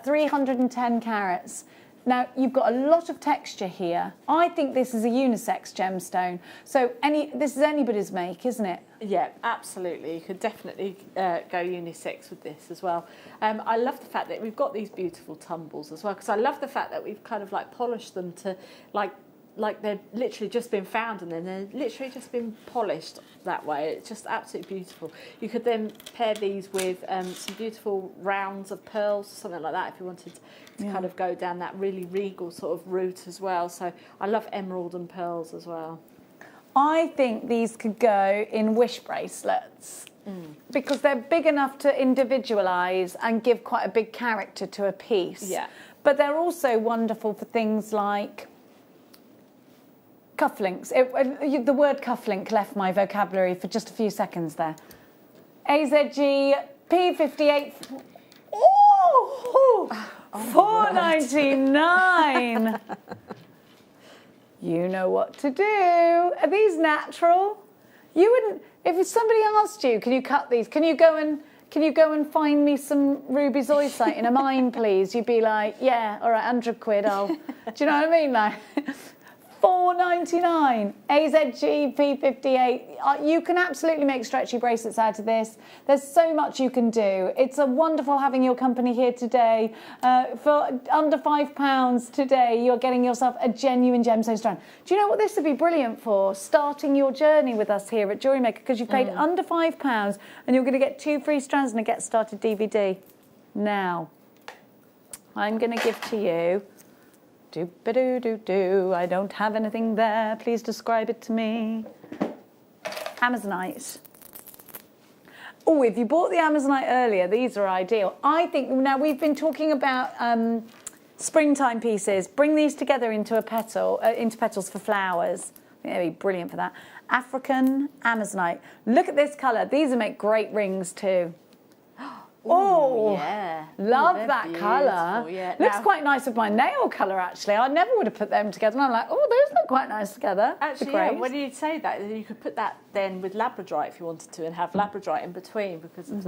310 carats. Now, you've got a lot of texture here. I think this is a unisex gemstone. So this is anybody's make, isn't it? Yeah, absolutely. You could definitely go unisex with this as well. I love the fact that we've got these beautiful tumbles as well, because I love the fact that we've kind of like polished them to like they've literally just been found and then they're literally just been polished that way. It's just absolutely beautiful. You could then pair these with some beautiful rounds of pearls or something like that if you wanted to kind of go down that really regal sort of route as well. So I love emerald and pearls as well. I think these could go in wish bracelets because they're big enough to individualise and give quite a big character to a piece. Yeah. But they're also wonderful for things like cufflinks. The word cufflink left my vocabulary for just a few seconds there. AZG P58. Oh, $4.99. You know what to do. Are these natural? You wouldn't. If somebody asked you, can you cut these? Can you go and find me some ruby zoisite in a mine, please? You'd be like, yeah, all right, 100 quid. Do you know what I mean? Like. $4.99, AZG P58. You can absolutely make stretchy bracelets out of this. There's so much you can do. It's a wonderful having your company here today. For under £5 today, you're getting yourself a genuine gemstone strand. Do you know what this would be brilliant for? Starting your journey with us here at JewelleryMaker, because you've paid under £5 and you're going to get 2 free strands and a Get Started DVD. Now, I'm going to give to you do-ba-do-do-do. I don't have anything there. Please describe it to me. Amazonite. Oh, if you bought the Amazonite earlier, these are ideal. I think, now we've been talking about springtime pieces. Bring these together into a petal, into petals for flowers. I think they'd be brilliant for that. African Amazonite. Look at this colour. These would make great rings too. Oh, yeah. Love that colour. Yeah. Looks quite nice with my nail colour, actually. I never would have put them together. And I'm like, oh, those look quite nice together. Actually, yeah, when you say that, you could put that then with labradorite if you wanted to and have labradorite in between because of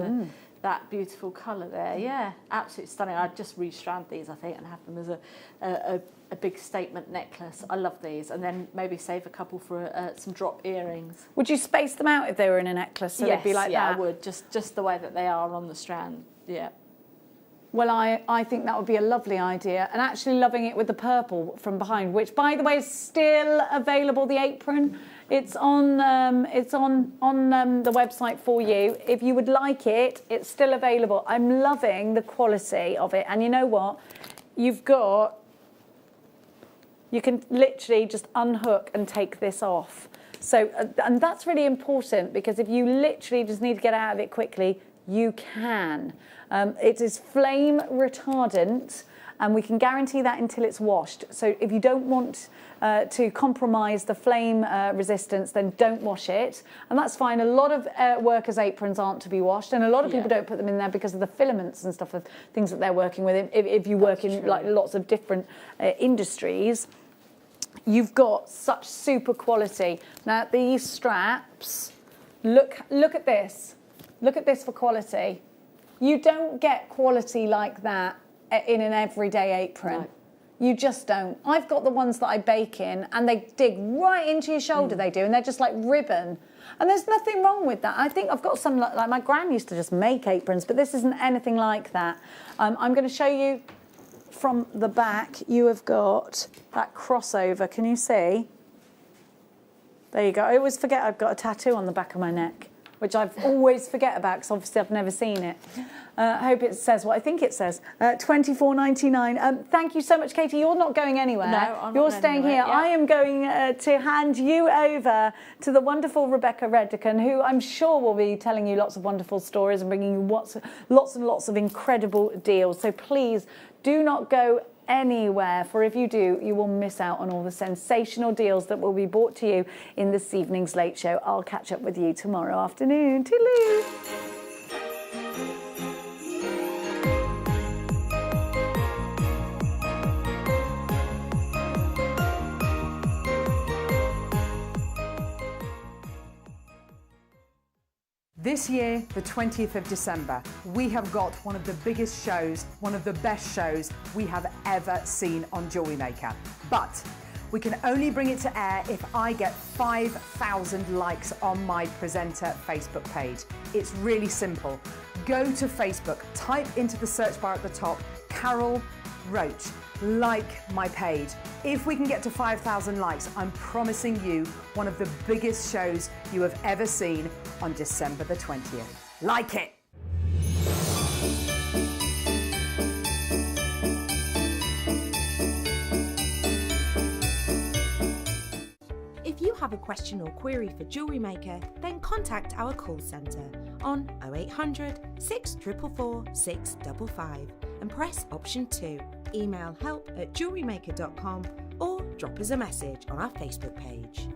that beautiful colour there. Yeah, absolutely stunning. I'd just restrand these, I think, and have them as a big statement necklace. I love these. And then maybe save a couple for some drop earrings. Would you space them out if they were in a necklace so they'd be like that? I would. Just the way that they are on the strand. Yeah. Well, I think that would be a lovely idea. And actually loving it with the purple from behind, which, by the way, is still available, the apron. It's on the website for you. If you would like it, it's still available. I'm loving the quality of it. And you know what? You can literally just unhook and take this off. So, and that's really important because if you literally just need to get out of it quickly, you can. It is flame retardant, and we can guarantee that until it's washed. So if you don't want to compromise the flame resistance, then don't wash it, and that's fine. A lot of workers' aprons aren't to be washed, and a lot of people don't put them in there because of the filaments and stuff of things that they're working with. If you work in like lots of different industries, you've got such super quality. Now these straps, look at this. Look at this for quality. You don't get quality like that in an everyday apron. No. You just don't. I've got the ones that I bake in, and they dig right into your shoulder, they do, and they're just like ribbon. And there's nothing wrong with that. I think I've got some, like my gran used to just make aprons, but this isn't anything like that. I'm going to show you from the back. You have got that crossover. Can you see? There you go. I always forget I've got a tattoo on the back of my neck, which I always forget about because obviously I've never seen it. I hope it says what I think it says. $24.99. Thank you so much, Katie. You're not going anywhere. No, I'm You're not staying going here. anywhere. Yeah. I am going to hand you over to the wonderful Rebecca Redican, who I'm sure will be telling you lots of wonderful stories and bringing you lots and lots of incredible deals. So please do not go anywhere, for if you do, you will miss out on all the sensational deals that will be brought to you in this evening's Late Show. I'll catch up with you tomorrow afternoon. Toodaloo! This year, the 20th of December, we have got one of the biggest shows, one of the best shows we have ever seen on Jewellery Maker. But we can only bring it to air if I get 5,000 likes on my presenter Facebook page. It's really simple. Go to Facebook, type into the search bar at the top, Carol Roach, like my page. If we can get to 5,000 likes, I'm promising you one of the biggest shows you have ever seen on December the 20th. Like it! If you have a question or query for Jewellery Maker, then contact our call centre on 0800 644 655 and press option 2. Email help@jewellerymaker.com or drop us a message on our Facebook page.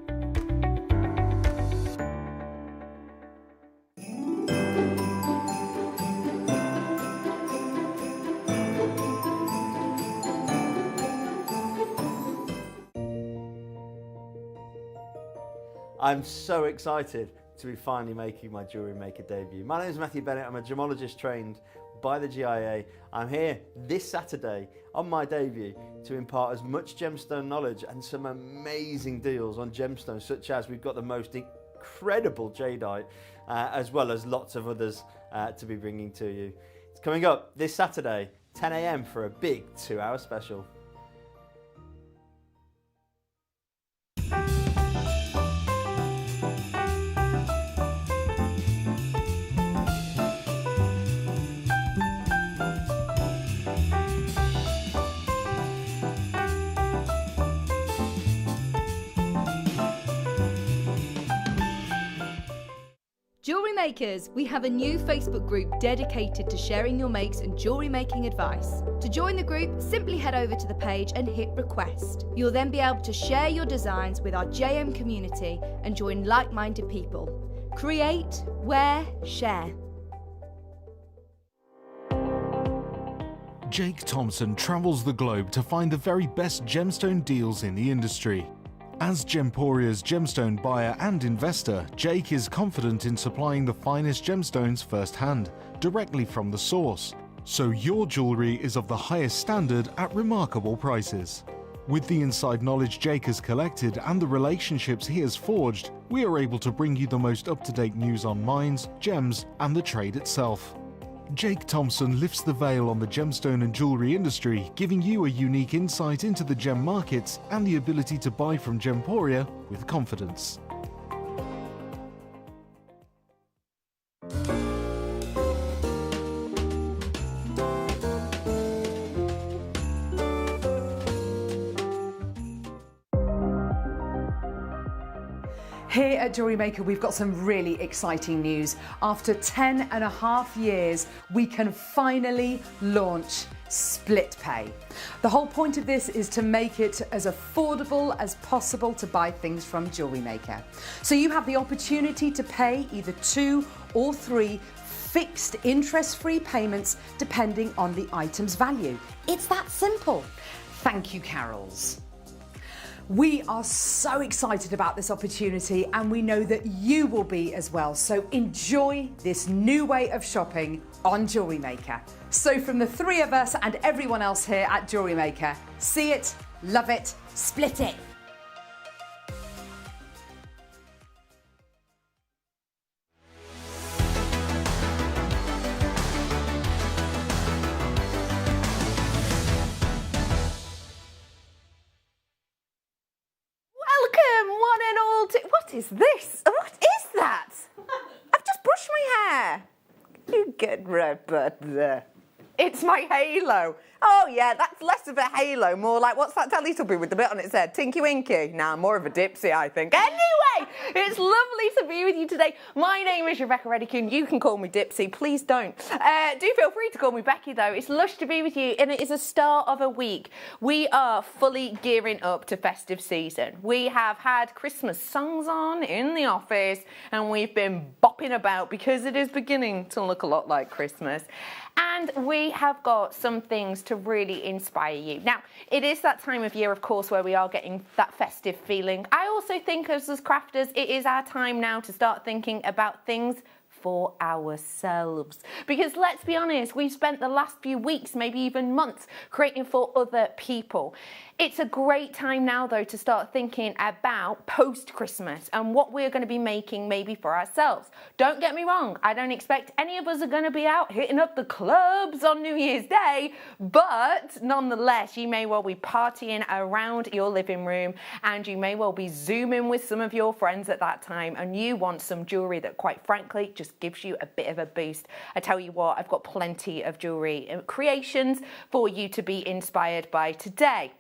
I'm so excited to be finally making my Jewellery Maker debut. My name is Matthew Bennett. I'm a gemologist trained by the GIA. I'm here this Saturday on my debut to impart as much gemstone knowledge and some amazing deals on gemstones, such as we've got the most incredible jadeite, as well as lots of others to be bringing to you. It's coming up this Saturday, 10 a.m. for a big 2-hour special. Jewellery Makers, we have a new Facebook group dedicated to sharing your makes and jewellery making advice. To join the group, simply head over to the page and hit request. You'll then be able to share your designs with our JM community and join like-minded people. Create, wear, share. Jake Thompson travels the globe to find the very best gemstone deals in the industry. As Gemporia's gemstone buyer and investor, Jake is confident in supplying the finest gemstones firsthand, directly from the source, so your jewellery is of the highest standard at remarkable prices. With the inside knowledge Jake has collected and the relationships he has forged, we are able to bring you the most up-to-date news on mines, gems, and the trade itself. Jake Thompson lifts the veil on the gemstone and jewellery industry, giving you a unique insight into the gem markets and the ability to buy from Gemporia with confidence. Here at JewelleryMaker, we've got some really exciting news. After 10.5 years, we can finally launch split pay. The whole point of this is to make it as affordable as possible to buy things from JewelleryMaker. So you have the opportunity to pay either 2 or 3 fixed interest-free payments depending on the item's value. It's that simple. Thank you, Carols. We are so excited about this opportunity and we know that you will be as well. So enjoy this new way of shopping on JewelleryMaker. So from the 3 of us and everyone else here at JewelleryMaker, see it, love it, split it. What is this? What is that? I've just brushed my hair. You get right back there. It's my halo. Oh yeah, that's less of a halo, more like, what's that Teletubby with the bit on its head? Tinky Winky? Nah, more of a Dipsy, I think. Anyway, it's lovely to be with you today. My name is Rebecca Redicoon. You can call me Dipsy, please don't. Do feel free to call me Becky though. It's lush to be with you and it is a start of a week. We are fully gearing up to festive season. We have had Christmas songs on in the office and we've been bopping about because it is beginning to look a lot like Christmas. And we have got some things to really inspire you. Now, it is that time of year, of course, where we are getting that festive feeling. I also think as crafters, it is our time now to start thinking about things for ourselves. Because let's be honest, we've spent the last few weeks, maybe even months, creating for other people. It's a great time now, though, to start thinking about post-Christmas and what we're going to be making maybe for ourselves. Don't get me wrong, I don't expect any of us are going to be out hitting up the clubs on New Year's Day, but nonetheless, you may well be partying around your living room and you may well be Zooming with some of your friends at that time and you want some jewellery that, quite frankly, just gives you a bit of a boost. I tell you what, I've got plenty of jewellery creations for you to be inspired by today.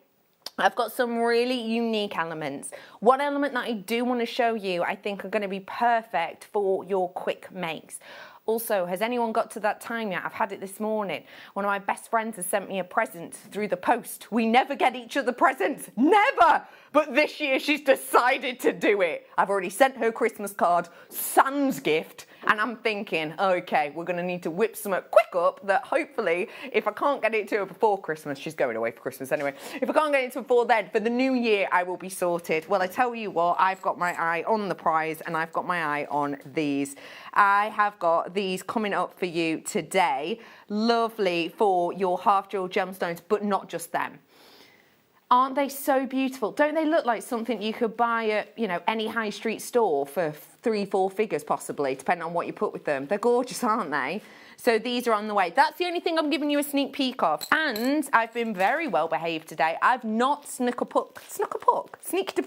I've got some really unique elements. One element that I do want to show you, I think are going to be perfect for your quick makes. Also, has anyone got to that time yet? I've had it this morning. One of my best friends has sent me a present through the post. We never get each other presents, never! But this year she's decided to do it. I've already sent her Christmas card, sans gift, and I'm thinking, okay, we're gonna need to whip something quick up that hopefully, if I can't get it to her before Christmas, she's going away for Christmas anyway, if I can't get it to her before then, for the new year, I will be sorted. Well, I tell you what, I've got my eye on the prize and I've got my eye on these. I have got these coming up for you today. Lovely for your half jewel gemstones, but not just them. Aren't they so beautiful? Don't they look like something you could buy at, you know, any high street store for 3-4 figures possibly, depending on what you put with them? They're gorgeous, aren't they? So these are on the way. That's the only thing I'm giving you a sneak peek of. And I've been very well behaved today. I've not sneaked a peek? Sneaked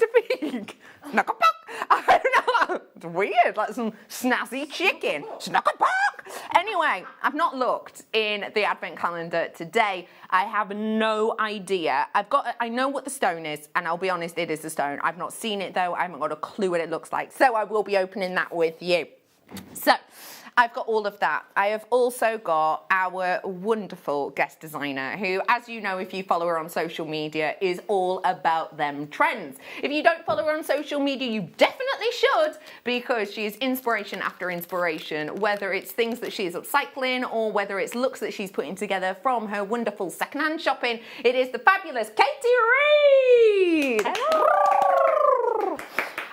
a peek? Snuck a puck? I don't know. It's weird, like some snazzy chicken. Snuck a puck? Anyway, I've not looked in the advent calendar today. I have no idea. I know what the stone is, and I'll be honest, it is a stone. I've not seen it though. I haven't got a clue what it looks like. So I will be opening that with you. So I've got all of that. I have also got our wonderful guest designer who, as you know, if you follow her on social media, is all about them trends. If you don't follow her on social media, you definitely should, because she is inspiration after inspiration, whether it's things that she is upcycling or whether it's looks that she's putting together from her wonderful secondhand shopping. It is the fabulous Katie Reed. Hello.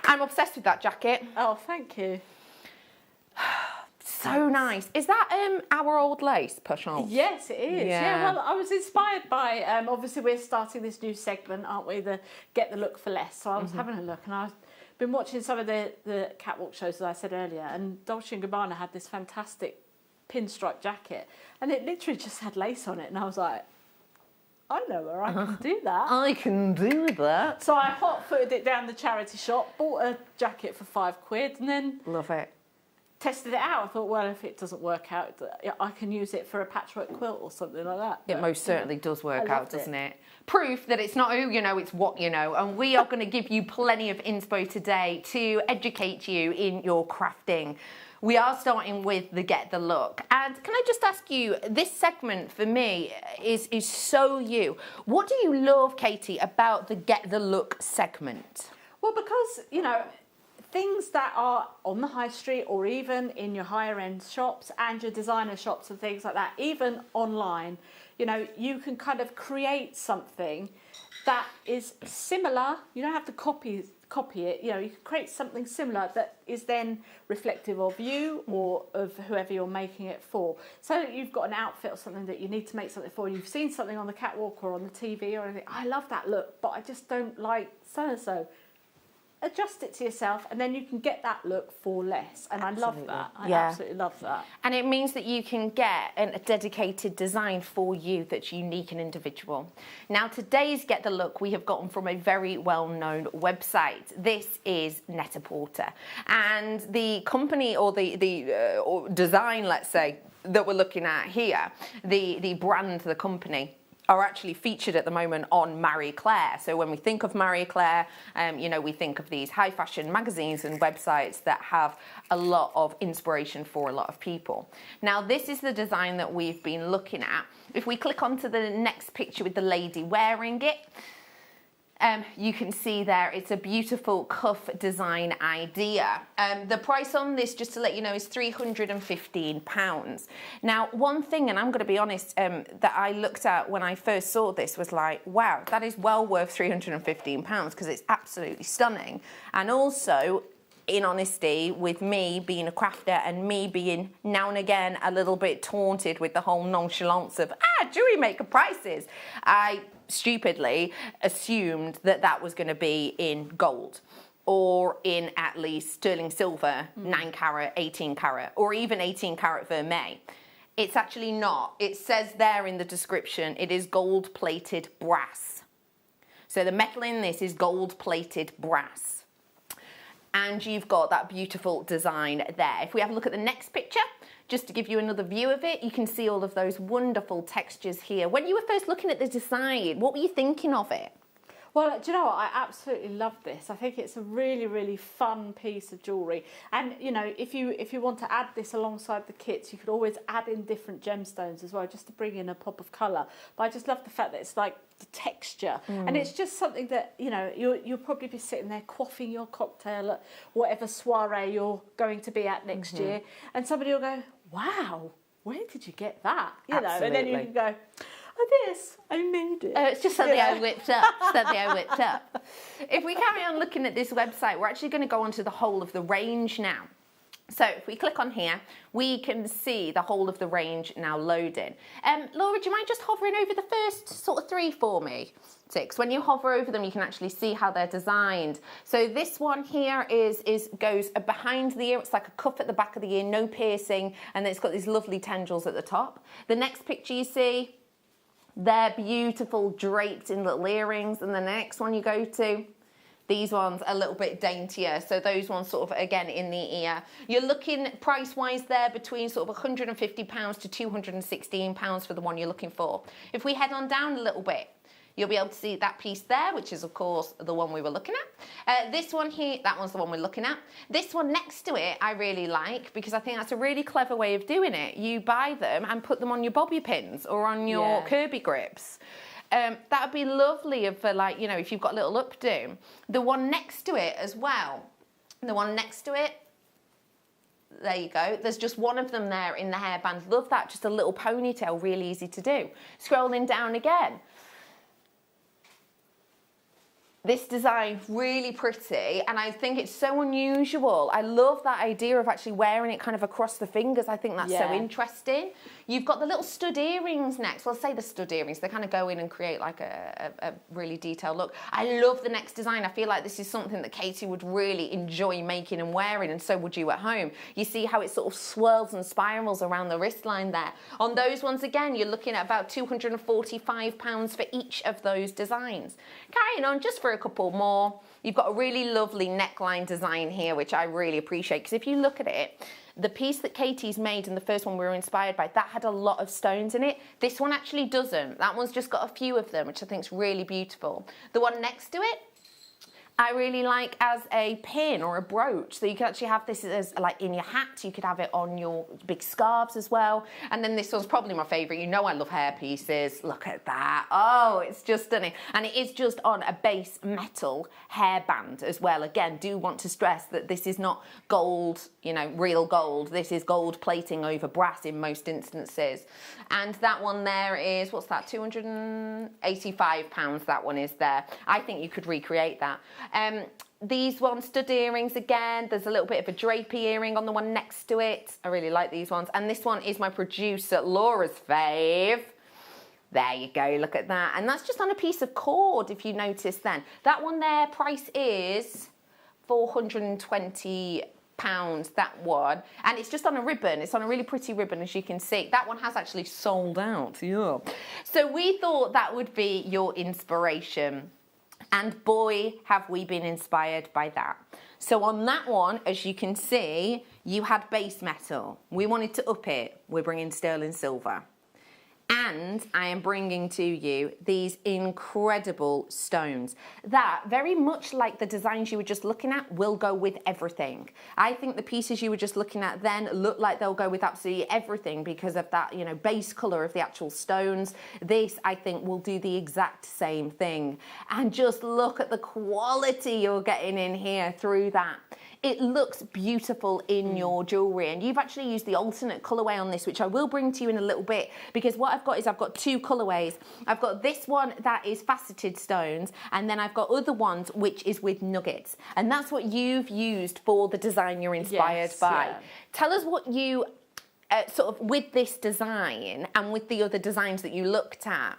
I'm obsessed with that jacket. Oh, thank you. So nice. Is that our old lace push on? Yes, it is. Yeah, well, I was inspired by, obviously we're starting this new segment, aren't we? The Get the Look for Less. So I was having a look and I've been watching some of the catwalk shows, as I said earlier, and Dolce & Gabbana had this fantastic pinstripe jacket and it literally just had lace on it. And I was like, I know where I can do that. I can do that. So I hot-footed it down the charity shop, bought a jacket for £5 and then... Love it. tested it out. I thought, well, if it doesn't work out, I can use it for a patchwork quilt or something like that. It But, most certainly does work I out, loved doesn't it? Proof that it's not who you know, it's what you know. And we are going to give you plenty of inspo today to educate you in your crafting. We are starting with the Get the Look. And can I just ask you, this segment for me is so you. What do you love, Katie, about the Get the Look segment? Well, because, you know, things that are on the high street or even in your higher end shops and your designer shops and things like that, even online, you know, you can kind of create something that is similar. You don't have to copy it, you know, you can create something similar that is then reflective of you or of whoever you're making it for. So you've got an outfit or something that you need to make something for, you've seen something on the catwalk or on the TV or anything, I love that look, but I just don't like so-and-so. Adjust it to yourself and then you can get that look for less. And Absolutely. I love that. I Yeah. absolutely love that. And it means that you can get a dedicated design for you that's unique and individual. Now, today's Get the Look we have gotten from a very well-known website. This is Net-a-Porter. And the company or the design, let's say, that we're looking at here, the brand, the company, are actually featured at the moment on Marie Claire. So when we think of Marie Claire, you know, we think of these high fashion magazines and websites that have a lot of inspiration for a lot of people. Now, this is the design that we've been looking at. If we click onto the next picture with the lady wearing it, you can see there it's a beautiful cuff design idea. The price on this, just to let you know, is £315. Now, one thing, and I'm going to be honest, that I looked at when I first saw this was like, wow, that is well worth £315 because it's absolutely stunning. And also, in honesty, with me being a crafter and me being now and again a little bit taunted with the whole nonchalance of, jewellery maker prices, I stupidly assumed that that was going to be in gold or in at least sterling silver, 9 carat, 18 carat, or even 18 carat vermeil. It's actually not. It says there in the description, it is gold plated brass. So the metal in this is gold plated brass. And you've got that beautiful design there. If we have a look at the next picture, just to give you another view of it, you can see all of those wonderful textures here. When you were first looking at the design, what were you thinking of it? Well, do you know what? I absolutely love this. I think it's a really, really fun piece of jewellery. And, you know, if you want to add this alongside the kits, you could always add in different gemstones as well, just to bring in a pop of colour. But I just love the fact that it's like the texture. And it's just something that, you know, you'll probably be sitting there quaffing your cocktail at whatever soiree you're going to be at next year. And somebody will go, wow, where did you get that? You know, and then you can go, this, I made it. It's just something I whipped up, If we carry on looking at this website, we're actually going to go onto the whole of the range now. So if we click on here, we can see the whole of the range now loading. Laura, do you mind just hovering over the first sort of 3 for me? 6. When you hover over them, you can actually see how they're designed. So this one here goes behind the ear. It's like a cuff at the back of the ear, no piercing, and then it's got these lovely tendrils at the top. The next picture you see, they're beautiful, draped in little earrings. And the next one you go to, these ones are a little bit daintier. So those ones sort of, again, in the ear. You're looking price-wise there between sort of £150 to £216 for the one you're looking for. If we head on down a little bit, you'll be able to see that piece there, which is, of course, the one we were looking at. This one here, that one's the one we're looking at. This one next to it, I really like, because I think that's a really clever way of doing it. You buy them and put them on your bobby pins or on your Kirby grips. That would be lovely for, like, you know, if you've got a little updo. The one next to it as well, the one next to it, there you go. There's just one of them there in the hairband. Love that, just a little ponytail, really easy to do. Scrolling down again. This design, really pretty, and I think it's so unusual. I love that idea of actually wearing it kind of across the fingers. I think that's so interesting. You've got the little stud earrings next. Well, say the stud earrings. They kind of go in and create like a really detailed look. I love the next design. I feel like this is something that Katie would really enjoy making and wearing, and so would you at home. You see how it sort of swirls and spirals around the wrist line there. On those ones, again, you're looking at about £245 for each of those designs. Carrying on just for a couple more. You've got a really lovely neckline design here, which I really appreciate, because if you look at it, the piece that Katie's made and the first one we were inspired by, that had a lot of stones in it. This one actually doesn't. That one's just got a few of them, which I think is really beautiful. The one next to it, I really like as a pin or a brooch. So you can actually have this as like in your hat. You could have it on your big scarves as well. And then this one's probably my favorite. You know I love hair pieces. Look at that. Oh, it's just stunning. And it is just on a base metal hairband as well. Again, do want to stress that this is not gold, you know, real gold. This is gold plating over brass in most instances. And that one there is, what's that, £285 that one is there. I think you could recreate that. These ones, stud earrings again. There's a little bit of a drapey earring on the one next to it. I really like these ones. And this one is my producer Laura's fave. There you go, look at that. And that's just on a piece of cord, if you notice then. That one there, price is £420, that one. And it's just on a ribbon. It's on a really pretty ribbon, as you can see. That one has actually sold out, yeah. So we thought that would be your inspiration. And boy, have we been inspired by that. So on that one, as you can see, you had base metal. We wanted to up it. We're bringing sterling silver. And I am bringing to you these incredible stones that, very much like the designs you were just looking at, will go with everything. I think the pieces you were just looking at then look like they'll go with absolutely everything because of that, you know, base colour of the actual stones. This, I think, will do the exact same thing. And just look at the quality you're getting in here through that. It looks beautiful in your jewellery, and you've actually used the alternate colourway on this, which I will bring to you in a little bit, because what I've got is I've got two colourways. I've got this one that is faceted stones, and then I've got other ones which is with nuggets, and that's what you've used for the design you're inspired by. Yeah. Tell us what you, sort of with this design and with the other designs that you looked at,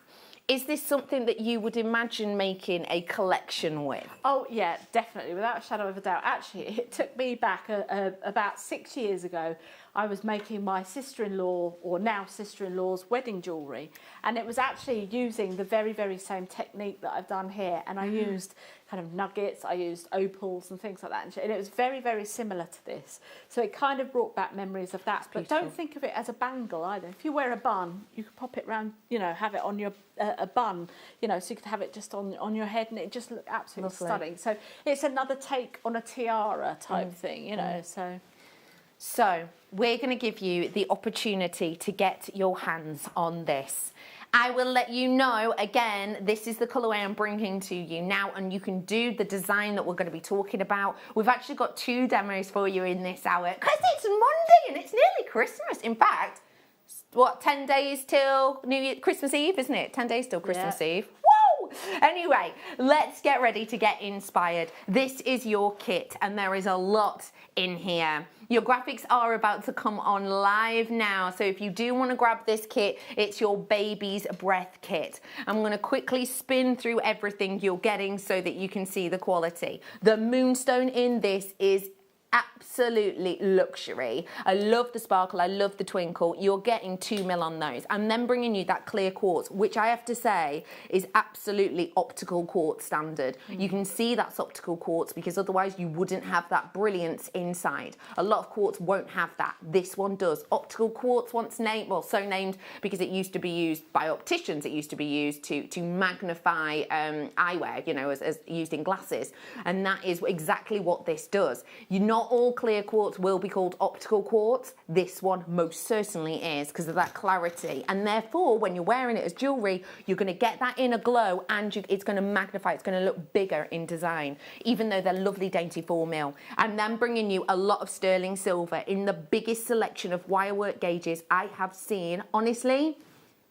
is this something that you would imagine making a collection with? Oh, yeah, definitely, without a shadow of a doubt. Actually, it took me back about 6 years ago. I was making my sister-in-law, or now sister-in-law's, wedding jewellery. And it was actually using the very, very same technique that I've done here. And I used kind of nuggets, I used opals and things like that. And it was very, very similar to this. So it kind of brought back memories of that. But don't think of it as a bangle either. If you wear a bun, you could pop it round, you know, have it on your a bun, you know, so you could have it just on your head and it just looked absolutely stunning. So it's another take on a tiara type thing, you know, So we're going to give you the opportunity to get your hands on this. I will let you know, again, this is the colourway I'm bringing to you now, and you can do the design that we're going to be talking about. We've actually got 2 demos for you in this hour, because it's Monday and it's nearly Christmas. In fact, what, 10 days till New Year, Christmas Eve, isn't it? 10 days till Christmas Eve. Woo! Anyway, let's get ready to get inspired. This is your kit, and there is a lot in here. Your graphics are about to come on live now, so if you do want to grab this kit, it's your baby's breath kit. I'm going to quickly spin through everything you're getting so that you can see the quality. The moonstone in this is absolutely luxury. I love the sparkle, I love the twinkle. You're getting 2 mil on those. I'm then bringing you that clear quartz, which I have to say is absolutely optical quartz standard. You can see that's optical quartz because otherwise you wouldn't have that brilliance inside. A lot of quartz won't have that. This one does. Optical quartz, once named, well, so named because it used to be used by opticians. It used to be used to magnify eyewear, you know, as used in glasses. And that is exactly what this does. Not all clear quartz will be called optical quartz. This one most certainly is because of that clarity. And therefore, when you're wearing it as jewellery, you're going to get that inner glow and it's going to magnify, it's going to look bigger in design, even though they're lovely dainty 4 mil. I'm then bringing you a lot of sterling silver in the biggest selection of wirework gauges I have seen, honestly,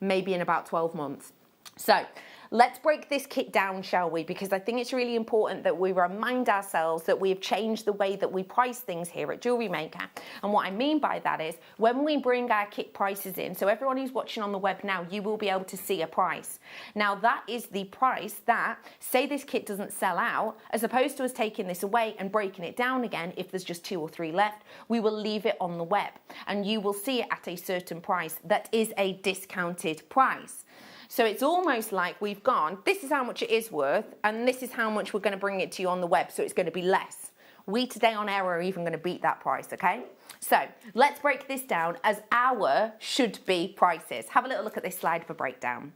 maybe in about 12 months. So, let's break this kit down, shall we? Because I think it's really important that we remind ourselves that we have changed the way that we price things here at JewelleryMaker. And what I mean by that is when we bring our kit prices in, so everyone who's watching on the web now, you will be able to see a price. Now that is the price that, say this kit doesn't sell out, as opposed to us taking this away and breaking it down again, if there's just 2 or 3 left, we will leave it on the web and you will see it at a certain price that is a discounted price. So it's almost like we've gone, this is how much it is worth, and this is how much we're going to bring it to you on the web, so it's going to be less. We today on air are even going to beat that price, okay? So let's break this down as our should-be prices. Have a little look at this slide for breakdown.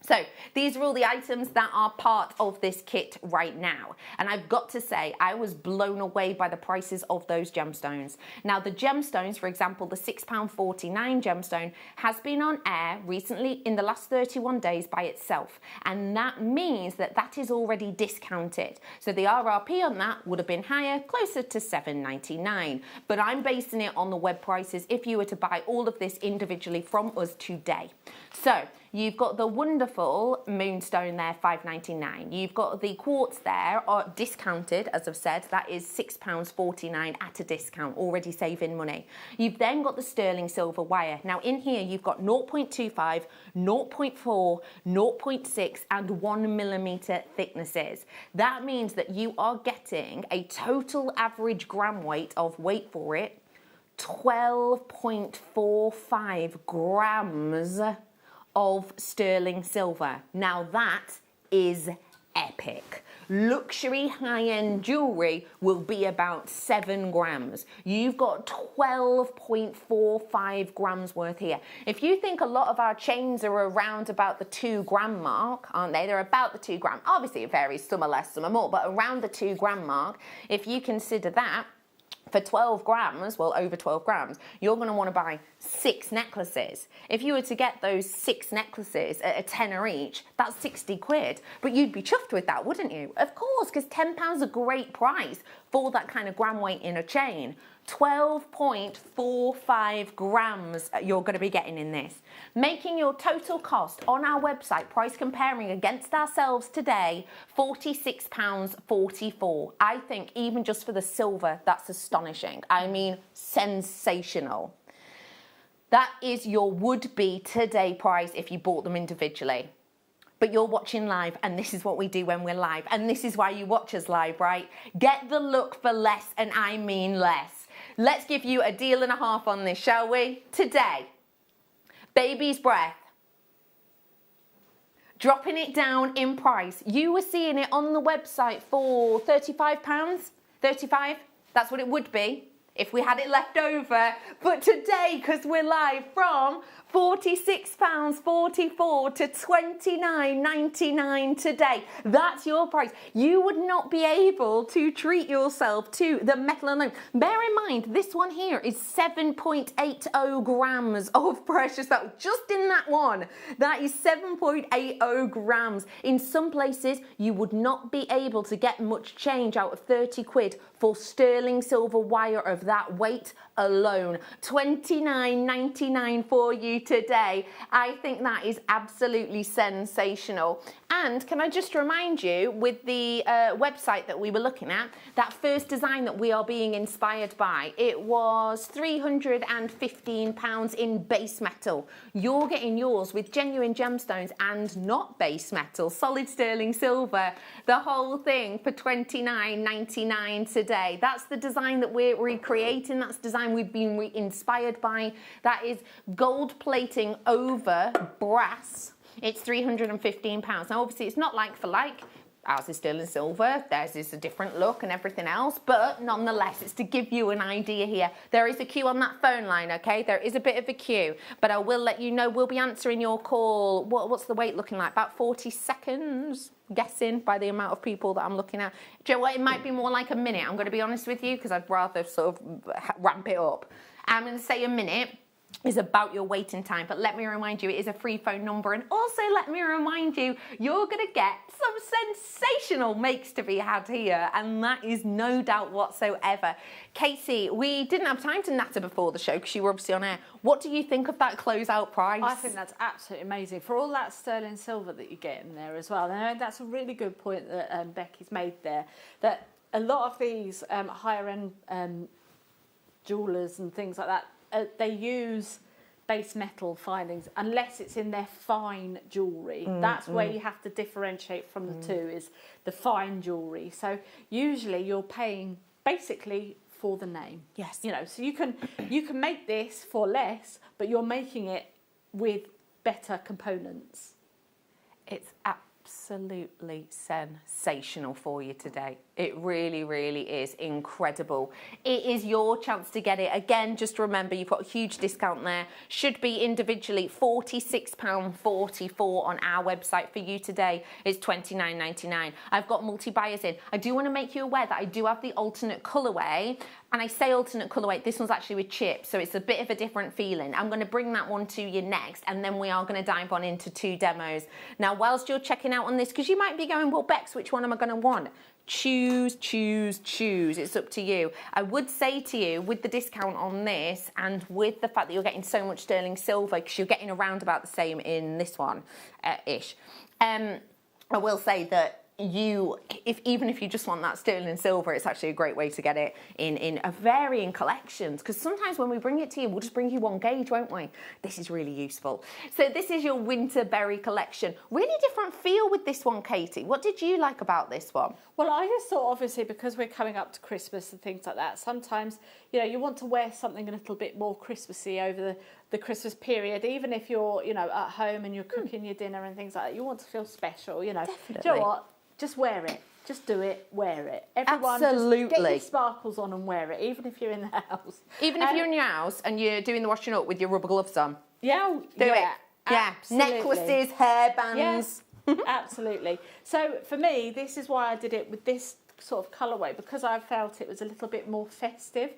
So these are all the items that are part of this kit right now. And I've got to say, I was blown away by the prices of those gemstones. Now the gemstones, for example, the £6.49 gemstone has been on air recently in the last 31 days by itself. And that means that that is already discounted. So the RRP on that would have been higher, closer to £7.99. But I'm basing it on the web prices if you were to buy all of this individually from us today. So you've got the wonderful moonstone there, £5.99. You've got the quartz there, discounted, as I've said, that is £6.49 at a discount, already saving money. You've then got the sterling silver wire. Now in here you've got 0.25, 0.4, 0.6 and 1mm thicknesses. That means that you are getting a total average gram weight of, wait for it, 12.45 grams of sterling silver. Now that is epic. Luxury high-end jewellery will be about 7 grams. You've got 12.45 grams worth here. If you think a lot of our chains are around about the 2 gram mark, aren't they? They're about the 2 gram. Obviously it varies, some are less, some are more, but around the 2 gram mark, if you consider that, for 12 grams, well, over 12 grams, you're going to want to buy 6 necklaces. If you were to get those 6 necklaces at a tenner each, that's 60 quid. But you'd be chuffed with that, wouldn't you? Of course, because £10 is a great price for that kind of gram weight in a chain. 12.45 grams you're going to be getting in this, making your total cost on our website, price comparing against ourselves today, £46.44. I think even just for the silver, that's astonishing. I mean, sensational. That is your would-be today price if you bought them individually. But you're watching live, and this is what we do when we're live, and this is why you watch us live, right? Get the look for less, and I mean less. Let's give you a deal and a half on this, shall we? Today, baby's breath. Dropping it down in price. You were seeing it on the website for £35. 35? That's what it would be if we had it left over. But today, because we're live, from £46.44 to £29.99 today. That's your price. You would not be able to treat yourself to the metal alone. Bear in mind, this one here is 7.80 grams of precious metal. Just in that one, that is 7.80 grams. In some places, you would not be able to get much change out of 30 quid for sterling silver wire of that weight alone. £29.99 for you today. I think that is absolutely sensational. And can I just remind you, with the website that we were looking at, that first design that we are being inspired by, it was £315 in base metal. You're getting yours with genuine gemstones and not base metal, solid sterling silver, the whole thing for £29.99 today. That's the design that we're recreating. That's the design we've been inspired by. That is gold plating over brass. It's £315. Now, obviously, it's not like for like. Ours is sterling silver. Theirs is a different look and everything else. But nonetheless, it's to give you an idea here. There is a queue on that phone line, okay? There is a bit of a queue. But I will let you know, we'll be answering your call. What's the wait looking like? About 40 seconds? Guessing by the amount of people that I'm looking at. Do you know what? It might be more like a minute. I'm going to be honest with you because I'd rather sort of ramp it up. I'm going to say a minute is about your waiting time, but let me remind you, it is a free phone number, and also let me remind you, you're going to get some sensational makes to be had here, and that is no doubt whatsoever. Casey, we didn't have time to natter before the show because you were obviously on air. What do you think of that closeout price? I think that's absolutely amazing for all that sterling silver that you get in there as well. And that's a really good point that Becky's made there, that a lot of these higher end jewellers and things like that, they use base metal filings unless it's in their fine jewellery. That's where you have to differentiate from the two, is the fine jewellery. So usually you're paying basically for the name. Yes. You know, so you can make this for less, but you're making it with better components. It's absolutely sensational for you today. It really, really is incredible. It is your chance to get it. Again, just remember, you've got a huge discount there. Should be individually £46.44 on our website for you today. It's $29.99. I've got multi-buyers in. I do want to make you aware that I do have the alternate colourway. And I say alternate colourway, this one's actually with chips, so it's a bit of a different feeling. I'm going to bring that one to you next, and then we are going to dive on into 2 demos. Now, whilst you're checking out on this, because you might be going, well, Bex, which one am I going to want? Choose, choose, choose. It's up to you. I would say to you, with the discount on this, and with the fact that you're getting so much sterling silver, because you're getting around about the same in this one, ish. I will say that even if you just want that sterling silver, it's actually a great way to get it in a varying collections, because sometimes when we bring it to you, we'll just bring you 1 gauge, won't we? This is really useful. So this is your winter berry collection. Really different feel with this one, Katie. What did you like about this one? Well, I just thought, obviously, because we're coming up to Christmas and things like that, sometimes, you know, you want to wear something a little bit more Christmassy over the Christmas period, even if you're, you know, at home and you're cooking your dinner and things like that. You want to feel special, you know. Definitely. Do you know what? Just wear it. Just do it. Wear it. Everyone, Absolutely. Just get your sparkles on and wear it, even if you're in the house. Even if you're in your house and you're doing the washing up with your rubber gloves on. Yeah. Do it. Yeah. Absolutely. Necklaces, hairbands. Yes, absolutely. So for me, this is why I did it with this sort of colourway, because I felt it was a little bit more festive.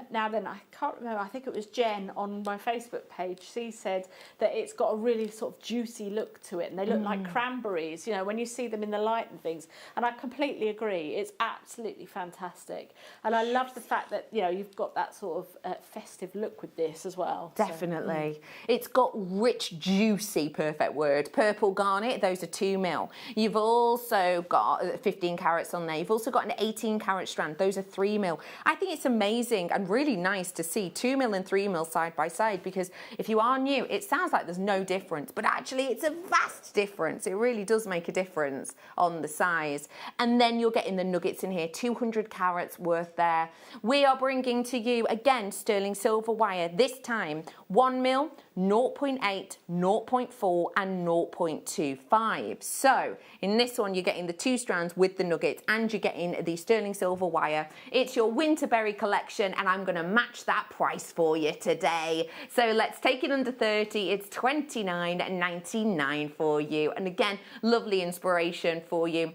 Now then, I can't remember, I think it was Jen on my Facebook page, she said that it's got a really sort of juicy look to it, and they look like cranberries, you know, when you see them in the light and things, and I completely agree. It's absolutely fantastic, and I love the fact that, you know, you've got that sort of festive look with this as well. Definitely. It's got rich, juicy, perfect word, purple garnet. Those are 2 mil. You've also got 15 carats on there. You've also got an 18 carat strand. Those are 3 mil. I think it's amazing and really nice to see 2 mil and 3 mil side by side, because if you are new, it sounds like there's no difference, but actually it's a vast difference. It really does make a difference on the size. And then you're getting the nuggets in here, 200 carats worth there. We are bringing to you, again, sterling silver wire, this time 1 mil, 0.8, 0.4 and 0.25. So in this one, you're getting the 2 strands with the nuggets, and you're getting the sterling silver wire. It's your Winterberry collection, and I'm going to match that price for you today. So let's take it under 30. It's $29.99 for you. And again, lovely inspiration for you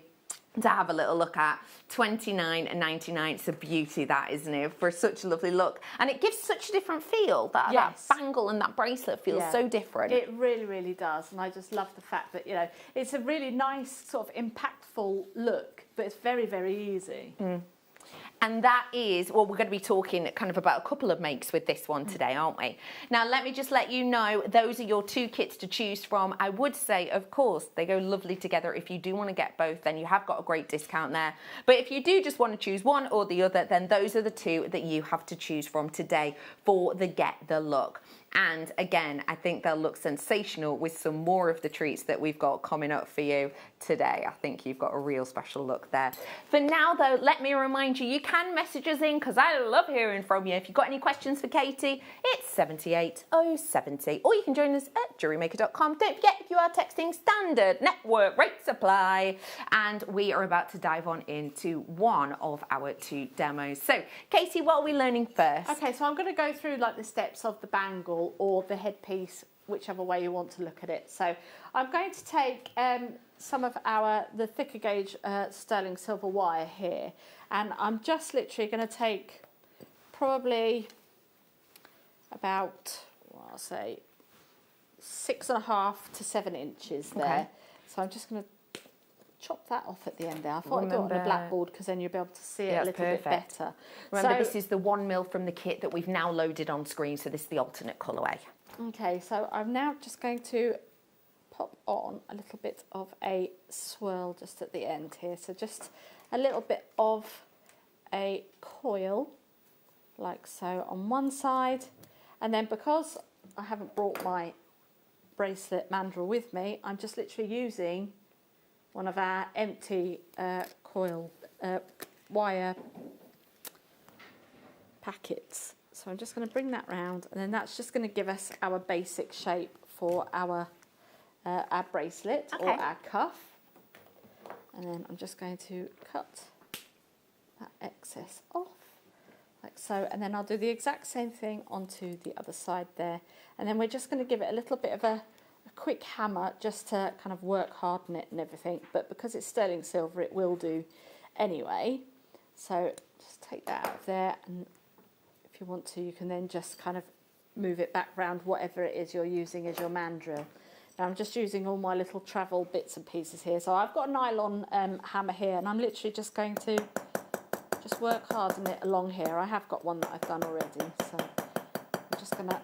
to have a little look at. $29.99. It's a beauty, that, isn't it? For such a lovely look, and it gives such a different feel. That bangle and that bracelet feels so different. It really, really does, and I just love the fact that, you know, it's a really nice sort of impactful look, but it's very, very easy. And that is, well, we're going to be talking kind of about a couple of makes with this one today, aren't we? Now, let me just let you know, those are your 2 kits to choose from. I would say, of course, they go lovely together. If you do want to get both, then you have got a great discount there. But if you do just want to choose one or the other, then those are the 2 that you have to choose from today for the Get the Look. And again, I think they'll look sensational with some more of the treats that we've got coming up for you today. I think you've got a real special look there. For now, though, let me remind you, you can message us in, because I love hearing from you. If you've got any questions for Katie, it's 78070. Or you can join us at JewelleryMaker.com. Don't forget, if you are texting standard network rates apply. And we are about to dive on into one of our 2 demos. So, Katie, what are we learning first? Okay, so I'm going to go through like the steps of the bangle or the headpiece, whichever way you want to look at it. So I'm going to take some of the thicker gauge sterling silver wire here, and I'm just literally going to take probably about, well, I'll say 6.5 to 7 inches there. Okay. So I'm just going to chop that off at the end there. I thought I'd do it on a blackboard, because then you'll be able to see it a little bit better. Remember, this is the 1 mil from the kit that we've now loaded on screen, so this is the alternate colourway. Okay, so I'm now just going to pop on a little bit of a swirl just at the end here. So just a little bit of a coil, like so, on one side. And then, because I haven't brought my bracelet mandrel with me, I'm just literally using one of our empty coil wire packets. So I'm just going to bring that round, and then that's just going to give us our basic shape for our our bracelet or our cuff. And then I'm just going to cut that excess off, like so. And then I'll do the exact same thing onto the other side there. And then we're just going to give it a little bit of a quick hammer just to kind of work harden it and everything. But because it's sterling silver, it will do anyway. So just take that out of there. And if you want to, you can then just kind of move it back round whatever it is you're using as your mandrel. Now I'm just using all my little travel bits and pieces here. So I've got a nylon hammer here, and I'm literally just going to just work hard on it along here. I have got one that I've done already, so I'm just going to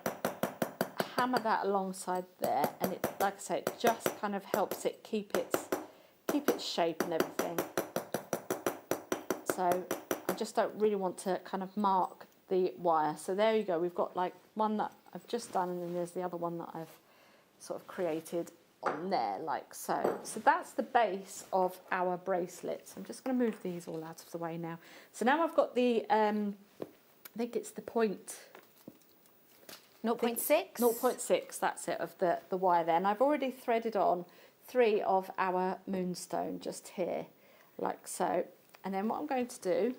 hammer that alongside there, and it, like I say, it just kind of helps it keep its shape and everything. So I just don't really want to kind of mark the wire. So there you go. We've got like one that I've just done, and then there's the other one that I've sort of created on there, like so. So that's the base of our bracelets. I'm just going to move these all out of the way now. So now I've got the, I think it's the 0.6? 0.6, that's it, of the wire there. And I've already threaded on 3 of our moonstone just here, like so. And then what I'm going to do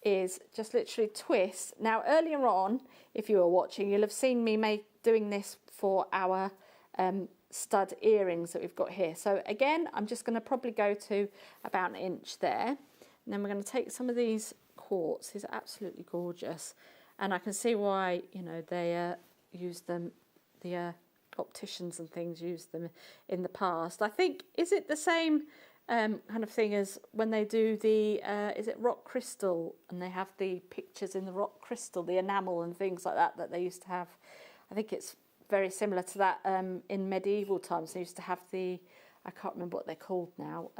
is just literally twist. Now earlier on, if you were watching, you'll have seen me doing this for our stud earrings that we've got here. So again, I'm just going to probably go to about 1 inch there. And then we're going to take some of these quartz. These are absolutely gorgeous. And I can see why, you know, they use them, the opticians and things use them in the past. I think, is it the same kind of thing as when they do the, is it rock crystal, and they have the pictures in the rock crystal, the enamel and things like that they used to have? I think it's very similar to that in medieval times. They used to have the, I can't remember what they're called now,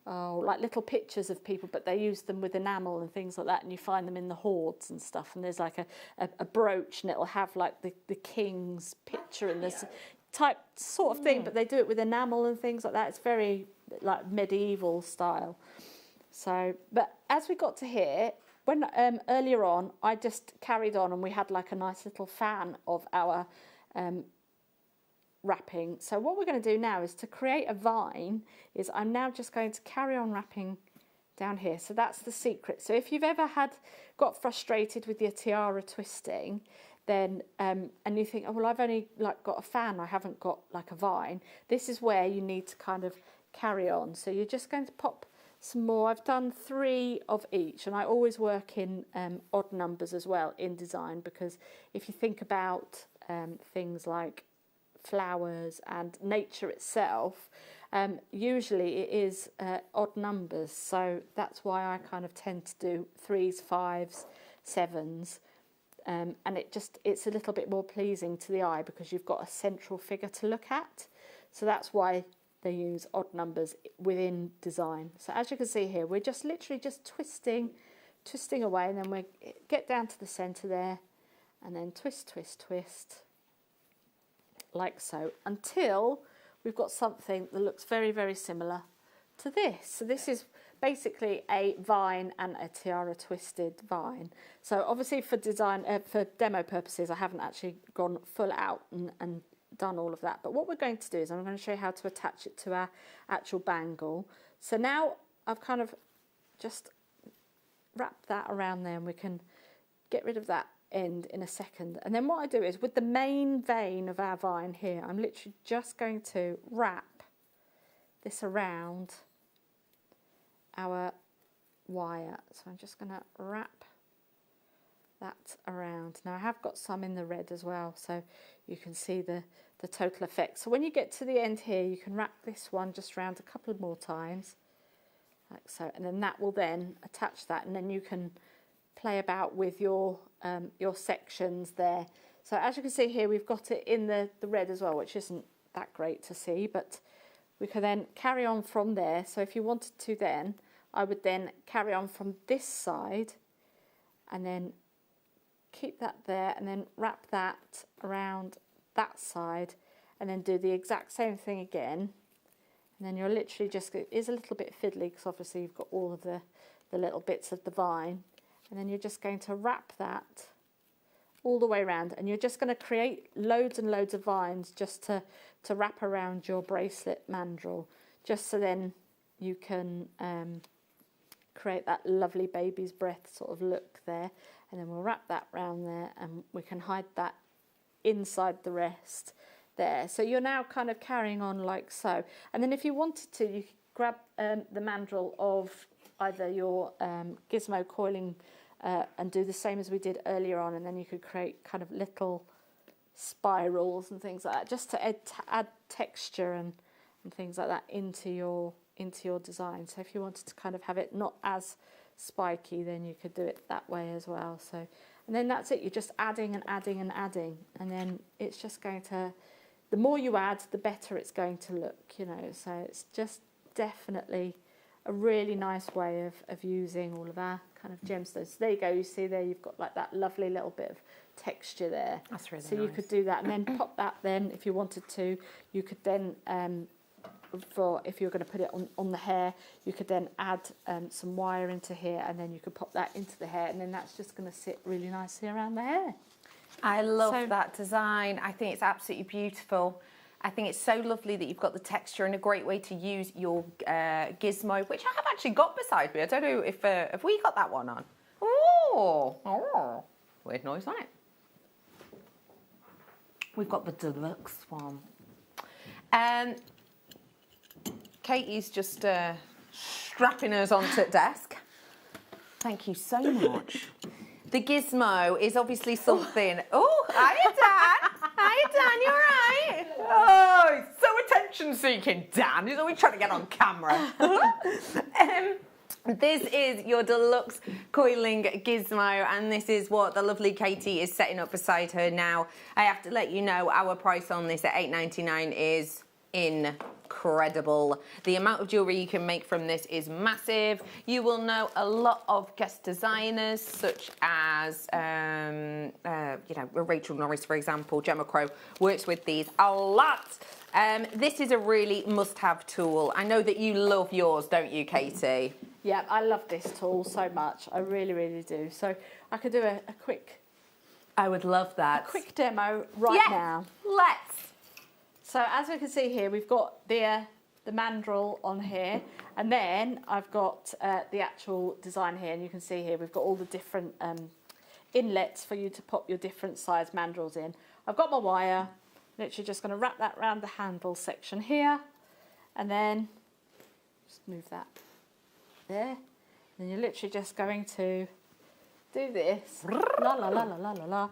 like little pictures of people, but they use them with enamel and things like that, and you find them in the hoards and stuff, and there's like a brooch, and it'll have like the king's picture and this type sort of thing, but they do it with enamel and things like that. It's very like medieval style. So, but as we got to here, when earlier on, I just carried on, and we had like a nice little fan of our wrapping. So what we're going to do now is to create a vine, is I'm now just going to carry on wrapping down here. So that's the secret. So if you've ever got frustrated with your tiara twisting, then and you think, oh well, I've only like got a fan, I haven't got like a vine, this is where you need to kind of carry on. So you're just going to pop some more. I've done 3 of each, and I always work in odd numbers as well in design, because if you think about things like flowers and nature itself, usually it is odd numbers. So that's why I kind of tend to do 3s, 5s, 7s. And it's a little bit more pleasing to the eye because you've got a central figure to look at. So that's why they use odd numbers within design. So as you can see here, we're just literally just twisting away, and then we get down to the centre there, and then twist, twist, twist, like so, until we've got something that looks very, very similar to this. So this is basically a vine and a tiara twisted vine. So obviously for design, for demo purposes, I haven't actually gone full out and done all of that. But what we're going to do is I'm going to show you how to attach it to our actual bangle. So now I've kind of just wrapped that around there, and we can get rid of that end in a second. And then what I do is, with the main vein of our vine here, I'm literally just going to wrap this around our wire. So I'm just going to wrap that around. Now I have got some in the red as well, so you can see the total effect. So when you get to the end here, you can wrap this one just around a couple more times, like so, and then that will then attach that, and then you can play about with your sections there. So as you can see here, we've got it in the red as well, which isn't that great to see, but we can then carry on from there. So if you wanted to, then I would then carry on from this side and then keep that there, and then wrap that around that side, and then do the exact same thing again. And then you're literally just, it is a little bit fiddly because obviously you've got all of the little bits of the vine, and then you're just going to wrap that all the way around, and you're just going to create loads and loads of vines just to wrap around your bracelet mandrel, just so then you can create that lovely baby's breath sort of look there. And then we'll wrap that round there, and we can hide that inside the rest there. So you're now kind of carrying on like so. And then if you wanted to, you could grab the mandrel of either your gizmo coiling and do the same as we did earlier on, and then you could create kind of little spirals and things like that, just to add texture and things like that into your design. So if you wanted to kind of have it not as spiky, then you could do it that way as well. So, and then that's it. You're just adding and adding and adding, and then it's just going to, the more you add, the better it's going to look, you know. So it's just definitely a really nice way of using all of our kind of gemstones. So there you go. You see there, you've got like that lovely little bit of texture there. That's really nice. So you could do that, and then pop that. Then, if you wanted to, you could then for if you're going to put it on the hair, you could then add some wire into here, and then you could pop that into the hair, and then that's just going to sit really nicely around the hair. I love that design. I think it's absolutely beautiful. I think it's so lovely that you've got the texture, and a great way to use your gizmo, which I have actually got beside me. I don't know if we got that one on. Oh, weird noise on it. We've got the deluxe one. Katie's just strapping hers onto the desk. Thank you so much. The gizmo is obviously something. Oh, hiya, Dan. Hiya, Dan, you all right? Oh, he's so attention-seeking, Dan. He's always trying to get on camera. This is your deluxe coiling gizmo, and this is what the lovely Katie is setting up beside her now. I have to let you know our price on this at $8.99 is incredible. The amount of jewellery you can make from this is massive. You will know a lot of guest designers such as, you know, Rachel Norris, for example. Gemma Crow works with these a lot. This is a really must-have tool. I know that you love yours, don't you, Katie? Yeah, I love this tool so much. I really, really do. So I could do a quick... I would love that. A quick demo right now. Let's. So as we can see here, we've got the mandrel on here, and then I've got the actual design here, and you can see here we've got all the different inlets for you to pop your different size mandrels in. I've got my wire, literally just going to wrap that around the handle section here, and then just move that there. And you're literally just going to do this, la la la la la la la.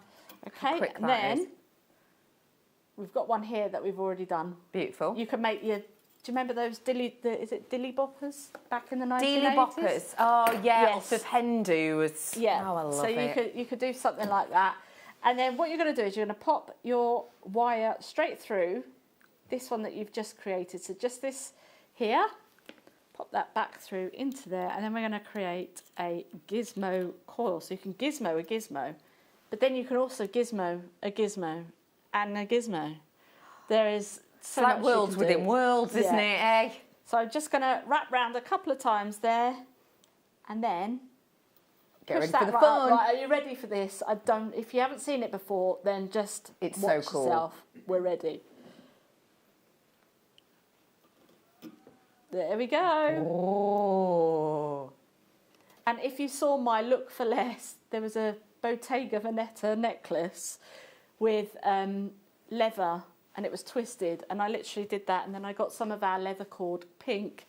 Okay, and then we've got one here that we've already done. Beautiful. You can make your. Do you remember those dilly boppers back in the 1980s? Dilly boppers. Oh yeah, yes. Off of hen dos. Yeah. Oh, I love so it. you could do something like that, and then what you're going to do is you're going to pop your wire straight through this one that you've just created. So just this here. Pop that back through into there, and then we're going to create a gizmo coil. So you can gizmo a gizmo, but then you can also gizmo a gizmo and a gizmo. There is so like much worlds you can within do. worlds, isn't it, eh? So I'm just going to wrap round a couple of times there, and then get push ready that for the right fun. up. Right, are you ready for this? If you haven't seen it before, then just It's watch so cool. yourself. We're ready. There we go. Oh. And if you saw my look for less, there was a Bottega Veneta necklace with leather, and it was twisted, and I literally did that, and then I got some of our leather cord pink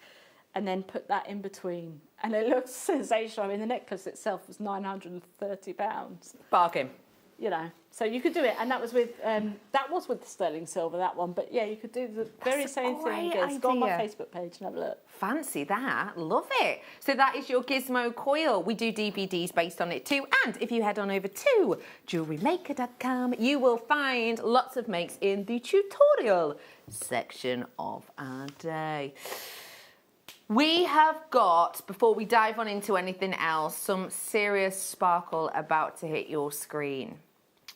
and then put that in between, and it looks sensational. I mean, the necklace itself was £930. Bargain. You know, so you could do it, and that was with the sterling silver, that one. But yeah, you could do the very same thing again. Go on my Facebook page and have a look. Fancy that. Love it. So that is your gizmo coil. We do DVDs based on it too. And if you head on over to JewelleryMaker.com, you will find lots of makes in the tutorial section of our day. We have got, before we dive on into anything else, some serious sparkle about to hit your screen.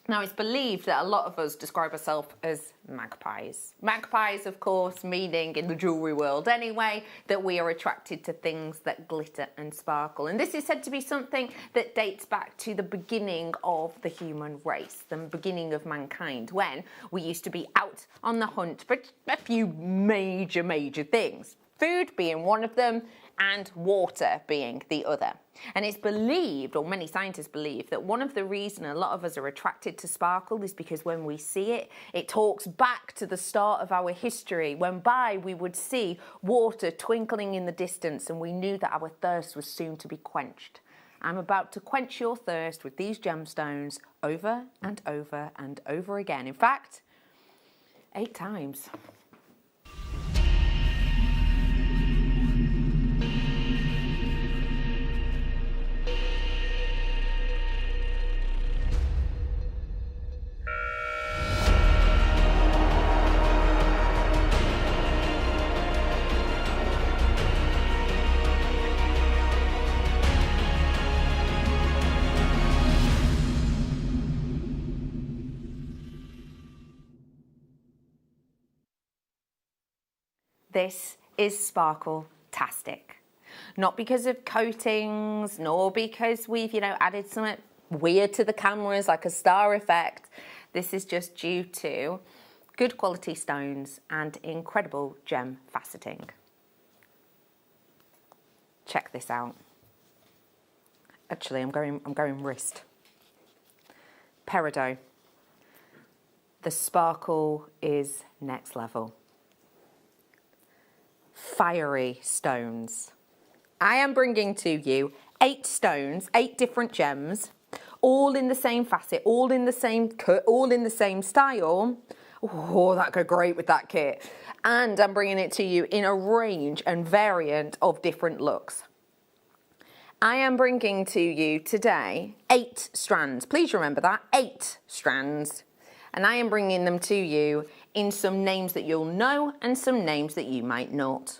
Now, it's believed that a lot of us describe ourselves as magpies. Magpies, of course, meaning in the jewellery world anyway, that we are attracted to things that glitter and sparkle. And this is said to be something that dates back to the beginning of the human race, the beginning of mankind, when we used to be out on the hunt for a few major things. Food being one of them, and water being the other. And it's believed, or many scientists believe, that one of the reasons a lot of us are attracted to sparkle is because when we see it, it talks back to the start of our history, when we would see water twinkling in the distance and we knew that our thirst was soon to be quenched. I'm about to quench your thirst with these gemstones over and over and over again. In fact, 8 times. This is sparkle-tastic. Not because of coatings, nor because we've, added something weird to the cameras like a star effect. This is just due to good quality stones and incredible gem faceting. Check this out. Actually, I'm going wrist. Peridot. The sparkle is next level. Fiery stones. I am bringing to you 8 stones, 8 different gems, all in the same facet, all in the same cut, all in the same style. Oh, that go great with that kit. And I'm bringing it to you in a range and variant of different looks. I am bringing to you today 8 strands. Please remember that, 8 strands. And I am bringing them to you in some names that you'll know and some names that you might not.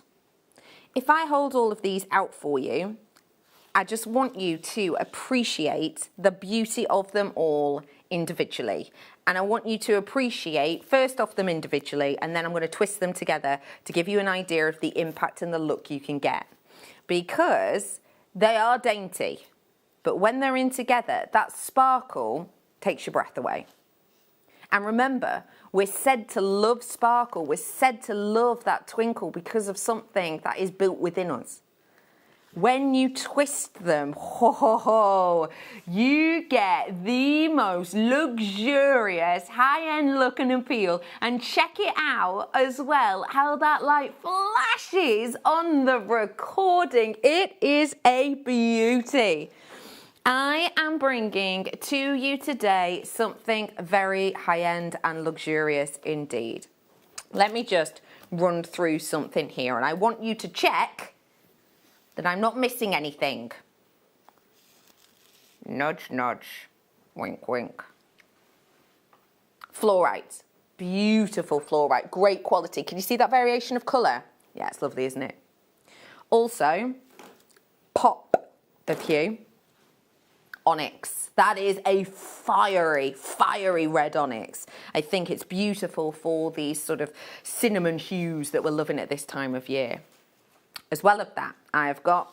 If I hold all of these out for you, I just want you to appreciate the beauty of them all individually. And I want you to appreciate, first off, them individually, and then I'm going to twist them together to give you an idea of the impact and the look you can get. Because they are dainty, but when they're in together, that sparkle takes your breath away. And remember, we're said to love sparkle, we're said to love that twinkle because of something that is built within us. When you twist them, you get the most luxurious high-end look and appeal. And check it out as well, how that light flashes on the recording. It is a beauty. I am bringing to you today something very high-end and luxurious indeed. Let me just run through something here, and I want you to check that I'm not missing anything. Nudge, nudge, wink, wink. Fluorite, beautiful fluorite, great quality. Can you see that variation of colour? Yeah, it's lovely, isn't it? Also, pop of hue. Onyx. That is a fiery red onyx. I think it's beautiful for these sort of cinnamon hues that we're loving at this time of year. As well as that, I have got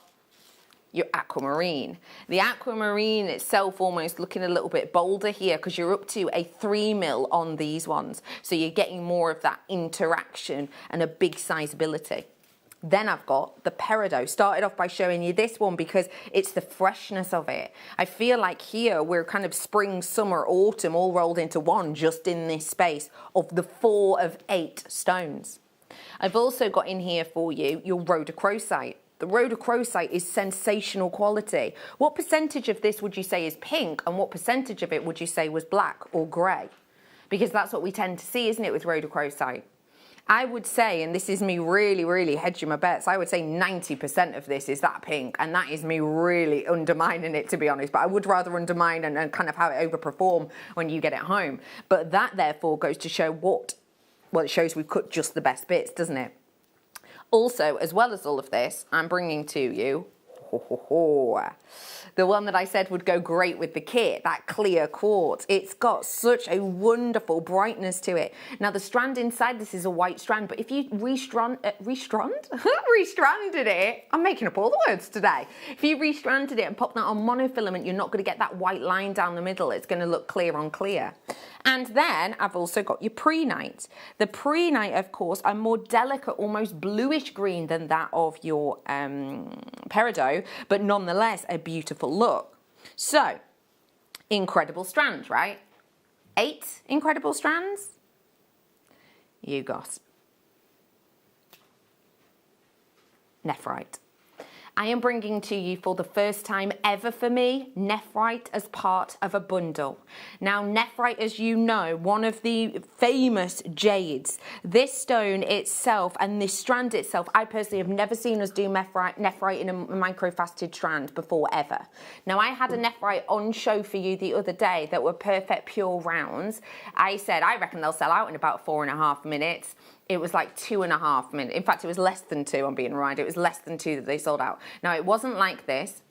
your aquamarine. The aquamarine itself almost looking a little bit bolder here because you're up to a 3mm on these ones. So you're getting more of that interaction and a big sizeability. Then I've got the Peridot. Started off by showing you this one because it's the freshness of it. I feel like here we're kind of spring, summer, autumn all rolled into one just in this space of the 4 of 8 stones. I've also got in here for you your rhodochrosite. The rhodochrosite is sensational quality. What percentage of this would you say is pink and what percentage of it would you say was black or grey? Because that's what we tend to see, isn't it, with rhodochrosite? I would say, and this is me really hedging my bets, I would say 90% of this is that pink, and that is me really undermining it, to be honest. But I would rather undermine and kind of have it overperform when you get it home. But that, therefore, goes to show what? Well, it shows we've cut just the best bits, doesn't it? Also, as well as all of this, I'm bringing to you The one that I said would go great with the kit, that clear quartz. It's got such a wonderful brightness to it. Now the strand inside this is a white strand, but if you restranded it, I'm making up all the words today. If you restranded it and popped that on monofilament, you're not going to get that white line down the middle. It's going to look clear on clear. And then I've also got your Prehnite. The Prehnite, of course, are more delicate, almost bluish green than that of your Peridot, but nonetheless a beautiful look. So, incredible strands, right? 8 incredible strands. You got nephrite. I am bringing to you for the first time ever for me, nephrite as part of a bundle. Now, nephrite, as you know, one of the famous jades. This stone itself and this strand itself, I personally have never seen us do nephrite in a microfaceted strand before, ever. Now, I had a nephrite on show for you the other day that were perfect pure rounds. I said, I reckon they'll sell out in about 4.5 minutes. It was like 2.5 minutes. In fact, it was less than 2, I'm being right. It was less than 2 that they sold out. Now, it wasn't like this,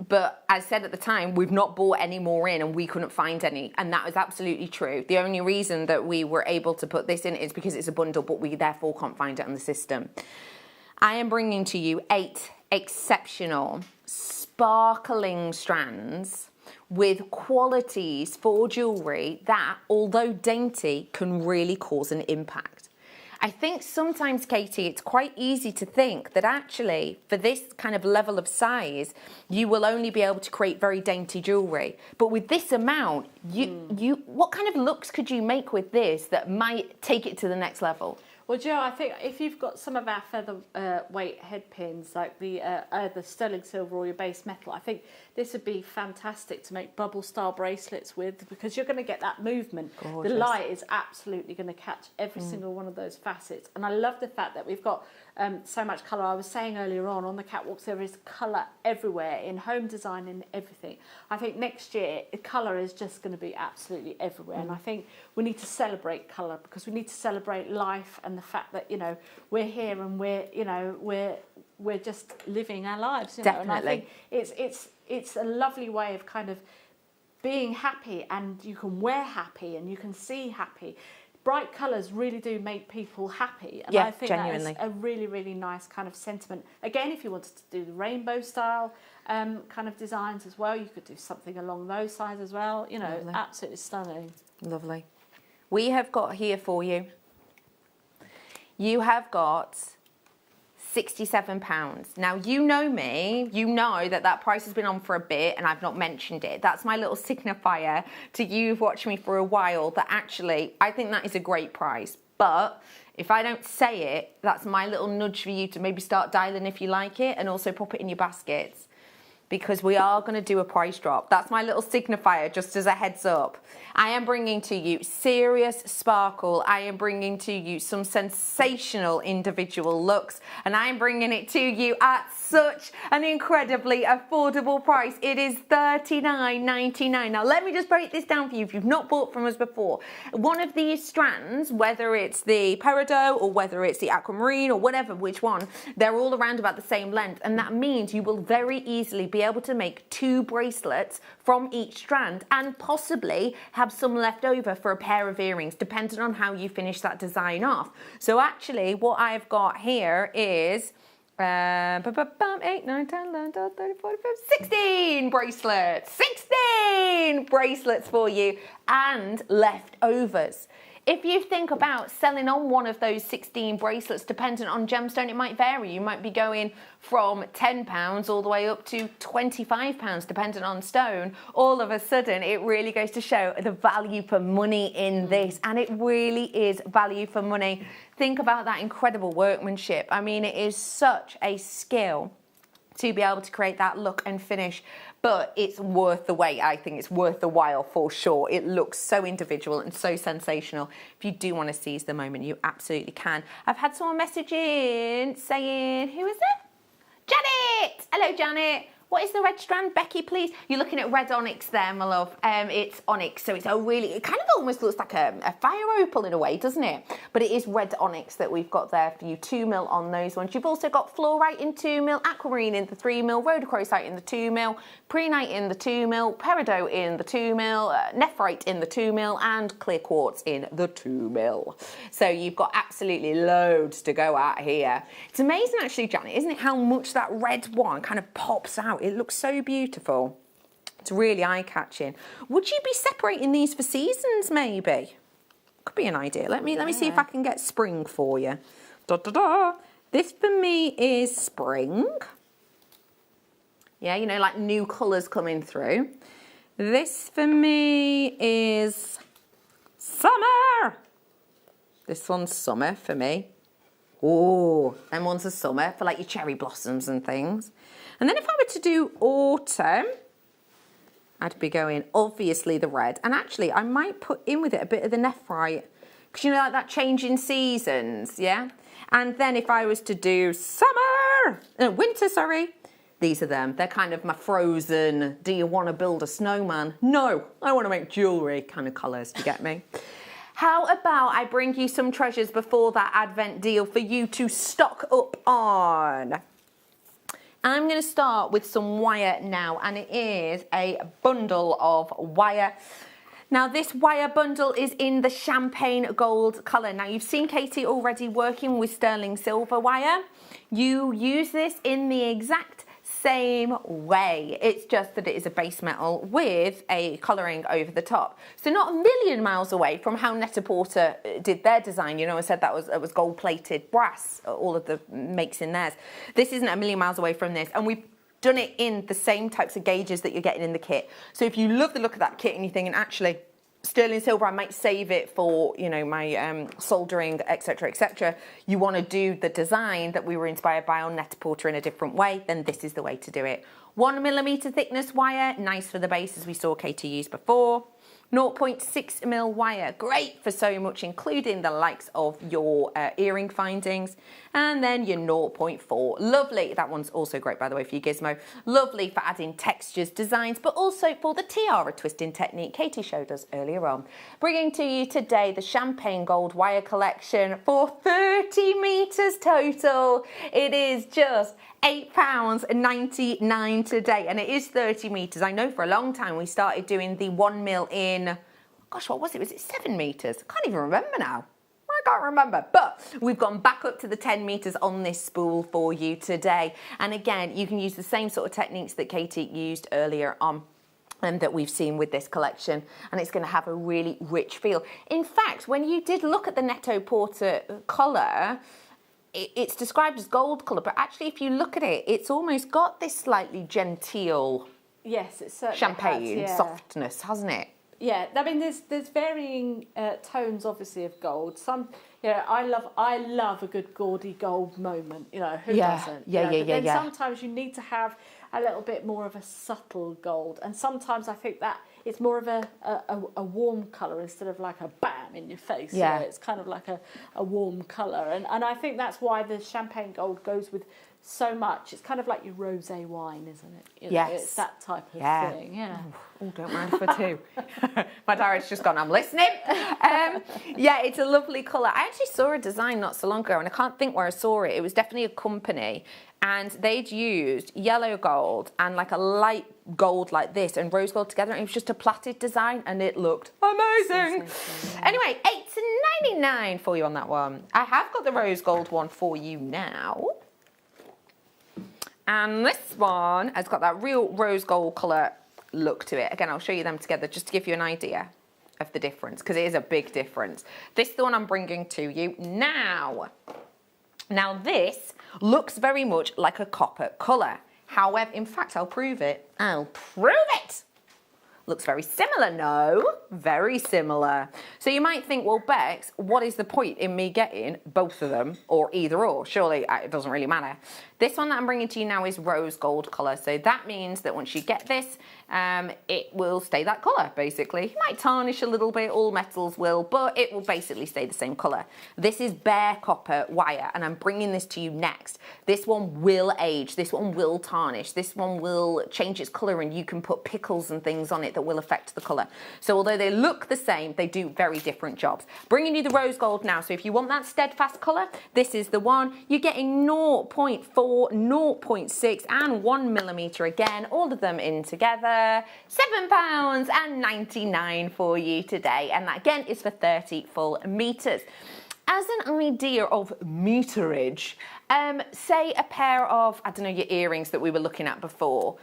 but as I said at the time, we've not bought any more in and we couldn't find any. And that was absolutely true. The only reason that we were able to put this in is because it's a bundle, but we therefore can't find it on the system. I am bringing to you 8 exceptional, sparkling strands with qualities for jewellery that, although dainty, can really cause an impact. I think sometimes, Katie, it's quite easy to think that actually for this kind of level of size, you will only be able to create very dainty jewellery. But with this amount, what kind of looks could you make with this that might take it to the next level? Well, Joe, I think if you've got some of our featherweight head pins, like the sterling silver or your base metal, I think this would be fantastic to make bubble style bracelets with, because you're going to get that movement. Gorgeous. The light is absolutely going to catch every single one of those facets. And I love the fact that we've got so much colour. I was saying earlier on the catwalks, there is colour everywhere in home design and everything. I think next year, colour is just going to be absolutely everywhere. And I think we need to celebrate colour, because we need to celebrate life and the fact that, you know, we're here and we're just living our lives. You know? And I think it's a lovely way of kind of being happy, and you can wear happy and you can see happy. Bright colours really do make people happy, and I think genuinely. That is a really, really nice kind of sentiment. Again, if you wanted to do the rainbow style kind of designs as well, you could do something along those sides as well. You know, lovely. Absolutely stunning. Lovely. We have got here for you. You have got £67. Now, you know me, you know that price has been on for a bit and I've not mentioned it. That's my little signifier to you who've watched me for a while, that actually I think that is a great price. But if I don't say it, that's my little nudge for you to maybe start dialing if you like it, and also pop it in your baskets, because we are going to do a price drop. That's my little signifier, just as a heads up. I am bringing to you serious sparkle. I am bringing to you some sensational individual looks, and I am bringing it to you at such an incredibly affordable price. It is $39.99. Now, let me just break this down for you if you've not bought from us before. One of these strands, whether it's the Peridot or whether it's the aquamarine or whatever, which one, they're all around about the same length, and that means you will very easily be able to make 2 bracelets from each strand, and possibly have some left over for a pair of earrings, depending on how you finish that design off. So actually, what I've got here is 8, 9, 10, 11, 12, 13, 14, 15, 16 bracelets. 16 bracelets for you, and leftovers. If you think about selling on one of those 16 bracelets, dependent on gemstone, it might vary. You might be going from £10 all the way up to £25, depending on stone. All of a sudden, it really goes to show the value for money in this, and it really is value for money. Think about that incredible workmanship. I mean, it is such a skill to be able to create that look and finish, but it's worth the wait. I think it's worth the while for sure. It looks so individual and so sensational. If you do want to seize the moment, you absolutely can. I've had someone message in saying, who is it? Janet! Hello, Janet. What is the red strand? Becky, please. You're looking at red onyx there, my love. It's onyx, so it's it kind of almost looks like a fire opal in a way, doesn't it? But it is red onyx that we've got there for you. 2mm on those ones. You've also got fluorite in 2mm, aquamarine in the 3mm, rhodochrosite in the 2mm, prehnite in the 2mm, peridot in the 2mm, nephrite in the 2mm, and clear quartz in the 2mm. So you've got absolutely loads to go at here. It's amazing actually, Janet, isn't it, how much that red one kind of pops out. It looks so beautiful. It's really eye-catching. Would you be separating these for seasons, maybe? Could be an idea. Let me see if I can get spring for you. Da, da, da. This for me is spring. Yeah, you know, like new colours coming through. This for me is summer. This one's summer for me. Oh, and one's a summer for like your cherry blossoms and things. And then if I were to do autumn, I'd be going, obviously, the red. And actually, I might put in with it a bit of the nephrite. Because, you know, like that change in seasons, yeah? And then if I was to do winter, sorry. These are them. They're kind of my frozen, do you want to build a snowman? No, I want to make jewellery kind of colours, do you get me? How about I bring you some treasures before that Advent deal for you to stock up on? I'm going to start with some wire now, and it is a bundle of wire. Now, this wire bundle is in the champagne gold colour. Now, you've seen Katie already working with sterling silver wire. You use this in the exact same way. It's just that it is a base metal with a colouring over the top. So not a million miles away from how Net-a-Porter did their design. You know, I said it was gold-plated brass, all of the makes in theirs. This isn't a million miles away from this, and we've done it in the same types of gauges that you're getting in the kit. So if you love the look of that kit and you're thinking, actually, sterling silver, I might save it for, you know, my soldering, etc., etc. You want to do the design that we were inspired by on Net-a-Porter in a different way, then this is the way to do it. 1mm thickness wire, nice for the base as we saw Katie use before. 0.6mm wire, great for so much, including the likes of your earring findings. And then your 0.4, lovely. That one's also great, by the way, for your gizmo. Lovely for adding textures, designs, but also for the tiara twisting technique Katie showed us earlier on. Bringing to you today the champagne gold wire collection for 30 metres total. It is just £8.99 today, and it is 30 metres. I know for a long time we started doing the 1mm in, gosh, what was it? Was it 7 metres? I can't even remember now. I can't remember, but we've gone back up to the 10 metres on this spool for you today. And again, you can use the same sort of techniques that Katie used earlier on and that we've seen with this collection, and it's going to have a really rich feel. In fact, when you did look at the Net-a-Porter colour, it's described as gold colour, but actually if you look at it, it's almost got this slightly genteel champagne softness, hasn't it? Yeah, I mean, there's varying tones, obviously, of gold. Some, you know, I love a good gaudy gold moment. You know, who doesn't? Then sometimes you need to have a little bit more of a subtle gold, and sometimes I think that it's more of a warm colour instead of like a bam in your face. Yeah, you know, it's kind of like a warm colour, and I think that's why the champagne gold goes with so much. It's kind of like your rosé wine, isn't it? You know, yes, it's that type of thing. Yeah. Oh, don't mind if I do. My diary's just gone, I'm listening. Yeah, it's a lovely colour. I actually saw a design not so long ago, and I can't think where I saw it. It was definitely a company, and they'd used yellow gold and like a light gold like this and rose gold together, and it was just a plaited design, and it looked amazing. Anyway, £8.99 for you on that one. I have got the rose gold one for you now. And this one has got that real rose gold colour look to it. Again, I'll show you them together just to give you an idea of the difference, because it is a big difference. This is the one I'm bringing to you now. Now this looks very much like a copper colour. However, in fact, I'll prove it. I'll prove it! Looks very similar, no? Very similar. So you might think, well, Bex, what is the point in me getting both of them, or either or? Surely it doesn't really matter. This one that I'm bringing to you now is rose gold colour. So that means that once you get this, it will stay that colour, basically. It might tarnish a little bit, all metals will, but it will basically stay the same colour. This is bare copper wire, and I'm bringing this to you next. This one will age, this one will tarnish, this one will change its colour, and you can put pickles and things on it that will affect the colour. So although they look the same, they do very different jobs. Bringing you the rose gold now, so if you want that steadfast colour, this is the one. You're getting 0.4, 0.6 and 1mm again, all of them in together. £7.99 for you today, and that again is for 30 full meters. As an idea of meterage, say a pair of, I don't know, your earrings that we were looking at before.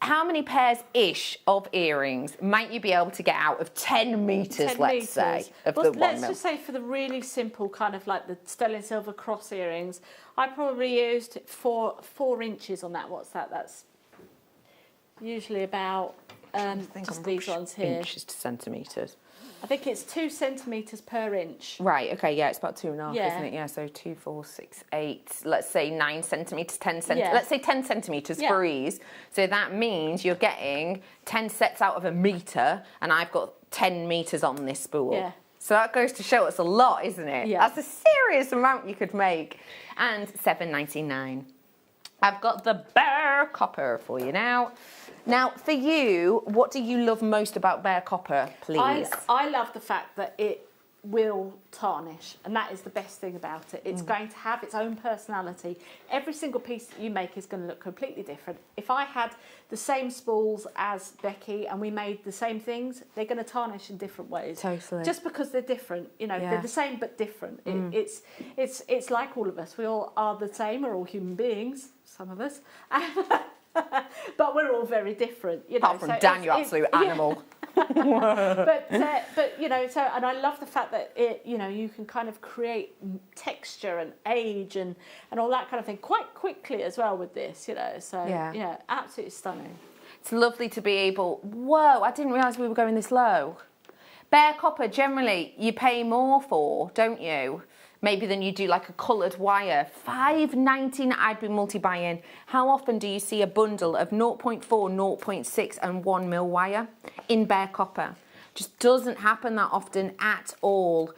How many pairs-ish of earrings might you be able to get out of 10 meters, let's say, of the 1 Let's mil? just say for the really simple kind of like the sterling silver cross earrings, I probably used 4 inches on that. What's that? That's usually about just these ones here. Inches to centimetres. I think it's 2 centimetres per inch. Right, okay, yeah, it's about 2.5, Yeah. isn't it? Yeah, so 2, 4, 6, 8, let's say 9 centimetres, 10 centimetres, Yeah. let's say 10 centimetres for ease. So that means you're getting 10 sets out of a metre, and I've got 10 metres on this spool. Yeah. So that goes to show us a lot, isn't it? Yeah. That's a serious amount you could make. And £7.99. I've got the bare copper for you now. Now, for you, what do you love most about bare copper, please? I love the fact that it will tarnish, and that is the best thing about it. It's going to have its own personality. Every single piece that you make is going to look completely different. If I had the same spools as Becky and we made the same things, they're going to tarnish in different ways. Totally. Just because they're different, you know, they're the same but different. It's like all of us. We all are the same. We're all human beings, some of us. But we're all very different, you know. Apart from Dan, you absolute animal. but you know, so, and I love the fact that it, you know, you can kind of create texture and age and all that kind of thing quite quickly as well with this, you know. So yeah, absolutely stunning. It's lovely to be able. Whoa! I didn't realise we were going this low. Bare copper generally you pay more for, don't you? Maybe than you do like a coloured wire. £5.99 I'd be multi-buying. How often do you see a bundle of 0.4, 0.6 and 1 mil wire in bare copper? Just doesn't happen that often at all.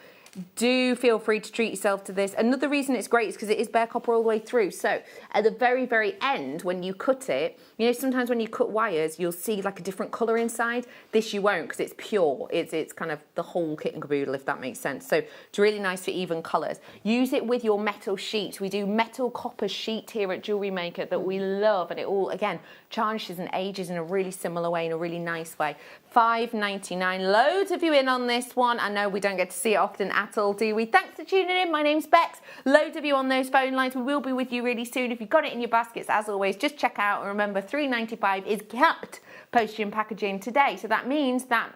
Do feel free to treat yourself to this. Another reason it's great is because it is bare copper all the way through. So at the very, very end, when you cut it, you know, sometimes when you cut wires, you'll see like a different colour inside. This you won't because it's pure. It's kind of the whole kit and caboodle, if that makes sense. So it's really nice for even colours. Use it with your metal sheet. We do metal copper sheet here at Jewellery Maker that we love, and it all, again, tarnishes and ages in a really similar way, in a really nice way. £5.99. Loads of you in on this one. I know we don't get to see it often at all, do we? Thanks for tuning in. My name's Bex. Loads of you on those phone lines. We will be with you really soon. If you've got it in your baskets, as always, just check out. And remember, £3.95 is capped postage and packaging today. So that means that,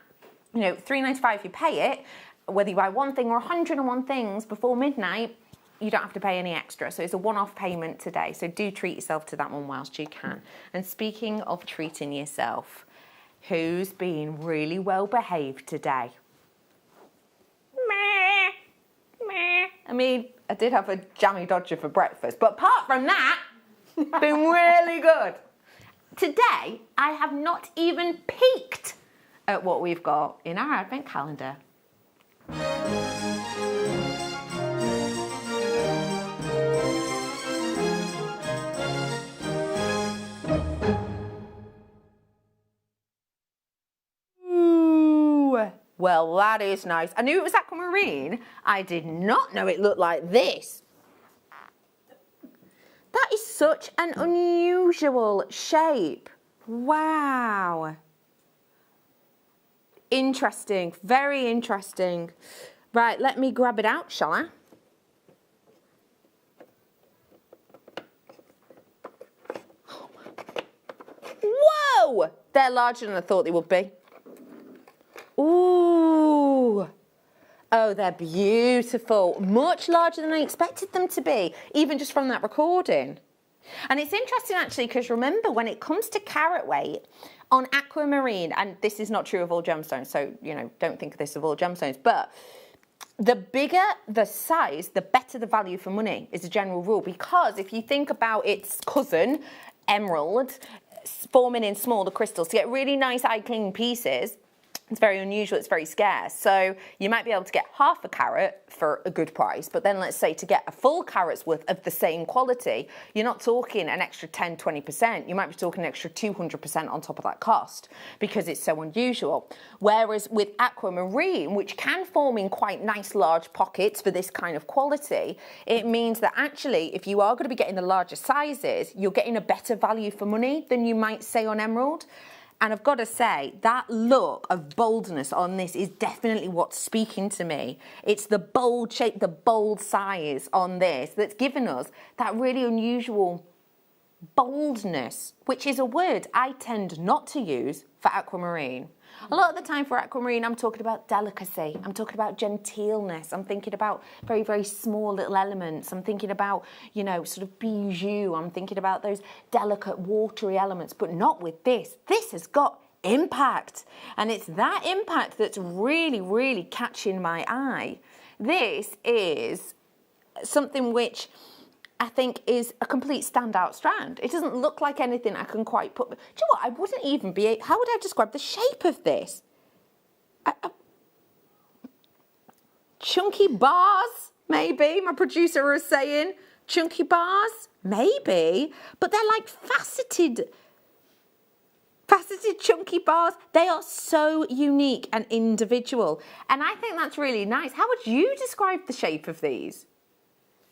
you know, £3.95 if you pay it, whether you buy one thing or 101 things before midnight, you don't have to pay any extra. So it's a one-off payment today. So do treat yourself to that one whilst you can. And speaking of treating yourself, who's been really well behaved today? I mean, I did have a jammy dodger for breakfast, but apart from that, been really good. Today, I have not even peeked at what we've got in our advent calendar. Well, that is nice. I knew it was aquamarine. I did not know it looked like this. That is such an unusual shape. Wow. Interesting, very interesting. Right, let me grab it out, shall I? Whoa! They're larger than I thought they would be. Ooh. Oh, they're beautiful. Much larger than I expected them to be, even just from that recording. And it's interesting actually, because remember, when it comes to carat weight on aquamarine, and this is not true of all gemstones, so, you know, don't think of this of all gemstones, but the bigger the size, the better the value for money is a general rule, because if you think about its cousin, emerald, forming in smaller crystals to get really nice eye clean pieces, it's very unusual, it's very scarce. So you might be able to get half a carat for a good price, but then let's say to get a full carat's worth of the same quality, you're not talking an extra 10, 20%, you might be talking an extra 200% on top of that cost because it's so unusual. Whereas with aquamarine, which can form in quite nice large pockets for this kind of quality, it means that actually if you are going to be getting the larger sizes, you're getting a better value for money than you might say on emerald. And I've got to say, that look of boldness on this is definitely what's speaking to me. It's the bold shape, the bold size on this that's given us that really unusual boldness, which is a word I tend not to use for aquamarine. A lot of the time for aquamarine, I'm talking about delicacy. I'm talking about genteelness. I'm thinking about very, very small little elements. I'm thinking about, you know, sort of bijou. I'm thinking about those delicate, watery elements, but not with this. This has got impact. And it's that impact that's really, really catching my eye. This is something which I think is a complete standout strand. It doesn't look like anything I can quite put. Do you know what? I wouldn't even be. How would I describe the shape of this? Chunky bars, maybe. My producer is saying chunky bars, maybe. But they're like faceted chunky bars. They are so unique and individual, and I think that's really nice. How would you describe the shape of these?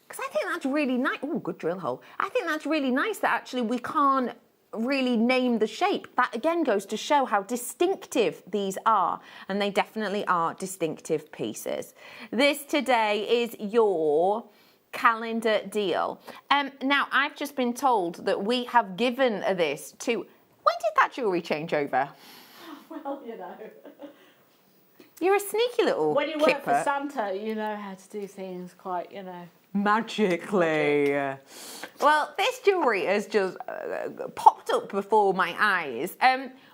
Because I think that's really nice. Oh, good drill hole. I think that's really nice that actually we can't really name the shape. That again goes to show how distinctive these are. And they definitely are distinctive pieces. This today is your calendar deal. Now, I've just been told that we have given this to... When did that jewellery change over? Well, you know. You're a sneaky little When you work kipper. for Santa, you know how to do things quite, you know. Magically. Well, this jewellery has just popped up before my eyes.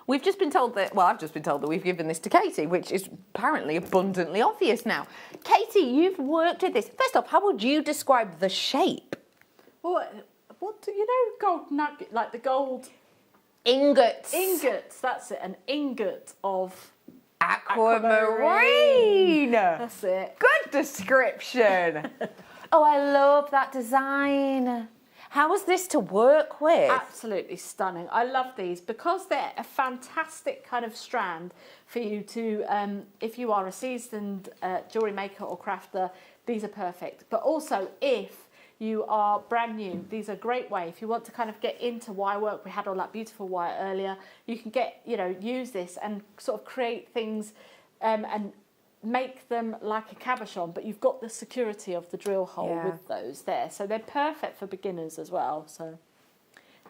We've just been told that, well, I've just been told that we've given this to Katie, which is apparently abundantly obvious now. Katie, you've worked with this. First off, how would you describe the shape? What do you know? Gold nugget, like the gold... Ingots. Ingots, that's it. An ingot of... Aquamarine. That's it. Good description. Oh, I love that design. How was this to work with? Absolutely stunning. I love these because they're a fantastic kind of strand for you to, if you are a seasoned jewellery maker or crafter, these are perfect. But also if you are brand new, these are a great way. If you want to kind of get into wire work, we had all that beautiful wire earlier, you can get, you know, use this and sort of create things and make them like a cabochon, but you've got the security of the drill hole with those there. So they're perfect for beginners as well. So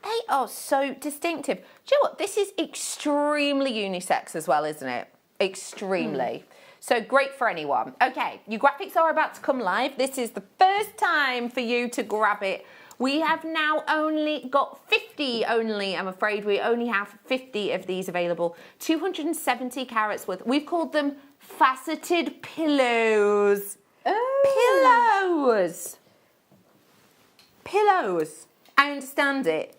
they are so distinctive. Do you know what? This is extremely unisex as well, isn't it? Extremely. So great for anyone. Okay, your graphics are about to come live. This is the first time for you to grab it. We have now only got 50 only, I'm afraid. We only have 50 of these available. 270 carats worth. We've called them faceted pillows. Oh. Pillows. I understand it.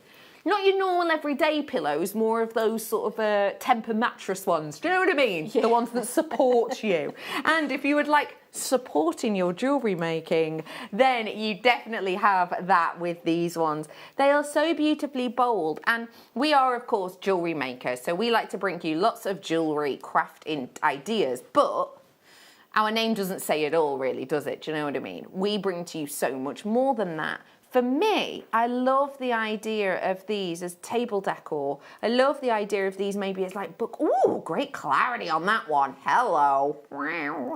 Not your normal everyday pillows, more of those sort of temper mattress ones. Do you know what I mean? Yeah. The ones that support you. And if you would like support in your jewellery making, then you definitely have that with these ones. They are so beautifully bold. And we are, of course, jewellery makers. So we like to bring you lots of jewellery crafting ideas. But our name doesn't say it all, really, does it? Do you know what I mean? We bring to you so much more than that. For me, I love the idea of these as table decor. I love the idea of these maybe as like book. Ooh, great clarity on that one. Hello.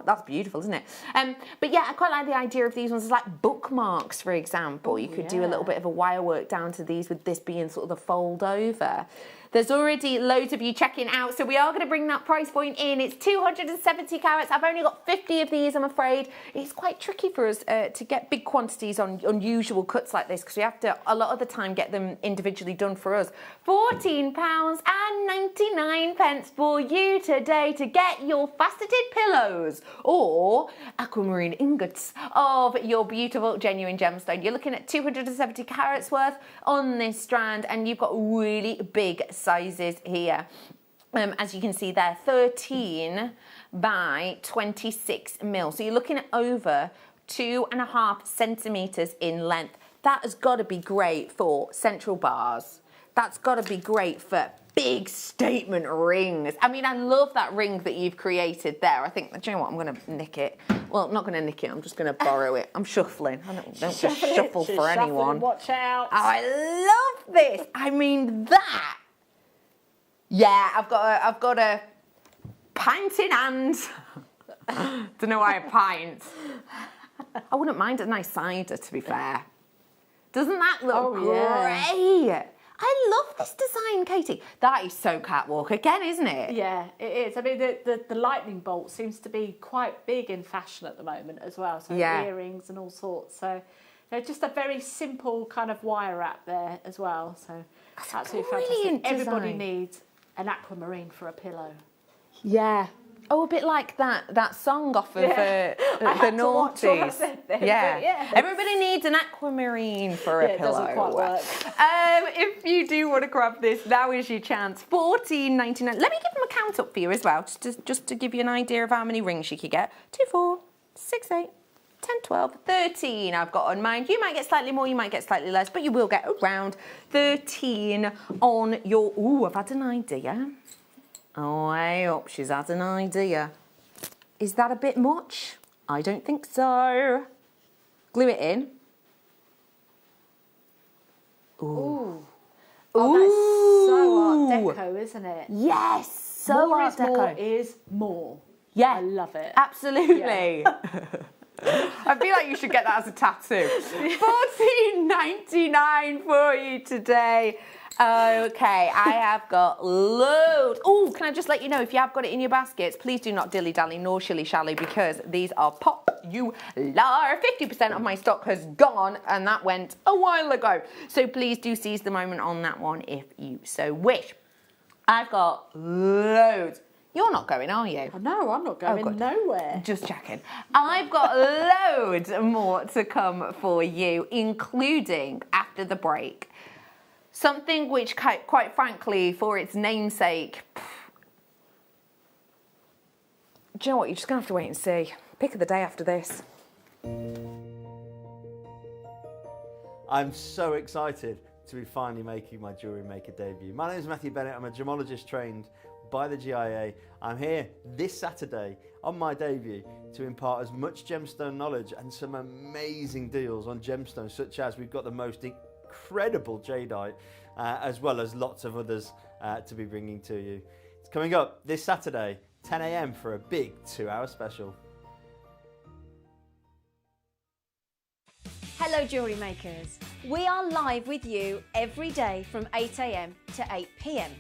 That's beautiful, isn't it? But yeah, I quite like the idea of these ones as like bookmarks, for example. You could do a little bit of a wire work down to these with this being sort of the fold over. There's already loads of you checking out, so we are going to bring that price point in. It's 270 carats. I've only got 50 of these, I'm afraid. It's quite tricky for us to get big quantities on unusual cuts like this, because we have to, a lot of the time, get them individually done for us. £14.99 for you today to get your faceted pillows or aquamarine ingots of your beautiful genuine gemstone. You're looking at 270 carats worth on this strand, and you've got really big sizes here. As you can see there, 13 by 26 mil. So you're looking at over 2.5 centimetres in length. That has got to be great for central bars. That's got to be great for big statement rings. I mean, I love that ring that you've created there. I think, do you know what, I'm going to nick it. Well, I'm not going to nick it, I'm just going to borrow it. I'm shuffling. I don't just shuffle for anyone. Watch out. Oh, I love this. I mean, that. Yeah, I've got a pint in hand. Don't know why a pint. I wouldn't mind a nice cider, to be fair. Doesn't that look great? I love this design, Katie. That is so catwalk again, isn't it? Yeah, it is. I mean, the lightning bolt seems to be quite big in fashion at the moment as well. So earrings and all sorts. So just a very simple kind of wire wrap there as well. So absolutely fantastic. Everybody needs an aquamarine for a pillow. Yeah. Oh, a bit like that song off of the noughties. Yeah. Everybody needs an aquamarine for a pillow. It doesn't quite work. If you do want to grab this, now is your chance. $14.99. Let me give them a count up for you as well, just to give you an idea of how many rings you could get. 2, 4, 6, 8, 10, 12, 13 I've got on mine. You might get slightly more, you might get slightly less, but you will get around 13 on your... Ooh, I've had an idea. Oh, I hope she's had an idea. Is that a bit much? I don't think so. Glue it in. Ooh. Oh, that's so Art Deco, isn't it? Yes, so more Art is Deco. More is more. Yeah. I love it. Absolutely. Yeah. I feel like you should get that as a tattoo. $14.99 for you today. Okay, I have got loads. Oh, can I just let you know, if you have got it in your baskets, please do not dilly-dally nor shilly-shally, because these are popular. 50% of my stock has gone, and that went a while ago. So please do seize the moment on that one if you so wish. I've got loads. You're not going, are you? No, I'm not going nowhere. Just checking. I've got loads more to come for you, including after the break. Something which, quite frankly, for its namesake, do you know what? You're just going to have to wait and see. Pick of the day after this. I'm so excited to be finally making my Jewellery Maker debut. My name is Matthew Bennett. I'm a gemologist trained by the GIA. I'm here this Saturday on my debut to impart as much gemstone knowledge and some amazing deals on gemstones, such as we've got the most incredible jadeite, as well as lots of others to be bringing to you. It's coming up this Saturday, 10 a.m. for a big 2-hour special. Hello Jewellery Makers. We are live with you every day from 8 a.m. to 8 p.m.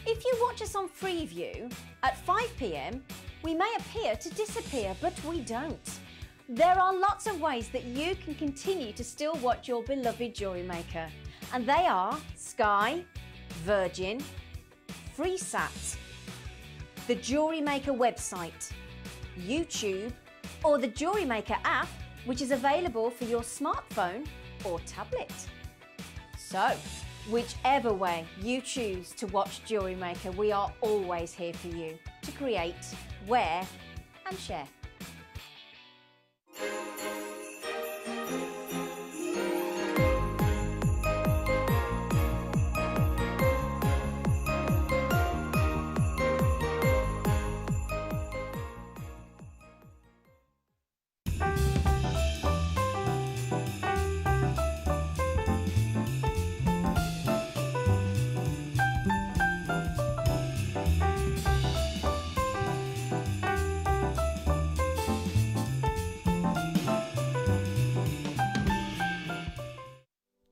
If you watch us on Freeview at 5 p.m, we may appear to disappear, but we don't. There are lots of ways that you can continue to still watch your beloved Jewellery Maker, and they are Sky, Virgin, FreeSat, the Jewellery Maker website, YouTube, or the Jewellery Maker app, which is available for your smartphone or tablet. So, whichever way you choose to watch Jewellery Maker, we are always here for you to create, wear, and share.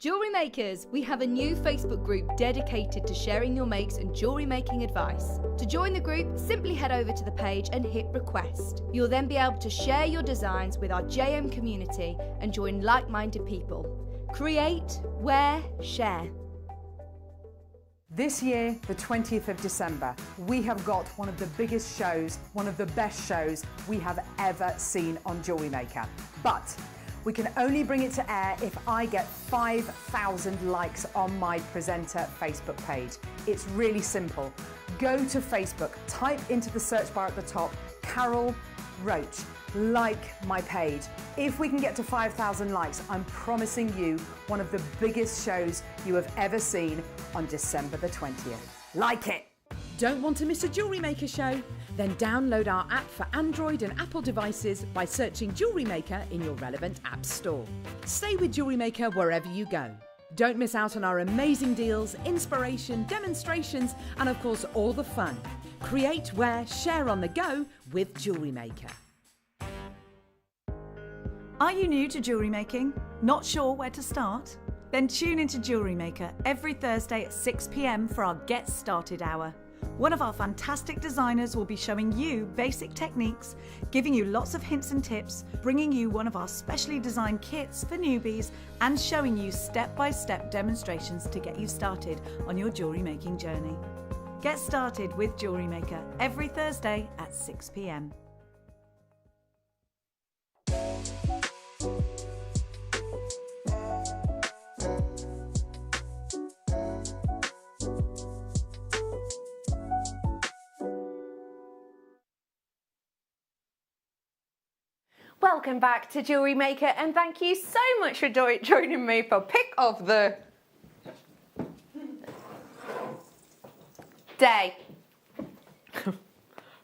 Jewellery Makers, we have a new Facebook group dedicated to sharing your makes and jewellery making advice. To join the group, simply head over to the page and hit request. You'll then be able to share your designs with our JM community and join like-minded people. Create, wear, share. This year, the 20th of December, we have got one of the biggest shows, one of the best shows we have ever seen on Jewellery Maker. But we can only bring it to air if I get 5,000 likes on my presenter Facebook page. It's really simple. Go to Facebook, type into the search bar at the top, Carol Roach, like my page. If we can get to 5,000 likes, I'm promising you one of the biggest shows you have ever seen on December the 20th. Like it! Don't want to miss a Jewellery Maker show? Then download our app for Android and Apple devices by searching Jewellery Maker in your relevant app store. Stay with Jewellery Maker wherever you go. Don't miss out on our amazing deals, inspiration, demonstrations, and of course all the fun. Create, wear, share on the go with Jewellery Maker. Are you new to jewellery making? Not sure where to start? Then tune into Jewellery Maker every Thursday at 6 p.m. for our Get Started Hour. One of our fantastic designers will be showing you basic techniques, giving you lots of hints and tips, bringing you one of our specially designed kits for newbies, and showing you step-by-step demonstrations to get you started on your jewellery making journey. Get started with Jewellery Maker every Thursday at 6 p.m. Welcome back to Jewellery Maker, and thank you so much for joining me for Pick of the Day.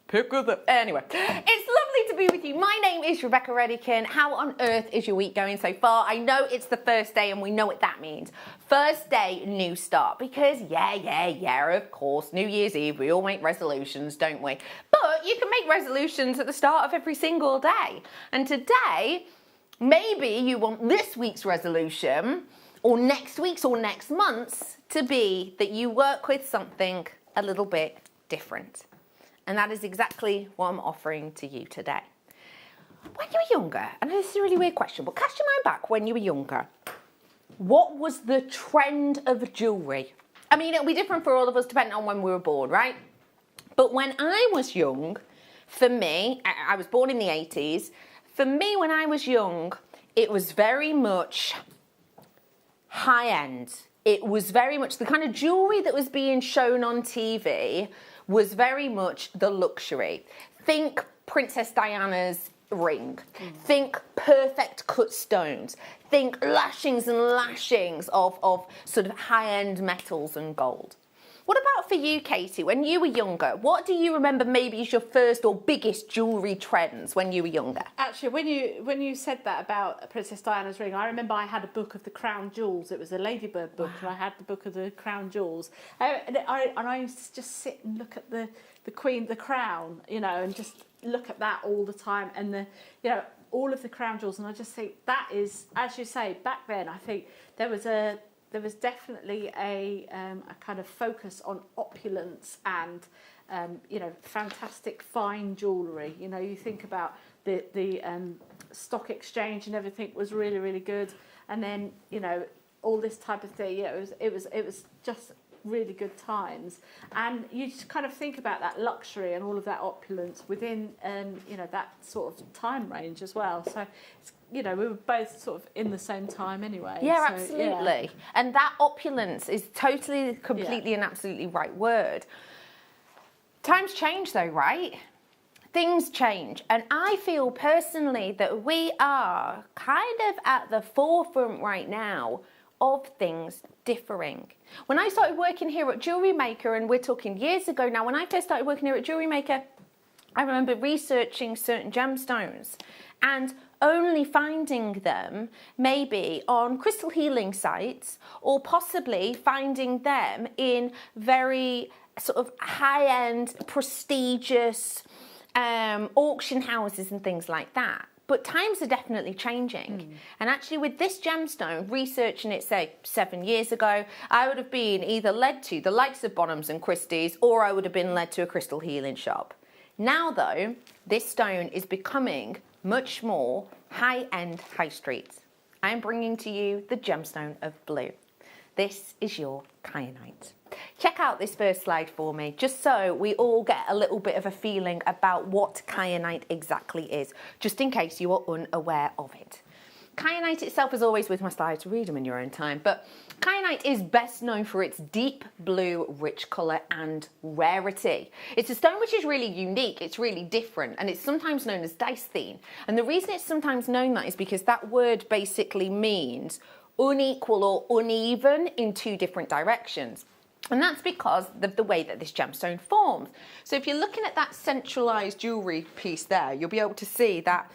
Pick of the... Anyway, it's lovely to be with you. My name is Rebecca Redican. How on earth is your week going so far? I know it's the first day and we know what that means. First day, new start. Because yeah, of course, New Year's Eve, we all make resolutions, don't we? But you can make resolutions at the start of every single day. And today, maybe you want this week's resolution, or next week's or next month's, to be that you work with something a little bit different. And that is exactly what I'm offering to you today. When you were younger, I know this is a really weird question, but cast your mind back when you were younger. What was the trend of jewellery? I mean, it'll be different for all of us depending on when we were born, right? But when I was young, for me, I was born in the 80s. For me, when I was young, it was very much high-end. It was very much the kind of jewellery that was being shown on TV was very much the luxury. Think Princess Diana's ring. Think perfect cut stones. Think lashings and lashings of sort of high-end metals and gold. What about for you, Katie? When you were younger, what do you remember maybe is your first or biggest jewellery trends when you were younger? Actually, when you said that about Princess Diana's ring, I remember I had a book of the crown jewels. It was a Ladybird book, and I had the book of the crown jewels. And I used to just sit and look at the queen, the crown, you know, and just look at that all the time, and all of the crown jewels. And I just think that is, as you say, back then, I think there was definitely a kind of focus on opulence and, fantastic fine jewellery. You know, you think about the stock exchange and everything was really, really good. And then, all this type of thing, it was just really good times. And you just kind of think about that luxury and all of that opulence within, that sort of time range as well. So, we were both sort of in the same time anyway. Yeah, so, absolutely. Yeah. And that opulence is totally, completely and absolutely right word. Times change though, right? Things change. And I feel personally that we are kind of at the forefront right now of things differing. When I started working here at Jewellery Maker, and we're talking years ago now, when I first started working here at Jewellery Maker, I remember researching certain gemstones and only finding them maybe on crystal healing sites, or possibly finding them in very sort of high-end, prestigious auction houses and things like that. But times are definitely changing. And actually with this gemstone, researching it, say, 7 years ago, I would have been either led to the likes of Bonhams and Christie's, or I would have been led to a crystal healing shop. Now though, this stone is becoming much more high-end high streets. I am bringing to you the gemstone of blue. This is your kyanite. Check out this first slide for me, just so we all get a little bit of a feeling about what kyanite exactly is, just in case you are unaware of it. Kyanite itself is always with my slides, read them in your own time, but kyanite is best known for its deep blue, rich colour and rarity. It's a stone which is really unique, it's really different, and it's sometimes known as dysthene. And the reason it's sometimes known that is because that word basically means unequal or uneven in two different directions. And that's because of the way that this gemstone forms. So if you're looking at that centralised jewellery piece there, you'll be able to see that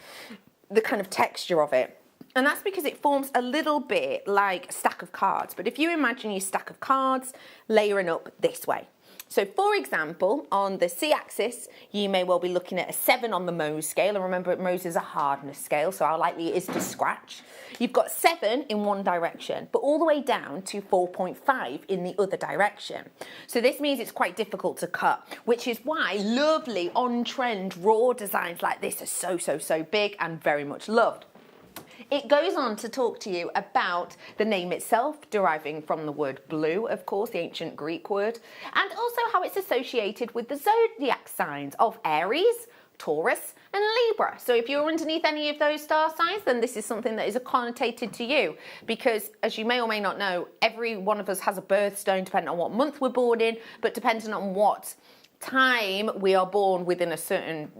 the kind of texture of it. And that's because it forms a little bit like a stack of cards. But if you imagine your stack of cards layering up this way. So for example, on the C-axis, you may well be looking at a 7 on the Mohs scale. And remember, Mohs is a hardness scale, so how likely it is to scratch. You've got 7 in one direction, but all the way down to 4.5 in the other direction. So this means it's quite difficult to cut, which is why lovely on-trend raw designs like this are so big and very much loved. It goes on to talk to you about the name itself, deriving from the word blue, of course, the ancient Greek word, and also how it's associated with the zodiac signs of Aries, Taurus, and Libra. So if you're underneath any of those star signs, then this is something that is connotated to you, because as you may or may not know, every one of us has a birthstone depending on what month we're born in, but depending on what time we are born within a certain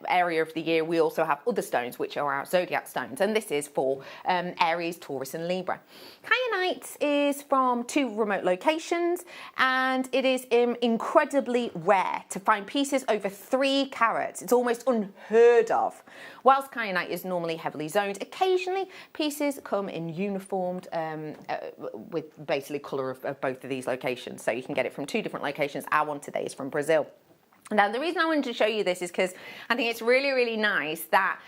area of the year, we also have other stones which are our zodiac stones, and this is for Aries, Taurus and Libra. Kyanite is from 2 remote locations, and it is incredibly rare to find pieces over 3 carats. It's almost unheard of. Whilst kyanite is normally heavily zoned, occasionally pieces come in uniformed with basically colour of both of these locations, so you can get it from 2 different locations. Our one today is from Brazil. Now, the reason I wanted to show you this is because I think it's really nice that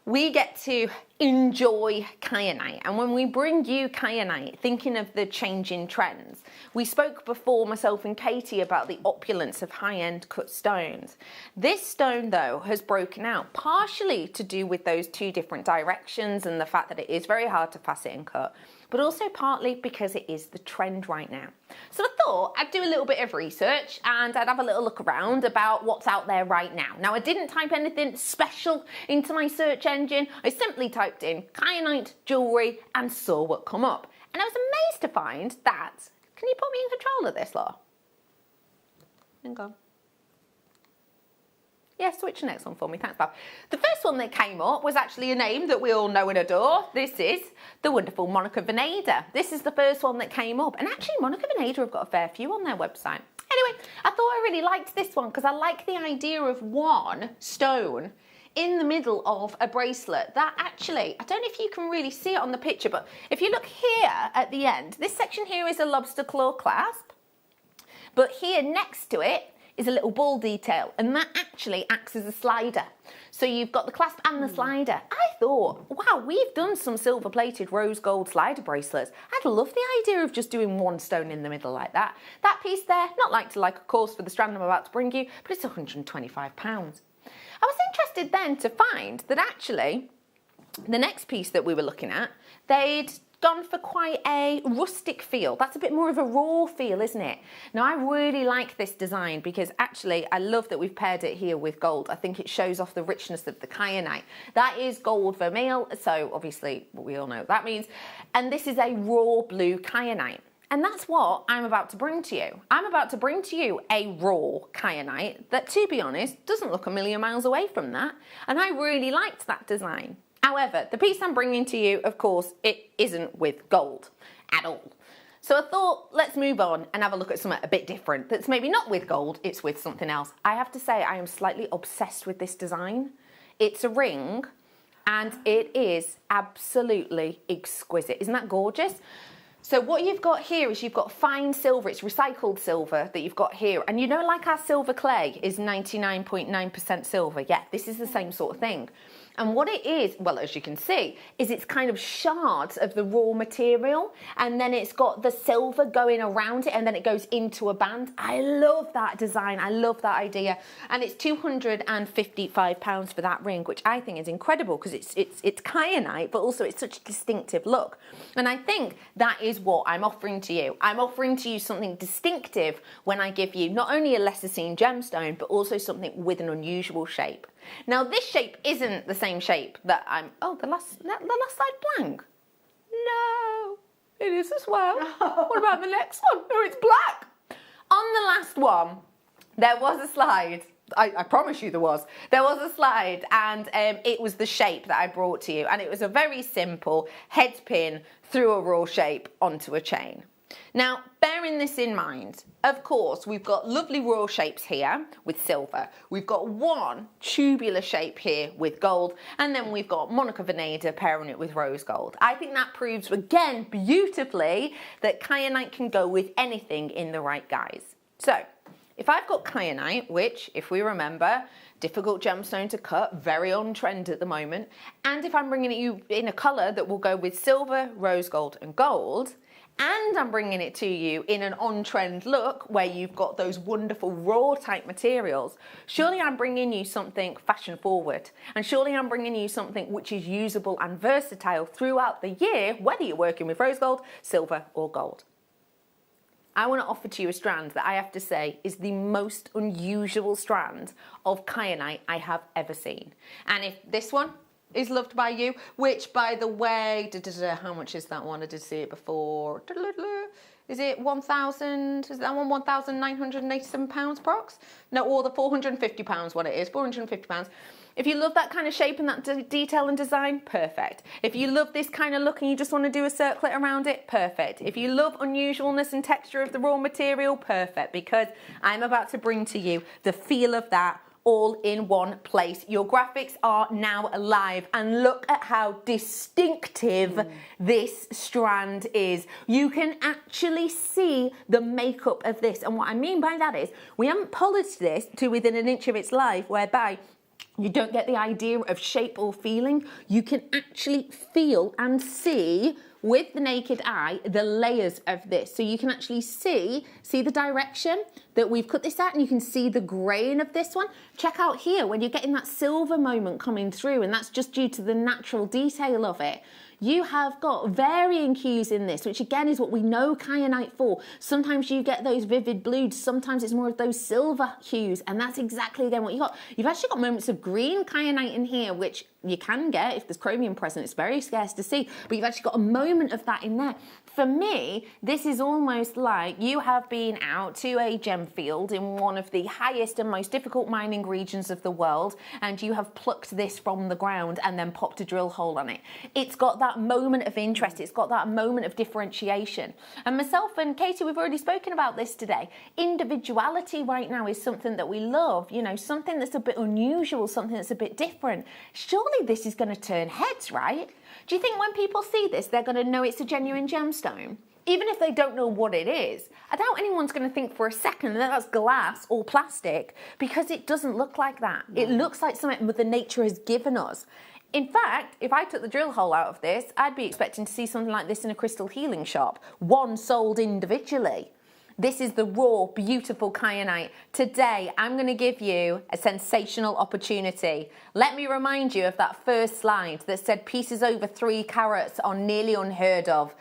we get to enjoy kyanite. And when we bring you kyanite, thinking of the changing trends, we spoke before, myself and Katie, about the opulence of high-end cut stones. This stone, though, has broken out, partially to do with those 2 different directions and the fact that it is very hard to facet and cut, but also partly because it is the trend right now. So I thought I'd do a little bit of research and I'd have a little look around about what's out there right now. Now, I didn't type anything special into my search engine. I simply typed in kyanite jewellery and saw what come up. And I was amazed to find that, can you put me in control of this, Laura? Hang on. Yeah, switch the next one for me, thanks, Bob. The first one that came up was actually a name that we all know and adore. This is the wonderful Monica Veneda. This is the first one that came up, and actually Monica Veneda have got a fair few on their website. Anyway, I thought I really liked this one because I like the idea of one stone in the middle of a bracelet that actually, I don't know if you can really see it on the picture, but if you look here at the end, this section here is a lobster claw clasp, but here next to it is a little ball detail, and that actually acts as a slider. So you've got the clasp and the slider. I thought, wow, we've done some silver-plated rose gold slider bracelets. I'd love the idea of just doing one stone in the middle like that. That piece there, not like to like, of course, for the strand I'm about to bring you, but it's £125. I was interested then to find that actually the next piece that we were looking at, they'd gone for quite a rustic feel. That's a bit more of a raw feel, isn't it? Now, I really like this design because actually I love that we've paired it here with gold. I think it shows off the richness of the kyanite. That is gold vermeil, so obviously we all know what that means. And this is a raw blue kyanite. And that's what I'm about to bring to you. I'm about to bring to you a raw kyanite that, to be honest, doesn't look a million miles away from that. And I really liked that design. However, the piece I'm bringing to you, of course, it isn't with gold at all. So I thought, let's move on and have a look at something a bit different that's maybe not with gold, it's with something else. I have to say, I am slightly obsessed with this design. It's a ring and it is absolutely exquisite. Isn't that gorgeous? So what you've got here is you've got fine silver, it's recycled silver that you've got here. And you know, like our silver clay is 99.9% silver. Yeah, this is the same sort of thing. And what it is, well, as you can see, is it's kind of shards of the raw material, and then it's got the silver going around it, and then it goes into a band. I love that design. I love that idea. And it's £255 for that ring, which I think is incredible because it's kyanite, but also it's such a distinctive look. And I think that is what I'm offering to you. I'm offering to you something distinctive when I give you not only a lesser seen gemstone, but also something with an unusual shape. Now, this shape isn't the same shape that I'm... Oh, the last side blank. No, it is as well. What about the next one? No, it's black. On the last one, there was a slide. I promise you there was. There was a slide, and it was the shape that I brought to you. And it was a very simple head pin through a raw shape onto a chain. Now, bearing this in mind, of course, we've got lovely raw shapes here with silver. We've got one tubular shape here with gold, and then we've got Monica Veneda pairing it with rose gold. I think that proves, again, beautifully that kyanite can go with anything in the right guise. So, if I've got kyanite, which, if we remember, difficult gemstone to cut, very on trend at the moment, and if I'm bringing you in a colour that will go with silver, rose gold and gold, and I'm bringing it to you in an on-trend look where you've got those wonderful raw type materials, surely I'm bringing you something fashion forward, and surely I'm bringing you something which is usable and versatile throughout the year, whether you're working with rose gold, silver or gold. I want to offer to you a strand that I have to say is the most unusual strand of kyanite I have ever seen. And if this one is loved by you, which, by the way, how much is that one? I did see it before. Is it 1,000? Is that one 1,987 pounds prox? No, or the 450 pounds what it is, 450 pounds. If you love that kind of shape and that detail and design, perfect. If you love this kind of look and you just want to do a circlet around it, perfect. If you love unusualness and texture of the raw material, perfect, because I'm about to bring to you the feel of that all in one place. Your graphics are now alive, and look at how distinctive this strand is. You can actually see the makeup of this, and what I mean by that is we haven't polished this to within an inch of its life, whereby you don't get the idea of shape or feeling. You can actually feel and see with the naked eye the layers of this. So you can actually see the direction that we've cut this at, and you can see the grain of this one. Check out here when you're getting that silver moment coming through, and that's just due to the natural detail of it. You have got varying hues in this, which again is what we know kyanite for. Sometimes you get those vivid blues, sometimes it's more of those silver hues, and that's exactly again what you got. You've actually got moments of green kyanite in here, which you can get if there's chromium present. It's very scarce to see, but you've actually got a moment of that in there. For me, this is almost like you have been out to a gem field in one of the highest and most difficult mining regions of the world, and you have plucked this from the ground and then popped a drill hole on it. It's got that moment of interest, it's got that moment of differentiation. And myself and Katie, we've already spoken about this today. Individuality right now is something that we love, you know, something that's a bit unusual, something that's a bit different. Surely this is going to turn heads, right? Do you think when people see this, they're going to know it's a genuine gemstone? Even if they don't know what it is, I doubt anyone's going to think for a second that that's glass or plastic, because it doesn't look like that. No. It looks like something Mother Nature has given us. In fact, if I took the drill hole out of this, I'd be expecting to see something like this in a crystal healing shop, one sold individually. This is the raw, beautiful kyanite. Today, I'm going to give you a sensational opportunity. Let me remind you of that first slide that said pieces over 3 carats are nearly unheard of.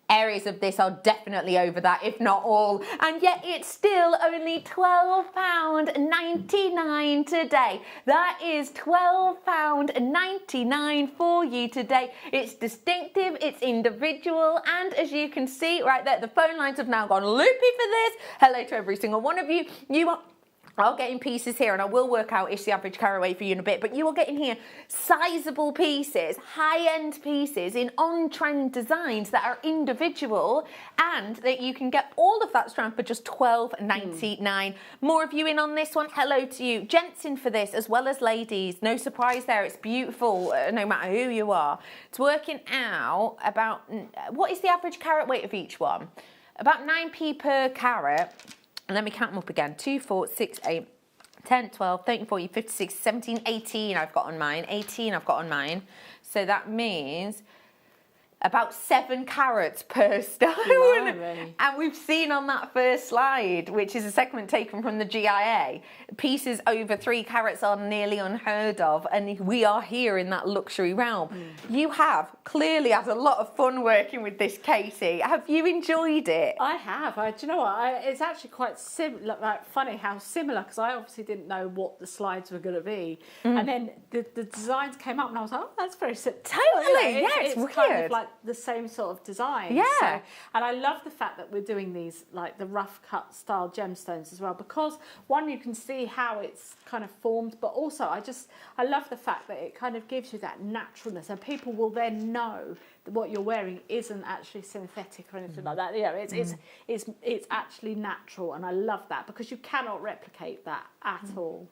Areas of this are definitely over that, if not all, and yet it's still only £12.99 today. That is £12.99 for you today. It's distinctive, it's individual, and as you can see right there, the phone lines have now gone loopy for this. Hello to every single one of you. You are I'll get in pieces here, and I will work out is the average carat weight for you in a bit, but you will get in here sizable pieces, high-end pieces in on-trend designs that are individual, and that you can get all of that strand for just $12.99. More of you in on this one, hello to you. Gents in for this, as well as ladies. No surprise there, it's beautiful, no matter who you are. It's working out about, what is the average carat weight of each one? About 9p per carat. Let me count them up again. 2, 4, 6, 8, 10, 12, 13, 14, 15, 16, 17, 18 I've got on mine. 18 I've got on mine. So that means about 7 carats per stone. Blimey. And we've seen on that first slide, which is a segment taken from the GIA, pieces over 3 carats are nearly unheard of, and we are here in that luxury realm. You have clearly had a lot of fun working with this, Katie. Have you enjoyed it? I have. Do you know what? It's actually quite like funny how similar, because I obviously didn't know what the slides were going to be. And then the designs came up and I was like, oh, that's very similar. Totally, it's weird. Kind of like the same sort of design. Yeah. So, and I love the fact that we're doing these, like the rough cut style gemstones as well, because one, you can see how it's kind of formed, but also I love the fact that it kind of gives you that naturalness, and people will then know that what you're wearing isn't actually synthetic or anything like that. You know, it's actually natural, and I love that, because you cannot replicate that at all.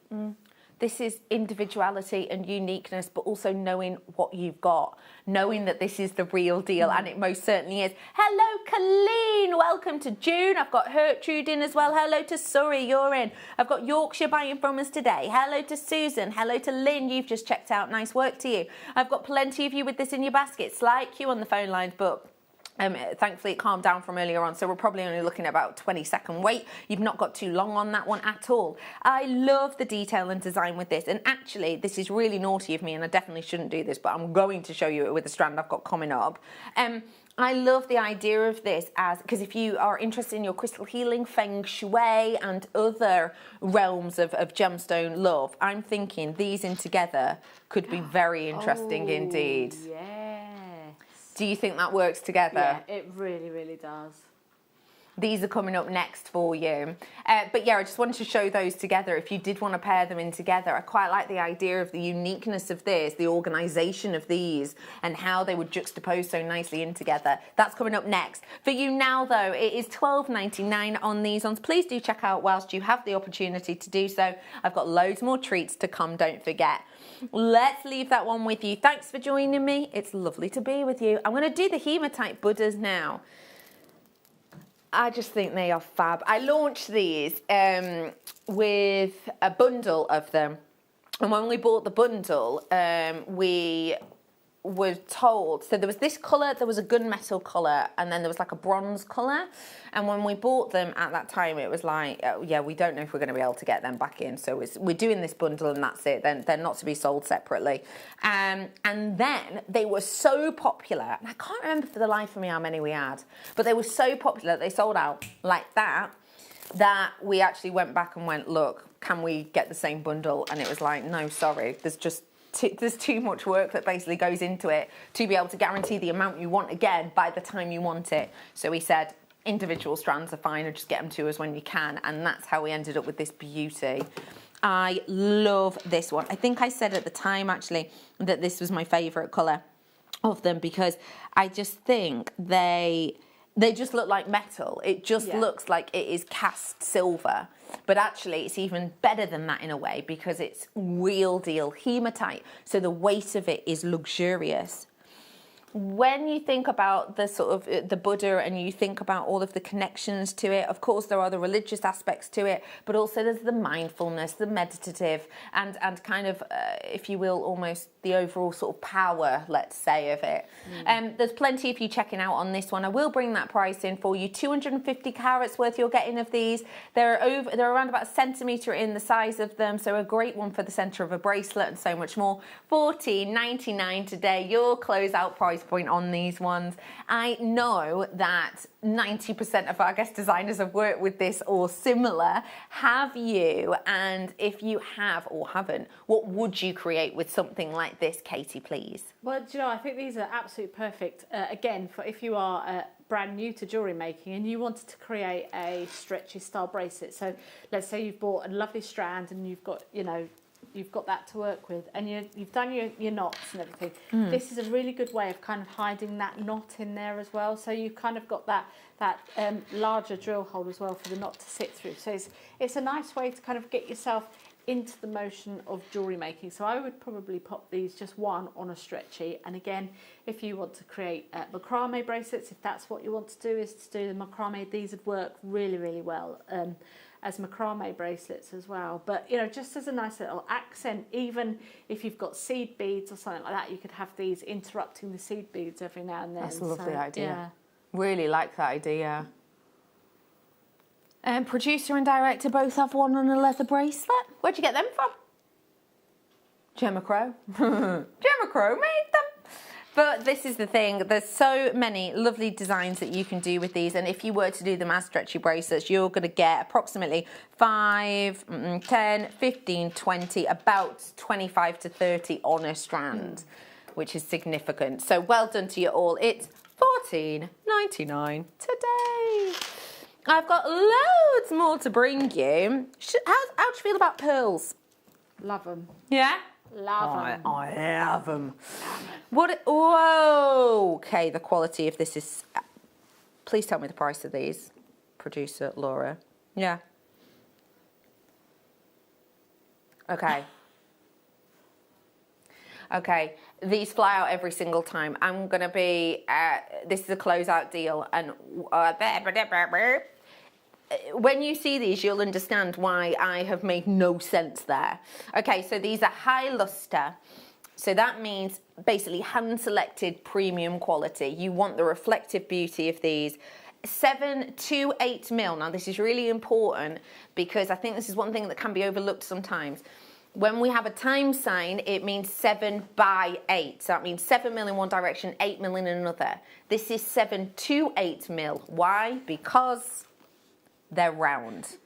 This is individuality and uniqueness, but also knowing what you've got, knowing that this is the real deal, and it most certainly is. Hello, Colleen. Welcome to June. I've got Gertrude in as well. Hello to Surrey. You're in. I've got Yorkshire buying from us today. Hello to Susan. Hello to Lynn. You've just checked out. Nice work to you. I've got plenty of you with this in your baskets, like you on the phone lines, but thankfully it calmed down from earlier on, so we're probably only looking at about 20-second wait. You've not got too long on that one at all. I love the detail and design with this, and actually this is really naughty of me, and I definitely shouldn't do this, but I'm going to show you it with the strand I've got coming up. I love the idea of this, because if you are interested in your crystal healing, feng shui and other realms of gemstone love, I'm thinking these in together could be very interesting indeed. Yeah. Do you think that works together? Yeah, it really, really does. These are coming up next for you. But yeah, I just wanted to show those together. If you did want to pair them in together, I quite like the idea of the uniqueness of this, the organisation of these, and how they would juxtapose so nicely in together. That's coming up next. For you now, though, it is $12.99 on these ones. Please do check out whilst you have the opportunity to do so. I've got loads more treats to come, don't forget. Let's leave that one with you. Thanks for joining me. It's lovely to be with you. I'm going to do the hematite Buddhas now. I just think they are fab. I launched these with a bundle of them. And when we bought the bundle, we were told, so there was this colour, there was a gunmetal colour, and then there was like a bronze colour. And when we bought them at that time, it was like, yeah, we don't know if we're going to be able to get them back in. So we're doing this bundle and that's it. Then they're not to be sold separately. And then they were so popular, and I can't remember for the life of me how many we had, but they were so popular, they sold out like that we actually went back and went, look, can we get the same bundle? And it was like, no, sorry, there's too much work that basically goes into it to be able to guarantee the amount you want again by the time you want it. So we said individual strands are fine, or just get them to us when you can, and that's how we ended up with this beauty. I love this one. I think I said at the time actually that this was my favourite colour of them, because I just think they just look like metal. It just looks like it is cast silver. But actually, it's even better than that in a way, because it's real deal hematite. So the weight of it is luxurious. When you think about the sort of the Buddha, and you think about all of the connections to it, of course there are the religious aspects to it, but also there's the mindfulness, the meditative, and kind of, if you will, almost the overall sort of power, let's say, of it. There's plenty of you checking out on this one. I will bring that price in for you. 250 carats worth you're getting of these. They're around about a centimetre in the size of them, so a great one for the centre of a bracelet and so much more. $14.99 today, your closeout price price point on these ones. I know that 90% of our guest designers have worked with this or similar. Have you? And if you have or haven't, what would you create with something like this, Katie, please? Well, do you know, I think these are absolutely perfect, again, for if you are brand new to jewellery making and you wanted to create a stretchy style bracelet. So let's say you've bought a lovely strand and you've got, you know, you've got that to work with and you've done your knots and everything. This is a really good way of kind of hiding that knot in there as well. So you've kind of got that larger drill hole as well for the knot to sit through. So it's a nice way to kind of get yourself into the motion of jewellery making. So I would probably pop these just one on a stretchy. And again, if you want to create macrame bracelets, if that's what you want to do, is to do the macrame, these would work really, really well as macrame bracelets as well. But, you know, just as a nice little accent, even if you've got seed beads or something like that, you could have these interrupting the seed beads every now and then. That's a lovely idea. Yeah. Really like that idea. And producer and director both have one on a leather bracelet. Where'd you get them from? Gemma Crow. Gemma Crow made them. But this is the thing, there's so many lovely designs that you can do with these, and if you were to do them as stretchy bracelets, you're going to get approximately 5, 10, 15, 20, about 25 to 30 on a strand, which is significant. So well done to you all. It's $14.99 today. I've got loads more to bring you. How do you feel about pearls? Love them. Yeah? Love them. I love them. What? Whoa. Okay, the quality of this is... Please tell me the price of these, producer Laura. Yeah. Okay. Okay, these fly out every single time. I'm going to be... this is a closeout deal, and... when you see these, you'll understand why I have made no sense there. Okay, so these are high luster. So that means basically hand-selected premium quality. You want the reflective beauty of these. 7 to 8 mil. Now, this is really important because I think this is one thing that can be overlooked sometimes. When we have a time sign, it means 7 by 8. So that means 7 mil in one direction, 8 mil in another. This is 7 to 8 mil. Why? Because... they're round.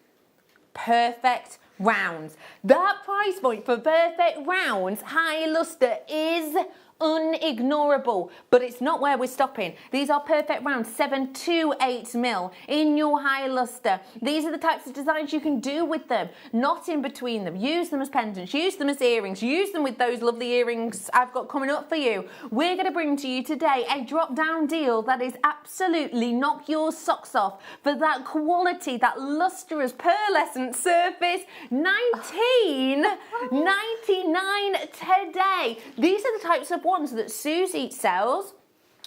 Perfect rounds. That price point for perfect rounds, high luster, is unignorable, but it's not where we're stopping. These are perfect rounds, 7 to 8 mil in your high luster. These are the types of designs you can do with them, not in between them. Use them as pendants, use them as earrings, use them with those lovely earrings I've got coming up for you. We're going to bring to you today a drop-down deal that is absolutely knock your socks off for that quality, that lustrous pearlescent surface. $19.99 today. These are the types of ones that Susie sells,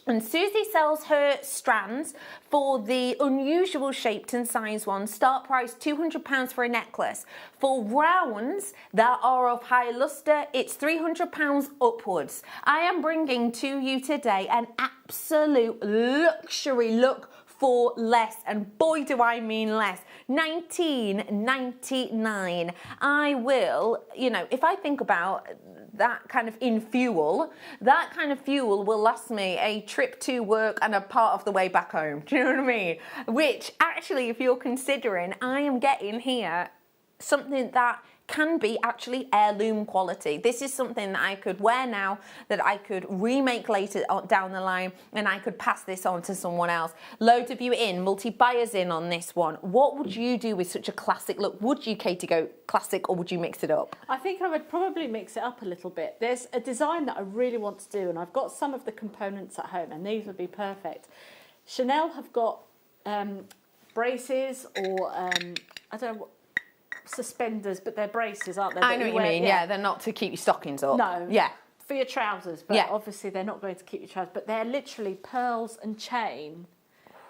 and Susie sells her strands for the unusual shaped and size ones. Start price £200 for a necklace. For rounds that are of high luster, it's £300 upwards. I am bringing to you today an absolute luxury look for less, and boy do I mean less. $19.99. I will, you know, if I think about that kind of in fuel, that kind of fuel will last me a trip to work and a part of the way back home. Do you know what I mean? Which actually, if you're considering, I am getting here something that can be actually heirloom quality. This is something that I could wear now, that I could remake later down the line, and I could pass this on to someone else. Loads of you in, multi-buyers in on this one. What would you do with such a classic look? Would you, Katie, go classic, or would you mix it up? I think I would probably mix it up a little bit. There's a design that I really want to do, and I've got some of the components at home, and these would be perfect. Chanel have got braces, or I don't know what, suspenders, but they're braces, aren't they? I know what you mean. Yeah, they're not to keep your stockings up. No. Yeah. For your trousers, but obviously they're not going to keep your trousers. But they're literally pearls and chain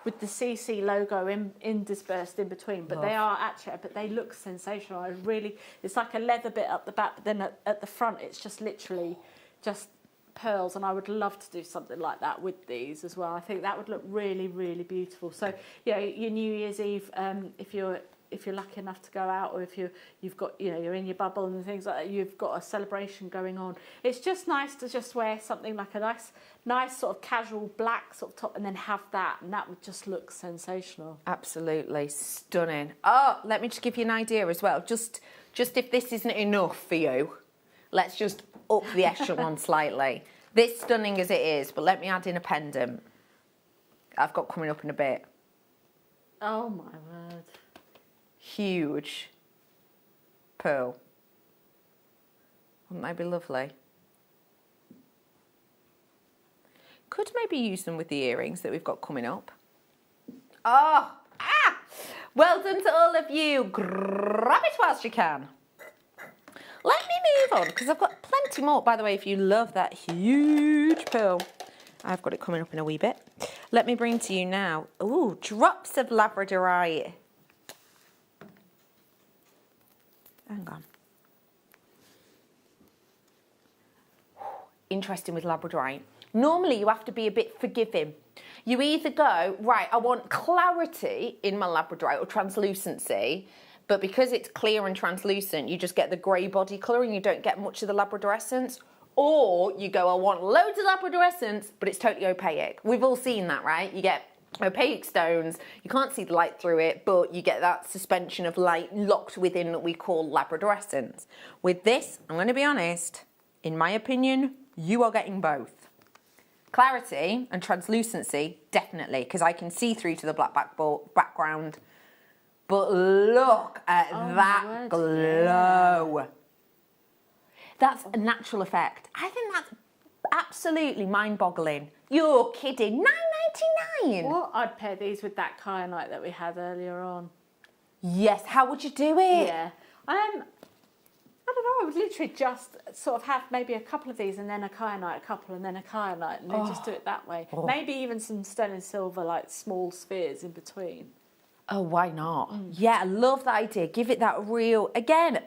with the CC logo interspersed in between. But they are actually, but they look sensational. I really, it's like a leather bit up the back, but then at the front, it's just literally just pearls, and I would love to do something like that with these as well. I think that would look really, really beautiful. So, you know, your New Year's Eve, if if you're lucky enough to go out, or if you've got, you know, you're in your bubble and things like that, you've got a celebration going on. It's just nice to just wear something like a nice sort of casual black sort of top, and then have that, and that would just look sensational. Absolutely stunning. Oh, let me just give you an idea as well. Just if this isn't enough for you, let's just up the echelon slightly. This stunning as it is, but let me add in a pendant I've got coming up in a bit. Oh my word. Huge pearl. Wouldn't they be lovely? Could maybe use them with the earrings that we've got coming up. Oh, well done to all of you. Grab it whilst you can. Let me move on, because I've got plenty more. By the way, if you love that huge pearl, I've got it coming up in a wee bit. Let me bring to you now, ooh, drops of labradorite. Hang on. Interesting with labradorite. Normally you have to be a bit forgiving. You either go, right, I want clarity in my labradorite or translucency, but because it's clear and translucent, you just get the grey body colour and you don't get much of the labradorescence. Or you go, I want loads of labradorescence, but it's totally opaque. We've all seen that, right? You get opaque stones, you can't see the light through it, but you get that suspension of light locked within what we call labradorescence. With this, I'm going to be honest, in my opinion, you are getting both. Clarity and translucency, definitely, because I can see through to the black background. But look at that glow. Yeah. That's a natural effect. I think that's absolutely mind-boggling. You're kidding. $9.99. Well, I'd pair these with that kyanite that we had earlier on. Yes, how would you do it? Yeah. I don't know, I would literally just sort of have maybe a couple of these and then a kyanite, a couple and then a kyanite, and then just do it that way. Oh. Maybe even some sterling silver, like small spheres in between. Oh, why not? Yeah, I love that idea. Give it that real, again,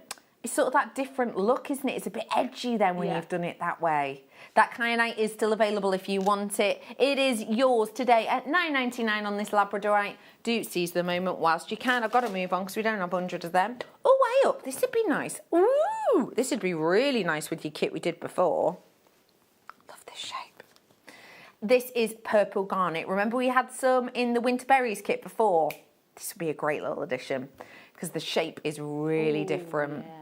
it's sort of that different look, isn't it? It's a bit edgy then when you've done it that way. That kyanite is still available if you want it. It is yours today at $9.99 on this labradorite. Do seize the moment whilst you can. I've got to move on because we don't have 100 of them. Oh, way up. This would be nice. Ooh, this would be really nice with your kit we did before. Love this shape. This is purple garnet. Remember we had some in the winter berries kit before? This would be a great little addition because the shape is really different. Yeah.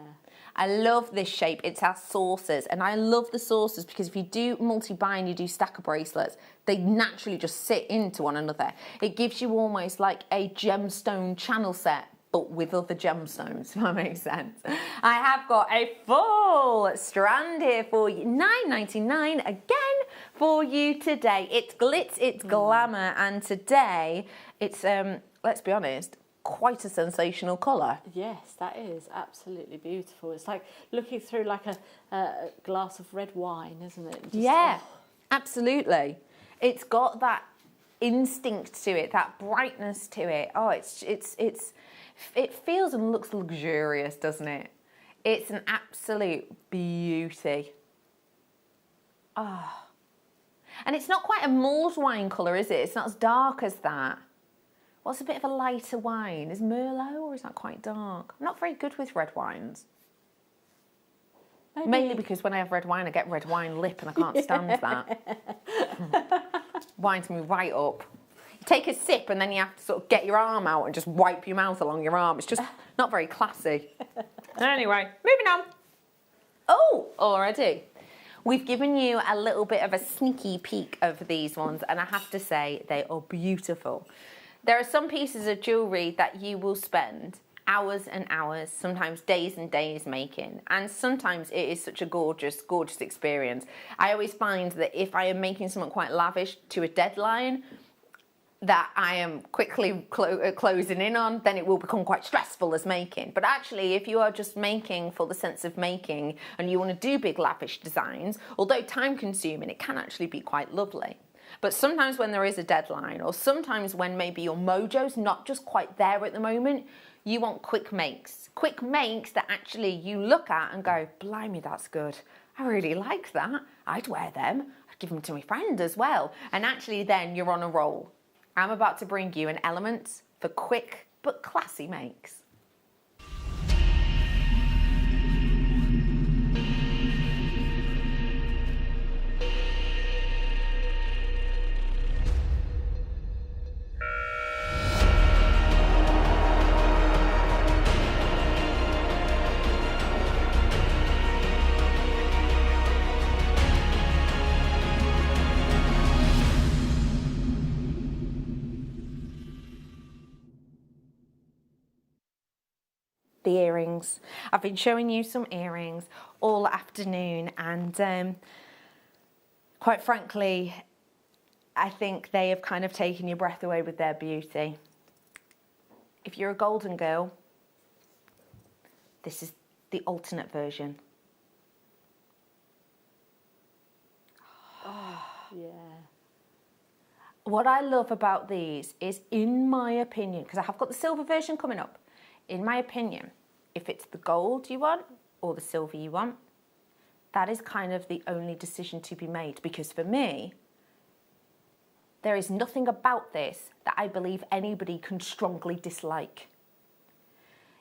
I love this shape. It's our saucers, and I love the saucers because if you do multi-buy and you do stacker bracelets, they naturally just sit into one another. It gives you almost like a gemstone channel set, but with other gemstones, if that makes sense. I have got a full strand here for you, $9.99 again for you today. It's glitz, it's glamour, and today it's, let's be honest, quite a sensational colour. Yes, that is absolutely beautiful. It's like looking through like a glass of red wine, isn't it? Just, absolutely. It's got that instinct to it, that brightness to it. Oh, it feels and looks luxurious, doesn't it? It's an absolute beauty. Ah. And it's not quite a mulled wine colour, is it? It's not as dark as that. What's a bit of a lighter wine? Is Merlot or is that quite dark? I'm not very good with red wines. Maybe. Mainly because when I have red wine, I get red wine lip and I can't stand that. Winds me right up. You take a sip and then you have to sort of get your arm out and just wipe your mouth along your arm. It's just not very classy. Anyway, moving on. Oh, already. We've given you a little bit of a sneaky peek of these ones, and I have to say they are beautiful. There are some pieces of jewellery that you will spend hours and hours, sometimes days and days making, and sometimes it is such a gorgeous, gorgeous experience. I always find that if I am making something quite lavish to a deadline that I am quickly closing in on, then it will become quite stressful as making. But actually, if you are just making for the sense of making and you want to do big lavish designs, although time consuming, it can actually be quite lovely. But sometimes when there is a deadline, or sometimes when maybe your mojo's not just quite there at the moment, you want quick makes. Quick makes that actually you look at and go, blimey, that's good. I really like that. I'd wear them. I'd give them to my friend as well. And actually then you're on a roll. I'm about to bring you an element for quick but classy makes. the earrings. I've been showing you some earrings all afternoon, and quite frankly, I think they have kind of taken your breath away with their beauty. If you're a golden girl, this is the alternate version. Oh, yeah. What I love about these is, in my opinion, because I have got the silver version coming up, in my opinion, if it's the gold you want or the silver you want, that is kind of the only decision to be made. Because for me, there is nothing about this that I believe anybody can strongly dislike.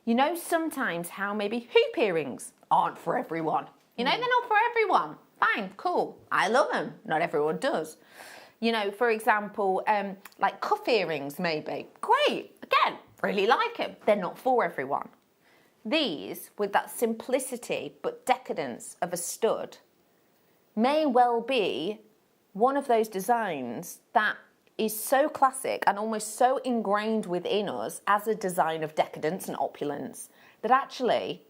You know, sometimes how maybe hoop earrings aren't for everyone. You know, they're not for everyone. Fine, cool. I love them. Not everyone does. You know, for example, like cuff earrings maybe. Great. Again, really like them. They're not for everyone. These, with that simplicity but decadence of a stud, may well be one of those designs that is so classic and almost so ingrained within us as a design of decadence and opulence that actually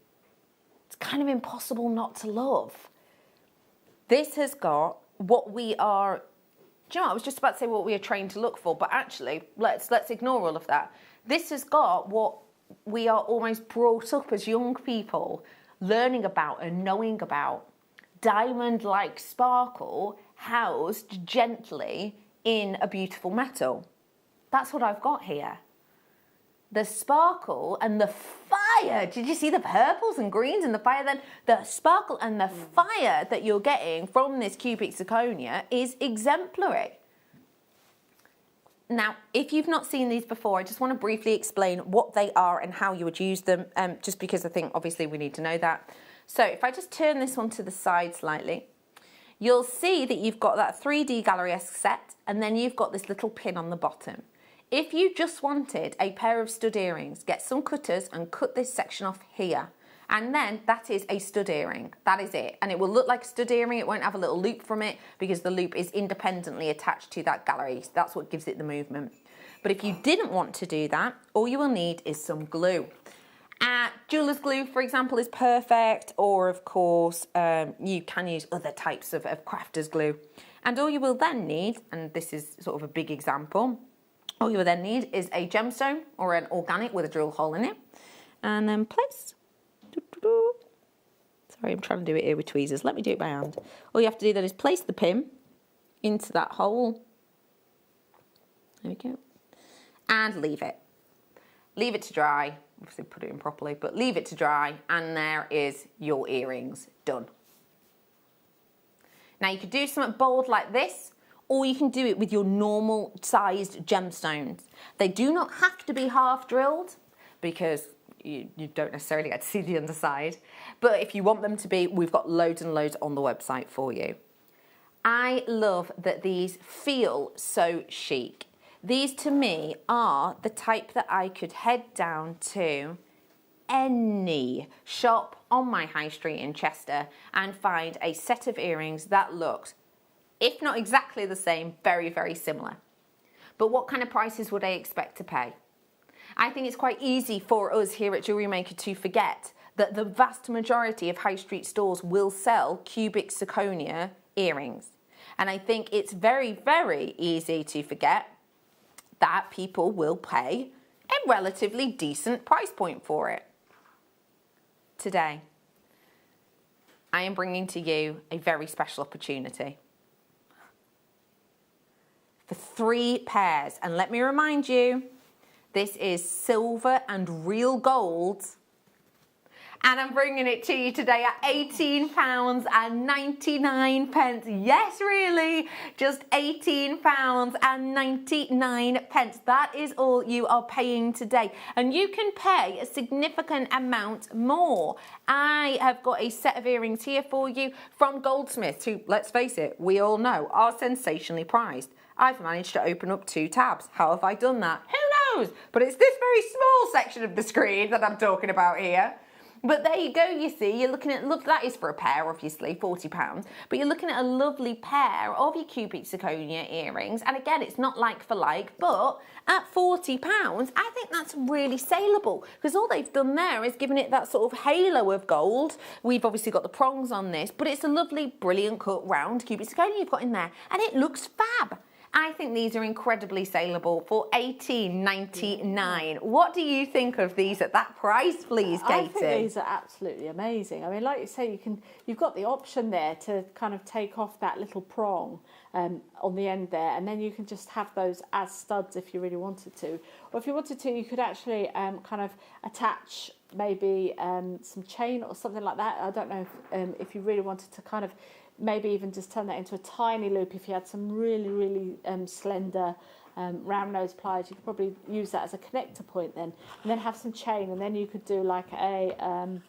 it's kind of impossible not to love. This has got what we are... Do you know what? I was just about to say what we are trained to look for, but actually, let's ignore all of that. This has got what we are almost brought up as young people learning about and knowing about. Diamond-like sparkle housed gently in a beautiful metal. That's what I've got here. The sparkle and the fire. Did you see the purples and greens and the fire then? The sparkle and the fire that you're getting from this cubic zirconia is exemplary. Now, if you've not seen these before, I just want to briefly explain what they are and how you would use them, just because I think obviously we need to know that. So if I just turn this one to the side slightly, you'll see that you've got that 3D gallery-esque set, and then you've got this little pin on the bottom. If you just wanted a pair of stud earrings, get some cutters and cut this section off here. And then that is a stud earring. That is it. And it will look like a stud earring. It won't have a little loop from it because the loop is independently attached to that gallery. So that's what gives it the movement. But if you didn't want to do that, all you will need is some glue. Jeweller's glue, for example, is perfect. Or, of course, you can use other types of crafter's glue. And all you will then need, and this is sort of a big example, all you will then need is a gemstone or an organic with a drill hole in it. And then place. Sorry, I'm trying to do it here with tweezers. Let me do it by hand. All you have to do then is place the pin into that hole. There we go. And leave it. Leave it to dry. Obviously put it in properly, but leave it to dry. And there is your earrings done. Now you could do something bold like this, or you can do it with your normal sized gemstones. They do not have to be half drilled because you don't necessarily get to see the underside. But if you want them to be, we've got loads and loads on the website for you. I love that these feel so chic. These to me are the type that I could head down to any shop on my high street in Chester and find a set of earrings that looks, if not exactly the same, very, very similar. But what kind of prices would I expect to pay? I think it's quite easy for us here at JewelleryMaker to forget that the vast majority of high street stores will sell cubic zirconia earrings. And I think it's very, very easy to forget that people will pay a relatively decent price point for it. Today, I am bringing to you a very special opportunity. For 3 pairs, and let me remind you, this is silver and real gold. And I'm bringing it to you today at £18.99. Yes, really, just £18.99. That is all you are paying today. And you can pay a significant amount more. I have got a set of earrings here for you from Goldsmiths, who, let's face it, we all know are sensationally priced. I've managed to open up 2 tabs. How have I done that? Who knows? But it's this very small section of the screen that I'm talking about here. But there you go, you see, you're looking at, look, that is for a pair, obviously, £40, but you're looking at a lovely pair of your cubic zirconia earrings. And again, it's not like for like, but at £40, I think that's really saleable, because all they've done there is given it that sort of halo of gold. We've obviously got the prongs on this, but it's a lovely, brilliant cut round cubic zirconia you've got in there, and it looks fab. I think these are incredibly saleable for $18.99. What do you think of these at that price, please, Katie? I think these are absolutely amazing. I mean, like you say, you've got the option there to kind of take off that little prong on the end there, and then you can just have those as studs if you really wanted to. Or if you wanted to, you could actually kind of attach maybe some chain or something like that. I don't know if you really wanted to kind of maybe even just turn that into a tiny loop. If you had some really, really slender round nose pliers, you could probably use that as a connector point then, and then have some chain, and then you could do like an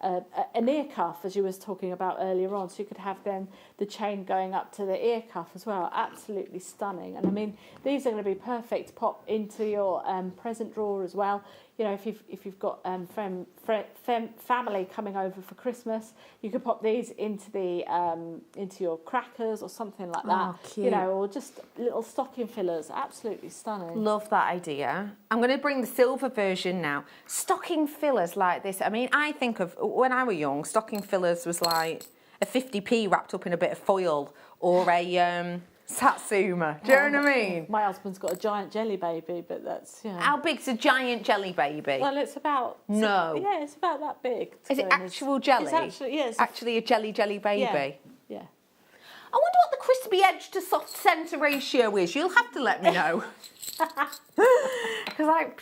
ear cuff, as you was talking about earlier on, so you could have then the chain going up to the ear cuff as well. Absolutely stunning. And I mean, these are going to be perfect to pop into your present drawer as well. You know, if you've got family coming over for Christmas, you could pop these into your crackers or something like that. Oh, cute. You know, or just little stocking fillers. Absolutely stunning. Love that idea. I'm going to bring the silver version now. Stocking fillers like this. I mean, I think of when I was young, stocking fillers was like a 50p wrapped up in a bit of foil, or a Satsuma. Do you know what I mean? My husband's got a giant jelly baby, but that's, you know. How big's a giant jelly baby? Well, it's about... No. Yeah, it's about that big. Is it actual jelly? It's actually, yeah. Actually a jelly baby? Yeah. I wonder what the crispy edge to soft centre ratio is. You'll have to let me know. Because I'm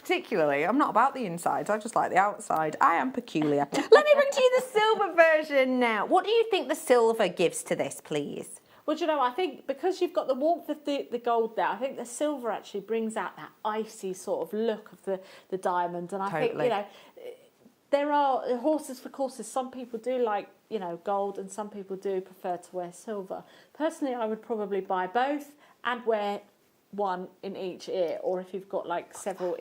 not about the insides, I just like the outside. I am peculiar. Let me bring to you the silver version now. What do you think the silver gives to this, please? Well, do you know, I think because you've got the warmth of the gold there, I think the silver actually brings out that icy sort of look of the diamond. And I think, you know, there are horses for courses. Some people do like, you know, gold, and some people do prefer to wear silver. Personally, I would probably buy both and wear one in each ear, or if you've got like several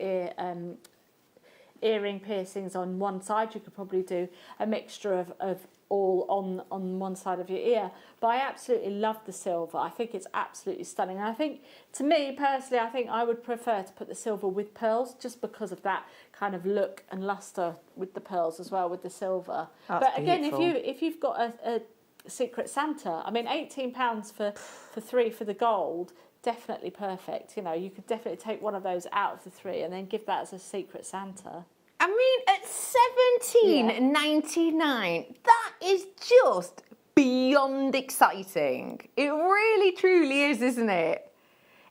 earring piercings on one side, you could probably do a mixture of all on one side of your ear. But I absolutely love the silver. I think it's absolutely stunning. And I think, to me personally, I think I would prefer to put the silver with pearls, just because of that kind of look and luster with the pearls as well, with the silver. That's but again, beautiful. if you've got a Secret Santa, I mean, £18 for 3 for the gold, definitely perfect. You know, you could definitely take one of those out of the 3 and then give that as a Secret Santa. I mean, at $17.99, that is just beyond exciting. It really, truly is, isn't it?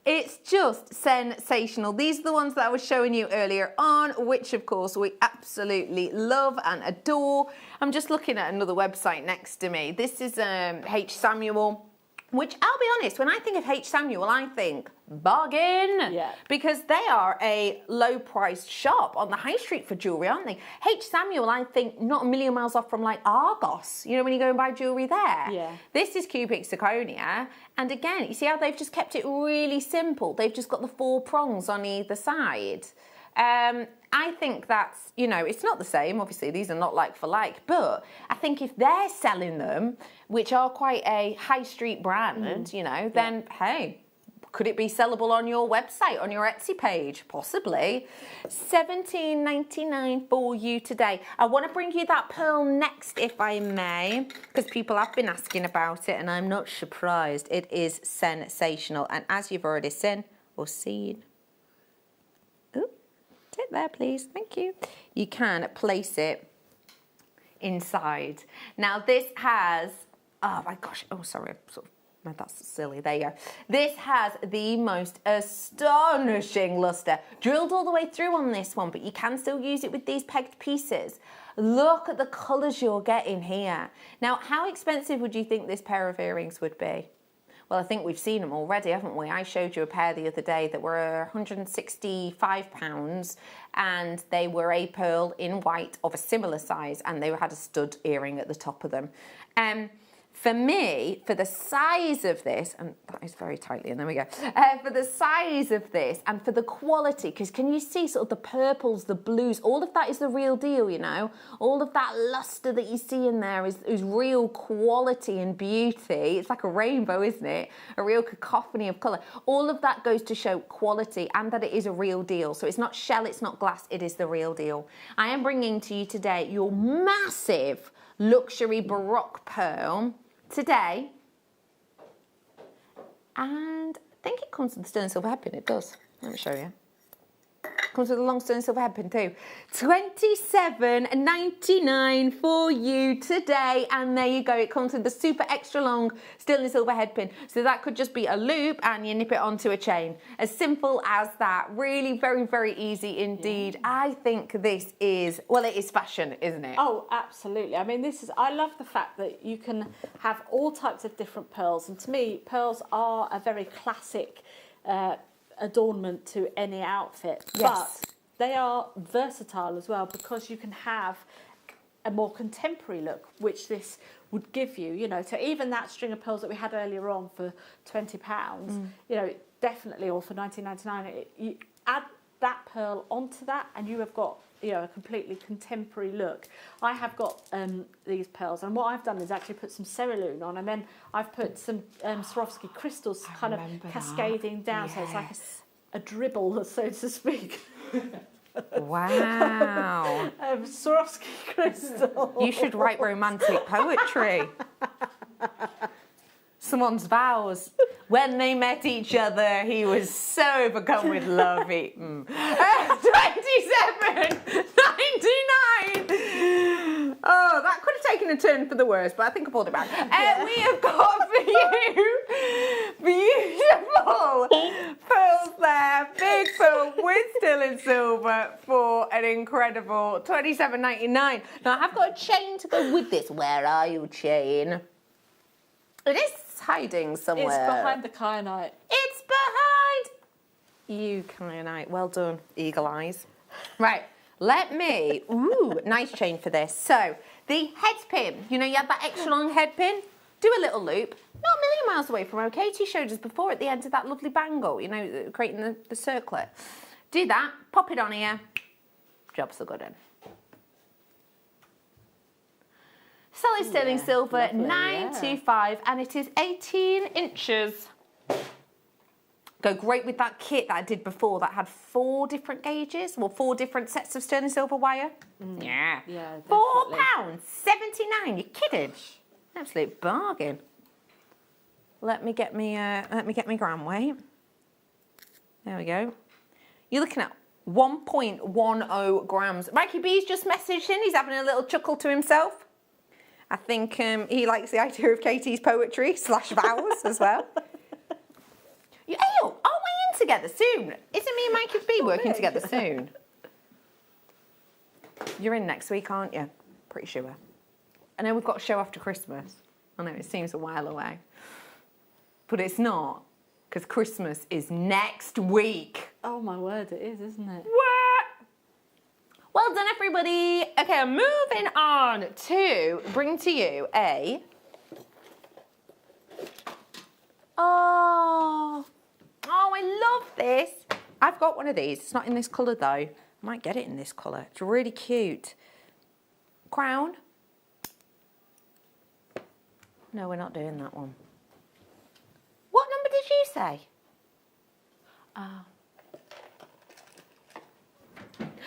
It's just sensational. These are the ones that I was showing you earlier on, which, of course, we absolutely love and adore. I'm just looking at another website next to me. This is H. Samuel, which, I'll be honest, when I think of H. Samuel, I think bargain. Yeah. Because they are a low-priced shop on the high street for jewellery, aren't they? H. Samuel, I think, not a million miles off from, like, Argos. You know, when you go and buy jewellery there. Yeah. This is cubic zirconia. And again, you see how they've just kept it really simple. They've just got the 4 prongs on either side. I think that's, you know, it's not the same. Obviously, these are not like for like. But I think if they're selling them, which are quite a high street brand, you know, then, hey, could it be sellable on your website, on your Etsy page? Possibly. $17.99 for you today. I want to bring you that pearl next, if I may, because people have been asking about it, and I'm not surprised. It is sensational. And as you've already seen or seen, sit there, please. Thank you. You can place it inside. Now, this has, oh my gosh, oh, sorry, that's silly. There you go. This has the most astonishing luster. Drilled all the way through on this one, but you can still use it with these pegged pieces. Look at the colours you're getting here. Now, how expensive would you think this pair of earrings would be? Well, I think we've seen them already, haven't we? I showed you a pair the other day that were £165, and they were a pearl in white of a similar size, and they had a stud earring at the top of them. For me, for the size of this, and that is very tightly, and there we go. For the size of this and for the quality, because can you see sort of the purples, the blues, all of that is the real deal, you know? All of that luster that you see in there is real quality and beauty. It's like a rainbow, isn't it? A real cacophony of colour. All of that goes to show quality and that it is a real deal. So it's not shell, it's not glass, it is the real deal. I am bringing to you today your massive luxury Baroque pearl today, and I think it comes with the sterling silver headpin. It does. Let me show you. Comes with a long sterling silver headpin too. $27.99 for you today, and there you go. It comes with the super extra long sterling silver headpin, so that could just be a loop and you nip it onto a chain. As simple as that. Really very, very easy indeed. Yeah. I think this is, well, it is fashion, isn't it? Oh, absolutely. I mean, I love the fact that you can have all types of different pearls, and to me, pearls are a very classic adornment to any outfit, but they are versatile as well, because you can have a more contemporary look, which this would give you, you know. So even that string of pearls that we had earlier on for £20, you know, definitely, or for $19.99, you add that pearl onto that and you have got, you know, a completely contemporary look. I have got these pearls, and what I've done is actually put some cerulean on, and then I've put some Swarovski crystals kind of cascading down, so it's like a dribble, so to speak. Wow. Swarovski crystal. You should write romantic poetry. Someone's vows. When they met each other, he was so overcome with love. $27.99. Oh, that could have taken a turn for the worse, but I think I pulled it back. We have got for you beautiful pearls there, big pearl with sterling silver for an incredible $27.99. Now I have got a chain to go with this. Where are you, chain? It is hiding somewhere. It's behind the kyanite. It's behind you, kyanite. Well done, eagle eyes. Right, let me, ooh, nice chain for this. So, the head pin, you know, you have that extra long head pin, do a little loop, not a million miles away from where Katie showed us before at the end of that lovely bangle, you know, creating the circlet. Do that, pop it on here, job's a good one. Solid sterling silver, lovely, 925, and it is 18 inches. Go great with that kit that I did before that had 4 different gauges, well, 4 different sets of sterling silver wire. Yeah. Yeah, £4.79. You kidding? Absolute bargain. Let me get me gram weight. There we go. You're looking at 1.10 grams. Mikey B's just messaged in. He's having a little chuckle to himself. I think he likes the idea of Katie's poetry / vows as well. Aren't we in together soon? Isn't me and Mikey B working together soon? You're in next week, aren't you? Pretty sure. I know we've got a show after Christmas. I know it seems a while away. But it's not, because Christmas is next week. Oh my word, it is, isn't it? What? Well done, everybody. Okay, I'm moving on to bring to you a... Oh, I love this. I've got one of these. It's not in this colour, though. I might get it in this colour. It's really cute. Crown. No, we're not doing that one. What number did you say?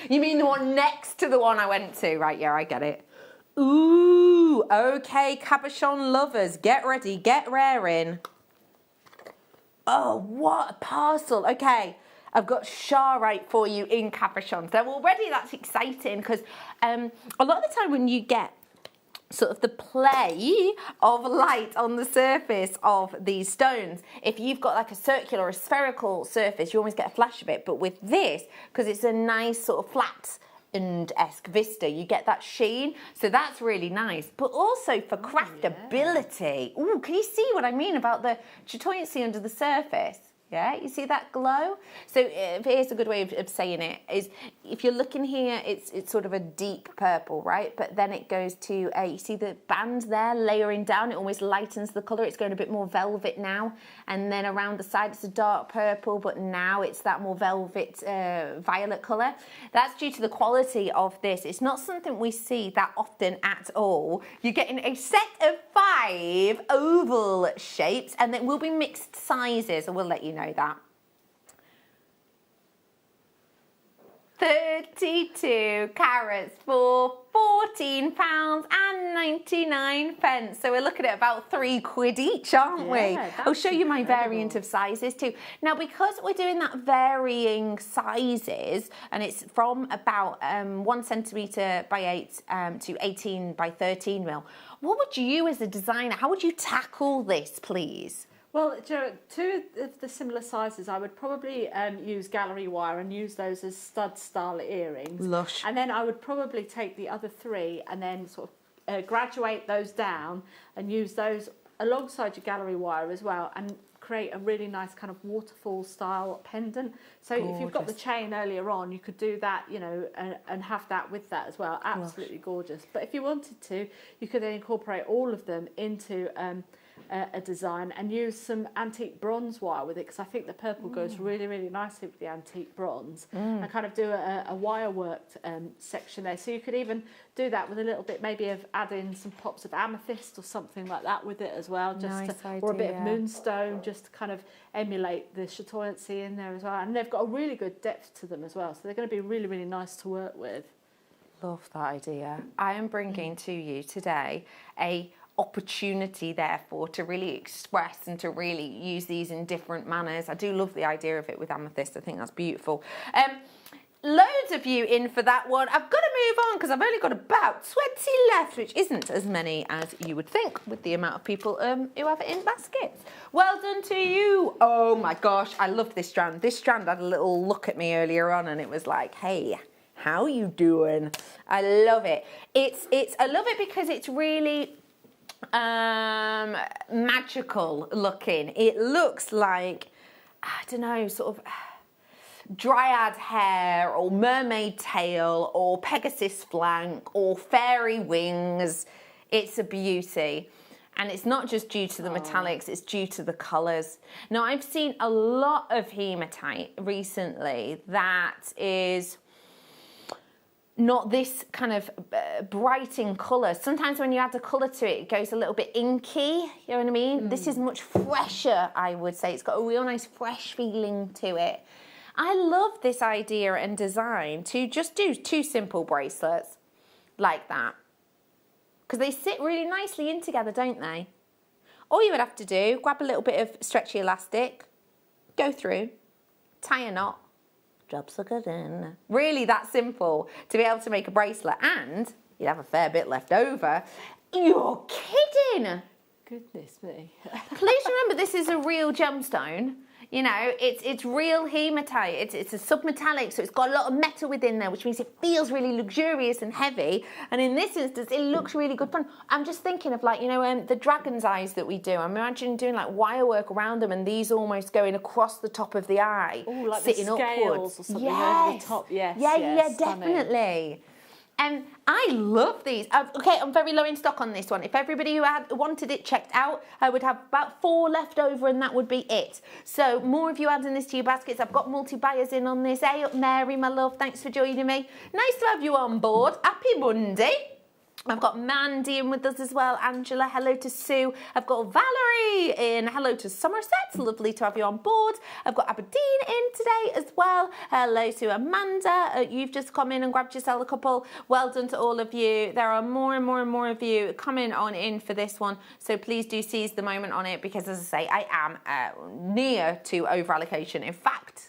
You mean the one next to the one I went to? Right, yeah, I get it. Ooh, okay, cabochon lovers. Get ready, get raring. Oh, what a parcel. Okay, I've got Charite for you in cabochons. Now, already that's exciting because a lot of the time when you get sort of the play of light on the surface of these stones, if you've got like a circular or a spherical surface, you always get a flash of it. But with this, because it's a nice sort of flat and esque vista, you get that sheen, so that's really nice. But also for craftability, ooh, can you see what I mean about the chatoyancy under the surface? Yeah, you see that glow? So here's a good way of saying it, is if you're looking here, it's sort of a deep purple, right? But then it goes to, you see the band there layering down, it almost lightens the colour. It's going a bit more velvet now. And then around the side, it's a dark purple, but now it's that more velvet violet colour. That's due to the quality of this. It's not something we see that often at all. You're getting a set of 5 oval shapes, and they will be mixed sizes. I will let you know that. 32 carats for £14.99. So we're looking at about £3 each, aren't we? I'll show you my variant of sizes too. Now, because we're doing that varying sizes, and it's from about 1 centimetre by 8 to 18 by 13 mil, what would you as a designer, how would you tackle this, please? Well, Joe, 2 of the similar sizes, I would probably use gallery wire and use those as stud style earrings. Lush. And then I would probably take the other 3 and then sort of graduate those down and use those alongside your gallery wire as well, and create a really nice kind of waterfall style pendant. So if you've got the chain earlier on, you could do that, you know, and have that with that as well. Absolutely gorgeous. But if you wanted to, you could then incorporate all of them into a design and use some antique bronze wire with it, because I think the purple goes really, really nicely with the antique bronze, and kind of do a wire worked section there. So you could even do that with a little bit maybe of adding some pops of amethyst or something like that with it as well, just or a bit of moonstone, just to kind of emulate the chatoyancy in there as well. And they've got a really good depth to them as well, so they're going to be really, really nice to work with. Love that idea. I am bringing to you today a opportunity, therefore, to really express and to really use these in different manners. I do love the idea of it with amethyst. I think that's beautiful. Loads of you in for that one. I've got to move on because I've only got about 20 left, which isn't as many as you would think with the amount of people who have it in baskets. Well done to you. Oh my gosh, I loved this strand. This strand had a little look at me earlier on and it was like, hey, how you doing? I love it. I love it because it's really magical looking. It looks like, I don't know, sort of dryad hair or mermaid tail or Pegasus flank or fairy wings. It's a beauty. And it's not just due to the metallics, it's due to the colours. Now, I've seen a lot of hematite recently that is not this kind of bright in colour. Sometimes when you add a colour to it, it goes a little bit inky, you know what I mean? This is much fresher, I would say. It's got a real nice fresh feeling to it. I love this idea and design to just do 2 simple bracelets like that, because they sit really nicely in together, don't they? All you would have to do, grab a little bit of stretchy elastic, go through, tie a knot, drop sugar in. Really that simple to be able to make a bracelet, and you'd have a fair bit left over. You're kidding! Goodness me. Please remember, this is a real gemstone. You know, it's real hematite. It's a submetallic, so it's got a lot of metal within there, which means it feels really luxurious and heavy. And in this instance, it looks really good fun. I'm just thinking of, like, you know, the dragon's eyes that we do. I'm imagining doing like wire work around them and these almost going across the top of the eye, like sitting the scales upwards or something over the top. Yes, yes, definitely. And I love these. Okay, I'm very low in stock on this one. If everybody who wanted it checked out, I would have about 4 left over and that would be it. So more of you adding this to your baskets. I've got multi-buyers in on this. Hey up, Mary, my love. Thanks for joining me. Nice to have you on board. Happy Monday. I've got Mandy in with us as well. Angela, hello to Sue. I've got Valerie in. Hello to Somerset. Lovely to have you on board. I've got Aberdeen in today as well. Hello to Amanda. You've just come in and grabbed yourself a couple. Well done to all of you. There are more and more and more of you coming on in for this one. So please do seize the moment on it, because, as I say, I am near to over allocation. In fact,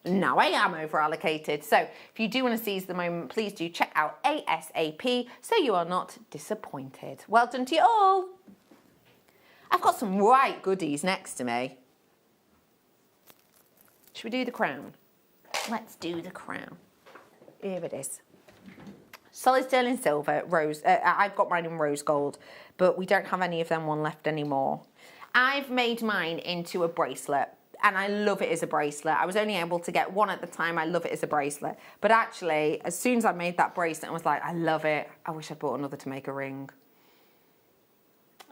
now I am over allocated. So if you do want to seize the moment, please do check out ASAP so you are not disappointed. Well done to you all. I've got some right goodies next to me. Should we do the crown? Let's do the crown. Here it is. Solid sterling silver, rose. I've got mine in rose gold, but we don't have any of them one left anymore. I've made mine into a bracelet. and I love it as a bracelet. I was only able to get one at the time. I love it as a bracelet. But actually, as soon as I made that bracelet, I was like, I love it. I wish I'd bought another to make a ring.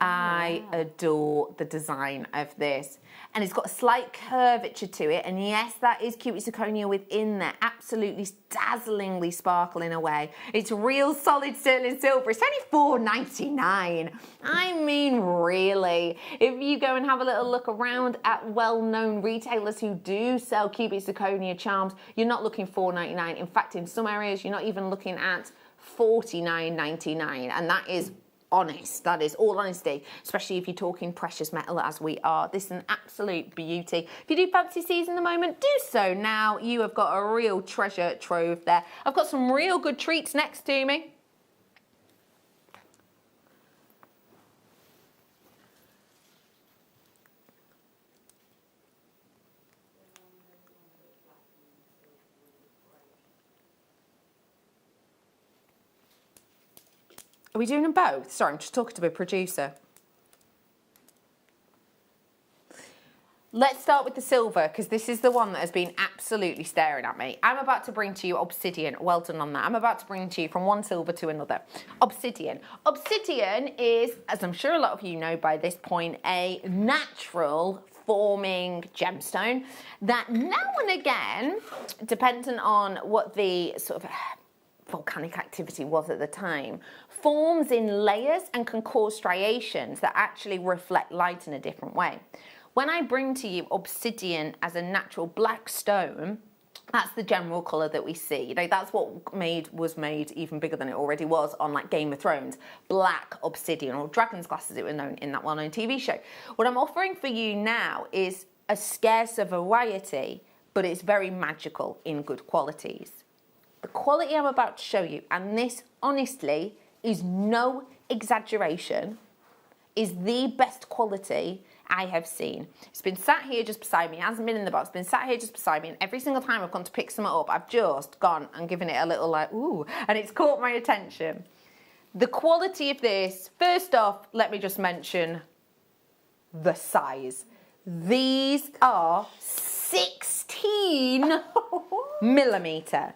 I adore the design of this. And it's got a slight curvature to it. And yes, that is cubic zirconia within there. Absolutely dazzlingly sparkling away. It's real solid sterling silver. It's only $4.99. I mean, really. If you go and have a little look around at well-known retailers who do sell cubic zirconia charms, you're not looking $4.99. In fact, in some areas, you're not even looking at $49.99. And that is honest. That is all honesty, especially if you're talking precious metal as we are. This is an absolute beauty. If you do fancy season at the moment, do so now. You have got a real treasure trove there. I've got some real good treats next to me. Are we doing them both? Sorry, I'm just talking to my producer. Let's start with the silver, because this is the one that has been absolutely staring at me. I'm about to bring to you obsidian. Well done on that. I'm about to bring to you from one silver to another. Obsidian. Obsidian is, as I'm sure a lot of you know by this point, a natural forming gemstone that now and again, depending on what the sort of volcanic activity was at the time, forms in layers and can cause striations that actually reflect light in a different way. When I bring to you obsidian as a natural black stone, that's the general colour that we see. You know, that's what was made even bigger than it already was on like Game of Thrones. Black obsidian, or dragon's glass as it was known in that well-known TV show. What I'm offering for you now is a scarcer variety, but it's very magical in good qualities. The quality I'm about to show you, and this honestly is no exaggeration, is the best quality I have seen. It's been sat here just beside me. It hasn't been in the box. It's been sat here just beside me. And every single time I've gone to pick some up, I've just gone and given it a little like, ooh. And it's caught my attention. The quality of this, first off, let me just mention the size. These are 16 millimetre.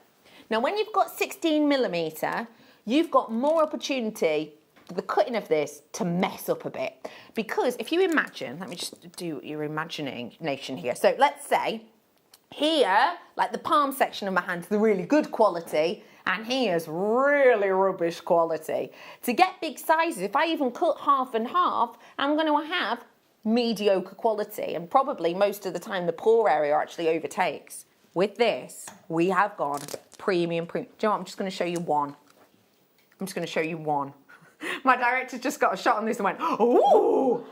Now, when you've got 16 millimetre, you've got more opportunity for the cutting of this to mess up a bit. Because if you imagine, let me just do your imagination here. So let's say here, like the palm section of my hand, the really good quality, and here's really rubbish quality. To get big sizes, if I even cut half and half, I'm going to have mediocre quality, and probably most of the time the poor area actually overtakes. With this, we have gone premium. Do you know what? I'm just going to show you one. I'm just going to show you one. My director just got a shot on this and went, ooh!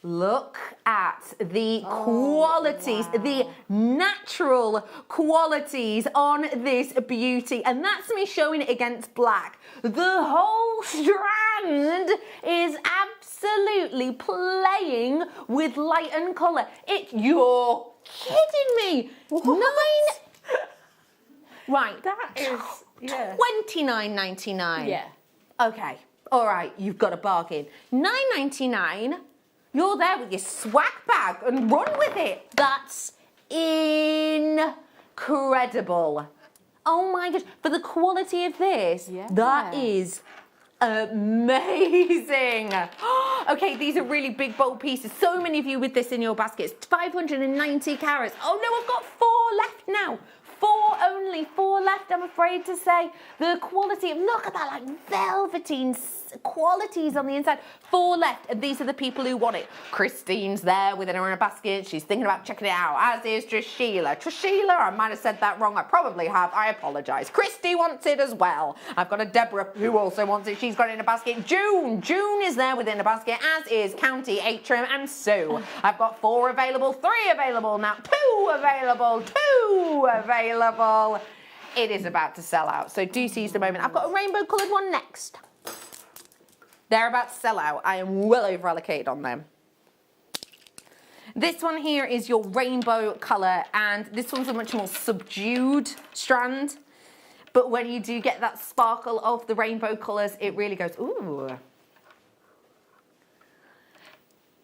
Look at the qualities, the natural qualities on this beauty. And that's me showing it against black. The whole strand is absolutely playing with light and colour. You're kidding me. What? Right. That is, yeah. $29.99. Yeah. Okay. All right. You've got a bargain. $9.99. You're there with your swag bag and run with it. That's incredible. Oh my gosh. For the quality of this, that is amazing. Okay, these are really big, bold pieces. So many of you with this in your baskets. 590 carats. Oh no, I've got 4 left now. 4 left, I'm afraid to say. The quality, look at that, like velveteen qualities on the inside. 4 left, and these are the people who want it. Christine's there with it in her basket. She's thinking about checking it out, as is Trishila. Trishila, I might have said that wrong. I probably have. I apologise. Christy wants it as well. I've got a Deborah who also wants it. She's got it in a basket. June is there within a basket, as is County, 8am, and Sue. I've got 4 available, 3 available now, 2 available, 2 available. It is about to sell out, so do seize the moment. I've got a rainbow coloured one next. They're about to sell out. I am well over allocated on them. This one here is your rainbow colour, and this one's a much more subdued strand. But when you do get that sparkle of the rainbow colours, it really goes, ooh.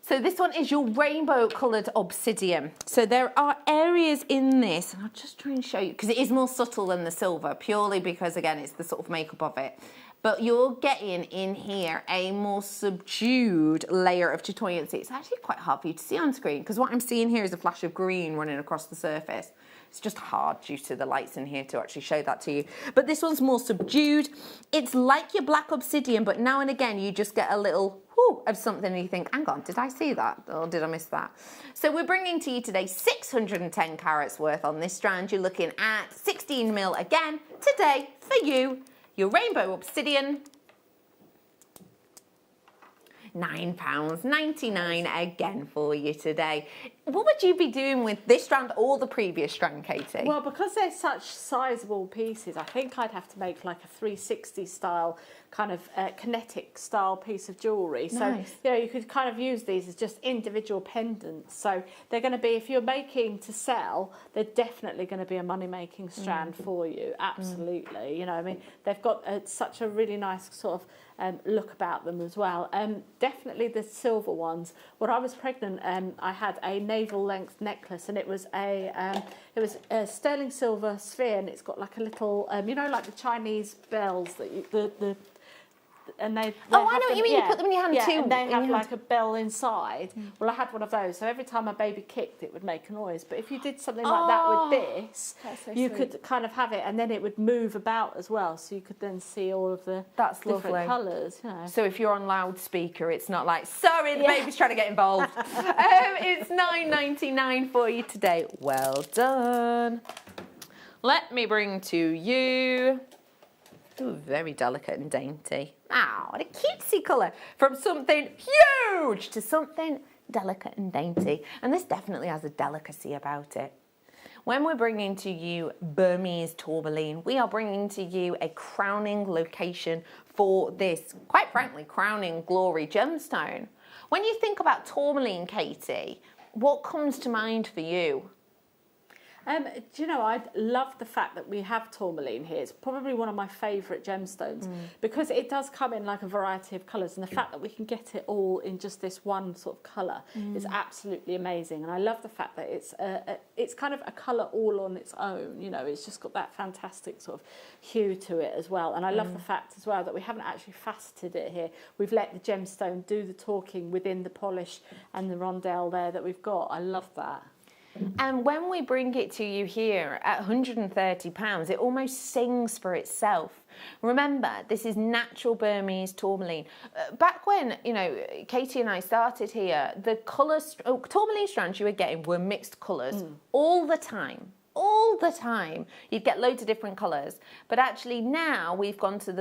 So this one is your rainbow coloured obsidian. So there are areas in this, and I'll just try and show you, because it is more subtle than the silver, purely because, again, it's the sort of makeup of it. But you're getting in here a more subdued layer of chatoyancy. It's actually quite hard for you to see on screen, because what I'm seeing here is a flash of green running across the surface. It's just hard due to the lights in here to actually show that to you. But this one's more subdued. It's like your black obsidian, but now and again you just get a little whoo of something and you think, hang on, did I see that? Or did I miss that? So we're bringing to you today 610 carats worth on this strand. You're looking at 16 mil again today for you. Your rainbow obsidian, £9.99 again for you today. What would you be doing with this strand or the previous strand, Katie? Well, because they're such sizable pieces, I think I'd have to make like a 360 style kind of kinetic style piece of jewellery. So, Nice. you know, you could kind of use these as just individual pendants. So they're going to be, if you're making to sell, they're definitely going to be a money-making strand for you. Absolutely. You know, I mean, they've got such a really nice sort of look about them as well. Definitely the silver ones. When I was pregnant, I had a navel length necklace, and it was a sterling silver sphere, and it's got like a little you know, like the Chinese bells that you, and they I know what you mean. You put them in your hand too. And they have like a bell inside. Well, I had one of those, so every time my baby kicked, it would make a noise. But if you did something like that with this, you could kind of have it, and then it would move about as well, so you could then see all of the different colours. You know. So if you're on loudspeaker, it's not like, sorry, the baby's trying to get involved. It's $9.99 for you today. Well done. Let me bring to you. Ooh, very delicate and dainty. Ah, what a cutesy colour. From something huge to something delicate and dainty. And this definitely has a delicacy about it. When we're bringing to you Burmese tourmaline, we are bringing to you a crowning location for this, quite frankly, crowning glory gemstone. When you think about tourmaline, Katie, what comes to mind for you? Do you know, I love the fact that we have tourmaline here. It's probably one of my favourite gemstones because it does come in like a variety of colours, and the fact that we can get it all in just this one sort of colour is absolutely amazing. And I love the fact that it's kind of a colour all on its own. You know, it's just got that fantastic sort of hue to it as well. And I love the fact as well that we haven't actually faceted it here. We've let the gemstone do the talking within the polish and the rondelle there that we've got. I love that. And when we bring it to you here at £130, it almost sings for itself. Remember, this is natural Burmese tourmaline. Back when, you know, Katie and I started here, the tourmaline strands you were getting were mixed colours all the time. All the time. You'd get loads of different colours. But actually now we've gone to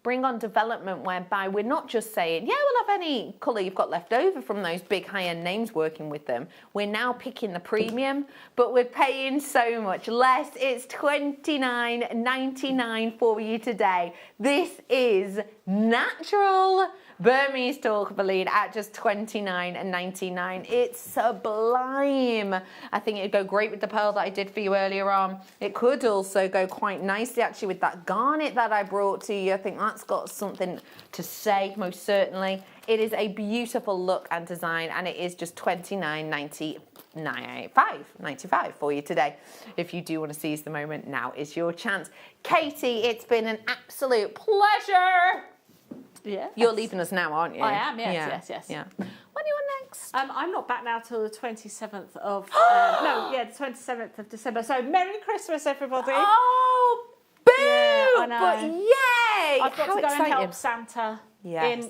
bring on development whereby we're not just saying, yeah, we'll have any colour you've got left over from those big high-end names working with them. We're now picking the premium, but we're paying so much less. It's $29.99 for you today. This is natural Burmese tourmaline at just $29.99. It's sublime. I think it'd go great with the pearl that I did for you earlier on. It could also go quite nicely actually with that garnet that I brought to you. I think that's got something to say, most certainly. It is a beautiful look and design, and it is just $29.95 for you today. If you do want to seize the moment, now is your chance. Katie, it's been an absolute pleasure. Yeah. You're leaving us now, aren't you? I am, yes. Yeah. When are you on next? I'm not back now till the 27th of... the 27th of December. So Merry Christmas, everybody. Oh, boo! Yeah, I know. But yay! I've got How to go exciting. and help Santa Yes.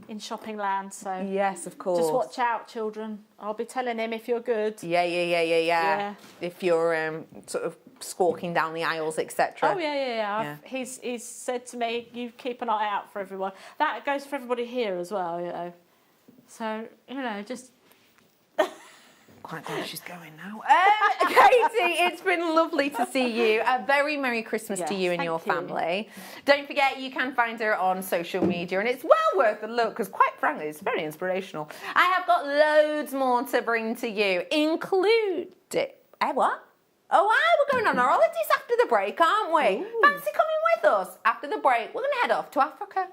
in shopping land. So yes, of course. Just watch out, children. I'll be telling him if you're good. Yeah. If you're sort of squawking down the aisles, etc. Oh yeah. He's said to me, you keep an eye out for everyone. That goes for everybody here as well, you know. So, just... Quite glad she's going now. Katie, it's been lovely to see you. A very Merry Christmas to you and your family. Don't forget, you can find her on social media, and it's well worth a look because, quite frankly, it's very inspirational. I have got loads more to bring to you, including... what? Oh, we're going on our holidays after the break, aren't we? Ooh. Fancy coming with us? After the break, we're going to head off to Africa.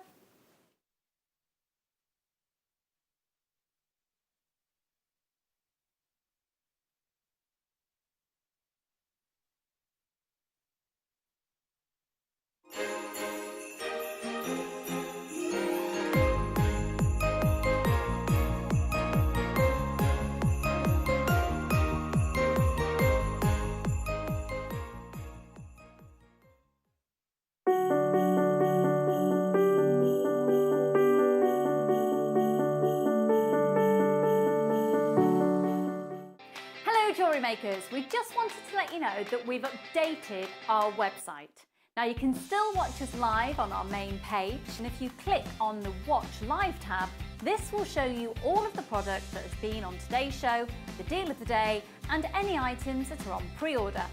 Jewellery makers, we just wanted to let you know that we've updated our website. Now you can still watch us live on our main page, and if you click on the Watch Live tab, this will show you all of the product that has been on today's show, the deal of the day, and any items that are on pre-order.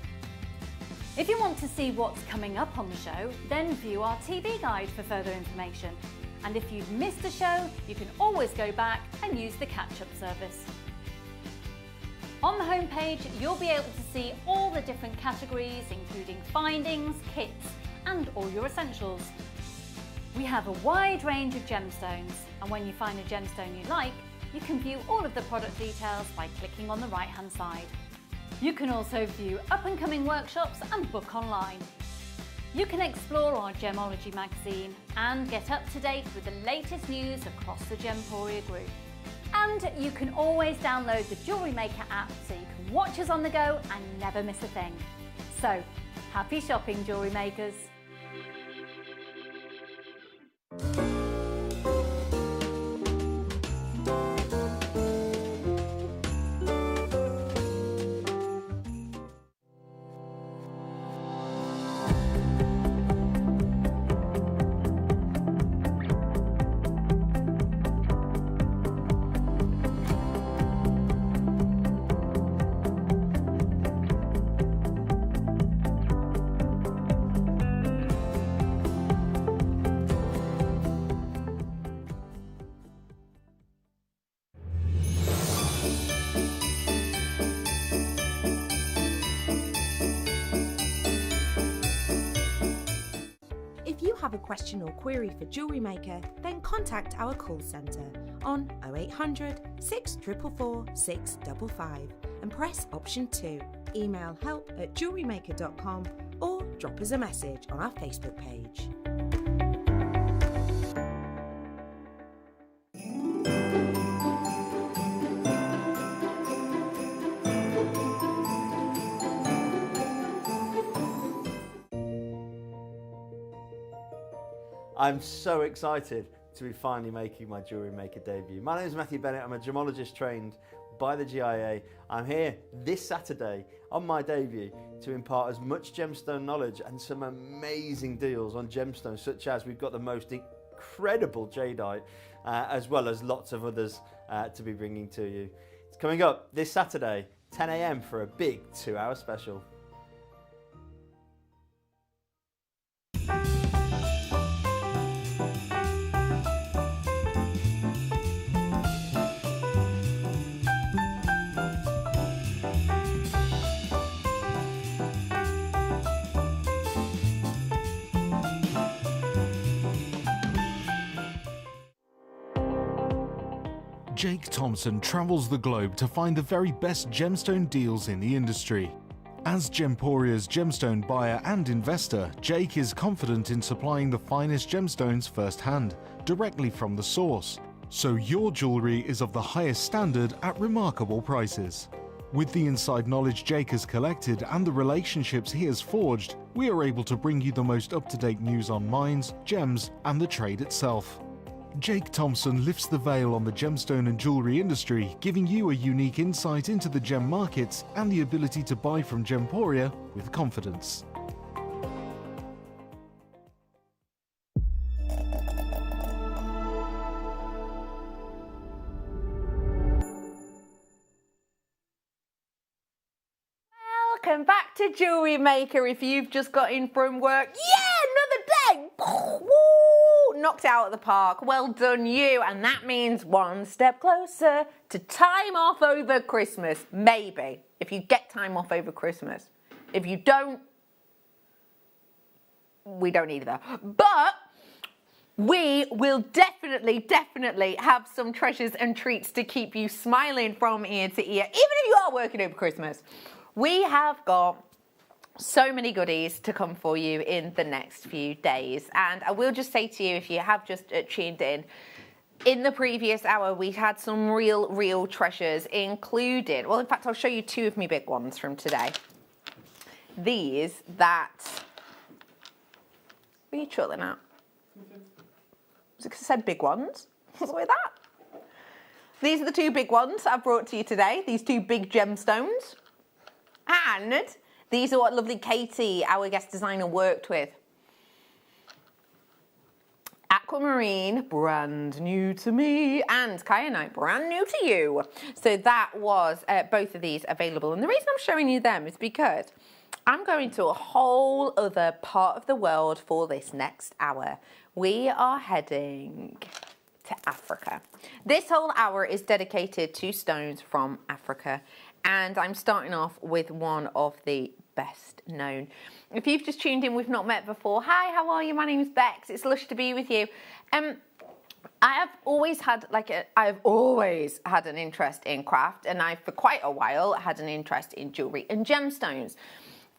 If you want to see what's coming up on the show, then view our TV guide for further information. And if you've missed a show, you can always go back and use the catch-up service. On the homepage, you'll be able to see all the different categories, including findings, kits, and all your essentials. We have a wide range of gemstones, and when you find a gemstone you like, you can view all of the product details by clicking on the right-hand side. You can also view up-and-coming workshops and book online. You can explore our Gemology magazine and get up to date with the latest news across the Gemporia group. And you can always download the JewelleryMaker app so you can watch us on the go and never miss a thing. So, happy shopping, jewellery makers! If you have a question or query for JewelleryMaker, then contact our call centre on 0800 644 655 and press option 2. Email help@jewellerymaker.com or drop us a message on our Facebook page. I'm so excited to be finally making my JewelleryMaker debut. My name is Matthew Bennett. I'm a gemologist trained by the GIA. I'm here this Saturday on my debut to impart as much gemstone knowledge and some amazing deals on gemstones, such as we've got the most incredible jadeite, as well as lots of others to be bringing to you. It's coming up this Saturday, 10 a.m. for a big 2-hour special. Jake Thompson travels the globe to find the very best gemstone deals in the industry. As Gemporia's gemstone buyer and investor, Jake is confident in supplying the finest gemstones firsthand, directly from the source, so your jewellery is of the highest standard at remarkable prices. With the inside knowledge Jake has collected and the relationships he has forged, we are able to bring you the most up-to-date news on mines, gems, and the trade itself. Jake Thompson lifts the veil on the gemstone and jewellery industry, giving you a unique insight into the gem markets and the ability to buy from Gemporia with confidence. Welcome back to JewelleryMaker. If you've just got in from work, yeah, another day. Woo! Knocked out of the park. Well done, you. And that means one step closer to time off over Christmas. Maybe, if you get time off over Christmas. If you don't, we don't either. But we will definitely have some treasures and treats to keep you smiling from ear to ear, even if you are working over Christmas. We have got So many goodies to come for you in the next few days. And I will just say to you, if you have just tuned in the previous hour, we had some real treasures included. Well, in fact, I'll show you two of my big ones from today. These that... What are you trolling at? It said big ones. What's with that? These are the two big ones I've brought to you today. These two big gemstones. And these are what lovely Katie, our guest designer, worked with. Aquamarine, brand new to me, and Kyanite, brand new to you. So that was both of these available. And the reason I'm showing you them is because I'm going to a whole other part of the world for this next hour. We are heading to Africa. This whole hour is dedicated to stones from Africa, and I'm starting off with one of the best known. If you've just tuned in, we've not met before. Hi, how are you? My name's Bex. It's lush to be with you. I have always had an interest in craft, and I've for quite a while had an interest in jewellery and gemstones.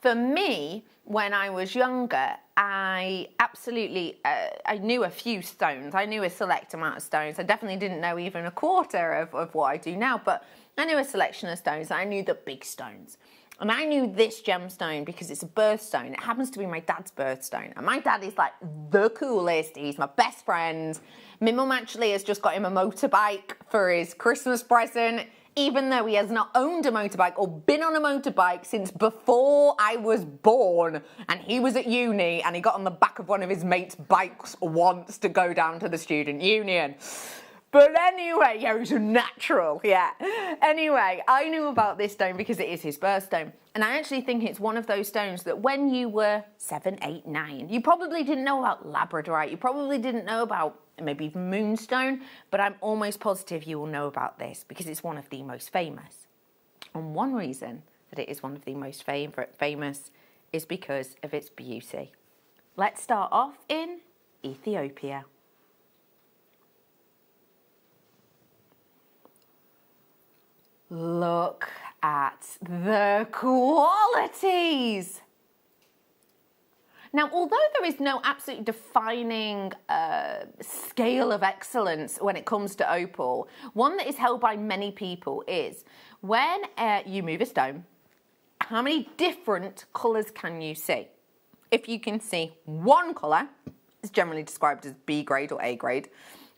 For me, when I was younger, I absolutely, I knew a few stones. I knew a select amount of stones. I definitely didn't know even a quarter of what I do now, but I knew a selection of stones. I knew the big stones. And I knew this gemstone because it's a birthstone. It happens to be my dad's birthstone. And my dad is like the coolest. He's my best friend. My mum actually has just got him a motorbike for his Christmas present, even though he has not owned a motorbike or been on a motorbike since before I was born. And he was at uni and he got on the back of one of his mates' bikes once to go down to the student union. But anyway, yeah, it was natural, yeah. Anyway, I knew about this stone because it is his birthstone. And I actually think it's one of those stones that when you were 7, 8, 9, you probably didn't know about labradorite. You probably didn't know about maybe even moonstone, but I'm almost positive you will know about this because it's one of the most famous. And one reason that it is one of the most famous is because of its beauty. Let's start off in Ethiopia. Look at the qualities. Now, although there is no absolute defining scale of excellence when it comes to opal, one that is held by many people is when you move a stone, how many different colours can you see? If you can see one colour, it's generally described as B grade or A grade,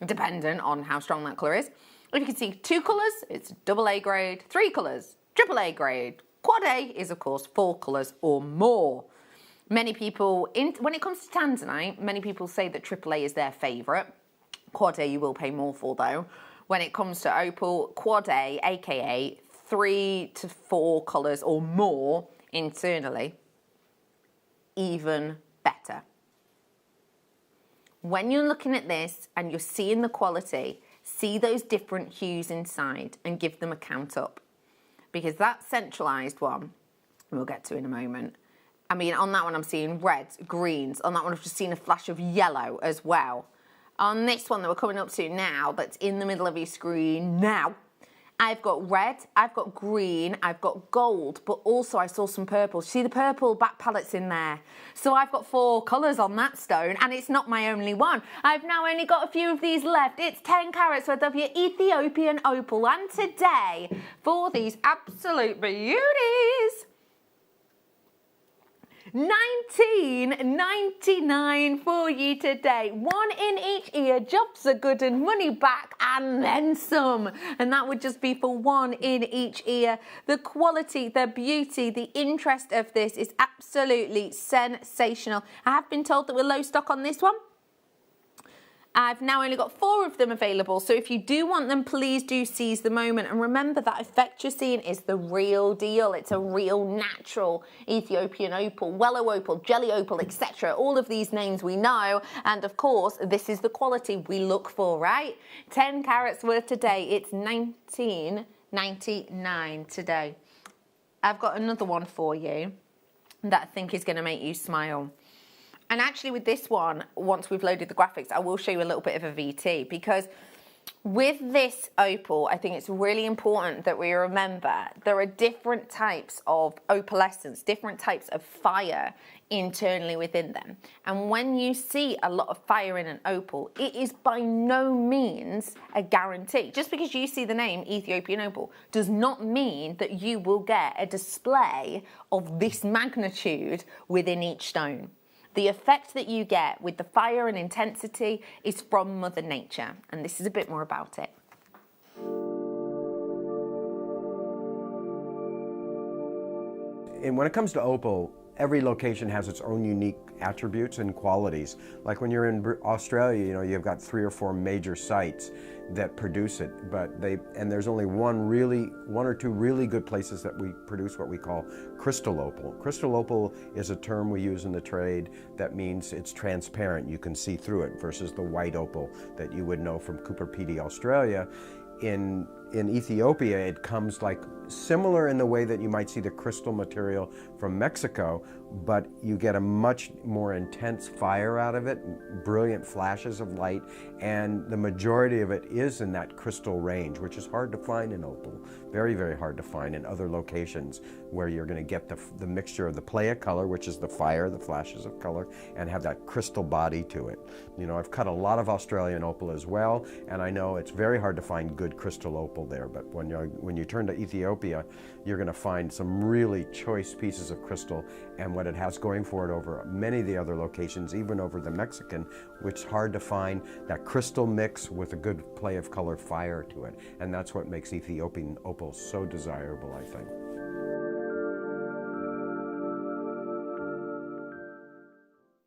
dependent on how strong that colour is. If you can see 2 colours, it's double A grade, 3 colours, triple A grade. Quad A is, of course, 4 colours or more. Many people, when it comes to tanzanite, many people say that triple A is their favourite. Quad A you will pay more for, though. When it comes to opal, quad A, aka 3 to 4 colours or more internally, even better. When you're looking at this and you're seeing the quality, see those different hues inside and give them a count up. Because that centralised one, we'll get to in a moment. I mean, on that one I'm seeing reds, greens. On that one I've just seen a flash of yellow as well. On this one that we're coming up to now, that's in the middle of your screen now, I've got red, I've got green, I've got gold, but also I saw some purple. See the purple back palettes in there? So I've got 4 colours on that stone, and it's not my only one. I've now only got a few of these left. It's 10 carats worth of your Ethiopian opal, and today, for these absolute beauties, $19.99 for you today. 1 in each ear, jobs are good and money back and then some. And that would just be for 1 in each ear. The quality, the beauty, the interest of this is absolutely sensational. I have been told that we're low stock on this one. I've now only got 4 of them available, so if you do want them, please do seize the moment. And remember, that effect you're seeing is the real deal. It's a real natural Ethiopian opal, Wellow opal, jelly opal, etc. All of these names we know, and of course, this is the quality we look for, right? 10 carats worth today. It's $19.99 today. I've got another one for you that I think is going to make you smile. And actually with this one, once we've loaded the graphics, I will show you a little bit of a VT, because With this opal, I think it's really important that we remember there are different types of opalescence, different types of fire internally within them. And when you see a lot of fire in an opal, it is by no means a guarantee. Just because you see the name Ethiopian opal does not mean that you will get a display of this magnitude within each stone. The effect that you get with the fire and intensity is from Mother Nature, and this is a bit more about it. And when it comes to opal, every location has its own unique attributes and qualities. Like when you're in Australia, you know, you've got 3 or 4 major sites that produce it, and there's only one or two really good places that we produce what we call crystal opal. Crystal opal is a term we use in the trade that means it's transparent, you can see through it, versus the white opal that you would know from Cooper Pedy, Australia. In Ethiopia, it comes like similar in the way that you might see the crystal material from Mexico, but you get a much more intense fire out of it, brilliant flashes of light, and the majority of it is in that crystal range, which is hard to find in opal. Very, very hard to find in other locations where you're going to get the mixture of the play of color, which is the fire, the flashes of color, and have that crystal body to it. You know, I've cut a lot of Australian opal as well, and I know it's very hard to find good crystal opal there, but when you turn to Ethiopia, you're going to find some really choice pieces of crystal, and what it has going for it over many of the other locations, even over the Mexican, which is hard to find, that crystal mix with a good play of color fire to it, and that's what makes Ethiopian opal so desirable, I think.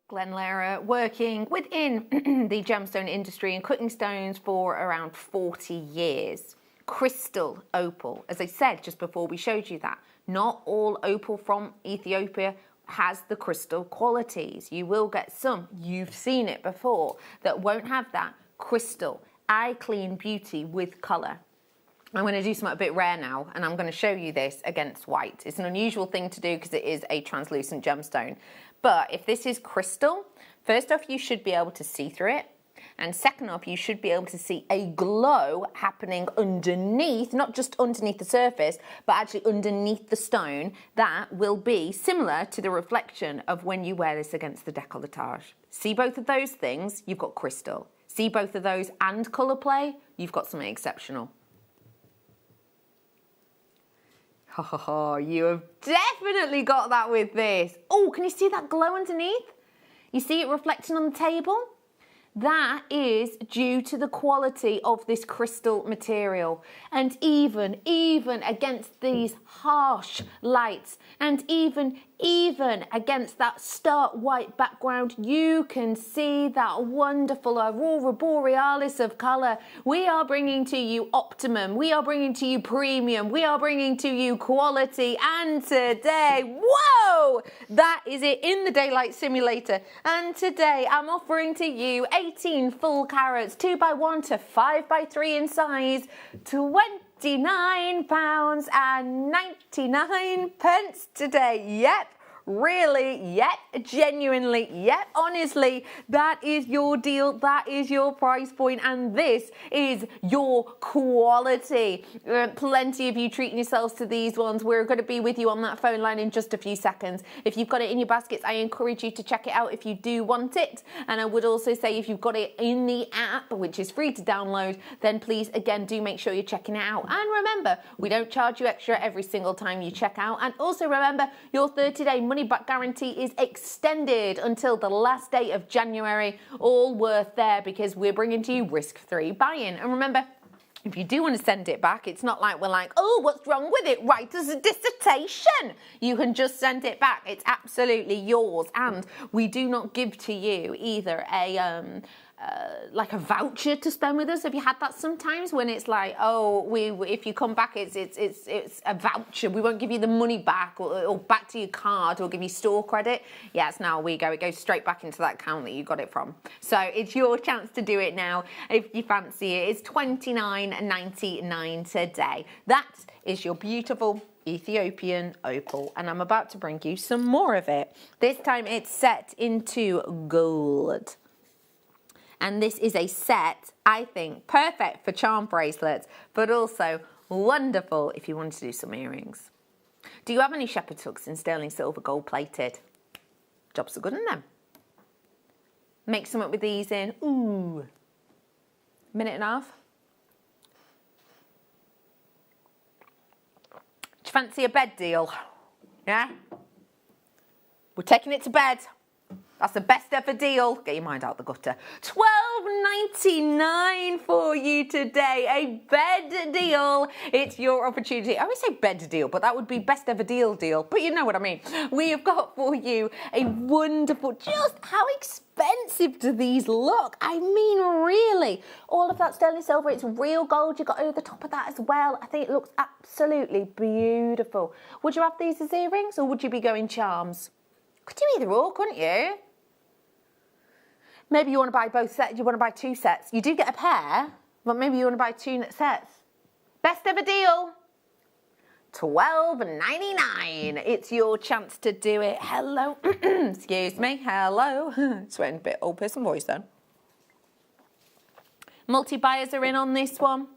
Glenn Lara, working within the gemstone industry and cutting stones for around 40 years. Crystal opal, as I said just before we showed you that, not all opal from Ethiopia has the crystal qualities. You will get some, you've seen it before, that won't have that crystal, eye clean beauty with colour. I'm going to do something a bit rare now, and I'm going to show you this against white. It's an unusual thing to do because it is a translucent gemstone. But if this is crystal, first off, you should be able to see through it. And second off, you should be able to see a glow happening underneath, not just underneath the surface, but actually underneath the stone that will be similar to the reflection of when you wear this against the décolletage. See both of those things, you've got crystal. See both of those and colour play, you've got something exceptional. Oh, you have definitely got that with this. Oh, can you see that glow underneath? You see it reflecting on the table? That is due to the quality of this crystal material. And even against these harsh lights, and even against that stark white background, you can see that wonderful aurora borealis of colour. We are bringing to you optimum, we are bringing to you premium, we are bringing to you quality, and today, whoa, that is it in the daylight simulator. And today I'm offering to you 18 full carats, 2x1 to 5x3 in size, £29.99 today. Yep. Really, yet genuinely, yet honestly, that is your deal, that is your price point, and this is your quality. Plenty of you treating yourselves to these ones. We're going to be with you on that phone line in just a few seconds. If you've got it in your baskets, I encourage you to check it out if you do want it. And I would also say if you've got it in the app, which is free to download, then please, again, do make sure you're checking it out. And remember, we don't charge you extra every single time you check out. And also remember, your 30-day money-back guarantee is extended until the last day of January. All worth there because we're bringing to you risk-free buy-in. And remember, if you do want to send it back, it's not like we're like, oh, what's wrong with it? Write us a dissertation. You can just send it back. It's absolutely yours. And we do not give to you either like a voucher to spend with us. Have you had that sometimes when it's like, oh, if you come back, it's a voucher. We won't give you the money back or back to your card or give you store credit. Yes, now we go. It goes straight back into that account that you got it from. So it's your chance to do it now if you fancy it. It's $29.99 today. That is your beautiful Ethiopian opal, and I'm about to bring you some more of it. This time it's set into gold. And this is a set, I think, perfect for charm bracelets, but also wonderful if you wanted to do some earrings. Do you have any shepherd's hooks in sterling silver gold plated? Jobs are good on them. Make something with these in, ooh, minute and a half. Do you fancy a bed deal? Yeah? We're taking it to bed. That's the best ever deal. Get your mind out the gutter. $12.99 for you today. A bed deal. It's your opportunity. I always say bed deal, but that would be best ever deal. But you know what I mean. We have got for you a wonderful, just how expensive do these look? I mean, really. All of that sterling silver, it's real gold. You got over the top of that as well. I think it looks absolutely beautiful. Would you have these as earrings or would you be going charms? Could do either or, couldn't you? Maybe you want to buy both sets, you want to buy two sets. You do get a pair, but maybe you want to buy two sets. Best ever deal. $12.99. It's your chance to do it. Hello. Excuse me. Hello. Sweating a bit old person voice then. Multi-buyers are in on this one.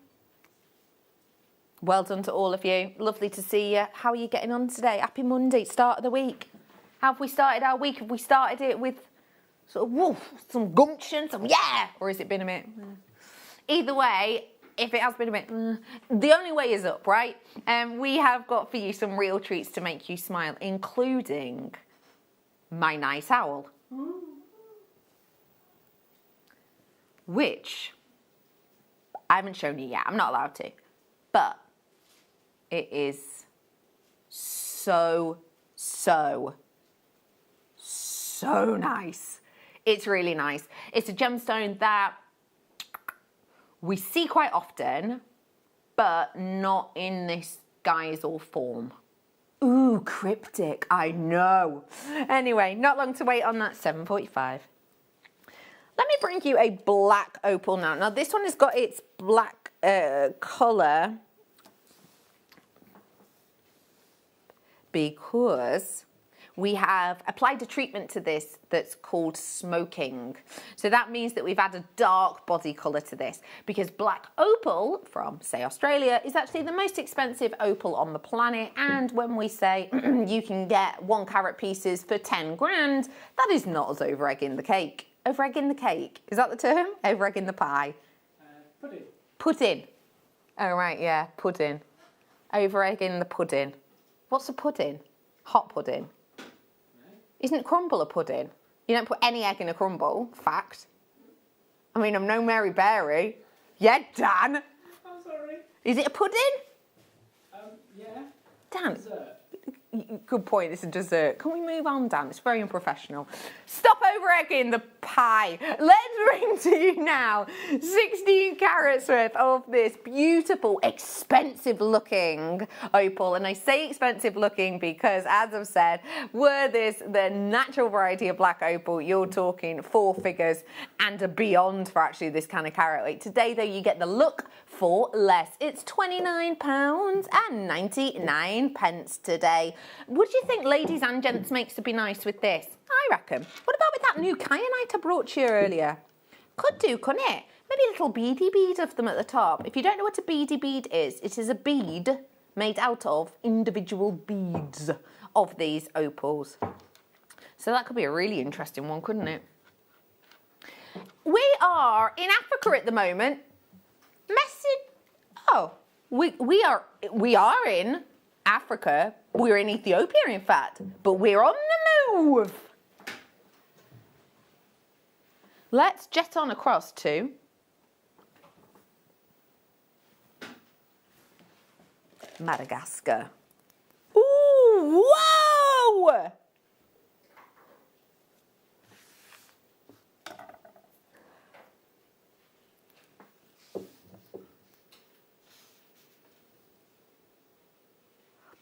Well done to all of you. Lovely to see you. How are you getting on today? Happy Monday, start of the week. How have we started our week? Have we started it with sort of woof, some gumption, some yeah? Or has it been a bit? Either way, if it has been a bit, the only way is up, right? We have got for you some real treats to make you smile, including my nice owl. Which I haven't shown you yet. I'm not allowed to. But it is so nice. It's really nice. It's a gemstone that we see quite often, but not in this guise or form. Ooh, cryptic, I know. Anyway, not long to wait on that, 7:45. Let me bring you a black opal now. Now this one has got its black colour because we have applied a treatment to this that's called smoking. So that means that we've added a dark body colour to this because black opal from, say, Australia is actually the most expensive opal on the planet. And when we say you can get 1 carat pieces for 10 grand, that is not as over-egging the cake. Over-egging the cake, is that the term? Over-egging the pie? Pudding. Pudding. Oh, right, yeah, pudding. Over-egging the pudding. What's a pudding? Hot pudding. Isn't crumble a pudding? You don't put any egg in a crumble, fact. I mean, I'm no Mary Berry. Yeah, Dan. I'm sorry. Is it a pudding? Yeah. Dan. Dessert. Good point, it's a dessert. Can we move on, Dan? It's very unprofessional. Stop over-egging the pie. Let's bring to you now 16 carats worth of this beautiful, expensive-looking opal. And I say expensive-looking because, as I've said, were this the natural variety of black opal, you're talking 4 figures and a beyond for actually this kind of carat weight. Today, though, you get the look for less. It's £29.99 today. Would you think ladies and gents makes to be nice with this? I reckon. What about with that new kyanite I brought you earlier? Could do, couldn't it? Maybe a little beady bead of them at the top. If you don't know what a beady bead is, it is a bead made out of individual beads of these opals. So that could be a really interesting one, couldn't it? We are in Africa at the moment. We are in Africa. We're in Ethiopia, in fact, but we're on the move. Let's jet on across to Madagascar. Ooh, whoa!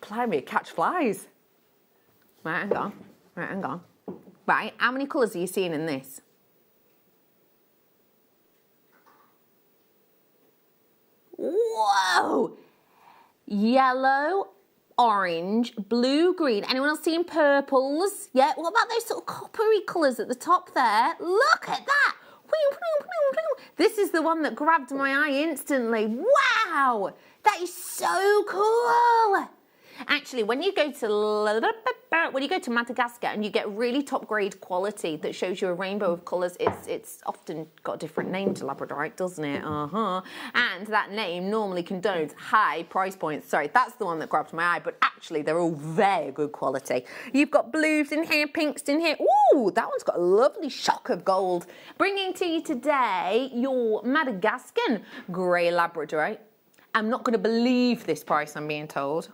Blimey, catch flies. Right, hang on. Right, how many colours are you seeing in this? Whoa! Yellow, orange, blue, green. Anyone else seeing purples? Yeah, what about those sort of coppery colours at the top there? Look at that! This is the one that grabbed my eye instantly. Wow, that is so cool. Actually, when you go to Madagascar and you get really top grade quality that shows you a rainbow of colours, it's often got a different name to labradorite, doesn't it? And that name normally condones high price points. Sorry, that's the one that grabbed my eye, but actually they're all very good quality. You've got blues in here, pinks in here. Ooh, that one's got a lovely shock of gold. Bringing to you today your Madagascan grey labradorite. I'm not going to believe this price, I'm being told.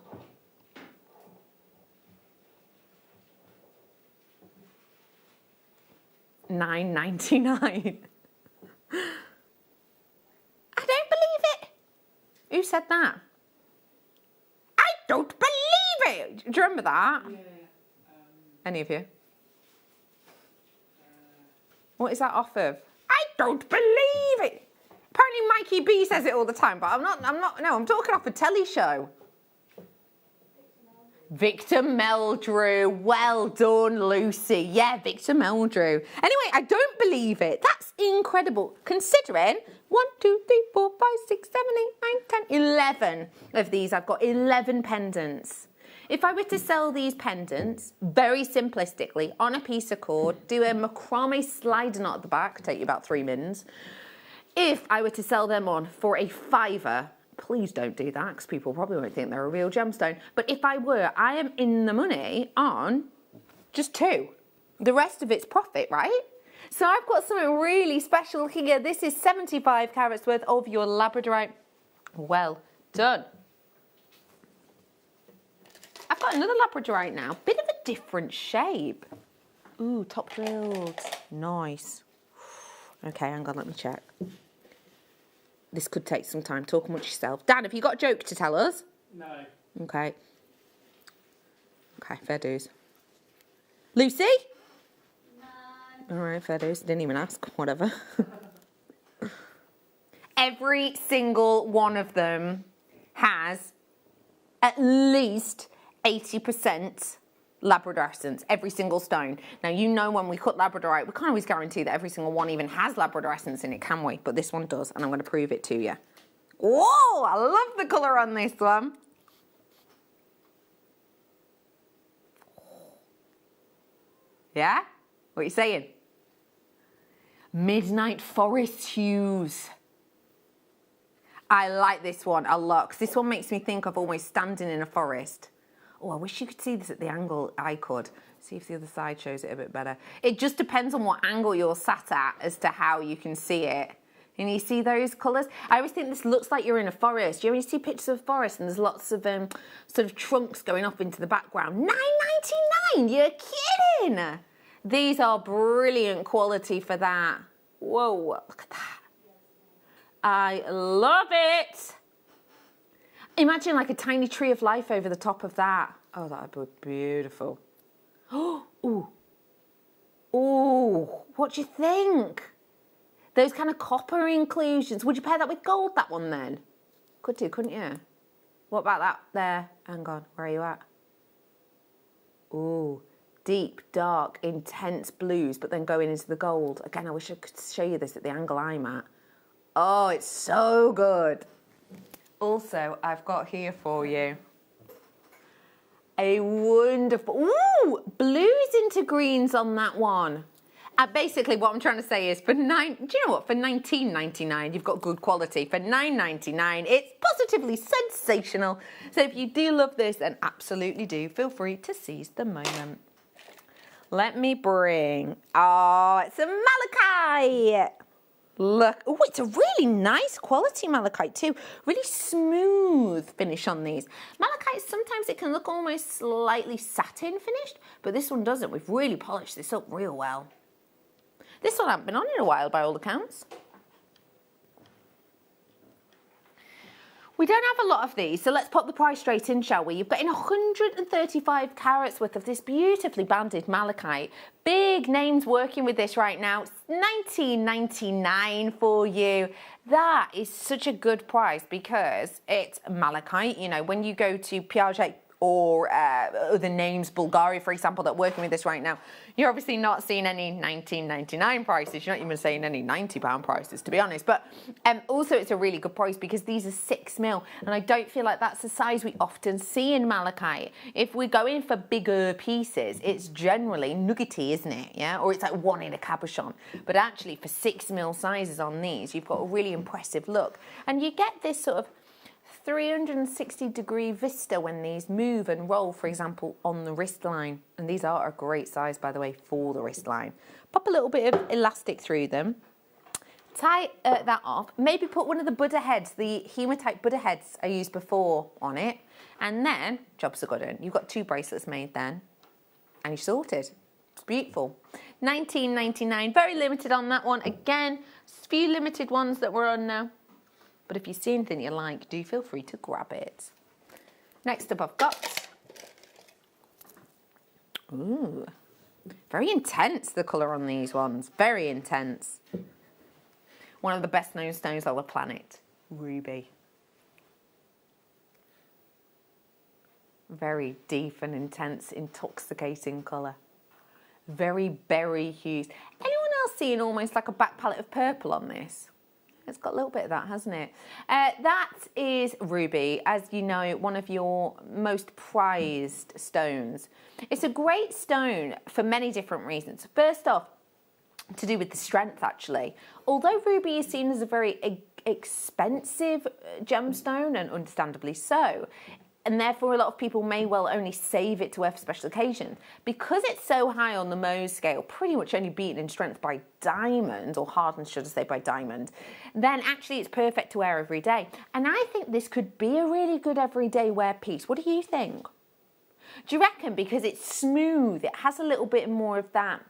$9.99. I don't believe it. Who said that? I don't believe it. Do you remember that? Yeah. Any of you? What is that off of? I don't believe it. Apparently Mikey B says it all the time, but I'm talking off a telly show. Victor Meldrew. Well done, Lucy. Yeah, Victor Meldrew. Anyway, I don't believe it. That's incredible. Considering 1, 2, 3, 4, 5, 6, 7, 8, 9, 10, 11 of these. I've got 11 pendants. If I were to sell these pendants, very simplistically, on a piece of cord, do a macrame slide knot at the back, take you about 3 mins. If I were to sell them on for a £5, please don't do that because people probably won't think they're a real gemstone. But if I were, I am in the money on just 2. The rest of it's profit, right? So I've got something really special here. This is 75 carats worth of your labradorite. Well done. I've got another labradorite now. Bit of a different shape. Ooh, top drilled. Nice. Okay, hang on, let me check. This could take some time. Talk amongst yourself. Dan, have you got a joke to tell us? No. Okay. Okay, fair dues. Lucy? No. All right, fair dues. Didn't even ask. Whatever. Every single one of them has at least 80% Labrador essence, every single stone. Now, you know when we cut labradorite, we can't always guarantee that every single one even has Labrador essence in it, can we? But this one does, and I'm going to prove it to you. Whoa, I love the colour on this one. Yeah? What are you saying? Midnight forest hues. I like this one a lot, because this one makes me think of almost standing in a forest. Oh, I wish you could see this at the angle I could. See if the other side shows it a bit better. It just depends on what angle you're sat at as to how you can see it. And you see those colours? I always think this looks like you're in a forest. You see pictures of a forest and there's lots of sort of trunks going up into the background. $9.99, you're kidding! These are brilliant quality for that. Whoa, look at that. I love it. Imagine like a tiny tree of life over the top of that. Oh, that would be beautiful. Oh, ooh. Ooh, what do you think? Those kind of copper inclusions. Would you pair that with gold, that one then? Could do, couldn't you? What about that there? Hang on, where are you at? Ooh, deep, dark, intense blues, but then going into the gold. Again, I wish I could show you this at the angle I'm at. Oh, it's so good. Also, I've got here for you a wonderful, ooh, blues into greens on that one. Basically, what I'm trying to say is, do you know what? For $19.99, you've got good quality. For $9.99, it's positively sensational. So if you do love this, then absolutely do. Feel free to seize the moment. Let me bring, oh, it's a malachite. Look, oh, it's a really nice quality malachite too. Really smooth finish on these. Malachite, sometimes it can look almost slightly satin finished, but this one doesn't. We've really polished this up real well. This one hasn't been on in a while by all accounts. We don't have a lot of these, so let's pop the price straight in, shall we? You've got in 135 carats worth of this beautifully banded malachite. Big names working with this right now. It's $19.99 for you. That is such a good price because it's malachite. You know, when you go to Piaget or other names, Bulgaria, for example, that are working with this right now, you're obviously not seeing any $19.99 prices. You're not even seeing any £90 prices, to be honest. But also, it's a really good price because these are 6mm, and I don't feel like that's the size we often see in malachite. If we're going for bigger pieces, it's generally nuggety, isn't it? Yeah, or it's like one in a cabochon. But actually, for 6mm sizes on these, you've got a really impressive look, and you get this sort of 360-degree vista when these move and roll, for example, on the wrist line. And these are a great size, by the way, for the wrist line. Pop a little bit of elastic through them. Tie that off. Maybe put one of the Buddha heads, the hematite Buddha heads I used before, on it. And then, jobs are good in. You've got 2 bracelets made then. And you're sorted. It's beautiful. $19.99. Very limited on that one. Again, few limited ones that we're on now. But if you see anything you like, do feel free to grab it. Next up I've got, ooh, very intense, the colour on these ones, very intense. One of the best known stones on the planet, ruby. Very deep and intense, intoxicating colour. Very berry hues. Anyone else seeing almost like a back palette of purple on this? It's got a little bit of that, hasn't it? That is ruby, as you know, one of your most prized stones. It's a great stone for many different reasons. First off, to do with the strength, actually. Although ruby is seen as a very expensive gemstone, and understandably so, and therefore a lot of people may well only save it to wear for special occasions. Because it's so high on the Mohs scale, pretty much only beaten in strength by diamond, or hardened, should I say, by diamond, then actually it's perfect to wear every day. And I think this could be a really good everyday wear piece. What do you think? Do you reckon because it's smooth, it has a little bit more of that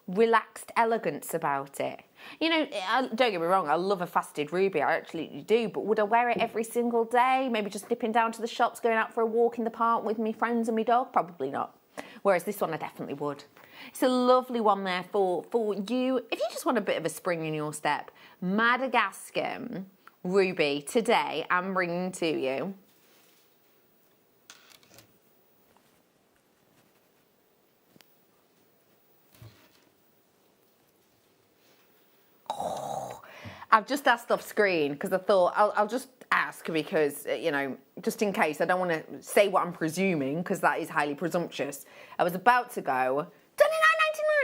relaxed elegance about it? You know, don't get me wrong, I love a faceted ruby, I actually do, but would I wear it every single day? Maybe just dipping down to the shops, going out for a walk in the park with my friends and my dog? Probably not. Whereas this one I definitely would. It's a lovely one there for you, if you just want a bit of a spring in your step. Madagascar ruby today I'm bringing to you. I've just asked off screen because I thought I'll just ask because, you know, just in case. I don't want to say what I'm presuming because that is highly presumptuous. I was about to go,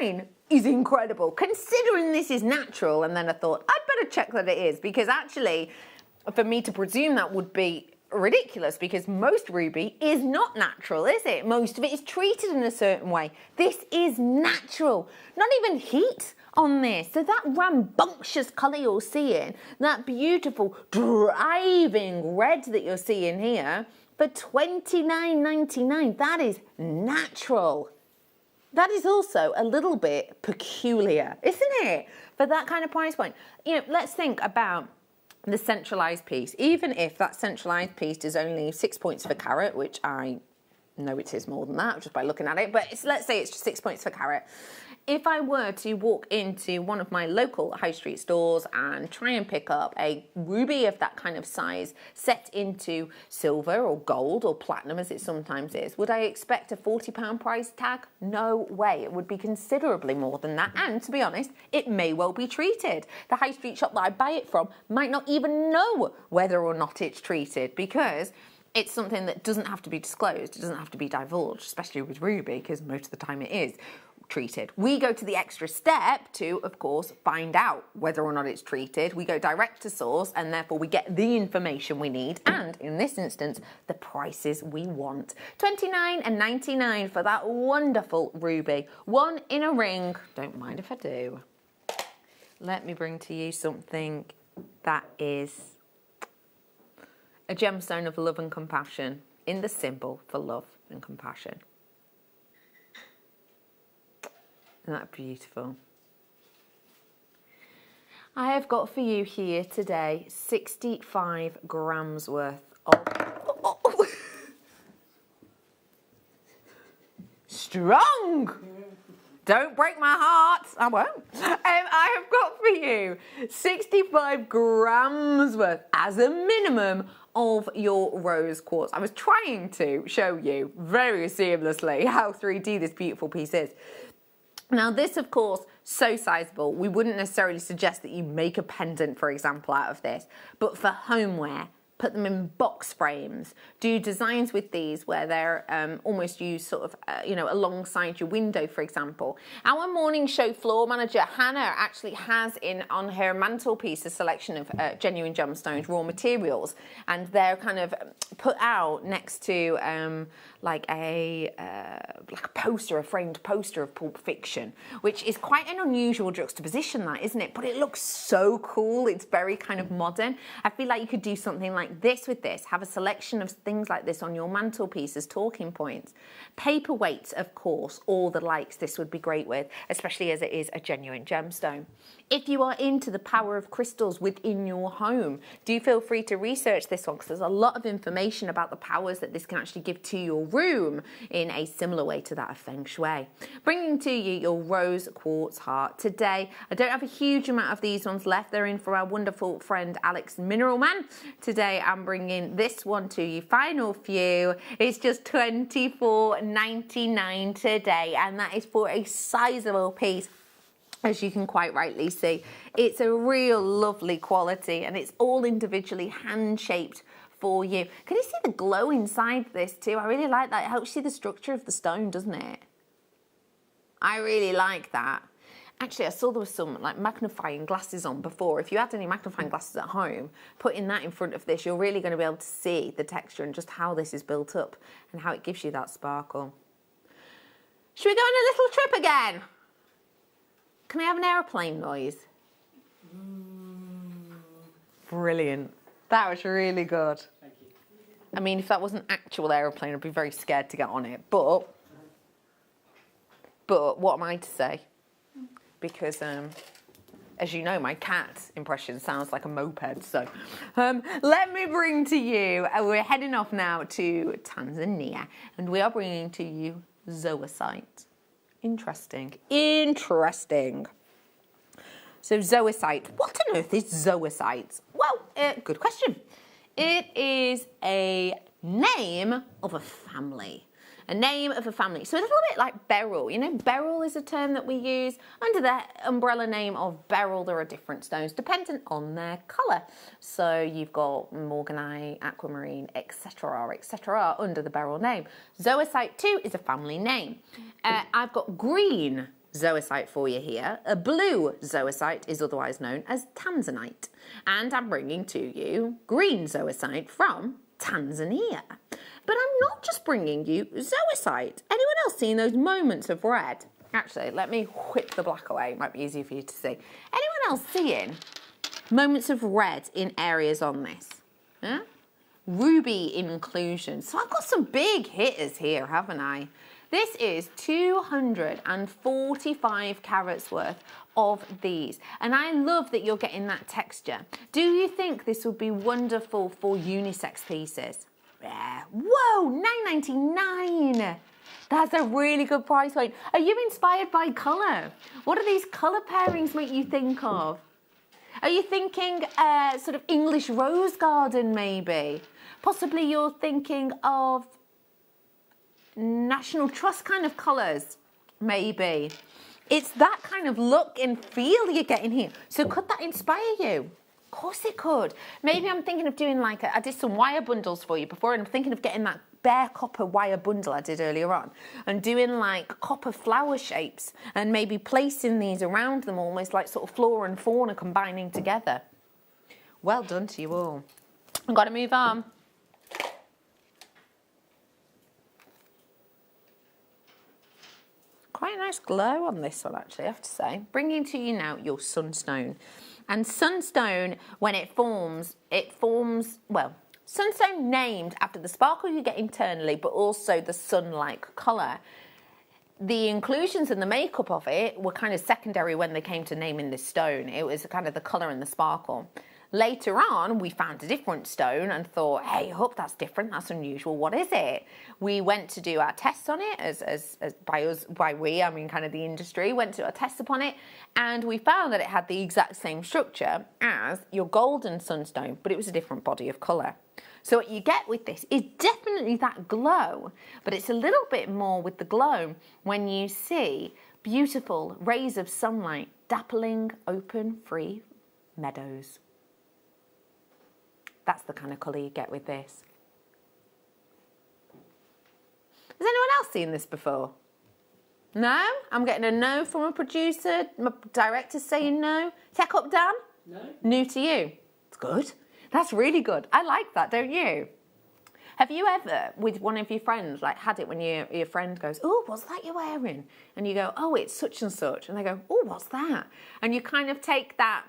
$29.99 is incredible considering this is natural, and then I thought I'd better check that it is, because actually for me to presume that would be ridiculous, because most ruby is not natural, is it? Most of it is treated in a certain way. This is natural, not even heat on this. So that rambunctious colour you're seeing, that beautiful driving red that you're seeing here, for $29.99, that is natural. That is also a little bit peculiar, isn't it? For that kind of price point. You know, let's think about the centralised piece. Even if that centralised piece is only 6 points per carat, which I know it is more than that just by looking at it, but let's say it's just 6 points per carat. If I were to walk into one of my local high street stores and try and pick up a ruby of that kind of size set into silver or gold or platinum, as it sometimes is, would I expect a £40 price tag? No way. It would be considerably more than that. And to be honest, it may well be treated. The high street shop that I buy it from might not even know whether or not it's treated, because it's something that doesn't have to be disclosed. It doesn't have to be divulged, especially with ruby, because most of the time it is treated. We go to the extra step to, of course, find out whether or not it's treated. We go direct to source, and therefore we get the information we need, and in this instance, the prices we want. $29.99 for that wonderful ruby. One in a ring. Don't mind if I do. Let me bring to you something that is a gemstone of love and compassion in the symbol for love and compassion. Isn't that beautiful? I have got for you here today 65 grams worth of strong Don't break my heart. I won't. I have got for you 65 grams worth as a minimum of your rose quartz. I was trying to show you very seamlessly how 3D this beautiful piece is. Now this, of course, so sizable, we wouldn't necessarily suggest that you make a pendant, for example, out of this, but for homeware, put them in box frames, do designs with these where they're almost used sort of, alongside your window, for example. Our morning show floor manager, Hannah, actually has on her mantelpiece a selection of genuine gemstones, raw materials, and they're kind of put out next to like a poster, a framed poster of Pulp Fiction, which is quite an unusual juxtaposition, that, isn't it? But it looks so cool. It's very kind of modern. I feel like you could do something like this with this, have a selection of things like this on your mantelpiece as talking points. Paperweights, of course, all the likes this would be great with, especially as it is a genuine gemstone. If you are into the power of crystals within your home, do feel free to research this one, because there's a lot of information about the powers that this can actually give to your room in a similar way to that of Feng Shui. Bringing to you your rose quartz heart. Today, I don't have a huge amount of these ones left. They're in for our wonderful friend Alex Mineral Man. Today, I'm bringing this one to you. Final few. It's just $24.99 today, and that is for a sizable piece. As you can quite rightly see, it's a real lovely quality, and it's all individually hand-shaped for you. Can you see the glow inside this too? I really like that. It helps you see the structure of the stone, doesn't it? I really like that. Actually, I saw there was some like magnifying glasses on before. If you had any magnifying glasses at home, putting that in front of this, you're really going to be able to see the texture and just how this is built up and how it gives you that sparkle. Should we go on a little trip again? Can I have an aeroplane noise? Brilliant. That was really good. Thank you. I mean, if that was an actual aeroplane, I'd be very scared to get on it. But what am I to say? Because, as you know, my cat impression sounds like a moped. So let me bring to you, we're heading off now to Tanzania, and we are bringing to you zoisite. Interesting. So zoisite. What on earth is zoisite? Well, good question. It is a name of a family. A name of a family. So a little bit like beryl. You know, beryl is a term that we use. Under the umbrella name of beryl, there are different stones dependent on their colour. So you've got Morganite, aquamarine, etc. under the beryl name. Zoisite too is a family name. I've got green zoisite for you here. A blue zoisite is otherwise known as tanzanite. And I'm bringing to you green zoisite from Tanzania. But I'm not just bringing you zoisite. Anyone else seeing those moments of red? Actually, let me whip the black away. It might be easier for you to see. Anyone else seeing moments of red in areas on this? Huh? Ruby inclusion. So I've got some big hitters here, haven't I? This is 245 carats worth of these. And I love that you're getting that texture. Do you think this would be wonderful for unisex pieces? Yeah. Whoa, $9.99. That's a really good price point. Are you inspired by colour? What do these colour pairings make you think of? Are you thinking sort of English rose garden maybe? Possibly you're thinking of National Trust kind of colours, maybe. It's that kind of look and feel you're getting here. So could that inspire you? Of course it could. Maybe I'm thinking of doing like, I did some wire bundles for you before, and I'm thinking of getting that bare copper wire bundle I did earlier on and doing like copper flower shapes and maybe placing these around them almost like sort of flora and fauna combining together. Well done to you all. I've got to move on. Quite a nice glow on this one, actually, I have to say. Bringing to you now your sunstone. And sunstone, when it forms, well, sunstone named after the sparkle you get internally, but also the sun-like colour. The inclusions and the makeup of it were kind of secondary when they came to naming this stone. It was kind of the colour and the sparkle. Later on, we found a different stone and thought, hey, hope that's different, that's unusual, what is it? We went to do our tests on it, by we, I mean kind of the industry, went to do our tests upon it, and we found that it had the exact same structure as your golden sunstone, but it was a different body of colour. So what you get with this is definitely that glow, but it's a little bit more with the glow when you see beautiful rays of sunlight dappling open, free meadows. That's the kind of colour you get with this. Has anyone else seen this before? No? I'm getting a no from a producer. My director's saying no. Tech up, Dan? No. New to you. It's good. That's really good. I like that, don't you? Have you ever, with one of your friends, like had it when your friend goes, oh, what's that you're wearing? And you go, oh, it's such and such. And they go, oh, what's that? And you kind of take that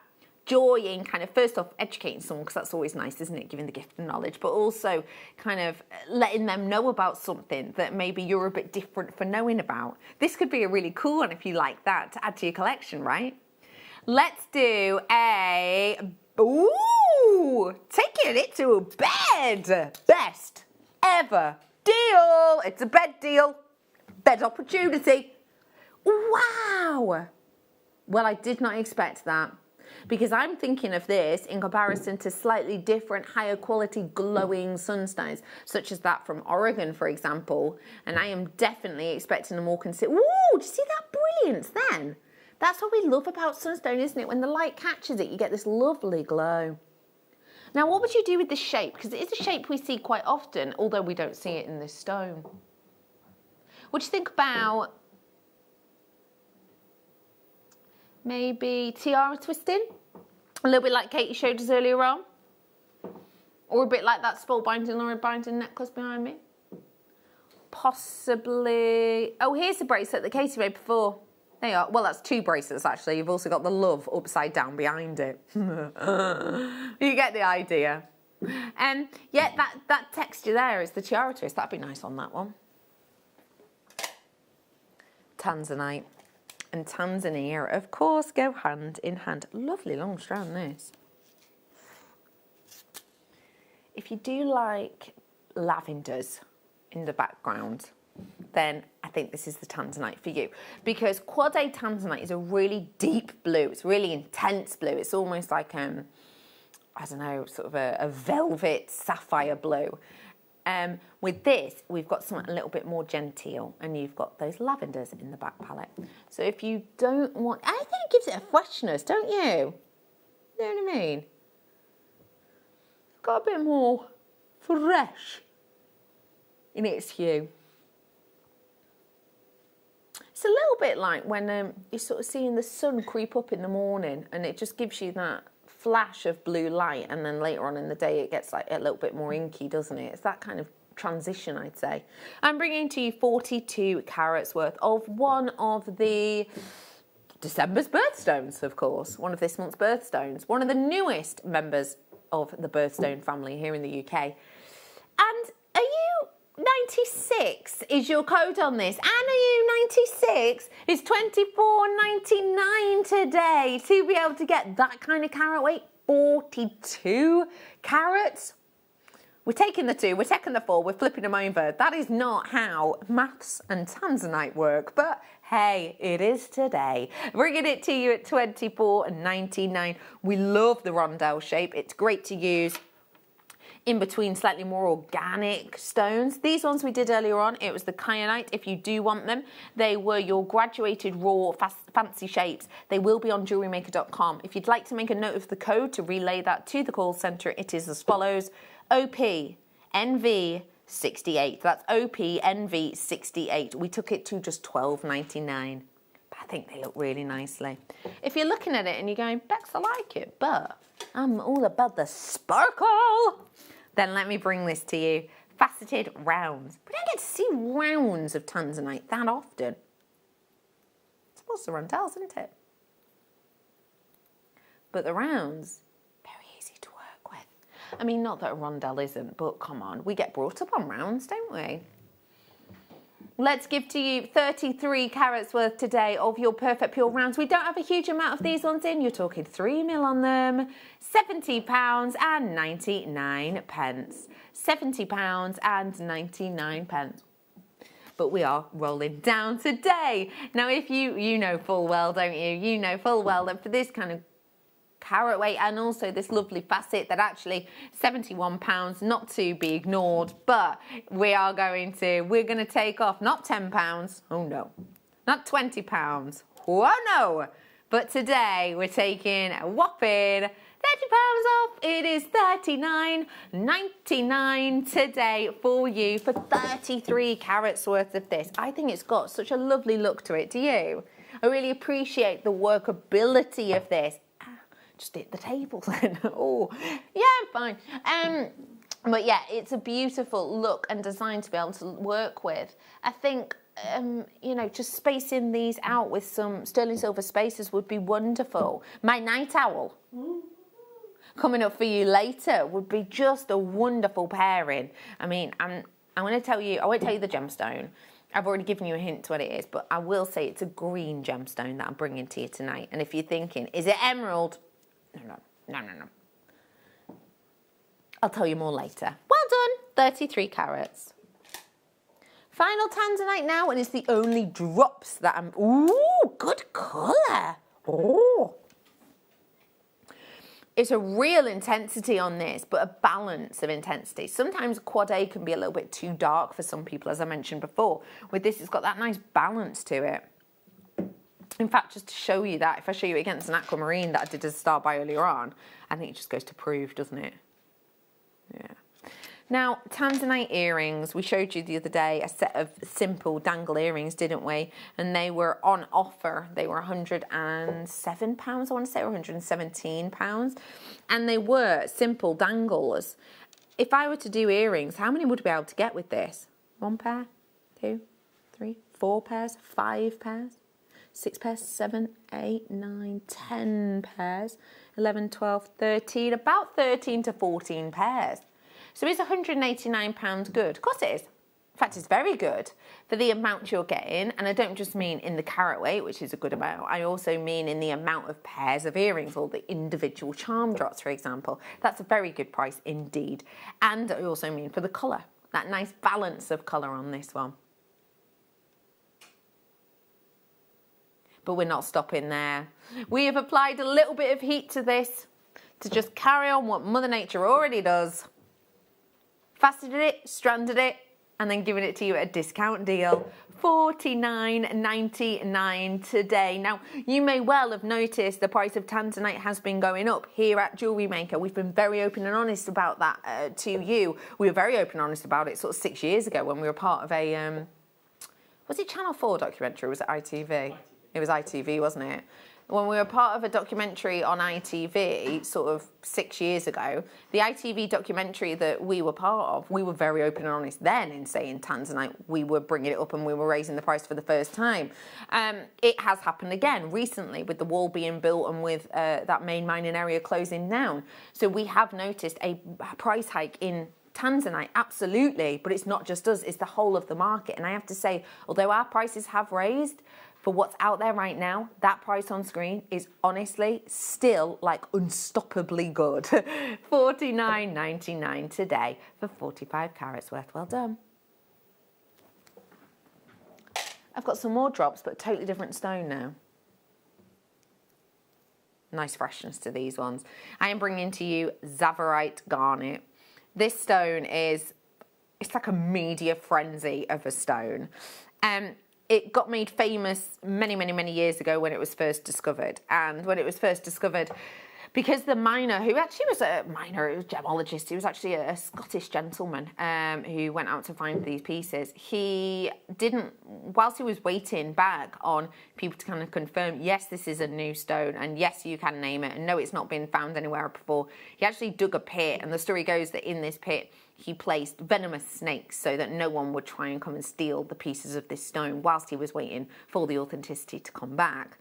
joy in kind of first off educating someone, because that's always nice, isn't it, giving the gift of knowledge, but also kind of letting them know about something that maybe you're a bit different for knowing about. This could be a really cool one if you like that to add to your collection, right? Let's do a, ooh, taking it to a bed. Best ever deal. It's a bed deal. Bed opportunity. Wow. Well, I did not expect that, because I'm thinking of this in comparison to slightly different, higher quality glowing sunstones, such as that from Oregon, for example. And I am definitely expecting a more considered. Ooh, do you see that brilliance then? That's what we love about sunstone, isn't it? When the light catches it, you get this lovely glow. Now, what would you do with this shape? Because it is a shape we see quite often, although we don't see it in this stone. What do you think about maybe tiara twisting? A little bit like Katie showed us earlier on. Or a bit like that spool binding or a binding necklace behind me. Possibly. Oh, here's the bracelet that Katie made before. There you are. Well, that's two bracelets, actually. You've also got the love upside down behind it. You get the idea. Yeah, that texture there is the tiara twist. That'd be nice on that one. Tanzanite and Tanzania, of course, go hand in hand. Lovely long strand, this. If you do like lavenders in the background, then I think this is the Tanzanite for you, because Quad A Tanzanite is a really deep blue. It's really intense blue. It's almost like, I don't know, sort of a velvet sapphire blue. With this, we've got something a little bit more genteel, and you've got those lavenders in the back palette. So if you don't want, I think it gives it a freshness, don't you? You know what I mean? It's got a bit more fresh in its hue. It's a little bit like when you're sort of seeing the sun creep up in the morning, and it just gives you that flash of blue light, and then later on in the day it gets like a little bit more inky, doesn't it? It's that kind of transition, I'd say. I'm bringing to you 42 carats worth of one of the December's birthstones, of course, one of this month's birthstones, one of the newest members of the birthstone family here in the UK. And are you 96 is your code on this? And are you 96? It's $24.99 today to be able to get that kind of carat weight. 42 carats. We're taking the 2, we're taking the 4, we're flipping them over. That is not how maths and Tanzanite work, but hey, it is today. Bringing it to you at $24.99. We love the rondelle shape. It's great to use in between slightly more organic stones. These ones we did earlier on, it was the kyanite. If you do want them, they were your graduated raw fancy shapes. They will be on JewelleryMaker.com. If you'd like to make a note of the code to relay that to the call centre, it is as follows: OPNV68. That's OPNV68. We took it to just $12.99. But I think they look really nicely. If you're looking at it and you're going, Bex, I like it, but I'm all about the sparkle, then let me bring this to you. Faceted rounds. We don't get to see rounds of Tanzanite that often. It's supposed to rondelles, isn't it? But the rounds, very easy to work with. I mean, not that a rondelle isn't, but come on, we get brought up on rounds, don't we? Let's give to you 33 carats worth today of your perfect pure rounds. We don't have a huge amount of these ones in. You're talking 3 mil on them. £70.99. £70.99. But we are rolling down today. Now, if you know full well, don't you? You know full well that for this kind of carat weight and also this lovely facet, that actually £71, not to be ignored, but we're going to take off not £10, oh no, not £20, oh no, but today we're taking a whopping £30 off. It is $39.99 today for you for 33 carats worth of this. I think it's got such a lovely look to it, do you? I really appreciate the workability of this. Just hit the table then. Oh, yeah, fine. But yeah, it's a beautiful look and design to be able to work with. I think, you know, just spacing these out with some sterling silver spaces would be wonderful. My night owl coming up for you later would be just a wonderful pairing. I mean, I'm going to tell you, I won't tell you the gemstone. I've already given you a hint to what it is, but I will say it's a green gemstone that I'm bringing to you tonight. And if you're thinking, is it emerald? No. I'll tell you more later. Well done, 33 carats. Final tanzanite now, and it's the only drops that I'm... Ooh, good colour. Oh. It's a real intensity on this, but a balance of intensity. Sometimes quad A can be a little bit too dark for some people, as I mentioned before. With this, it's got that nice balance to it. In fact, just to show you that, if I show you it against an aquamarine that I did as a star by earlier on, I think it just goes to prove, doesn't it? Yeah. Now, tanzanite earrings, we showed you the other day a set of simple dangle earrings, didn't we? And they were on offer. They were £107, I want to say, or £117. And they were simple dangles. If I were to do earrings, how many would we be able to get with this? 1 pair, 2, 3, 4 pairs, 5 pairs? 6 pairs, 7, 8, 9, 10 pairs, 11, 12, 13, about 13 to 14 pairs. So is £189 good? Of course it is. In fact, it's very good for the amount you're getting. And I don't just mean in the carat weight, which is a good amount. I also mean in the amount of pairs of earrings or the individual charm drops, for example. That's a very good price indeed. And I also mean for the colour, that nice balance of colour on this one. But we're not stopping there. We have applied a little bit of heat to this to just carry on what Mother Nature already does. Faceted it, stranded it, and then given it to you at a discount deal. $49.99 today. Now, you may well have noticed the price of tanzanite has been going up here at Jewellery Maker. We've been very open and honest about that to you. We were very open and honest about it sort of 6 years ago when we were part of a, was it Channel 4 documentary or was it ITV? It was ITV, wasn't it? When we were part of a documentary on ITV, sort of 6 years ago, the ITV documentary that we were part of, we were very open and honest then in saying tanzanite, we were bringing it up and we were raising the price for the first time. It has happened again recently with the wall being built and with that main mining area closing down. So we have noticed a price hike in tanzanite, absolutely, but it's not just us, it's the whole of the market. And I have to say, although our prices have raised, for what's out there right now, that price on screen is honestly still like unstoppably good. $49.99 today for 45 carats worth. Well done. I've got some more drops, but a totally different stone now. Nice freshness to these ones. I am bringing to you Tsavorite Garnet. This stone is, it's like a media frenzy of a stone. It got made famous many, many, many years ago when it was first discovered. And when it was first discovered, because the miner, who actually was a miner, he was a gemologist, he was actually a Scottish gentleman who went out to find these pieces. He didn't, whilst he was waiting back on people to kind of confirm, yes, this is a new stone, and yes, you can name it, and no, it's not been found anywhere before, he actually dug a pit, and the story goes that in this pit, he placed venomous snakes so that no one would try and come and steal the pieces of this stone whilst he was waiting for the authenticity to come back.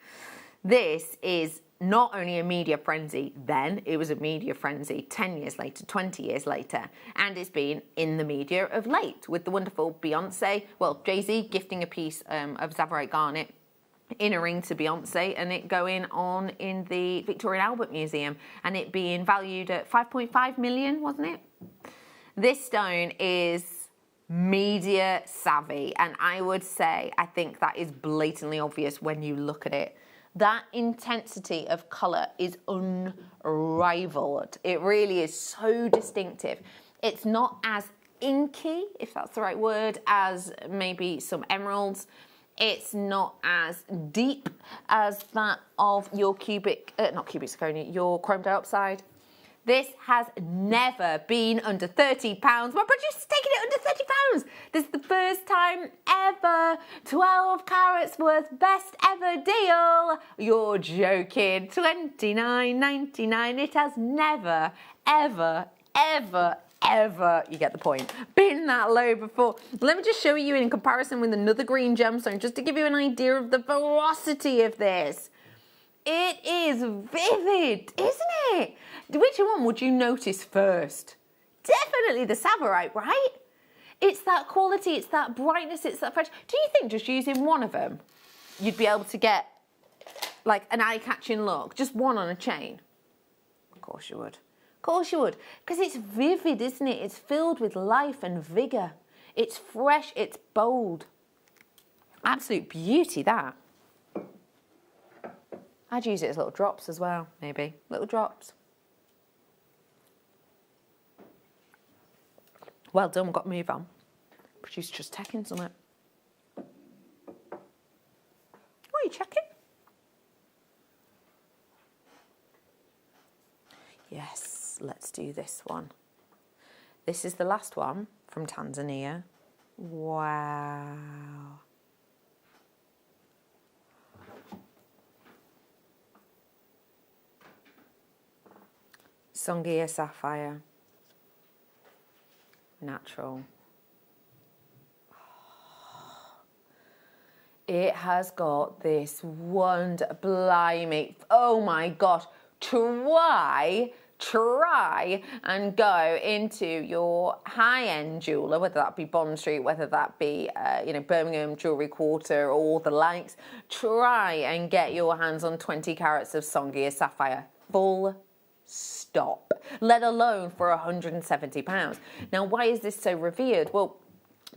This is not only a media frenzy then, it was a media frenzy 10 years later, 20 years later, and it's been in the media of late with the wonderful Beyonce, well, Jay-Z gifting a piece of Tsavorite garnet in a ring to Beyonce and it going on in the Victoria and Albert Museum and it being valued at 5.5 million, wasn't it? This stone is media savvy, and I would say I think that is blatantly obvious when you look at it. That intensity of colour is unrivaled. It really is so distinctive. It's not as inky, if that's the right word, as maybe some emeralds. It's not as deep as that of your not cubic zirconia, your chrome dioxide. This has never been under £30. My producer's taking it under £30. This is the first time ever. 12 carats worth best ever deal. You're joking. $29.99. It has never, ever, ever, ever, you get the point, been that low before. Let me just show you in comparison with another green gemstone, just to give you an idea of the ferocity of this. It is vivid, isn't it? Which one would you notice first? Definitely the Tsavorite, right? It's that quality, it's that brightness, it's that fresh. Do you think just using one of them, you'd be able to get like an eye-catching look? Just one on a chain? Of course you would. Of course you would. Because it's vivid, isn't it? It's filled with life and vigour. It's fresh, it's bold. Absolute beauty, that. I'd use it as little drops as well, maybe. Little drops. Well done, we've got to move on. Producer just checking something. What are you checking? Yes, let's do this one. This is the last one from Tanzania. Wow. Songea sapphire, natural. It has got this blimey, oh my gosh, try and go into your high-end jeweller, whether that be Bond Street, whether that be Birmingham Jewellery Quarter or the likes. Try and get your hands on 20 carats of Songea sapphire, full stop, let alone for £170. Now, why is this so revered? Well,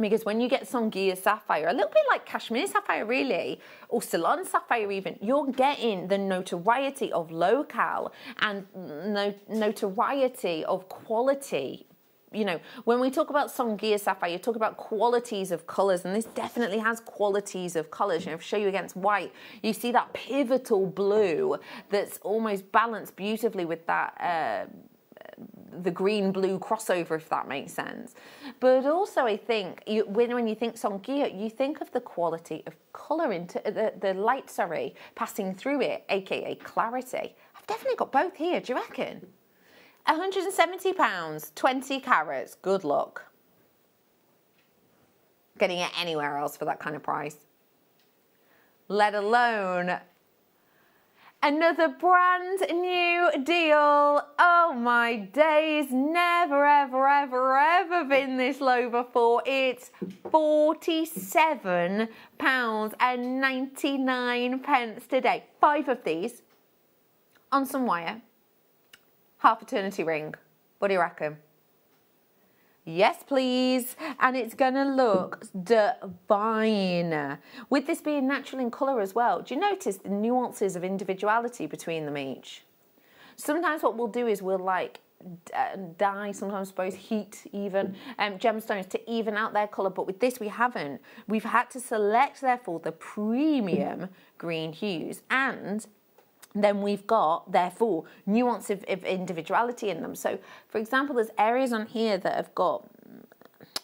because when you get Songea sapphire, a little bit like Kashmir sapphire really, or Ceylon sapphire even, you're getting the notoriety of locale and notoriety of quality. You know, when we talk about Songea sapphire, you talk about qualities of colours, and this definitely has qualities of colours. You know, if I show you against white, you see that pivotal blue that's almost balanced beautifully with that the green-blue crossover, if that makes sense. But also, I think, when you think Songea, you think of the quality of colour into the light, passing through it, aka clarity. I've definitely got both here, do you reckon? £170, 20 carats, good luck getting it anywhere else for that kind of price. Let alone another brand new deal. Oh my days, never, ever, ever, ever been this low before. It's £47.99 today. 5 of these on some wire. Half eternity ring. What do you reckon? Yes, please. And it's going to look divine. With this being natural in colour as well, do you notice the nuances of individuality between them each? Sometimes what we'll do is we'll dye, sometimes suppose heat even, gemstones to even out their colour, but with this we haven't. We've had to select, therefore, the premium green hues, and then we've got, therefore, nuance of individuality in them. So, for example, there's areas on here that have got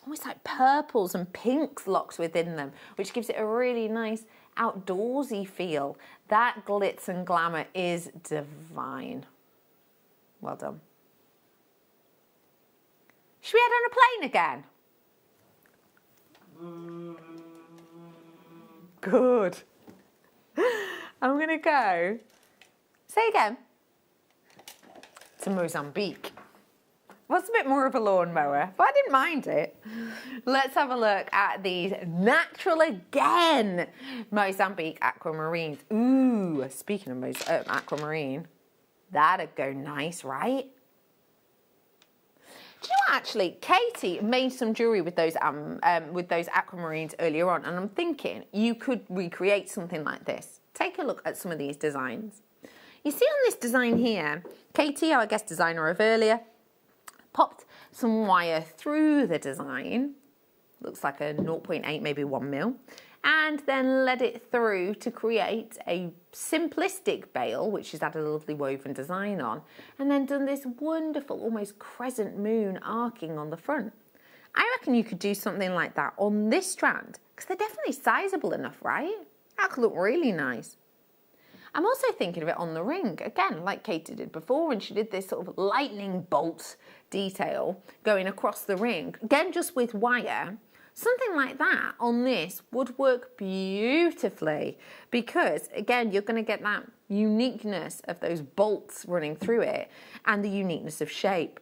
almost like purples and pinks locked within them, which gives it a really nice outdoorsy feel. That glitz and glamour is divine. Well done. Should we head on a plane again? Good. I'm going to go, say again, to Mozambique. Was a bit more of a lawnmower, but I didn't mind it. Let's have a look at these natural again Mozambique aquamarines. Ooh, speaking of aquamarine, that'd go nice, right? Do you know what, actually, Katie made some jewellery with those aquamarines earlier on, and I'm thinking you could recreate something like this. Take a look at some of these designs. You see on this design here, Katie, our guest designer of earlier, popped some wire through the design, looks like a 0.8, maybe 1 mil, and then led it through to create a simplistic bail, which has had a lovely woven design on, and then done this wonderful, almost crescent moon arcing on the front. I reckon you could do something like that on this strand, because they're definitely sizable enough, right? That could look really nice. I'm also thinking of it on the ring, again, like Katie did before, when she did this sort of lightning bolt detail going across the ring, again, just with wire. Something like that on this would work beautifully because, again, you're going to get that uniqueness of those bolts running through it and the uniqueness of shape.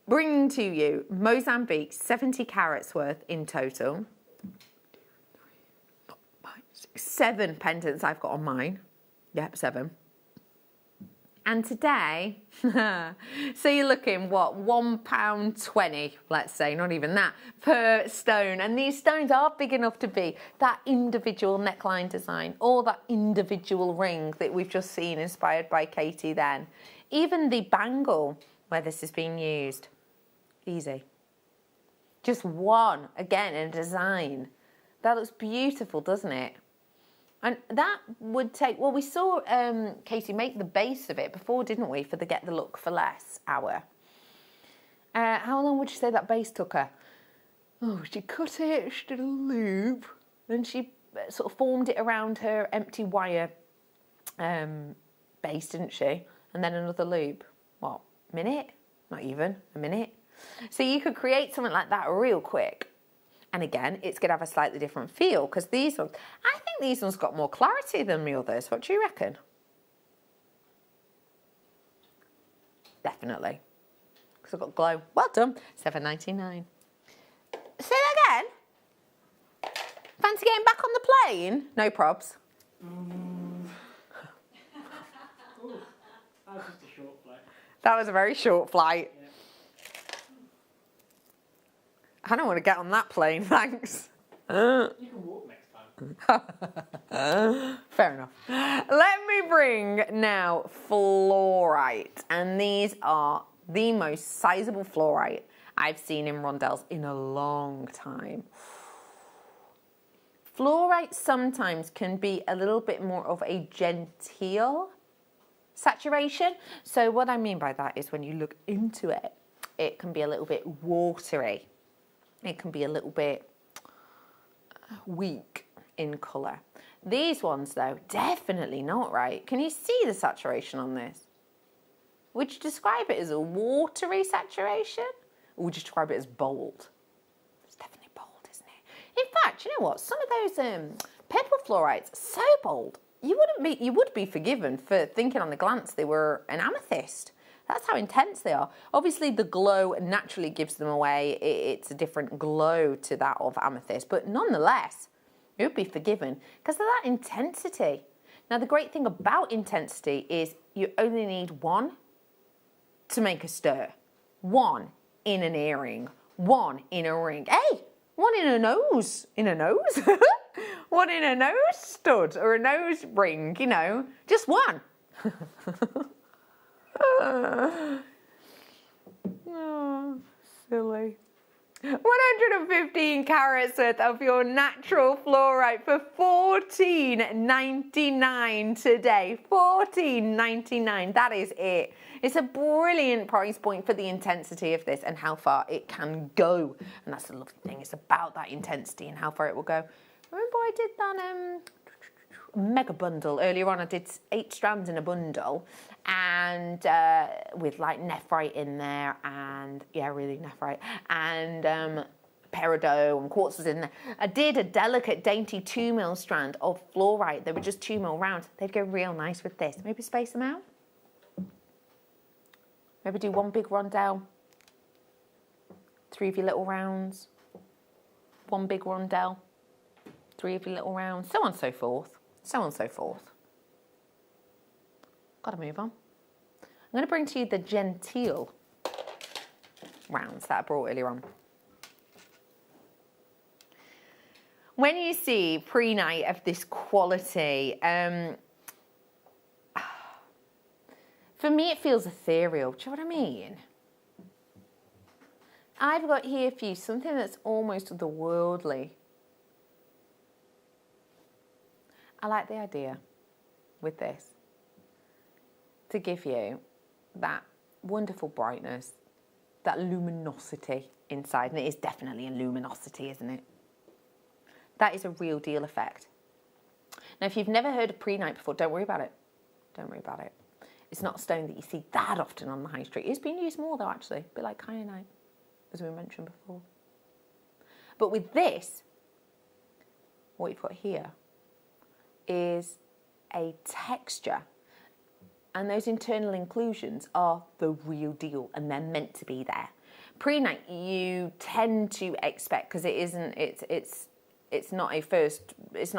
Bringing to you Mozambique, 70 carats worth in total. 7 pendants I've got on mine. Yep, 7. And today, so you're looking, what, £1.20, let's say, not even that, per stone. And these stones are big enough to be that individual neckline design or that individual ring that we've just seen inspired by Katie then. Even the bangle where this is being used, easy. Just one, again, in design. That looks beautiful, doesn't it? And that would take, well, we saw Katie make the base of it before, didn't we, for the Get the Look for Less hour. How long would you say that base took her? Oh, she cut it, she did a loop, then she sort of formed it around her empty wire base, didn't she? And then another loop. What, minute? Not even, a minute. So you could create something like that real quick. And again, it's going to have a slightly different feel because these ones, I think these ones got more clarity than the others. What do you reckon? Definitely. Because I've got glow. Well done. $7.99. Say that again. Fancy getting back on the plane? No probs. That was just a short flight. That was a very short flight. Yeah. I don't want to get on that plane, thanks. You can walk next time. Fair enough. Let me bring now fluorite. And these are the most sizable fluorite I've seen in rondelles in a long time. Fluorite sometimes can be a little bit more of a genteel saturation. So what I mean by that is when you look into it, it can be a little bit watery. It can be a little bit weak in colour. These ones, though, definitely not, right? Can you see the saturation on this? Would you describe it as a watery saturation? Or would you describe it as bold? It's definitely bold, isn't it? In fact, you know what? Some of those purple fluorites, so bold, you would be forgiven for thinking on the glance they were an amethyst. That's how intense they are. Obviously, the glow naturally gives them away. It's a different glow to that of amethyst, but nonetheless, it would be forgiven because of that intensity. Now, the great thing about intensity is you only need one to make a stir. One in an earring, one in a ring. Hey, one in a nose. In a nose? One in a nose stud or a nose ring, you know, just one. Oh, silly. 115 carats worth of your natural fluorite for $14.99 today. $14.99. That is it. It's a brilliant price point for the intensity of this and how far it can go. And that's the lovely thing. It's about that intensity and how far it will go. Remember I did that mega bundle earlier on. I did 8 strands in a bundle and with like nephrite in there and yeah, really nephrite and peridot and quartz was in there. I did a delicate, dainty 2mm strand of fluorite. They were just 2mm round. They'd go real nice with this. Maybe space them out. Maybe do one big rondelle, 3 of your little rounds, one big rondelle, 3 of your little rounds, so on and so forth, so on and so forth. Gotta move on. I'm gonna bring to you the genteel rounds that I brought earlier on. When you see prehnite of this quality, for me it feels ethereal. Do you know what I mean? I've got here for you something that's almost otherworldly. I like the idea with this to give you that wonderful brightness, that luminosity inside, and it is definitely a luminosity, isn't it? That is a real deal effect. Now, if you've never heard of prehnite before, don't worry about it. Don't worry about it. It's not a stone that you see that often on the high street. It's been used more though, actually, a bit like kyanite, as we mentioned before. But with this, what you've got here is a texture, and those internal inclusions are the real deal, and they're meant to be there. Prehnite, you tend to expect, because it isn't, it's not a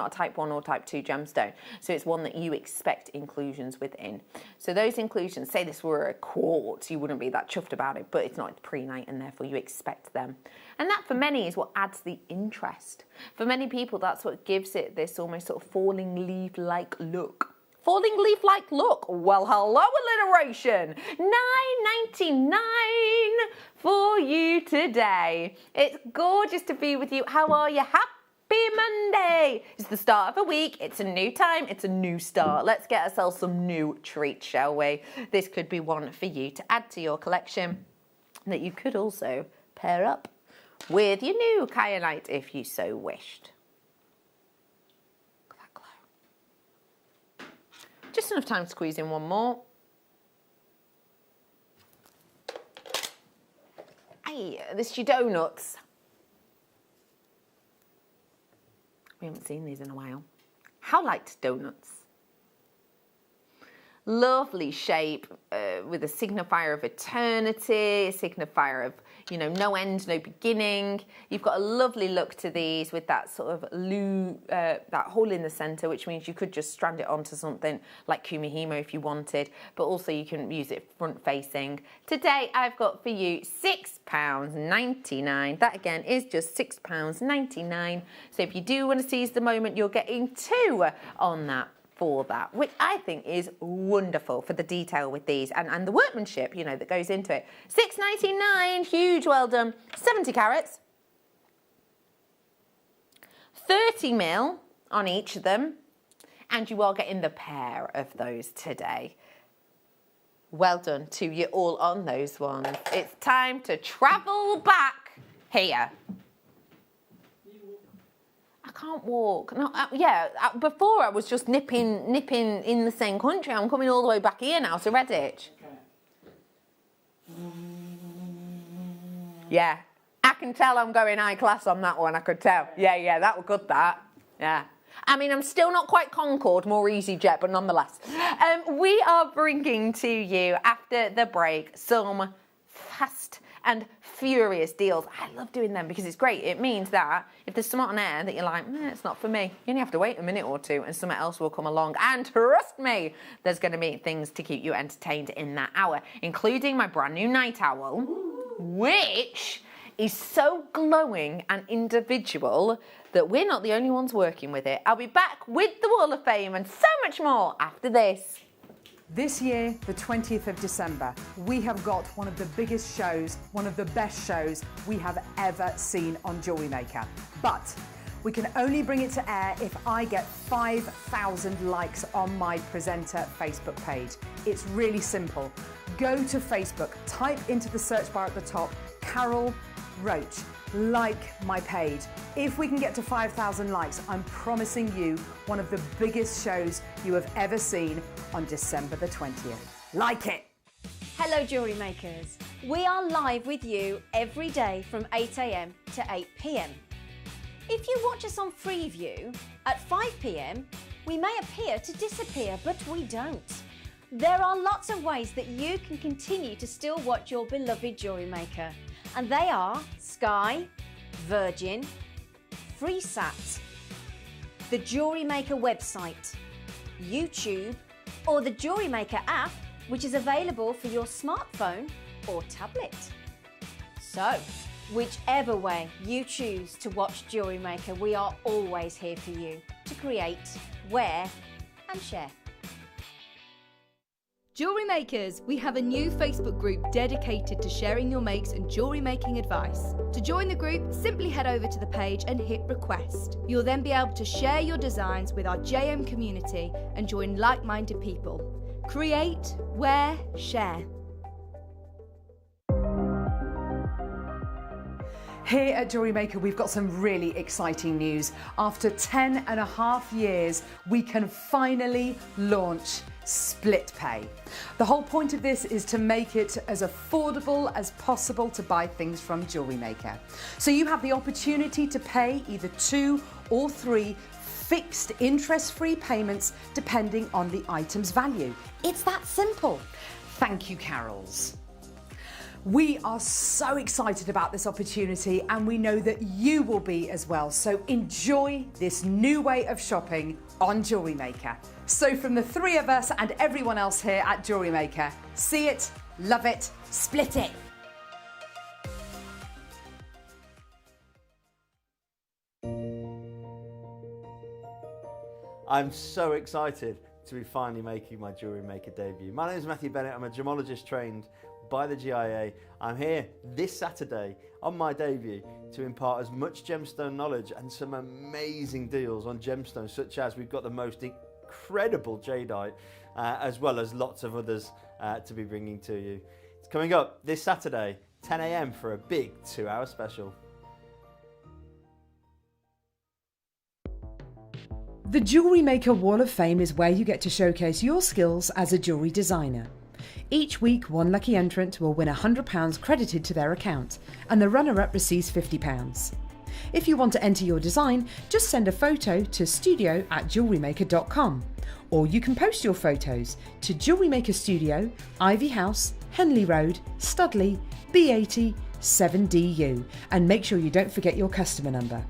type 1 or type 2 gemstone, so it's one that you expect inclusions within. So those inclusions, say this were a quartz, you wouldn't be that chuffed about it, but it's not prehnite, and therefore you expect them. And that for many is what adds the interest. For many people, that's what gives it this almost sort of falling leaf-like look. Falling leaf-like look. Well, hello, alliteration. $9.99 for you today. It's gorgeous to be with you. How are you? Happy Monday. It's the start of a week. It's a new time. It's a new start. Let's get ourselves some new treats, shall we? This could be one for you to add to your collection that you could also pair up with your new kyanite if you so wished. Just enough time to squeeze in one more. Hey, this is your donuts. We haven't seen these in a while. How liked donuts? Lovely shape with a signifier of eternity, a signifier of, you know, no end, no beginning. You've got a lovely look to these with that sort of that hole in the centre, which means you could just strand it onto something like kumihimo if you wanted, but also you can use it front facing. Today I've got for you £6.99. That again is just £6.99. So if you do want to seize the moment, you're getting 2 on that. For that, which I think is wonderful for the detail with these and the workmanship, you know, that goes into it. £6.99, huge, well done. 70 carats, 30mm on each of them, and you are getting the pair of those today. Well done to you all on those ones. It's time to travel back here. I can't walk. No, before I was just nipping in the same country. I'm coming all the way back here now to Redditch. Yeah, I can tell I'm going high class on that one, I could tell. Yeah, that was good, that. Yeah. I mean, I'm still not quite Concorde, more EasyJet, but nonetheless. We are bringing to you, after the break, some fast and furious deals. I love doing them because it's great. It means that if there's something on air that you're like, it's not for me, you only have to wait a minute or two and something else will come along. And trust me, there's going to be things to keep you entertained in that hour, including my brand new night owl, which is so glowing and individual that we're not the only ones working with it. I'll be back with the Wall of Fame and so much more after this. This year, the 20th of December, we have got one of the biggest shows, one of the best shows we have ever seen on JewelleryMaker. But we can only bring it to air if I get 5,000 likes on my presenter Facebook page. It's really simple. Go to Facebook, type into the search bar at the top, Carol Roach, like my page. If we can get to 5,000 likes, I'm promising you one of the biggest shows you have ever seen on December the 20th. Like it! Hello, jewellery makers. We are live with you every day from 8 a.m. to 8 p.m. If you watch us on Freeview at 5 p.m, we may appear to disappear, but we don't. There are lots of ways that you can continue to still watch your beloved Jewellery Maker, and they are Sky, Virgin, FreeSat, the Jewellery Maker website, YouTube, or the Jewellery Maker app, which is available for your smartphone or tablet. So, whichever way you choose to watch Jewellery Maker, we are always here for you to create, wear, and share. Jewellery Makers, we have a new Facebook group dedicated to sharing your makes and jewellery making advice. To join the group, simply head over to the page and hit request. You'll then be able to share your designs with our JM community and join like-minded people. Create, wear, share. Here at Jewellery Maker, we've got some really exciting news. After 10.5 years, we can finally launch split pay. The whole point of this is to make it as affordable as possible to buy things from Jewellery Maker. So you have the opportunity to pay either 2 or 3 fixed interest-free payments depending on the item's value. It's that simple. Thank you, Carols. We are so excited about this opportunity and we know that you will be as well. So enjoy this new way of shopping on Jewellery Maker. So from the 3 of us and everyone else here at Jewellery Maker, see it, love it, split it. I'm so excited to be finally making my Jewellery Maker debut. My name is Matthew Bennett. I'm a gemologist trained by the GIA. I'm here this Saturday on my debut to impart as much gemstone knowledge and some amazing deals on gemstones, such as we've got the most incredible jadeite, as well as lots of others to be bringing to you. It's coming up this Saturday, 10 a.m. for a big 2-hour special. The Jewellery Maker Wall of Fame is where you get to showcase your skills as a jewellery designer. Each week, one lucky entrant will win £100 credited to their account, and the runner-up receives £50. If you want to enter your design, just send a photo to studio@jewellerymaker.com, or you can post your photos to Jewellery Maker Studio, Ivy House, Henley Road, Studley, B80 7DU, and make sure you don't forget your customer number.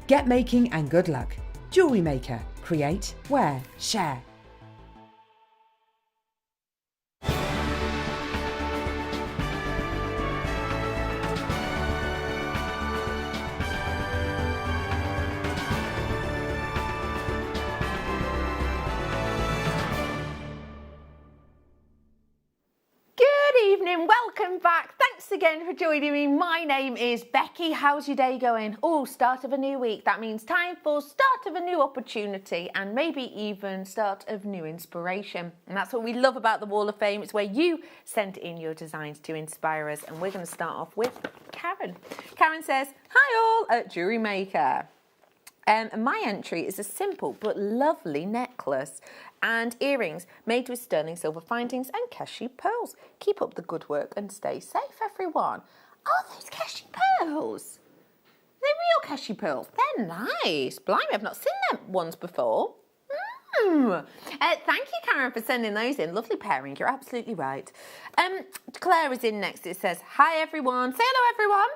Get making and good luck. Jewellery Maker. Create, wear, share. Welcome back. Thanks again for joining me. My name is Becky. How's your day going? Oh, start of a new week. That means time for start of a new opportunity and maybe even start of new inspiration. And that's what we love about the Wall of Fame. It's where you send in your designs to inspire us. And we're going to start off with Karen. Karen says, hi all at Jewellery Maker. My entry is a simple but lovely necklace and earrings made with sterling silver findings and cashew pearls. Keep up the good work and stay safe, everyone. Oh, those cashew pearls. They're real cashew pearls. They're nice. Blimey, I've not seen them ones before. Thank you, Karen, for sending those in. Lovely pairing. You're absolutely right. Claire is in next. It says, hi, everyone. Say hello, everyone.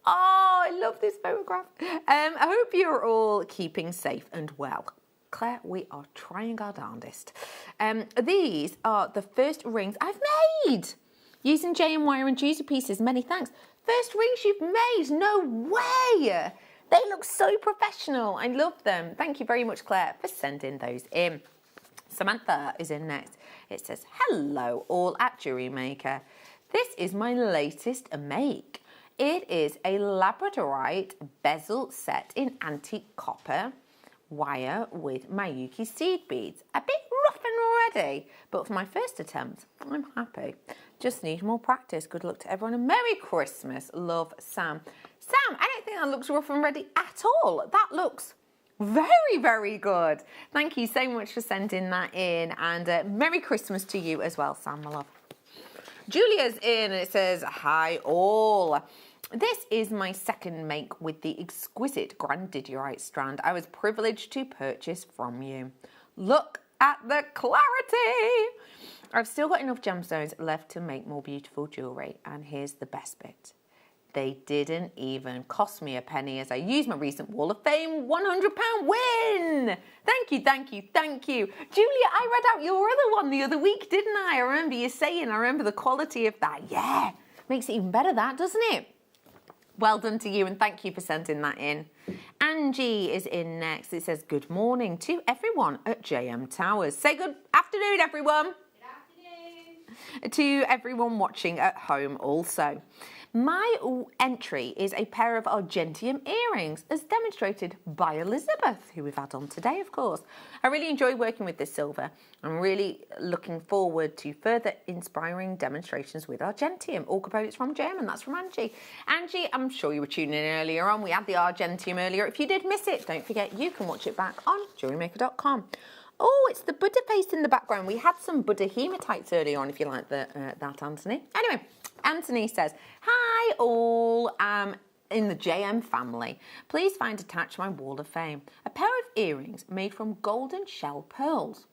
Oh, I love this photograph. I hope you're all keeping safe and well. Claire, we are trying our darndest. These are the first rings I've made. Using JM wire and juicy pieces, many thanks. First rings you've made, no way. They look so professional, I love them. Thank you very much, Claire, for sending those in. Samantha is in next. It says, hello all at Jewellery Maker. This is my latest make. It is a labradorite bezel set in antique copper wire with Mayuki seed beads. A bit rough and ready, but for my first attempt, I'm happy. Just need more practice. Good luck to everyone and Merry Christmas. Love, Sam. Sam, I don't think that looks rough and ready at all. That looks very, very good. Thank you so much for sending that in, and Merry Christmas to you as well, Sam, my love. Julia's in and it says, hi all. This is my second make with the exquisite grandidierite strand I was privileged to purchase from you. Look at the clarity. I've still got enough gemstones left to make more beautiful jewellery, and here's the best bit. They didn't even cost me a penny as I used my recent Wall of Fame £100 win. Thank you, thank you, thank you. Julia, I read out your other one the other week, didn't I? I remember you saying, I remember the quality of that. Yeah, makes it even better, that, doesn't it? Well done to you, and thank you for sending that in. Angie is in next. It says, good morning to everyone at JM Towers. Say good afternoon, everyone. Good afternoon. To everyone watching at home also. My entry is a pair of Argentium earrings, as demonstrated by Elizabeth, who we've had on today, of course. I really enjoy working with this silver. I'm really looking forward to further inspiring demonstrations with Argentium. All components from JM, and that's from Angie. Angie, I'm sure you were tuning in earlier on. We had the Argentium earlier. If you did miss it, don't forget you can watch it back on JewelleryMaker.com. Oh, it's the Buddha face in the background. We had some Buddha hematites earlier on, if you like that, Anthony. Anyway, Anthony says, hi all, in the JM family. Please find attached my Wall of Fame a pair of earrings made from golden shell pearls,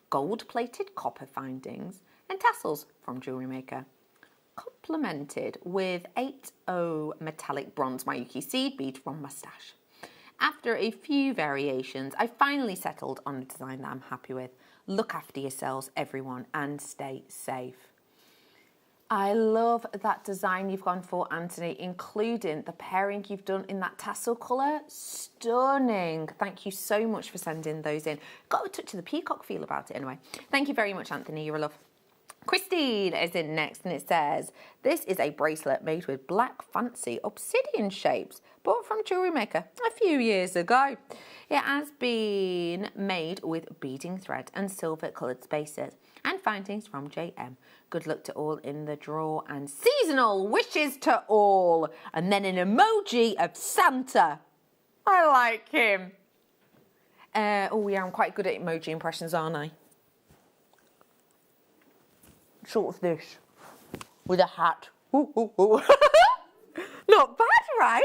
gold-plated copper findings, and tassels from JewelleryMaker, complemented with 8O metallic bronze Mayuki seed bead from Mustache. After a few variations, I finally settled on a design that I'm happy with. Look after yourselves, everyone, and stay safe. I love that design you've gone for, Anthony, including the pairing you've done in that tassel colour. Stunning. Thank you so much for sending those in. Got a touch of the peacock feel about it anyway. Thank you very much, Anthony. You're a love. Christine is in next, and it says, this is a bracelet made with black fancy obsidian shapes, bought from JewelleryMaker a few years ago. It has been made with beading thread and silver coloured spaces and findings from JM. Good luck to all in the draw and seasonal wishes to all. And then an emoji of Santa. I like him. Oh yeah, I'm quite good at emoji impressions, aren't I? Sort of this, with a hat. Ooh, ooh, ooh. Not bad, right?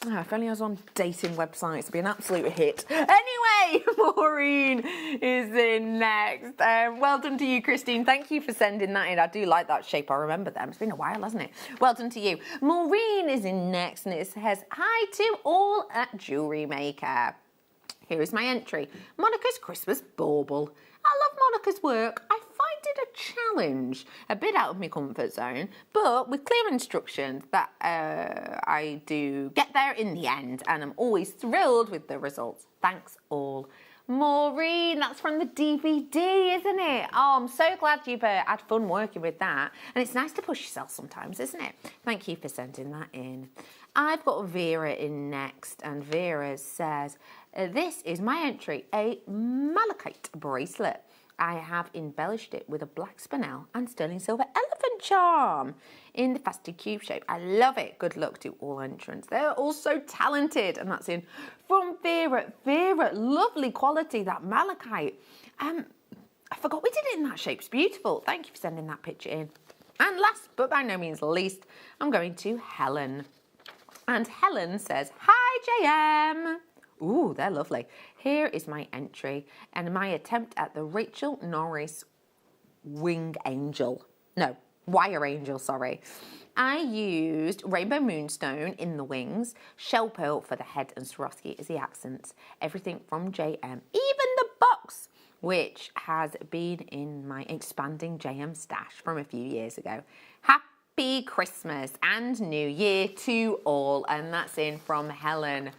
Oh, if only I was on dating websites, it'd be an absolute hit. Anyway, Maureen is in next. Well done to you, Christine. Thank you for sending that in. I do like that shape. I remember them. It's been a while, hasn't it? Well done to you. Maureen is in next, and it says, hi to all at JewelleryMaker. Here is my entry. Monica's Christmas bauble. I love Monica's work. I find it a challenge, a bit out of my comfort zone, but with clear instructions that I do get there in the end, and I'm always thrilled with the results. Thanks all. Maureen, that's from the DVD, isn't it? Oh, I'm so glad you've had fun working with that. And it's nice to push yourself sometimes, isn't it? Thank you for sending that in. I've got Vera in next, and Vera says, this is my entry, a malachite bracelet. I have embellished it with a black spinel and sterling silver elephant charm in the faceted cube shape. I love it. Good luck to all entrants. They're all so talented. And that's in from Vera. Vera, lovely quality, that malachite. I forgot we did it in that shape. It's beautiful. Thank you for sending that picture in. And last but by no means least, I'm going to Helen. And Helen says, hi, JM. Ooh, they're lovely. Here is my entry and my attempt at the Rachel Norris wing angel. No, wire angel, sorry. I used rainbow moonstone in the wings, shell pearl for the head, and Swarovski as the accents. Everything from JM, even the box, which has been in my expanding JM stash from a few years ago. Happy Christmas and New Year to all. And that's in from Helen.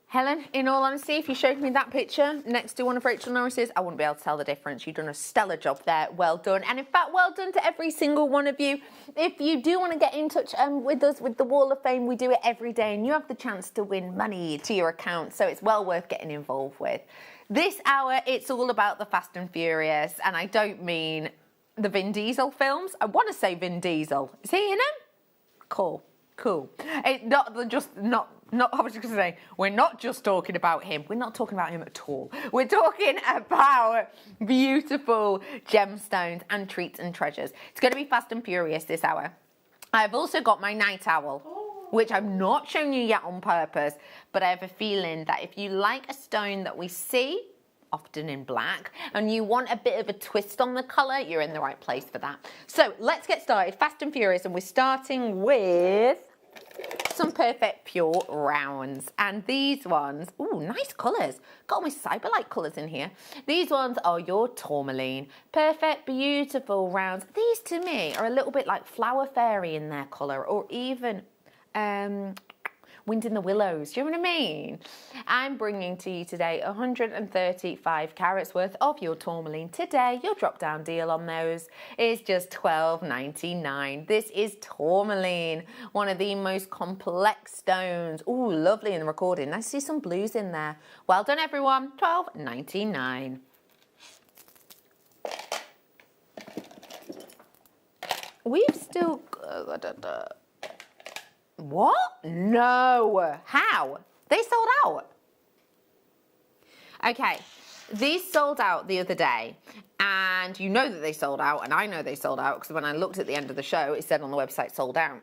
Helen, in all honesty, if you showed me that picture next to one of Rachel Norris's, I wouldn't be able to tell the difference. You've done a stellar job there. Well done. And in fact, well done to every single one of you. If you do want to get in touch with us with the Wall of Fame, we do it every day, and you have the chance to win money to your account. So it's well worth getting involved with. This hour, it's all about the Fast and Furious. And I don't mean the Vin Diesel films. I want to say Vin Diesel. Is he in them? Cool. Not I was just going to say, we're not just talking about him. We're not talking about him at all. We're talking about beautiful gemstones and treats and treasures. It's going to be fast and furious this hour. I've also got my night owl, which I've not shown you yet on purpose, but I have a feeling that if you like a stone that we see, often in black, and you want a bit of a twist on the colour, you're in the right place for that. So let's get started, fast and furious, and we're starting with some perfect pure rounds. And these ones, ooh, nice colours. Got all my Cyberlight colours in here. These ones are your Tourmaline. Perfect, beautiful rounds. These to me are a little bit like Flower Fairy in their colour, or even Wind in the Willows, do you know what I mean? I'm bringing to you today 135 carats worth of your Tourmaline. Today, your drop-down deal on those is just $12.99. This is Tourmaline, one of the most complex stones. Ooh, lovely in the recording. I see some blues in there. Well done, everyone. $12.99. We've still got... What? No. How? They sold out. Okay, these sold out the other day, and you know that they sold out, and I know they sold out because when I looked at the end of the show, it said on the website sold out.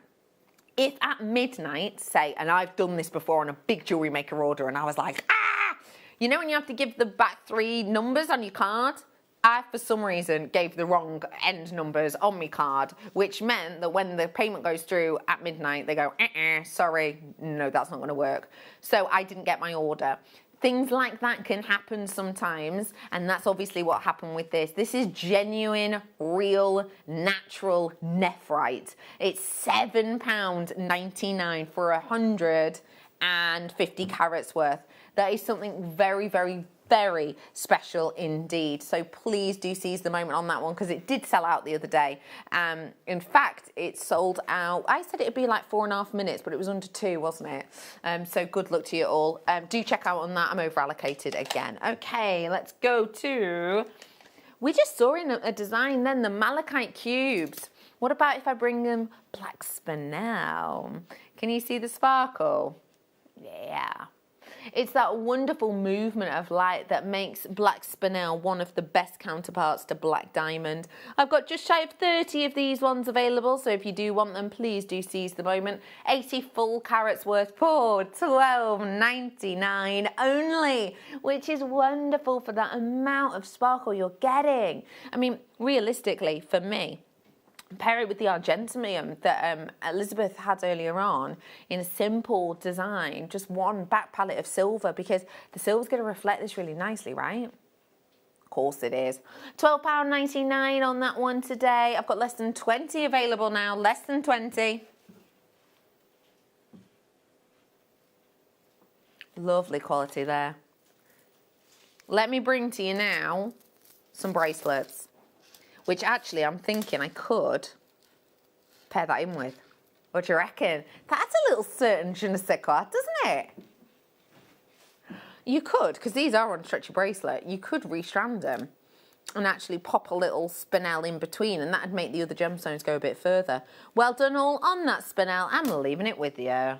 If at midnight, say, and I've done this before on a big jewelry maker order, and I was like, ah! You know when you have to give the back 3 numbers on your card? I, for some reason, gave the wrong end numbers on my card, which meant that when the payment goes through at midnight, they go, sorry, no, that's not going to work. So I didn't get my order. Things like that can happen sometimes, and that's obviously what happened with this. This is genuine, real, natural nephrite. It's £7.99 for 150 carats worth. That is something very, very, very special indeed. So please do seize the moment on that one because it did sell out the other day. In fact, it sold out. I said it would be like 4.5 minutes, but it was under 2, wasn't it? So good luck to you all. Do check out on that. I'm over allocated again. Okay, let's go to... We just saw in a design then the malachite cubes. What about if I bring them black spinel? Can you see the sparkle? Yeah. It's that wonderful movement of light that makes black spinel one of the best counterparts to black diamond. I've got just shy of 30 of these ones available, so if you do want them, please do seize the moment. 80 full carats worth for $12.99 only, which is wonderful for that amount of sparkle you're getting. I mean, realistically, for me, pair it with the argentinium that Elizabeth had earlier on in a simple design, just one back palette of silver, because the silver's going to reflect this really nicely, right? Of course it is. £12.99 on that one today. I've got less than 20 available now, less than 20. Lovely quality there. Let me bring to you now some bracelets, which actually I'm thinking I could pair that in with. What do you reckon? That's a little certain je ne sais quoi, doesn't it? You could, because these are on a stretchy bracelet, you could restrand them and actually pop a little spinel in between, and that'd make the other gemstones go a bit further. Well done all on that spinel. I'm leaving it with you.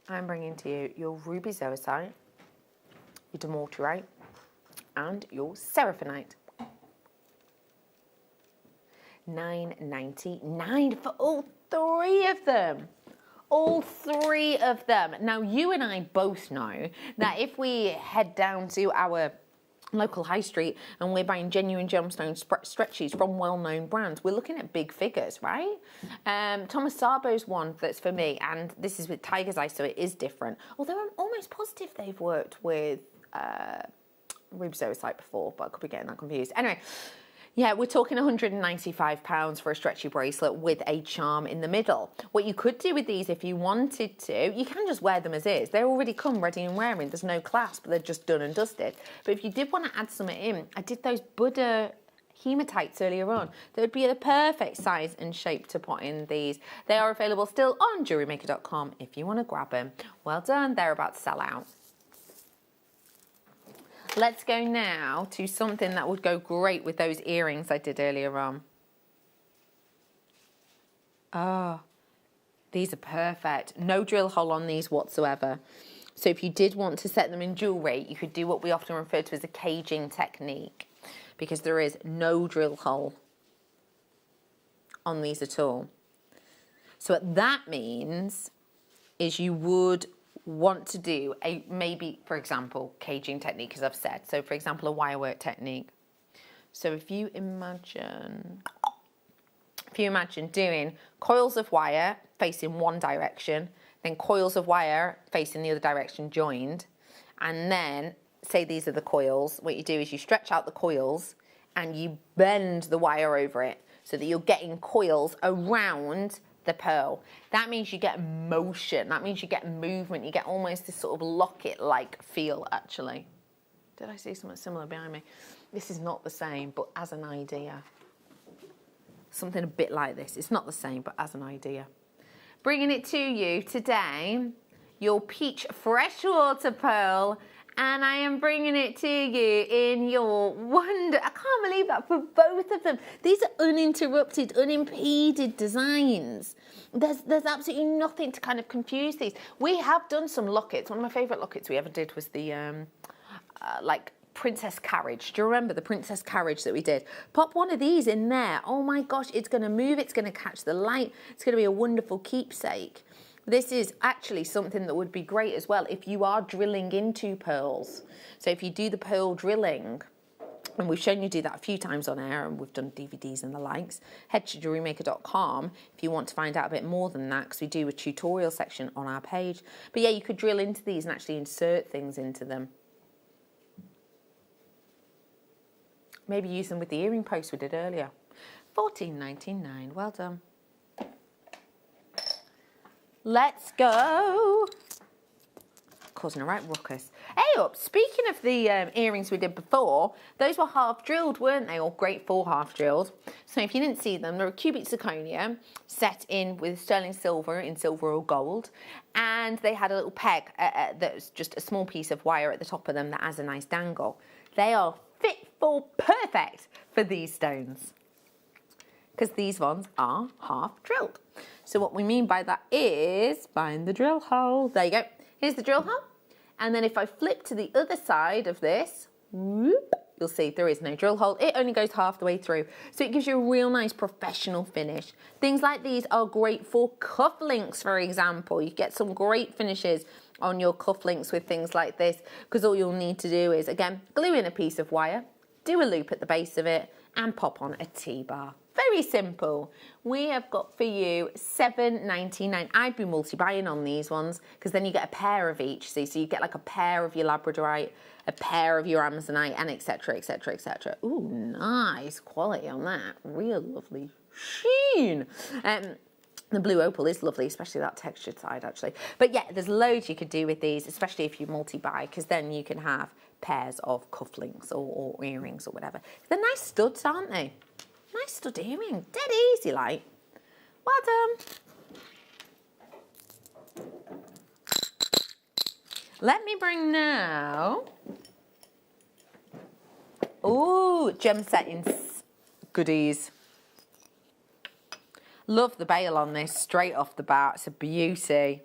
I'm bringing to you your ruby zoisite, your demortierite, and your seraphinite. $9.99 for all 3 of them. All 3 of them. Now, you and I both know that if we head down to our local high street and we're buying genuine gemstone stretchies from well-known brands, we're looking at big figures, right? Thomas Sabo's one that's for me, and this is with Tiger's Eye, so it is different. Although I'm almost positive they've worked with ruby zoisite before, but I could be getting that confused. Anyway, yeah, we're talking £195 for a stretchy bracelet with a charm in the middle. What you could do with these if you wanted to, you can just wear them as is. They already come ready and wearing. There's no clasp. They're just done and dusted. But if you did want to add something in, I did those Buddha hematites earlier on. They would be the perfect size and shape to put in these. They are available still on JewelleryMaker.com if you want to grab them. Well done. They're about to sell out. Let's go now to something that would go great with those earrings I did earlier on. Ah, these are perfect. No drill hole on these whatsoever. So if you did want to set them in jewellery, you could do what we often refer to as a caging technique, because there is no drill hole on these at all. So what that means is you would want to do a, maybe, for example, caging technique, as I've said. So for example, a wire work technique. So if you imagine doing coils of wire facing one direction, then coils of wire facing the other direction joined, and then say these are the coils, what you do is you stretch out the coils and you bend the wire over it so that you're getting coils around the pearl. That means you get motion, that means you get movement, you get almost this sort of locket-like feel, actually. Did I see something similar behind me? This is not the same, but as an idea. Something a bit like this. It's not the same, but as an idea. Bringing it to you today, your peach freshwater pearl, and I am bringing it to you in your wonder. I can't believe that for both of them. These are uninterrupted, unimpeded designs. There's absolutely nothing to kind of confuse these. We have done some lockets. One of my favourite lockets we ever did was the like princess carriage. Do you remember the princess carriage that we did? Pop one of these in there. Oh my gosh, it's going to move. It's going to catch the light. It's going to be a wonderful keepsake. This is actually something that would be great as well if you are drilling into pearls. So if you do the pearl drilling, and we've shown you do that a few times on air, and we've done DVDs and the likes, head to JewelleryMaker.com if you want to find out a bit more than that, because we do a tutorial section on our page. But yeah, you could drill into these and actually insert things into them. Maybe use them with the earring post we did earlier. $14.99, well done. Let's go. Causing a right ruckus. Hey up, speaking of the earrings we did before, those were half drilled, weren't they? Or grade 4 half drilled. So if you didn't see them, they're a cubic zirconia set in with sterling silver in silver or gold. And they had a little peg that was just a small piece of wire at the top of them that has a nice dangle. They are fit for perfect for these stones, because these ones are half drilled. So what we mean by that is find the drill hole. There you go. Here's the drill hole. And then if I flip to the other side of this, whoop, you'll see there is no drill hole. It only goes half the way through. So it gives you a real nice professional finish. Things like these are great for cufflinks, for example. You get some great finishes on your cufflinks with things like this, because all you'll need to do is, again, glue in a piece of wire, do a loop at the base of it, and pop on a T-bar. Very simple. We have got for you $7.99. I'd be multi-buying on these ones, because then you get a pair of each. See, so you get like a pair of your labradorite, a pair of your amazonite, and etc, etc, etc. Ooh, nice quality on that. Real lovely sheen. The blue opal is lovely, especially that textured side, actually. But yeah, there's loads you could do with these, especially if you multi-buy, because then you can have pairs of cufflinks or earrings or whatever. They're nice studs, aren't they? Nice stud earring, dead easy, like. Well done. Let me bring now. Ooh, gem settings goodies. Love the bail on this straight off the bat. It's a beauty.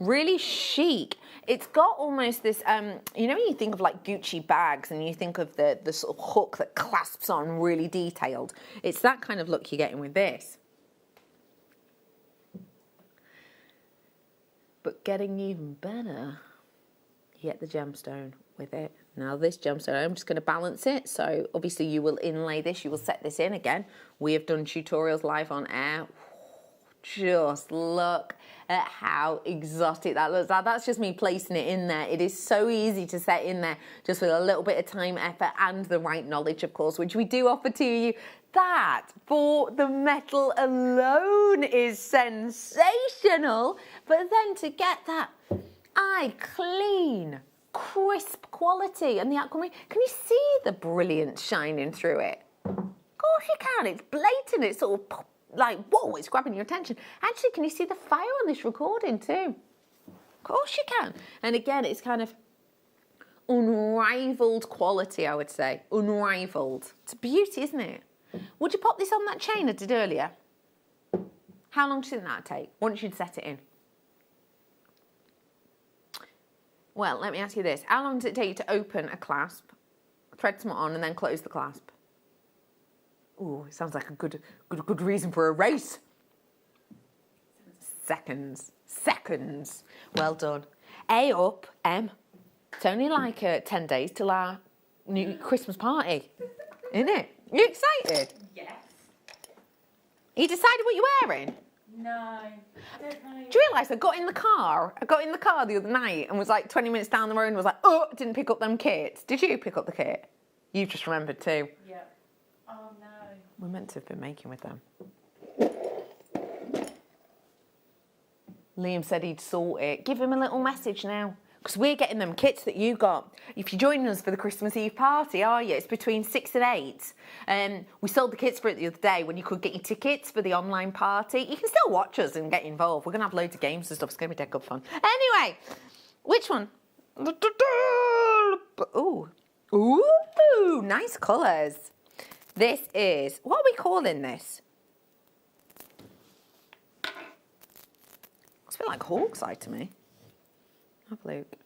Really chic. It's got almost this, you know when you think of like Gucci bags and you think of the sort of hook that clasps on, really detailed. It's that kind of look you're getting with this. But getting even better, you get the gemstone with it. Now this gemstone, I'm just going to balance it. So obviously you will inlay this, you will set this in again. We have done tutorials live on air. Just look at how exotic that looks. That's just me placing it in there. It is so easy to set in there, just with a little bit of time, effort, and the right knowledge, of course, which we do offer to you. That, for the metal alone, is sensational. But then to get that eye clean, crisp quality and the aquamarine, can you see the brilliance shining through it? Of course you can. It's blatant. It's sort of pop. Like, whoa, it's grabbing your attention. Actually, can you see the fire on this recording too? Of course you can. And again, it's kind of unrivaled quality, I would say. Unrivaled. It's a beauty, isn't it? Would you pop this on that chain I did earlier? How long do you think that'd take once you'd set it in? Well, let me ask you this. How long does it take you to open a clasp, thread some on, and then close the clasp? Ooh, it sounds like a good reason for a race. Seconds. Seconds. Well done. A up, M. It's only like 10 days till our new Christmas party, isn't it? You excited? Yes. You decided what you're wearing? No, I don't know. Do you realise I got in the car the other night and was like 20 minutes down the road and was like, oh, didn't pick up them kits. Did you pick up the kit? You've just remembered too. Yeah. Oh no. We're meant to have been making with them. Liam said he'd sort it. Give him a little message now. Because we're getting them kits that you got. If you're joining us for the Christmas Eve party, are you? It's between 6 and 8. We sold the kits for it the other day when you could get your tickets for the online party. You can still watch us and get involved. We're going to have loads of games and stuff. It's going to be dead good fun. Anyway, which one? Ooh. Ooh, nice colours. This is, what are we calling this? It's a bit like Hawkseye to me. Have a look.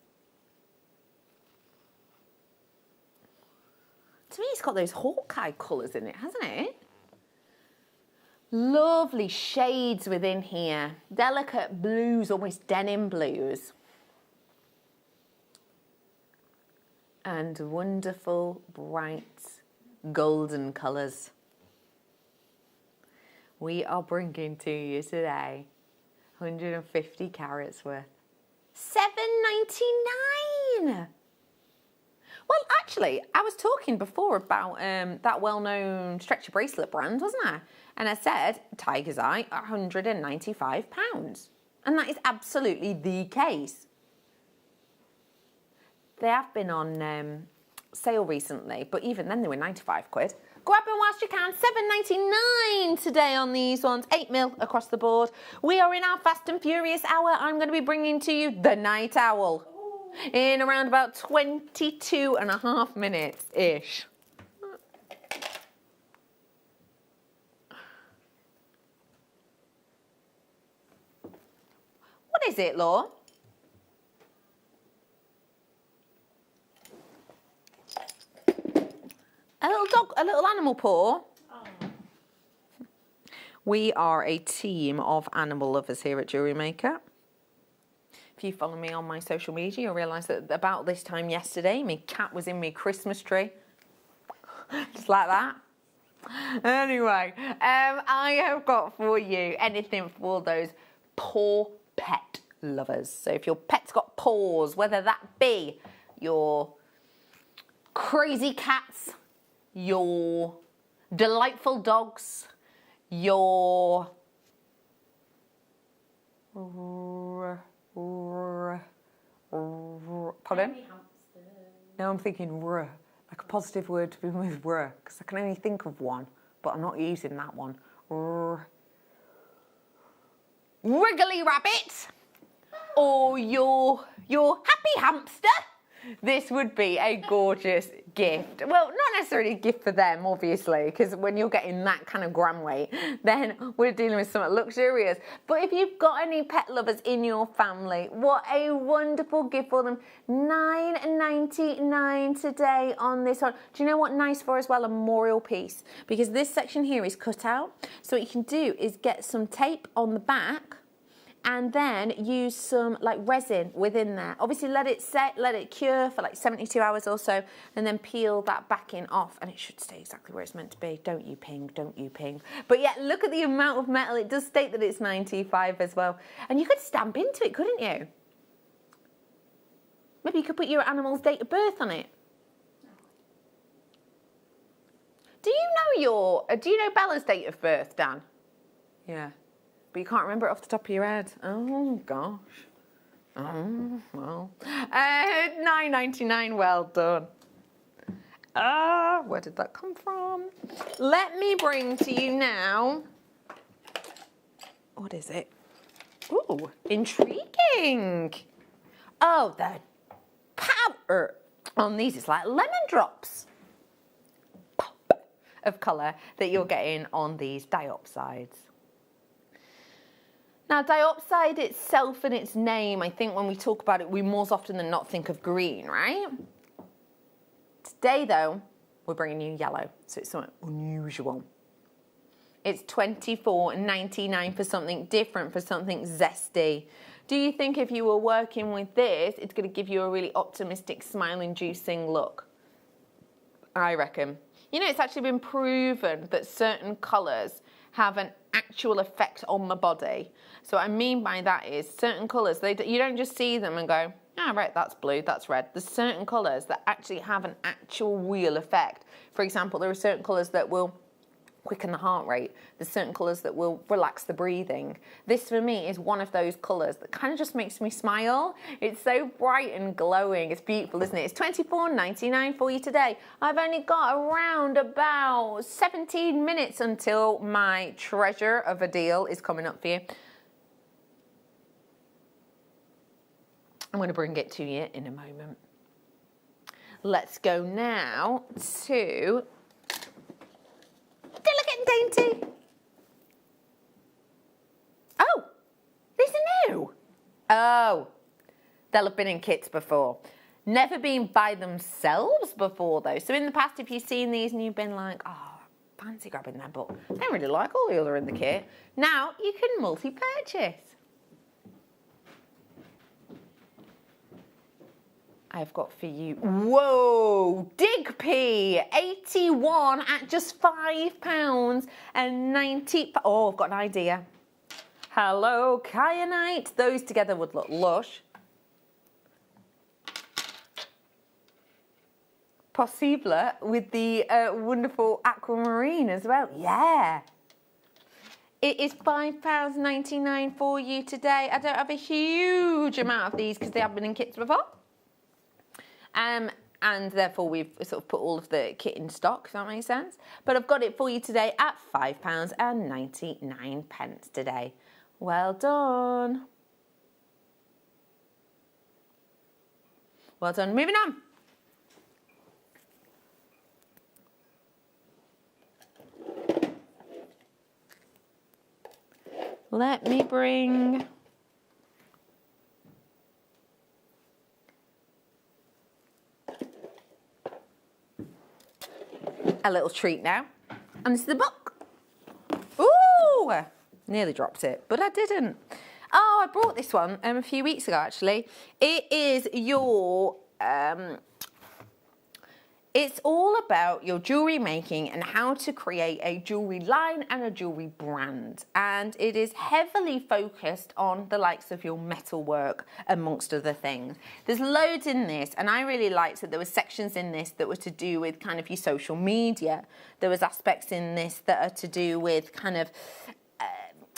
To me, it's got those Hawkeye colours in it, hasn't it? Lovely shades within here. Delicate blues, almost denim blues. And wonderful, bright, golden colours. We are bringing to you today 150 carats worth. $7.99. Well, actually, I was talking before about that well-known stretchy bracelet brand, wasn't I? And I said, Tiger's Eye, £195. And that is absolutely the case. They have been on sale recently, but even then they were 95 quid. Grab them whilst you can. $7.99 today on these ones. 8mm across the board. We are in our Fast and Furious hour. I'm going to be bringing to you the Night Owl in around about 22 and a half minutes-ish. What is it, Law? A little dog, a little animal paw. Oh. We are a team of animal lovers here at JewelleryMaker. If you follow me on my social media, you'll realise that about this time yesterday, my cat was in my Christmas tree. Just like that. Anyway, I have got for you anything for those paw pet lovers. So if your pet's got paws, whether that be your crazy cats, your delightful dogs, your pardon? No, I'm thinking like a positive word to begin with because I can only think of one, but I'm not using that one. Wriggly rabbit, or your happy hamster. This would be a gorgeous gift. Well, not necessarily a gift for them, obviously, because when you're getting that kind of gram weight, then we're dealing with something luxurious. But if you've got any pet lovers in your family, what a wonderful gift for them. $9.99 today on this one. Do you know what nice for as well? A memorial piece. Because this section here is cut out. So what you can do is get some tape on the back and then use some like resin within there. Obviously let it set, let it cure for like 72 hours or so, and then peel that backing off and it should stay exactly where it's meant to be. Don't you ping, don't you ping. But yeah, look at the amount of metal. It does state that it's 95 as well. And you could stamp into it, couldn't you? Maybe you could put your animal's date of birth on it. Do you know Bella's date of birth, Dan? Yeah. But you can't remember it off the top of your head. Oh, gosh. Oh, well. $9.99, well done. Where did that come from? Let me bring to you now. What is it? Ooh, intriguing. Oh, the powder on these is like lemon drops. Pop of colour that you're getting on these diopsides. Now, diopside itself and its name, I think when we talk about it, we more often than not think of green, right? Today, though, we're bringing you yellow, so it's something unusual. It's $24.99 for something different, for something zesty. Do you think if you were working with this, it's going to give you a really optimistic, smile-inducing look? I reckon. You know, it's actually been proven that certain colours have an actual effect on the body. So what I mean by that is certain colours, you don't just see them and go, ah, right, that's blue, that's red. There's certain colours that actually have an actual real effect. For example, there are certain colours that will quicken the heart rate. There's certain colours that will relax the breathing. This, for me, is one of those colours that kind of just makes me smile. It's so bright and glowing. It's beautiful, isn't it? It's $24.99 for you today. I've only got around about 17 minutes until my treasure of a deal is coming up for you. I'm going to bring it to you in a moment. Let's go now to... Still looking dainty. Oh, these are new. Oh, they'll have been in kits before. Never been by themselves before, though. So in the past, if you've seen these and you've been like, oh, fancy grabbing them, but I don't really like all the other in the kit. Now you can multi-purchase. I've got for you, whoa, Digpy, 81 at just £5.90. Oh, I've got an idea. Hello, Kyanite. Those together would look lush. Possible with the wonderful aquamarine as well. Yeah. It is £5.99 for you today. I don't have a huge amount of these because they have been in kits before. And therefore we've sort of put all of the kit in stock, if that makes sense. But I've got it for you today at £5.99 today. Well done. Well done. Moving on. Let me bring... a little treat now. And this is the book. Ooh! Nearly dropped it, but I didn't. Oh, I brought this one a few weeks ago, actually. It is your... it's all about your jewellery making and how to create a jewellery line and a jewellery brand. And it is heavily focused on the likes of your metalwork, amongst other things. There's loads in this, and I really liked that there were sections in this that were to do with kind of your social media. There was aspects in this that are to do with kind of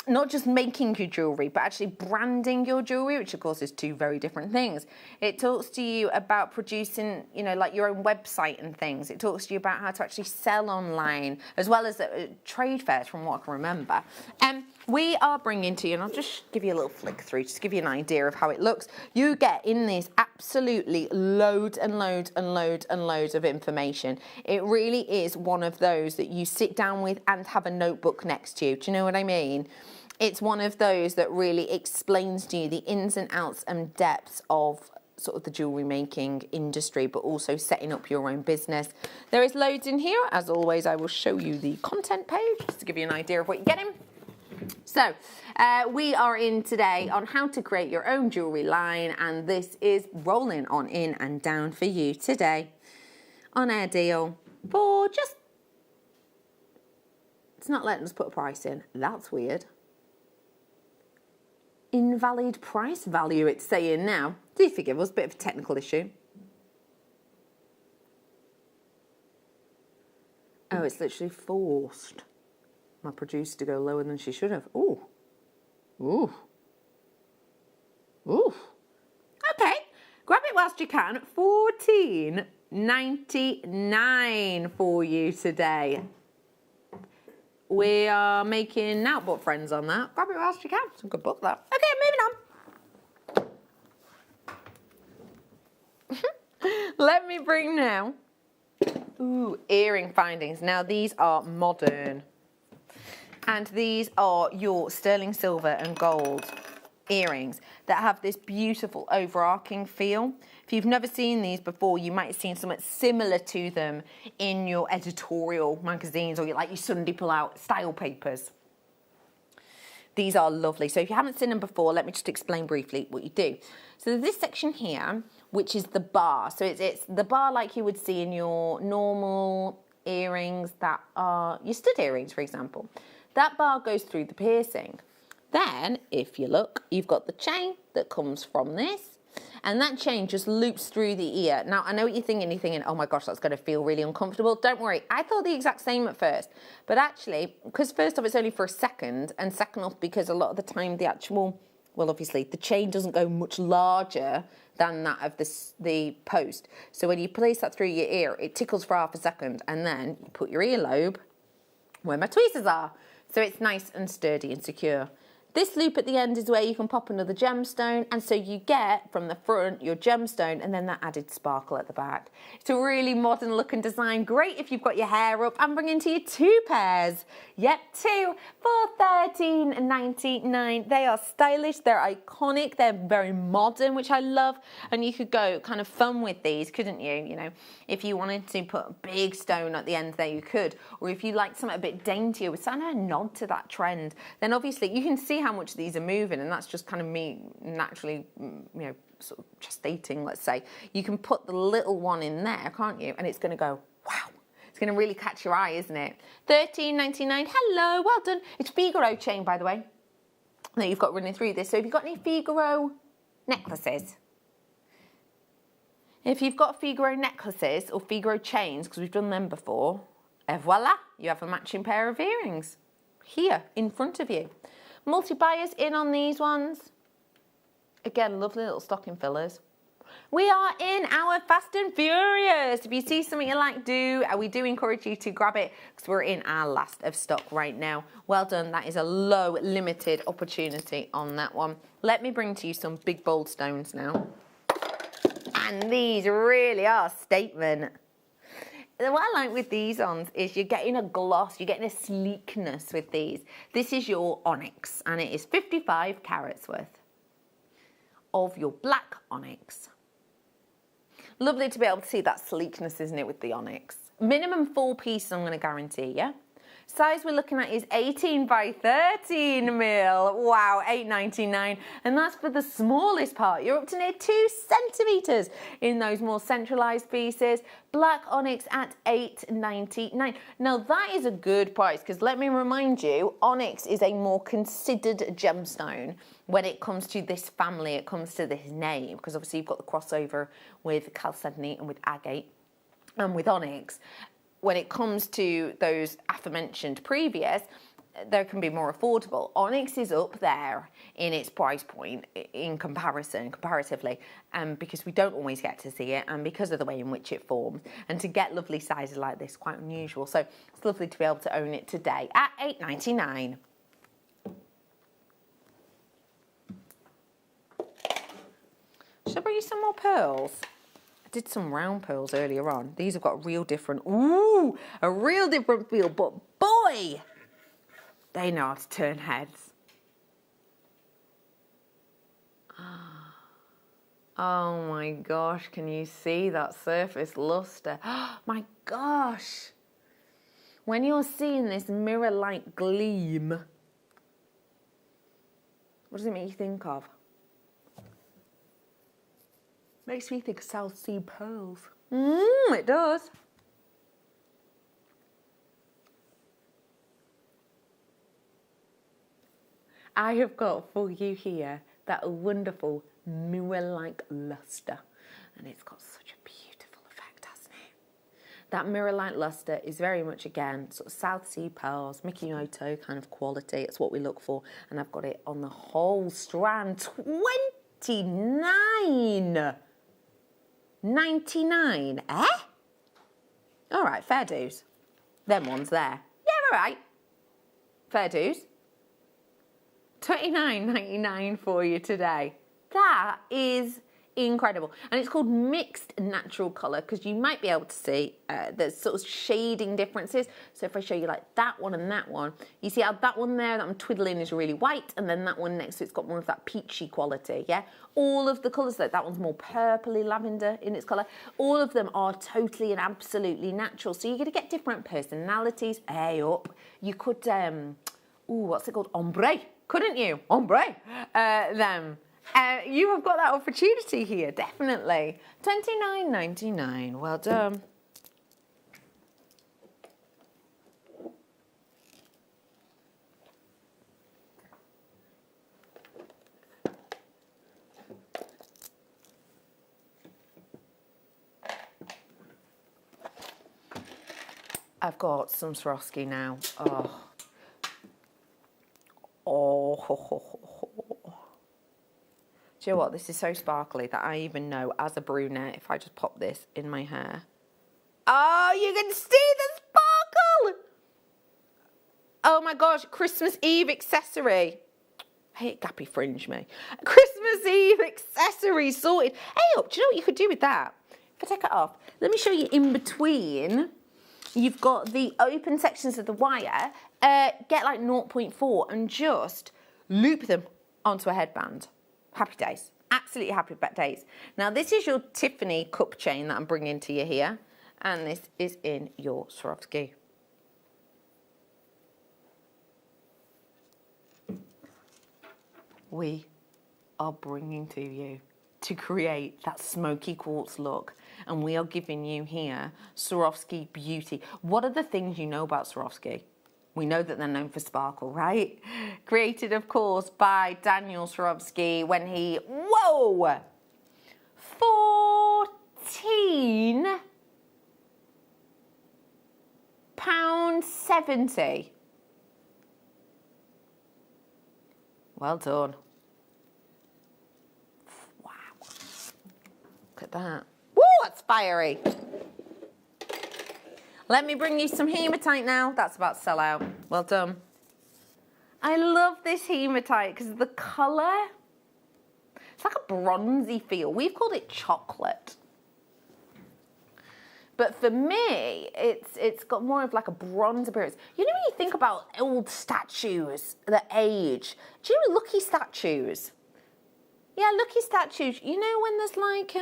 not just making your jewellery, but actually branding your jewellery, which of course is two very different things. It talks to you about producing, you know, like your own website and things. It talks to you about how to actually sell online, as well as trade fairs, from what I can remember. We are bringing to you, and I'll just give you a little flick through, just to give you an idea of how it looks. You get in this absolutely loads and loads and loads and loads of information. It really is one of those that you sit down with and have a notebook next to you. Do you know what I mean? It's one of those that really explains to you the ins and outs and depths of sort of the jewellery making industry, but also setting up your own business. There is loads in here. As always, I will show you the content page just to give you an idea of what you're getting. So we are in today on how to create your own jewellery line, and this is rolling on in and down for you today on our deal for just... It's not letting us put a price in. That's weird. Invalid price value, it's saying now. Do forgive us, bit of a technical issue. Oh, it's literally forced my producer to go lower than she should have. Ooh. Ooh. Ooh. Okay, grab it whilst you can. $14.99 for you today. We are making out but friends on that. Grab it whilst you can. Some good book, that. Okay, moving on. Let me bring now. Ooh, earring findings. Now these are modern. And these are your sterling silver and gold earrings that have this beautiful overarching feel. If you've never seen these before, you might have seen something similar to them in your editorial magazines or like your Sunday pull-out style papers. These are lovely. So if you haven't seen them before, let me just explain briefly what you do. So there's this section here, which is the bar. So it's the bar like you would see in your normal earrings that are your stud earrings, for example. That bar goes through the piercing. Then, if you look, you've got the chain that comes from this, and that chain just loops through the ear. Now, I know what you're thinking, oh my gosh, that's going to feel really uncomfortable. Don't worry, I thought the exact same at first. But actually, because first off, it's only for a second, and second off, because a lot of the time the actual, well, obviously, the chain doesn't go much larger than that of the post. So when you place that through your ear, it tickles for half a second, and then you put your earlobe where my tweezers are. So it's nice and sturdy and secure. This loop at the end is where you can pop another gemstone, and so you get from the front your gemstone and then that added sparkle at the back. It's a really modern looking design, great if you've got your hair up. I'm bringing to you 2 pairs. Yep, 2 for $13.99. They are stylish, they're iconic, they're very modern, which I love, and you could go kind of fun with these, couldn't you? You know, if you wanted to put a big stone at the end there, you could, or if you liked something a bit daintier with kind of a nod to that trend, then obviously you can see how much these are moving, and that's just kind of me naturally, you know, sort of gestating, let's say. You can put the little one in there, can't you? And it's going to go, wow. It's going to really catch your eye, isn't it? $13.99. Hello, well done. It's Figaro chain, by the way, that you've got running through this. So if you've got any Figaro necklaces, if you've got Figaro necklaces or Figaro chains, because we've done them before, et voila, you have a matching pair of earrings here in front of you. Multi-buyers in on these ones. Again, lovely little stocking fillers. We are in our Fast and Furious. If you see something you like, we do encourage you to grab it because we're in our last of stock right now. Well done. That is a low, limited opportunity on that one. Let me bring to you some big, bold stones now. And these really are statement. What I like with these ons is you're getting a gloss, you're getting a sleekness with these. This is your onyx, and it is 55 carats worth of your black onyx. Lovely to be able to see that sleekness, isn't it, with the onyx. Minimum 4 pieces, I'm going to guarantee you. Size we're looking at is 18 by 13 mil. Wow, $8.99. And that's for the smallest part. You're up to near 2 centimetres in those more centralised pieces. Black onyx at $8.99. Now that is a good price because let me remind you, onyx is a more considered gemstone when it comes to this family, it comes to this name, because obviously you've got the crossover with chalcedony and with agate and with onyx. When it comes to those aforementioned previous, they can be more affordable. Onyx is up there in its price point comparatively, because we don't always get to see it and because of the way in which it forms. And to get lovely sizes like this, quite unusual. So it's lovely to be able to own it today at $8.99. Should I bring you some more pearls? I did some round pearls earlier on. These have got a real different feel, but boy, they know how to turn heads. Oh my gosh, can you see that surface luster? Oh my gosh. When you're seeing this mirror-like gleam, what does it make you think of? Makes me think of South Sea pearls. It does. I have got for you here that wonderful mirror-like luster. And it's got such a beautiful effect, hasn't it? That mirror-like luster is very much, again, sort of South Sea pearls, Mikimoto kind of quality. It's what we look for. And I've got it on the whole strand. $29.99, eh? All right, fair dues. Them ones there. Yeah, all right. Fair dues. $29.99 for you today. That is incredible. And it's called mixed natural colour because you might be able to see there's sort of shading differences. So if I show you like that one and that one, you see how that one there that I'm twiddling is really white, and then that one next to it's got more of that peachy quality, yeah? All of the colours, that one's more purpley lavender in its colour. All of them are totally and absolutely natural. So you're going to get different personalities. Hey up. You could, what's it called? Ombre, couldn't you? Ombre. Them. You have got that opportunity here, definitely. $29.99, well done. I've got some Swarovski now. Do you know what? This is so sparkly that I even know as a brunette, if I just pop this in my hair. Oh, you can see the sparkle! Oh my gosh, Christmas Eve accessory. I hate gappy fringe me. Christmas Eve accessory sorted. Hey up, do you know what you could do with that? If I take it off, let me show you in between. You've got the open sections of the wire. Get like 0.4 and just loop them onto a headband. Happy days. Absolutely happy days. Now this is your Tiffany cup chain that I'm bringing to you here. And this is in your Swarovski. We are bringing to you to create that smoky quartz look. And we are giving you here Swarovski beauty. What are the things you know about Swarovski? We know that they're known for sparkle, right? Created, of course, by Daniel Swarovski when he, whoa, 14 £70. Well done. Wow. Look at that. Woo, that's fiery. Let me bring you some hematite now. That's about to sell out. Well done. I love this hematite because of the colour. It's like a bronzy feel. We've called it chocolate. But for me, it's got more of like a bronze appearance. You know when you think about old statues that age, do you know lucky statues? Yeah, lucky statues. You know when there's like,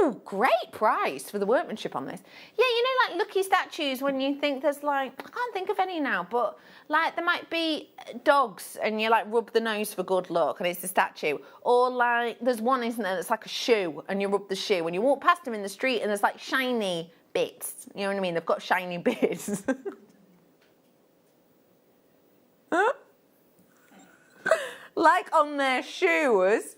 ooh, great price for the workmanship on this. Yeah, you know like lucky statues when you think there's like, I can't think of any now, but like there might be dogs and you like rub the nose for good luck and it's a statue. Or like there's one, isn't there, that's like a shoe and you rub the shoe and you walk past them in the street and there's like shiny bits. You know what I mean? They've got shiny bits. Like on their shoes.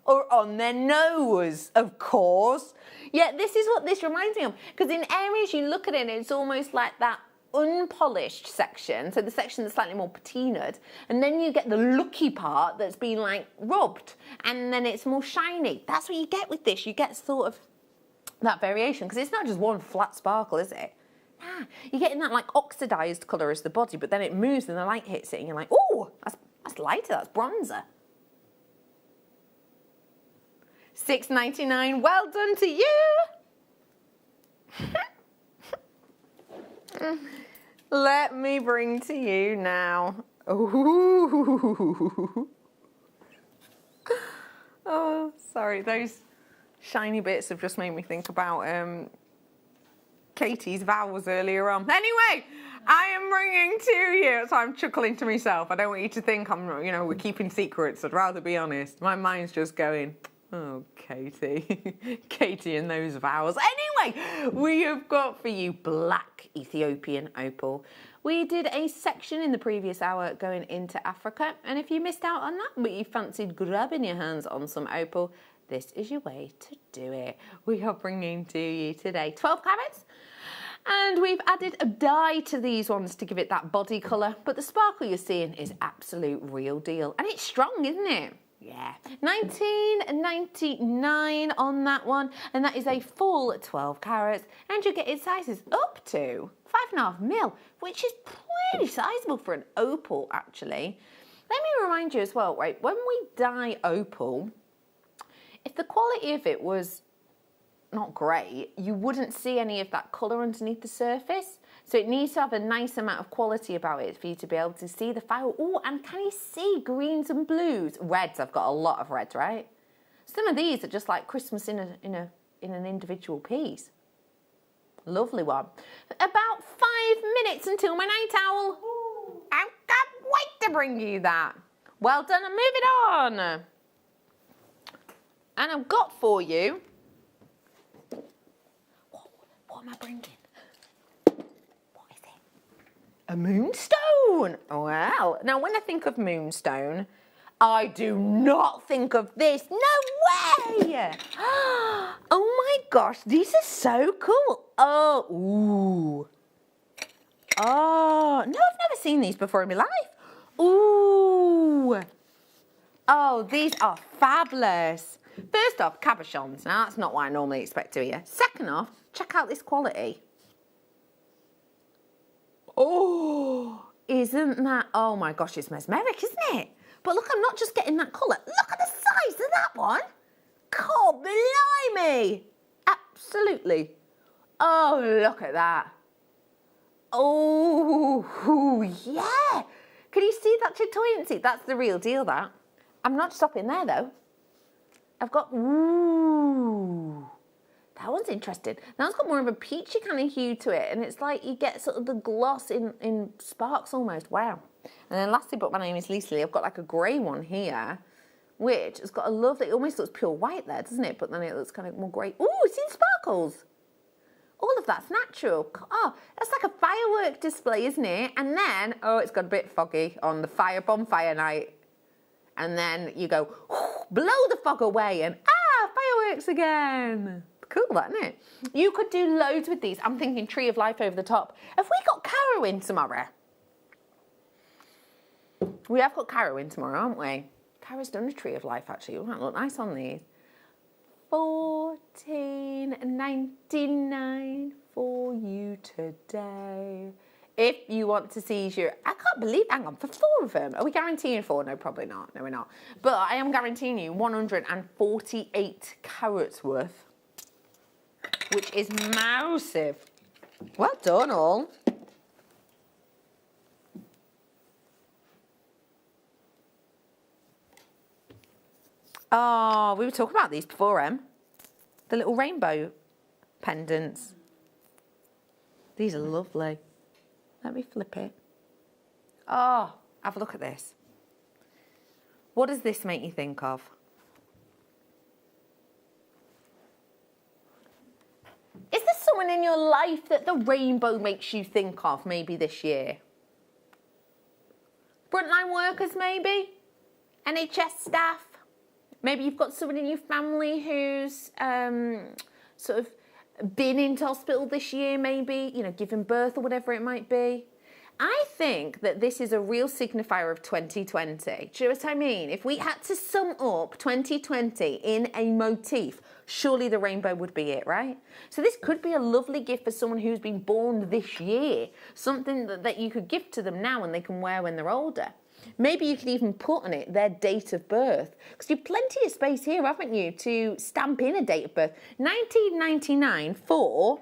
Or on their nose, of course. Yeah, this is what this reminds me of. Because in areas you look at it, it's almost like that unpolished section. So the section that's slightly more patinaed. And then you get the lucky part that's been like rubbed. And then it's more shiny. That's what you get with this. You get sort of that variation. Because it's not just one flat sparkle, is it? Nah, you're getting that like oxidized colour as the body. But then it moves and the light hits it. And you're like, ooh, that's lighter, that's bronzer. $6.99, well done to you. Let me bring to you now. Ooh. Oh, sorry, those shiny bits have just made me think about Katie's vows earlier on. Anyway, I am bringing to you, so I'm chuckling to myself. I don't want you to think we're keeping secrets. I'd rather be honest. My mind's just going, oh, Katie. Katie and those vows. Anyway, we have got for you black Ethiopian opal. We did a section in the previous hour going into Africa, and if you missed out on that, but you fancied grabbing your hands on some opal, this is your way to do it. We are bringing to you today 12 carats, and we've added a dye to these ones to give it that body colour, but the sparkle you're seeing is absolute real deal, and it's strong, isn't it? Yeah, $19.99 on that one, and that is a full 12 carats, and you get its sizes up to 5.5mm, which is pretty sizable for an opal, actually. Let me remind you as well, right, when we dye opal, if the quality of it was not great, you wouldn't see any of that colour underneath the surface. So it needs to have a nice amount of quality about it for you to be able to see the fire. Oh, and can you see greens and blues? Reds, I've got a lot of reds, right? Some of these are just like Christmas in an individual piece. Lovely one. About 5 minutes until my night owl. I can't wait to bring you that. Well done, and move it on. And I've got for you, what am I bringing? What is it? A moonstone. Well, now when I think of moonstone, I do not think of this. No way! Oh my gosh, these are so cool. Oh, ooh. Oh, no, I've never seen these before in my life. Ooh. Oh, these are fabulous. First off, cabochons. Now, that's not what I normally expect to hear. Second off, check out this quality. Oh, isn't that... Oh my gosh, it's mesmeric, isn't it? But look, I'm not just getting that colour. Look at the size of that one. God, blimey. Absolutely. Oh, look at that. Oh, yeah. Can you see that chatoyancy? That's the real deal, that. I'm not stopping there, though. I've got... Ooh. That one's interesting. That one's got more of a peachy kind of hue to it. And it's like you get sort of the gloss in sparks almost. Wow. And then lastly, but my name is Lisa Lee, I've got like a grey one here, which has got a lovely, it almost looks pure white there, doesn't it? But then it looks kind of more grey. Ooh, see the sparkles? All of that's natural. Oh, that's like a firework display, isn't it? And then, oh, it's got a bit foggy on the bonfire night. And then you go, blow the fog away and, fireworks again. Cool, that, isn't it? You could do loads with these. I'm thinking Tree of Life over the top. Have we got Caro in tomorrow? We have got Caro in tomorrow, haven't we? Caro's done a Tree of Life, actually. It might look nice on these. $14.99 for you today. If you want to seize your... I can't believe... Hang on, for 4 of them. Are we guaranteeing 4? No, probably not. No, we're not. But I am guaranteeing you 148 carats worth, which is massive. Well done, all. Oh, we were talking about these before, Em. The little rainbow pendants. These are lovely. Let me flip it. Oh, have a look at this. What does this make you think of? Is there someone in your life that the rainbow makes you think of maybe this year? Frontline workers maybe? NHS staff? Maybe you've got someone in your family who's sort of been into hospital this year, maybe, you know, giving birth or whatever it might be. I think that this is a real signifier of 2020. Do you know what I mean? If we had to sum up 2020 in a motif, surely the rainbow would be it, right? So this could be a lovely gift for someone who's been born this year, something that you could gift to them now and they can wear when they're older. Maybe you could even put on it their date of birth, because you've plenty of space here, haven't you, to stamp in a date of birth. 1999 for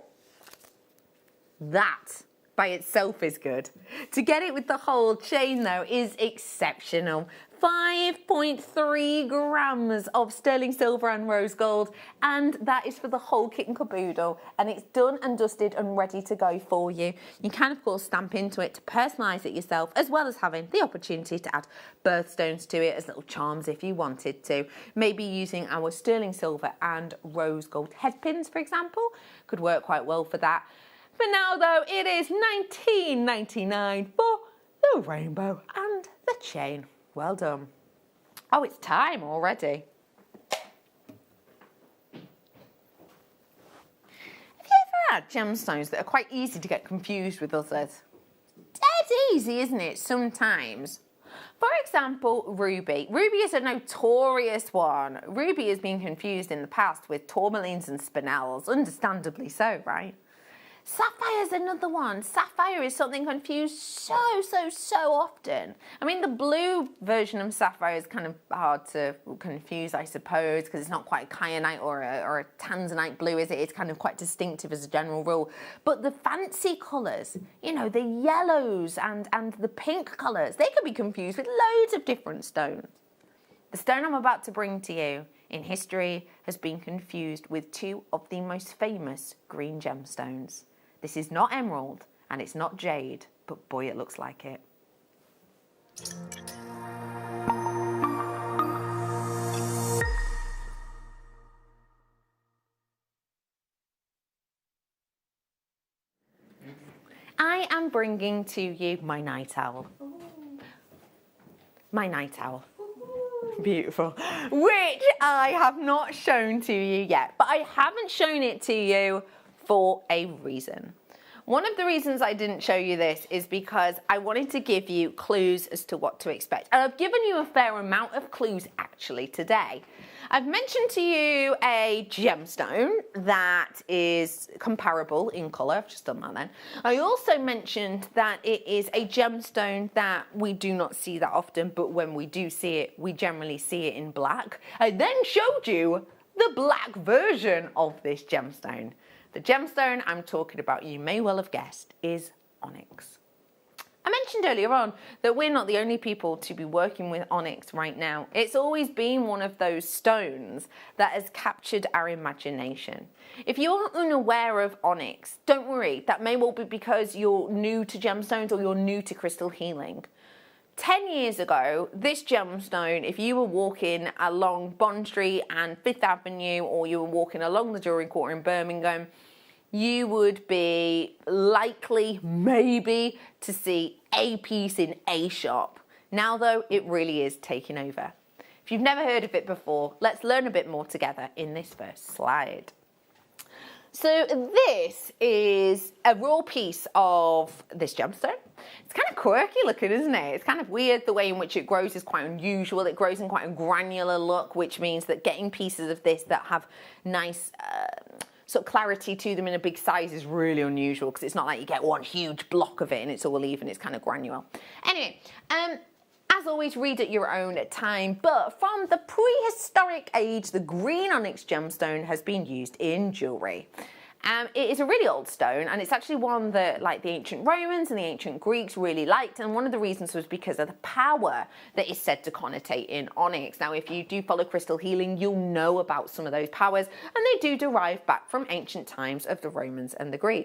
that by itself is good. To get it with the whole chain, though, is exceptional. 5.3 grams of sterling silver and rose gold, and that is for the whole kit and caboodle, and it's done and dusted and ready to go for you. You can, of course, stamp into it to personalise it yourself, as well as having the opportunity to add birthstones to it as little charms if you wanted to. Maybe using our sterling silver and rose gold headpins, for example, could work quite well for that. For now, though, it is $19.99 for the rainbow and the chain. Well done. Oh, it's time already. Have you ever had gemstones that are quite easy to get confused with others? Dead easy, isn't it, sometimes? For example, ruby. Ruby is a notorious one. Ruby has been confused in the past with tourmalines and spinels, understandably so, right? Sapphire's another one. Sapphire is something confused so often. I mean, the blue version of sapphire is kind of hard to confuse, I suppose, because it's not quite a kyanite or a tanzanite blue, is it? It's kind of quite distinctive as a general rule. But the fancy colours, you know, the yellows and the pink colours, they could be confused with loads of different stones. The stone I'm about to bring to you in history has been confused with two of the most famous green gemstones. This is not emerald and it's not jade, but boy, it looks like it. I am bringing to you my night owl. My night owl. Beautiful. Which I have not shown to you yet, but I haven't shown it to you for a reason. One of the reasons I didn't show you this is because I wanted to give you clues as to what to expect. And I've given you a fair amount of clues actually today. I've mentioned to you a gemstone that is comparable in colour. I've just done that then. I also mentioned that it is a gemstone that we do not see that often, but when we do see it, we generally see it in black. I then showed you the black version of this gemstone. The gemstone I'm talking about, you may well have guessed, is onyx. I mentioned earlier on that we're not the only people to be working with onyx right now. It's always been one of those stones that has captured our imagination. If you're unaware of onyx, don't worry, that may well be because you're new to gemstones or you're new to crystal healing. 10 years ago, this gemstone, if you were walking along Bond Street and 5th Avenue, or you were walking along the Jewellery Quarter in Birmingham, you would be likely, maybe, to see a piece in a shop. Now though, it really is taking over. If you've never heard of it before, let's learn a bit more together in this first slide. So this is a raw piece of this gemstone. It's kind of quirky looking, isn't it? It's kind of weird. The way in which it grows is quite unusual. It grows in quite a granular look, which means that getting pieces of this that have nice sort of clarity to them in a big size is really unusual, because it's not like you get one huge block of it and it's all even. It's kind of granular. Anyway, as always, read at your own time, but from the prehistoric age, the green onyx gemstone has been used in jewellery. It is a really old stone, and it's actually one that like the ancient Romans and the ancient Greeks really liked, and one of the reasons was because of the power that is said to connotate in onyx. Now, if you do follow crystal healing, you'll know about some of those powers, and they do derive back from ancient times of the Romans and the Greeks.